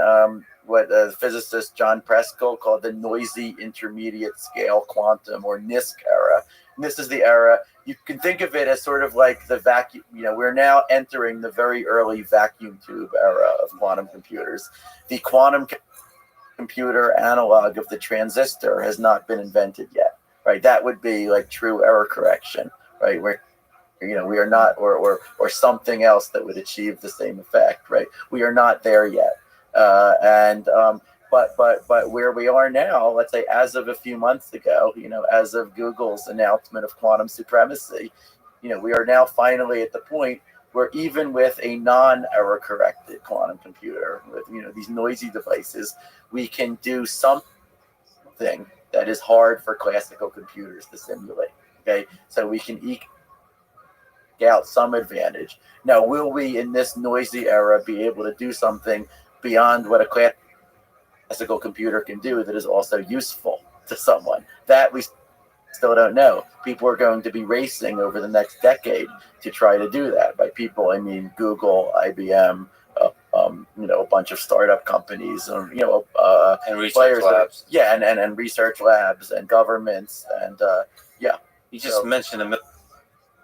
what physicist John Preskill called the noisy intermediate scale quantum, or NISQ era. And this is the era, you can think of it as sort of like the vacuum, we're now entering the very early vacuum tube era of quantum computers. The quantum computer analog of the transistor has not been invented yet, right? That would be like true error correction, right? Where we are not, or something else that would achieve the same effect, right? We are not there yet. But where we are now, let's say as of a few months ago, as of Google's announcement of quantum supremacy, we are now finally at the point where even with a non-error corrected quantum computer, with these noisy devices, we can do something that is hard for classical computers to simulate. Okay, so we can out some advantage. Now, will we in this noisy era be able to do something beyond what a classical computer can do that is also useful to someone? That we still don't know. People are going to be racing over the next decade to try to do that. By people, I mean Google, IBM, a bunch of startup companies, and research players labs. And research labs and governments and You just mentioned a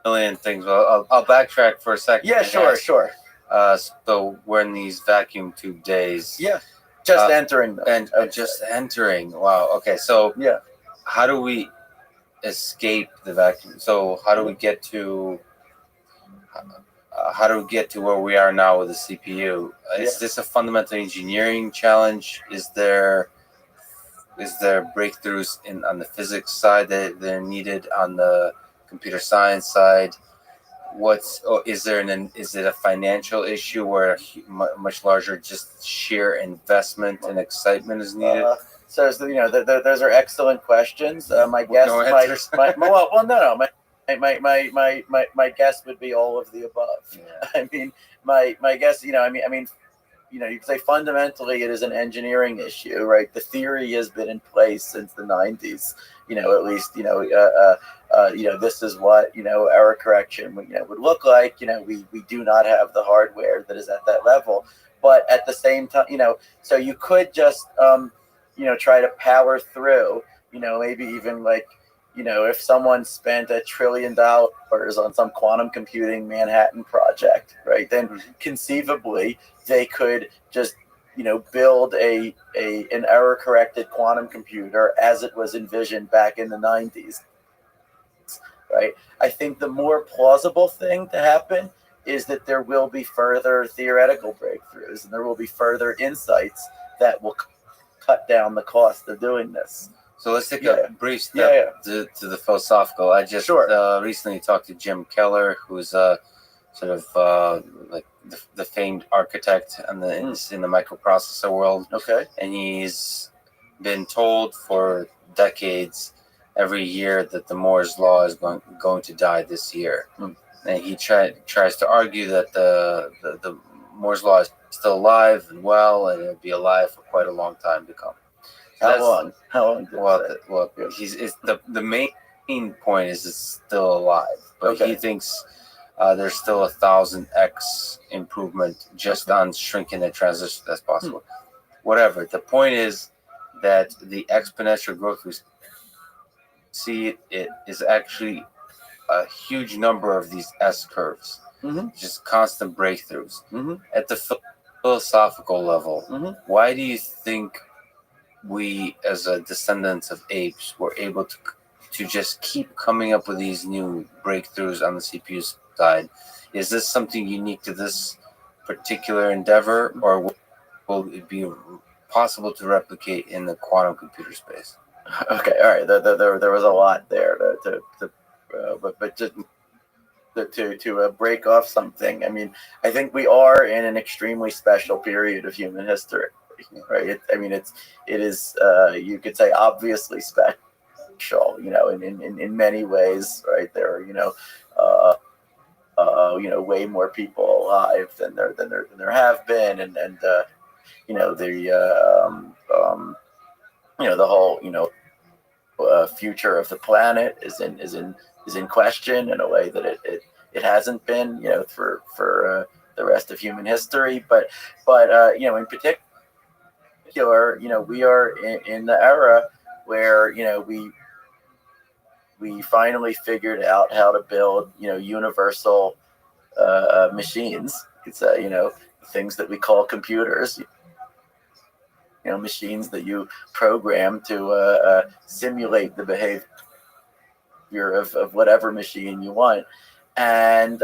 million things. Well, I'll backtrack for a second. Yeah, sure. So we're in these vacuum tube days. Yeah, just entering them. And just entering. Wow. Okay. So yeah, how do we escape the vacuum? So how do we get to where we are now with the CPU? Is this a fundamental engineering challenge? Is there breakthroughs on the physics side that they're needed on the computer science side? Is it a financial issue where much larger just sheer investment and excitement is needed? So those are excellent questions. My guess, my guess would be all of the above. Yeah. I mean, my guess, you could say fundamentally it is an engineering issue, right? The theory has been in place since the 90s, at least, this is what, error correction would look like. We do not have the hardware that is at that level, but at the same time, so you could just, try to power through, maybe even like, if someone spent $1 trillion on some quantum computing Manhattan project, right, then conceivably they could just, build an error corrected quantum computer as it was envisioned back in the 90s, right? I think the more plausible thing to happen is that there will be further theoretical breakthroughs and there will be further insights that will cut down the cost of doing this. So let's take a brief step to the philosophical. I just recently talked to Jim Keller, who's sort of like the famed architect in the microprocessor world. Okay. And he's been told for decades, every year, that the Moore's law is going to die this year. And he tries to argue that the Moore's law is still alive and well, and it'll be alive for quite a long time to come. How long? The main point is it's still alive, but he thinks there's still 1,000x improvement just on shrinking the transistor that's possible. Whatever. The point is that the exponential growth we see it is actually a huge number of these S curves, just constant breakthroughs. At the philosophical level, why do you think we, as a descendants of apes, were able to just keep coming up with these new breakthroughs on the CPU side? Is this something unique to this particular endeavor, or will it be possible to replicate in the quantum computer space? Okay, all right. There was a lot there but just to break off something. I mean, I think we are in an extremely special period of human history, right? It is you could say obviously special, in many ways, right? There are way more people alive than there have been, and the whole future of the planet is in question in a way that it hasn't been, for the rest of human history. But in particular, we are in the era where we finally figured out how to build universal machines. It's things that we call computers. Machines that you program to simulate the behavior of whatever machine you want, and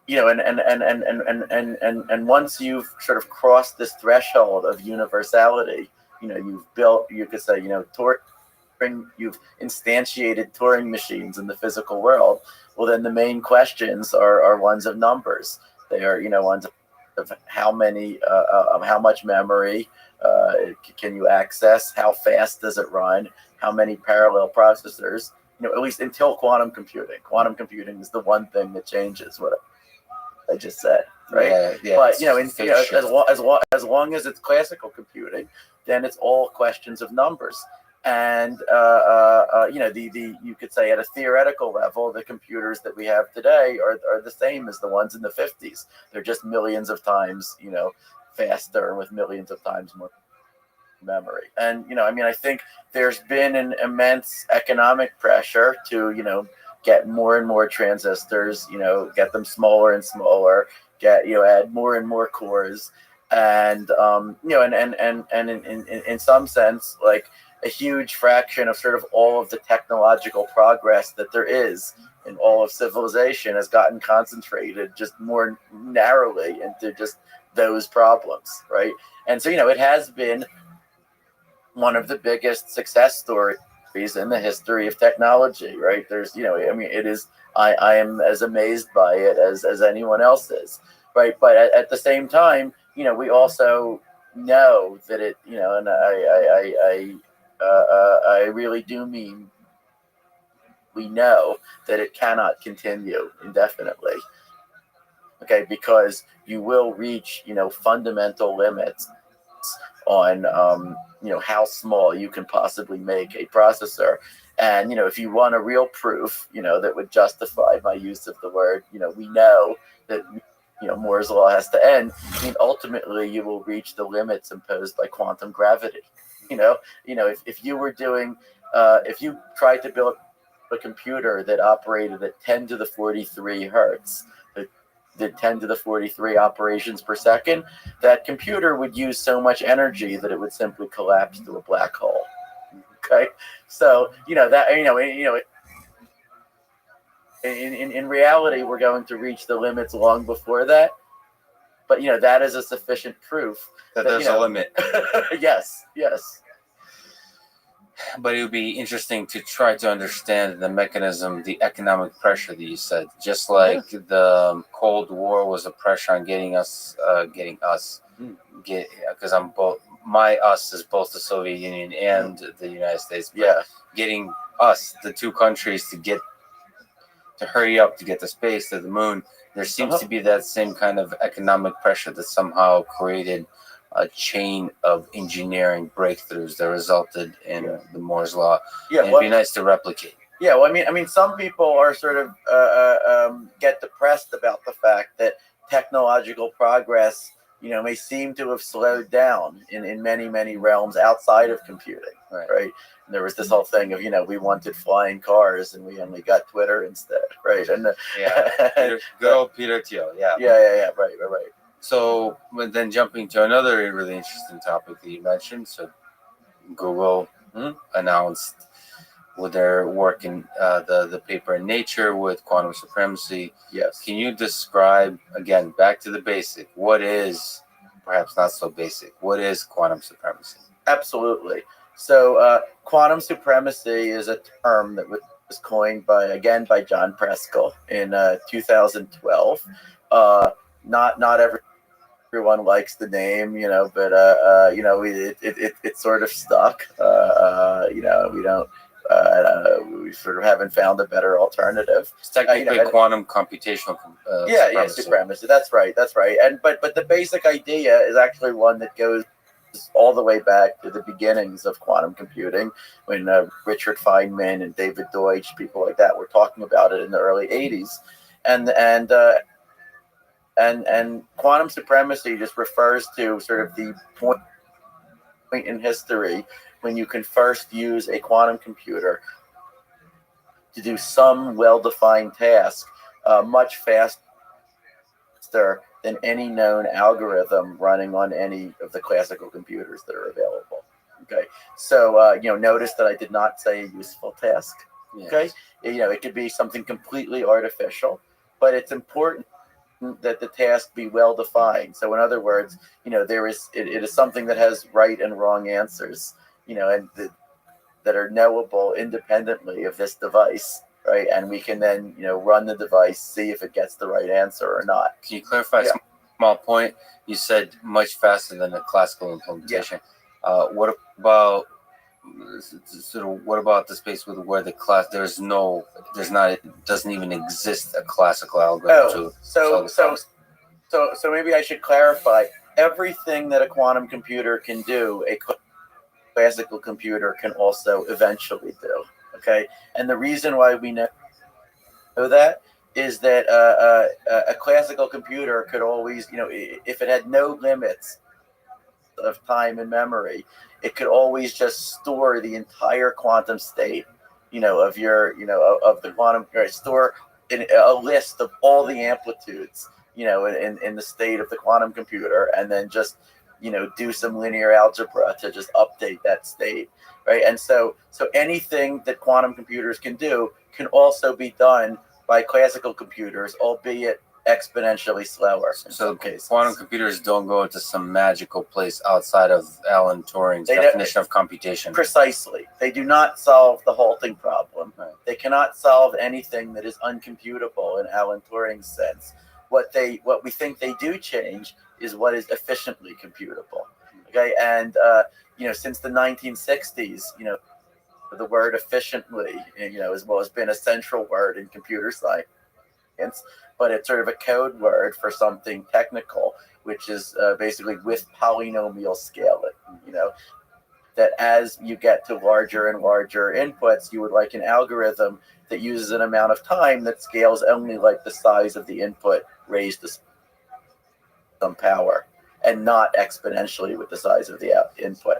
and once you've sort of crossed this threshold of universality, you've built, you could say, you've instantiated Turing machines in the physical world. Well, then the main questions are ones of numbers. They are ones of how many, of how much memory can you access, how fast does it run, how many parallel processors, at least until quantum computing. Quantum computing is the one thing that changes what I just said, right? Yeah, But as long as it's classical computing, then it's all questions of numbers. And you could say at a theoretical level, the computers that we have today are the same as the ones in the 50s. They're just millions of times, faster with millions of times more memory. And I think there's been an immense economic pressure to get more and more transistors, get them smaller and smaller, add more and more cores, and in some sense, like a huge fraction of sort of all of the technological progress that there is in all of civilization has gotten concentrated just more narrowly into just those problems, right? And so it has been one of the biggest success stories in the history of technology, right? There's, it is, I am as amazed by it as anyone else is, right? But at the same time, we also know that it, and I really do mean we know that it cannot continue indefinitely, okay? Because you will reach, fundamental limits on how small you can possibly make a processor. And if you want a real proof that would justify my use of the word, we know that Moore's law has to end. Ultimately you will reach the limits imposed by quantum gravity. If you were doing if you tried to build a computer that operated at 10 to the 43 hertz, did 10 to the 43 operations per second, that computer would use so much energy that it would simply collapse to a black hole. Okay, so in reality, we're going to reach the limits long before that. But that is a sufficient proof that there's a limit. Yes. But it would be interesting to try to understand the mechanism, the economic pressure that you said. Just like the Cold War was a pressure on because I'm both. My us is both the Soviet Union and the United States. Yeah, getting us, the two countries, to hurry up to get to space, to the moon. There seems to be that same kind of economic pressure that somehow created a chain of engineering breakthroughs that resulted in the Moore's law. Yeah, it'd be nice to replicate. Yeah, well, I mean, some people are sort of get depressed about the fact that technological progress, may seem to have slowed down in many realms outside of computing, right? And there was this whole thing of, we wanted flying cars and we only got Twitter instead, right? And good old Peter Thiel, right. So, but then jumping to another really interesting topic that you mentioned. So, Google announced with their work in the paper in Nature with quantum supremacy. Yes. Can you describe, again, back to the basic, what is, perhaps not so basic, what is quantum supremacy? Absolutely. So, quantum supremacy is a term that was coined by John Preskill in 2012. Not everyone likes the name, but it sort of stuck. We don't. We sort of haven't found a better alternative. It's technically quantum computational supremacy. That's right. And but the basic idea is actually one that goes all the way back to the beginnings of quantum computing, when Richard Feynman and David Deutsch, people like that, were talking about it in the early 80s, and quantum supremacy just refers to sort of the point in history when you can first use a quantum computer to do some well-defined task much faster than any known algorithm running on any of the classical computers that are available. Okay, so notice that I did not say a useful task. Okay, it could be something completely artificial, but it's important that the task be well defined. So in other words, it is something that has right and wrong answers, and that are knowable independently of this device, right? And we can then, run the device, see if it gets the right answer or not. Can you clarify a small point? You said much faster than a classical implementation. What about So what about the space where the class doesn't even exist a classical algorithm So maybe I should clarify. Everything that a quantum computer can do, a classical computer can also eventually do. Okay, and the reason why we know that is that a classical computer could always, if it had no limits of time and memory, it could always just store the entire quantum state, of your, of the quantum, store in a list of all the amplitudes, in the state of the quantum computer, and then just, do some linear algebra to just update that state, right? And so anything that quantum computers can do can also be done by classical computers, albeit exponentially slower. So quantum computers don't go into some magical place outside of Alan Turing's definition of computation. Precisely. They do not solve the halting problem. Right. They cannot solve anything that is uncomputable in Alan Turing's sense. What we think they do change is what is efficiently computable. Okay, and since the 1960s, the word efficiently, has been a central word in computer science, but it's sort of a code word for something technical, which is basically with polynomial scaling. That as you get to larger and larger inputs, you would like an algorithm that uses an amount of time that scales only like the size of the input raised to some power, and not exponentially with the size of the input.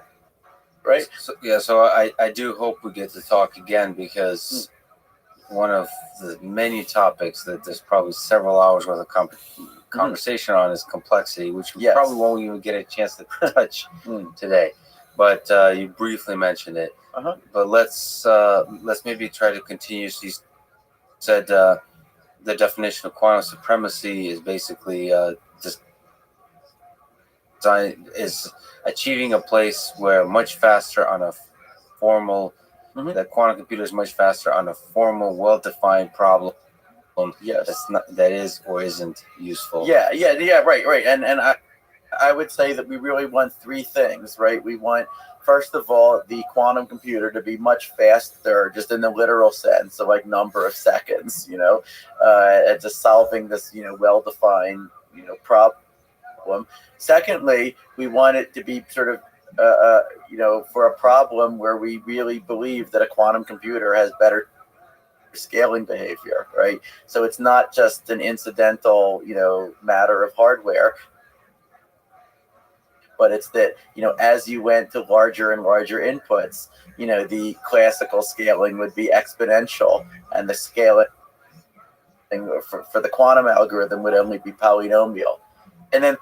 Right? So I do hope we get to talk again, because one of the many topics that there's probably several hours worth of conversation on is complexity, which we probably won't even get a chance to touch today. But you briefly mentioned it. But let's maybe try to continue. So you said the definition of quantum supremacy is basically is achieving a place where much faster on a formal that quantum computer is much faster on a formal, well-defined problem. That is or isn't useful. Right. And I would say that we really want three things, right? We want, first of all, the quantum computer to be much faster, just in the literal sense, so like number of seconds, and just solving this, well-defined, problem. Secondly, we want it to be sort of, for a problem where we really believe that a quantum computer has better scaling behavior, right? So it's not just an incidental, matter of hardware, but it's that, as you went to larger and larger inputs, the classical scaling would be exponential, and the scaling for the quantum algorithm would only be polynomial. And then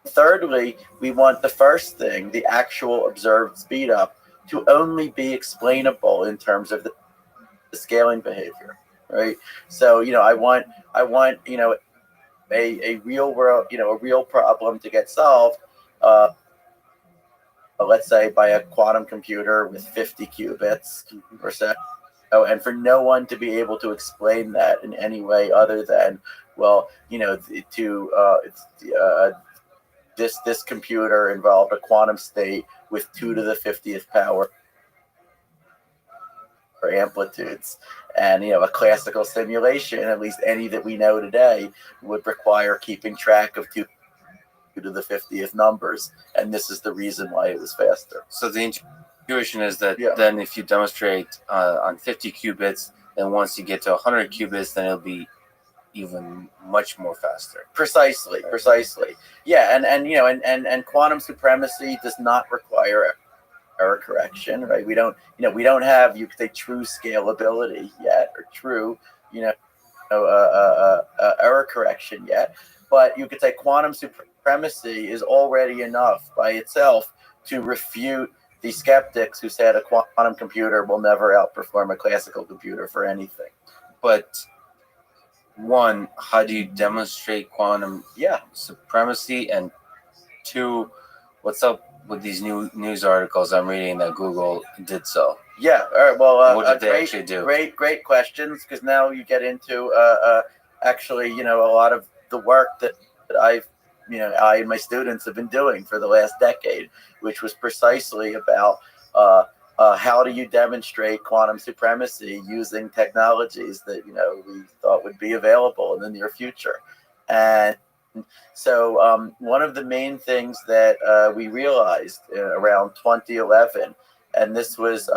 thirdly, we want the first thing, the actual observed speed up, to only be explainable in terms of the scaling behavior, right? So, I want, a real world, a real problem to get solved, let's say by a quantum computer with 50 qubits per second. And for no one to be able to explain that in any way other than, this computer involved a quantum state with 2 to the 50th power for amplitudes, and a classical simulation, at least any that we know today, would require keeping track of 2 to the 50th numbers, and this is the reason why it was faster. So the intuition is that then if you demonstrate on 50 qubits, then once you get to 100 qubits, then it'll be even much more faster. Precisely. Yeah, and quantum supremacy does not require error correction, right? We don't have, you could say, true scalability yet, or true, error correction yet, but you could say quantum supremacy is already enough by itself to refute the skeptics who said a quantum computer will never outperform a classical computer for anything. But one, how do you demonstrate quantum supremacy? And two, what's up with these new news articles I'm reading that Google did so? Yeah, all right. Well, what did they actually do? Great questions, because now you get into actually, a lot of the work that I've I and my students have been doing for the last decade, which was precisely about how do you demonstrate quantum supremacy using technologies that we thought would be available in the near future. And so one of the main things that we realized around 2011, and this was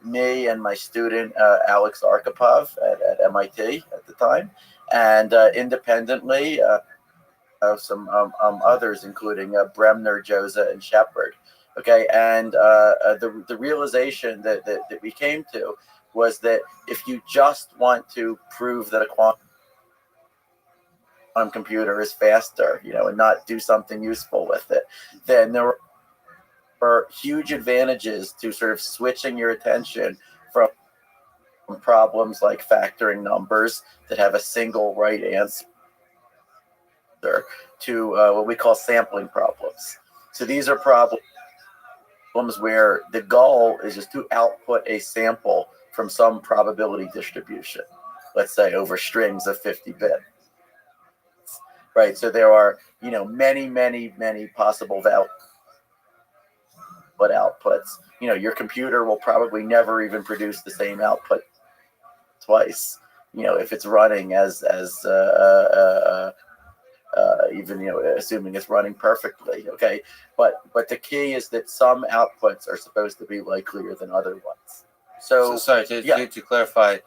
me and my student Alex Arkhipov at MIT at the time, and independently some others, including Bremner, Joza, and Shepard. Okay, and the realization that we came to was that if you just want to prove that a quantum computer is faster, and not do something useful with it, then there are huge advantages to sort of switching your attention from problems like factoring numbers that have a single right answer to what we call sampling problems. So these are problems where the goal is just to output a sample from some probability distribution, let's say over strings of 50 bits. Right, so there are many possible outputs. Your computer will probably never even produce the same output twice. If it's running as even assuming it's running perfectly. Okay, but the key is that some outputs are supposed to be likelier than other ones. So sorry to clarify.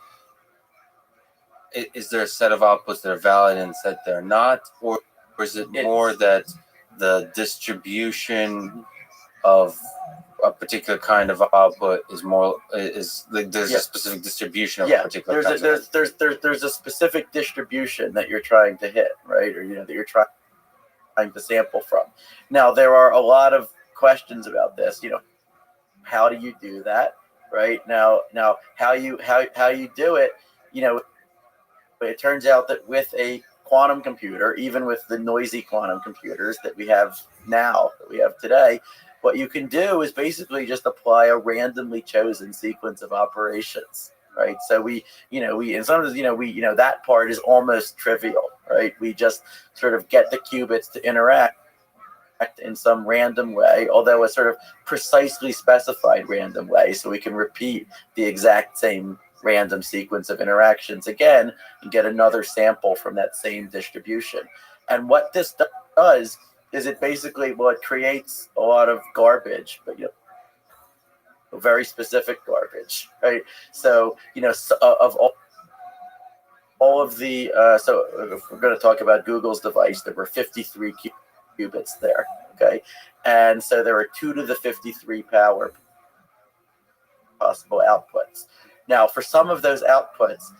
Is there a set of outputs that are valid and a set that are not, or is it more that the distribution of a particular kind of output is there's a specific distribution of a particular kind of output? There's a specific distribution that you're trying to hit, right? Or that you're trying to sample from. Now there are a lot of questions about this. How do you do that, right? Now how you do it, it turns out that with a quantum computer, even with the noisy quantum computers that we have now, that we have today, what you can do is basically just apply a randomly chosen sequence of operations, right? So we and sometimes, that part is almost trivial, right? We just sort of get the qubits to interact in some random way, although a sort of precisely specified random way, so we can repeat the exact same random sequence of interactions again and get another sample from that same distribution. And what this does is it basically, it creates a lot of garbage, but very specific garbage, right? So of all of the so if we're going to talk about Google's device, there were 53 qubits there, okay, and so there are 2 to the 53 power possible outputs. Now, for some of those outputs,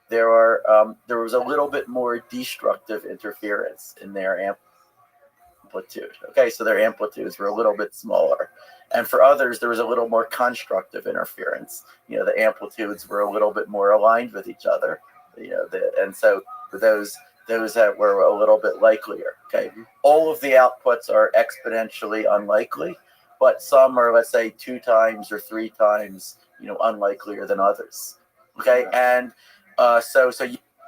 there was a little bit more destructive interference in their amplitude. Okay, so their amplitudes were a little bit smaller, and for others, there was a little more constructive interference. The amplitudes were a little bit more aligned with each other. And so those that were a little bit likelier. Okay, all of the outputs are exponentially unlikely, but some are, let's say, 2 times or 3 times unlikelier than others. Okay, and so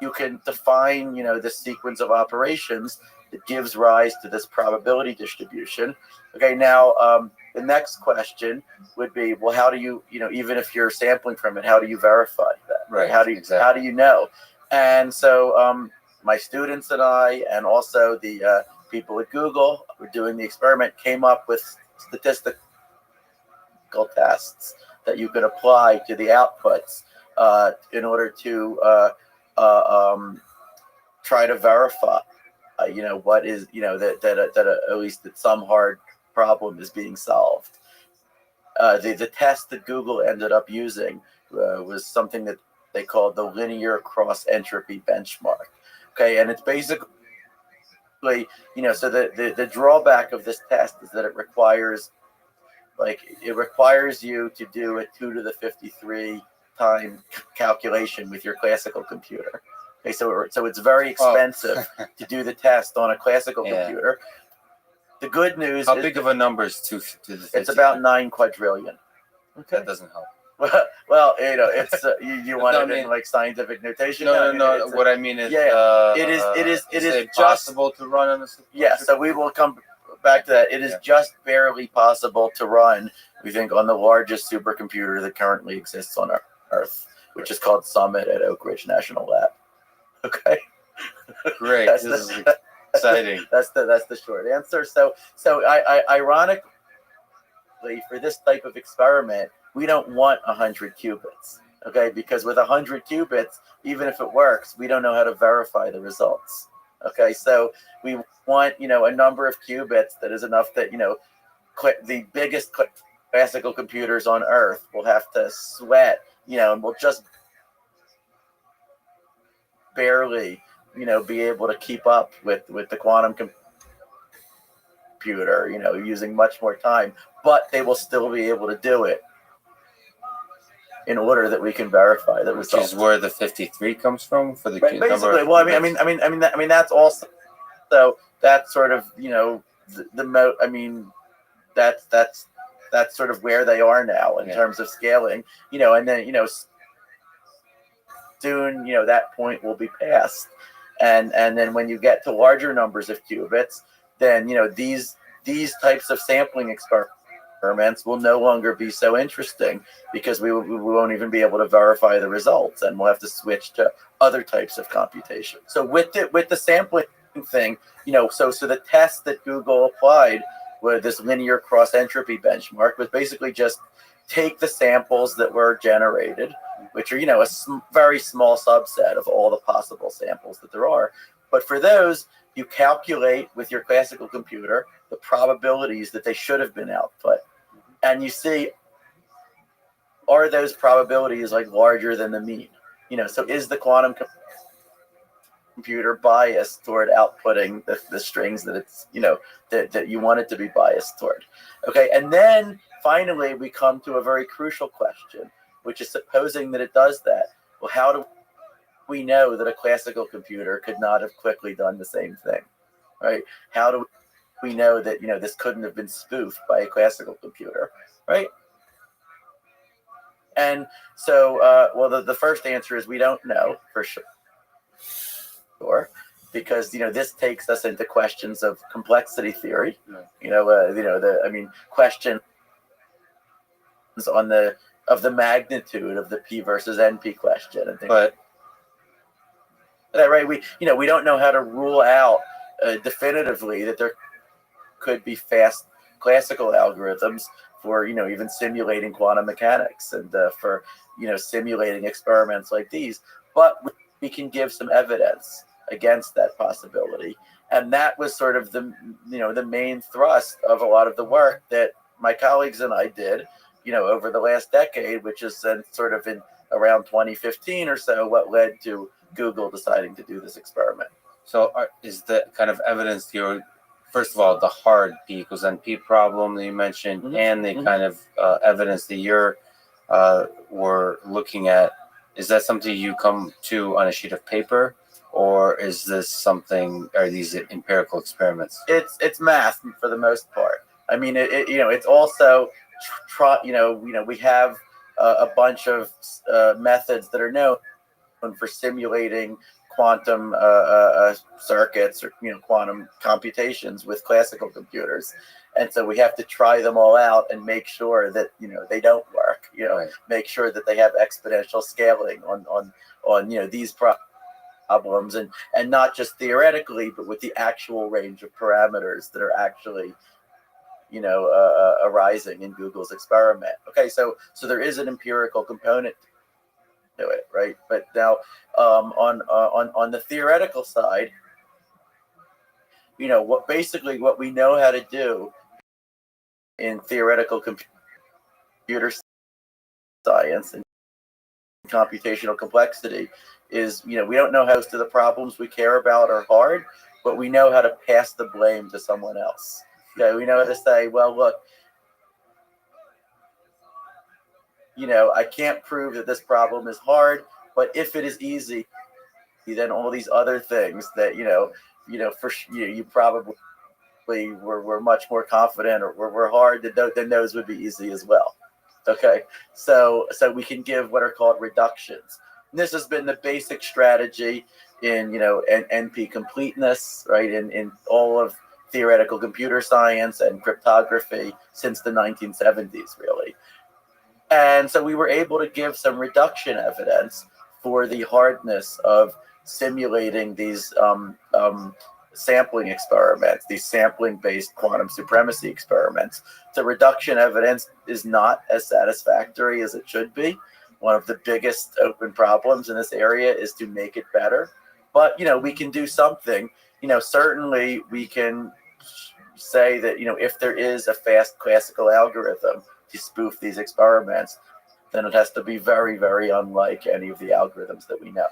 you can define this sequence of operations that gives rise to this probability distribution. Okay, now the next question would be, well, how do you even if you're sampling from it, how do you verify that? Right. How do you know? And so my students and I, and also the people at Google who were doing the experiment, came up with statistical tests that you could apply to the outputs in order to try to verify, what is, that at least that some hard problem is being solved. The test that Google ended up using was something that they called the linear cross entropy benchmark. Okay, and it's basically, so the drawback of this test is that it requires you to do a 2 to the 53 time calculation with your classical computer. Okay, so it's very expensive to do the test on a classical computer. The good news How big of a number is 2 to the 53? It's about 9 quadrillion. Okay. That doesn't help. Well, it's you want No, it in like scientific notation. No. It's What I mean is, it is just possible to run on a supercomputer? Yeah, so we will come back to that. It is just barely possible to run, we think, on the largest supercomputer that currently exists on Earth, which is called Summit at Oak Ridge National Lab. Okay. Great. This is exciting. That's the short answer. So ironically, for this type of experiment, we don't want 100 qubits. Okay, because with 100 qubits, even if it works, we don't know how to verify the results. Okay, so we want a number of qubits that is enough that the biggest classical computers on Earth will have to sweat, and will just barely be able to keep up with the quantum computer, using much more time, but they will still be able to do it in order that we can verify the results. Which is where the 53 comes from for the basically. number. Well, I mean that's also, so that's sort of that's sort of where they are now in terms of scaling, and then soon that point will be passed, and then when you get to larger numbers of qubits, then these types of sampling experiments will no longer be so interesting, because we won't even be able to verify the results, and we'll have to switch to other types of computation. So with the sampling thing, so the test that Google applied with this linear cross entropy benchmark was basically just take the samples that were generated, which are a very small subset of all the possible samples that there are, but for those you calculate with your classical computer the probabilities that they should have been output, and you see, are those probabilities like larger than the mean? So is the quantum computer biased toward outputting the strings that it's that you want it to be biased toward? Okay, and then finally we come to a very crucial question, which is supposing that it does that. Well, how do we know that a classical computer could not have quickly done the same thing, right? How do we know that this couldn't have been spoofed by a classical computer, right? And so, the first answer is we don't know for sure, because this takes us into questions of complexity theory. Questions on the magnitude of the P versus NP question and things. But right, we don't know how to rule out definitively that there could be fast classical algorithms for even simulating quantum mechanics and for simulating experiments like these, but we can give some evidence against that possibility, and that was sort of the main thrust of a lot of the work that my colleagues and I did over the last decade, which is then sort of in around 2015 or so what led to Google deciding to do this experiment. So is the kind of evidence here, first of all, the hard P equals NP problem that you mentioned, and the kind of evidence that you're were looking at, is that something you come to on a sheet of paper, or is this something? Are these empirical experiments? It's math for the most part. I mean, it's also we have a bunch of methods that are known for simulating quantum circuits or quantum computations with classical computers, and so we have to try them all out and make sure that they don't work. Right. Make sure that they have exponential scaling on these problems, and not just theoretically, but with the actual range of parameters that are actually arising in Google's experiment. Okay, so there is an empirical component to it, right? But now on the theoretical side, what we know how to do in theoretical computer science and computational complexity is we don't know how most of the problems we care about are hard, but we know how to pass the blame to someone else. Okay, we know how to say, well, look, I can't prove that this problem is hard, but if it is easy, then all these other things that you probably were much more confident or were hard, then those would be easy as well. Okay, so we can give what are called reductions. And this has been the basic strategy in NP completeness, right? In all of theoretical computer science and cryptography since the 1970s, really. And so we were able to give some reduction evidence for the hardness of simulating these sampling experiments, these sampling-based quantum supremacy experiments. The reduction evidence is not as satisfactory as it should be. One of the biggest open problems in this area is to make it better. But, we can do something. Certainly we can say that, if there is a fast classical algorithm to spoof these experiments, then it has to be very, very unlike any of the algorithms that we know.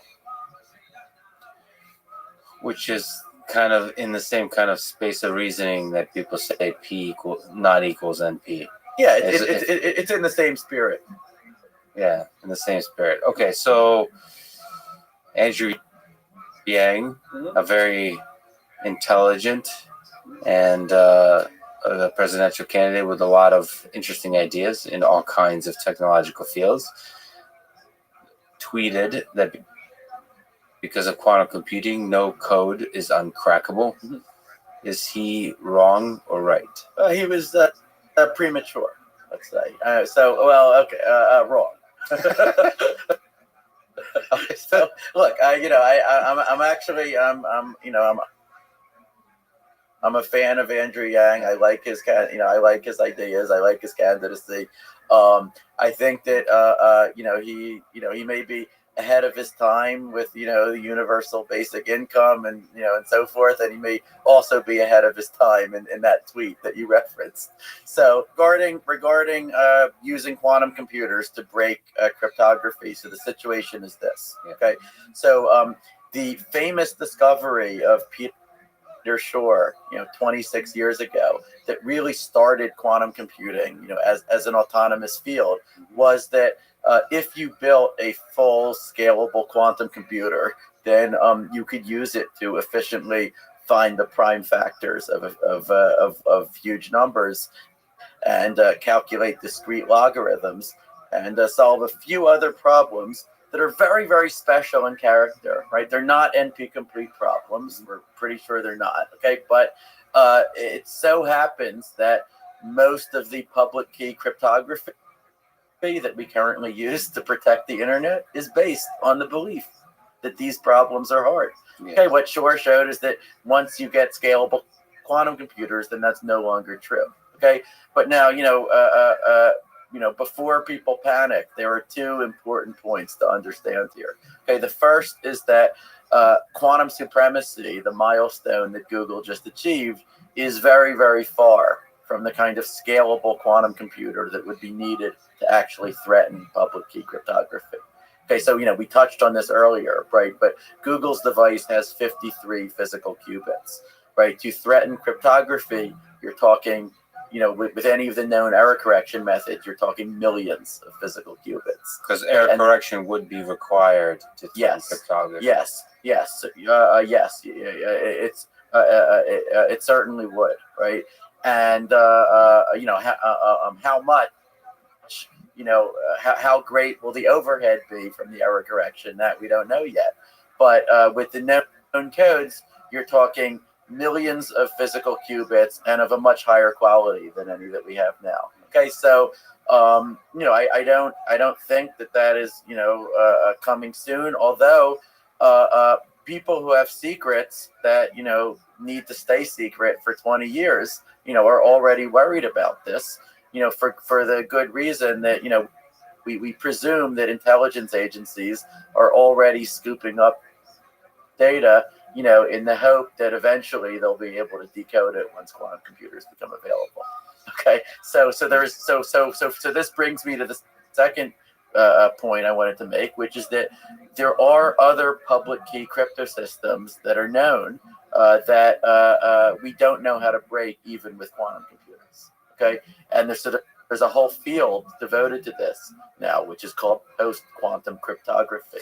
Which is kind of in the same kind of space of reasoning that people say P not equals NP. Yeah, it's in the same spirit. Yeah, in the same spirit. Okay, so Andrew Yang, a very intelligent and a presidential candidate with a lot of interesting ideas in all kinds of technological fields, tweeted that because of quantum computing, no code is uncrackable. Mm-hmm. Is he wrong or right? He was premature, let's say. Wrong. Okay, so look, I'm a fan of Andrew Yang. I like his I like his ideas. I like his candidacy. I think that he may be ahead of his time with the universal basic income and and so forth, and he may also be ahead of his time in that tweet that you referenced. So regarding using quantum computers to break cryptography, so the situation is this. Okay, so the famous discovery of Peter Shor, 26 years ago, that really started quantum computing, as an autonomous field, was that if you built a full scalable quantum computer, then you could use it to efficiently find the prime factors of huge numbers and calculate discrete logarithms and solve a few other problems that are very, very special in character, right? They're not NP-complete problems. We're pretty sure they're not, okay? But it so happens that most of the public key cryptography that we currently use to protect the internet is based on the belief that these problems are hard. Yeah. Okay, what Shor showed is that once you get scalable quantum computers, then that's no longer true. Okay, but now before people panic, there are two important points to understand here. Okay, the first is that quantum supremacy, the milestone that Google just achieved, is very, very far from the kind of scalable quantum computer that would be needed to actually threaten public key cryptography. Okay, so we touched on this earlier, right? But Google's device has 53 physical qubits, right? To threaten cryptography, you're talking, with any of the known error correction methods, you're talking millions of physical qubits. Because error correction would be required to threaten cryptography. Yes. It certainly would, right? And how much, how great will the overhead be from the error correction? That we don't know yet. But with the known codes, you're talking millions of physical qubits and of a much higher quality than any that we have now. Okay, so I don't think that is coming soon. Although people who have secrets that need to stay secret for 20 years, are already worried about this. For the good reason that we presume that intelligence agencies are already scooping up data, in the hope that eventually they'll be able to decode it once quantum computers become available. Okay, so this brings me to the second point I wanted to make, which is that there are other public key crypto systems that are known that we don't know how to break even with quantum computers. Okay, and there's a whole field devoted to this now, which is called post-quantum cryptography.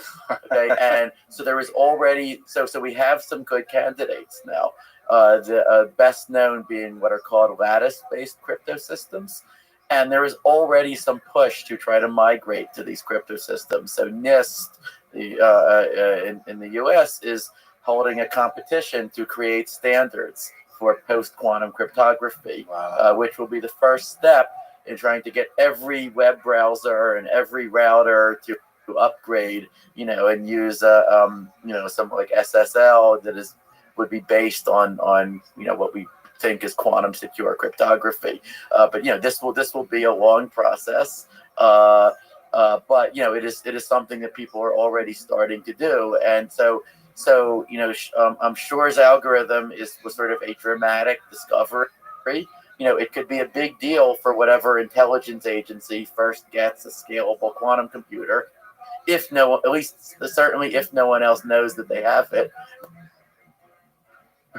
Okay, and so there is already so we have some good candidates now. The best known being what are called lattice-based crypto systems, And there is already some push to try to migrate to these crypto systems. So NIST in the US is holding a competition to create standards for post-quantum cryptography, which will be the first step in trying to get every web browser and every router to upgrade, and use something like SSL that would be based on what we think is quantum secure cryptography. But this will be a long process. But it is something that people are already starting to do, and so Shor's algorithm was sort of a dramatic discovery. It could be a big deal for whatever intelligence agency first gets a scalable quantum computer, if no one else knows that they have it,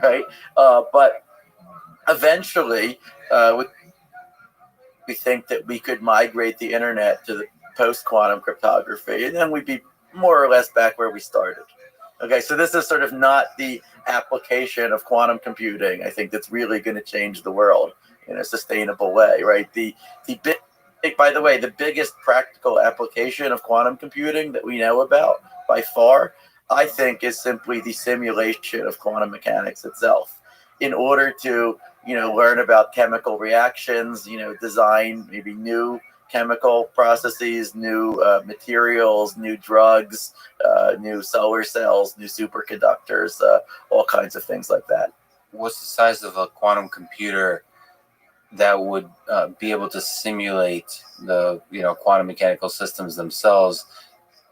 right? But eventually, we think that we could migrate the internet to the post-quantum cryptography, and then we'd be more or less back where we started. Okay, so this is sort of not the application of quantum computing, I think, that's really going to change the world in a sustainable way, right? By the way, the biggest practical application of quantum computing that we know about by far, I think, is simply the simulation of quantum mechanics itself. In order to, learn about chemical reactions, design maybe new chemical processes, new materials, new drugs, new solar cells, new superconductors, all kinds of things like that. What's the size of a quantum computer that would be able to simulate the quantum mechanical systems themselves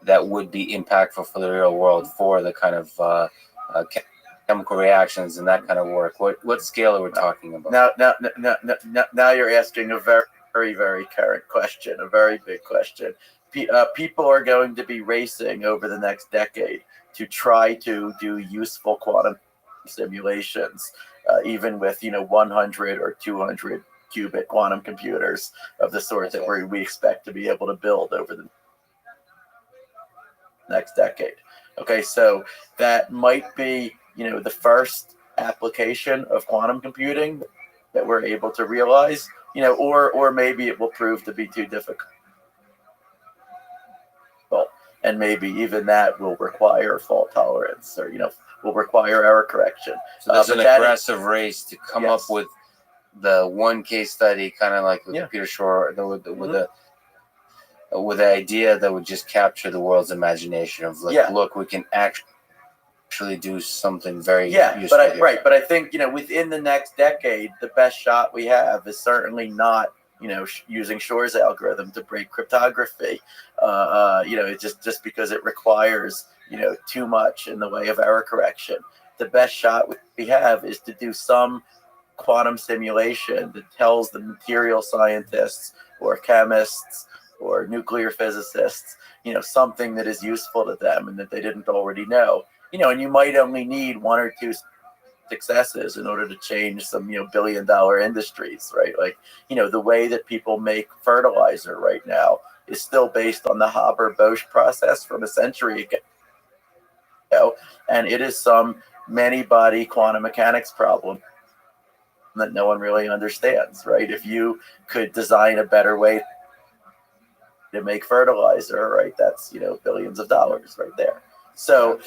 that would be impactful for the real world for the kind of chemical reactions and that kind of work? What scale are we talking about? Now you're asking a very, very, very current question, a very big question. People are going to be racing over the next decade to try to do useful quantum simulations, even with 100 or 200 qubit quantum computers of the sort that we expect to be able to build over the next decade. Okay, so that might be the first application of quantum computing that we're able to realize, or maybe it will prove to be too difficult. And maybe even that will require fault tolerance, or will require error correction. So there's an aggressive race to come up with the one case study, kind of like with Peter Shor, with the idea that would just capture the world's imagination of look, we can actually do something very useful. But I think within the next decade, the best shot we have is certainly not using Shor's algorithm to break cryptography. Just because it requires too much in the way of error correction. The best shot we have is to do some quantum simulation that tells the material scientists or chemists or nuclear physicists something that is useful to them and that they didn't already know. And you might only need one or two successes in order to change some billion-dollar industries, right? Like the way that people make fertilizer right now is still based on the Haber-Bosch process from a century ago, and it is some many-body quantum mechanics problem that no one really understands, right? If you could design a better way to make fertilizer, right, that's billions of dollars right there. So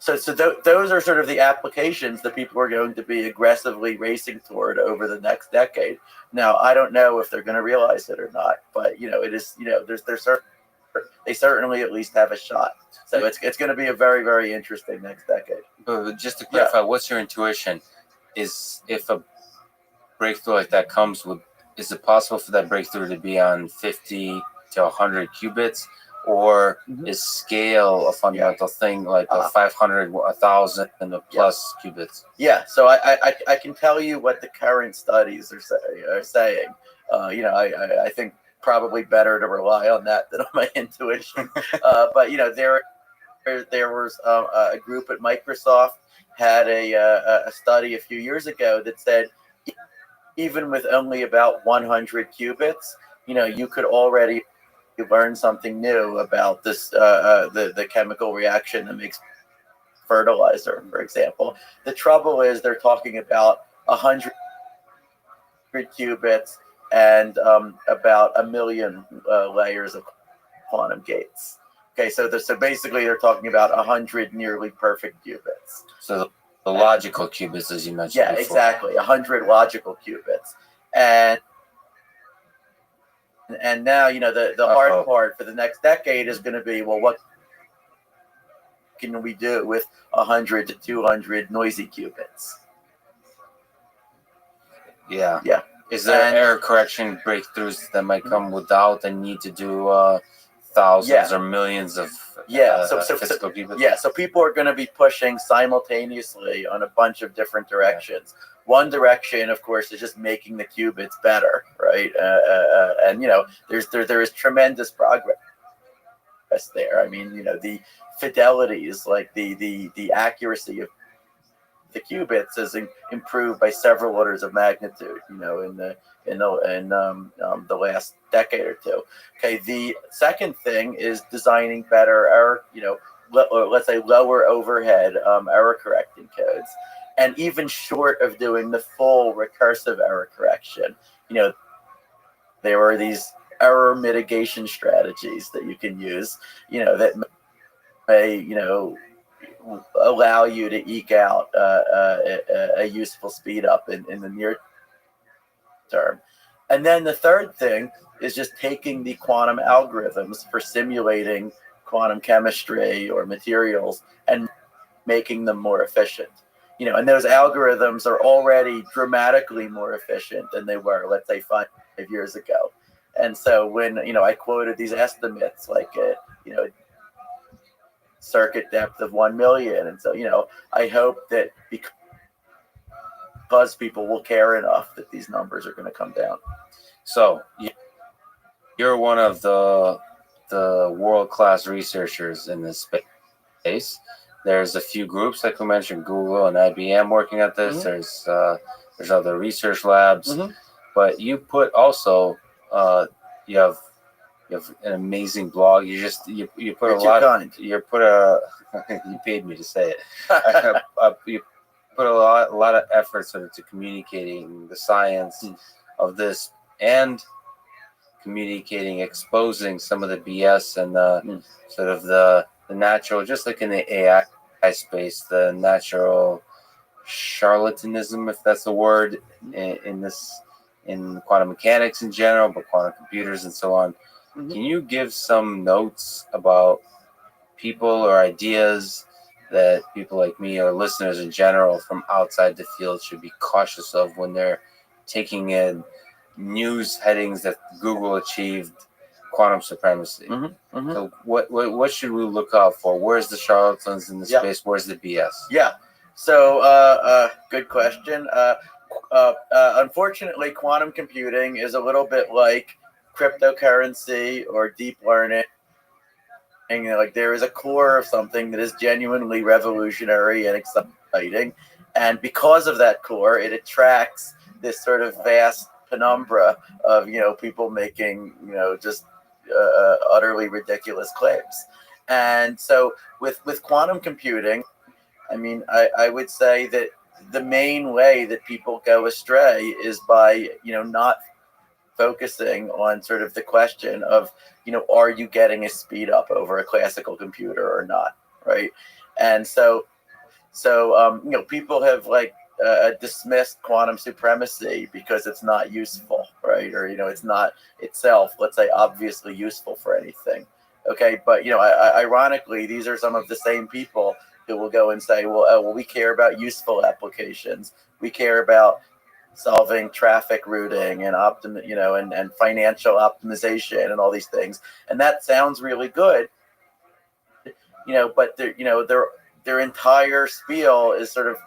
those are sort of the applications that people are going to be aggressively racing toward over the next decade. Now, I don't know if they're going to realize it or not, but it is they certainly at least have a shot. So it's going to be a very, very interesting next decade. But just to clarify, what's your intuition? Is if a breakthrough like that comes with, is it possible for that breakthrough to be on 50 to 100 qubits? Or is scale a fundamental thing, like 500, 1,000, and plus qubits? Yeah, so I can tell you what the current studies are saying. I think probably better to rely on that than on my intuition. But there was a group at Microsoft had a study a few years ago that said even with only about 100 qubits, you could already learn something new about this the chemical reaction that makes fertilizer, for example. The trouble is they're talking about 100 qubits and about 1 million layers of quantum gates. Okay, so basically they're talking about 100 nearly perfect qubits. So the logical qubits, as you mentioned. Yeah, before. exactly, 100 logical qubits, and now the hard part for the next decade is going to be, well, what can we do with 100 to 200 noisy qubits? Yeah. Yeah. Is there error correction breakthroughs that might come without the need to do thousands or millions of physical qubits? Yeah, so people are going to be pushing simultaneously on a bunch of different directions. One direction, of course, is just making the qubits better, right? And there is tremendous progress there. I mean, the fidelities, like the accuracy of the qubits, has improved by several orders of magnitude. In the last decade or two. Okay, the second thing is designing better error, let's say lower overhead error correcting codes, and even short of doing the full recursive error correction, there are these error mitigation strategies that you can use, that may, allow you to eke out a useful speed up in the near term. And then the third thing is just taking the quantum algorithms for simulating quantum chemistry or materials and making them more efficient. And those algorithms are already dramatically more efficient than they were, let's say, 5 years ago. And so when, I quoted these estimates, like, circuit depth of 1 million. And so, I hope that because people will care enough that these numbers are going to come down. So you're one of the world-class researchers in this space. There's a few groups, like we mentioned, Google and IBM working at this. Mm-hmm. There's other research labs, mm-hmm. But you put also you have an amazing blog. You put you paid me to say it. You put a lot of effort into communicating the science of this and exposing some of the BS and sort of the natural, just like in the AI space, the natural charlatanism, if that's a word, in quantum mechanics in general, but quantum computers and so on. Mm-hmm. Can you give some notes about people or ideas that people like me or listeners in general from outside the field should be cautious of when they're taking in news headings that Google achieved quantum supremacy? Mm-hmm. Mm-hmm. So what should we look out for? Where's the charlatans in the space? Where's the BS? Yeah. So good question. Unfortunately, quantum computing is a little bit like cryptocurrency or deep learning. Like, there is a core of something that is genuinely revolutionary and exciting, and because of that core, it attracts this sort of vast penumbra of people making just utterly ridiculous claims. And so with quantum computing, I mean, I would say that the main way that people go astray is by not focusing on sort of the question of are you getting a speed up over a classical computer or not, right? And so people have dismissed quantum supremacy because it's not useful, right? Or it's not itself, let's say, obviously useful for anything. Okay, but ironically, these are some of the same people who will go and say, well, we care about useful applications. We care about solving traffic routing and and financial optimization and all these things. And that sounds really good, but their entire spiel is sort of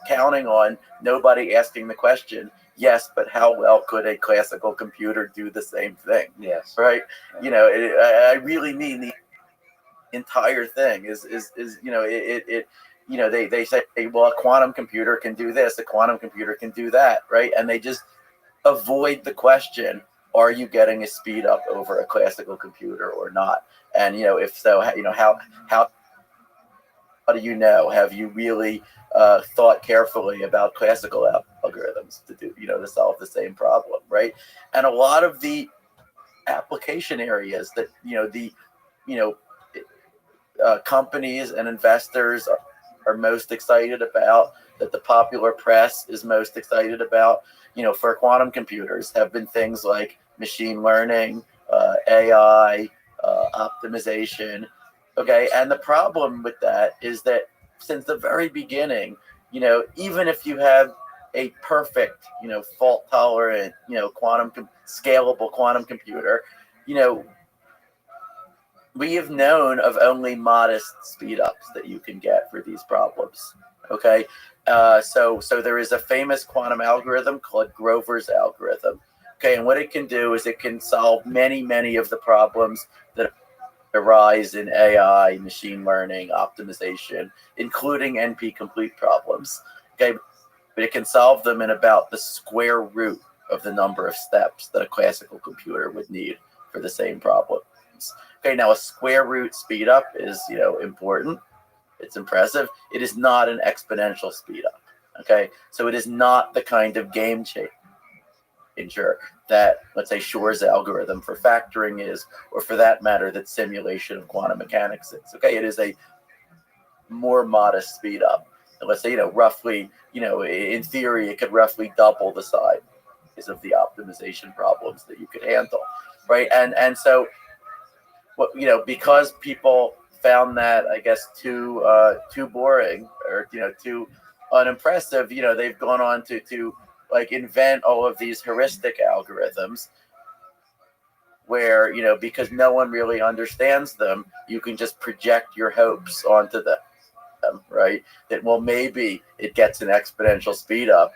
counting on nobody asking the question, yes, but how well could a classical computer do the same thing? Yes. Right? I really mean the entire thing is they say, well, a quantum computer can do this, a quantum computer can do that, right? And they just avoid the question, are you getting a speed up over a classical computer or not? And if so, how do you know? Have you really thought carefully about classical algorithms to do, to solve the same problem, right? And a lot of the application areas that companies and investors are most excited about, that the popular press is most excited about, for quantum computers, have been things like machine learning, AI, optimization. Okay, and the problem with that is that since the very beginning, even if you have a perfect, fault tolerant, scalable quantum computer, we have known of only modest speed ups that you can get for these problems. Okay, so there is a famous quantum algorithm called Grover's algorithm. Okay, and what it can do is it can solve many of the problems that arise in AI, machine learning, optimization, including NP-complete problems. Okay, but it can solve them in about the square root of the number of steps that a classical computer would need for the same problems. Okay, now a square root speed up is, important. It's impressive. It is not an exponential speed up. Okay, so it is not the kind of game changer that, let's say, Shor's algorithm for factoring is, or for that matter, that simulation of quantum mechanics is. Okay, it is a more modest speed up. And let's say, roughly, in theory, it could roughly double the size of the optimization problems that you could handle, right? And so, because people found that, I guess, too boring, or too unimpressive, they've gone on to like invent all of these heuristic algorithms where, because no one really understands them, you can just project your hopes onto them, right? That, well, maybe it gets an exponential speed up.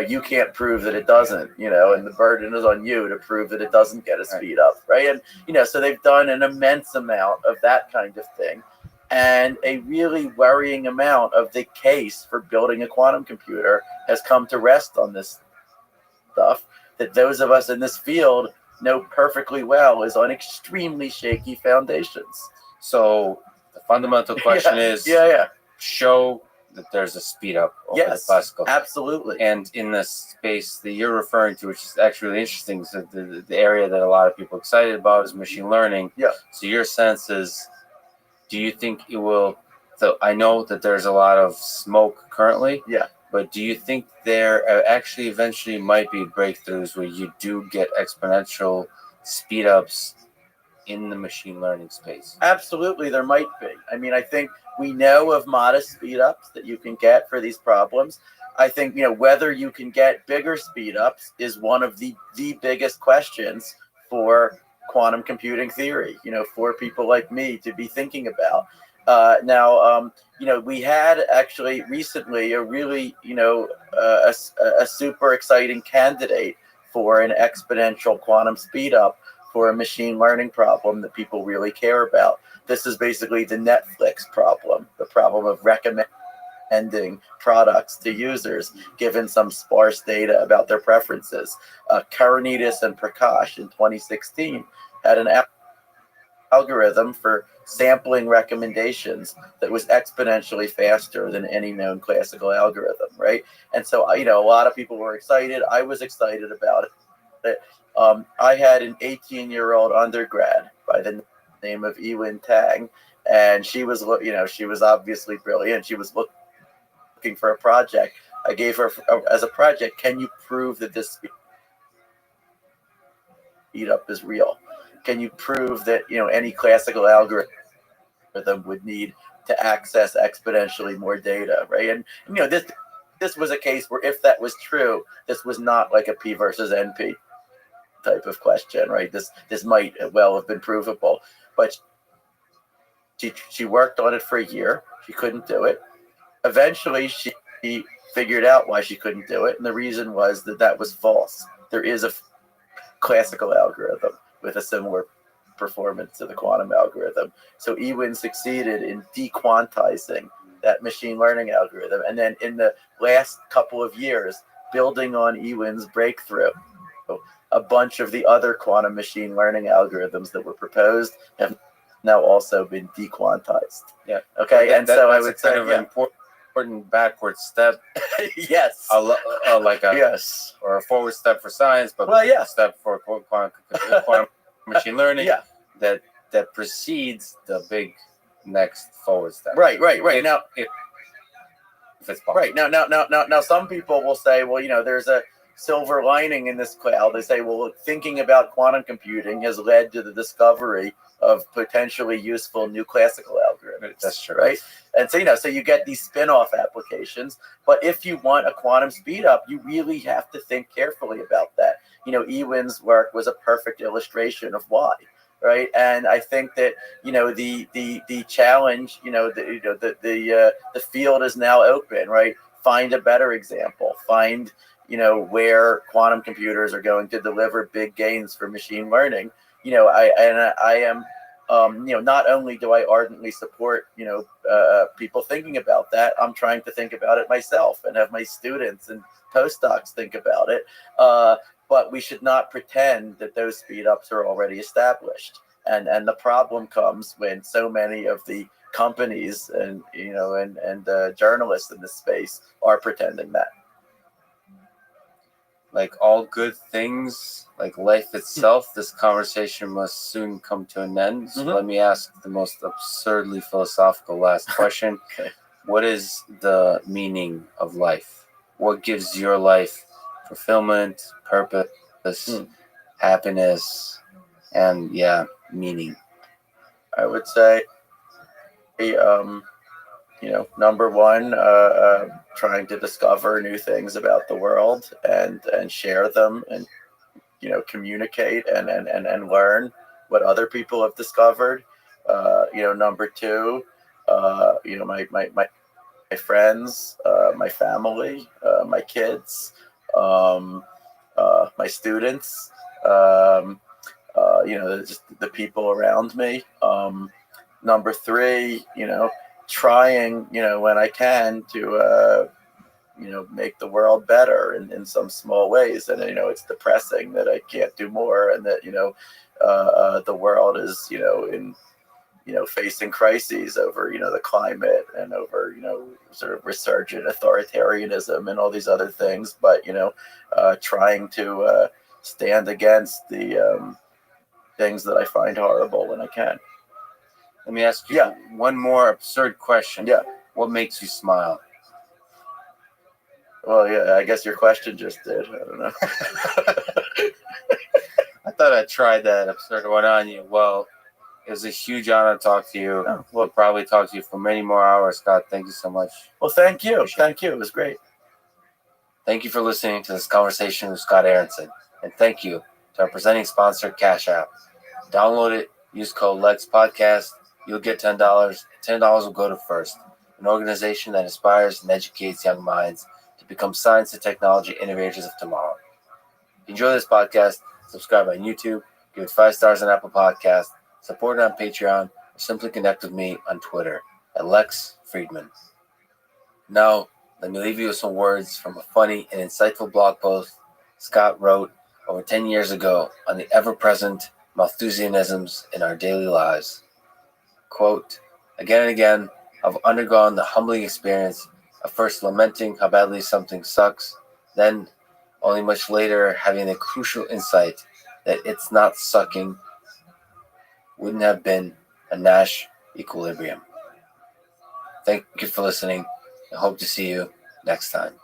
You can't prove that it doesn't, and the burden is on you to prove that it doesn't get a speed up, right? And, so they've done an immense amount of that kind of thing. And a really worrying amount of the case for building a quantum computer has come to rest on this stuff that those of us in this field know perfectly well is on extremely shaky foundations. So the fundamental question is, show that there's a speed up over the classical. Absolutely. And in the space that you're referring to, which is actually really interesting, so the area that a lot of people are excited about is machine learning. Yeah. So your sense is, do you think it will? So I know that there's a lot of smoke currently. Yeah. But do you think there actually eventually might be breakthroughs where you do get exponential speed ups in the machine learning space? Absolutely, there might be. I mean, I think we know of modest speed ups that you can get for these problems. I think, whether you can get bigger speed ups is one of the biggest questions for quantum computing theory, for people like me to be thinking about. Now, we had actually recently a really, a super exciting candidate for an exponential quantum speed up for a machine learning problem that people really care about. This is basically the Netflix problem, the problem of recommending products to users given some sparse data about their preferences. Karanitis and Prakash in 2016 had an algorithm for sampling recommendations that was exponentially faster than any known classical algorithm, right? And so, a lot of people were excited. I was excited about it. I had an 18-year-old undergrad by the name of Ewin Tang, and she was obviously brilliant. She was looking for a project. I gave her as a project, can you prove that this speed up is real? Can you prove that any classical algorithm would need to access exponentially more data, right? And this was a case where, if that was true, this was not like a P versus NP type of question, right? This might well have been provable, but she worked on it for a year. She couldn't do it. Eventually, she figured out why she couldn't do it, and the reason was that was false. There is a classical algorithm with a similar performance to the quantum algorithm. So Ewin succeeded in dequantizing that machine learning algorithm, and then in the last couple of years, building on Ewin's breakthrough, a bunch of the other quantum machine learning algorithms that were proposed have now also been dequantized. Yeah. Okay. And so I would say, kind of an important backward step. yes. Like a yes. or a forward step for science, but a step for quantum machine learning. Yeah. That precedes the big next forward step. Right. Now, if it's possible. Right. Now, some people will say, well, there's a silver lining in this cloud. They say, well, thinking about quantum computing has led to the discovery of potentially useful new classical algorithms. That's true. Right. And so, so you get these spin-off applications. But if you want a quantum speed up, you really have to think carefully about that. Ewin's work was a perfect illustration of why. Right, and I think that the challenge, the field is now open. Right, find a better example. Find where quantum computers are going to deliver big gains for machine learning. I am, not only do I ardently support people thinking about that, I'm trying to think about it myself and have my students and postdocs think about it. But we should not pretend that those speed ups are already established. And the problem comes when so many of the companies and journalists in this space are pretending that. Like all good things, like life itself, this conversation must soon come to an end. So let me ask the most absurdly philosophical last question. Okay. What is the meaning of life? What gives your life fulfillment, purpose, happiness, and meaning? I would say, number one, trying to discover new things about the world and share them and communicate and learn what other people have discovered. Number two, my friends, my family, my kids, my students, just the people around me. Number three, trying, when I can to, make the world better in some small ways. And, it's depressing that I can't do more and that, the world is, facing crises over, the climate and over, sort of resurgent authoritarianism and all these other things. But, trying to stand against the things that I find horrible when I can. Let me ask you one more absurd question. Yeah. What makes you smile? Well, I guess your question just did. I don't know. I thought I tried that absurd one on you. Well, it was a huge honor to talk to you. Oh, we'll probably talk to you for many more hours, Scott. Thank you so much. Well, thank you. Thank you. It was great. Thank you for listening to this conversation with Scott Aronson. And thank you to our presenting sponsor, Cash App. Download it. Use code LEXPODCAST. You'll get $10. $10 will go to First, an organization that inspires and educates young minds to become science and technology innovators of tomorrow. If you enjoy this podcast, subscribe on YouTube, give it 5 stars on Apple Podcasts, support it on Patreon, or simply connect with me on Twitter at Lex Friedman. Now, let me leave you with some words from a funny and insightful blog post Scott wrote over 10 years ago on the ever-present Malthusianisms in our daily lives. Quote, again and again, I've undergone the humbling experience of first lamenting how badly something sucks, then, only much later, having the crucial insight that it's not sucking wouldn't have been a Nash equilibrium. Thank you for listening. I hope to see you next time.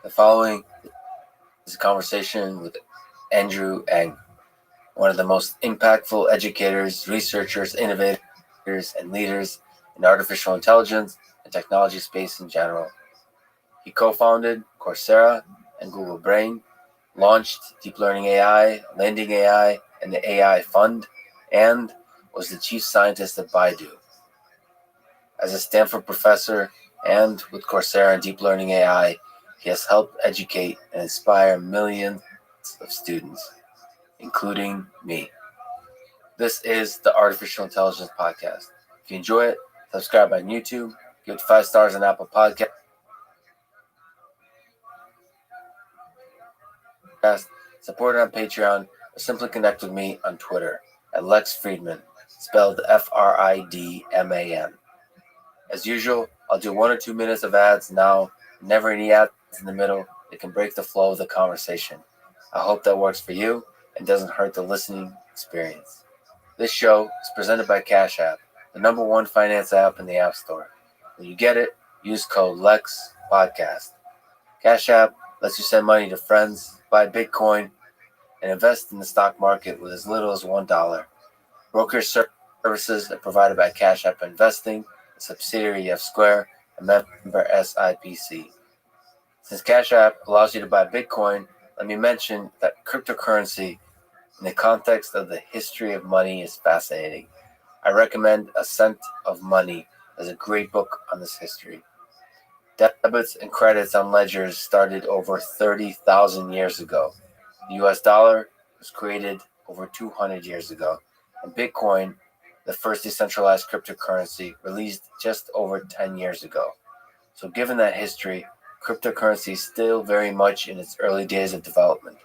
The following is a conversation with Andrew Ng, one of the most impactful educators, researchers, innovators, and leaders in artificial intelligence and technology space in general. He co-founded Coursera and Google Brain, launched Deep Learning AI, Landing AI, and the AI Fund, and was the chief scientist at Baidu. As a Stanford professor and with Coursera and Deep Learning AI, he has helped educate and inspire millions of students, including me. This is the Artificial Intelligence Podcast. If you enjoy it, subscribe on YouTube, give it 5 stars on Apple Podcasts, support it on Patreon, or simply connect with me on Twitter at Lex Friedman, spelled Fridman. As usual, I'll do 1 or 2 minutes of ads now, never any ads in the middle. It can break the flow of the conversation. I hope that works for you and doesn't hurt the listening experience. This show is presented by Cash App, the #1 finance app in the App Store. When you get it, use code LEXPODCAST. Cash App lets you send money to friends, buy Bitcoin, and invest in the stock market with as little as $1. Brokerage services are provided by Cash App Investing, a subsidiary of Square, a member SIPC. Since Cash App allows you to buy Bitcoin, let me mention that cryptocurrency in the context of the history of money is fascinating. I recommend A Cent of Money as a great book on this history. Debits and credits on ledgers started over 30,000 years ago. The US dollar was created over 200 years ago, and Bitcoin, the first decentralized cryptocurrency, released just over 10 years ago. So given that history, cryptocurrency is still very much in its early days of development,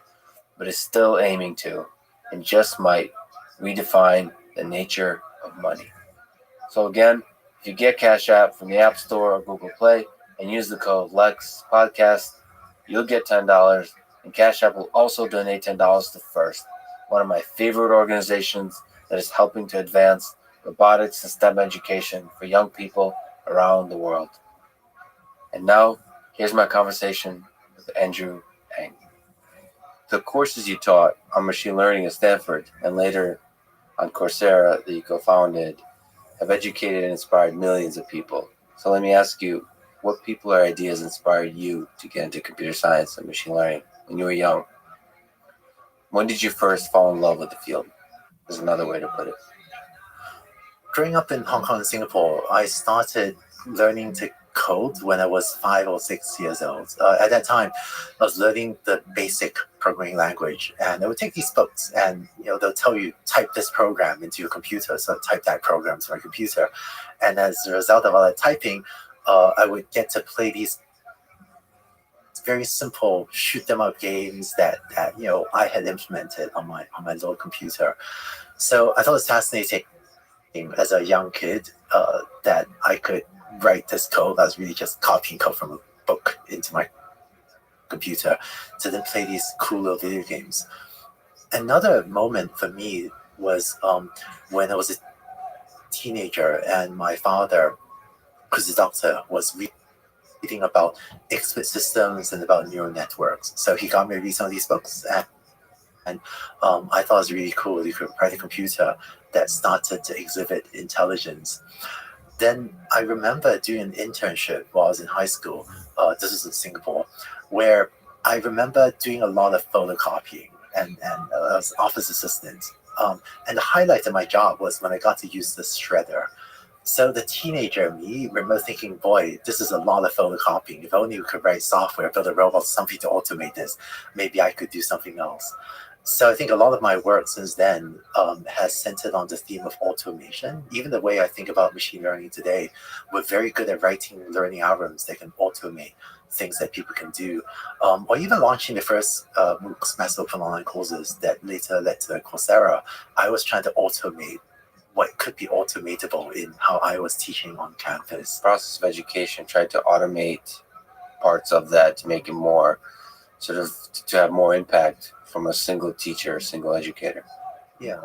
but is still aiming to, and just might, redefine the nature of money. So again, if you get Cash App from the App Store or Google Play and use the code LEXPODCAST, you'll get $10, and Cash App will also donate $10 to FIRST, one of my favorite organizations that is helping to advance robotics and STEM education for young people around the world. And now, here's my conversation with Andrew Ng. The courses you taught on machine learning at Stanford and later on Coursera that you co-founded have educated and inspired millions of people. So let me ask you, what people or ideas inspired you to get into computer science and machine learning when you were young? When did you first fall in love with the field? Is another way to put it. Growing up in Hong Kong and Singapore, I started learning to code when I was 5 or 6 years old. At that time, I was learning the basic programming language, and I would take these books, and they'll tell you type this program into your computer. So I type that program to my computer, and as a result of all that typing, I would get to play these very simple shoot 'em up games that I had implemented on my little computer. So I thought it was fascinating as a young kid that I could write this code that was really just copying code from a book into my computer to then play these cool little video games. Another moment for me was when I was a teenager and my father, who's a doctor, was reading about expert systems and about neural networks. So he got me to read some of these books, and I thought it was really cool. You could write a computer that started to exhibit intelligence. Then I remember doing an internship while I was in high school. This was in Singapore, where I remember doing a lot of photocopying, and I was office assistant. And the highlight of my job was when I got to use the shredder. So the teenager me remember thinking, boy, this is a lot of photocopying. If only we could write software, build a robot, something to automate this, maybe I could do something else. So I think a lot of my work since then has centered on the theme of automation. Even the way I think about machine learning today, we're very good at writing learning algorithms that can automate things that people can do, or even launching the first MOOCs, massive open online courses that later led to Coursera. I was trying to automate what could be automatable in how I was teaching on campus. Process of education, tried to automate parts of that to make it more sort of to have more impact from a single teacher, a single educator. Yeah,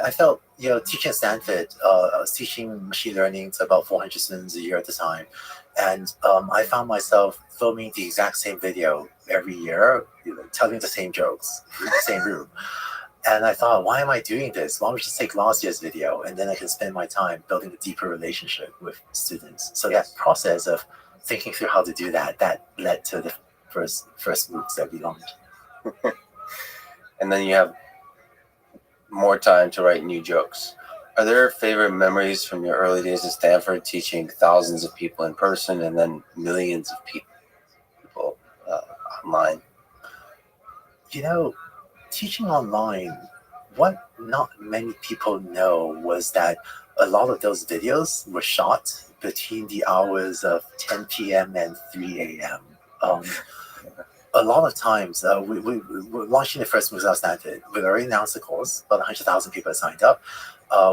I felt, teaching at Stanford, I was teaching machine learning to about 400 students a year at the time. And I found myself filming the exact same video every year, telling the same jokes in the same room. And I thought, why am I doing this? Why don't we just take last year's video and then I can spend my time building a deeper relationship with students. So that process of thinking through how to do that led to the first MOOCs that we launched. And then you have more time to write new jokes. Are there favorite memories from your early days at Stanford, teaching thousands of people in person and then millions of people online? You know, teaching online, what not many people know was that a lot of those videos were shot between the hours of 10 p.m. and 3 a.m. A lot of times, we were launching the first Mozilla Stanford. We already announced the course, about 100,000 people signed up.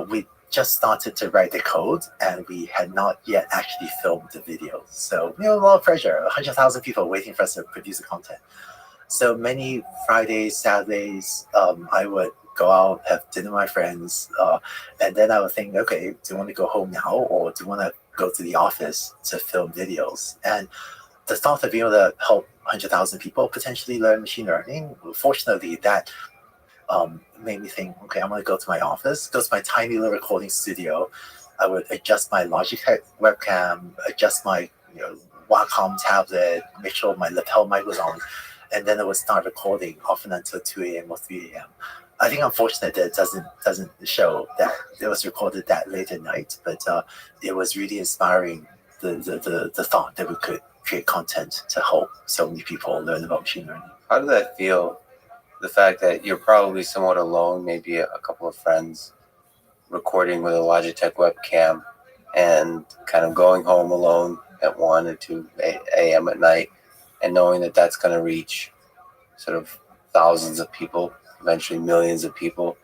We just started to write the code, and we had not yet actually filmed the video. So, a lot of pressure, 100,000 people waiting for us to produce the content. So many Fridays, Saturdays, I would go out, have dinner with my friends, and then I would think, okay, do you want to go home now, or do you want to go to the office to film videos? And the thought of being able to help 100,000 people potentially learn machine learning, fortunately, that made me think, okay, I'm going to go to my office, go to my tiny little recording studio. I would adjust my Logitech webcam, adjust my Wacom tablet, make sure my lapel mic was on, and then I would start recording often until 2 a.m. or 3 a.m. I think I'm fortunate that it doesn't show that it was recorded that late at night, but it was really inspiring, the thought that we could create content to help so many people learn about machine learning. How did that feel? The fact that you're probably somewhat alone, maybe a couple of friends, recording with a Logitech webcam and kind of going home alone at 1 or 2 a.m. at night, and knowing that that's going to reach sort of thousands of people, eventually millions of people.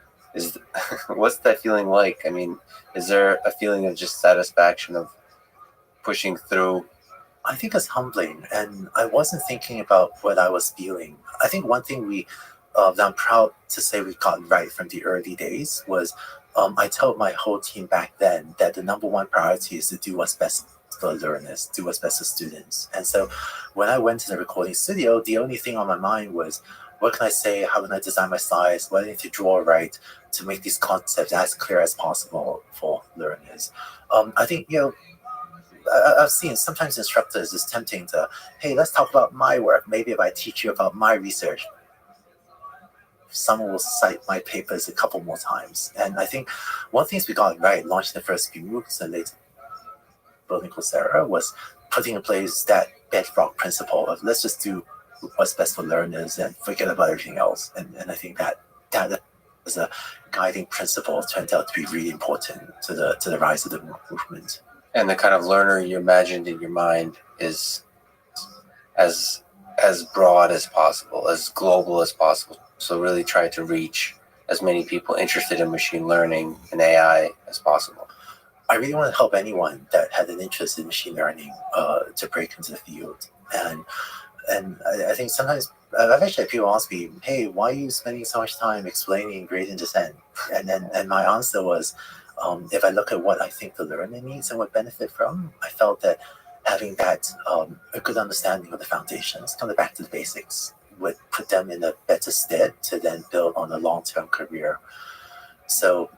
What's that feeling like? I mean, is there a feeling of just satisfaction of pushing through? I think it's humbling, and I wasn't thinking about what I was feeling. I think one thing that I'm proud to say we got right from the early days was I told my whole team back then that the number one priority is to do what's best for learners, do what's best for students. And so when I went to the recording studio, the only thing on my mind was, what can I say? How can I design my slides? What do I need to draw right to make these concepts as clear as possible for learners? I think, I've seen sometimes instructors is tempting to, hey, let's talk about my work. Maybe if I teach you about my research, someone will cite my papers a couple more times. And I think one of the things we got right, launching the first few MOOCs and later building Coursera, was putting in place that bedrock principle of let's just do what's best for learners and forget about everything else. And I think that as a guiding principle turned out to be really important to the rise of the movement. And the kind of learner you imagined in your mind is as broad as possible, as global as possible. So really try to reach as many people interested in machine learning and AI as possible. I really want to help anyone that had an interest in machine learning to break into the field. And I think sometimes I've actually had people ask me, hey, why are you spending so much time explaining gradient descent? And my answer was, if I look at what I think the learner needs and would benefit from, I felt that having that a good understanding of the foundations, coming back to the basics, would put them in a better stead to then build on a long-term career. So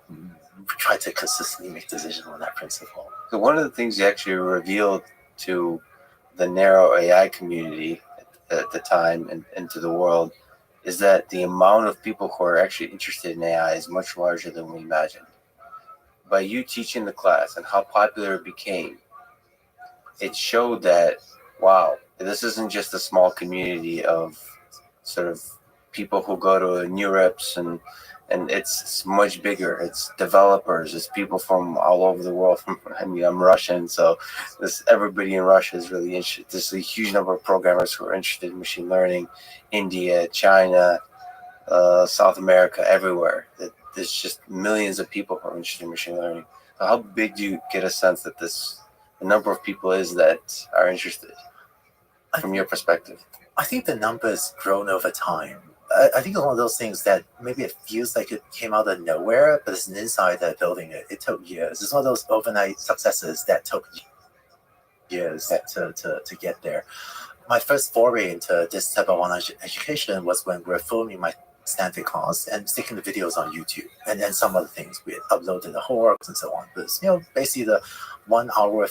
try to consistently make decisions on that principle. So one of the things you actually revealed to the narrow AI community at the time and to the world is that the amount of people who are actually interested in AI is much larger than we imagined. By you teaching the class and how popular it became, it showed that, wow, this isn't just a small community of sort of people who go to NeurIPS and it's much bigger. It's developers, it's people from all over the world. I'm Russian, so everybody in Russia is really interested. There's a huge number of programmers who are interested in machine learning. India, China, South America, everywhere. There's just millions of people who are interested in machine learning. So how big do you get a sense that the number of people is that are interested from your perspective? I think the number's grown over time. I think it's one of those things that maybe it feels like it came out of nowhere, but it's an insider building it. It took years. It's one of those overnight successes that took years to get there. My first foray into this type of online education was when we were filming my Stanford class and sticking the videos on YouTube, and then some other things. We had uploaded the homeworks and so on. But basically the 1 hour,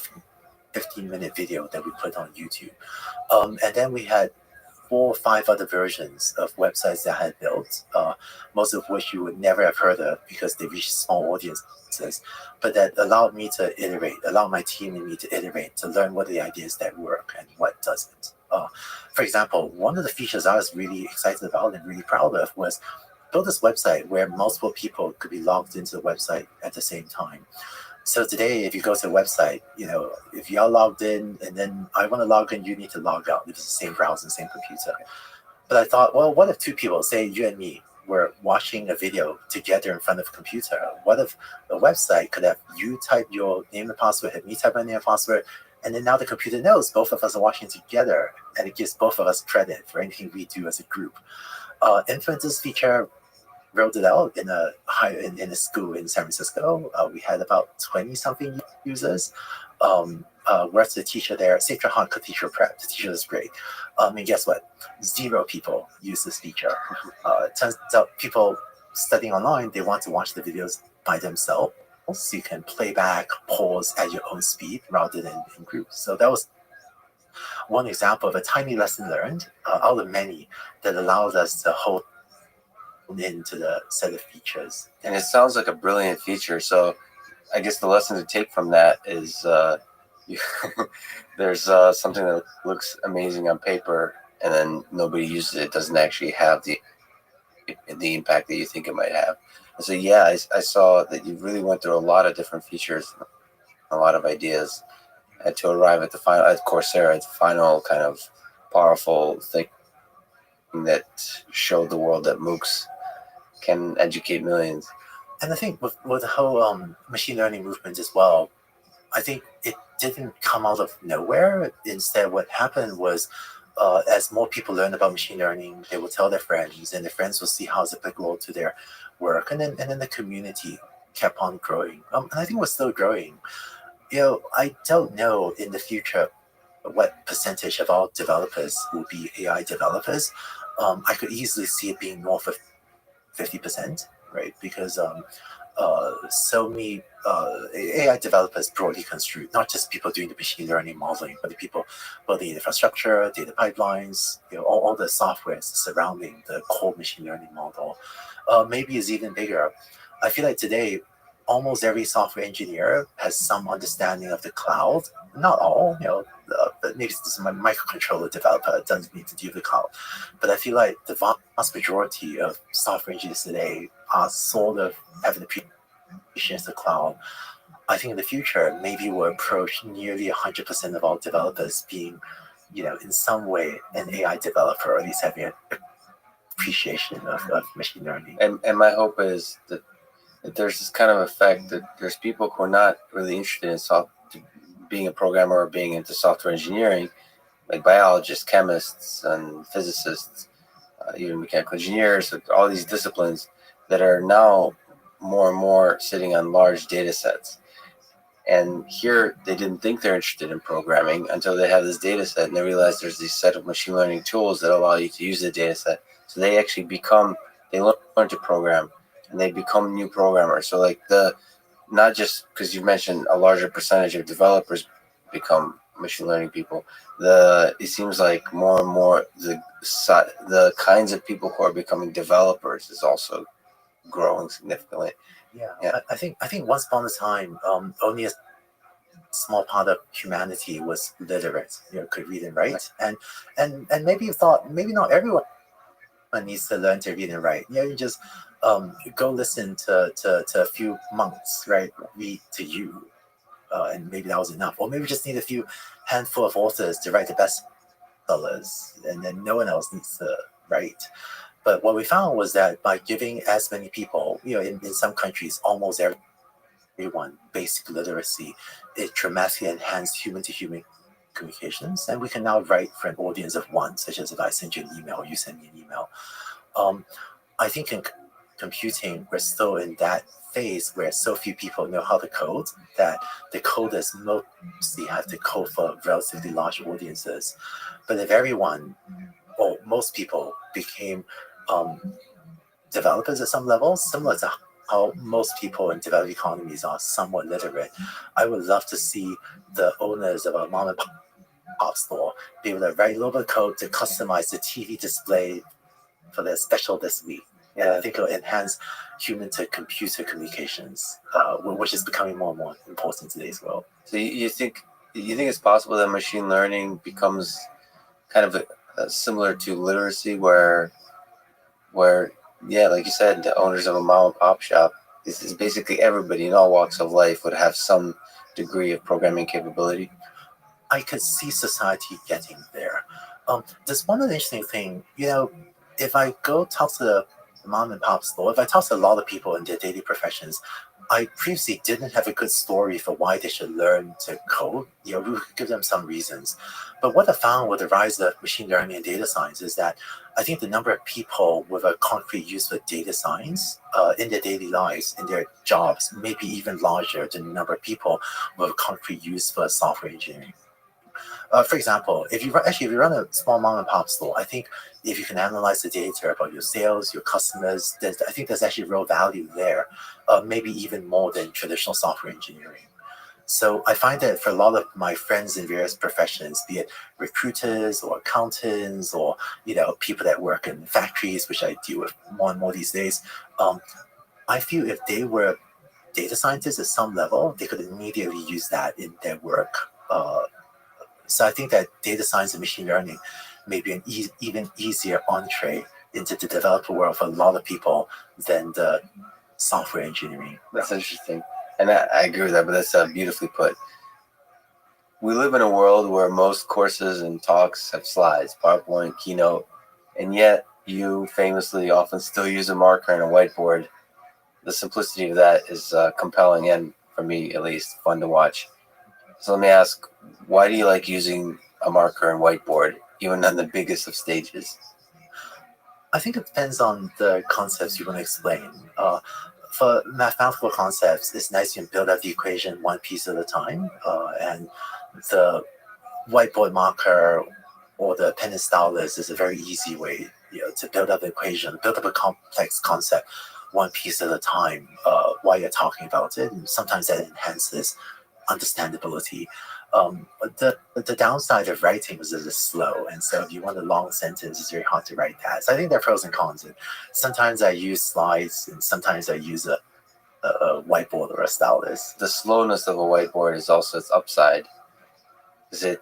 15-minute video that we put on YouTube. And then we had 4 or 5 other versions of websites that I had built, most of which you would never have heard of because they reach small audiences, but that allowed me to iterate, allowed my team and me to iterate, to learn what are the ideas that work and what doesn't. For example, one of the features I was really excited about and really proud of was build this website where multiple people could be logged into the website at the same time. So today, if you go to the website, if you're logged in and then I want to log in, you need to log out. It's the same browser, same computer. But I thought, well, what if 2 people, say you and me, were watching a video together in front of a computer? What if a website could have you type your name and password, have me type my name and password, and then now the computer knows both of us are watching together, and it gives both of us credit for anything we do as a group. Implement this feature, rolled it out in a school in San Francisco. We had about 20-something users. Where's the teacher there? Sacred Heart Cathedral Prep. The teacher was great. And guess what? 0 people use this feature. It turns out people studying online, they want to watch the videos by themselves, so you can play back, pause at your own speed rather than in groups. So that was one example of a tiny lesson learned out of many that allowed us to hold into the set of features. And it sounds like a brilliant feature. So I guess the lesson to take from that is there's something that looks amazing on paper and then nobody uses it. It doesn't actually have the impact that you think it might have. And so yeah, I saw that you really went through a lot of different features, a lot of ideas, and to arrive at the final, at Coursera, at the final kind of powerful thing that showed the world that MOOCs can educate millions. And I think with the whole machine learning movement as well, I think it didn't come out of nowhere. Instead, what happened was as more people learn about machine learning, they will tell their friends, and their friends will see how it's applicable to their work, and then the community kept on growing. And I think we're still growing. I don't know in the future what percentage of our developers will be AI developers. I could easily see it being north of 50%, right? Because so many AI developers broadly construed, not just people doing the machine learning modeling, but the people building infrastructure, data pipelines, all the software surrounding the core machine learning model. Maybe is even bigger. I feel like today, almost every software engineer has some understanding of the cloud. Not all, but maybe some microcontroller developer doesn't need to do the cloud. But I feel like the vast majority of software engineers today are sort of having appreciation of the cloud. I think in the future, maybe we'll approach nearly 100% of all developers being, in some way an AI developer, or at least having an appreciation of machine learning. And my hope is that there's this kind of effect that there's people who are not really interested in being a programmer or being into software engineering, like biologists, chemists, and physicists, even mechanical engineers, all these disciplines that are now more and more sitting on large data sets. And here they didn't think they're interested in programming until they have this data set and they realize there's this set of machine learning tools that allow you to use the data set. So they actually they learn to program and they become new programmers. So not just because you mentioned a larger percentage of developers become machine learning people, it seems like more and more the kinds of people who are becoming developers is also growing significantly. Yeah. I think once upon a time, only a small part of humanity was literate, could read and write, and maybe you thought maybe not everyone needs to learn to read and write. You just go listen to a few monks, right, read to you, and maybe that was enough. Or maybe we just need a few handful of authors to write the bestsellers, and then no one else needs to write. But what we found was that by giving as many people, in some countries, almost everyone, basic literacy, it dramatically enhanced human-to-human communications. And we can now write for an audience of one, such as if I send you an email, you send me an email. I think in computing, we're still in that phase where so few people know how to code that the coders mostly have to code for relatively large audiences. But if everyone, or most people, became developers at some level, similar to how most people in developed economies are somewhat literate, I would love to see the owners of a mom and App Store, be able to write a little bit of code to customize the TV display for their special this week. And I think it'll enhance human to computer communications, which is becoming more and more important in today's world. So you think it's possible that machine learning becomes kind of similar to literacy, where yeah, like you said, the owners of a mom and pop shop is basically everybody in all walks of life would have some degree of programming capability? I could see society getting there. There's one interesting thing, if I go talk to the mom and pop store, if I talk to a lot of people in their daily professions, I previously didn't have a good story for why they should learn to code. We could give them some reasons. But what I found with the rise of machine learning and data science is that I think the number of people with a concrete use for data science in their daily lives, in their jobs, may be even larger than the number of people with a concrete use for software engineering. For example, if you run a small mom and pop store, I think if you can analyze the data about your sales, your customers, I think there's actually real value there, maybe even more than traditional software engineering. So I find that for a lot of my friends in various professions, be it recruiters or accountants or people that work in factories, which I deal with more and more these days, I feel if they were data scientists at some level, they could immediately use that in their work. So I think that data science and machine learning may be an even easier entree into the developer world for a lot of people than the software engineering. That's interesting. And I agree with that, but that's beautifully put. We live in a world where most courses and talks have slides, PowerPoint, Keynote, and yet you famously often still use a marker and a whiteboard. The simplicity of that is compelling and, for me at least, fun to watch. So let me ask, why do you like using a marker and whiteboard, even on the biggest of stages? I think it depends on the concepts you want to explain. For mathematical concepts, it's nice to build out the equation one piece at a time, and the whiteboard marker or the pen and stylus is a very easy way to build up the equation, build up a complex concept one piece at a time while you're talking about it, and sometimes that enhances understandability. The downside of writing is that it's slow, and so if you want a long sentence, it's very hard to write that. So I think there are pros and cons. And sometimes I use slides, and sometimes I use a whiteboard or a stylus. The slowness of a whiteboard is also its upside, because it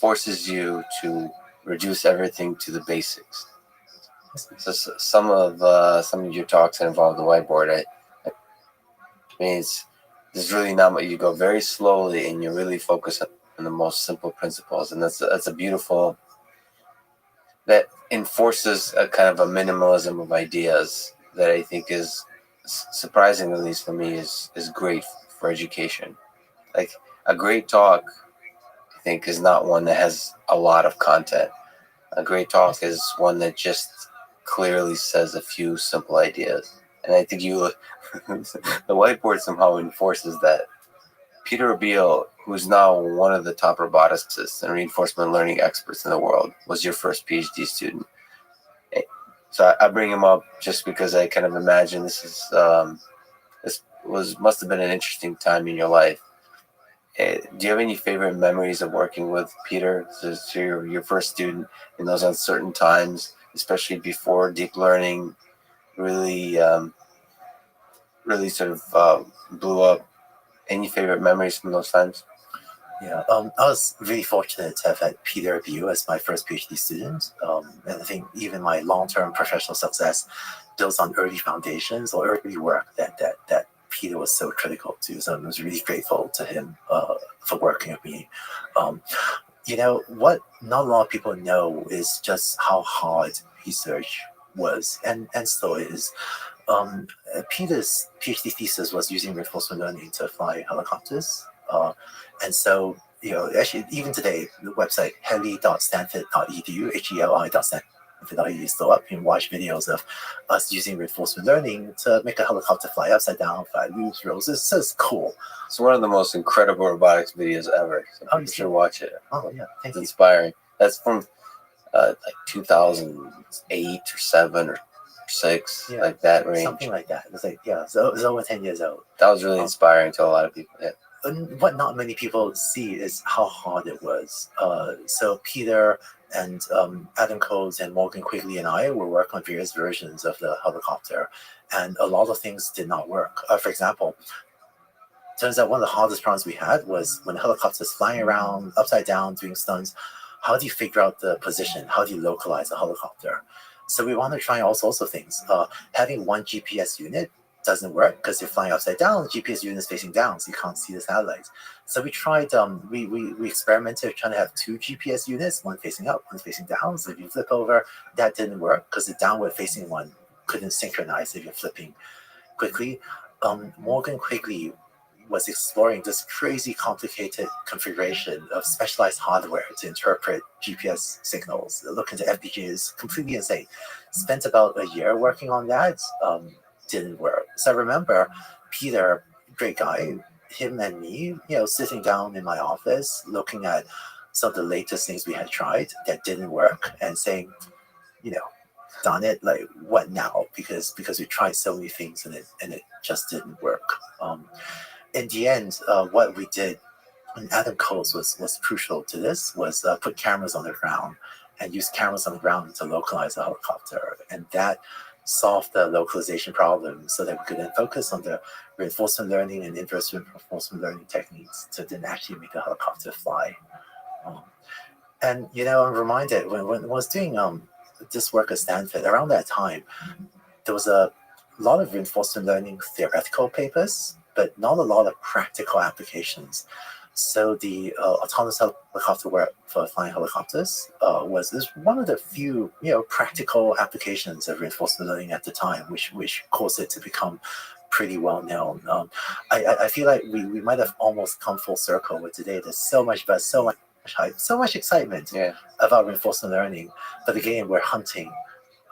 forces you to reduce everything to the basics. So some of your talks that involve the whiteboard, I mean, there's really not much. You go very slowly and you really focus on the most simple principles, and that's a beautiful, that enforces a kind of a minimalism of ideas that I think is surprising, at least for me, is great for education. Like a great talk, I think, is not one that has a lot of content. A great talk is one that just clearly says a few simple ideas. And I think the whiteboard somehow enforces that. Peter Rabbi, who's now one of the top roboticists and reinforcement learning experts in the world, was your first PhD student. So I bring him up just because I kind of imagine this must have been an interesting time in your life. Do you have any favorite memories of working with Peter? So your first student in those uncertain times, especially before deep learning really sort of blew up. Any favorite memories from those times? Yeah, I was really fortunate to have had Peter Rabbi as my first PhD student. And I think even my long-term professional success builds on early foundations or early work that Peter was so critical to. So I was really grateful to him for working with me. What not a lot of people know is just how hard research was and still is. Peter's PhD thesis was using reinforcement learning to fly helicopters. And so, actually, even today, the website heli.stanford.edu, heli.stanford.edu is still up. You can watch videos of us using reinforcement learning to make a helicopter fly upside down, fly loops, rolls. It's just cool. It's one of the most incredible robotics videos ever. So you should watch it. Oh, yeah. Thank you. It's inspiring. That's from like 2008 or 7 or 6, like that range. Something like that. It's like, it's over 10 years old. That was really inspiring to a lot of people. Yeah. what not many people see is how hard it was. So Peter and Adam Coles and Morgan Quigley and I were working on various versions of the helicopter, and a lot of things did not work. For example, turns out one of the hardest problems we had was when the helicopter's flying around upside down doing stunts. How do you figure out the position? How do you localize a helicopter? So we want to try all sorts of things. Having one GPS unit doesn't work because you're flying upside down. The GPS unit is facing down, so you can't see the satellites. So we tried. We experimented trying to have two GPS units, one facing up, one facing down. So if you flip over, that didn't work because the downward facing one couldn't synchronize if you're flipping quickly. Morgan Quigley was exploring this crazy complicated configuration of specialized hardware to interpret GPS signals. Look into FPGAs, completely insane. Spent about a year working on that. Didn't work. So I remember Peter, great guy, him and me, sitting down in my office, looking at some of the latest things we had tried that didn't work and saying, darn it, like what now? Because we tried so many things and it just didn't work. In the end, what we did, and Adam Coles was crucial to this, was put cameras on the ground and use cameras on the ground to localize the helicopter. And that solved the localization problem so that we could then focus on the reinforcement learning and inverse reinforcement learning techniques to then actually make the helicopter fly. And, I'm reminded when I was doing this work at Stanford, around that time, there was a lot of reinforcement learning theoretical papers, but not a lot of practical applications. So the autonomous helicopter work for flying helicopters was one of the few, practical applications of reinforcement learning at the time, which caused it to become pretty well known. I feel like we might have almost come full circle with today. There's so much buzz, so much hype, so much excitement about reinforcement learning. But again, we're hunting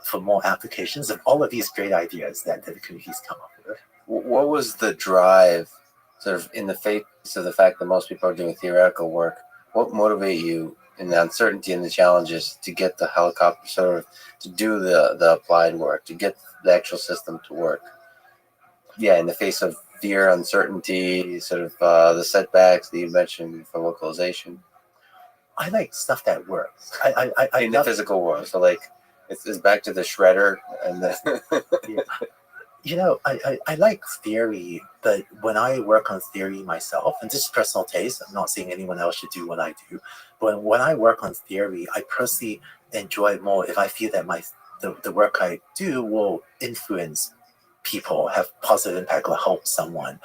for more applications of all of these great ideas that the community's come up with. What was the drive, sort of in the face of the fact that most people are doing theoretical work? What motivated you in the uncertainty and the challenges to get the helicopter, sort of to do the applied work, to get the actual system to work? Yeah, in the face of fear, uncertainty, sort of the setbacks that you mentioned for localization. I like stuff that works. I in the physical world, so like it's back to the shredder and the I like theory, but when I work on theory myself, and this is personal taste, I'm not saying anyone else should do what I do, but when I work on theory, I personally enjoy it more if I feel that the work I do will influence people, have positive impact, will help someone.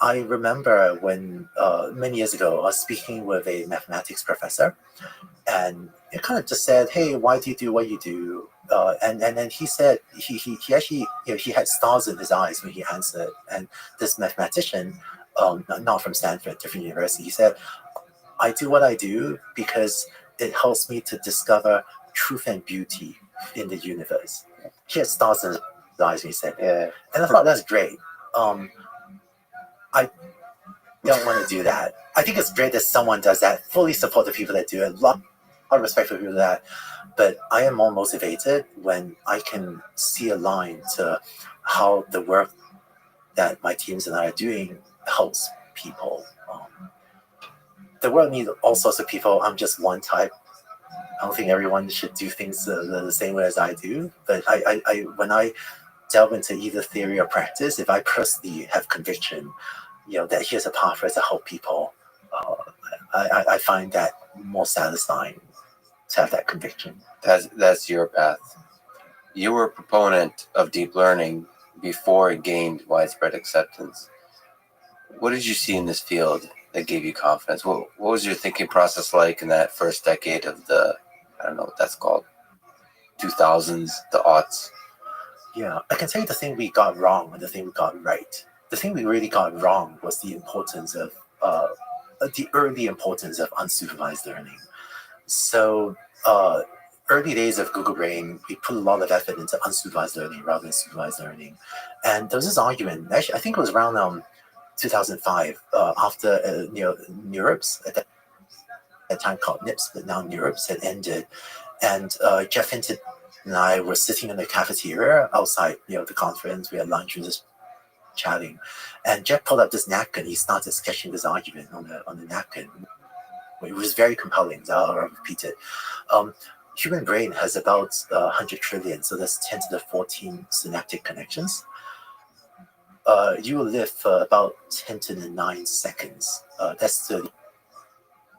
I remember when many years ago, I was speaking with a mathematics professor, and it kind of just said, "Hey, why do you do what you do?" And then he said he actually he had stars in his eyes when he answered. And this mathematician, not from Stanford, different university, he said, "I do what I do because it helps me to discover truth and beauty in the universe." He had stars in his eyes when he said that. And I thought that's great. I don't want to do that. I think it's great that someone does that. Fully support the people that do it. A lot of respect for people that. But I am more motivated when I can see a line to how the work that my teams and I are doing helps people. The world needs all sorts of people. I'm just one type. I don't think everyone should do things the same way as I do. But I when I delve into either theory or practice, if I personally have conviction, that here's a pathway to help people, I find that more satisfying to have that conviction. That's your path. You were a proponent of deep learning before it gained widespread acceptance. What did you see in this field that gave you confidence? What was your thinking process like in that first decade of the, I don't know what that's called, 2000s, the aughts? Yeah, I can tell you the thing we got wrong and the thing we got right. The thing we really got wrong was the importance of the early importance of unsupervised learning. So early days of Google Brain, we put a lot of effort into unsupervised learning rather than supervised learning. And there was this argument, actually, I think it was around 2005, after NeurIPS, at that time called NIPS, but now NeurIPS, had ended. And Jeff Hinton and I were sitting in the cafeteria outside the conference. We had lunch with this chatting, and Jeff pulled up this napkin. He started sketching this argument on the napkin. It was very compelling. So I'll repeat it. Human brain has about 100 trillion, so that's 10 to the 14 synaptic connections. You will live for about 10 to the 9 seconds. That's 30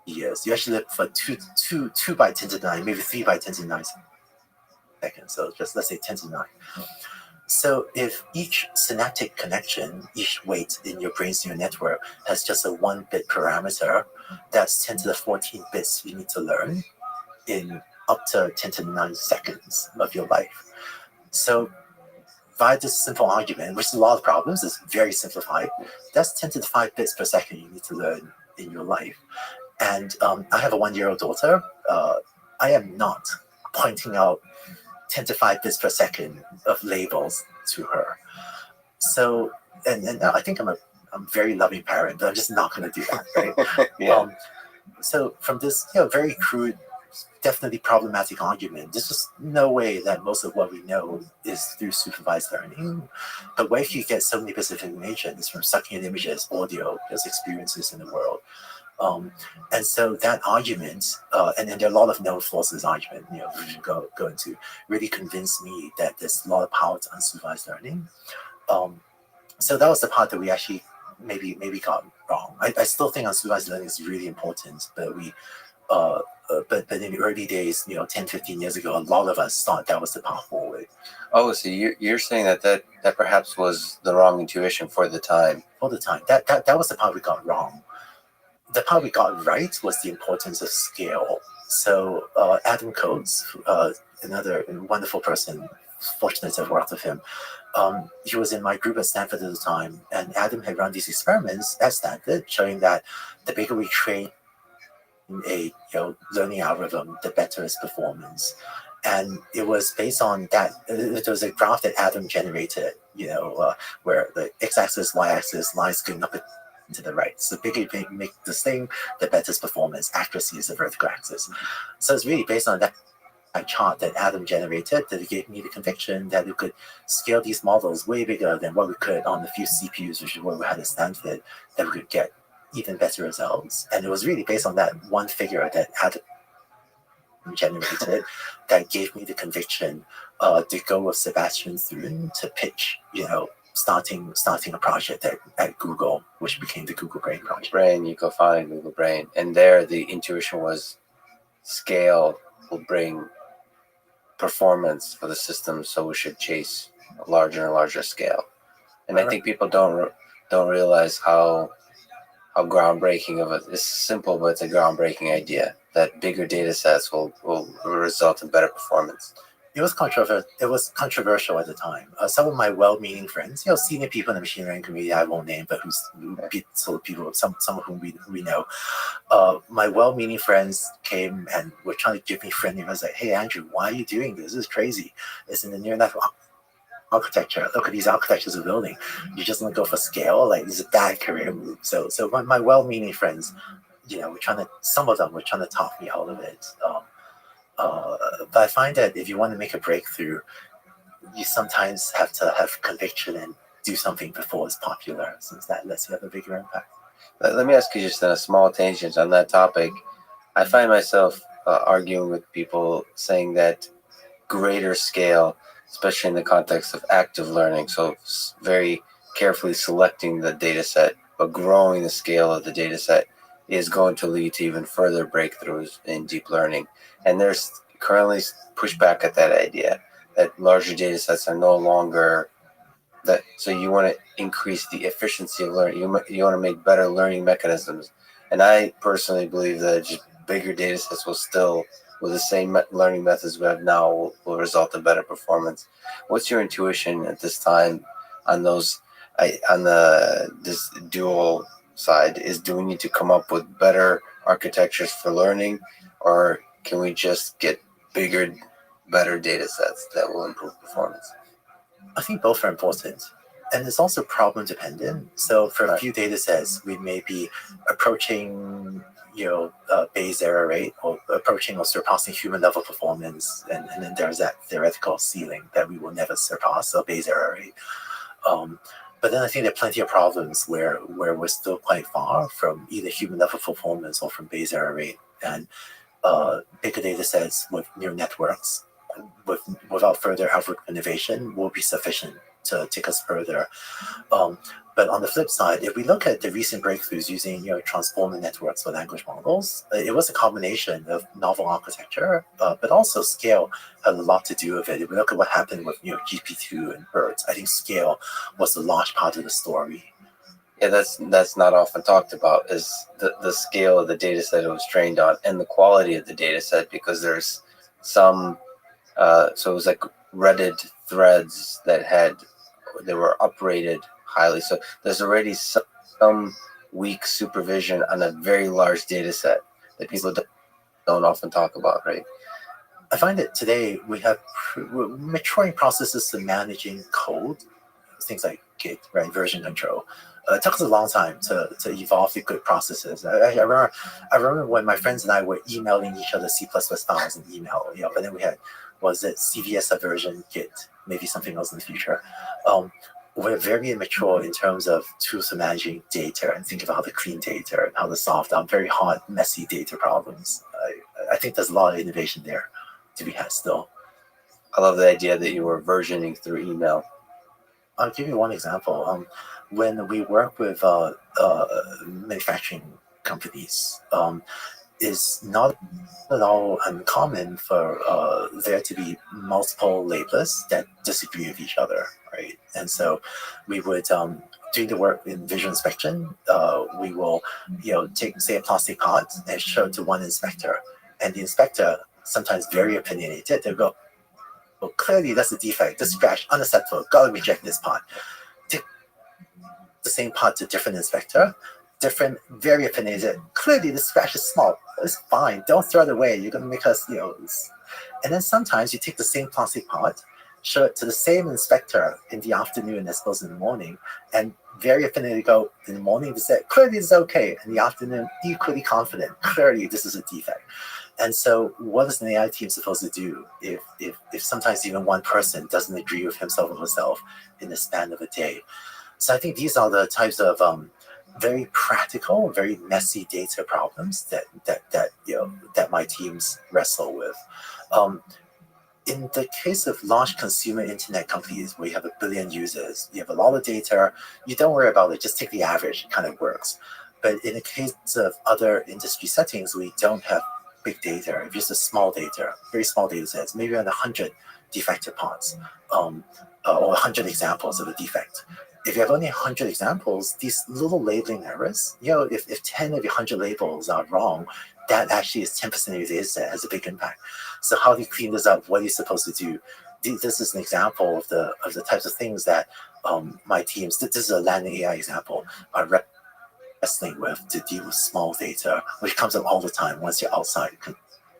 years. You actually live for 2 by 10 to the 9, maybe 3 by 10 to the 9 seconds. So just let's say 10 to the 9. So if each synaptic connection, each weight in your brain's neural network has just a 1-bit parameter, that's 10 to the 14 bits you need to learn in up to 10 to the 9 seconds of your life. So via this simple argument, which is a lot of problems, it's very simplified, that's 10 to the 5 bits per second you need to learn in your life. And I have a 1-year-old daughter. I am not pointing out 10 to 5 bits per second of labels to her. So, and I think I'm a very loving parent, but I'm just not going to do that, right? Yeah. So from this, very crude, definitely problematic argument, there's just no way that most of what we know is through supervised learning. But where you get so many bits of information is from sucking in images, audio, just experiences in the world. And so that argument, and then there are a lot of known flaws in this argument, we should go into, really convinced me that there's a lot of power to unsupervised learning. So that was the part that we actually maybe got wrong. I still think unsupervised learning is really important, but but in the early days, 10, 15 years ago, a lot of us thought that was the path forward. Oh, so you're saying that perhaps was the wrong intuition for the time. For the time, that was the part we got wrong. The part we got right was the importance of scale. So Adam Coates, another wonderful person, fortunate to have worked with him, he was in my group at Stanford at the time, and Adam had run these experiments at Stanford showing that the bigger we train a learning algorithm, the better its performance. And it was based on that. There was a graph that Adam generated, where the x-axis, y-axis lines going up and to the right. So the bigger you make this thing, the better its performance. Accuracy is the vertical axis. So it's really based on that chart that Adam generated that it gave me the conviction that we could scale these models way bigger than what we could on the few CPUs, which is what we had at Stanford, that we could get even better results. And it was really based on that one figure that Adam generated that gave me the conviction to go with Sebastian Thrun to pitch, starting a project at Google, which became the Google Brain project. You co-founded Google Brain, and there the intuition was scale will bring performance for the system, so we should chase a larger and larger scale. And I think people don't realize how groundbreaking of it. It's simple, but it's a groundbreaking idea that bigger data sets will result in better performance. It was controversial at the time. Some of my well-meaning friends, senior people in the machine learning community, I won't name, but some of whom we know, my well-meaning friends came and were trying to give me friendly advice, like, "Hey Andrew, why are you doing this? This is crazy. It's in the neural network architecture. Look at these architectures we're building. You just want to go for scale. Like, this is a bad career move." So my well-meaning friends, some of them were trying to talk me out of it. But I find that if you want to make a breakthrough, you sometimes have to have conviction and do something before it's popular, since that lets you have a bigger impact. Let me ask you just a small tangent on that topic. I find myself arguing with people saying that greater scale, especially in the context of active learning, so very carefully selecting the data set, but growing the scale of the data set, is going to lead to even further breakthroughs in deep learning. And there's currently pushback at that idea that larger data sets are no longer that. So you want to increase the efficiency of learning. You want to make better learning mechanisms. And I personally believe that just bigger data sets will with the same learning methods we have now, will result in better performance. What's your intuition at this time on those, this dual side? Do we need to come up with better architectures for learning, or can we just get bigger, better data sets that will improve performance? I think both are important. And it's also problem dependent. So for a few data sets, we may be approaching, Bayes error rate, or approaching or surpassing human level performance. And then there's that theoretical ceiling that we will never surpass, so Bayes error rate. But then I think there are plenty of problems where we're still quite far from either human level performance or from base error rate. And bigger data sets with neural networks without further algorithm innovation will be sufficient to take us further. But on the flip side, if we look at the recent breakthroughs using transformer networks for language models, it was a combination of novel architecture, but also scale had a lot to do with it. If we look at what happened with GP2 and BERT, I think scale was a large part of the story. Yeah, that's not often talked about, is the scale of the data set it was trained on and the quality of the data set, because there's some so it was like Reddit threads that were uprated highly. So there's already some weak supervision on a very large data set that people don't often talk about, right? I find that today we have maturing processes to managing code, things like Git, right, version control. It took us a long time to evolve the good processes. I remember when my friends and I were emailing each other C++ files in email, but then we had, was it CVS version Git, maybe something else in the future. We're very immature in terms of tools for managing data and think about how to clean data and how to solve down very hard, messy data problems. I think there's a lot of innovation there to be had still. I love the idea that you were versioning through email. I'll give you one example. When we work with manufacturing companies, it's not at all uncommon for there to be multiple labelers that disagree with each other, right? And so we would, doing the work in visual inspection, we will, take, say, a plastic part and show it to one inspector, and the inspector, sometimes very opinionated, they'll go, well, clearly that's a defect, this scratch, unacceptable, gotta reject this part. Take the same part to a different inspector, different, very opinionated, clearly this scratch is small, it's fine, don't throw it away, you're gonna make us, And then sometimes you take the same plastic part, show it to the same inspector in the afternoon as opposed to in the morning, and very opinionated go, in the morning they say, clearly this is okay, in the afternoon, equally confident, clearly this is a defect. And so what is an AI team supposed to do if sometimes even one person doesn't agree with himself or herself in the span of a day? So I think these are the types of very practical, very messy data problems that my teams wrestle with. In the case of large consumer internet companies where you have 1 billion users, you have a lot of data, you don't worry about it, just take the average, it kind of works. But in the case of other industry settings, we don't have big data, just a small data, very small data sets, maybe around 100 defective parts, or 100 examples of a defect. If you have only 100 examples, these little labeling errors, if 10 of your 100 labels are wrong, that actually is 10% of your data set, has a big impact. So how do you clean this up? What are you supposed to do? This is an example of the types of things that my teams, this is a landing AI example, are wrestling with to deal with small data, which comes up all the time once you're outside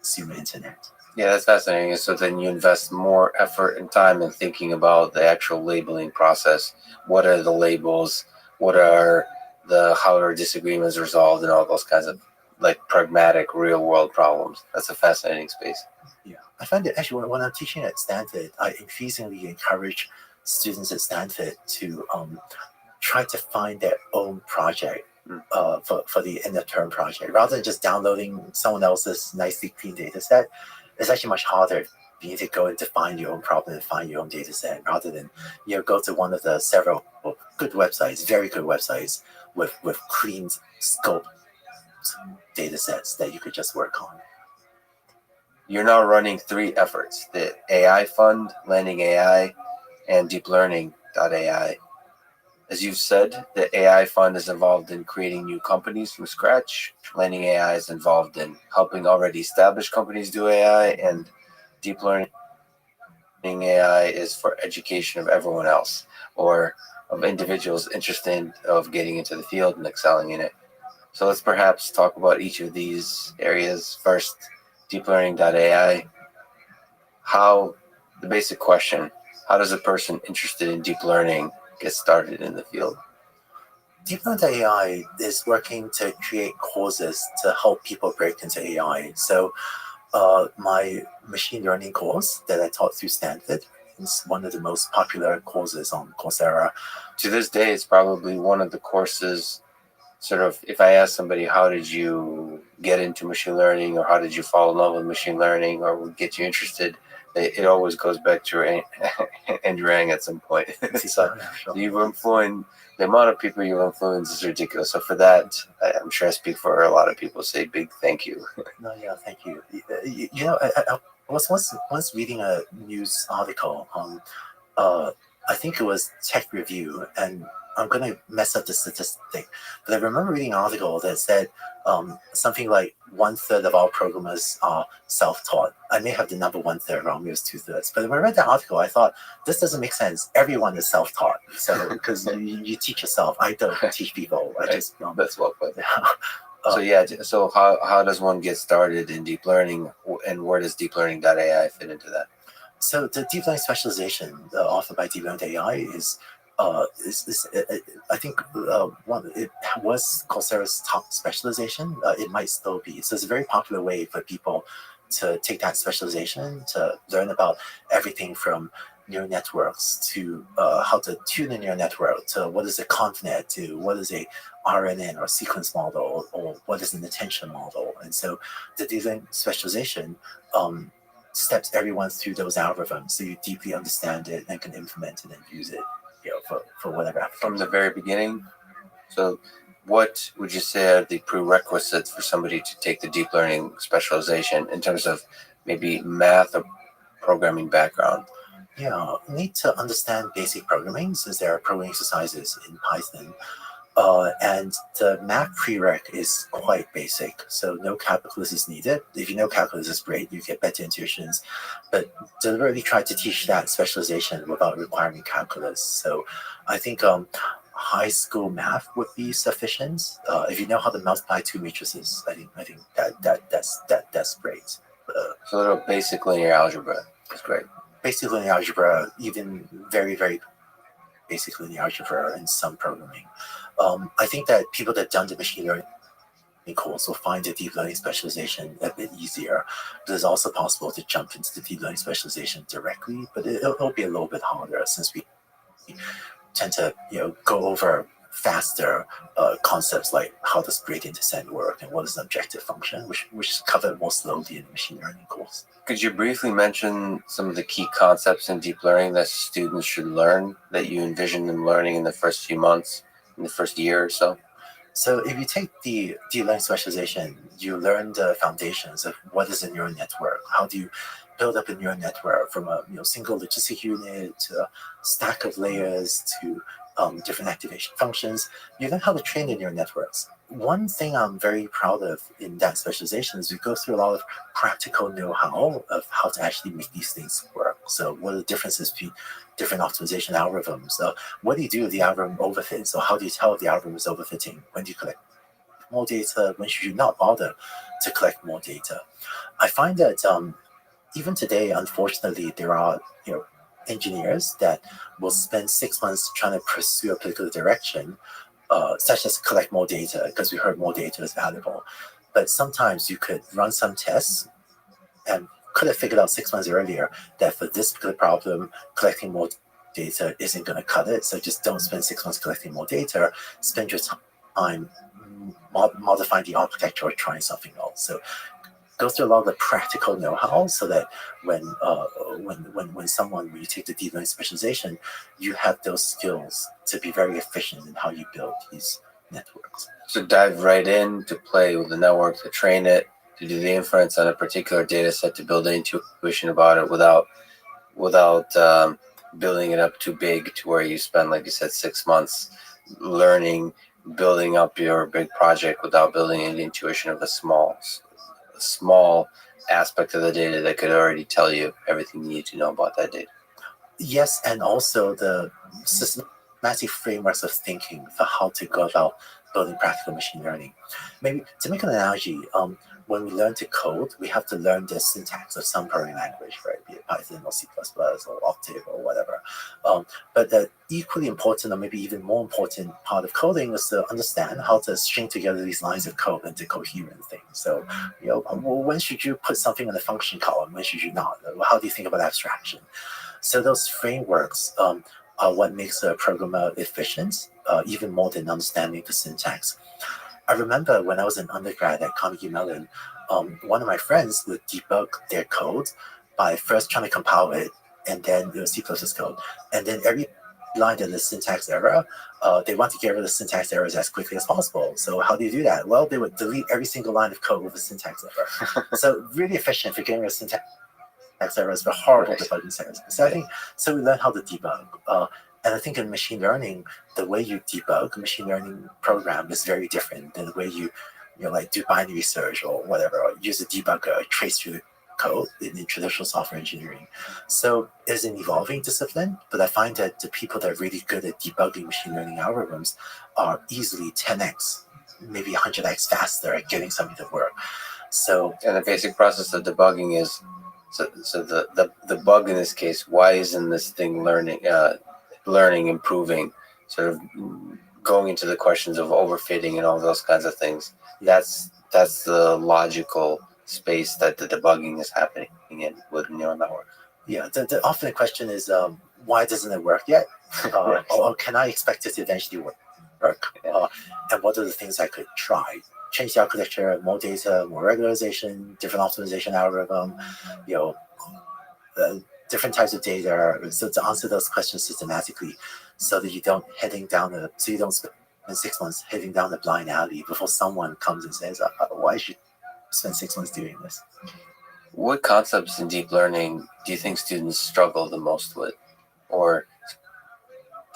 consumer internet. Yeah, that's fascinating. So then you invest more effort and time in thinking about the actual labeling process. What are the labels? How are disagreements resolved, and all those kinds of like pragmatic real world problems. That's a fascinating space. Yeah, I find it actually when I'm teaching at Stanford, I increasingly encourage students at Stanford to try to find their own project for the end of term project, rather than just downloading someone else's nicely clean data set. It's actually much harder. You need to go and define your own problem and find your own data set, rather than go to one of the several good websites, very good websites with clean scope data sets that you could just work on. You're now running 3 efforts: the AI Fund, Landing AI, and Deep Learning.ai. As you've said, the AI Fund is involved in creating new companies from scratch. Landing AI is involved in helping already established companies do AI, and Deep Learning AI is for education of everyone else, or of individuals interested of getting into the field and excelling in it. So let's perhaps talk about each of these areas. First, Deep Learning.ai. The basic question, how does a person interested in deep learning get started in the field? Deep Learning.ai is working to create courses to help people break into AI. So my machine learning course that I taught through Stanford It's one of the most popular courses on Coursera. To this day, it's probably one of the courses. Sort of, if I ask somebody, how did you get into machine learning, or how did you fall in love with machine learning, or would get you interested, it always goes back to Andrew Yang at some point. So you've influenced, the amount of people you've influenced is ridiculous. So for that, I'm sure I speak for a lot of people, say big thank you. No, yeah, thank you. You know, I was once reading a news article on, I think it was Tech Review, and I'm going to mess up the statistic, but I remember reading an article that said something like 1/3 of all programmers are self-taught. I may have the number 1/3 wrong, maybe it was 2/3. But when I read that article, I thought, this doesn't make sense. Everyone is self-taught. So, because you teach yourself. I don't teach people. I just... That's well put. So how does one get started in deep learning, and where does deeplearning.ai fit into that? So the deep learning specialization offered by deeplearning.ai is I think it was Coursera's top specialization. It might still be. So it's a very popular way for people to take that specialization to learn about everything from neural networks to how to tune a neural network, to what is a ConvNet, to what is a RNN or sequence model, or what is an attention model. And so the deep learning specialization steps everyone through those algorithms, so you deeply understand it and can implement it and use it, for whatever application. From the very beginning. So what would you say are the prerequisites for somebody to take the deep learning specialization in terms of maybe math or programming background? Yeah, you need to understand basic programming, since there are programming exercises in Python. And the math prereq is quite basic, so no calculus is needed. If you know calculus, is great, you get better intuitions, but deliberately try to teach that specialization without requiring calculus. So I think high school math would be sufficient. If you know how to multiply two matrices, I think that's great. So a little basic linear algebra is great. Basic linear algebra, even very, very basic linear algebra, and some programming. I think that people that done the machine learning course will find the deep learning specialization a bit easier. But it's also possible to jump into the deep learning specialization directly, but it'll be a little bit harder, since we tend to go over faster concepts like how does gradient descent work and what is an objective function, which is covered more slowly in the machine learning course. Could you briefly mention some of the key concepts in deep learning that students should learn, that you envision them learning in the first few months, in the first year or so? So if you take the deep learning specialization, you learn the foundations of what is a neural network. How do you build up a neural network from a single logistic unit to a stack of layers to different activation functions. You learn how to train the neural networks. One thing I'm very proud of in that specialization is we go through a lot of practical know-how of how to actually make these things work. So what are the differences between different optimization algorithms? What do you do if the algorithm overfits? So how do you tell if the algorithm is overfitting? When do you collect more data? When should you not bother to collect more data? I find that even today, unfortunately, there are engineers that will spend 6 months trying to pursue a particular direction, such as collect more data, because we heard more data is valuable. But sometimes you could run some tests and could have figured out 6 months earlier that for this particular problem, collecting more data isn't going to cut it. So just don't spend 6 months collecting more data. Spend your time modifying the architecture or trying something else. So go through a lot of the practical know-how, so that when you take the deep learning specialization, you have those skills to be very efficient in how you build these networks. So dive right in to play with the network, to train it, to do the inference on a particular data set, to build an intuition about it without building it up too big to where you spend, like you said, 6 months learning, building up your big project without building an intuition of a small aspect of the data that could already tell you everything you need to know about that data. Yes, and also the systematic frameworks of thinking for how to go about building practical machine learning. Maybe to make an analogy, when we learn to code, we have to learn the syntax of some programming language, right? Be it Python or C++ or Octave or whatever. But the equally important, or maybe even more important part of coding is to understand how to string together these lines of code into coherent things. So, when should you put something in the function column? When should you not? How do you think about abstraction? So those frameworks are what makes a programmer efficient, even more than understanding the syntax. I remember when I was an undergrad at Carnegie Mellon, one of my friends would debug their code by first trying to compile it, and then C++ code, and then every line that the syntax error, they want to get rid of the syntax errors as quickly as possible. So how do you do that? Well, they would delete every single line of code with a syntax error. So really efficient for getting rid of syntax errors, but horrible debugging errors. So I think we learned how to debug. And I think in machine learning, the way you debug a machine learning program is very different than the way you like do binary search or whatever, or use a debugger, trace through the code in traditional software engineering. So it's an evolving discipline, but I find that the people that are really good at debugging machine learning algorithms are easily 10x, maybe 100x faster at getting something to work. So, and the basic process of debugging is so the bug in this case, why isn't this thing learning, improving, sort of going into the questions of overfitting and all those kinds of things. That's the logical space that the debugging is happening in with neural networks. Yeah, the often the question is, why doesn't it work yet? Or can I expect it to eventually work? And what are the things I could try? Change the architecture, more data, more regularization, different optimization algorithm, different types of data. So to answer those questions systematically, so that you don't spend 6 months heading down the blind alley before someone comes and says, why should you spend 6 months doing this? What concepts in deep learning do you think students struggle the most with? Or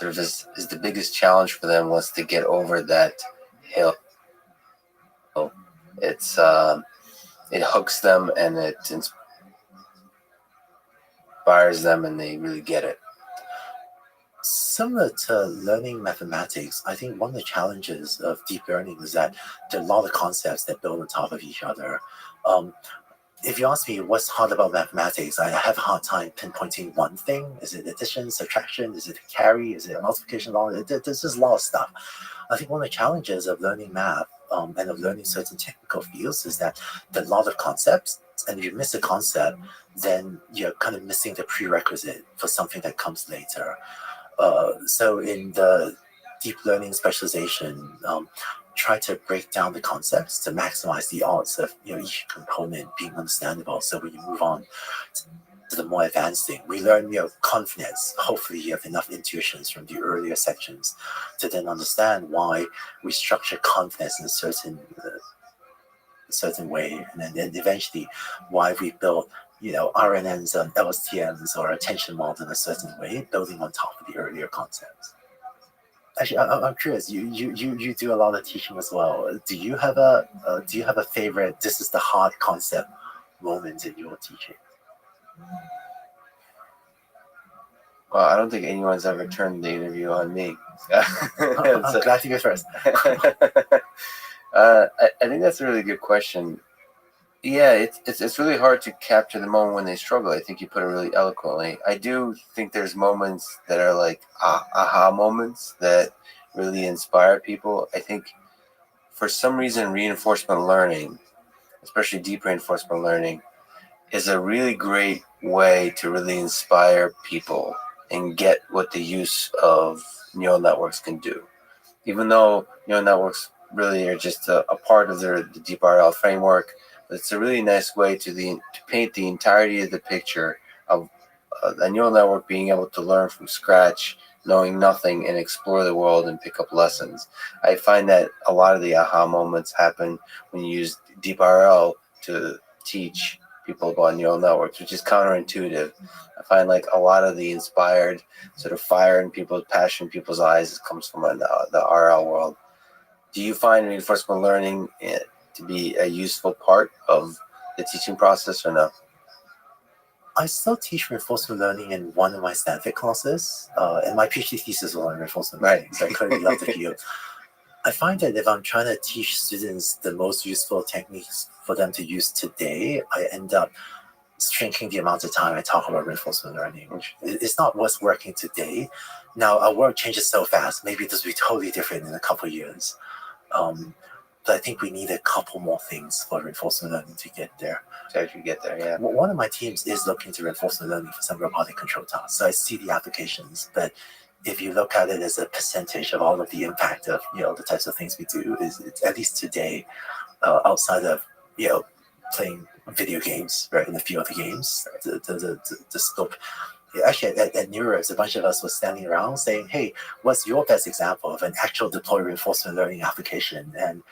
is the biggest challenge for them was to get over that hill? It hooks them and it inspires them and they really get it. Similar to learning mathematics, I think one of the challenges of deep learning is that there are a lot of concepts that build on top of each other. If you ask me what's hard about mathematics, I have a hard time pinpointing one thing. Is it addition, subtraction? Is it carry? Is it multiplication? There's just a lot of stuff. I think one of the challenges of learning math and of learning certain technical fields is that there are a lot of concepts, and if you miss a concept, then you're kind of missing the prerequisite for something that comes later. So in the deep learning specialization, try to break down the concepts to maximize the odds of each component being understandable. So when you move on to the more advanced thing, we learn confidence. Hopefully you have enough intuitions from the earlier sections to then understand why we structure confidence in a certain way, and then eventually why we build RNNs and LSTMs or attention model in a certain way, building on top of the earlier concepts. Actually, I'm curious. You do a lot of teaching as well. Do you have a favorite? This is the hard concept moment in your teaching. Well, I don't think anyone's ever turned the interview on me. I'm glad to go first. I think that's a really good question. Yeah, it's really hard to capture the moment when they struggle. I think you put it really eloquently. I do think there's moments that are like aha moments that really inspire people. I think for some reason reinforcement learning, especially deep reinforcement learning, is a really great way to really inspire people and get what the use of neural networks can do. Even though neural networks really are just a part of the deep RL framework, it's a really nice way to paint the entirety of the picture of a neural network being able to learn from scratch, knowing nothing, and explore the world and pick up lessons. I find that a lot of the aha moments happen when you use deep RL to teach people about neural networks, which is counterintuitive. I find like a lot of the inspired sort of fire in people's passion in people's eyes comes from the RL world. Do you find reinforcement learning to be a useful part of the teaching process or no? I still teach reinforcement learning in one of my Stanford classes, and my PhD thesis was on reinforcement learning, so I clearly love the field. I find that if I'm trying to teach students the most useful techniques for them to use today, I end up shrinking the amount of time I talk about reinforcement learning. It's not what's working today. Now, our work changes so fast. Maybe this will be totally different in a couple of years. But I think we need a couple more things for reinforcement learning to get there. To actually get there, yeah. One of my teams is looking to reinforcement learning for some robotic control tasks. So I see the applications, but if you look at it as a percentage of all of the impact of the types of things we do, it's at least today, outside of playing video games, right, in a few other games, the scope. Actually, at New Year's, a bunch of us was standing around saying, "Hey, what's your best example of an actual deployed reinforcement learning application?" And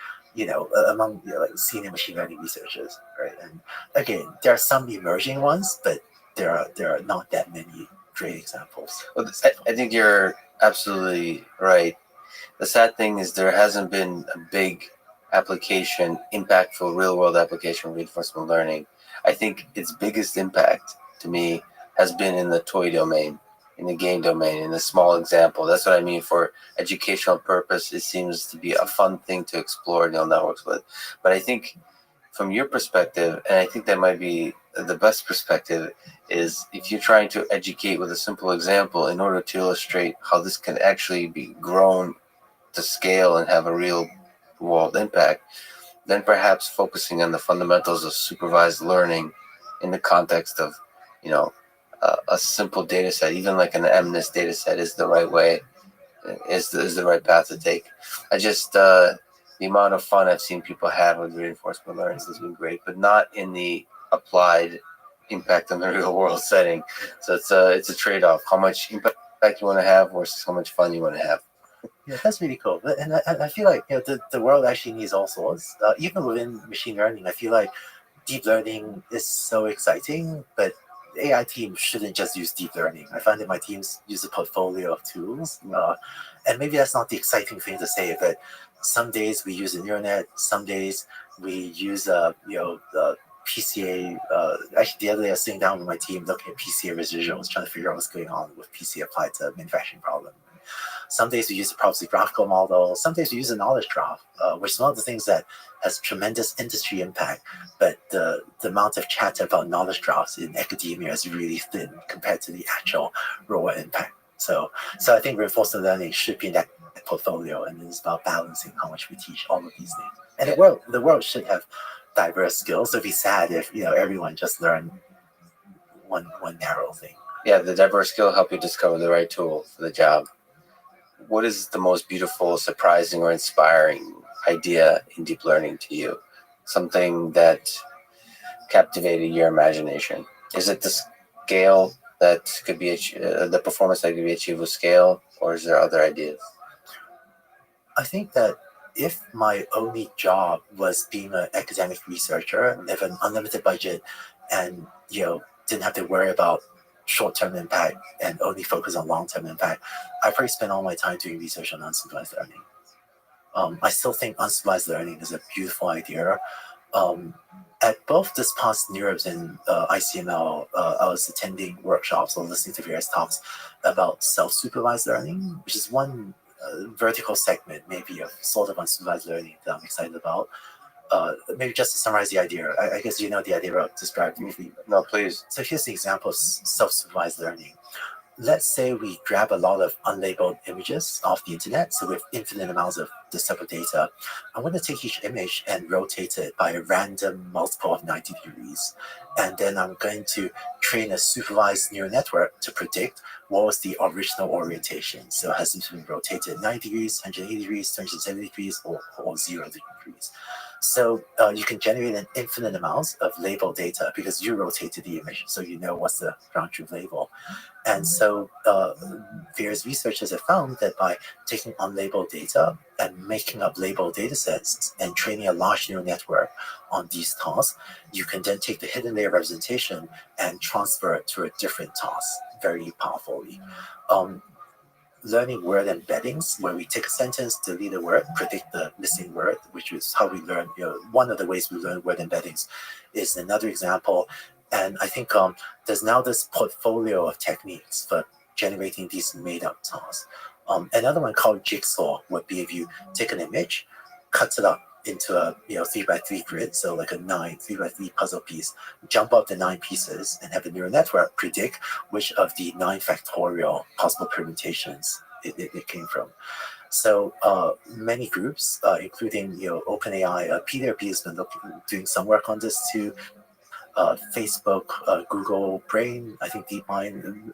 among like senior machine learning researchers, right? And again, there are some emerging ones, but there are not that many great examples. Well, I think you're absolutely right. The sad thing is there hasn't been a big application, impactful real-world application of reinforcement learning. I think its biggest impact to me has been in the toy domain, in the game domain, in a small example. That's what I mean. For educational purpose, it seems to be a fun thing to explore neural networks with. But I think from your perspective, and I think that might be the best perspective, is if you're trying to educate with a simple example in order to illustrate how this can actually be grown to scale and have a real world impact, then perhaps focusing on the fundamentals of supervised learning in the context of, a simple data set, even like an MNIST data set, is the right way, is the right path to take. I just, the amount of fun I've seen people have with reinforcement learning has been great, but not in the applied impact on the real world setting. So it's a trade-off, how much impact you want to have versus how much fun you want to have. Yeah, that's really cool. And I feel like the world actually needs all sorts. Even within machine learning, I feel like deep learning is so exciting, but AI teams shouldn't just use deep learning. I find that my teams use a portfolio of tools, and maybe that's not the exciting thing to say, but some days we use a neural net, some days we use the PCA. Actually, the other day I was sitting down with my team looking at PCA residuals, trying to figure out what's going on with PCA applied to a manufacturing problem. Some days we use a probabilistic graphical model. Some days we use a knowledge graph, which is one of the things that has tremendous industry impact. But the amount of chatter about knowledge graphs in academia is really thin compared to the actual real impact. So I think reinforcement learning should be in that portfolio, and it's about balancing how much we teach all of these things. And the world should have diverse skills. So it'd be sad if everyone just learned one narrow thing. Yeah, the diverse skill help you discover the right tool for the job. What is the most beautiful, surprising, or inspiring idea in deep learning to you? Something that captivated your imagination? Is it the scale that could be the performance that could be achieved with scale, or is there other ideas? I think that if my only job was being an academic researcher, have an unlimited budget, and didn't have to worry about short-term impact and only focus on long-term impact, I probably spend all my time doing research on unsupervised learning. I still think unsupervised learning is a beautiful idea. At both this past NeurIPS and ICML, I was attending workshops or listening to various talks about self-supervised learning, which is one vertical segment maybe of sort of unsupervised learning that I'm excited about. Maybe just to summarize the idea, I guess the idea I'll describe briefly. No, please. So here's the example of self-supervised learning. Let's say we grab a lot of unlabeled images off the internet, so with infinite amounts of this type of data. I'm going to take each image and rotate it by a random multiple of 90 degrees. And then I'm going to train a supervised neural network to predict what was the original orientation. So has it been rotated 90 degrees, 180 degrees, 270 degrees, or 0 degrees. So you can generate an infinite amount of labeled data because you rotated the image, so you know what's the ground truth label. And so various researchers have found that by taking unlabeled data and making up labeled data sets and training a large neural network on these tasks, you can then take the hidden layer representation and transfer it to a different task very powerfully. Learning word embeddings, where we take a sentence, delete a word, predict the missing word, which is how we learn. One of the ways we learn word embeddings is another example. And I think there's now this portfolio of techniques for generating these made-up tasks. Another one called jigsaw would be if you take an image, cut it up into a 3x3 grid, so like a 3x3 puzzle piece, jump up the 9 pieces and have a neural network predict which of the 9 factorial possible permutations it came from. So many groups, including OpenAI, PDRP has been doing some work on this too. Facebook, Google Brain, I think DeepMind.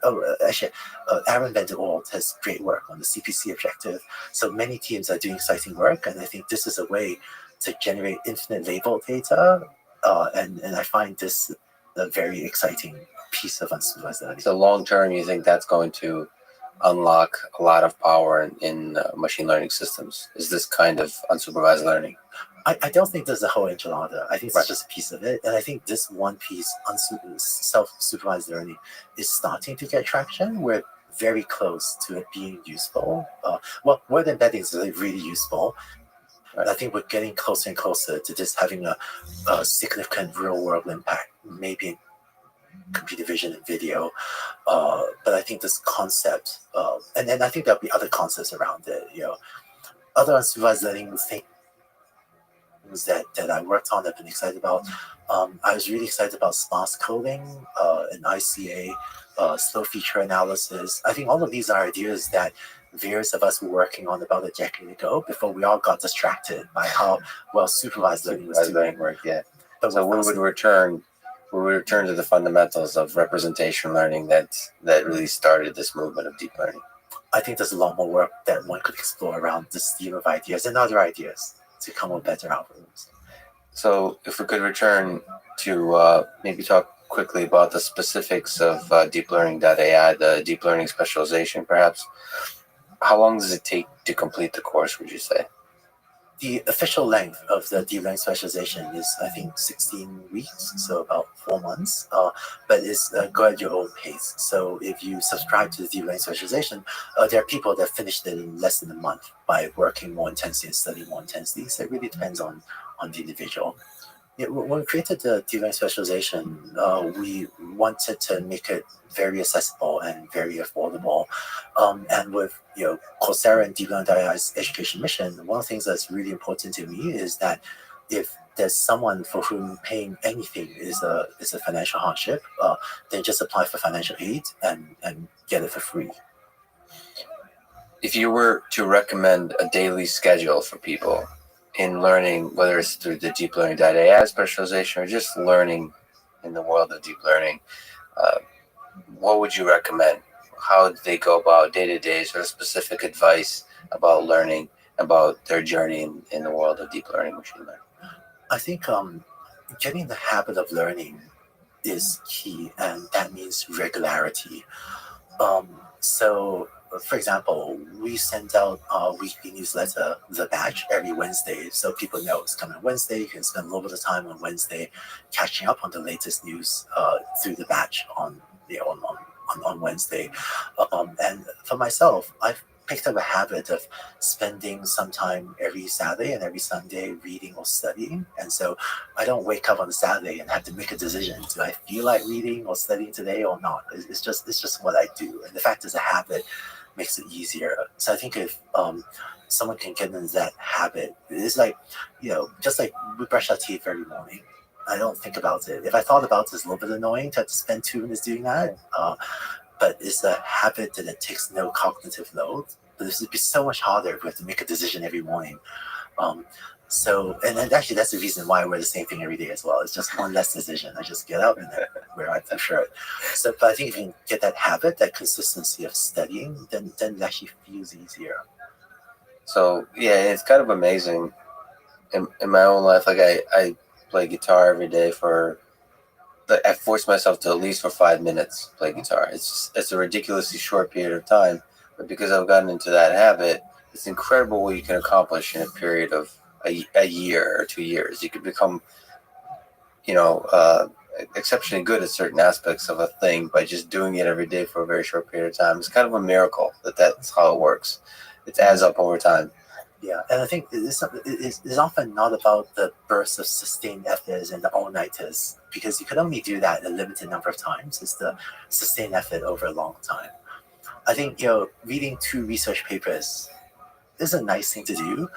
Aaron Van der Walt has great work on the CPC objective. So many teams are doing exciting work, and I think this is a way to generate infinite label data. And I find this a very exciting piece of unsupervised learning. So long term, you think that's going to unlock a lot of power in machine learning systems? Is this kind of unsupervised learning? I don't think there's a whole enchilada. I think it's just a piece of it. And I think this one piece, self-supervised learning, is starting to get traction. We're very close to it being useful. Well, word embedding is really useful. Right. I think we're getting closer and closer to just having a significant real-world impact, maybe in computer vision and video. But I think this concept, and I think there'll be other concepts around it. Other unsupervised learning things that I worked on, I've been excited about. I was really excited about sparse coding and ICA, slow feature analysis. I think all of these are ideas that various of us were working on about a decade ago before we all got distracted by how well supervised learning was doing. Yeah. So we would return to the fundamentals of representation learning that really started this movement of deep learning. I think there's a lot more work that one could explore around this theme of ideas and other ideas to come up with better algorithms. So if we could return to maybe talk quickly about the specifics of deep learning.ai, the deep learning specialization perhaps. How long does it take to complete the course, would you say? The official length of the deep learning specialization is, I think, 16 weeks, so about 4 months, but it's go at your own pace. So if you subscribe to the deep learning specialization, there are people that finished it in less than a month by working more intensely and studying more intensely. So it really depends on the individual. When we created the deep learning specialization, we wanted to make it very accessible and very affordable. And with Coursera and Deep Learning.ai's education mission, one of the things that's really important to me is that if there's someone for whom paying anything is a financial hardship, then just apply for financial aid and get it for free. If you were to recommend a daily schedule for people in learning, whether it's through the deep learning.ai specialization or just learning in the world of deep learning, what would you recommend? How do they go about day-to-day sort of specific advice about learning, about their journey in the world of deep learning, machine learning? I think getting the habit of learning is key, and that means regularity. So, for example, we send out our weekly newsletter, The Batch, every Wednesday, so people know it's coming Wednesday. You can spend a little bit of time on Wednesday catching up on the latest news through The Batch on Wednesday. And for myself, I've picked up a habit of spending some time every Saturday and every Sunday reading or studying. And so I don't wake up on Saturday and have to make a decision. Do I feel like reading or studying today or not? It's just what I do. And the fact is, a habit makes it easier. So I think if someone can get into that habit, it's like, just like we brush our teeth every morning. I don't think about it. If I thought about it, it's a little bit annoying to have to spend 2 minutes doing that. But it's a habit that it takes no cognitive load. But this would be so much harder if we have to make a decision every morning. And actually, that's the reason why I wear the same thing every day as well. It's just one less decision. I just get up and I wear my shirt. So, but I think if you can get that habit, that consistency of studying, then it actually feels easier. So yeah, it's kind of amazing. In my own life, like I play guitar every day I force myself to at least for 5 minutes play guitar. It's a ridiculously short period of time, but because I've gotten into that habit, it's incredible what you can accomplish in a period of a year or 2 years. You could become, exceptionally good at certain aspects of a thing by just doing it every day for a very short period of time. It's kind of a miracle that's how it works. It adds up over time. Yeah, and I think it's often not about the bursts of sustained effort and the all-nighters, because you can only do that a limited number of times. It's the sustained effort over a long time. I think, reading 2 research papers is a nice thing to do,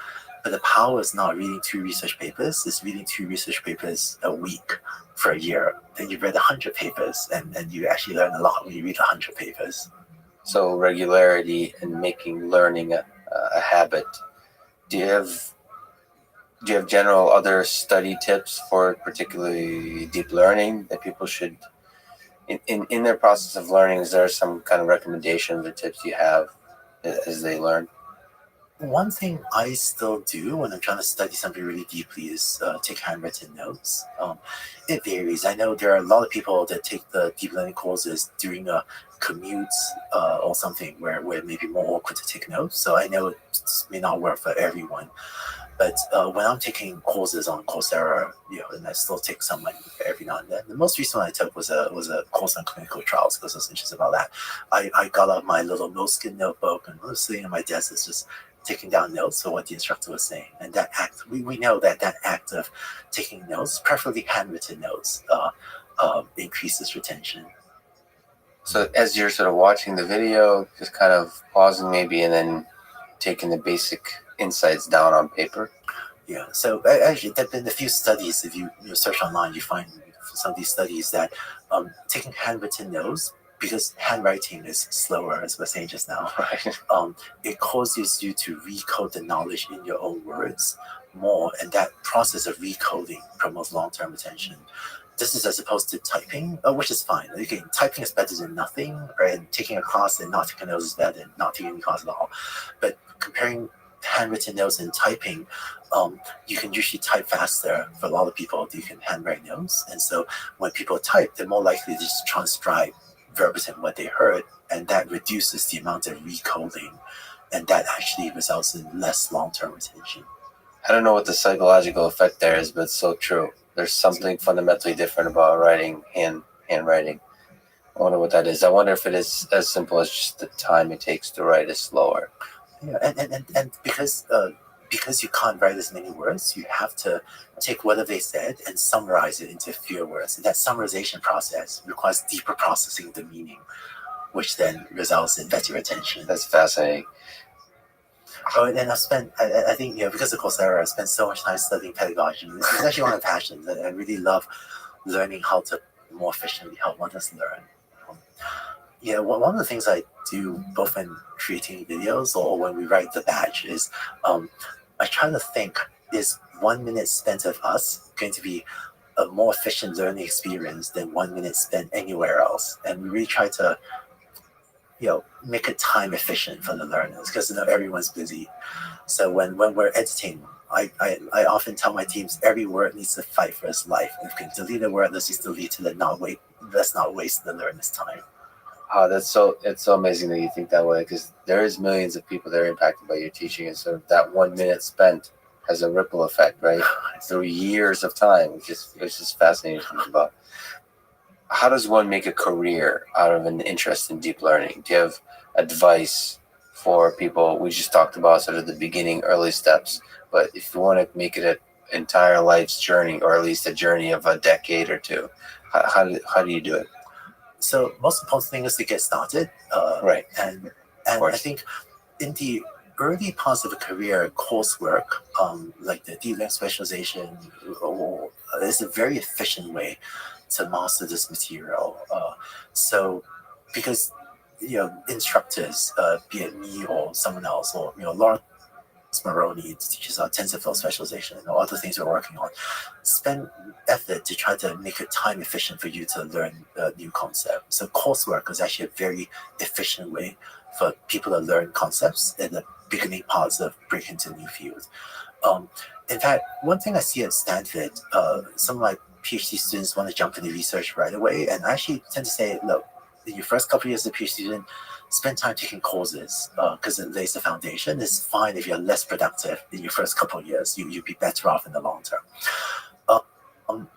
but the power is not reading 2 research papers. It's reading 2 research papers a week for a year. Then you've read 100 papers, and you actually learn a lot when you read 100 papers. So regularity and making learning a habit. Do you have general other study tips for particularly deep learning that people should in their process of learning? Is there some kind of recommendations or tips you have as they learn? One thing I still do when I'm trying to study something really deeply is take handwritten notes. It varies. I know there are a lot of people that take the deep learning courses during a commute or something where it may be more awkward to take notes. So I know it may not work for everyone. But when I'm taking courses on Coursera, and I still take some every now and then. The most recent one I took was a course on clinical trials because I was interested about that. I got out my little moleskin notebook and was sitting on my desk, is just taking down notes for what the instructor was saying. And that act, we know that act of taking notes, preferably handwritten notes, increases retention. So as you're sort of watching the video, just kind of pausing maybe and then taking the basic insights down on paper. Yeah, so actually there have been a few studies. If you search online, you find some of these studies that taking handwritten notes, because handwriting is slower, as we were saying just now, Right. It causes you to recode the knowledge in your own words more, and that process of recoding promotes long-term retention. This is as opposed to typing, which is fine. Again, typing is better than nothing, right? And taking a class and not taking notes is better than not taking any class at all. But comparing handwritten notes and typing, you can usually type faster. For a lot of people, you can handwrite notes. And so when people type, they're more likely to just transcribe verbatim what they heard, and that reduces the amount of recoding, and that actually results in less long-term retention. I don't know what the psychological effect there is, but it's so true. There's something fundamentally different about writing handwriting. I wonder what that is. I wonder if it is as simple as just the time it takes to write is slower. Yeah, and because you can't write as many words, you have to take whatever they said and summarize it into fewer words. And that summarization process requires deeper processing of the meaning, which then results in better retention. That's fascinating. Oh, and I think, because of Coursera, I spent so much time studying pedagogy. It's actually one of my passions. I really love learning how to more efficiently help others learn. One of the things I do both in creating videos or when we write the batch is I try to think, is 1 minute spent of us going to be a more efficient learning experience than 1 minute spent anywhere else? And we really try to make it time efficient for the learners, because everyone's busy. So when we're editing, I often tell my teams every word needs to fight for its life. If we can delete a word, let's just delete it and let's not waste the learner's time. It's so amazing that you think that way, because there is millions of people that are impacted by your teaching, and so that 1 minute spent has a ripple effect, right? Through years of time, which is just fascinating to think about. How does one make a career out of an interest in deep learning? Do you have advice for people? We just talked about sort of the beginning, early steps, but if you want to make it an entire life's journey, or at least a journey of a decade or two, how do you do it? So most important thing is to get started, right? And I think in the early parts of a career, coursework, like the deep learning specialization, is a very efficient way to master this material. So because instructors, be it me or someone else, or Lawrence Maroney teaches our TensorFlow specialization or other things we're working on, spend effort to try to make it time efficient for you to learn a new concept. So coursework is actually a very efficient way for people to learn concepts in the beginning parts of breaking into new fields. In fact, one thing I see at Stanford, some of my PhD students want to jump into research right away, and I actually tend to say, look, in your first couple of years as a PhD student, spend time taking courses, because it lays the foundation. It's fine if you're less productive in your first couple of years. You'd be better off in the long term.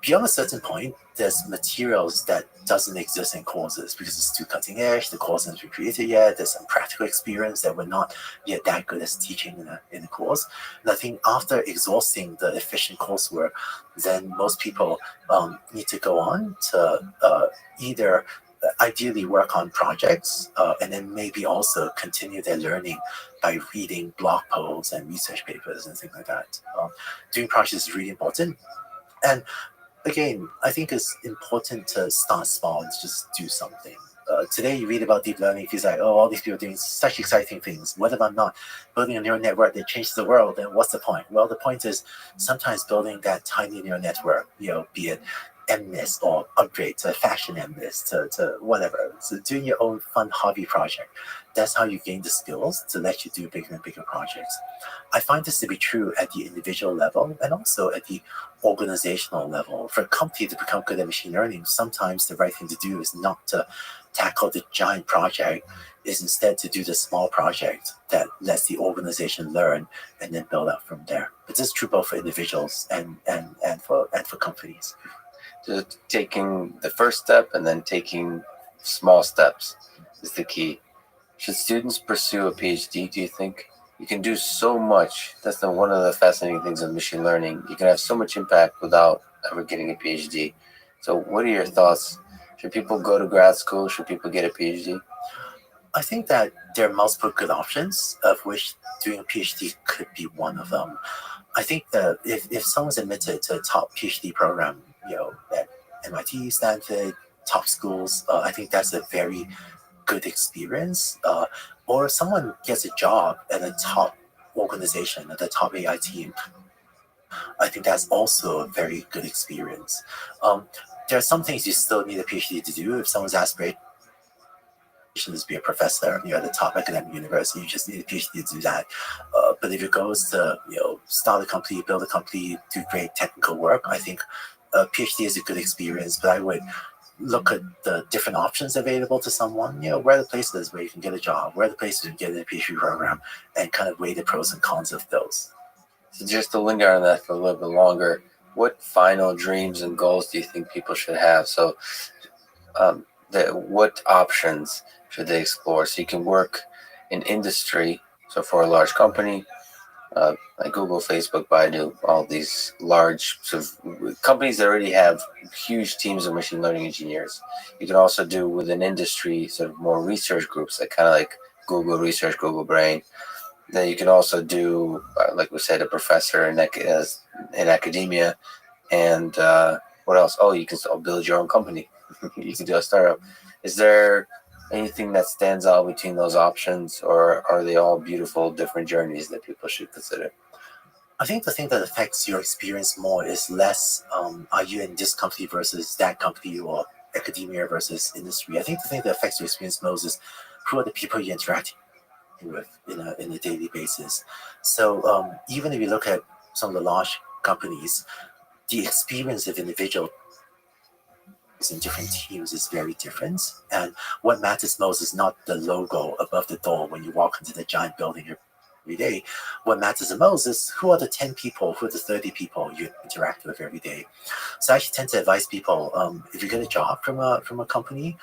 Beyond a certain point, there's materials that doesn't exist in courses because it's too cutting edge. The course hasn't been created yet. There's some practical experience that we're not yet that good as teaching in a course. And I think after exhausting the efficient coursework, then most people need to go on to either ideally work on projects, and then maybe also continue their learning by reading blog posts and research papers and things like that. Doing projects is really important. And again, I think it's important to start small and just do something. today you read about deep learning, it feels like, oh, all these people are doing such exciting things. What if I'm not building a neural network that changes the world? Then what's the point? Well, the point is sometimes building that tiny neural network, be it MNIST or upgrade to fashion MNIST to whatever. So doing your own fun hobby project. That's how you gain the skills to let you do bigger and bigger projects. I find this to be true at the individual level and also at the organizational level. For a company to become good at machine learning, sometimes the right thing to do is not to tackle the giant project, is instead to do the small project that lets the organization learn and then build up from there. But this is true both for individuals and for companies. Just taking the first step and then taking small steps is the key. Should students pursue a PhD, do you think? You can do so much. That's one of the fascinating things of machine learning. You can have so much impact without ever getting a PhD. So what are your thoughts? Should people go to grad school? Should people get a PhD? I think that there are multiple good options, of which doing a PhD could be one of them. I think that if someone's admitted to a top PhD program, at MIT, Stanford, top schools, I think that's a very good experience. Or someone gets a job at a top organization, at the top AI team, I think that's also a very good experience. There are some things you still need a PhD to do. If someone's aspiration is to be a professor, at the top academic university, you just need a PhD to do that. But if it goes to, start a company, build a company, do great technical work, I think a PhD is a good experience. But I would look at the different options available to someone, where are the places where you can get a job, where are the places you can get in a PhD program, and kind of weigh the pros and cons of those. So just to linger on that for a little bit longer, what final dreams and goals do you think people should have? So what options should they explore? So you can work in industry, so for a large company, like Google, Facebook, Baidu, all these large sort of companies that already have huge teams of machine learning engineers. You can also do within industry sort of more research groups, like kind of like Google Research, Google Brain. Then you can also do, like we said, a professor in academia. And what else? Oh, you can still build your own company. You can do a startup. Is there anything that stands out between those options, or are they all beautiful, different journeys that people should consider? I think the thing that affects your experience more is less, are you in this company versus that company, or academia versus industry. I think the thing that affects your experience most is who are the people you interact with in a daily basis. So even if you look at some of the large companies, the experience of individuals in different teams is very different. And what matters most is not the logo above the door when you walk into the giant building every day. What matters the most is who are the 10 people, who are the 30 people you interact with every day. So I actually tend to advise people, if you get a job from a company,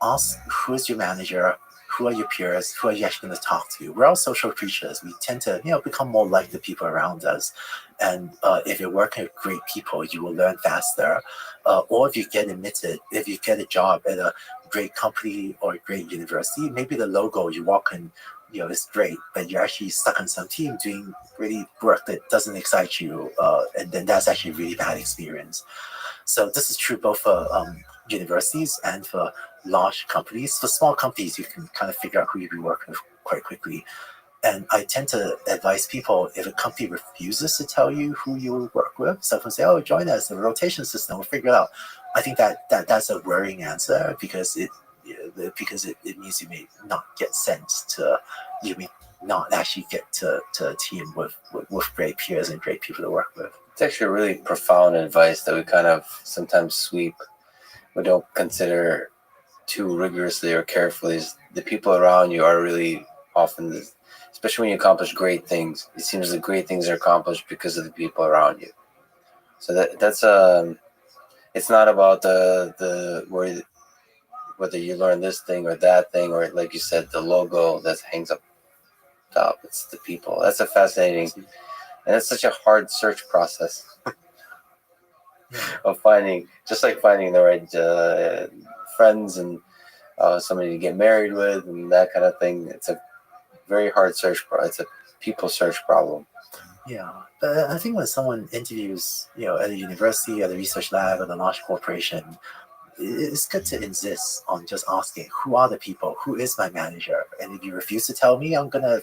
ask who is your manager, who are your peers, who are you actually going to talk to. We're all social creatures. We tend to become more like the people around us. And if you're working with great people, you will learn faster. Or if you get a job at a great company or a great university, maybe the logo you walk in is great, but you're actually stuck on some team doing really work that doesn't excite you, and then that's actually a really bad experience. So this is true both for universities and for large companies. For small companies, you can kind of figure out who you'll be working with quite quickly. And I tend to advise people, if a company refuses to tell you who you will work with, someone say, "Oh, join us, the rotation system, we'll figure it out." I think that's a worrying answer, because it means you may not get sent to, you may not actually get to a team with great peers and great people to work with. It's actually really profound advice that we kind of sometimes sweep. We don't consider too rigorously or carefully. The people around you are really often, especially when you accomplish great things, it seems the great things are accomplished because of the people around you. So that's it's not about the whether you learn this thing or that thing, or like you said, the logo that hangs up top. It's the people. That's a fascinating, and it's such a hard search process of finding the right friends and somebody to get married with and that kind of thing. It's a very hard search. It's a people search problem. Yeah, but I think when someone interviews, at a university, at a research lab, at a large corporation, it's good to insist on just asking, who are the people? Who is my manager? And if you refuse to tell me, I'm gonna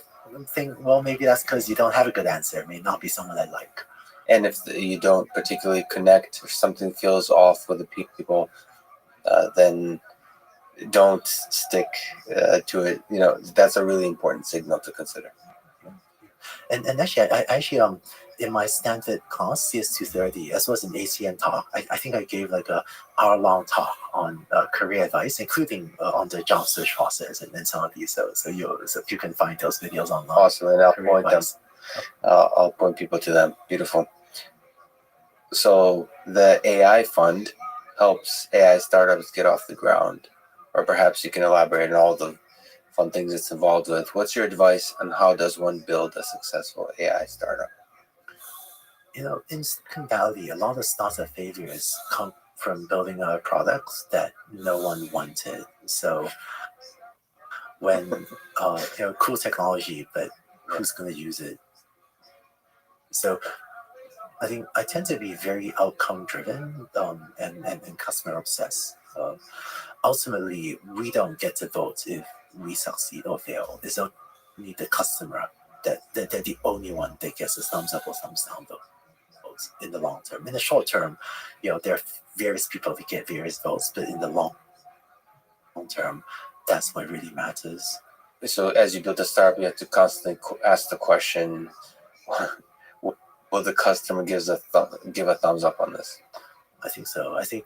think, well, maybe that's because you don't have a good answer. It may not be someone I like. And if you don't particularly connect, or something feels off with the people, then don't stick to it. That's a really important signal to consider. And actually, I actually in my Stanford class, CS230, as well as an ACM talk, I think I gave like a hour-long talk on career advice, including on the job search process and some of these. So you can find those videos online. Awesome, and I'll point people to them. Beautiful. So the AI fund helps AI startups get off the ground, or perhaps you can elaborate on all the fun things it's involved with. What's your advice on how does one build a successful AI startup? In Silicon Valley, a lot of startup failures come from building products that no one wanted. So when cool technology, but who's going to use it? So I think I tend to be very outcome driven and customer obsessed. Ultimately, we don't get to vote if we succeed or fail. It's only the customer that they're the only one that gets a thumbs up or thumbs down votes in the long term. In the short term, there are various people that get various votes, but in the long term, that's what really matters. So as you build a startup, you have to constantly ask the question, will the customer give a thumbs up on this? I think so. I think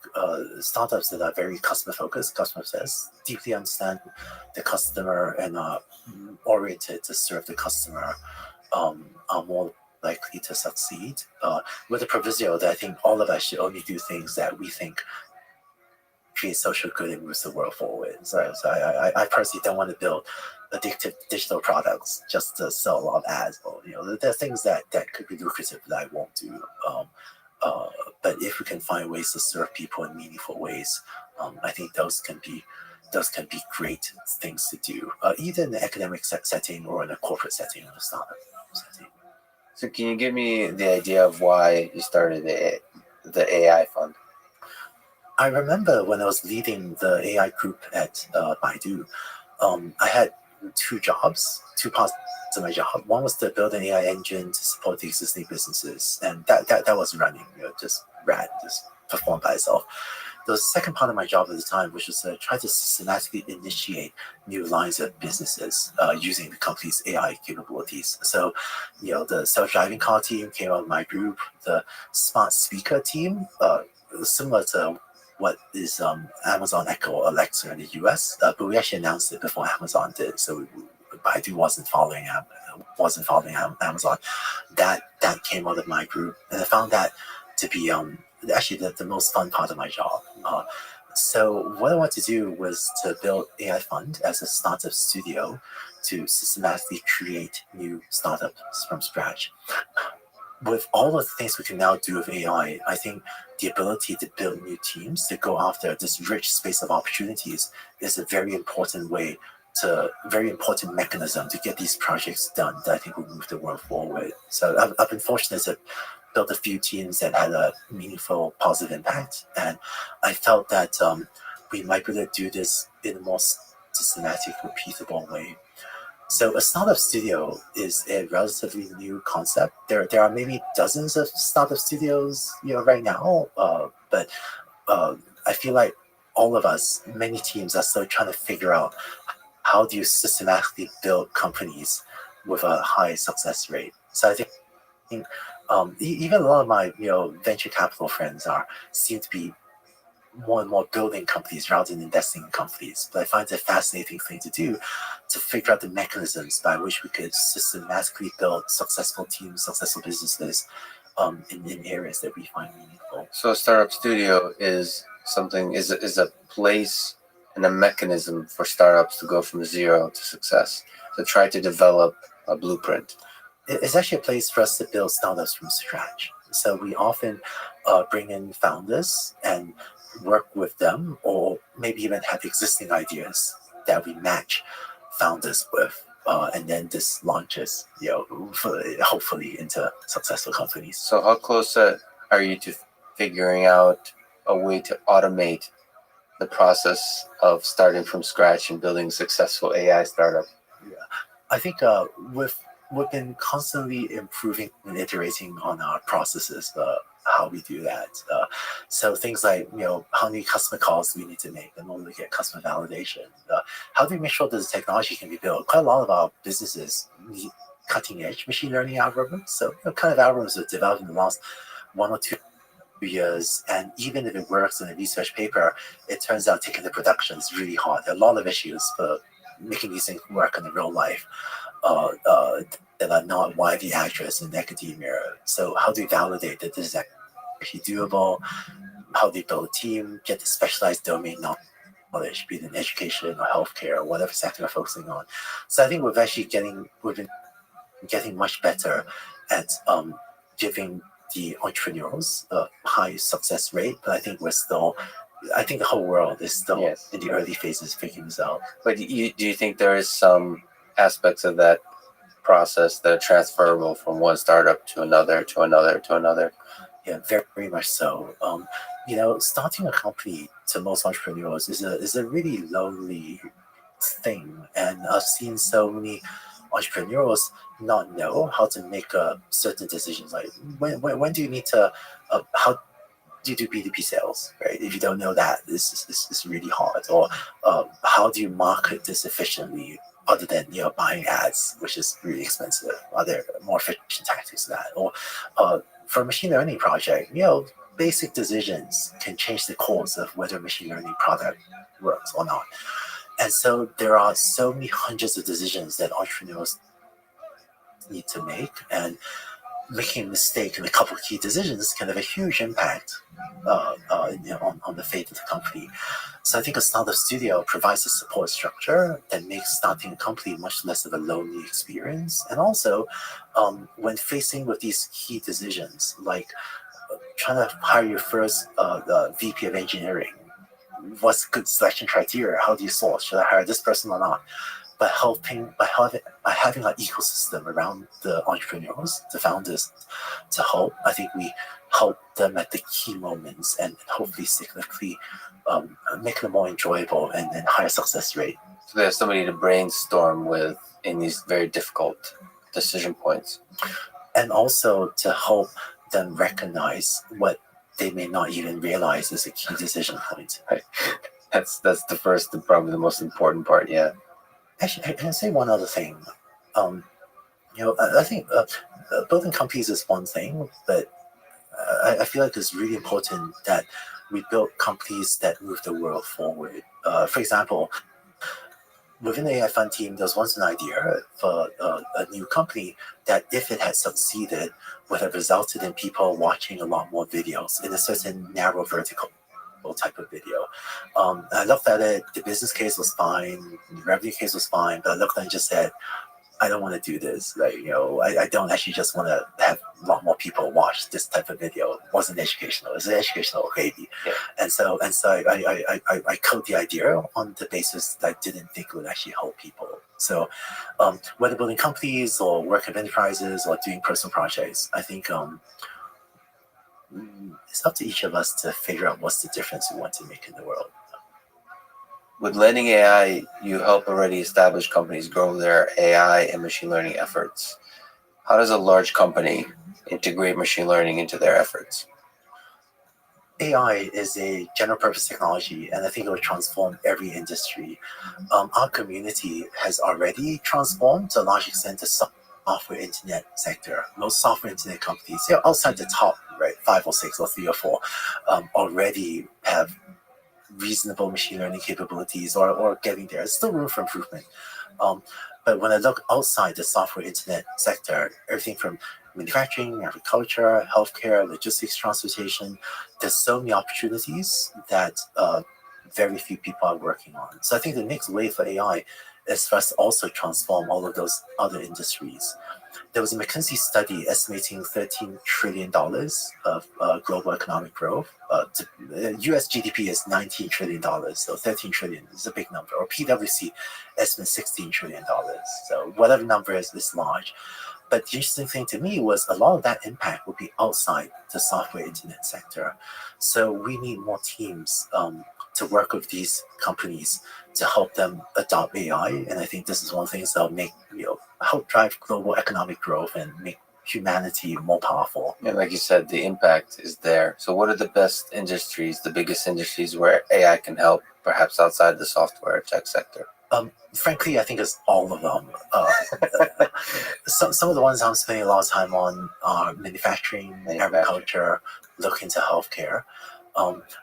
startups that are very customer focused, customer obsessed, deeply understand the customer and are oriented to serve the customer are more likely to succeed. With the proviso that I think all of us should only do things that we think create social good and moves the world forward. So I personally don't want to build addictive digital products just to sell a lot of ads. Or, there are things that could be lucrative that I won't do. But if we can find ways to serve people in meaningful ways, I think those can be great things to do, either in the academic setting or in a corporate setting or a startup setting. So can you give me the idea of why you started the AI fund? I remember when I was leading the AI group at Baidu, I had two jobs, two parts of my job. One was to build an AI engine to support the existing businesses, and that was running, just ran, just performed by itself. The second part of my job at the time, which was to try to systematically initiate new lines of businesses using the company's AI capabilities. So, the self-driving car team came out of my group. The smart speaker team, similar to what is Amazon Echo Alexa in the US, but we actually announced it before Amazon did. So Baidu wasn't following Amazon. That came out of my group, and I found that to be actually the most fun part of my job. So what I wanted to do was to build AI Fund as a startup studio to systematically create new startups from scratch. With all of the things we can now do with AI, I think the ability to build new teams to go after this rich space of opportunities is a very important mechanism to get these projects done that I think will move the world forward. So I've been fortunate to build a few teams that had a meaningful, positive impact, and I felt that we might be able to do this in a more systematic, repeatable way. So a startup studio is a relatively new concept. There are maybe dozens of startup studios, right now. But I feel like all of us, many teams, are still trying to figure out how do you systematically build companies with a high success rate. So I think even a lot of my venture capital friends seem to be more and more building companies rather than investing in companies. But I find it a fascinating thing to do, to figure out the mechanisms by which we could systematically build successful teams, successful businesses in areas that we find meaningful. So a startup studio is a place and a mechanism for startups to go from zero to success, to try to develop a blueprint. It's actually a place for us to build startups from scratch. So we often bring in founders and work with them, or maybe even have existing ideas that we match founders with, and then this launches, hopefully into successful companies. So how close are you to figuring out a way to automate the process of starting from scratch and building a successful AI startup? Yeah, I think we've been constantly improving and iterating on our processes, how we do that. So things like how many customer calls we need to make in order to get customer validation. How do we make sure that the technology can be built? Quite a lot of our businesses need cutting edge machine learning algorithms. So kind of algorithms are developed in the last 1 or 2 years, and even if it works in a research paper, it turns out taking the production is really hard. There are a lot of issues for making these things work in the real life that are not widely accurate in academia. So how do you validate that this is actually doable? How do you build a team, get the specialized domain knowledge, be it in education or healthcare or whatever sector we're focusing on? So I think we've been getting much better at giving the entrepreneurs a high success rate, but I think the whole world is still Yes. in the early phases of figuring this out. But do you think there is some aspects of that process that are transferable from one startup to another, to another, to another? Yeah, very, very much so. Starting a company to most entrepreneurs is a really lonely thing, and I've seen so many entrepreneurs not know how to make certain decisions. Like when do you need to how do you do B2B sales, right? If you don't know that, this is really hard. Or how do you market this efficiently, other than buying ads, which is really expensive? Are there more efficient tactics than that? Or for a machine learning project, basic decisions can change the course of whether a machine learning product works or not. And so there are so many hundreds of decisions that entrepreneurs need to make, and making a mistake in a couple of key decisions can have a huge impact on the fate of the company. So I think a startup studio provides a support structure that makes starting a company much less of a lonely experience. And also, when facing with these key decisions, like trying to hire your first VP of engineering, what's good selection criteria? How do you source? Should I hire this person or not? By having an ecosystem around the entrepreneurs, the founders, to help, I think we help them at the key moments and hopefully significantly make them more enjoyable and then higher success rate. So there's somebody to brainstorm with in these very difficult decision points. And also to help them recognize what they may not even realize is a key decision point. Right. That's the first and probably the most important part, yeah. Actually, I can say one other thing. I think building companies is one thing, but I feel like it's really important that we build companies that move the world forward. For example, within the AI Fund team, there was once an idea for a new company that, if it had succeeded, would have resulted in people watching a lot more videos in a certain narrow vertical type of video. I looked at it, the business case was fine, the revenue case was fine, but I looked at it and just said, I don't want to do this. I don't actually just want to have a lot more people watch this type of video. It wasn't educational. It was an educational baby. Yeah. And so I coded the idea on the basis that I didn't think it would actually help people. So whether building companies or working with enterprises or doing personal projects, I think it's up to each of us to figure out what's the difference we want to make in the world. With Lending AI, you help already established companies grow their AI and machine learning efforts. How does a large company integrate machine learning into their efforts? AI is a general purpose technology, and I think it will transform every industry. Our community has already transformed to a large extent the software internet sector. Most software internet companies, outside the top, right, 5 or 6 or 3 or 4, already have reasonable machine learning capabilities or getting there. There's still room for improvement. But when I look outside the software internet sector, everything from manufacturing, agriculture, healthcare, logistics, transportation, there's so many opportunities that very few people are working on. So I think the next wave for AI is for us to also transform all of those other industries. There was a McKinsey study estimating $13 trillion of global economic growth. US GDP is $19 trillion, so 13 trillion is a big number. Or PwC estimates $16 trillion. So whatever number is large. But the interesting thing to me was a lot of that impact will be outside the software internet sector. So we need more teams to work with these companies to help them adopt AI. And I think this is one of the things that'll make, help drive global economic growth and make humanity more powerful. And like you said, the impact is there. So what are the best industries, the biggest industries where AI can help, perhaps outside the software tech sector? Frankly, I think it's all of them. Some of the ones I'm spending a lot of time on are manufacturing, agriculture, look into healthcare.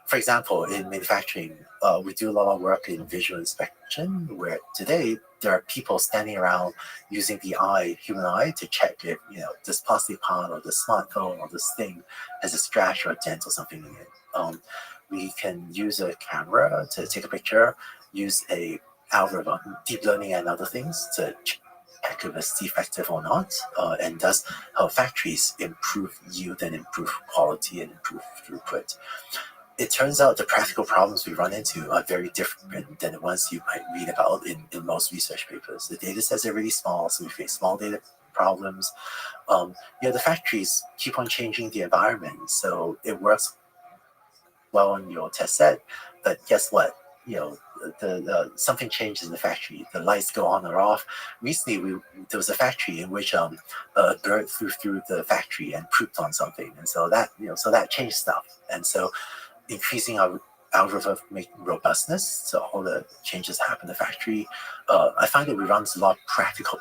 For example, in manufacturing, we do a lot of work in visual inspection, where today there are people standing around using the human eye, to check if this plastic part or this smartphone or this thing has a scratch or a dent or something in it. We can use a camera to take a picture, use a algorithm, deep learning and other things to check if it's defective or not, and thus help factories improve yield and improve quality and improve throughput. It turns out the practical problems we run into are very different than the ones you might read about in most research papers. The data sets are really small, so we face small data problems. The factories keep on changing the environment, so it works well on your test set, but guess what? Something changes in the factory. The lights go on or off. Recently, there was a factory in which a bird flew through the factory and pooped on something, and so that changed stuff. And so, increasing our algorithmic robustness, so all the changes happen in the factory. I find that we run into a lot of practical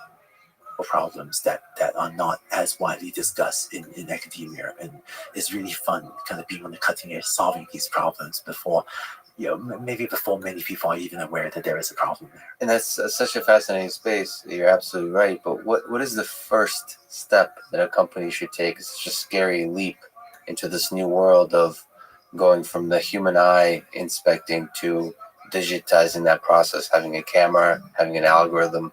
problems that are not as widely discussed in academia, and it's really fun kind of being on the cutting edge, solving these problems before maybe before many people are even aware that there is a problem there. And that's such a fascinating space. You're absolutely right. But what is the first step that a company should take? It's such a scary leap into this new world of going from the human eye inspecting to digitizing that process, having a camera, having an algorithm.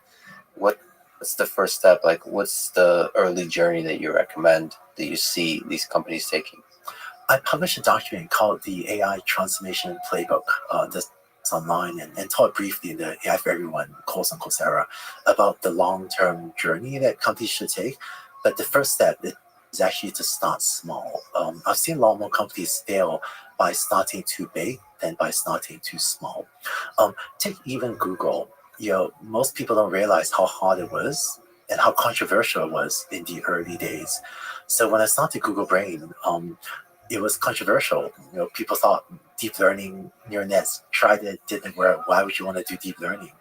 What's the first step? Like, what's the early journey that you recommend, that you see these companies taking? I published a document called the AI Transformation Playbook that's online, and taught briefly in the AI for Everyone course on Coursera about the long-term journey that companies should take. But the first step is actually to start small. I've seen a lot more companies fail by starting too big than by starting too small. Take even Google. Most people don't realize how hard it was and how controversial it was in the early days. So when I started Google Brain, it was controversial. People thought deep learning, neural nets, tried it, didn't work. Why would you want to do deep learning?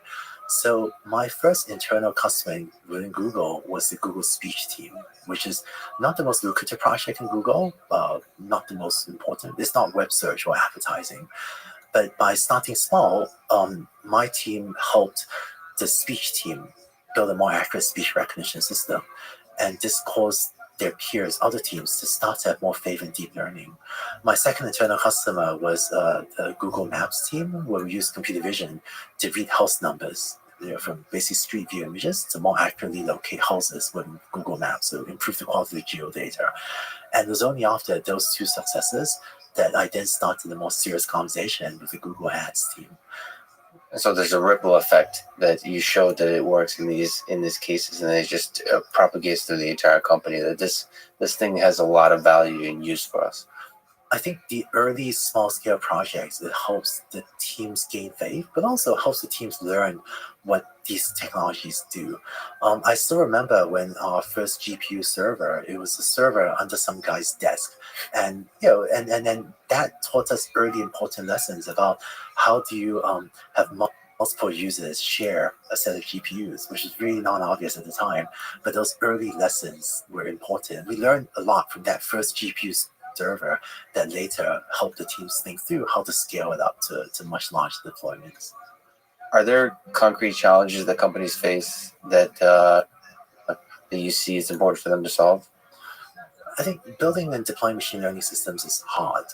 So my first internal customer within Google was the Google Speech team, which is not the most lucrative project in Google, not the most important. It's not web search or advertising. But by starting small, my team helped the speech team build a more accurate speech recognition system. And this caused their peers, other teams, to start to have more faith in deep learning. My second internal customer was the Google Maps team, where we used computer vision to read house numbers, from basic street view images to more accurately locate houses with Google Maps, so improve the quality of geodata. And it was only after those two successes that I then started a more serious conversation with the Google Ads team. And so there's a ripple effect that you showed that it works in these cases, and it just propagates through the entire company, that this thing has a lot of value and use for us. I think the early small-scale projects, it helps the teams gain faith, but also helps the teams learn what these technologies do. I still remember when our first GPU server, it was a server under some guy's desk. And, and then that taught us early important lessons about how do you have multiple users share a set of GPUs, which is really non-obvious at the time. But those early lessons were important. We learned a lot from that first GPU server that later helped the teams think through how to scale it up to much larger deployments. Are there concrete challenges that companies face that you see it's important for them to solve? I think building and deploying machine learning systems is hard.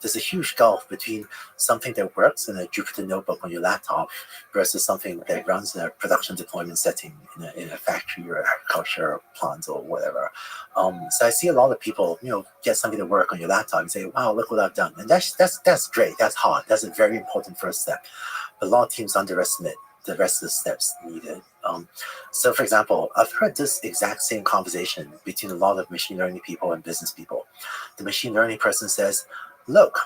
There's a huge gulf between something that works in a Jupyter notebook on your laptop versus something that runs in a production deployment setting in a factory or agriculture plant or whatever. So I see a lot of people, get something to work on your laptop and say, "Wow, look what I've done," and that's great. That's hard. That's a very important first step. But a lot of teams underestimate the rest of the steps needed. So, for example, I've heard this exact same conversation between a lot of machine learning people and business people. The machine learning person says, "Look,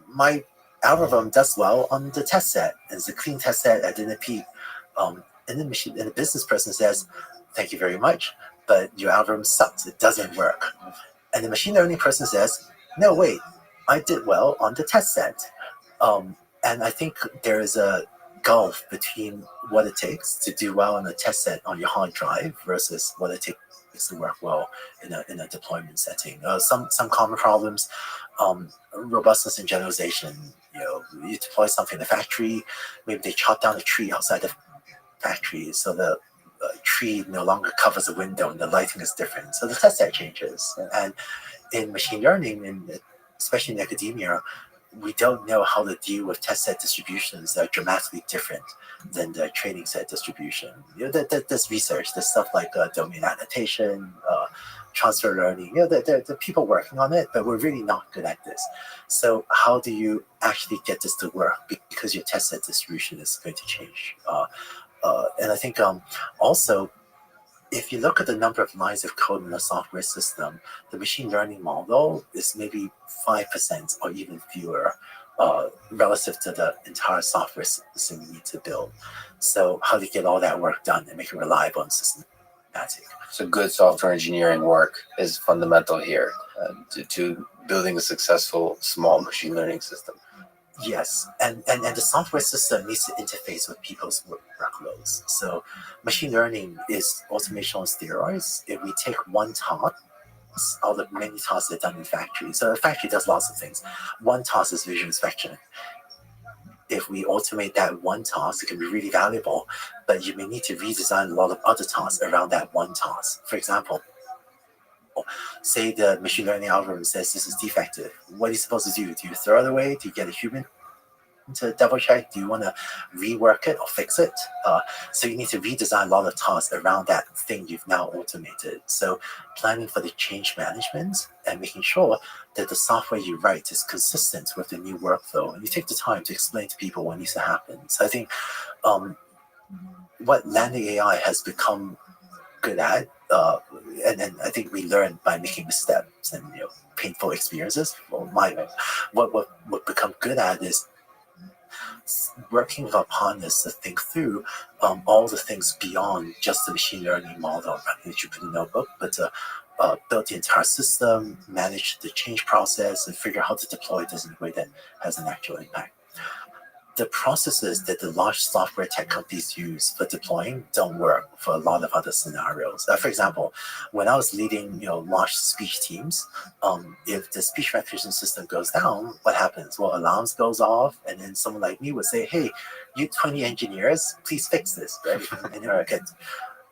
my algorithm does well on the test set, and it's a clean test set. I didn't peep. And the business person says, "Thank you very much, but your algorithm sucks. It doesn't work." And the machine learning person says, "No, wait, I did well on the test set." And I think there is a gulf between what it takes to do well on a test set on your hard drive versus what it takes to work well in a deployment setting. Some common problems, robustness and generalization. You deploy something in the factory, maybe they chop down a tree outside the factory, so the tree no longer covers a window and the lighting is different. So the test set changes. And in machine learning, especially in academia, we don't know how to deal with test set distributions that are dramatically different than the training set distribution. There's research, there's stuff like domain adaptation, transfer learning. There are people working on it, but we're really not good at this. So how do you actually get this to work? Because your test set distribution is going to change. And I think also, if you look at the number of lines of code in a software system, the machine learning model is maybe 5% or even fewer relative to the entire software system you need to build. So how do you get all that work done and make it reliable and systematic? So good software engineering work is fundamental here to building a successful small machine learning system. Yes, and the software system needs to interface with people's workloads. So machine learning is automation on steroids. If we take one task out of many tasks that are done in factories, so a factory does lots of things. One task is visual inspection. If we automate that one task, it can be really valuable, but you may need to redesign a lot of other tasks around that one task. For example, say the machine learning algorithm says this is defective. What are you supposed to do? Do you throw it away? Do you get a human to double check? Do you want to rework it or fix it? So you need to redesign a lot of tasks around that thing you've now automated. So planning for the change management and making sure that the software you write is consistent with the new workflow, and you take the time to explain to people what needs to happen. So I think what landing AI has become good at, and I think we learn by making missteps and painful experiences. Well, what become good at is working with our partners to think through all the things beyond just the machine learning model running the Jupyter notebook, but to build the entire system, manage the change process, and figure out how to deploy this in a way that has an actual impact. The processes that the large software tech companies use for deploying don't work for a lot of other scenarios. For example, when I was leading large speech teams, if the speech recognition system goes down, what happens? Well, alarms goes off, and then someone like me would say, "Hey, you 20 engineers, please fix this," right? And it would get.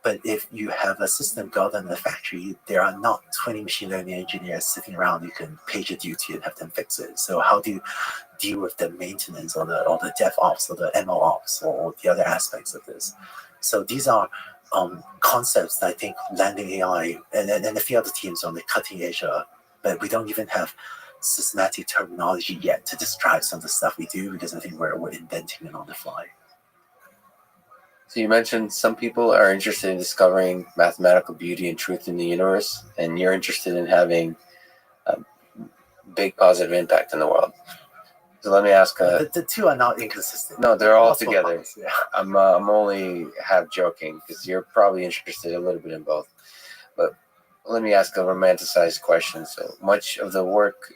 But if you have a system go down in the factory, there are not 20 machine learning engineers sitting around. You can page a duty and have them fix it. So how do you deal with the maintenance or the DevOps or the MLOps or the other aspects of this? So these are concepts that I think landing AI and a few other teams on the cutting edge are, but we don't even have systematic terminology yet to describe some of the stuff we do, because I think we're inventing it on the fly. So you mentioned some people are interested in discovering mathematical beauty and truth in the universe, and you're interested in having a big positive impact in the world. So let me ask. The two are not inconsistent. No, they're all together. Yeah. I'm only half joking because you're probably interested a little bit in both. But let me ask a romanticized question. So much of the work,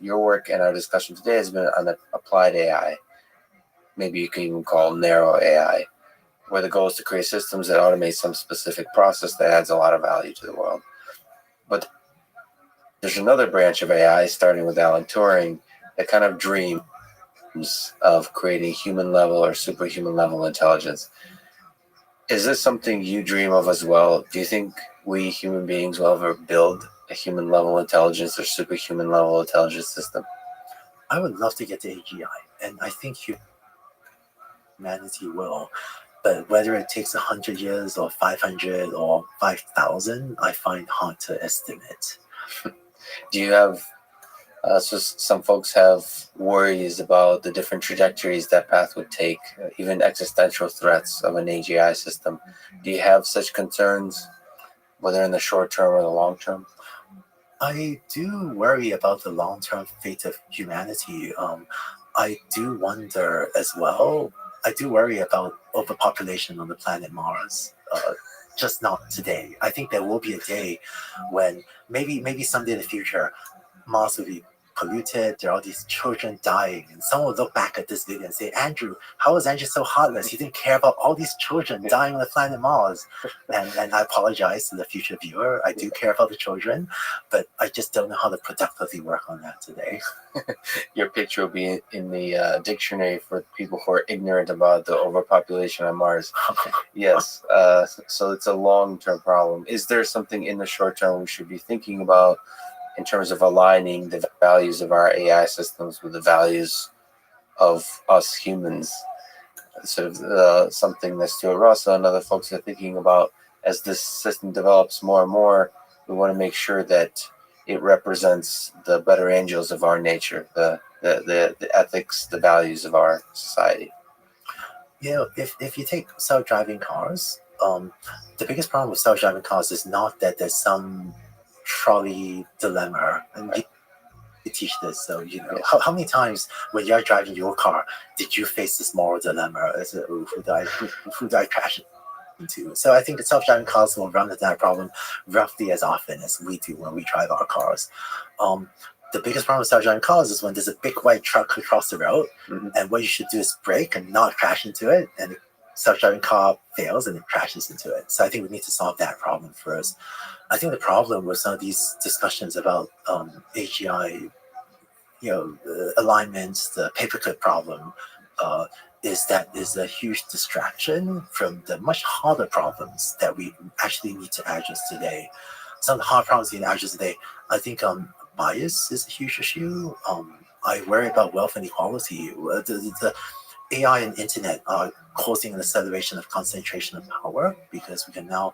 your work and our discussion today has been on the applied AI. Maybe you can even call narrow AI, where the goal is to create systems that automate some specific process that adds a lot of value to the world. But there's another branch of AI, starting with Alan Turing, that kind of dreams of creating human level or superhuman level intelligence. Is this something you dream of as well? Do you think we human beings will ever build a human level intelligence or superhuman level intelligence system? I would love to get to AGI, and I think humanity will. But whether it takes 100 years or 500 or 5,000, I find hard to estimate. Do you have, so some folks have worries about the different trajectories that path would take, even existential threats of an AGI system. Do you have such concerns, whether in the short term or the long term? I do worry about the long-term fate of humanity. I do wonder as well. I do worry about overpopulation on the planet Mars. Just not today. I think there will be a day when maybe someday in the future, Mars will be polluted. There are all these children dying, and someone will look back at this video and say, "Andrew, how was Andrew so heartless? He didn't care about all these children dying on the planet Mars." And I apologize to the future viewer. I do care about the children, but I just don't know how to productively work on that today. Your picture will be in the dictionary for people who are ignorant about the overpopulation on Mars. Yes, so it's a long-term problem. Is there something in the short term we should be thinking about in terms of aligning the values of our AI systems with the values of us humans? Sort of something that Stuart Russell and other folks are thinking about as this system develops more and more. We want to make sure that it represents the better angels of our nature, the ethics, the values of our society. You know, if you take self-driving cars, the biggest problem with self-driving cars is not that there's some trolley dilemma, and you teach this, so you know how many times when you're driving your car did you face this moral dilemma as a, who do I crash into? So I think the self-driving cars will run into that problem roughly as often as we do when we drive our cars. The biggest problem with self-driving cars is when there's a big white truck across the road, and what you should do is brake and not crash into it, and the self-driving car fails and it crashes into it. So I think we need to solve that problem first. I think the problem with some of these discussions about AGI, alignment, the paperclip problem, is that is a huge distraction from the much harder problems that we actually need to address today. Some of the hard problems we need to address today, I think bias is a huge issue. I worry about wealth inequality. The AI and internet are causing an acceleration of concentration of power because we can now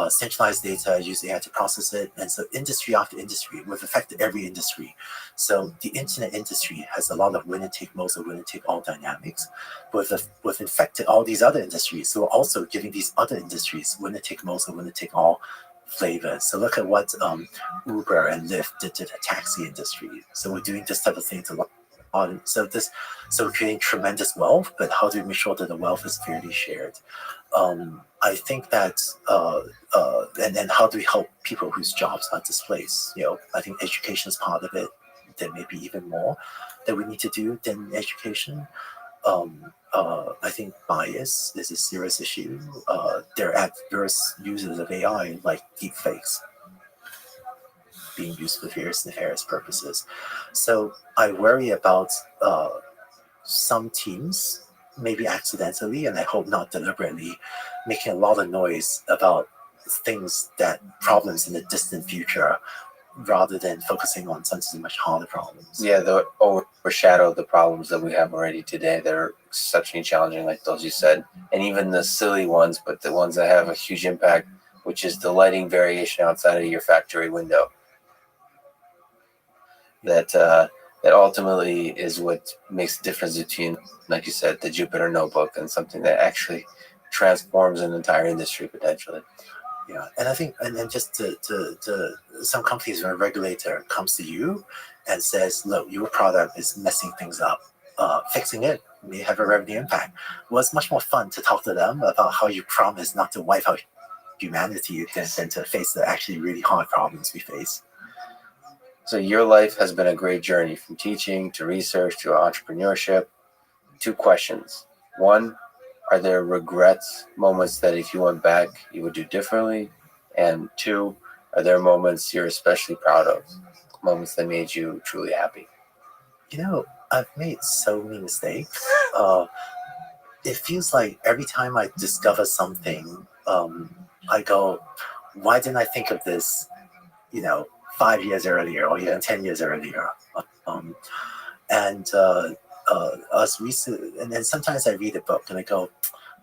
centralize data, use AI to process it, and so industry after industry, we've affected every industry. So the internet industry has a lot of winner take most or winner take all dynamics. We've infected all these other industries, so we're also giving these other industries winner take most or winner take all flavors. So look at what Uber and Lyft did to the taxi industry. So we're doing this type of thing to a lot. So we're creating tremendous wealth, but how do we make sure that the wealth is fairly shared? I think that, and then how do we help people whose jobs are displaced? I think education is part of it. There may be even more that we need to do than education. I think bias is a serious issue. There are adverse uses of AI like deepfakes being used for various nefarious purposes. So I worry about some teams, maybe accidentally, and I hope not deliberately, making a lot of noise about problems in the distant future, rather than focusing on something much harder problems. Yeah, they overshadow the problems that we have already today that are exceptionally challenging, like those you said, and even the silly ones, but the ones that have a huge impact, which is the lighting variation outside of your factory window. That ultimately is what makes the difference between, like you said, the Jupyter notebook and something that actually transforms an entire industry potentially. Yeah, and I think, and then just to some companies, when a regulator comes to you and says, "Look, your product is messing things up. Fixing it may have a revenue impact." Well, it's much more fun to talk to them about how you promise not to wipe out humanity than to face the actually really hard problems we face. So your life has been a great journey, from teaching to research to entrepreneurship. 2 questions. 1, are there regrets, moments that if you went back, you would do differently? And 2, are there moments you're especially proud of, moments that made you truly happy? I've made so many mistakes. It feels like every time I discover something, I go, why didn't I think of this, 5 years earlier or even 10 years earlier? And then sometimes I read a book and I go,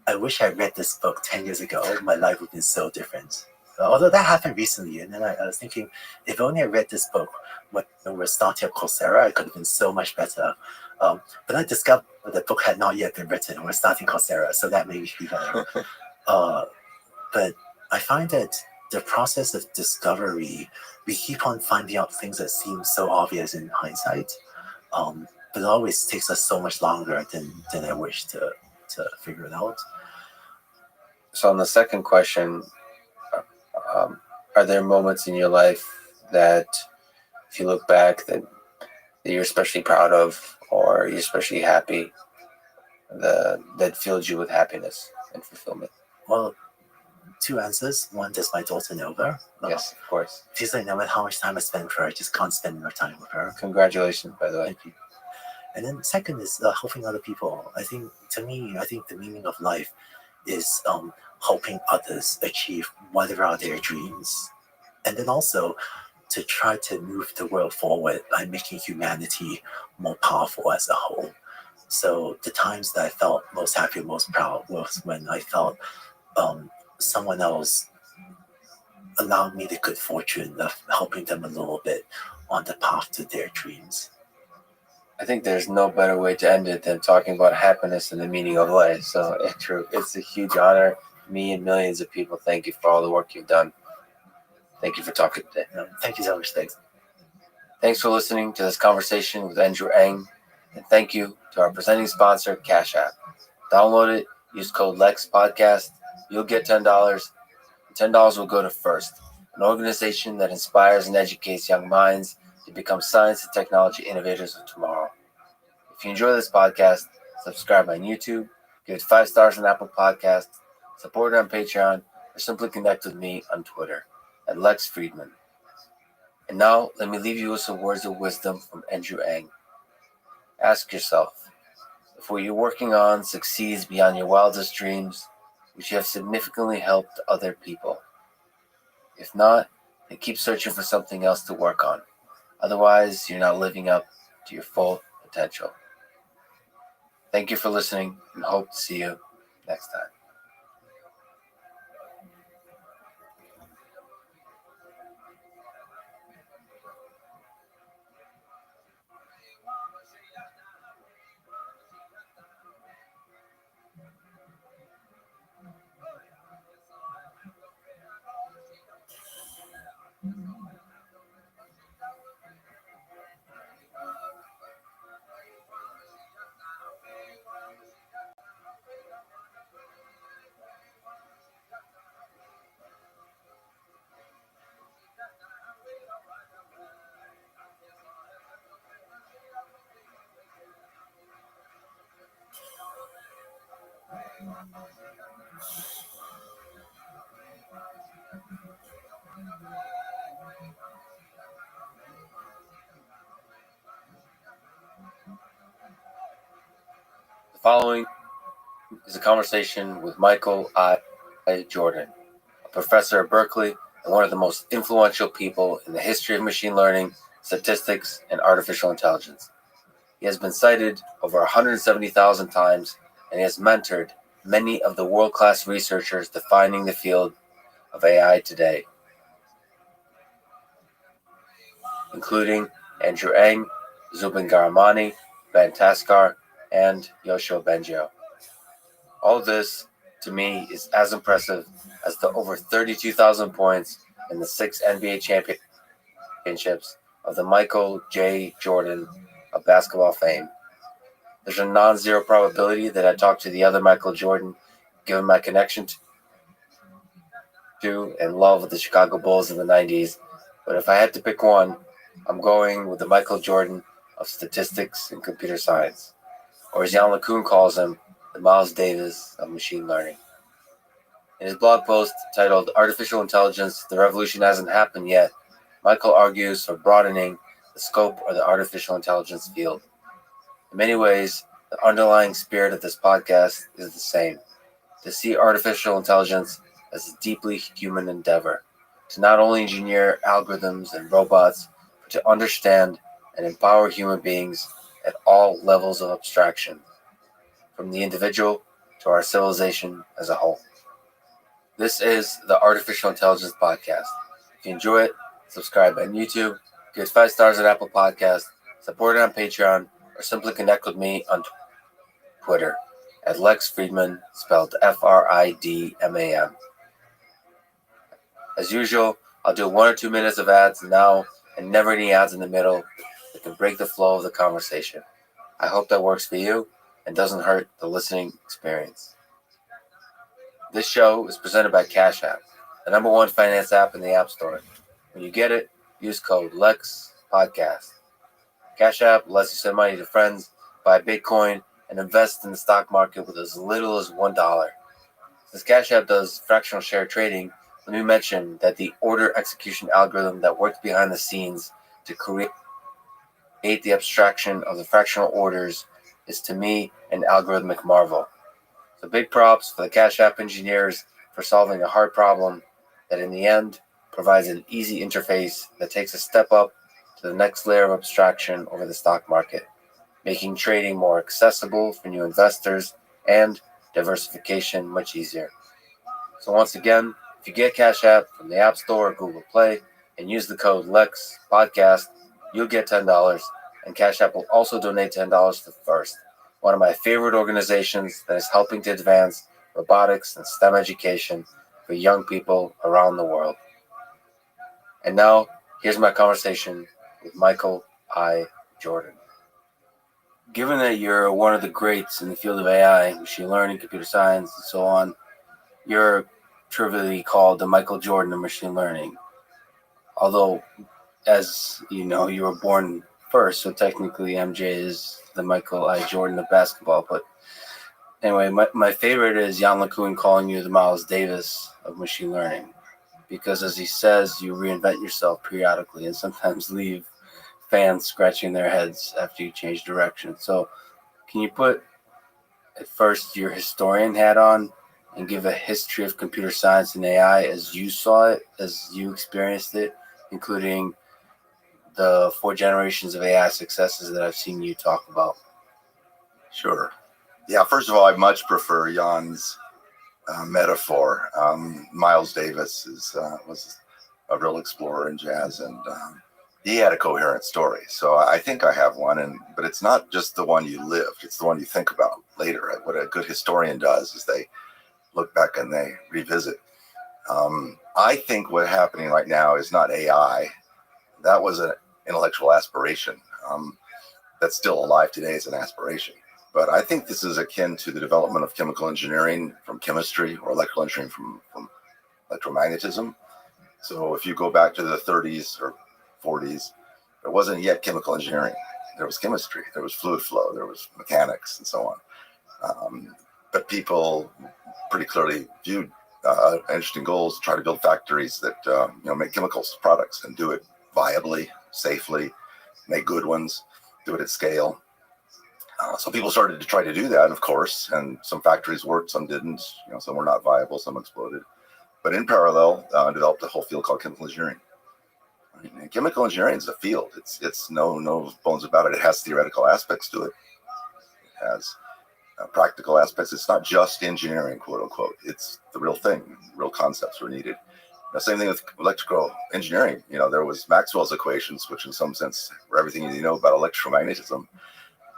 I wish I read this book 10 years ago. My life would have been so different. Although that happened recently, and then I was thinking, if only I read this book when we were starting at Coursera, it could have been so much better. But I discovered the book had not yet been written when we're starting Coursera, so that made me feel better. But I find that the process of discovery, we keep on finding out things that seem so obvious in hindsight. but it always takes us so much longer than I wish to figure it out. So on the second question, are there moments in your life that, if you look back, that you're especially proud of, or you're especially happy, that filled you with happiness and fulfillment? Well, two answers. One, does my daughter Nova? Yes, of course. She's like, no matter how much time I spend with her, I just can't spend more time with her. Congratulations, by the way. Thank you. And then second is helping other people. I think, to me, the meaning of life is helping others achieve whatever are their dreams. And then also to try to move the world forward by making humanity more powerful as a whole. So the times that I felt most happy, most proud was when I felt someone else allowed me the good fortune of helping them a little bit on the path to their dreams. I think there's no better way to end it than talking about happiness and the meaning of life. So, Andrew, it's a huge honor. Me and millions of people thank you for all the work you've done. Thank you for talking today. Thank you so much. Thanks. Thanks for listening to this conversation with Andrew Ng. And thank you to our presenting sponsor, Cash App. Download it. Use code LEXPODCAST. You'll get $10. $10 will go to FIRST, an organization that inspires and educates young minds to become science and technology innovators of tomorrow. If you enjoy this podcast, subscribe on YouTube, give it 5 stars on Apple Podcasts, support it on Patreon, or simply connect with me on Twitter at Lex Friedman. And now, let me leave you with some words of wisdom from Andrew Ng. Ask yourself, if what you're working on succeeds beyond your wildest dreams, would you have significantly helped other people? If not, then keep searching for something else to work on. Otherwise, you're not living up to your full potential. Thank you for listening, and hope to see you next time. The following is a conversation with Michael I. Jordan, a professor at Berkeley and one of the most influential people in the history of machine learning, statistics, and artificial intelligence. He has been cited over 170,000 times, and he has mentored many of the world-class researchers defining the field of AI today, including Andrew Ng, Zubin Garamani, Ben Taskar, and Yoshua Bengio. All this, to me, is as impressive as the over 32,000 points in the 6 NBA championships of the Michael J. Jordan of basketball fame. There's a non-zero probability that I talk to the other Michael Jordan, given my connection to and love of the Chicago Bulls in the 90s. But if I had to pick one, I'm going with the Michael Jordan of statistics and computer science, or as Jan LeCun calls him, the Miles Davis of machine learning. In his blog post titled Artificial Intelligence, The Revolution Hasn't Happened Yet, Michael argues for broadening the scope of the artificial intelligence field. In many ways, the underlying spirit of this podcast is the same: to see artificial intelligence as a deeply human endeavor, to not only engineer algorithms and robots, but to understand and empower human beings at all levels of abstraction, from the individual to our civilization as a whole. This is the Artificial Intelligence Podcast. If you enjoy it, subscribe on YouTube, give it 5 stars on Apple Podcasts, support it on Patreon, or simply connect with me on Twitter at Lex Friedman, spelled F-R-I-D-M-A-N. As usual, I'll do 1 or 2 minutes of ads now and never any ads in the middle that can break the flow of the conversation. I hope that works for you and doesn't hurt the listening experience. This show is presented by Cash App, the #1 finance app in the App Store. When you get it, use code LEXPODCAST. Cash App lets you send money to friends, buy Bitcoin, and invest in the stock market with as little as $1. Since Cash App does fractional share trading, let me mention that the order execution algorithm that worked behind the scenes to create the abstraction of the fractional orders is, to me, an algorithmic marvel. So big props for the Cash App engineers for solving a hard problem that in the end provides an easy interface that takes a step up to the next layer of abstraction over the stock market, making trading more accessible for new investors and diversification much easier. So once again, if you get Cash App from the App Store or Google Play and use the code LEXPODCAST, you'll get $10, and Cash App will also donate $10 to FIRST, one of my favorite organizations that is helping to advance robotics and STEM education for young people around the world. And now, here's my conversation with Michael I. Jordan. Given that you're one of the greats in the field of AI, machine learning, computer science, and so on, you're trivially called the Michael Jordan of machine learning. Although, as you know, you were born first, so technically MJ is the Michael I. Jordan of basketball. But anyway, my favorite is Jan LeCun calling you the Miles Davis of machine learning, because as he says, you reinvent yourself periodically and sometimes leave fans scratching their heads after you change direction. So can you put at first your historian hat on and give a history of computer science and AI as you saw it, as you experienced it, including the 4 generations of AI successes that I've seen you talk about? Sure. Yeah, first of all, I much prefer Jan's metaphor. Miles Davis was a real explorer in jazz, and he had a coherent story. So I think I have one, but it's not just the one you lived, it's the one you think about later. What a good historian does is they look back and they revisit. I think what's happening right now is not AI. That was an intellectual aspiration. That's still alive today as an aspiration. But I think this is akin to the development of chemical engineering from chemistry, or electrical engineering from electromagnetism. So if you go back to the 30s or 40s, there wasn't yet chemical engineering. There was chemistry, there was fluid flow, there was mechanics, and so on. But people pretty clearly viewed interesting goals, try to build factories that make chemicals products and do it viably, safely, make good ones, do it at scale. So people started to try to do that, of course, and some factories worked, some didn't. Some were not viable, some exploded. But in parallel, developed a whole field called chemical engineering. And chemical engineering is a field. It's no bones about it. It has theoretical aspects to it. It has practical aspects. It's not just engineering, quote unquote. It's the real thing. Real concepts were needed. The same thing with electrical engineering. There was Maxwell's equations, which in some sense were everything you need to know about electromagnetism.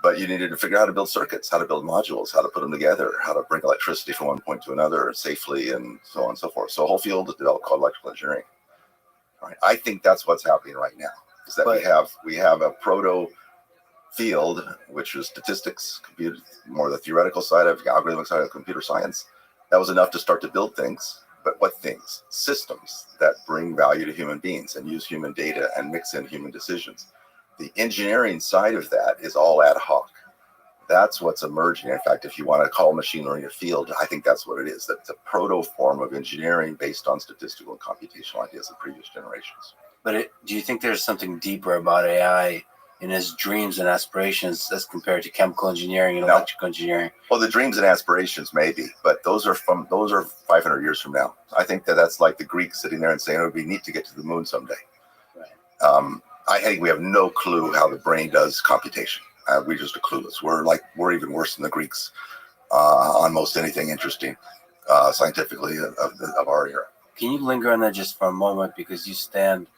But you needed to figure out how to build circuits, how to build modules, how to put them together, how to bring electricity from one point to another safely, and so on and so forth. So a whole field is developed called electrical engineering. Right. I think that's what's happening right now, is that we have a proto field, which is statistics, computer, more the theoretical side of algorithmic side of computer science. That was enough to start to build things. But what things? Systems that bring value to human beings and use human data and mix in human decisions. The engineering side of that is all ad hoc. That's what's emerging. In fact, if you want to call machine learning a field, I think that's what it is. That's a proto form of engineering based on statistical and computational ideas of previous generations. But do you think there's something deeper about AI in his dreams and aspirations as compared to chemical engineering and electrical engineering? Well, the dreams and aspirations maybe, but those are 500 years from now. I think that's like the Greeks sitting there and saying it would be neat to get to the moon someday. Right. I think we have no clue how the brain does computation. We just are clueless. We're even worse than the Greeks on most anything interesting scientifically of our era. Can you linger on that just for a moment, because you stand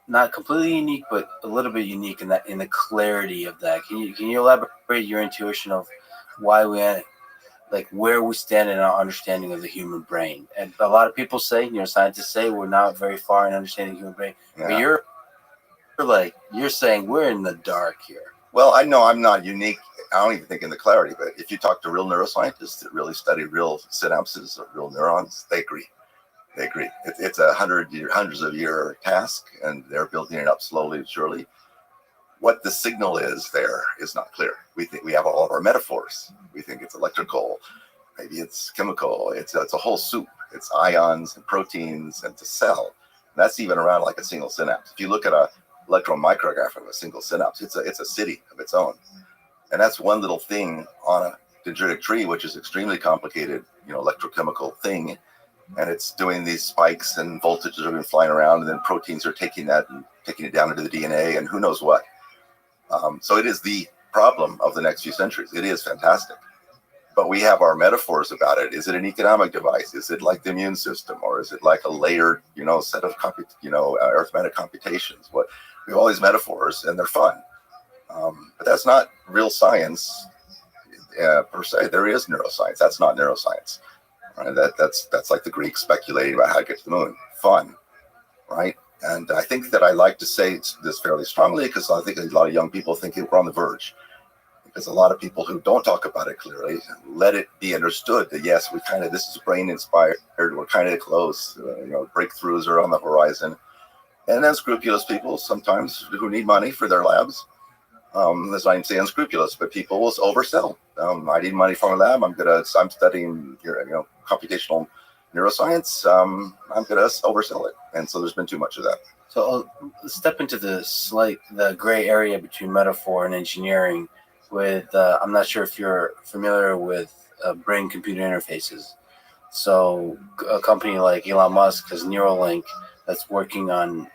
not completely unique, but a little bit unique in the clarity of that. Can you elaborate your intuition of why where we stand in our understanding of the human brain? And a lot of people say, scientists say, we're not very far in understanding the human brain. Yeah. But you're saying we're in the dark here. Well, I know I'm not unique. I don't even think in the clarity, but if you talk to real neuroscientists that really study real synapses of real neurons, they agree. They agree. It's a hundreds of year task, and they're building it up slowly and surely. What the signal is there is not clear. We think we have all of our metaphors. We think it's electrical, maybe it's chemical. It's a whole soup. It's ions and proteins and it's a cell. And that's even around like a single synapse. If you look at a electron micrograph of a single synapse, it's a city of its own. And that's one little thing on a dendritic tree, which is extremely complicated, electrochemical thing. And it's doing these spikes and voltages are flying around, and then proteins are taking that and taking it down into the DNA and who knows what. So it is the problem of the next few centuries. It is fantastic. But we have our metaphors about it. Is it an economic device? Is it like the immune system? Or is it like a layered, set of, arithmetic computations? We have all these metaphors and they're fun. But that's not real science per se. There is neuroscience. That's not neuroscience. Right? That's like the Greeks speculating about how to get to the moon. Fun, right? And I think that I like to say this fairly strongly because I think a lot of young people think we're on the verge. Because a lot of people who don't talk about it clearly let it be understood that yes, this is brain inspired. We're kind of close. Breakthroughs are on the horizon. And then scrupulous people sometimes who need money for their labs. That's not even say unscrupulous, but people will oversell. I need money for my lab. I'm studying computational neuroscience. I'm gonna oversell it, and so there's been too much of that. So I'll step into the gray area between metaphor and engineering. With I'm not sure if you're familiar with brain-computer interfaces. So a company like Elon Musk has Neuralink that's working on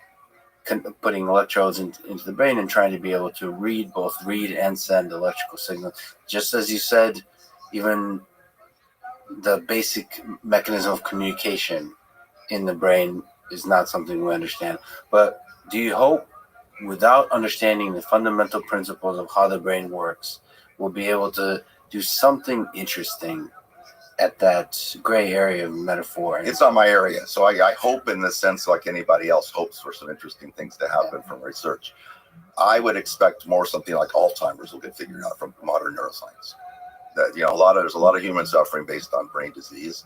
putting electrodes into the brain and trying to be able to both read and send electrical signals. Just as you said, even the basic mechanism of communication in the brain is not something we understand. But do you hope, without understanding the fundamental principles of how the brain works, we'll be able to do something interesting at that gray area of metaphor? It's not my area. So I hope in the sense like anybody else hopes for some interesting things to happen from research. I would expect more something like Alzheimer's will get figured out from modern neuroscience. That, there's a lot of human suffering based on brain disease.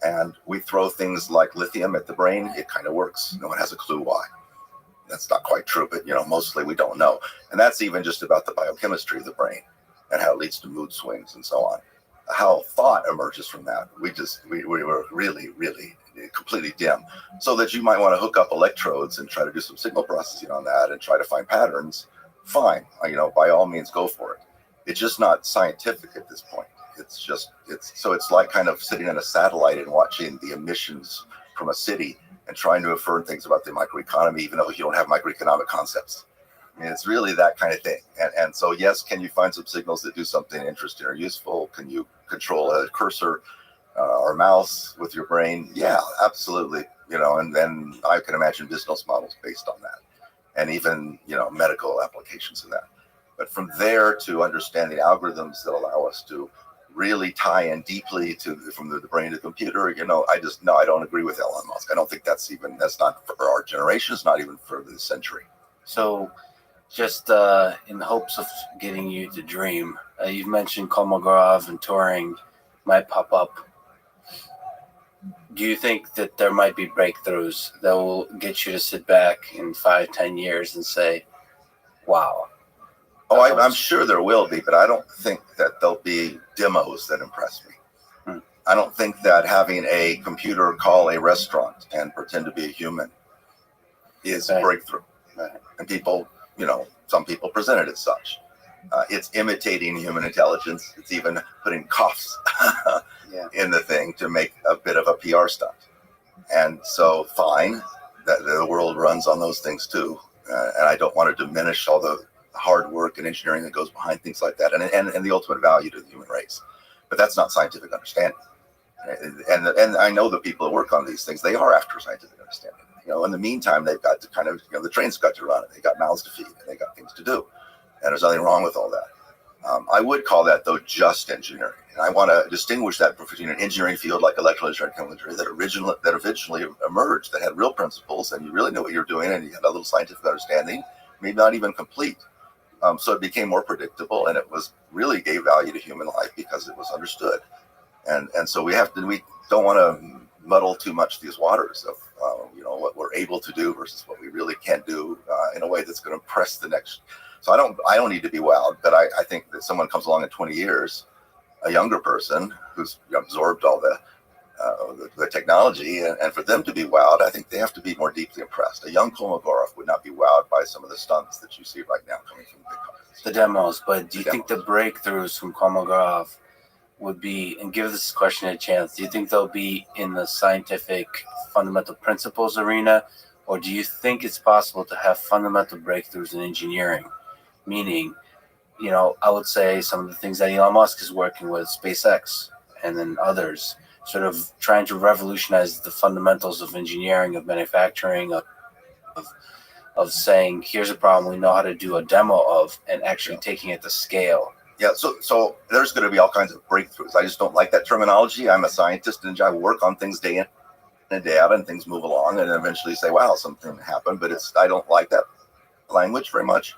And we throw things like lithium at the brain. It kind of works. No one has a clue why. That's not quite true, but mostly we don't know. And that's even just about the biochemistry of the brain and how it leads to mood swings and so on. How thought emerges from that. We were really, really completely dim. So that you might want to hook up electrodes and try to do some signal processing on that and try to find patterns. Fine, by all means go for it. It's just not scientific at this point. It's like kind of sitting in a satellite and watching the emissions from a city and trying to infer things about the microeconomy, even though you don't have microeconomic concepts. I mean, it's really that kind of thing. And so, yes, can you find some signals that do something interesting or useful? Can you control a cursor or mouse with your brain? Yeah, absolutely. And then I can imagine business models based on that, and even medical applications of that. But from there to understanding algorithms that allow us to really tie in deeply from the brain to the computer, I don't agree with Elon Musk. I don't think that's not for our generation. It's not even for this century. So just in the hopes of getting you to dream, you've mentioned Kolmogorov and Turing might pop up. Do you think that there might be breakthroughs that will get you to sit back in 5-10 years and say, wow? Oh, I'm sure there will be, but I don't think that there'll be demos that impress me. I don't think that having a computer call a restaurant and pretend to be a human is a breakthrough. Right. And people, some people present it as such. It's imitating human intelligence. It's even putting coughs in the thing to make a bit of a PR stunt. And so, fine, that the world runs on those things too. And I don't want to diminish all the hard work and engineering that goes behind things like that, and the ultimate value to the human race. But that's not scientific understanding. And I know the people that work on these things, they are after scientific understanding. In the meantime, they've got to kind of, the train's got to run, and they got mouths to feed, and they got things to do. And there's nothing wrong with all that. I would call that, though, just engineering. And I want to distinguish that between an engineering field like electrical engineering, chemical engineering, that originally emerged, that had real principles, and you really knew what you're doing, and you had a little scientific understanding, maybe not even complete. So it became more predictable, and it was really gave value to human life because it was understood. And so we don't want to muddle too much these waters of what we're able to do versus what we really can do in a way that's going to impress the next. So I don't need to be wowed, but I think that someone comes along in 20 years, a younger person who's absorbed all the technology, and for them to be wowed, I think they have to be more deeply impressed. A young Kolmogorov would not be wowed by some of the stunts that you see right now coming from the big companies. The demos, but do you think the breakthroughs from Kolmogorov would be, and give this question a chance, do you think they'll be in the scientific fundamental principles arena, or do you think it's possible to have fundamental breakthroughs in engineering? Meaning, I would say some of the things that Elon Musk is working with, SpaceX, and then others, sort of trying to revolutionize the fundamentals of engineering, of manufacturing, of saying, here's a problem we know how to do a demo of, and actually taking it to scale. Yeah, so there's going to be all kinds of breakthroughs. I just don't like that terminology. I'm a scientist, and I work on things day in and day out, and things move along, and eventually say, wow, something happened. But I don't like that language very much.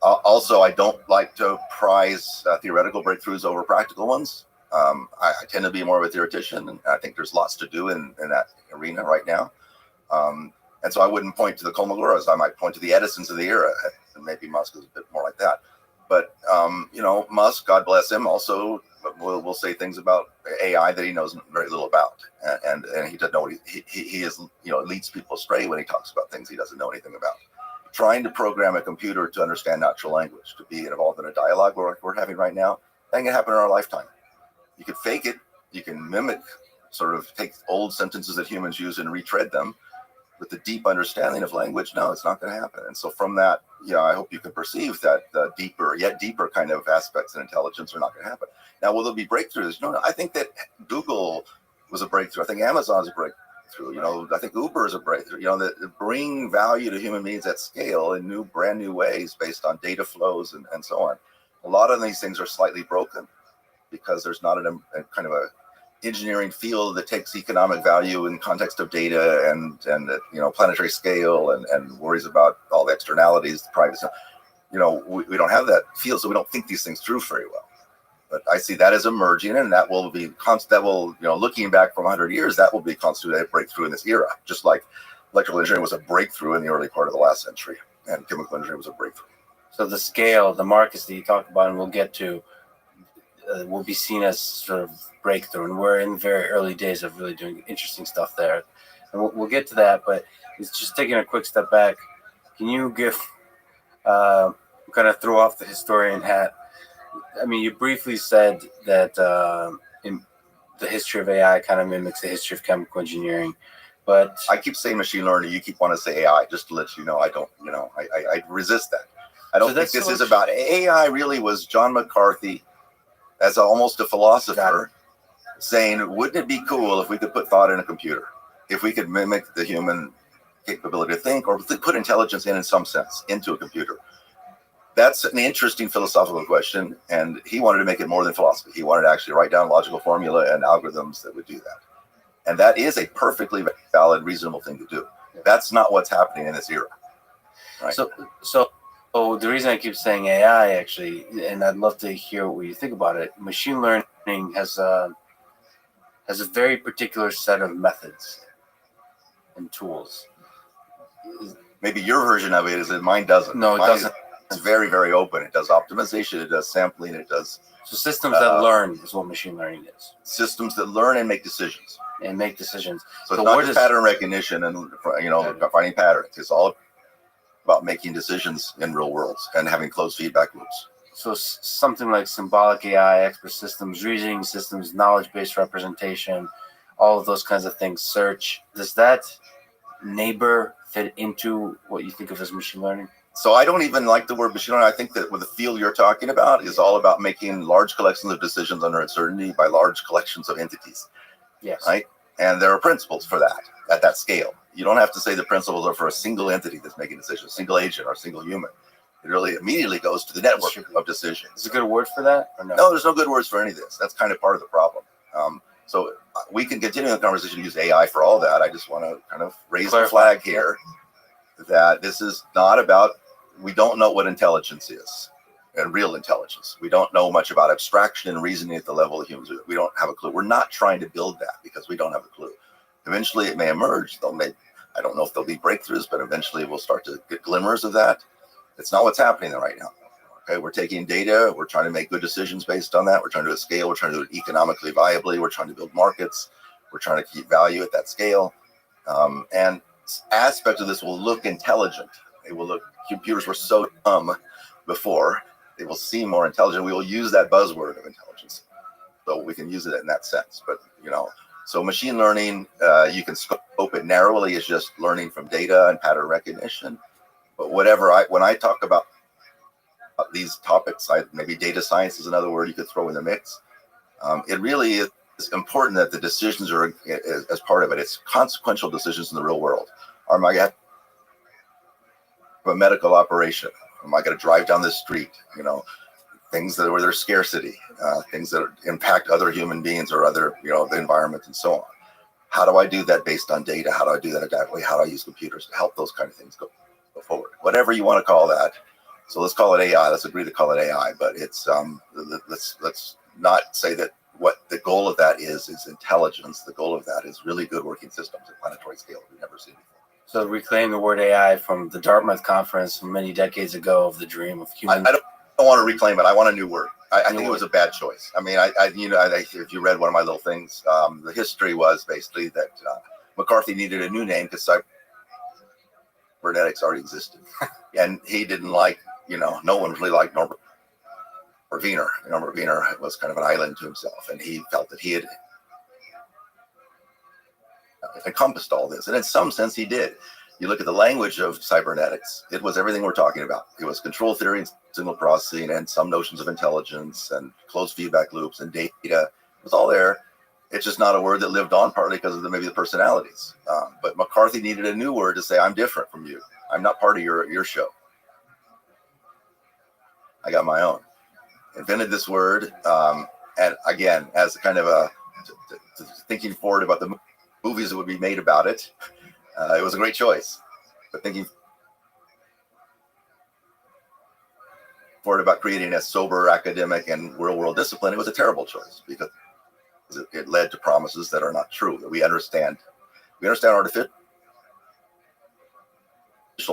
Also, I don't like to prize theoretical breakthroughs over practical ones. I tend to be more of a theoretician, and I think there's lots to do in that arena right now. And so I wouldn't point to the Kolmogorovs. I might point to the Edisons of the era, and maybe Musk is a bit more like that. But Musk, God bless him, also will say things about AI that he knows very little about, and he doesn't know what he is. Leads people astray when he talks about things he doesn't know anything about. Trying to program a computer to understand natural language, to be involved in a dialogue we're having right now, that can happen in our lifetime. You can fake it, you can mimic, sort of take old sentences that humans use and retread them. With the deep understanding of language, no, it's not going to happen. And so from that, I hope you can perceive that the yet deeper kind of aspects in intelligence are not going to happen. Now, will there be breakthroughs? No, I think that Google was a breakthrough. I think Amazon's a breakthrough. I think Uber is a breakthrough. That bring value to human beings at scale in brand new ways based on data flows and so on. A lot of these things are slightly broken because there's not a kind of a engineering field that takes economic value in context of data and planetary scale and worries about all the externalities, the privacy. We don't have that field, so we don't think these things through very well. But I see that as emerging, and that will be looking back from 100 years, that will be constituted a breakthrough in this era, just like electrical engineering was a breakthrough in the early part of the last century, and chemical engineering was a breakthrough. So the scale, the markets that you talked about, and we'll get to, will be seen as sort of breakthrough, and we're in very early days of really doing interesting stuff there, and we'll get to that. But it's just taking a quick step back. Can you give kind of throw off the historian hat? I mean, you briefly said that in the history of AI kind of mimics the history of chemical engineering, but I keep saying machine learning. You keep wanting to say AI, just to let you know. I don't. I resist that. I don't think this is about AI. Really, was John McCarthy as almost a philosopher saying, wouldn't it be cool if we could put thought in a computer, if we could mimic the human capability to think, or put intelligence in some sense into a computer? That's an interesting philosophical question, and he wanted to make it more than philosophy. He wanted to actually write down logical formula and algorithms that would do that. And that is a perfectly valid, reasonable thing to do. That's not what's happening in this era. Right? So the reason I keep saying AI, actually, and I'd love to hear what you think about it, machine learning has a very particular set of methods and tools. Maybe your version of it is that mine doesn't. No, it doesn't. It's very, very open. It does optimization. It does sampling. It does. So systems that learn is what machine learning is. Systems that learn and make decisions. So it's not just pattern recognition and finding patterns. It's all about making decisions in real worlds and having closed feedback loops. So something like symbolic AI, expert systems, reasoning systems, knowledge-based representation, all of those kinds of things, search. Does that neighbor fit into what you think of as machine learning? So I don't even like the word machine learning. I think that with the field you're talking about is all about making large collections of decisions under uncertainty by large collections of entities. Yes. Right? And there are principles for that at that scale. You don't have to say the principles are for a single entity that's making decisions, a single agent or a single human. It really immediately goes to the network of decisions. Is a good word for that? Or no? No, there's no good words for any of this. That's kind of part of the problem. So we can continue the conversation, use AI for all that. I just want to kind of raise the flag here that this is not about we don't know what intelligence is, and real intelligence. We don't know much about abstraction and reasoning at the level of humans. We don't have a clue. We're not trying to build that because we don't have a clue. Eventually it may emerge. I don't know if there'll be breakthroughs, but eventually we'll start to get glimmers of that. It's not what's happening right now. Okay, we're taking data. We're trying to make good decisions based on that. We're trying to do it at scale. We're trying to do it economically viably. We're trying to build markets. We're trying to keep value at that scale. And aspects of this will look intelligent. They will look, computers were so dumb before, they will seem more intelligent. We will use that buzzword of intelligence. So we can use it in that sense. But, so machine learning, you can scope it narrowly as just learning from data and pattern recognition. But when I talk about these topics, maybe data science is another word you could throw in the mix. It really is important that the decisions are as part of it. It's consequential decisions in the real world. Am I going to have a medical operation? Am I going to drive down this street? Things where there's scarcity, things that impact other human beings or other, the environment and so on. How do I do that based on data? How do I do that adaptively? How do I use computers to help those kind of things go forward? Whatever you want to call that. So let's call it AI. Let's agree to call it AI, but it's let's not say that what the goal of that is intelligence. The goal of that is really good working systems at planetary scale we've never seen before. So reclaim the word AI from the Dartmouth conference from many decades ago of the dream of human. I don't want to reclaim it. I want a new word. I think it was a bad choice. I mean, if you read one of my little things, the history was basically that McCarthy needed a new name because cybernetics already existed, and he didn't like, no one really liked Norbert Wiener. Norbert Wiener was kind of an island to himself, and he felt that he had encompassed all this, and in some sense he did. You look at the language of cybernetics, it was everything we're talking about. It was control theory and signal processing and some notions of intelligence and closed feedback loops and data. It was all there. It's just not a word that lived on, partly because of maybe the personalities. But McCarthy needed a new word to say, I'm different from you. I'm not part of your show. I got my own. Invented this word. And again, as a kind of thinking forward about the movies that would be made about it, it was a great choice. But thinking forward about creating a sober academic and real world discipline, it was a terrible choice because it led to promises that are not true. That we understand artificial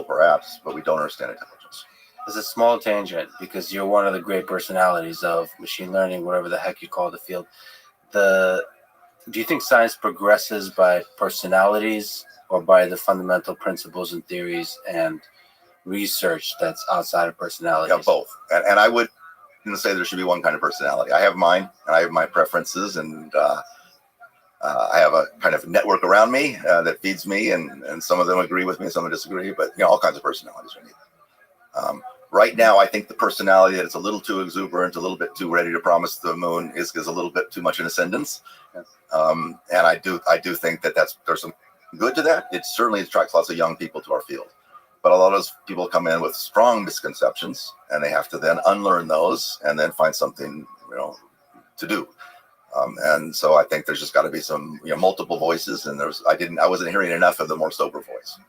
perhaps, but we don't understand intelligence. It's a small tangent because you're one of the great personalities of machine learning, whatever the heck you call the field. Do you think science progresses by personalities or by the fundamental principles and theories and research that's outside of personalities? Yeah, both. And I wouldn't say there should be one kind of personality. I have mine, and I have my preferences, and I have a kind of network around me that feeds me, and some of them agree with me, some disagree, but all kinds of personalities are needed. Right now, I think the personality that's a little too exuberant, a little bit too ready to promise the moon is a little bit too much in ascendance. And I do think that there's some good to that. It certainly attracts lots of young people to our field. But a lot of those people come in with strong misconceptions, and they have to then unlearn those and then find something, to do. And so I think there's just got to be some, multiple voices. And I wasn't hearing enough of the more sober voice.